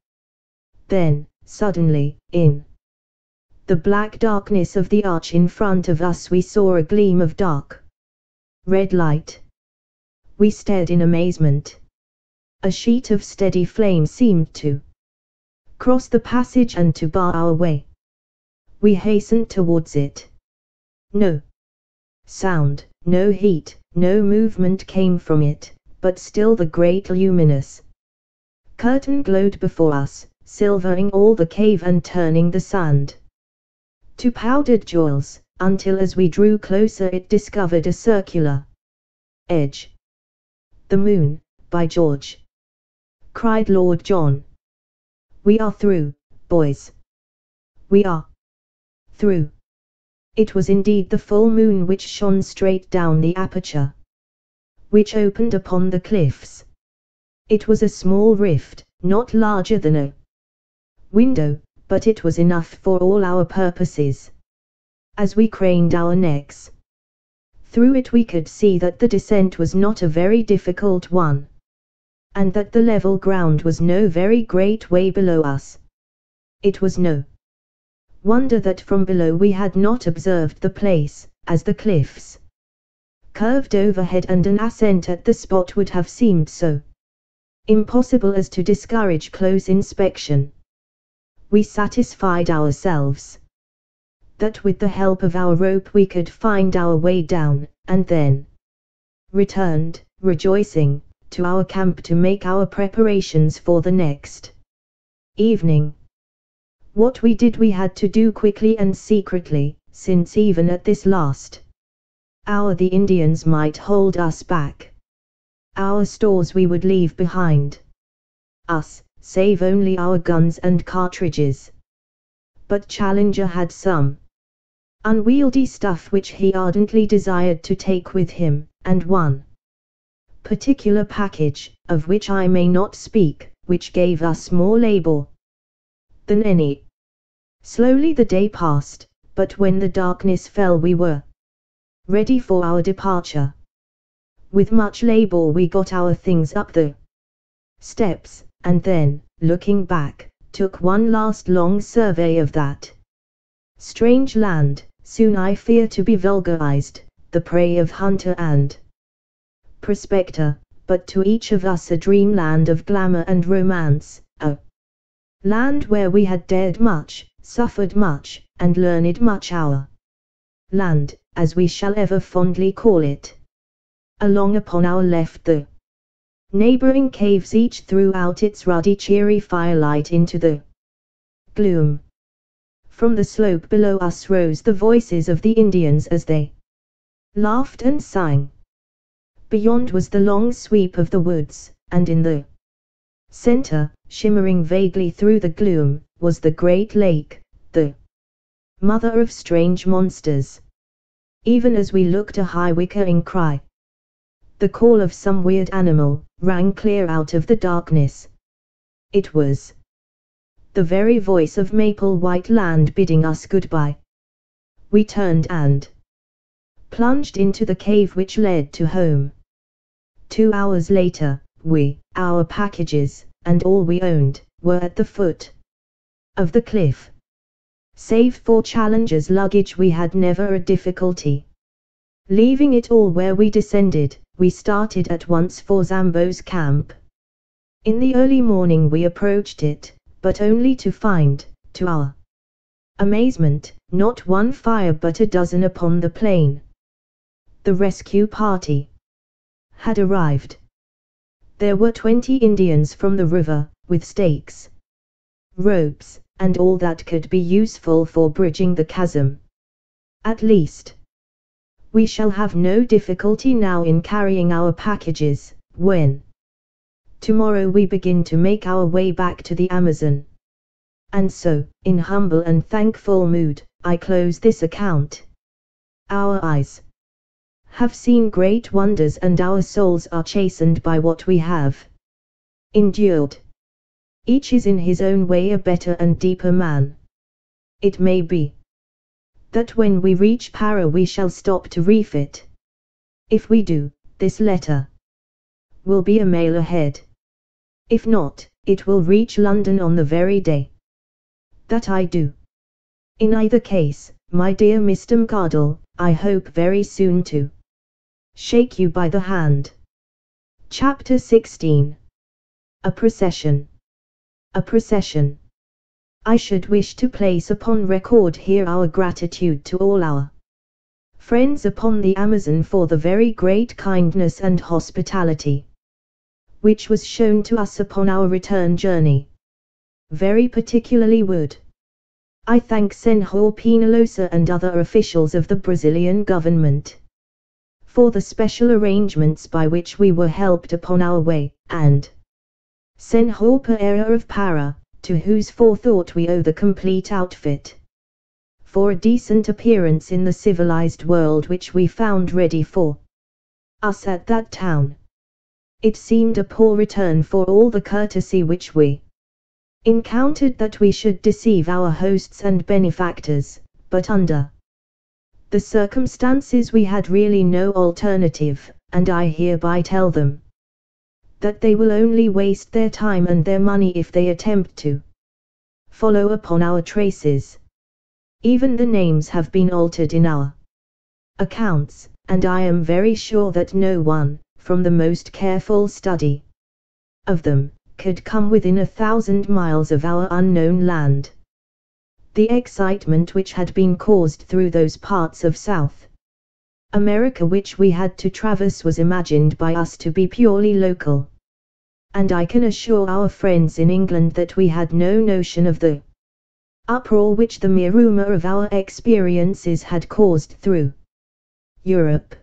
Then, suddenly, in the black darkness of the arch in front of us we saw a gleam of dark red light. We stared in amazement. A sheet of steady flame seemed to cross the passage and to bar our way. We hastened towards it. No sound, no heat, no movement came from it, but still the great luminous curtain glowed before us, silvering all the cave and turning the sand to powdered jewels, until as we drew closer it discovered a circular edge. The moon, by George! Cried Lord John. We are through, boys. We are through. It was indeed the full moon which shone straight down the aperture, which opened upon the cliffs. It was a small rift, not larger than a window, but it was enough for all our purposes. As we craned our necks through it we could see that the descent was not a very difficult one, and that the level ground was no very great way below us. It was no wonder that from below we had not observed the place, as the cliffs curved overhead and an ascent at the spot would have seemed so impossible as to discourage close inspection. we satisfied ourselves that with the help of our rope we could find our way down, and then returned, rejoicing, to our camp to make our preparations for the next evening. What we did we had to do quickly and secretly, since even at this last hour the Indians might hold us back. Our stores we would leave behind us, save only our guns and cartridges. But Challenger had some unwieldy stuff which he ardently desired to take with him, and one particular package, of which I may not speak, which gave us more labor than any. Slowly the day passed, but when the darkness fell we were ready for our departure. With much labor we got our things up the steps, and then, looking back, took one last long survey of that strange land, soon I fear to be vulgarized, the prey of hunter and prospector, but to each of us a dreamland of glamour and romance, a land where we had dared much, suffered much, and learned much. Our land, as we shall ever fondly call it. Along upon our left the neighboring caves each threw out its ruddy cheery firelight into the gloom. From the slope below us rose the voices of the Indians as they laughed and sang. Beyond was the long sweep of the woods, and in the center, shimmering vaguely through the gloom, was the great lake, the mother of strange monsters. Even as we looked a high whickering cry, the call of some weird animal, rang clear out of the darkness. It was the very voice of Maple White Land bidding us goodbye. We turned and plunged into the cave which led to home. 2 hours later, our packages, and all we owned, were at the foot of the cliff. Save for Challenger's luggage we had never a difficulty. Leaving it all where we descended, we started at once for Zambo's camp. In the early morning we approached it, but only to find, to our amazement, not one fire but a dozen upon the plain. The rescue party had arrived. There were 20 Indians from the river, with stakes, ropes, and all that could be useful for bridging the chasm. At least, we shall have no difficulty now in carrying our packages, when tomorrow we begin to make our way back to the Amazon. And so, in humble and thankful mood, I close this account. Our eyes have seen great wonders and our souls are chastened by what we have endured. Each is in his own way a better and deeper man. It may be that when we reach Para we shall stop to refit. If we do, this letter will be a mail ahead. If not, it will reach London on the very day that I do. In either case, my dear Mr. McArdle, I hope very soon to shake you by the hand. Chapter 16. A Procession. A procession. I should wish to place upon record here our gratitude to all our friends upon the Amazon for the very great kindness and hospitality which was shown to us upon our return journey. Very particularly would I thank Senhor Penalosa and other officials of the Brazilian government for the special arrangements by which we were helped upon our way, and Senhor Pereira of Para, to whose forethought we owe the complete outfit for a decent appearance in the civilized world which we found ready for us at that town. It seemed a poor return for all the courtesy which we encountered that we should deceive our hosts and benefactors, but under the circumstances we had really no alternative, and I hereby tell them that they will only waste their time and their money if they attempt to follow upon our traces. Even the names have been altered in our accounts, and I am very sure that no one, from the most careful study of them, could come within 1,000 miles of our unknown land. The excitement which had been caused through those parts of South America which we had to traverse was imagined by us to be purely local. And I can assure our friends in England that we had no notion of the uproar which the mere rumor of our experiences had caused through Europe.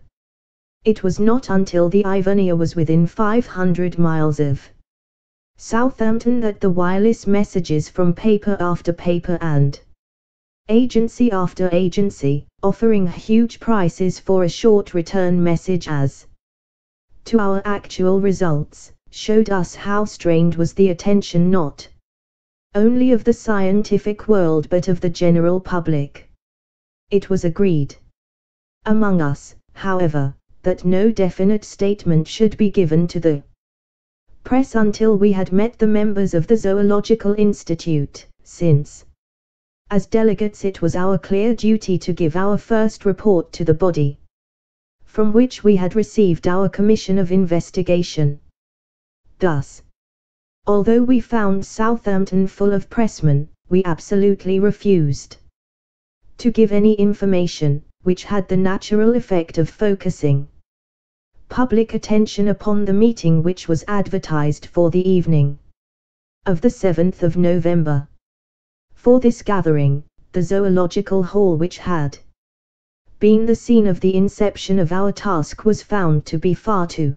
It was not until the Ivonia was within 500 miles of Southampton that the wireless messages from paper after paper and agency after agency, offering huge prices for a short return message as to our actual results, showed us how strained was the attention not only of the scientific world but of the general public. It was agreed among us, however, that no definite statement should be given to the press until we had met the members of the Zoological Institute, since, as delegates, it was our clear duty to give our first report to the body from which we had received our commission of investigation. Thus, although we found Southampton full of pressmen, we absolutely refused to give any information which had the natural effect of focusing public attention upon the meeting which was advertised for the evening of the 7th of November. For this gathering, the Zoological Hall, which had been the scene of the inception of our task, was found to be far too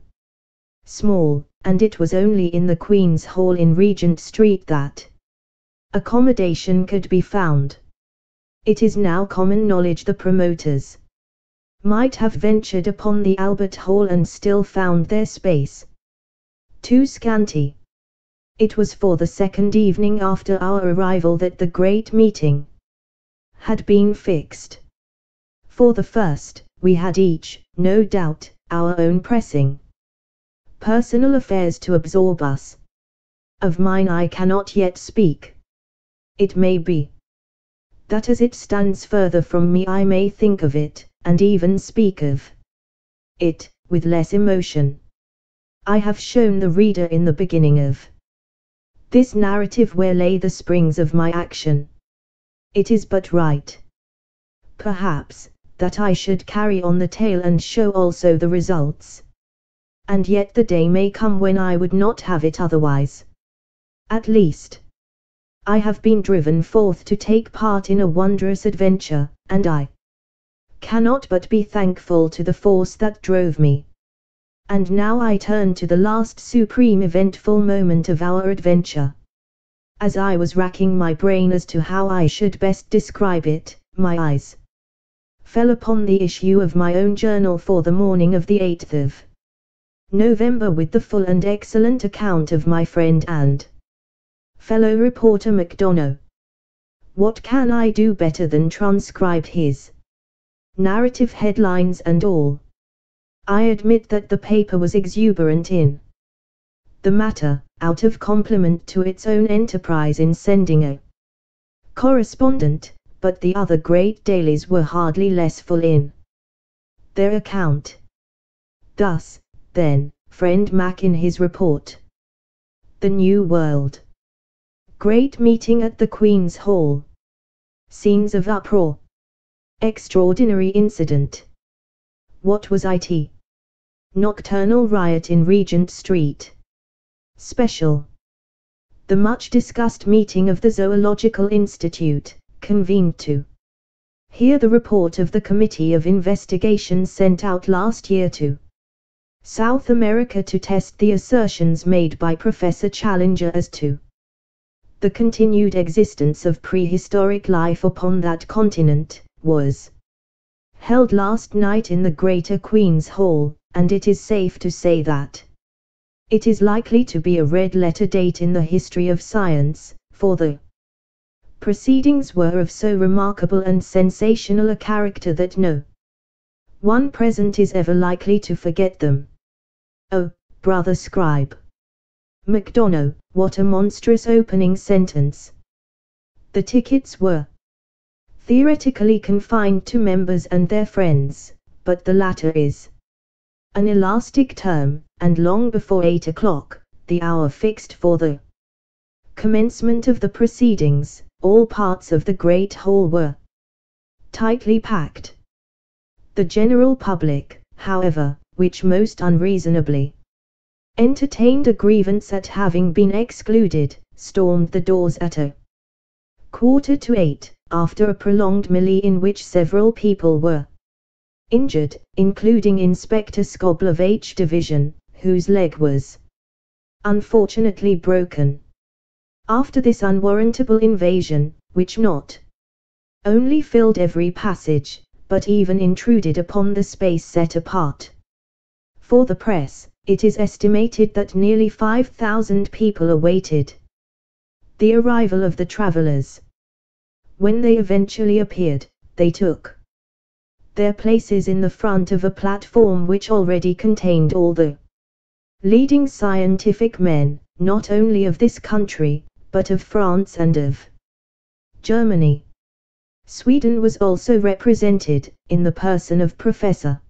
small, and it was only in the Queen's Hall in Regent Street that accommodation could be found. It is now common knowledge the promoters might have ventured upon the Albert Hall and still found their space too scanty. It was for the second evening after our arrival that the great meeting had been fixed. For the first, we had each, no doubt, our own pressing personal affairs to absorb us. Of mine I cannot yet speak. It may be that as it stands further from me I may think of it, and even speak of it, with less emotion. I have shown the reader in the beginning of this narrative where lay the springs of my action. It is but right, perhaps, that I should carry on the tale and show also the results. And yet the day may come when I would not have it otherwise. At least, I have been driven forth to take part in a wondrous adventure, and I cannot but be thankful to the force that drove me. And now I turn to the last supreme eventful moment of our adventure. As I was racking my brain as to how I should best describe it, my eyes fell upon the issue of my own journal for the morning of the 8th of November, with the full and excellent account of my friend and fellow reporter MacDonough. What can I do better than transcribe his narrative, headlines and all? I admit that the paper was exuberant in the matter, out of compliment to its own enterprise in sending a correspondent, but the other great dailies were hardly less full in their account. Thus, then, friend Mac in his report, The New World. Great meeting at the Queen's Hall. Scenes of uproar. Extraordinary incident. What was it? Nocturnal riot in Regent Street. Special. The much discussed meeting of the Zoological Institute, convened to hear the report of the Committee of Investigation sent out last year to South America to test the assertions made by Professor Challenger as to the continued existence of prehistoric life upon that continent, was held last night in the Greater Queen's Hall, and it is safe to say that it is likely to be a red-letter date in the history of science, for the proceedings were of so remarkable and sensational a character that no one present is ever likely to forget them. Oh, brother scribe MacDonough, what a monstrous opening sentence! The tickets were theoretically confined to members and their friends, but the latter is an elastic term, and long before 8 o'clock, the hour fixed for the commencement of the proceedings, all parts of the great hall were tightly packed. The general public, however, which most unreasonably entertained a grievance at having been excluded, stormed the doors at 7:45, after a prolonged melee in which several people were injured, including Inspector Scobble of H Division, whose leg was unfortunately broken. After this unwarrantable invasion, which not only filled every passage, but even intruded upon the space set apart for the press, it is estimated that nearly 5,000 people awaited the arrival of the travelers. When they eventually appeared, they took their places in the front of a platform which already contained all the leading scientific men, not only of this country, but of France and of Germany. Sweden was also represented, in the person of Professor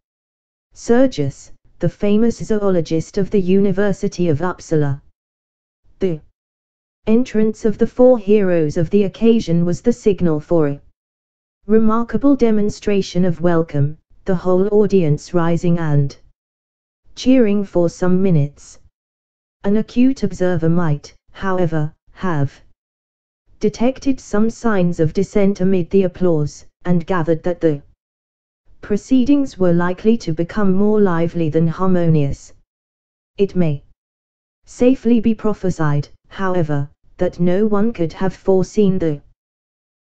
Sergius, the famous zoologist of the University of Uppsala. The entrance of the four heroes of the occasion was the signal for a remarkable demonstration of welcome, the whole audience rising and cheering for some minutes. An acute observer might, however, have detected some signs of dissent amid the applause, and gathered that the proceedings were likely to become more lively than harmonious. It may safely be prophesied, however, that no one could have foreseen the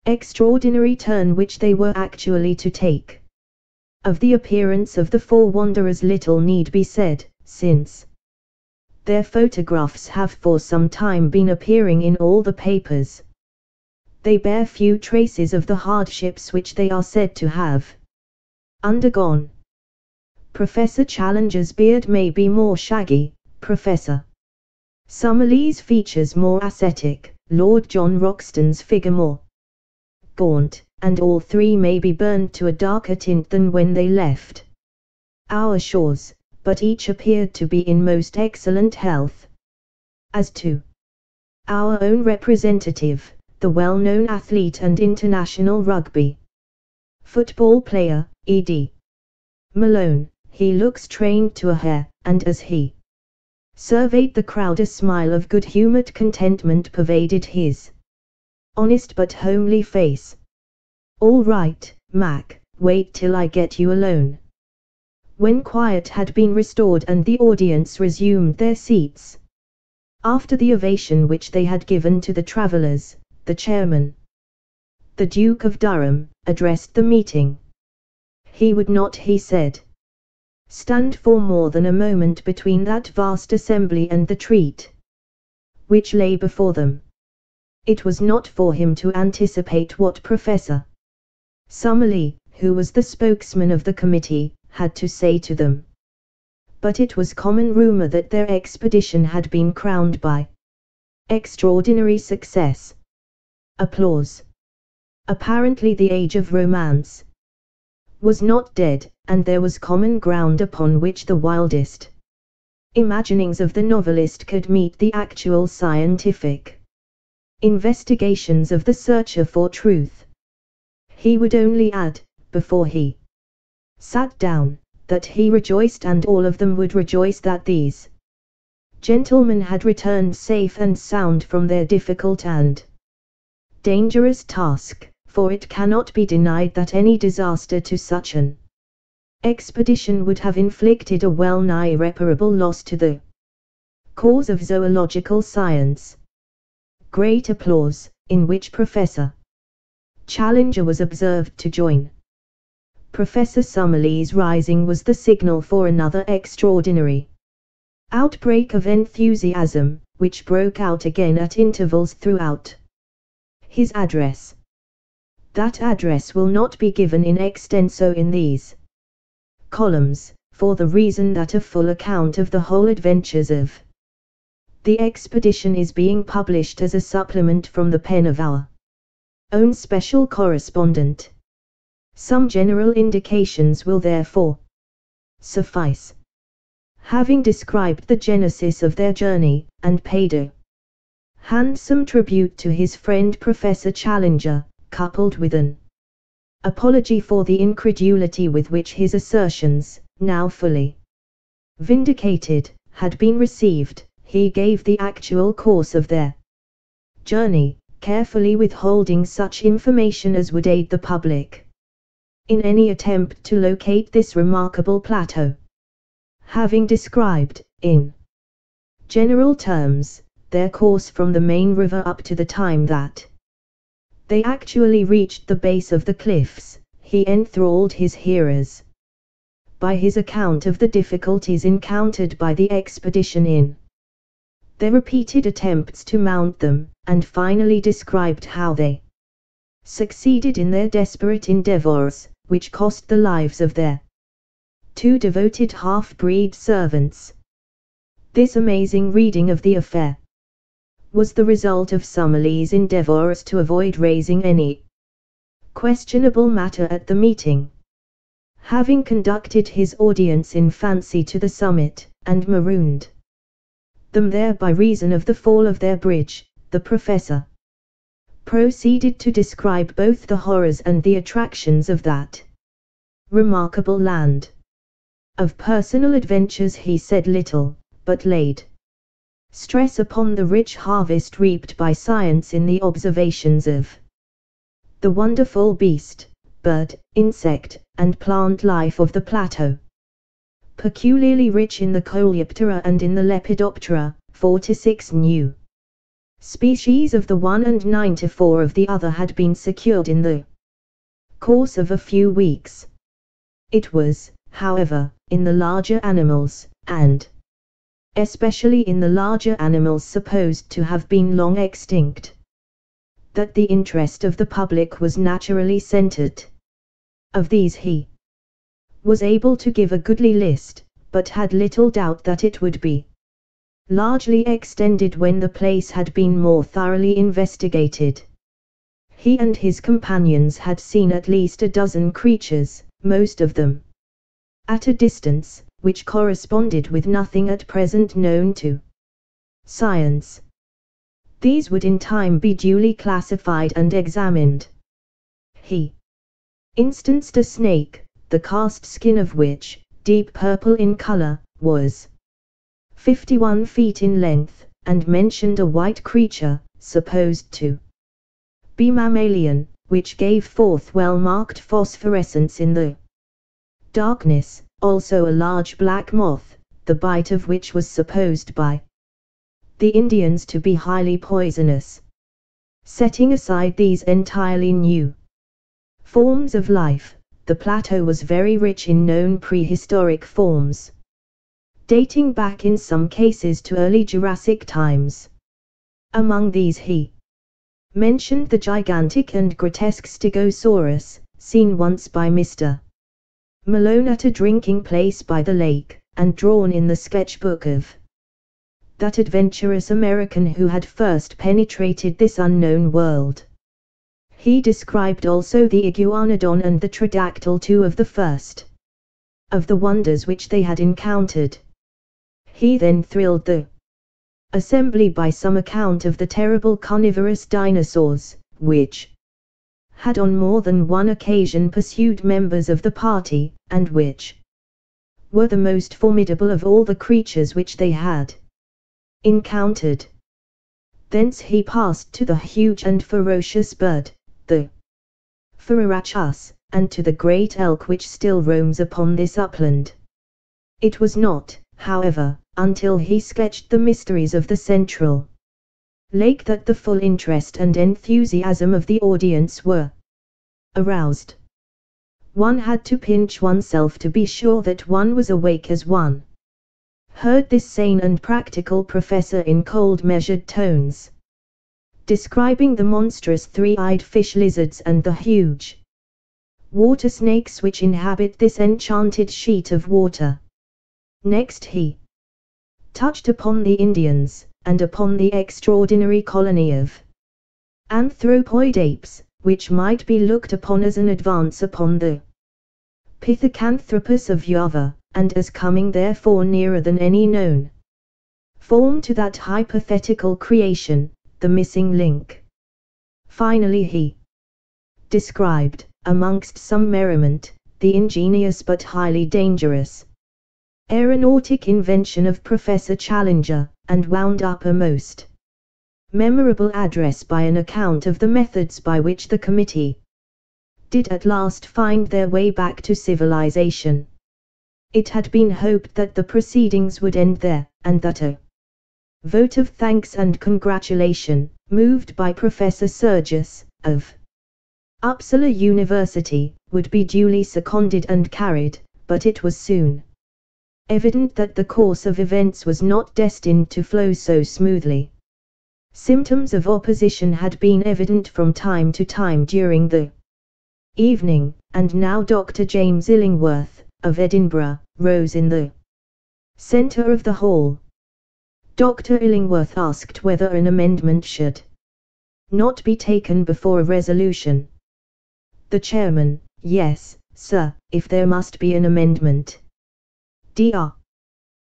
extraordinary turn which they were actually to take. Of the appearance of the four wanderers little need be said, since their photographs have for some time been appearing in all the papers. They bear few traces of the hardships which they are said to have undergone. Professor Challenger's beard may be more shaggy, Professor Summerlee's features more ascetic, Lord John Roxton's figure more gaunt, and all three may be burned to a darker tint than when they left our shores, but each appeared to be in most excellent health. As to our own representative, the well-known athlete and international rugby football player, E.D. Malone, he looks trained to a hair, and as he surveyed the crowd a smile of good-humoured contentment pervaded his honest but homely face. "All right, Mac, wait till I get you alone." When quiet had been restored and the audience resumed their seats, after the ovation which they had given to the travellers, the chairman, the Duke of Durham, addressed the meeting. He would not, he said, stand for more than a moment between that vast assembly and the treat which lay before them. It was not for him to anticipate what Professor Summerlee, who was the spokesman of the committee, had to say to them. But it was common rumor that their expedition had been crowned by extraordinary success. Applause. Apparently the age of romance was not dead, and there was common ground upon which the wildest imaginings of the novelist could meet the actual scientific investigations of the searcher for truth. He would only add, before he sat down, that he rejoiced and all of them would rejoice that these gentlemen had returned safe and sound from their difficult and dangerous task, for it cannot be denied that any disaster to such an expedition would have inflicted a well-nigh irreparable loss to the cause of zoological science. Great applause, in which Professor Challenger was observed to join. Professor Summerlee's rising was the signal for another extraordinary outbreak of enthusiasm, which broke out again at intervals throughout his address. That address will not be given in extenso in these columns, for the reason that a full account of the whole adventures of the expedition is being published as a supplement from the pen of our own special correspondent. Some general indications will therefore suffice. Having described the genesis of their journey, and paid a handsome tribute to his friend Professor Challenger, coupled with an apology for the incredulity with which his assertions, now fully vindicated, had been received, he gave the actual course of their journey, carefully withholding such information as would aid the public in any attempt to locate this remarkable plateau. Having described, in general terms, their course from the main river up to the time that they actually reached the base of the cliffs, he enthralled his hearers by his account of the difficulties encountered by the expedition in their repeated attempts to mount them, and finally described how they succeeded in their desperate endeavors, which cost the lives of their 2 devoted half-breed servants. This amazing reading of the affair was the result of Summerlee's endeavors to avoid raising any questionable matter at the meeting. Having conducted his audience in fancy to the summit, and marooned them there by reason of the fall of their bridge, the professor proceeded to describe both the horrors and the attractions of that remarkable land. Of personal adventures he said little, but laid stress upon the rich harvest reaped by science in the observations of the wonderful beast, bird, insect, and plant life of the plateau, peculiarly rich in the Coleoptera and in the Lepidoptera, 4 to 6 new species of the one and 9 to 4 of the other had been secured in the course of a few weeks. It was, however, in the larger animals, and especially in the larger animals supposed to have been long extinct, that the interest of the public was naturally centered. Of these he was able to give a goodly list, but had little doubt that it would be largely extended when the place had been more thoroughly investigated. He and his companions had seen at least a dozen creatures, most of them at a distance, which corresponded with nothing at present known to science. These would in time be duly classified and examined. He instanced a snake, the cast skin of which, deep purple in color, was 51 feet in length, and mentioned a white creature, supposed to be mammalian, which gave forth well-marked phosphorescence in the darkness, also a large black moth, the bite of which was supposed by the Indians to be highly poisonous. Setting aside these entirely new forms of life, the plateau was very rich in known prehistoric forms, dating back in some cases to early Jurassic times. Among these he mentioned the gigantic and grotesque Stegosaurus, seen once by Mr. Malone at a drinking place by the lake, and drawn in the sketchbook of that adventurous American who had first penetrated this unknown world. He described also the iguanodon and the tridactyl, 2 of the first of the wonders which they had encountered. He then thrilled the assembly by some account of the terrible carnivorous dinosaurs, which had on more than one occasion pursued members of the party, and which were the most formidable of all the creatures which they had encountered. Thence he passed to the huge and ferocious bird, the Phararachus, and to the great elk which still roams upon this upland. It was not, however, until he sketched the mysteries of the central lake that the full interest and enthusiasm of the audience were aroused. One had to pinch oneself to be sure that one was awake as one heard this sane and practical professor in cold measured tones describing the monstrous 3-eyed fish lizards and the huge water snakes which inhabit this enchanted sheet of water. Next he touched upon the Indians, and upon the extraordinary colony of anthropoid apes, which might be looked upon as an advance upon the Pithecanthropus of Java, and as coming therefore nearer than any known form to that hypothetical creation, the missing link. Finally he described, amongst some merriment, the ingenious but highly dangerous aeronautic invention of Professor Challenger, and wound up a most memorable address by an account of the methods by which the committee did at last find their way back to civilization. It had been hoped that the proceedings would end there, and that a vote of thanks and congratulation, moved by Professor Sergius, of Uppsala University, would be duly seconded and carried, but it was soon evident that the course of events was not destined to flow so smoothly. Symptoms of opposition had been evident from time to time during the evening, and now Dr. James Illingworth, of Edinburgh, rose in the centre of the hall. Dr. Illingworth asked whether an amendment should not be taken before a resolution. The chairman: "Yes, sir, if there must be an amendment." Dr.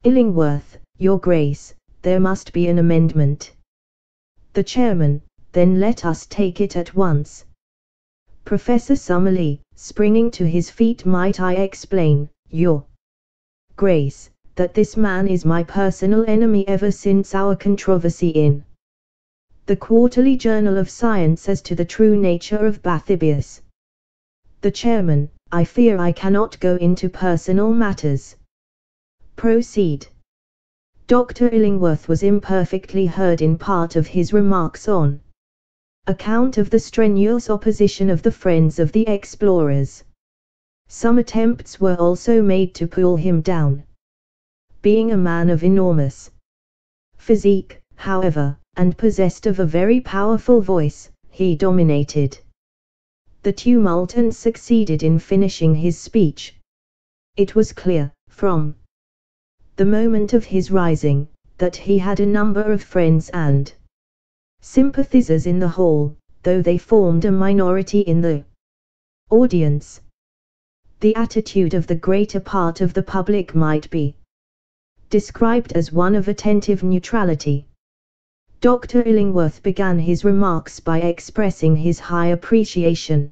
Illingworth: "Your Grace, there must be an amendment." The chairman: "Then let us take it at once." Professor Summerlee, springing to his feet: "Might I explain, Your Grace, that this man is my personal enemy ever since our controversy in the Quarterly Journal of Science as to the true nature of Bathybius." The chairman: "I fear I cannot go into personal matters." Proceed. Dr. Illingworth was imperfectly heard in part of his remarks on account of the strenuous opposition of the friends of the explorers. Some attempts were also made to pull him down. Being a man of enormous physique, however, and possessed of a very powerful voice, he dominated the tumult and succeeded in finishing his speech. It was clear, from the moment of his rising, that he had a number of friends and sympathizers in the hall, though they formed a minority in the audience. The attitude of the greater part of the public might be described as one of attentive neutrality. Dr. Illingworth began his remarks by expressing his high appreciation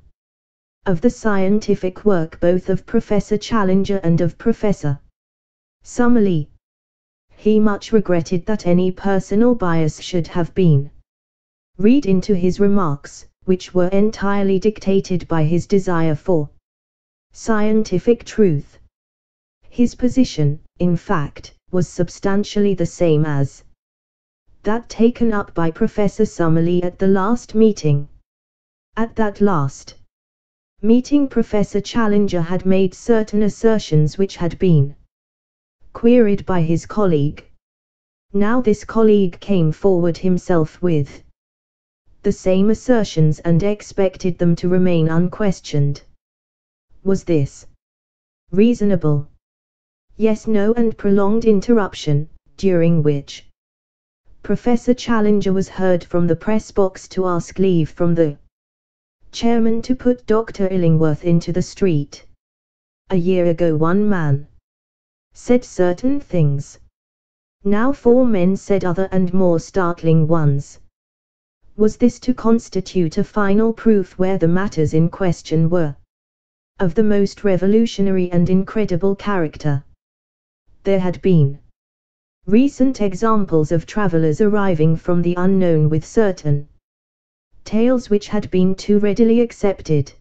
of the scientific work both of Professor Challenger and of Professor Summerlee. He much regretted that any personal bias should have been read into his remarks, which were entirely dictated by his desire for scientific truth. His position, in fact, was substantially the same as that taken up by Professor Summerlee at the last meeting. At that last meeting Professor Challenger had made certain assertions which had been queried by his colleague. Now this colleague came forward himself with the same assertions and expected them to remain unquestioned. Was this reasonable? Yes, no, and prolonged interruption, during which Professor Challenger was heard from the press box to ask leave from the chairman to put Dr. Illingworth into the street. A year ago one man said certain things. Now 4 men said other and more startling ones. Was this to constitute a final proof where the matters in question were of the most revolutionary and incredible character? There had been recent examples of travelers arriving from the unknown with certain tales which had been too readily accepted.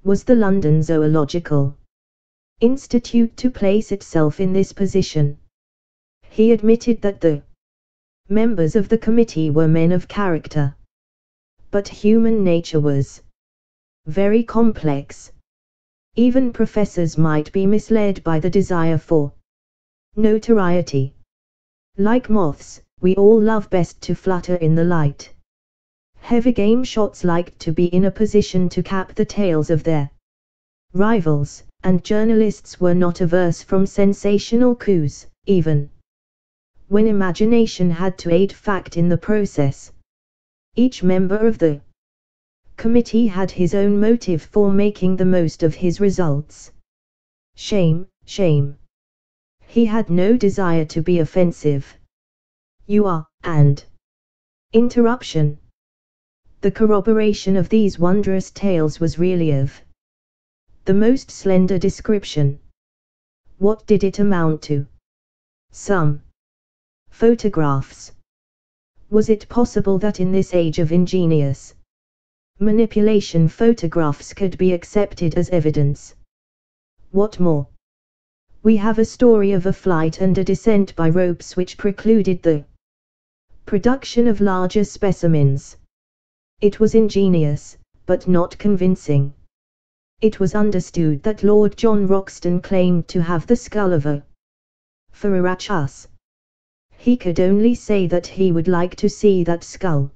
Was the London Zoological Institute to place itself in this position? He admitted that the members of the committee were men of character. But human nature was very complex. Even professors might be misled by the desire for notoriety. Like moths, we all love best to flutter in the light. Heavy game shots liked to be in a position to cap the tails of their rivals, and journalists were not averse from sensational coups, even when imagination had to aid fact in the process. Each member of the committee had his own motive for making the most of his results. Shame, shame. He had no desire to be offensive. You are, and Interruption. The corroboration of these wondrous tales was really of the most slender description. What did it amount to? Some photographs. Was it possible that in this age of ingenious manipulation photographs could be accepted as evidence? What more? We have a story of a flight and a descent by ropes which precluded the production of larger specimens. It was ingenious, but not convincing. It was understood that Lord John Roxton claimed to have the skull of a Ferrachus. He could only say that he would like to see that skull.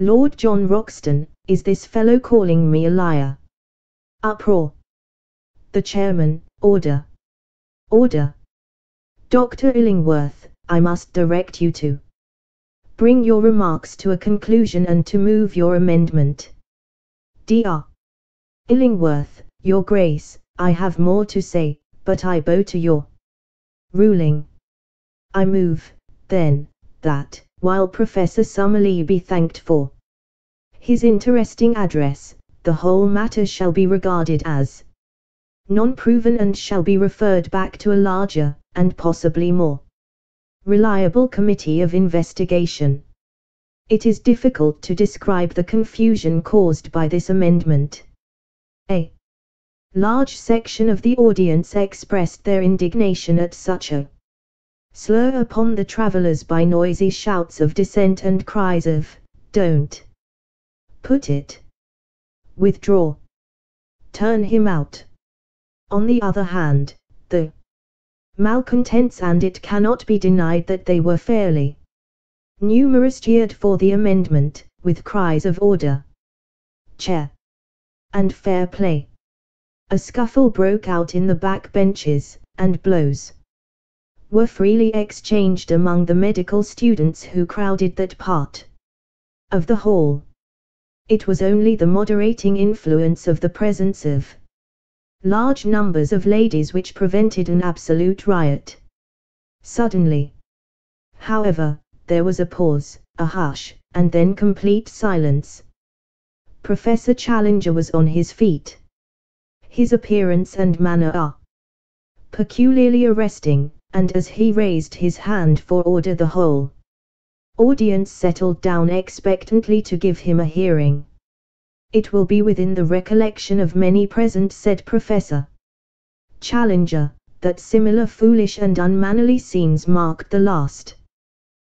Lord John Roxton, is this fellow calling me a liar? Uproar. The chairman, order. Order. Dr. Illingworth, I must direct you to bring your remarks to a conclusion and to move your amendment. Dr. Illingworth, Your Grace, I have more to say, but I bow to your ruling. I move, then, that, while Professor Summerlee be thanked for his interesting address, the whole matter shall be regarded as non-proven and shall be referred back to a larger, and possibly more reliable committee of investigation. It is difficult to describe the confusion caused by this amendment. A large section of the audience expressed their indignation at such a slur upon the travelers by noisy shouts of dissent and cries of, "Don't put it! Withdraw! Turn him out!" On the other hand, the malcontents, and it cannot be denied that they were fairly numerous, cheered for the amendment, with cries of order, chair, and fair play. A scuffle broke out in the back benches, and blows were freely exchanged among the medical students who crowded that part of the hall. It was only the moderating influence of the presence of large numbers of ladies which prevented an absolute riot. Suddenly, however, there was a pause, a hush, and then complete silence. Professor Challenger was on his feet. His appearance and manner are peculiarly arresting, and as he raised his hand for order, the whole audience settled down expectantly to give him a hearing. "It will be within the recollection of many present," said Professor Challenger, "that similar foolish and unmannerly scenes marked the last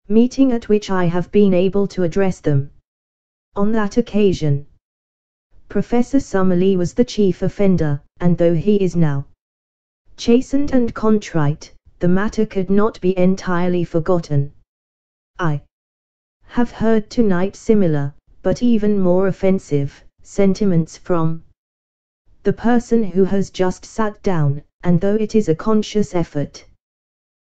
meeting at which I have been able to address them. On that occasion, Professor Summerlee was the chief offender, and though he is now chastened and contrite, the matter could not be entirely forgotten. I have heard tonight similar, but even more offensive, sentiments from the person who has just sat down, and though it is a conscious effort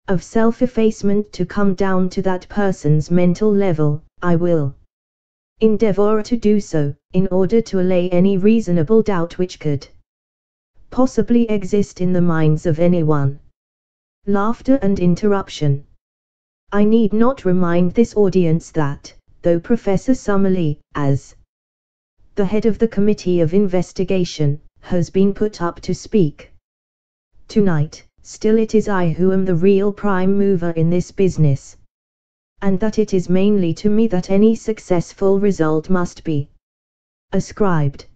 of self-effacement to come down to that person's mental level, I will endeavor to do so, in order to allay any reasonable doubt which could possibly exist in the minds of anyone." Laughter and interruption. I need not remind this audience that, though Professor Summerlee, as the head of the Committee of Investigation, has been put up to speak tonight, still it is I who am the real prime mover in this business, and that it is mainly to me that any successful result must be ascribed.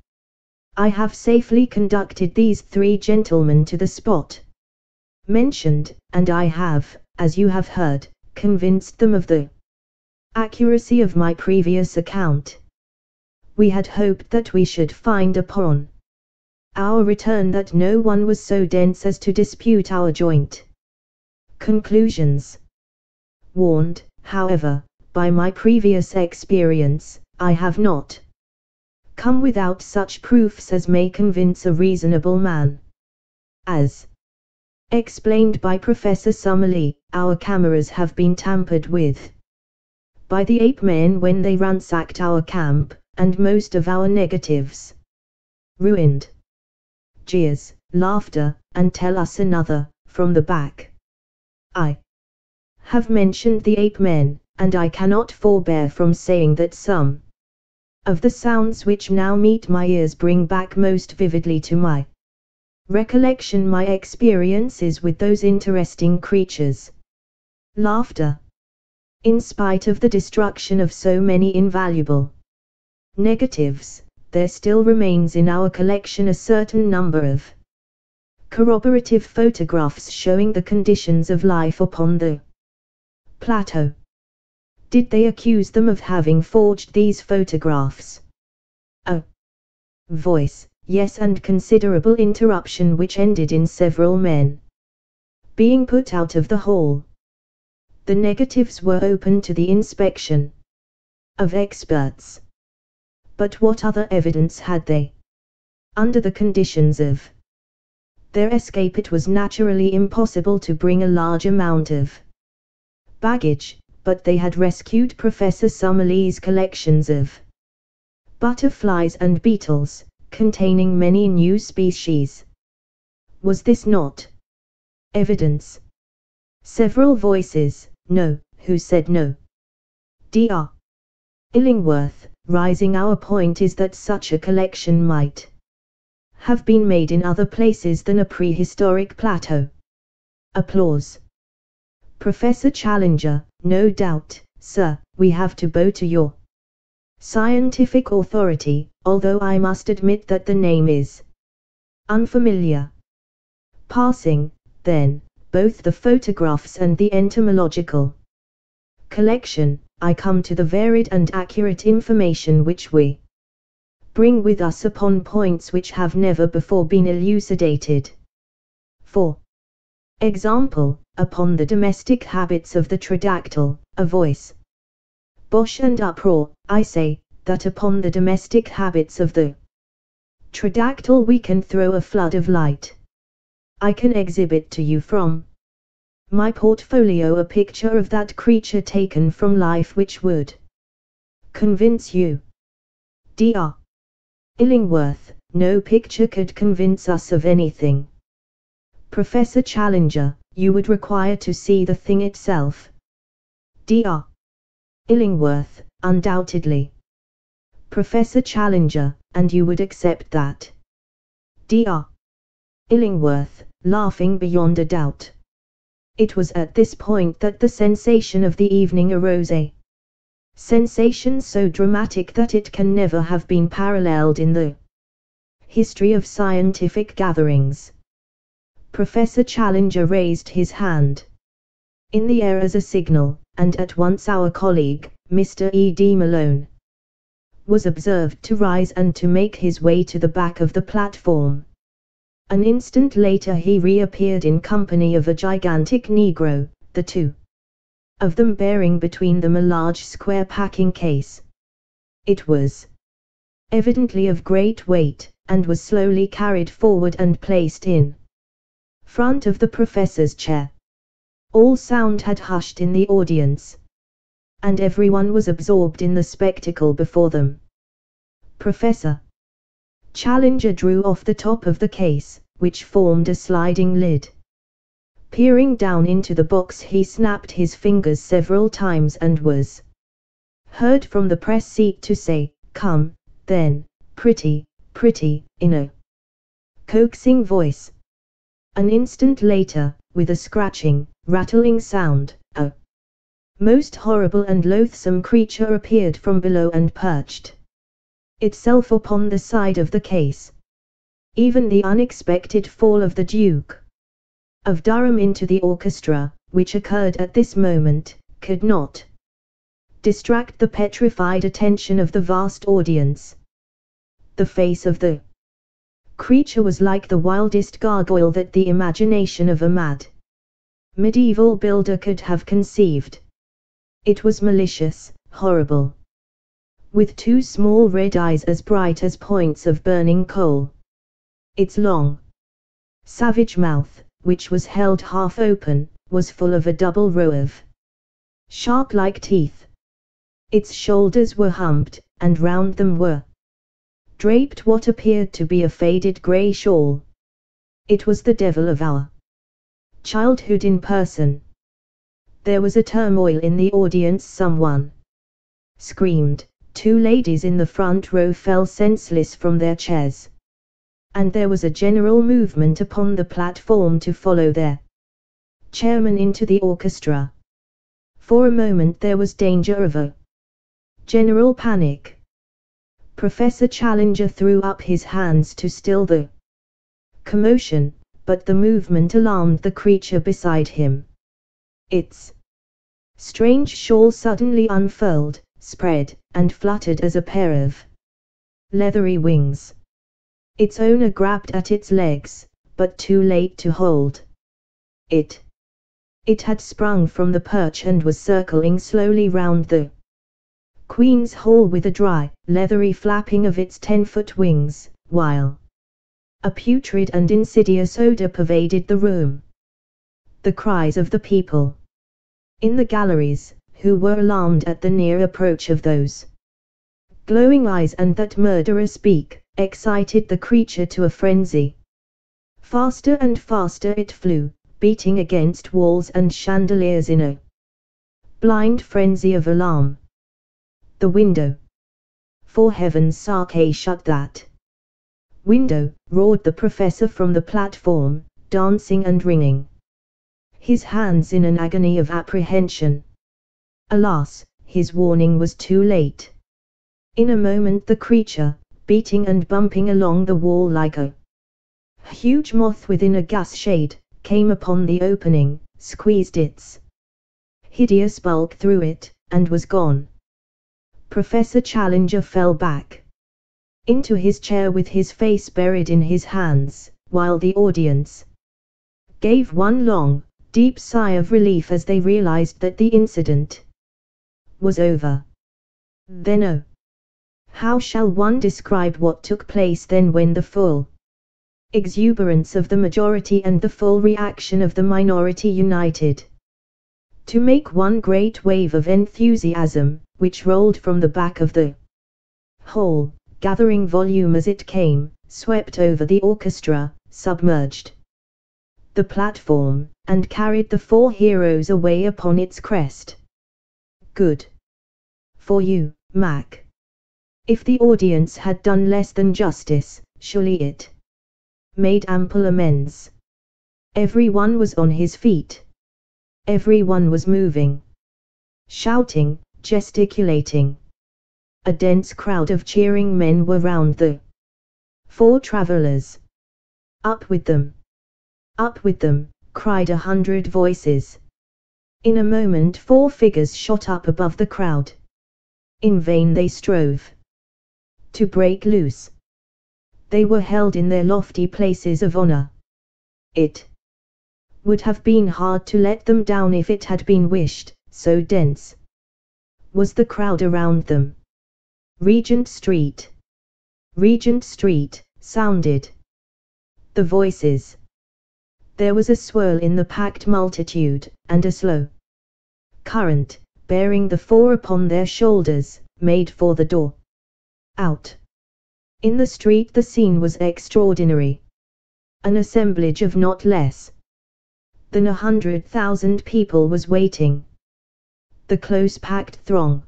I have safely conducted these three gentlemen to the spot mentioned, and I have, as you have heard, convinced them of the accuracy of my previous account. We had hoped that we should find upon our return that no one was so dense as to dispute our joint conclusions. Warned, however, by my previous experience, I have not come without such proofs as may convince a reasonable man. As explained by Professor Summerlee, our cameras have been tampered with by the ape men when they ransacked our camp, and most of our negatives ruined. Jeers, laughter, and tell us another, from the back. I have mentioned the ape men, and I cannot forbear from saying that some of the sounds which now meet my ears bring back most vividly to my recollection my experiences with those interesting creatures. Laughter. In spite of the destruction of so many invaluable negatives, there still remains in our collection a certain number of corroborative photographs showing the conditions of life upon the plateau. Did they accuse them of having forged these photographs? A voice, yes, and considerable interruption which ended in several men being put out of the hall. The negatives were open to the inspection of experts. But what other evidence had they? Under the conditions of their escape, it was naturally impossible to bring a large amount of baggage, but they had rescued Professor Summerlee's collections of butterflies and beetles, containing many new species. Was this not evidence? Several voices. No. Who said no? Dr. Illingworth. Rising, our point is that such a collection might have been made in other places than a prehistoric plateau. Applause. Professor Challenger. No doubt, sir, we have to bow to your scientific authority, although I must admit that the name is unfamiliar. Passing, then, both the photographs and the entomological collection, I come to the varied and accurate information which we bring with us upon points which have never before been elucidated. For example, upon the domestic habits of the pterodactyl, a voice. Bosh and uproar. I say, that upon the domestic habits of the pterodactyl we can throw a flood of light. I can exhibit to you from my portfolio a picture of that creature taken from life which would convince you. Dr. Illingworth. No picture could convince us of anything. Professor Challenger. You would require to see the thing itself. Dr. Illingworth. Undoubtedly. Professor Challenger. And you would accept that? Dr. Illingworth. Laughing beyond a doubt. It was at this point that the sensation of the evening arose, a sensation so dramatic that it can never have been paralleled in the history of scientific gatherings. Professor Challenger raised his hand in the air as a signal, and at once our colleague, Mr. E.D. Malone, was observed to rise and to make his way to the back of the platform. An instant later he reappeared in company of a gigantic Negro, the two of them bearing between them a large square packing case. It was evidently of great weight, and was slowly carried forward and placed in front of the professor's chair. All sound had hushed in the audience, and everyone was absorbed in the spectacle before them. Professor Challenger drew off the top of the case, which formed a sliding lid. Peering down into the box, he snapped his fingers several times and was heard from the press seat to say, "Come, then, pretty, in a coaxing voice. An instant later, with a scratching, rattling sound, a most horrible and loathsome creature appeared from below and perched itself upon the side of the case. Even the unexpected fall of the Duke of Durham into the orchestra, which occurred at this moment, could not distract the petrified attention of the vast audience. The face of the creature was like the wildest gargoyle that the imagination of a mad medieval builder could have conceived. It was malicious, horrible, with two small red eyes as bright as points of burning coal. Its long, savage mouth, which was held half open, was full of a double row of shark-like teeth. Its shoulders were humped, and round them were draped what appeared to be a faded grey shawl. It was the devil of our childhood in person. There was a turmoil in the audience. Someone screamed. 2 ladies in the front row fell senseless from their chairs. And there was a general movement upon the platform to follow their chairman into the orchestra. For a moment there was danger of a general panic. Professor Challenger threw up his hands to still the commotion, but the movement alarmed the creature beside him. Its strange shawl suddenly unfurled, spread, and fluttered as a pair of leathery wings. Its owner grabbed at its legs, but too late to hold it. It had sprung from the perch and was circling slowly round the Queen's Hall with a dry, leathery flapping of its 10-foot wings, while a putrid and insidious odor pervaded the room. The cries of the people in the galleries, who were alarmed at the near approach of those glowing eyes and that murderous beak, excited the creature to a frenzy. Faster and faster it flew, beating against walls and chandeliers in a blind frenzy of alarm. The window. For heaven's sake, shut that window, roared the professor from the platform, dancing and ringing his hands in an agony of apprehension. Alas, his warning was too late. In a moment the creature, beating and bumping along the wall like a huge moth within a gas shade, came upon the opening, squeezed its hideous bulk through it, and was gone. Professor Challenger fell back into his chair with his face buried in his hands, while the audience gave one long, deep sigh of relief as they realized that the incident was over. Then oh, how shall one describe what took place then, when the full exuberance of the majority and the full reaction of the minority united to make one great wave of enthusiasm, which rolled from the back of the hall, gathering volume as it came, swept over the orchestra, submerged the platform, and carried the 4 heroes away upon its crest. Good for you, Mac. If the audience had done less than justice, surely it made ample amends. Everyone was on his feet. Everyone was moving, shouting, gesticulating. A dense crowd of cheering men were round the 4 travelers. Up with them! Up with them! Cried 100 voices. In a moment 4 figures shot up above the crowd. In vain they strove to break loose. They were held in their lofty places of honor. It would have been hard to let them down if it had been wished, so dense was the crowd around them. Regent Street! Regent Street! Sounded the voices. There was a swirl in the packed multitude, and a slow current, bearing the 4 upon their shoulders, made for the door. Out in the street the scene was extraordinary. An assemblage of not less than 100,000 people was waiting. The close-packed throng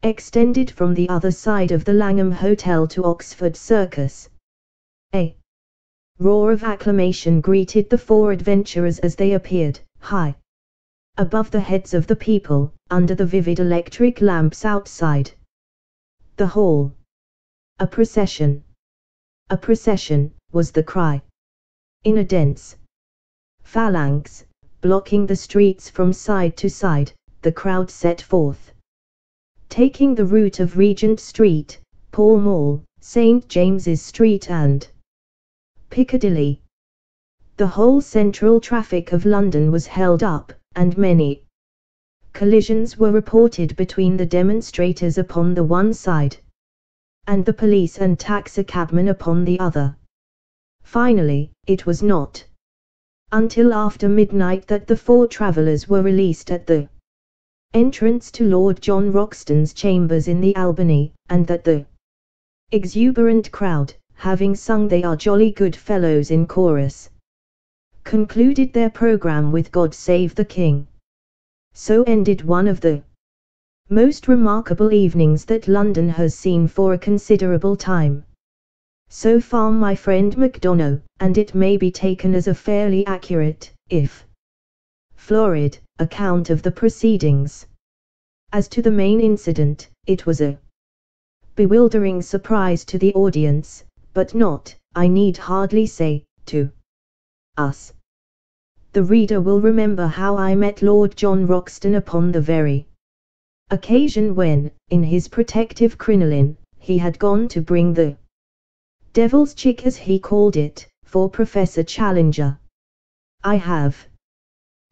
extended from the other side of the Langham Hotel to Oxford Circus. A roar of acclamation greeted the 4 adventurers as they appeared, high above the heads of the people, under the vivid electric lamps outside the hall. A procession! A procession, was the cry. In a dense phalanx, blocking the streets from side to side, the crowd set forth, taking the route of Regent Street, Pall Mall, St. James's Street and Piccadilly. The whole central traffic of London was held up, and many collisions were reported between the demonstrators upon the one side and the police and taxicabmen upon the other. Finally, it was not until after midnight that the 4 travellers were released at the entrance to Lord John Roxton's chambers in the Albany, and that the exuberant crowd, having sung "They Are Jolly Good Fellows" in chorus, concluded their programme with "God Save the King." So ended one of the most remarkable evenings that London has seen for a considerable time. So far my friend MacDonough, and it may be taken as a fairly accurate, if florid, account of the proceedings. As to the main incident, it was a bewildering surprise to the audience, but not, I need hardly say, to us. The reader will remember how I met Lord John Roxton upon the very occasion when, in his protective crinoline, he had gone to bring the devil's chick as he called it, for Professor Challenger. I have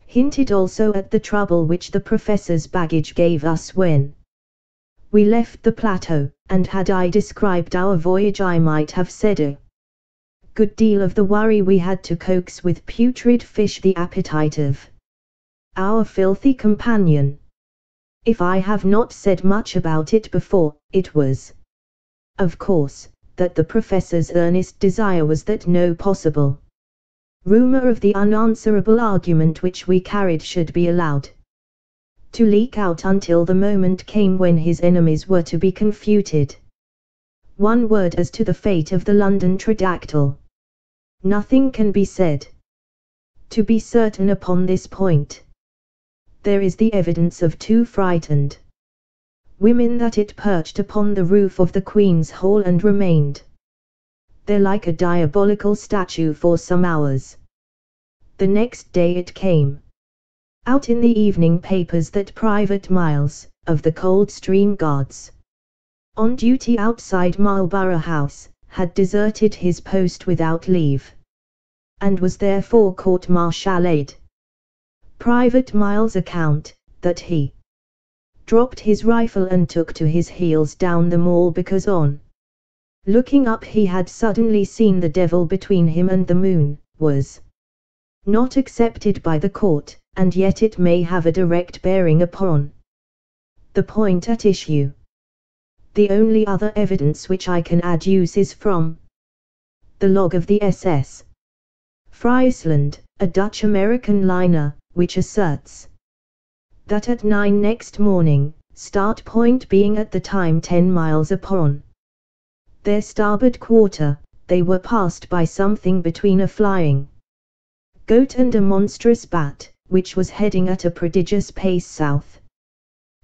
hinted also at the trouble which the Professor's baggage gave us when we left the plateau, and had I described our voyage I might have said a good deal of the worry we had to coax with putrid fish the appetite of our filthy companion. If I have not said much about it before, it was, of course, that the Professor's earnest desire was that no possible rumor of the unanswerable argument which we carried should be allowed to leak out until the moment came when his enemies were to be confuted. One word as to the fate of the London Tridactyl. Nothing can be said to be certain upon this point. There is the evidence of two frightened women that it perched upon the roof of the Queen's Hall and remained there like a diabolical statue for some hours. The next day it came out in the evening papers that Private Miles, of the Coldstream Guards, on duty outside Marlborough House, had deserted his post without leave, and was therefore court-martialed. Private Miles' account, that he dropped his rifle and took to his heels down the Mall because on looking up he had suddenly seen the devil between him and the moon, was not accepted by the court, and yet it may have a direct bearing upon the point at issue. The only other evidence which I can adduce is from the log of the SS Friesland, a Dutch-American liner, which asserts that at 9 next morning, start point being at the time 10 miles upon their starboard quarter, they were passed by something between a flying goat and a monstrous bat, which was heading at a prodigious pace south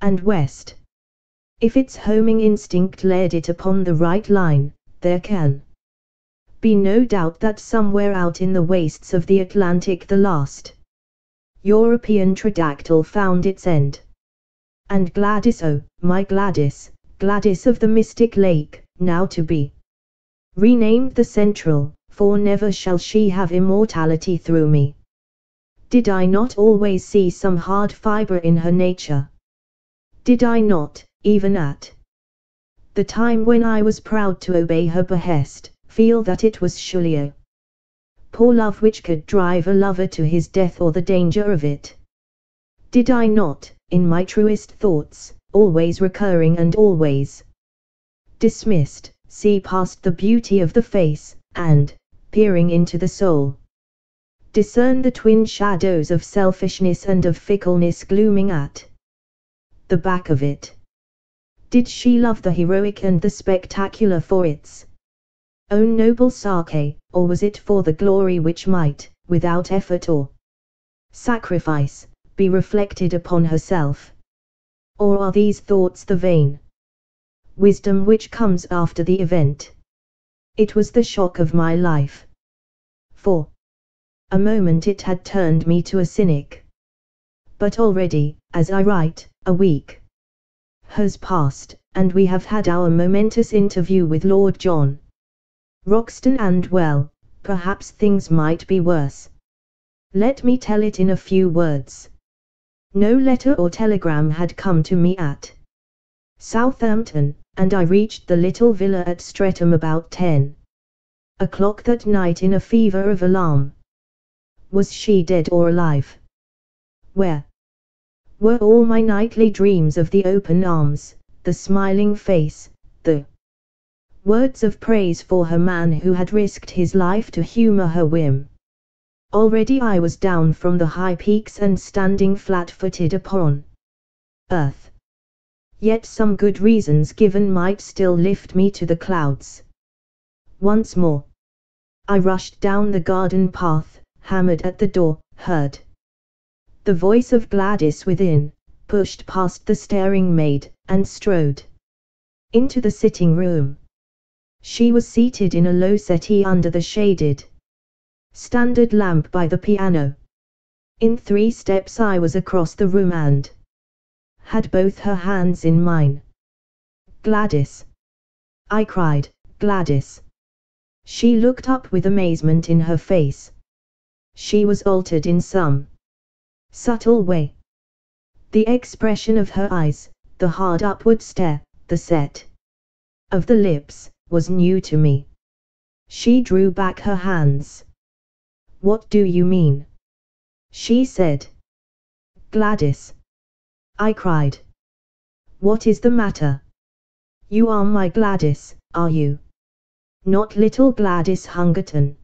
and west. If its homing instinct led it upon the right line, there can be no doubt that somewhere out in the wastes of the Atlantic the last European Tridactyl found its end. And Gladys, oh, my Gladys, Gladys of the Mystic Lake, now to be renamed the Central, for never shall she have immortality through me. Did I not always see some hard fibre in her nature? Did I not, even at the time when I was proud to obey her behest, feel that it was surely a poor love which could drive a lover to his death or the danger of it? Did I not, in my truest thoughts, always recurring and always dismissed, see past the beauty of the face, and, peering into the soul, discern the twin shadows of selfishness and of fickleness glooming at the back of it? Did she love the heroic and the spectacular for its own noble sake, or was it for the glory which might, without effort or sacrifice, be reflected upon herself? Or are these thoughts the vain wisdom which comes after the event? It was the shock of my life. For a moment it had turned me to a cynic. But already, as I write, a week has passed, and we have had our momentous interview with Lord John Roxton, and well, perhaps things might be worse. Let me tell it in a few words. No letter or telegram had come to me at Southampton, and I reached the little villa at Streatham about 10 o'clock that night in a fever of alarm. Was she dead or alive? Where were all my nightly dreams of the open arms, the smiling face, the words of praise for her man who had risked his life to humor her whim? Already I was down from the high peaks and standing flat-footed upon earth. Yet some good reasons given might still lift me to the clouds. Once more, I rushed down the garden path, hammered at the door, heard the voice of Gladys within, pushed past the staring maid, and strode into the sitting room. She was seated in a low settee under the shaded standard lamp by the piano. In 3 steps I was across the room and had both her hands in mine. "Gladys!" I cried, "Gladys!" She looked up with amazement in her face. She was altered in some subtle way. The expression of her eyes, the hard upward stare, the set of the lips, was new to me. She drew back her hands. "What do you mean?" she said. "Gladys!" I cried. "What is the matter? You are my Gladys, are you? Not little Gladys Hungerton?"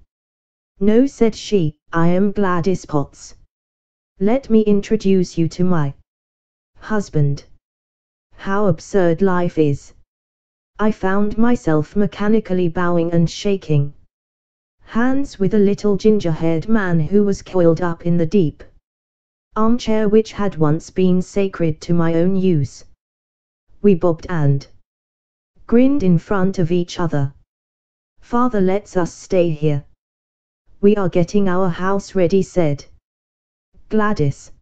"No," said she, "I am Gladys Potts. Let me introduce you to my husband." How absurd life is! I found myself mechanically bowing and shaking hands with a little ginger-haired man who was coiled up in the deep armchair which had once been sacred to my own use. We bobbed and grinned in front of each other. "Father lets us stay here. We are getting our house ready," said Gladys.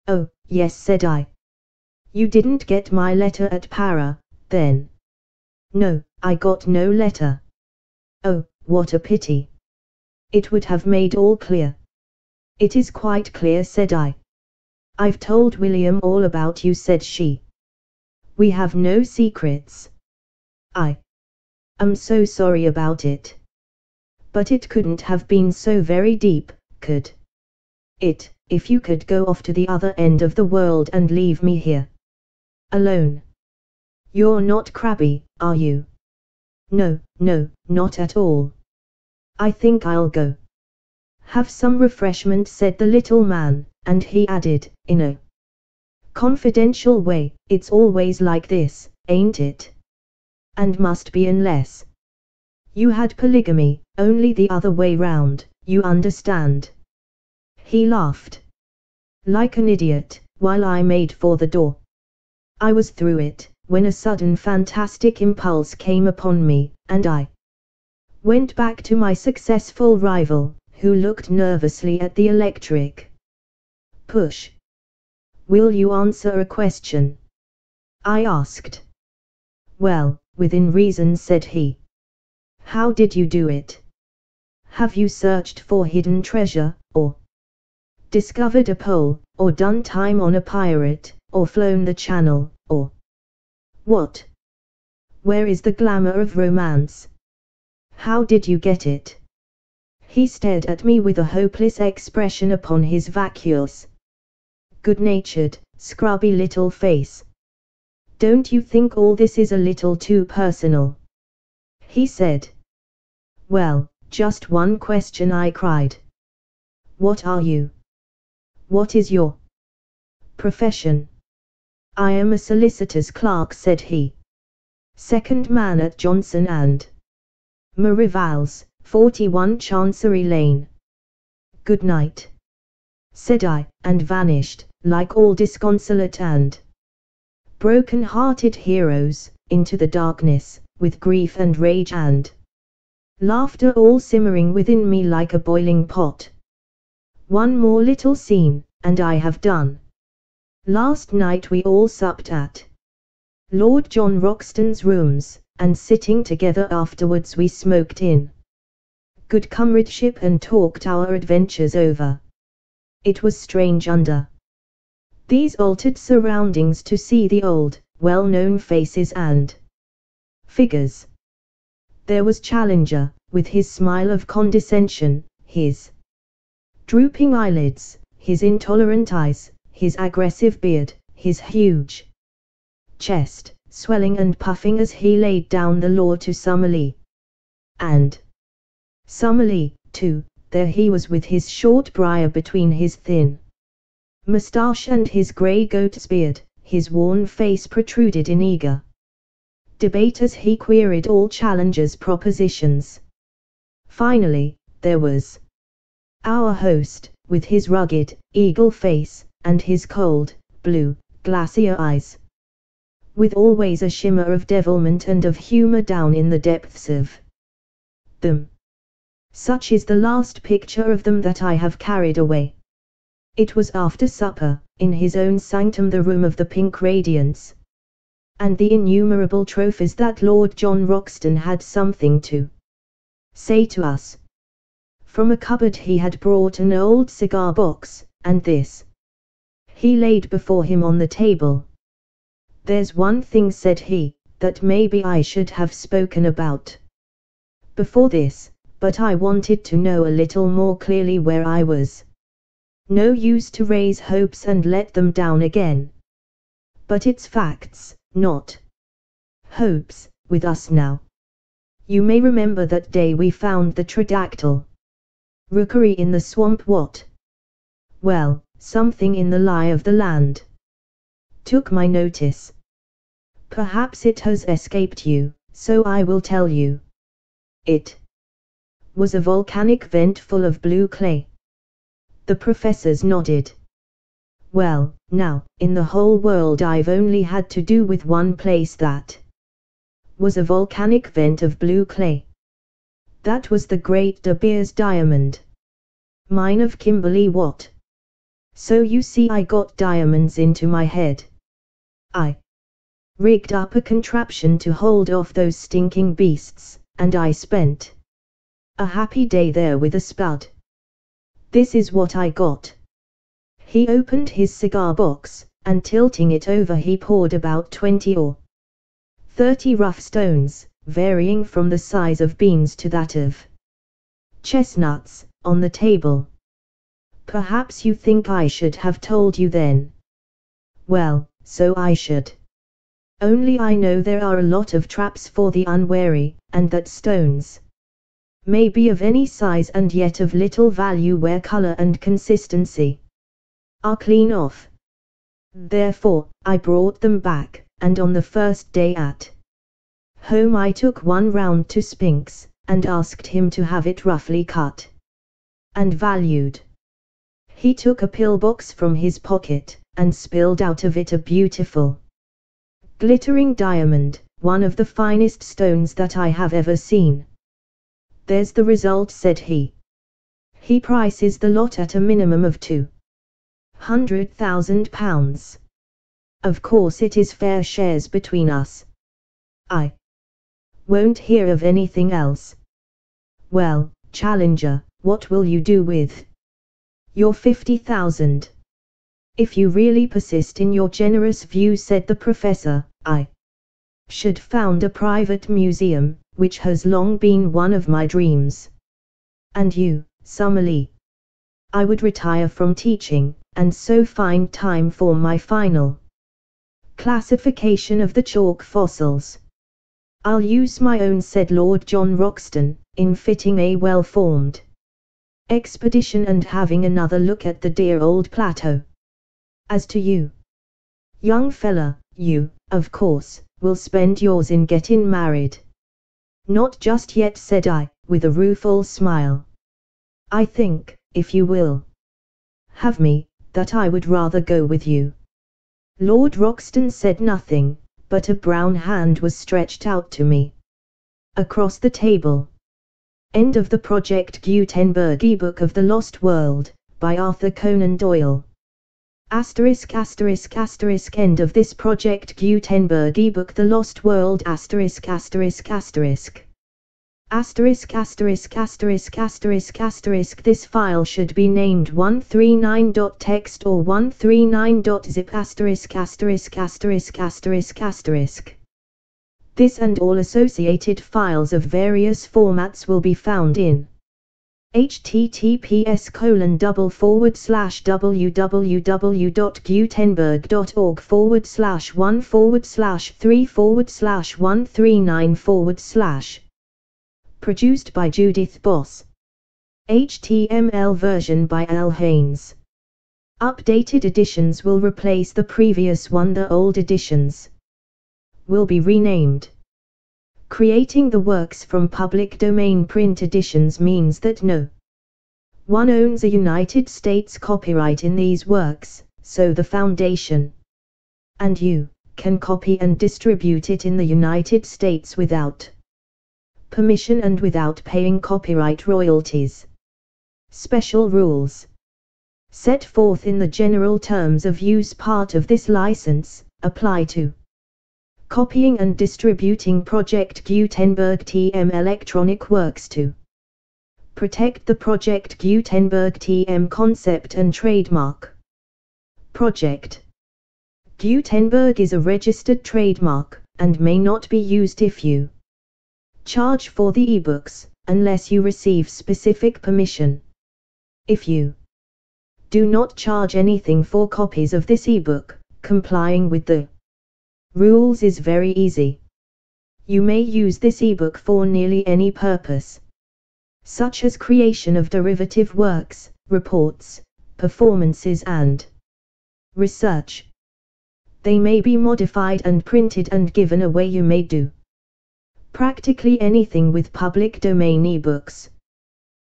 "Oh, yes," said I. "You didn't get my letter at Para, then?" "No, I got no letter." "Oh, what a pity. It would have made all clear." "It is quite clear," said I. "I've told William all about you," said she. "We have no secrets." "I am so sorry about it. But it couldn't have been so very deep, could it, if you could go off to the other end of the world and leave me here alone? You're not crabby, are you?" "No, no, not at all. I think I'll go have some refreshment," said the little man, and he added, in a confidential way, "It's always like this, ain't it? And must be unless you had polygamy, only the other way round, you understand." He laughed like an idiot, while I made for the door. I was through it, when a sudden fantastic impulse came upon me, and I went back to my successful rival, who looked nervously at the electric push. "Will you answer a question?" I asked. "Well, within reason," said he. "How did you do it? Have you searched for hidden treasure, or discovered a pole, or done time on a pirate, or flown the channel, or what? Where is the glamour of romance? How did you get it?" He stared at me with a hopeless expression upon his vacuous, good-natured, scrubby little face. "Don't you think all this is a little too personal?" he said. "Well, just one question," I cried. "What are you? What is your profession?" "I am a solicitor's clerk," said he. "Second man at Johnson and Merivale's, 41 Chancery Lane." "Good night," said I, and vanished, like all disconsolate and broken-hearted heroes, into the darkness, with grief and rage and laughter all simmering within me like a boiling pot. One more little scene, and I have done. Last night we all supped at Lord John Roxton's rooms, and sitting together afterwards we smoked in good comradeship and talked our adventures over. It was strange under these altered surroundings to see the old, well-known faces and figures. There was Challenger, with his smile of condescension, his drooping eyelids, his intolerant eyes, his aggressive beard, his huge chest, swelling and puffing as he laid down the law to Summerlee. And Summerlee, too, there he was with his short briar between his thin moustache and his grey goat's beard, his worn face protruded in eager debate as he queried all challengers' propositions. Finally, there was our host, with his rugged, eagle face, and his cold, blue, glacier eyes, with always a shimmer of devilment and of humour down in the depths of them. Such is the last picture of them that I have carried away. It was after supper, in his own sanctum, the room of the pink radiance, and the innumerable trophies that Lord John Roxton had something to say to us. From a cupboard he had brought an old cigar box, and this he laid before him on the table. "There's one thing," said he, "that maybe I should have spoken about before this, but I wanted to know a little more clearly where I was. No use to raise hopes and let them down again. But it's facts, not hopes, with us now. You may remember that day we found the Tridactyl rookery in the swamp. What? Well, something in the lie of the land took my notice. Perhaps it has escaped you, so I will tell you. It was a volcanic vent full of blue clay." The professors nodded. "Well, now, in the whole world I've only had to do with one place that was a volcanic vent of blue clay. That was the Great De Beers diamond mine of Kimberley. What? So you see, I got diamonds into my head. I rigged up a contraption to hold off those stinking beasts, and I spent a happy day there with a spud. This is what I got." He opened his cigar box, and tilting it over he poured about 20 or 30 rough stones, varying from the size of beans to that of chestnuts, on the table. "Perhaps you think I should have told you then. Well, so I should. Only I know there are a lot of traps for the unwary, and that stones may be of any size and yet of little value where color and consistency are clean off. Therefore, I brought them back, and on the first day at home I took one round to Spinks, and asked him to have it roughly cut and valued. He took a pillbox from his pocket, and spilled out of it a beautiful, glittering diamond, one of the finest stones that I have ever seen. There's the result," said he. "He prices the lot at a minimum of £200,000. Of course it is fair shares between us. I won't hear of anything else. Well, Challenger, what will you do with your 50,000? "If you really persist in your generous view," said the professor, "I should found a private museum, which has long been one of my dreams. And you, Summerlee?" "I would retire from teaching, and so find time for my final classification of the chalk fossils." "I'll use my own," said Lord John Roxton, "in fitting a well-formed expedition and having another look at the dear old plateau. As to you, young fella, you, of course, will spend yours in getting married." "Not just yet," said I, with a rueful smile. "I think, if you will have me, that I would rather go with you." Lord Roxton said nothing, but a brown hand was stretched out to me across the table. End of the Project Gutenberg ebook of The Lost World, by Arthur Conan Doyle. ******* End of this Project Gutenberg ebook The Lost World ********************** This file should be named 139.txt or 139.zip***********. This and all associated files of various formats will be found in https://www.gutenberg.org/1/3/139/. Produced by Judith Boss. HTML version by Al Haynes. Updated editions will replace the previous one. The old editions will be renamed. Creating the works from public domain print editions means that no one owns a United States copyright in these works, so the Foundation and you can copy and distribute it in the United States without permission and without paying copyright royalties. Special rules set forth in the general terms of use part of this license apply to copying and distributing Project Gutenberg TM electronic works. To protect the Project Gutenberg TM concept and trademark. Project Gutenberg is a registered trademark and may not be used if you charge for the ebooks, unless you receive specific permission. If you do not charge anything for copies of this ebook, complying with the rules is very easy. You may use this ebook for nearly any purpose, such as creation of derivative works, reports, performances and research. They may be modified and printed and given away. You may do practically anything with public domain ebooks.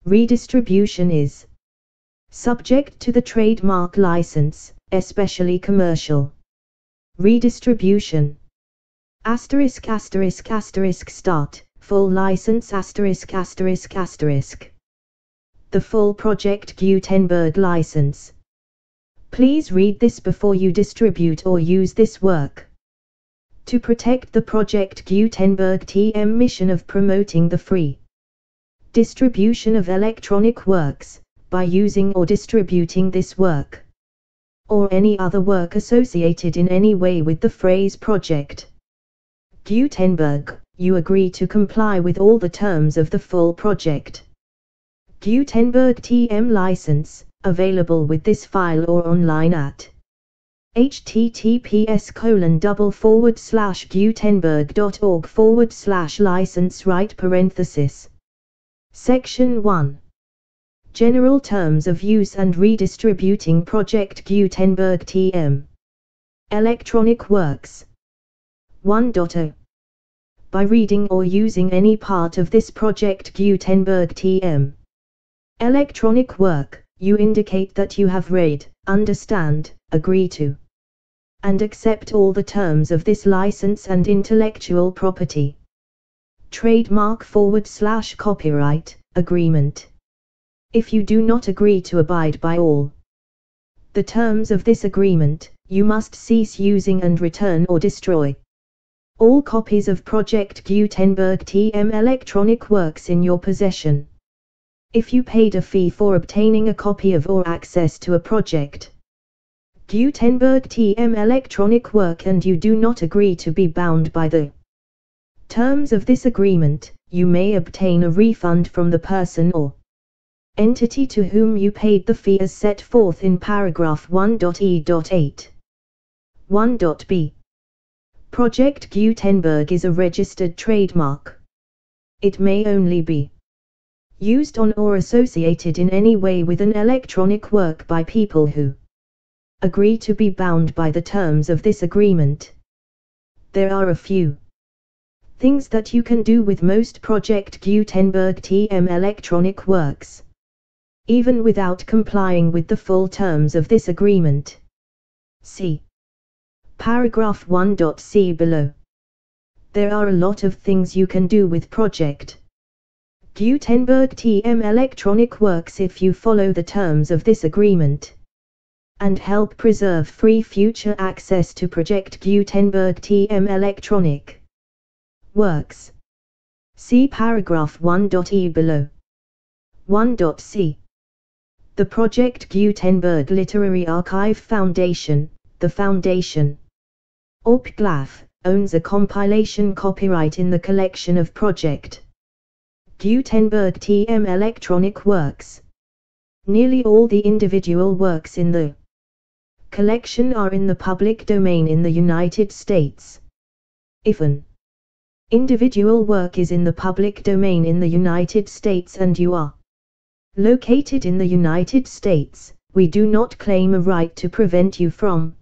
Redistribution is subject to the trademark license, especially commercial redistribution. Start, full license The full Project Gutenberg license. Please read this before you distribute or use this work. To protect the Project Gutenberg TM mission of promoting the free distribution of electronic works, by using or distributing this work, or any other work associated in any way with the phrase Project Gutenberg, you agree to comply with all the terms of the full Project Gutenberg TM license, available with this file or online at https://gutenberg.org/license. Section 1. General Terms of Use and Redistributing Project Gutenberg TM Electronic Works 1.0. By reading or using any part of this Project Gutenberg TM electronic work, you indicate that you have read, understand, agree to, and accept all the terms of this license and intellectual property, trademark/copyright, agreement. If you do not agree to abide by all the terms of this agreement, you must cease using and return or destroy all copies of Project Gutenberg TM electronic works in your possession. If you paid a fee for obtaining a copy of or access to a Project Gutenberg TM electronic work and you do not agree to be bound by the terms of this agreement, you may obtain a refund from the person or entity to whom you paid the fee as set forth in paragraph 1.e.8. 1.b. Project Gutenberg is a registered trademark. It may only be used on or associated in any way with an electronic work by people who agree to be bound by the terms of this agreement. There are a few things that you can do with most Project Gutenberg TM electronic works, even without complying with the full terms of this agreement. See paragraph 1.c below. There are a lot of things you can do with Project Gutenberg TM electronic works if you follow the terms of this agreement, and help preserve free future access to Project Gutenberg TM electronic works. See paragraph 1.e below. 1.c. The Project Gutenberg Literary Archive Foundation, the Foundation OPGLAF, owns a compilation copyright in the collection of Project Gutenberg TM electronic works. Nearly all the individual works in the collection are in the public domain in the United States. If an individual work is in the public domain in the United States and you are Located in the United States, we do not claim a right to prevent you from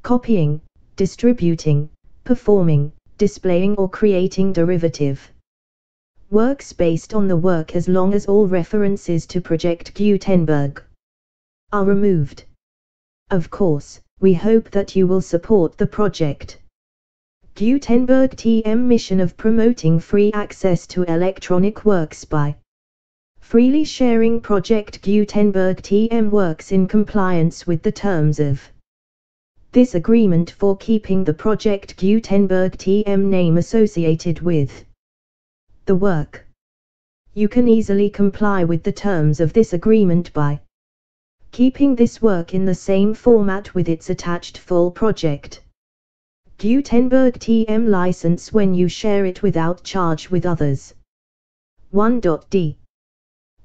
copying, distributing, performing, displaying or creating derivative works based on the work as long as all references to Project Gutenberg are removed. Of course, we hope that you will support the Project Gutenberg TM mission of promoting free access to electronic works by freely sharing Project Gutenberg TM works in compliance with the terms of this agreement for keeping the Project Gutenberg TM name associated with the work. You can easily comply with the terms of this agreement by keeping this work in the same format with its attached full Project Gutenberg TM license when you share it without charge with others. 1.d.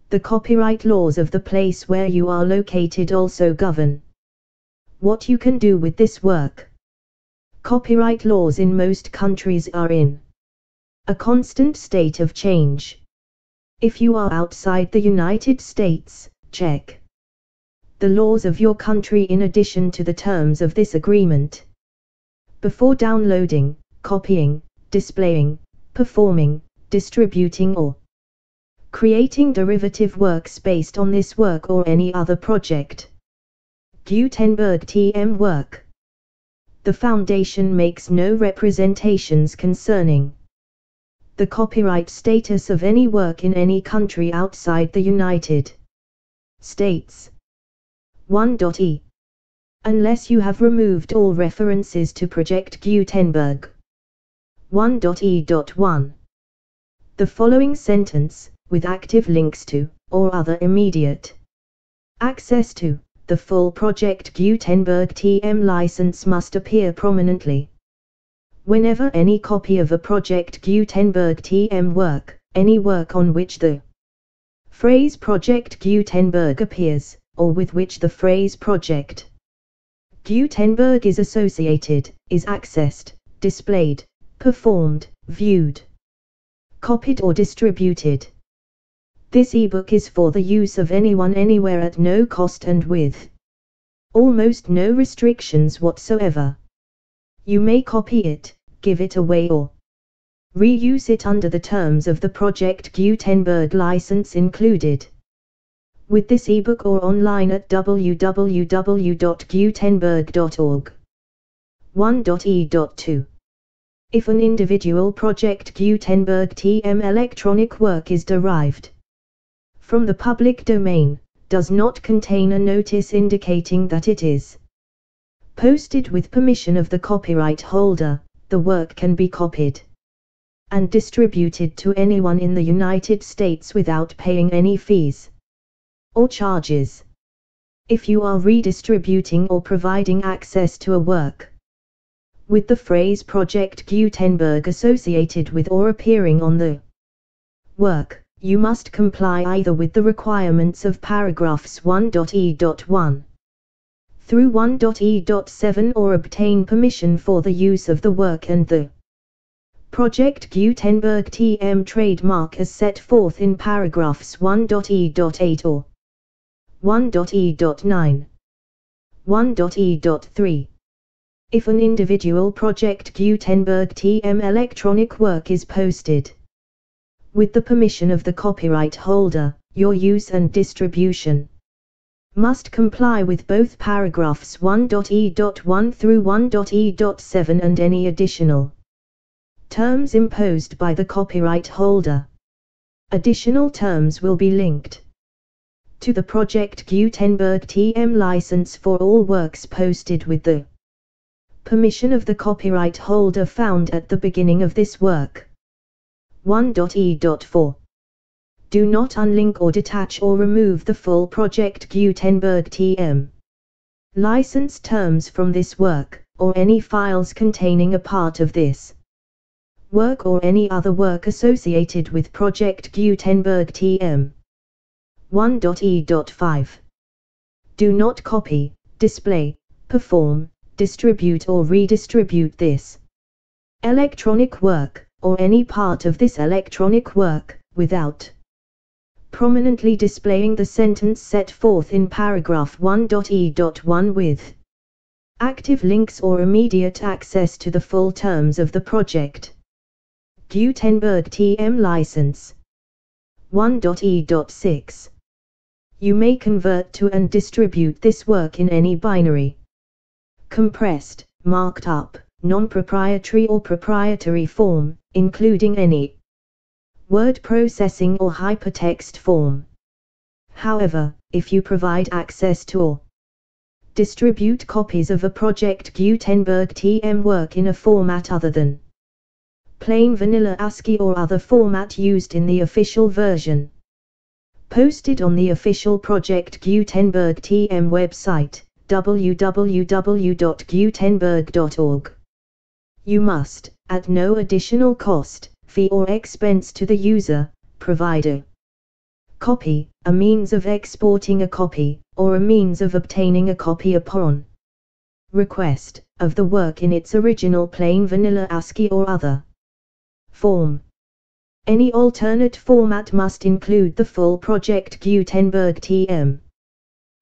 The copyright laws of the place where you are located also govern what you can do with this work. Copyright laws in most countries are in a constant state of change. If you are outside the United States, check the laws of your country in addition to the terms of this agreement before downloading, copying, displaying, performing, distributing or creating derivative works based on this work or any other Project Gutenberg TM work. The Foundation makes no representations concerning the copyright status of any work in any country outside the United States. 1.e. Unless you have removed all references to Project Gutenberg. 1.e.1. The following sentence, with active links to, or other immediate access to, the full Project Gutenberg TM license must appear prominently whenever any copy of a Project Gutenberg TM work, any work on which the phrase Project Gutenberg appears, or with which the phrase Project Gutenberg is associated, is accessed, displayed, performed, viewed, copied or distributed. This ebook is for the use of anyone anywhere at no cost and with almost no restrictions whatsoever. You may copy it, give it away or reuse it under the terms of the Project Gutenberg license included with this ebook or online at www.gutenberg.org. 1.e.2. If an individual Project Gutenberg TM electronic work is derived from the public domain, does not contain a notice indicating that it is posted with permission of the copyright holder, the work can be copied and distributed to anyone in the United States without paying any fees or charges. If you are redistributing or providing access to a work with the phrase Project Gutenberg associated with or appearing on the work, you must comply either with the requirements of paragraphs 1.e.1 through 1.e.7 or obtain permission for the use of the work and the Project Gutenberg TM trademark as set forth in paragraphs 1.e.8 or 1.e.9. 1.e.3. If an individual Project Gutenberg TM electronic work is posted with the permission of the copyright holder, your use and distribution must comply with both paragraphs 1.e.1 through 1.e.7 and any additional terms imposed by the copyright holder. Additional terms will be linked to the Project Gutenberg TM license for all works posted with the permission of the copyright holder found at the beginning of this work. 1.e.4. Do not unlink or detach or remove the full Project Gutenberg TM license terms from this work, or any files containing a part of this work or any other work associated with Project Gutenberg TM. 1.e.5. Do not copy, display, perform, distribute or redistribute this electronic work, or any part of this electronic work, without prominently displaying the sentence set forth in paragraph 1.e.1 with active links or immediate access to the full terms of the project. Gutenberg TM license 1.e.6. You may convert to and distribute this work in any binary, compressed, marked up, non-proprietary or proprietary form, including any word processing or hypertext form. However, if you provide access to or distribute copies of a project Gutenberg TM work in a format other than plain vanilla ASCII or other format used in the official version, posted on the official Project Gutenberg TM website, www.gutenberg.org. You must, at no additional cost, fee or expense to the user, provide a copy, a means of exporting a copy, or a means of obtaining a copy upon request, of the work in its original plain vanilla ASCII or other form. Any alternate format must include the full Project Gutenberg TM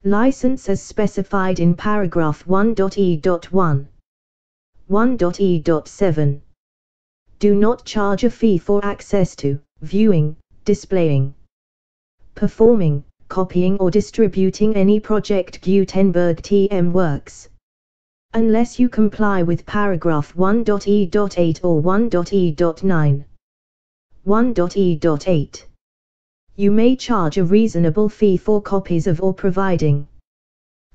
license as specified in paragraph 1.e.1. 1.e.7. Do not charge a fee for access to, viewing, displaying, performing, copying or distributing any Project Gutenberg TM works, unless you comply with paragraph 1.e.8 or 1.e.9. 1.e.8. You may charge a reasonable fee for copies of or providing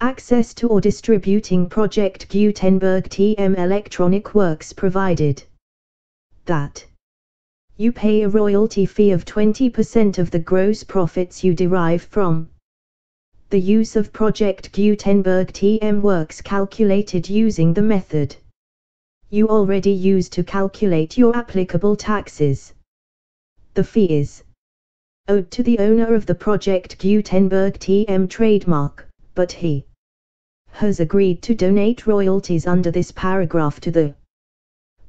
access to or distributing Project Gutenberg TM electronic works provided that you pay a royalty fee of 20% of the gross profits you derive from the use of Project Gutenberg TM works calculated using the method you already use to calculate your applicable taxes. The fee is owed to the owner of the Project Gutenberg TM trademark, but he has agreed to donate royalties under this paragraph to the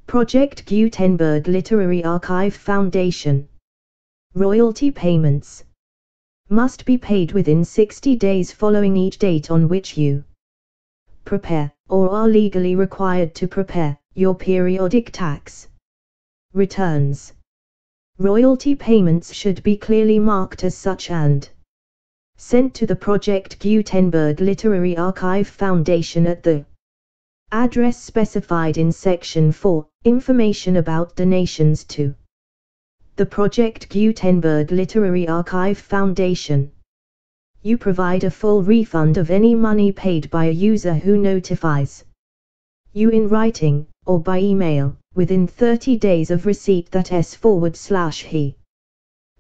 Project Gutenberg Literary Archive Foundation. Royalty payments must be paid within 60 days following each date on which you prepare, or are legally required to prepare, your periodic tax returns. Royalty payments should be clearly marked as such and sent to the Project Gutenberg Literary Archive Foundation at the address specified in Section 4, Information about donations to the Project Gutenberg Literary Archive Foundation. You provide a full refund of any money paid by a user who notifies you in writing, or by email, within 30 days of receipt that he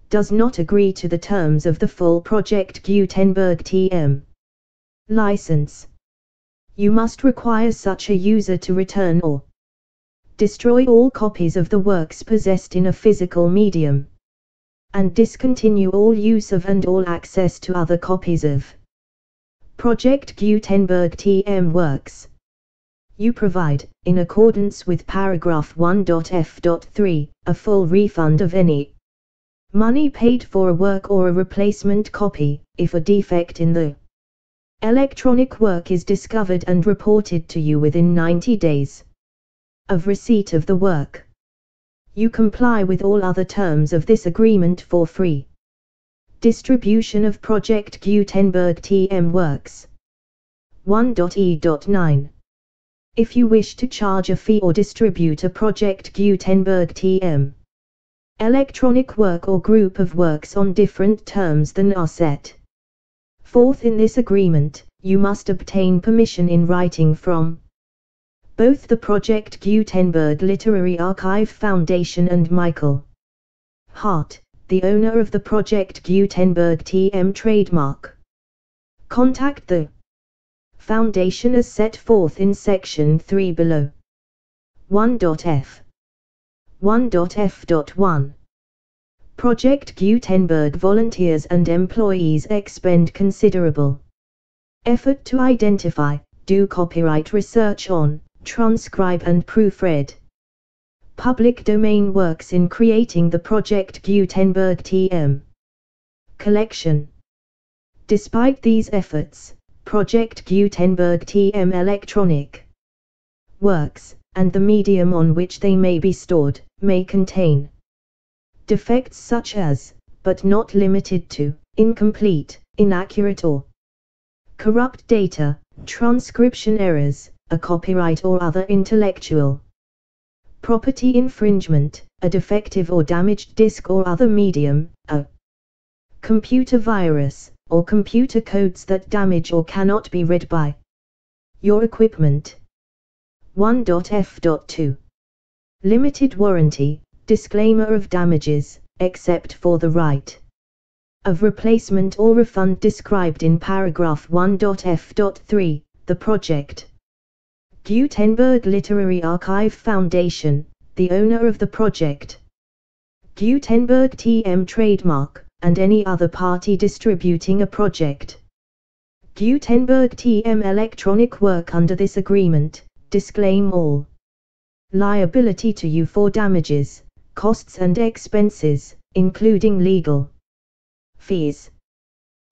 does not agree to the terms of the full Project Gutenberg TM license. You must require such a user to return or destroy all copies of the works possessed in a physical medium, and discontinue all use of and all access to other copies of Project Gutenberg TM works. You provide, in accordance with paragraph 1.f.3, a full refund of any money paid for a work or a replacement copy, if a defect in the electronic work is discovered and reported to you within 90 days of receipt of the work. You comply with all other terms of this agreement for free distribution of Project Gutenberg TM works. 1.e.9. If you wish to charge a fee or distribute a Project Gutenberg TM electronic work or group of works on different terms than are set forth in this agreement, you must obtain permission in writing from both the Project Gutenberg Literary Archive Foundation and Michael Hart, the owner of the Project Gutenberg TM trademark. Contact the Foundation as set forth in Section 3 below. 1.f. 1.f.1. Project Gutenberg volunteers and employees expend considerable effort to identify, do copyright research on, transcribe and proofread public domain works in creating the Project Gutenberg TM collection. Despite these efforts, Project Gutenberg TM electronic works, and the medium on which they may be stored, may contain defects such as, but not limited to, incomplete, inaccurate or corrupt data, transcription errors, a copyright or other intellectual property infringement, a defective or damaged disk or other medium, a computer virus, or computer codes that damage or cannot be read by your equipment. 1.f.2 Limited warranty, disclaimer of damages, except for the right of replacement or refund described in paragraph 1.f.3, the Project Gutenberg Literary Archive Foundation, the owner of the Project Gutenberg TM trademark, and any other party distributing a Project Gutenberg TM electronic work under this agreement, disclaim all liability to you for damages, costs and expenses, including legal fees.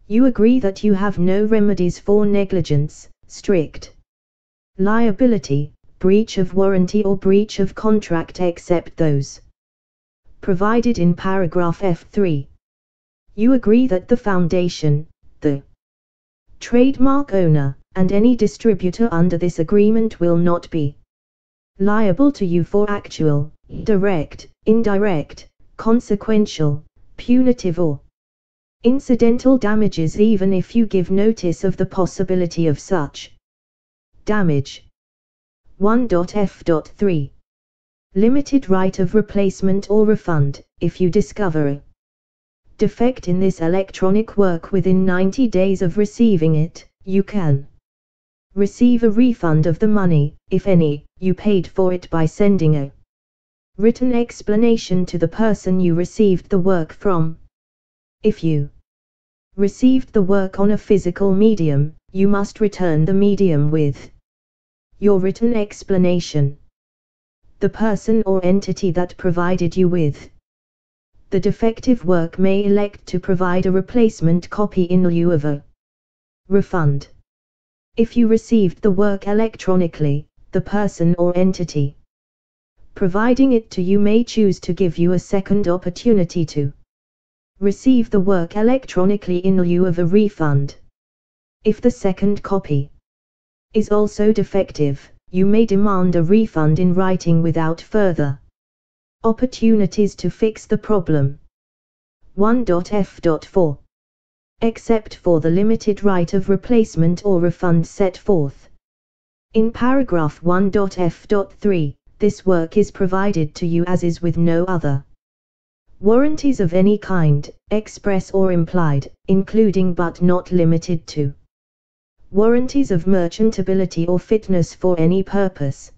You agree that you have no remedies for negligence, strict liability, breach of warranty or breach of contract except those provided in paragraph F3. You agree that the Foundation, the trademark owner, and any distributor under this agreement will not be liable to you for actual, direct, indirect, consequential, punitive or incidental damages even if you give notice of the possibility of such damage. 1.f.3 Limited right of replacement or refund, if you discover a defect in this electronic work within 90 days of receiving it, you can receive a refund of the money, if any, you paid for it by sending a written explanation to the person you received the work from. If you received the work on a physical medium, you must return the medium with your written explanation. The person or entity that provided you with the defective work may elect to provide a replacement copy in lieu of a refund. If you received the work electronically, the person or entity providing it to you may choose to give you a second opportunity to receive the work electronically in lieu of a refund. If the second copy is also defective, you may demand a refund in writing without further opportunities to fix the problem. 1.f.4 Except for the limited right of replacement or refund set forth in paragraph 1.f.3, this work is provided to you as is with no other warranties of any kind, express or implied, including but not limited to warranties of merchantability or fitness for any purpose.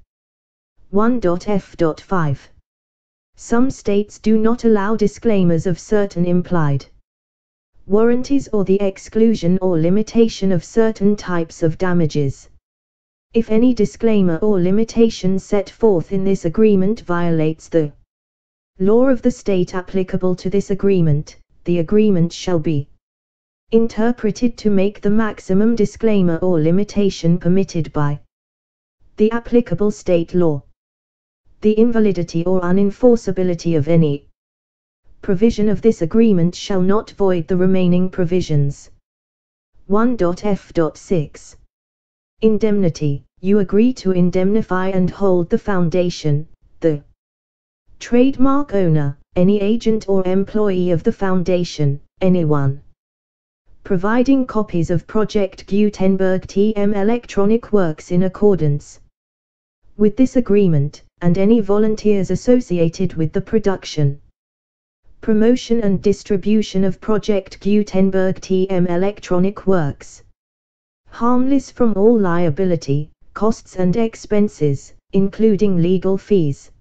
1.f.5 Some states do not allow disclaimers of certain implied warranties or the exclusion or limitation of certain types of damages. If any disclaimer or limitation set forth in this agreement violates the law of the state applicable to this agreement, the agreement shall be interpreted to make the maximum disclaimer or limitation permitted by the applicable state law. The invalidity or unenforceability of any provision of this agreement shall not void the remaining provisions. 1.f.6 Indemnity. You agree to indemnify and hold the Foundation, the trademark owner, any agent or employee of the Foundation, anyone providing copies of Project Gutenberg TM electronic works in accordance with this agreement, and any volunteers associated with the production, promotion and distribution of Project Gutenberg TM electronic works, harmless from all liability, costs and expenses, including legal fees,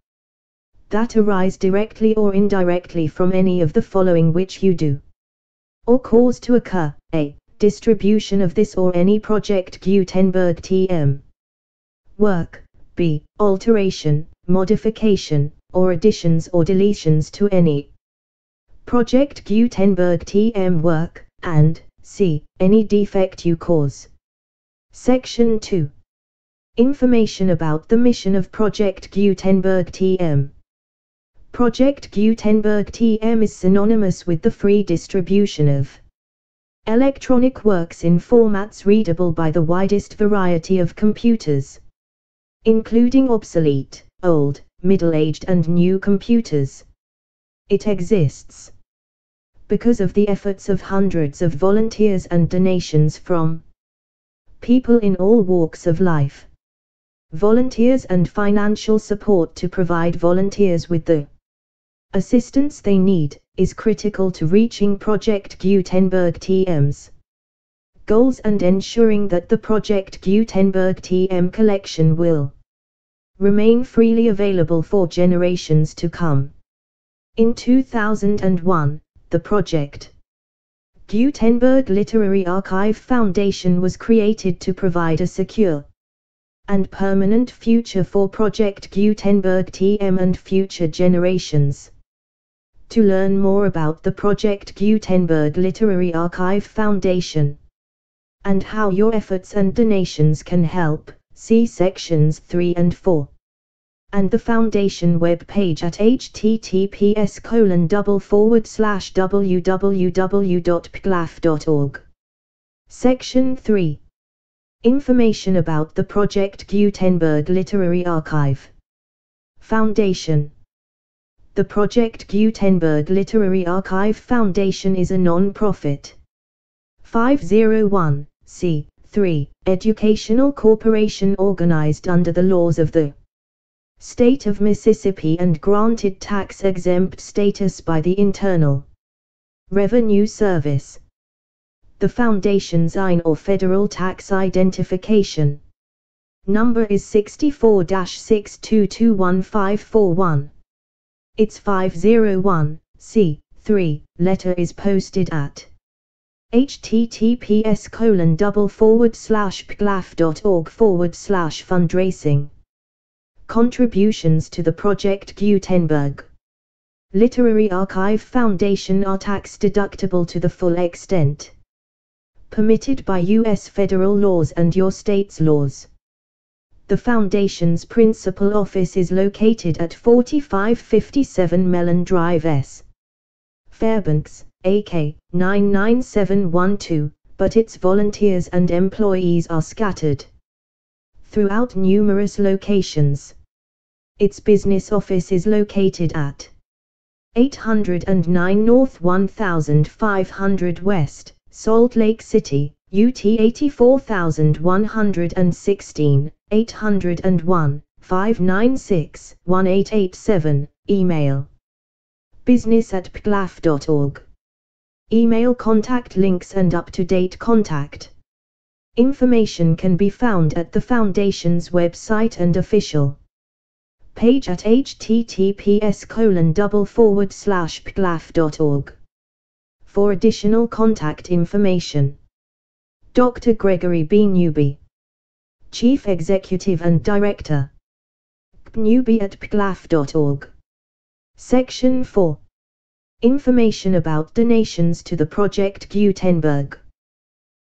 that arise directly or indirectly from any of the following which you do or cause to occur: a. Distribution of this or any Project Gutenberg TM work, b. Alteration, modification, or additions or deletions to any Project Gutenberg TM work, and c. any defect you cause. Section 2. Information about the mission of Project Gutenberg TM. Project Gutenberg TM is synonymous with the free distribution of electronic works in formats readable by the widest variety of computers, including obsolete, old, middle-aged and new computers. It exists because of the efforts of hundreds of volunteers and donations from people in all walks of life. Volunteers and financial support to provide volunteers with the assistance they need is critical to reaching Project Gutenberg TM's goals and ensuring that the Project Gutenberg TM collection will remain freely available for generations to come. In 2001, the Project Gutenberg Literary Archive Foundation was created to provide a secure and permanent future for Project Gutenberg TM and future generations. To learn more about the Project Gutenberg Literary Archive Foundation and how your efforts and donations can help, see sections 3 and 4. And the Foundation webpage at https://www.pglaf.org. Section 3. Information about the Project Gutenberg Literary Archive Foundation. The Project Gutenberg Literary Archive Foundation is a non-profit 501(c)(3) educational corporation organized under the laws of the State of Mississippi and granted tax-exempt status by the Internal Revenue Service. The Foundation's IN or Federal Tax Identification number is 64-6221541. Its 501(c)(3) letter is posted at https://pglaf.org/fundraising. Contributions to the Project Gutenberg Literary Archive Foundation are tax-deductible to the full extent permitted by U.S. federal laws and your state's laws. The Foundation's principal office is located at 4557 Mellon Drive S. Fairbanks, AK 99712, but its volunteers and employees are scattered throughout numerous locations. Its business office is located at 809 North 1500 West, Salt Lake City, UT 84116, 801-596-1887, email business@pglaf.org. Email contact links and up-to-date contact information can be found at the Foundation's website and official page at https://pglaf.org. For additional contact information. Dr. Gregory B. Newby, Chief Executive and Director. newby@pglaf.org. Section 4. Information about donations to the Project Gutenberg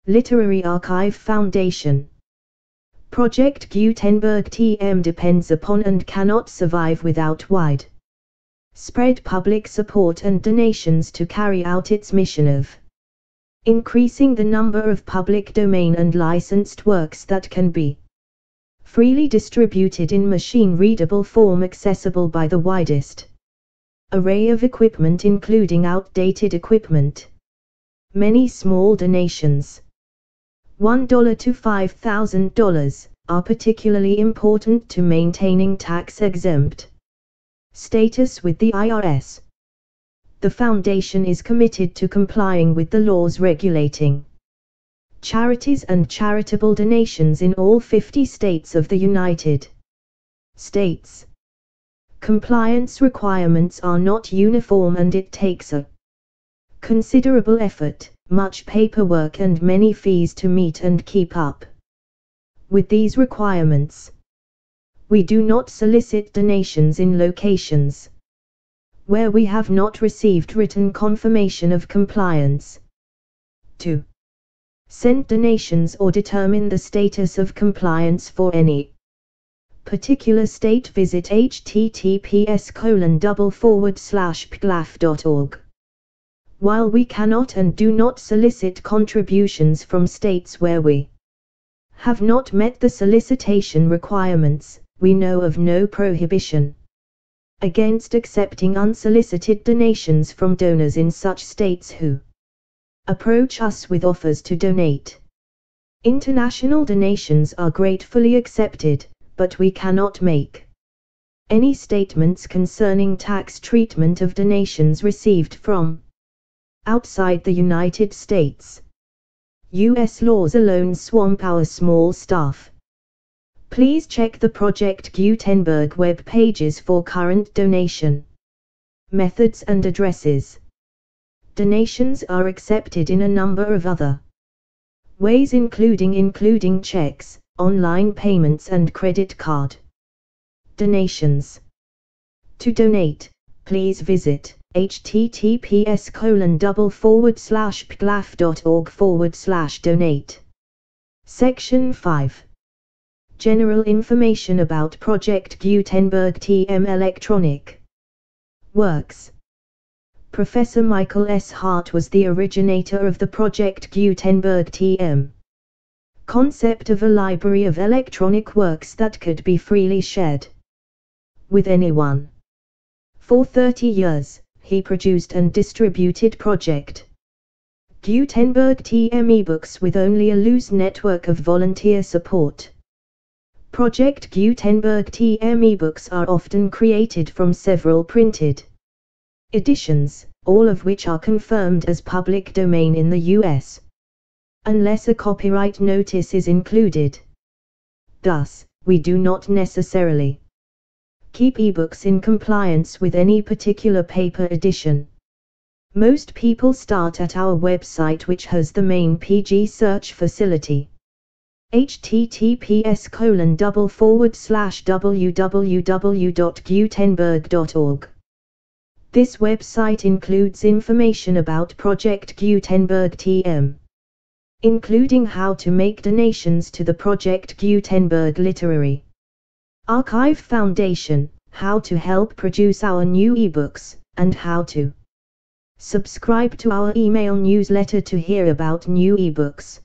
Literary Archive Foundation. Project Gutenberg TM depends upon and cannot survive without widespread public support and donations to carry out its mission of increasing the number of public domain and licensed works that can be freely distributed in machine-readable form accessible by the widest array of equipment including outdated equipment. Many small donations, $1 to $5,000, are particularly important to maintaining tax-exempt status with the IRS. The Foundation is committed to complying with the laws regulating charities and charitable donations in all 50 states of the United States. Compliance requirements are not uniform and it takes a considerable effort, much paperwork and many fees to meet and keep up with these requirements. We do not solicit donations in locations where we have not received written confirmation of compliance. 2. Send donations or determine the status of compliance for any particular state. Visit https://pglaf.org. While we cannot and do not solicit contributions from states where we have not met the solicitation requirements, we know of no prohibition against accepting unsolicited donations from donors in such states who approach us with offers to donate. International donations are gratefully accepted, but we cannot make any statements concerning tax treatment of donations received from outside the United States. U.S. laws alone swamp our small staff. Please check the Project Gutenberg web pages for current donation methods and addresses. Donations are accepted in a number of other ways, including checks, online payments and credit card donations. To donate, please visit https://pglaf.org/donate. Section 5. General information about Project Gutenberg TM electronic works. Professor Michael S. Hart was the originator of the Project Gutenberg TM concept of a library of electronic works that could be freely shared with anyone. For 30 years, he produced and distributed Project Gutenberg TM ebooks with only a loose network of volunteer support. Project Gutenberg TM ebooks are often created from several printed editions, all of which are confirmed as public domain in the US, unless a copyright notice is included. Thus, we do not necessarily keep ebooks in compliance with any particular paper edition. Most people start at our website, which has the main PG search facility. https://www.gutenberg.org. This website includes information about Project Gutenberg TM, including how to make donations to the Project Gutenberg Literary Archive Foundation, how to help produce our new ebooks, and how to subscribe to our email newsletter to hear about new ebooks.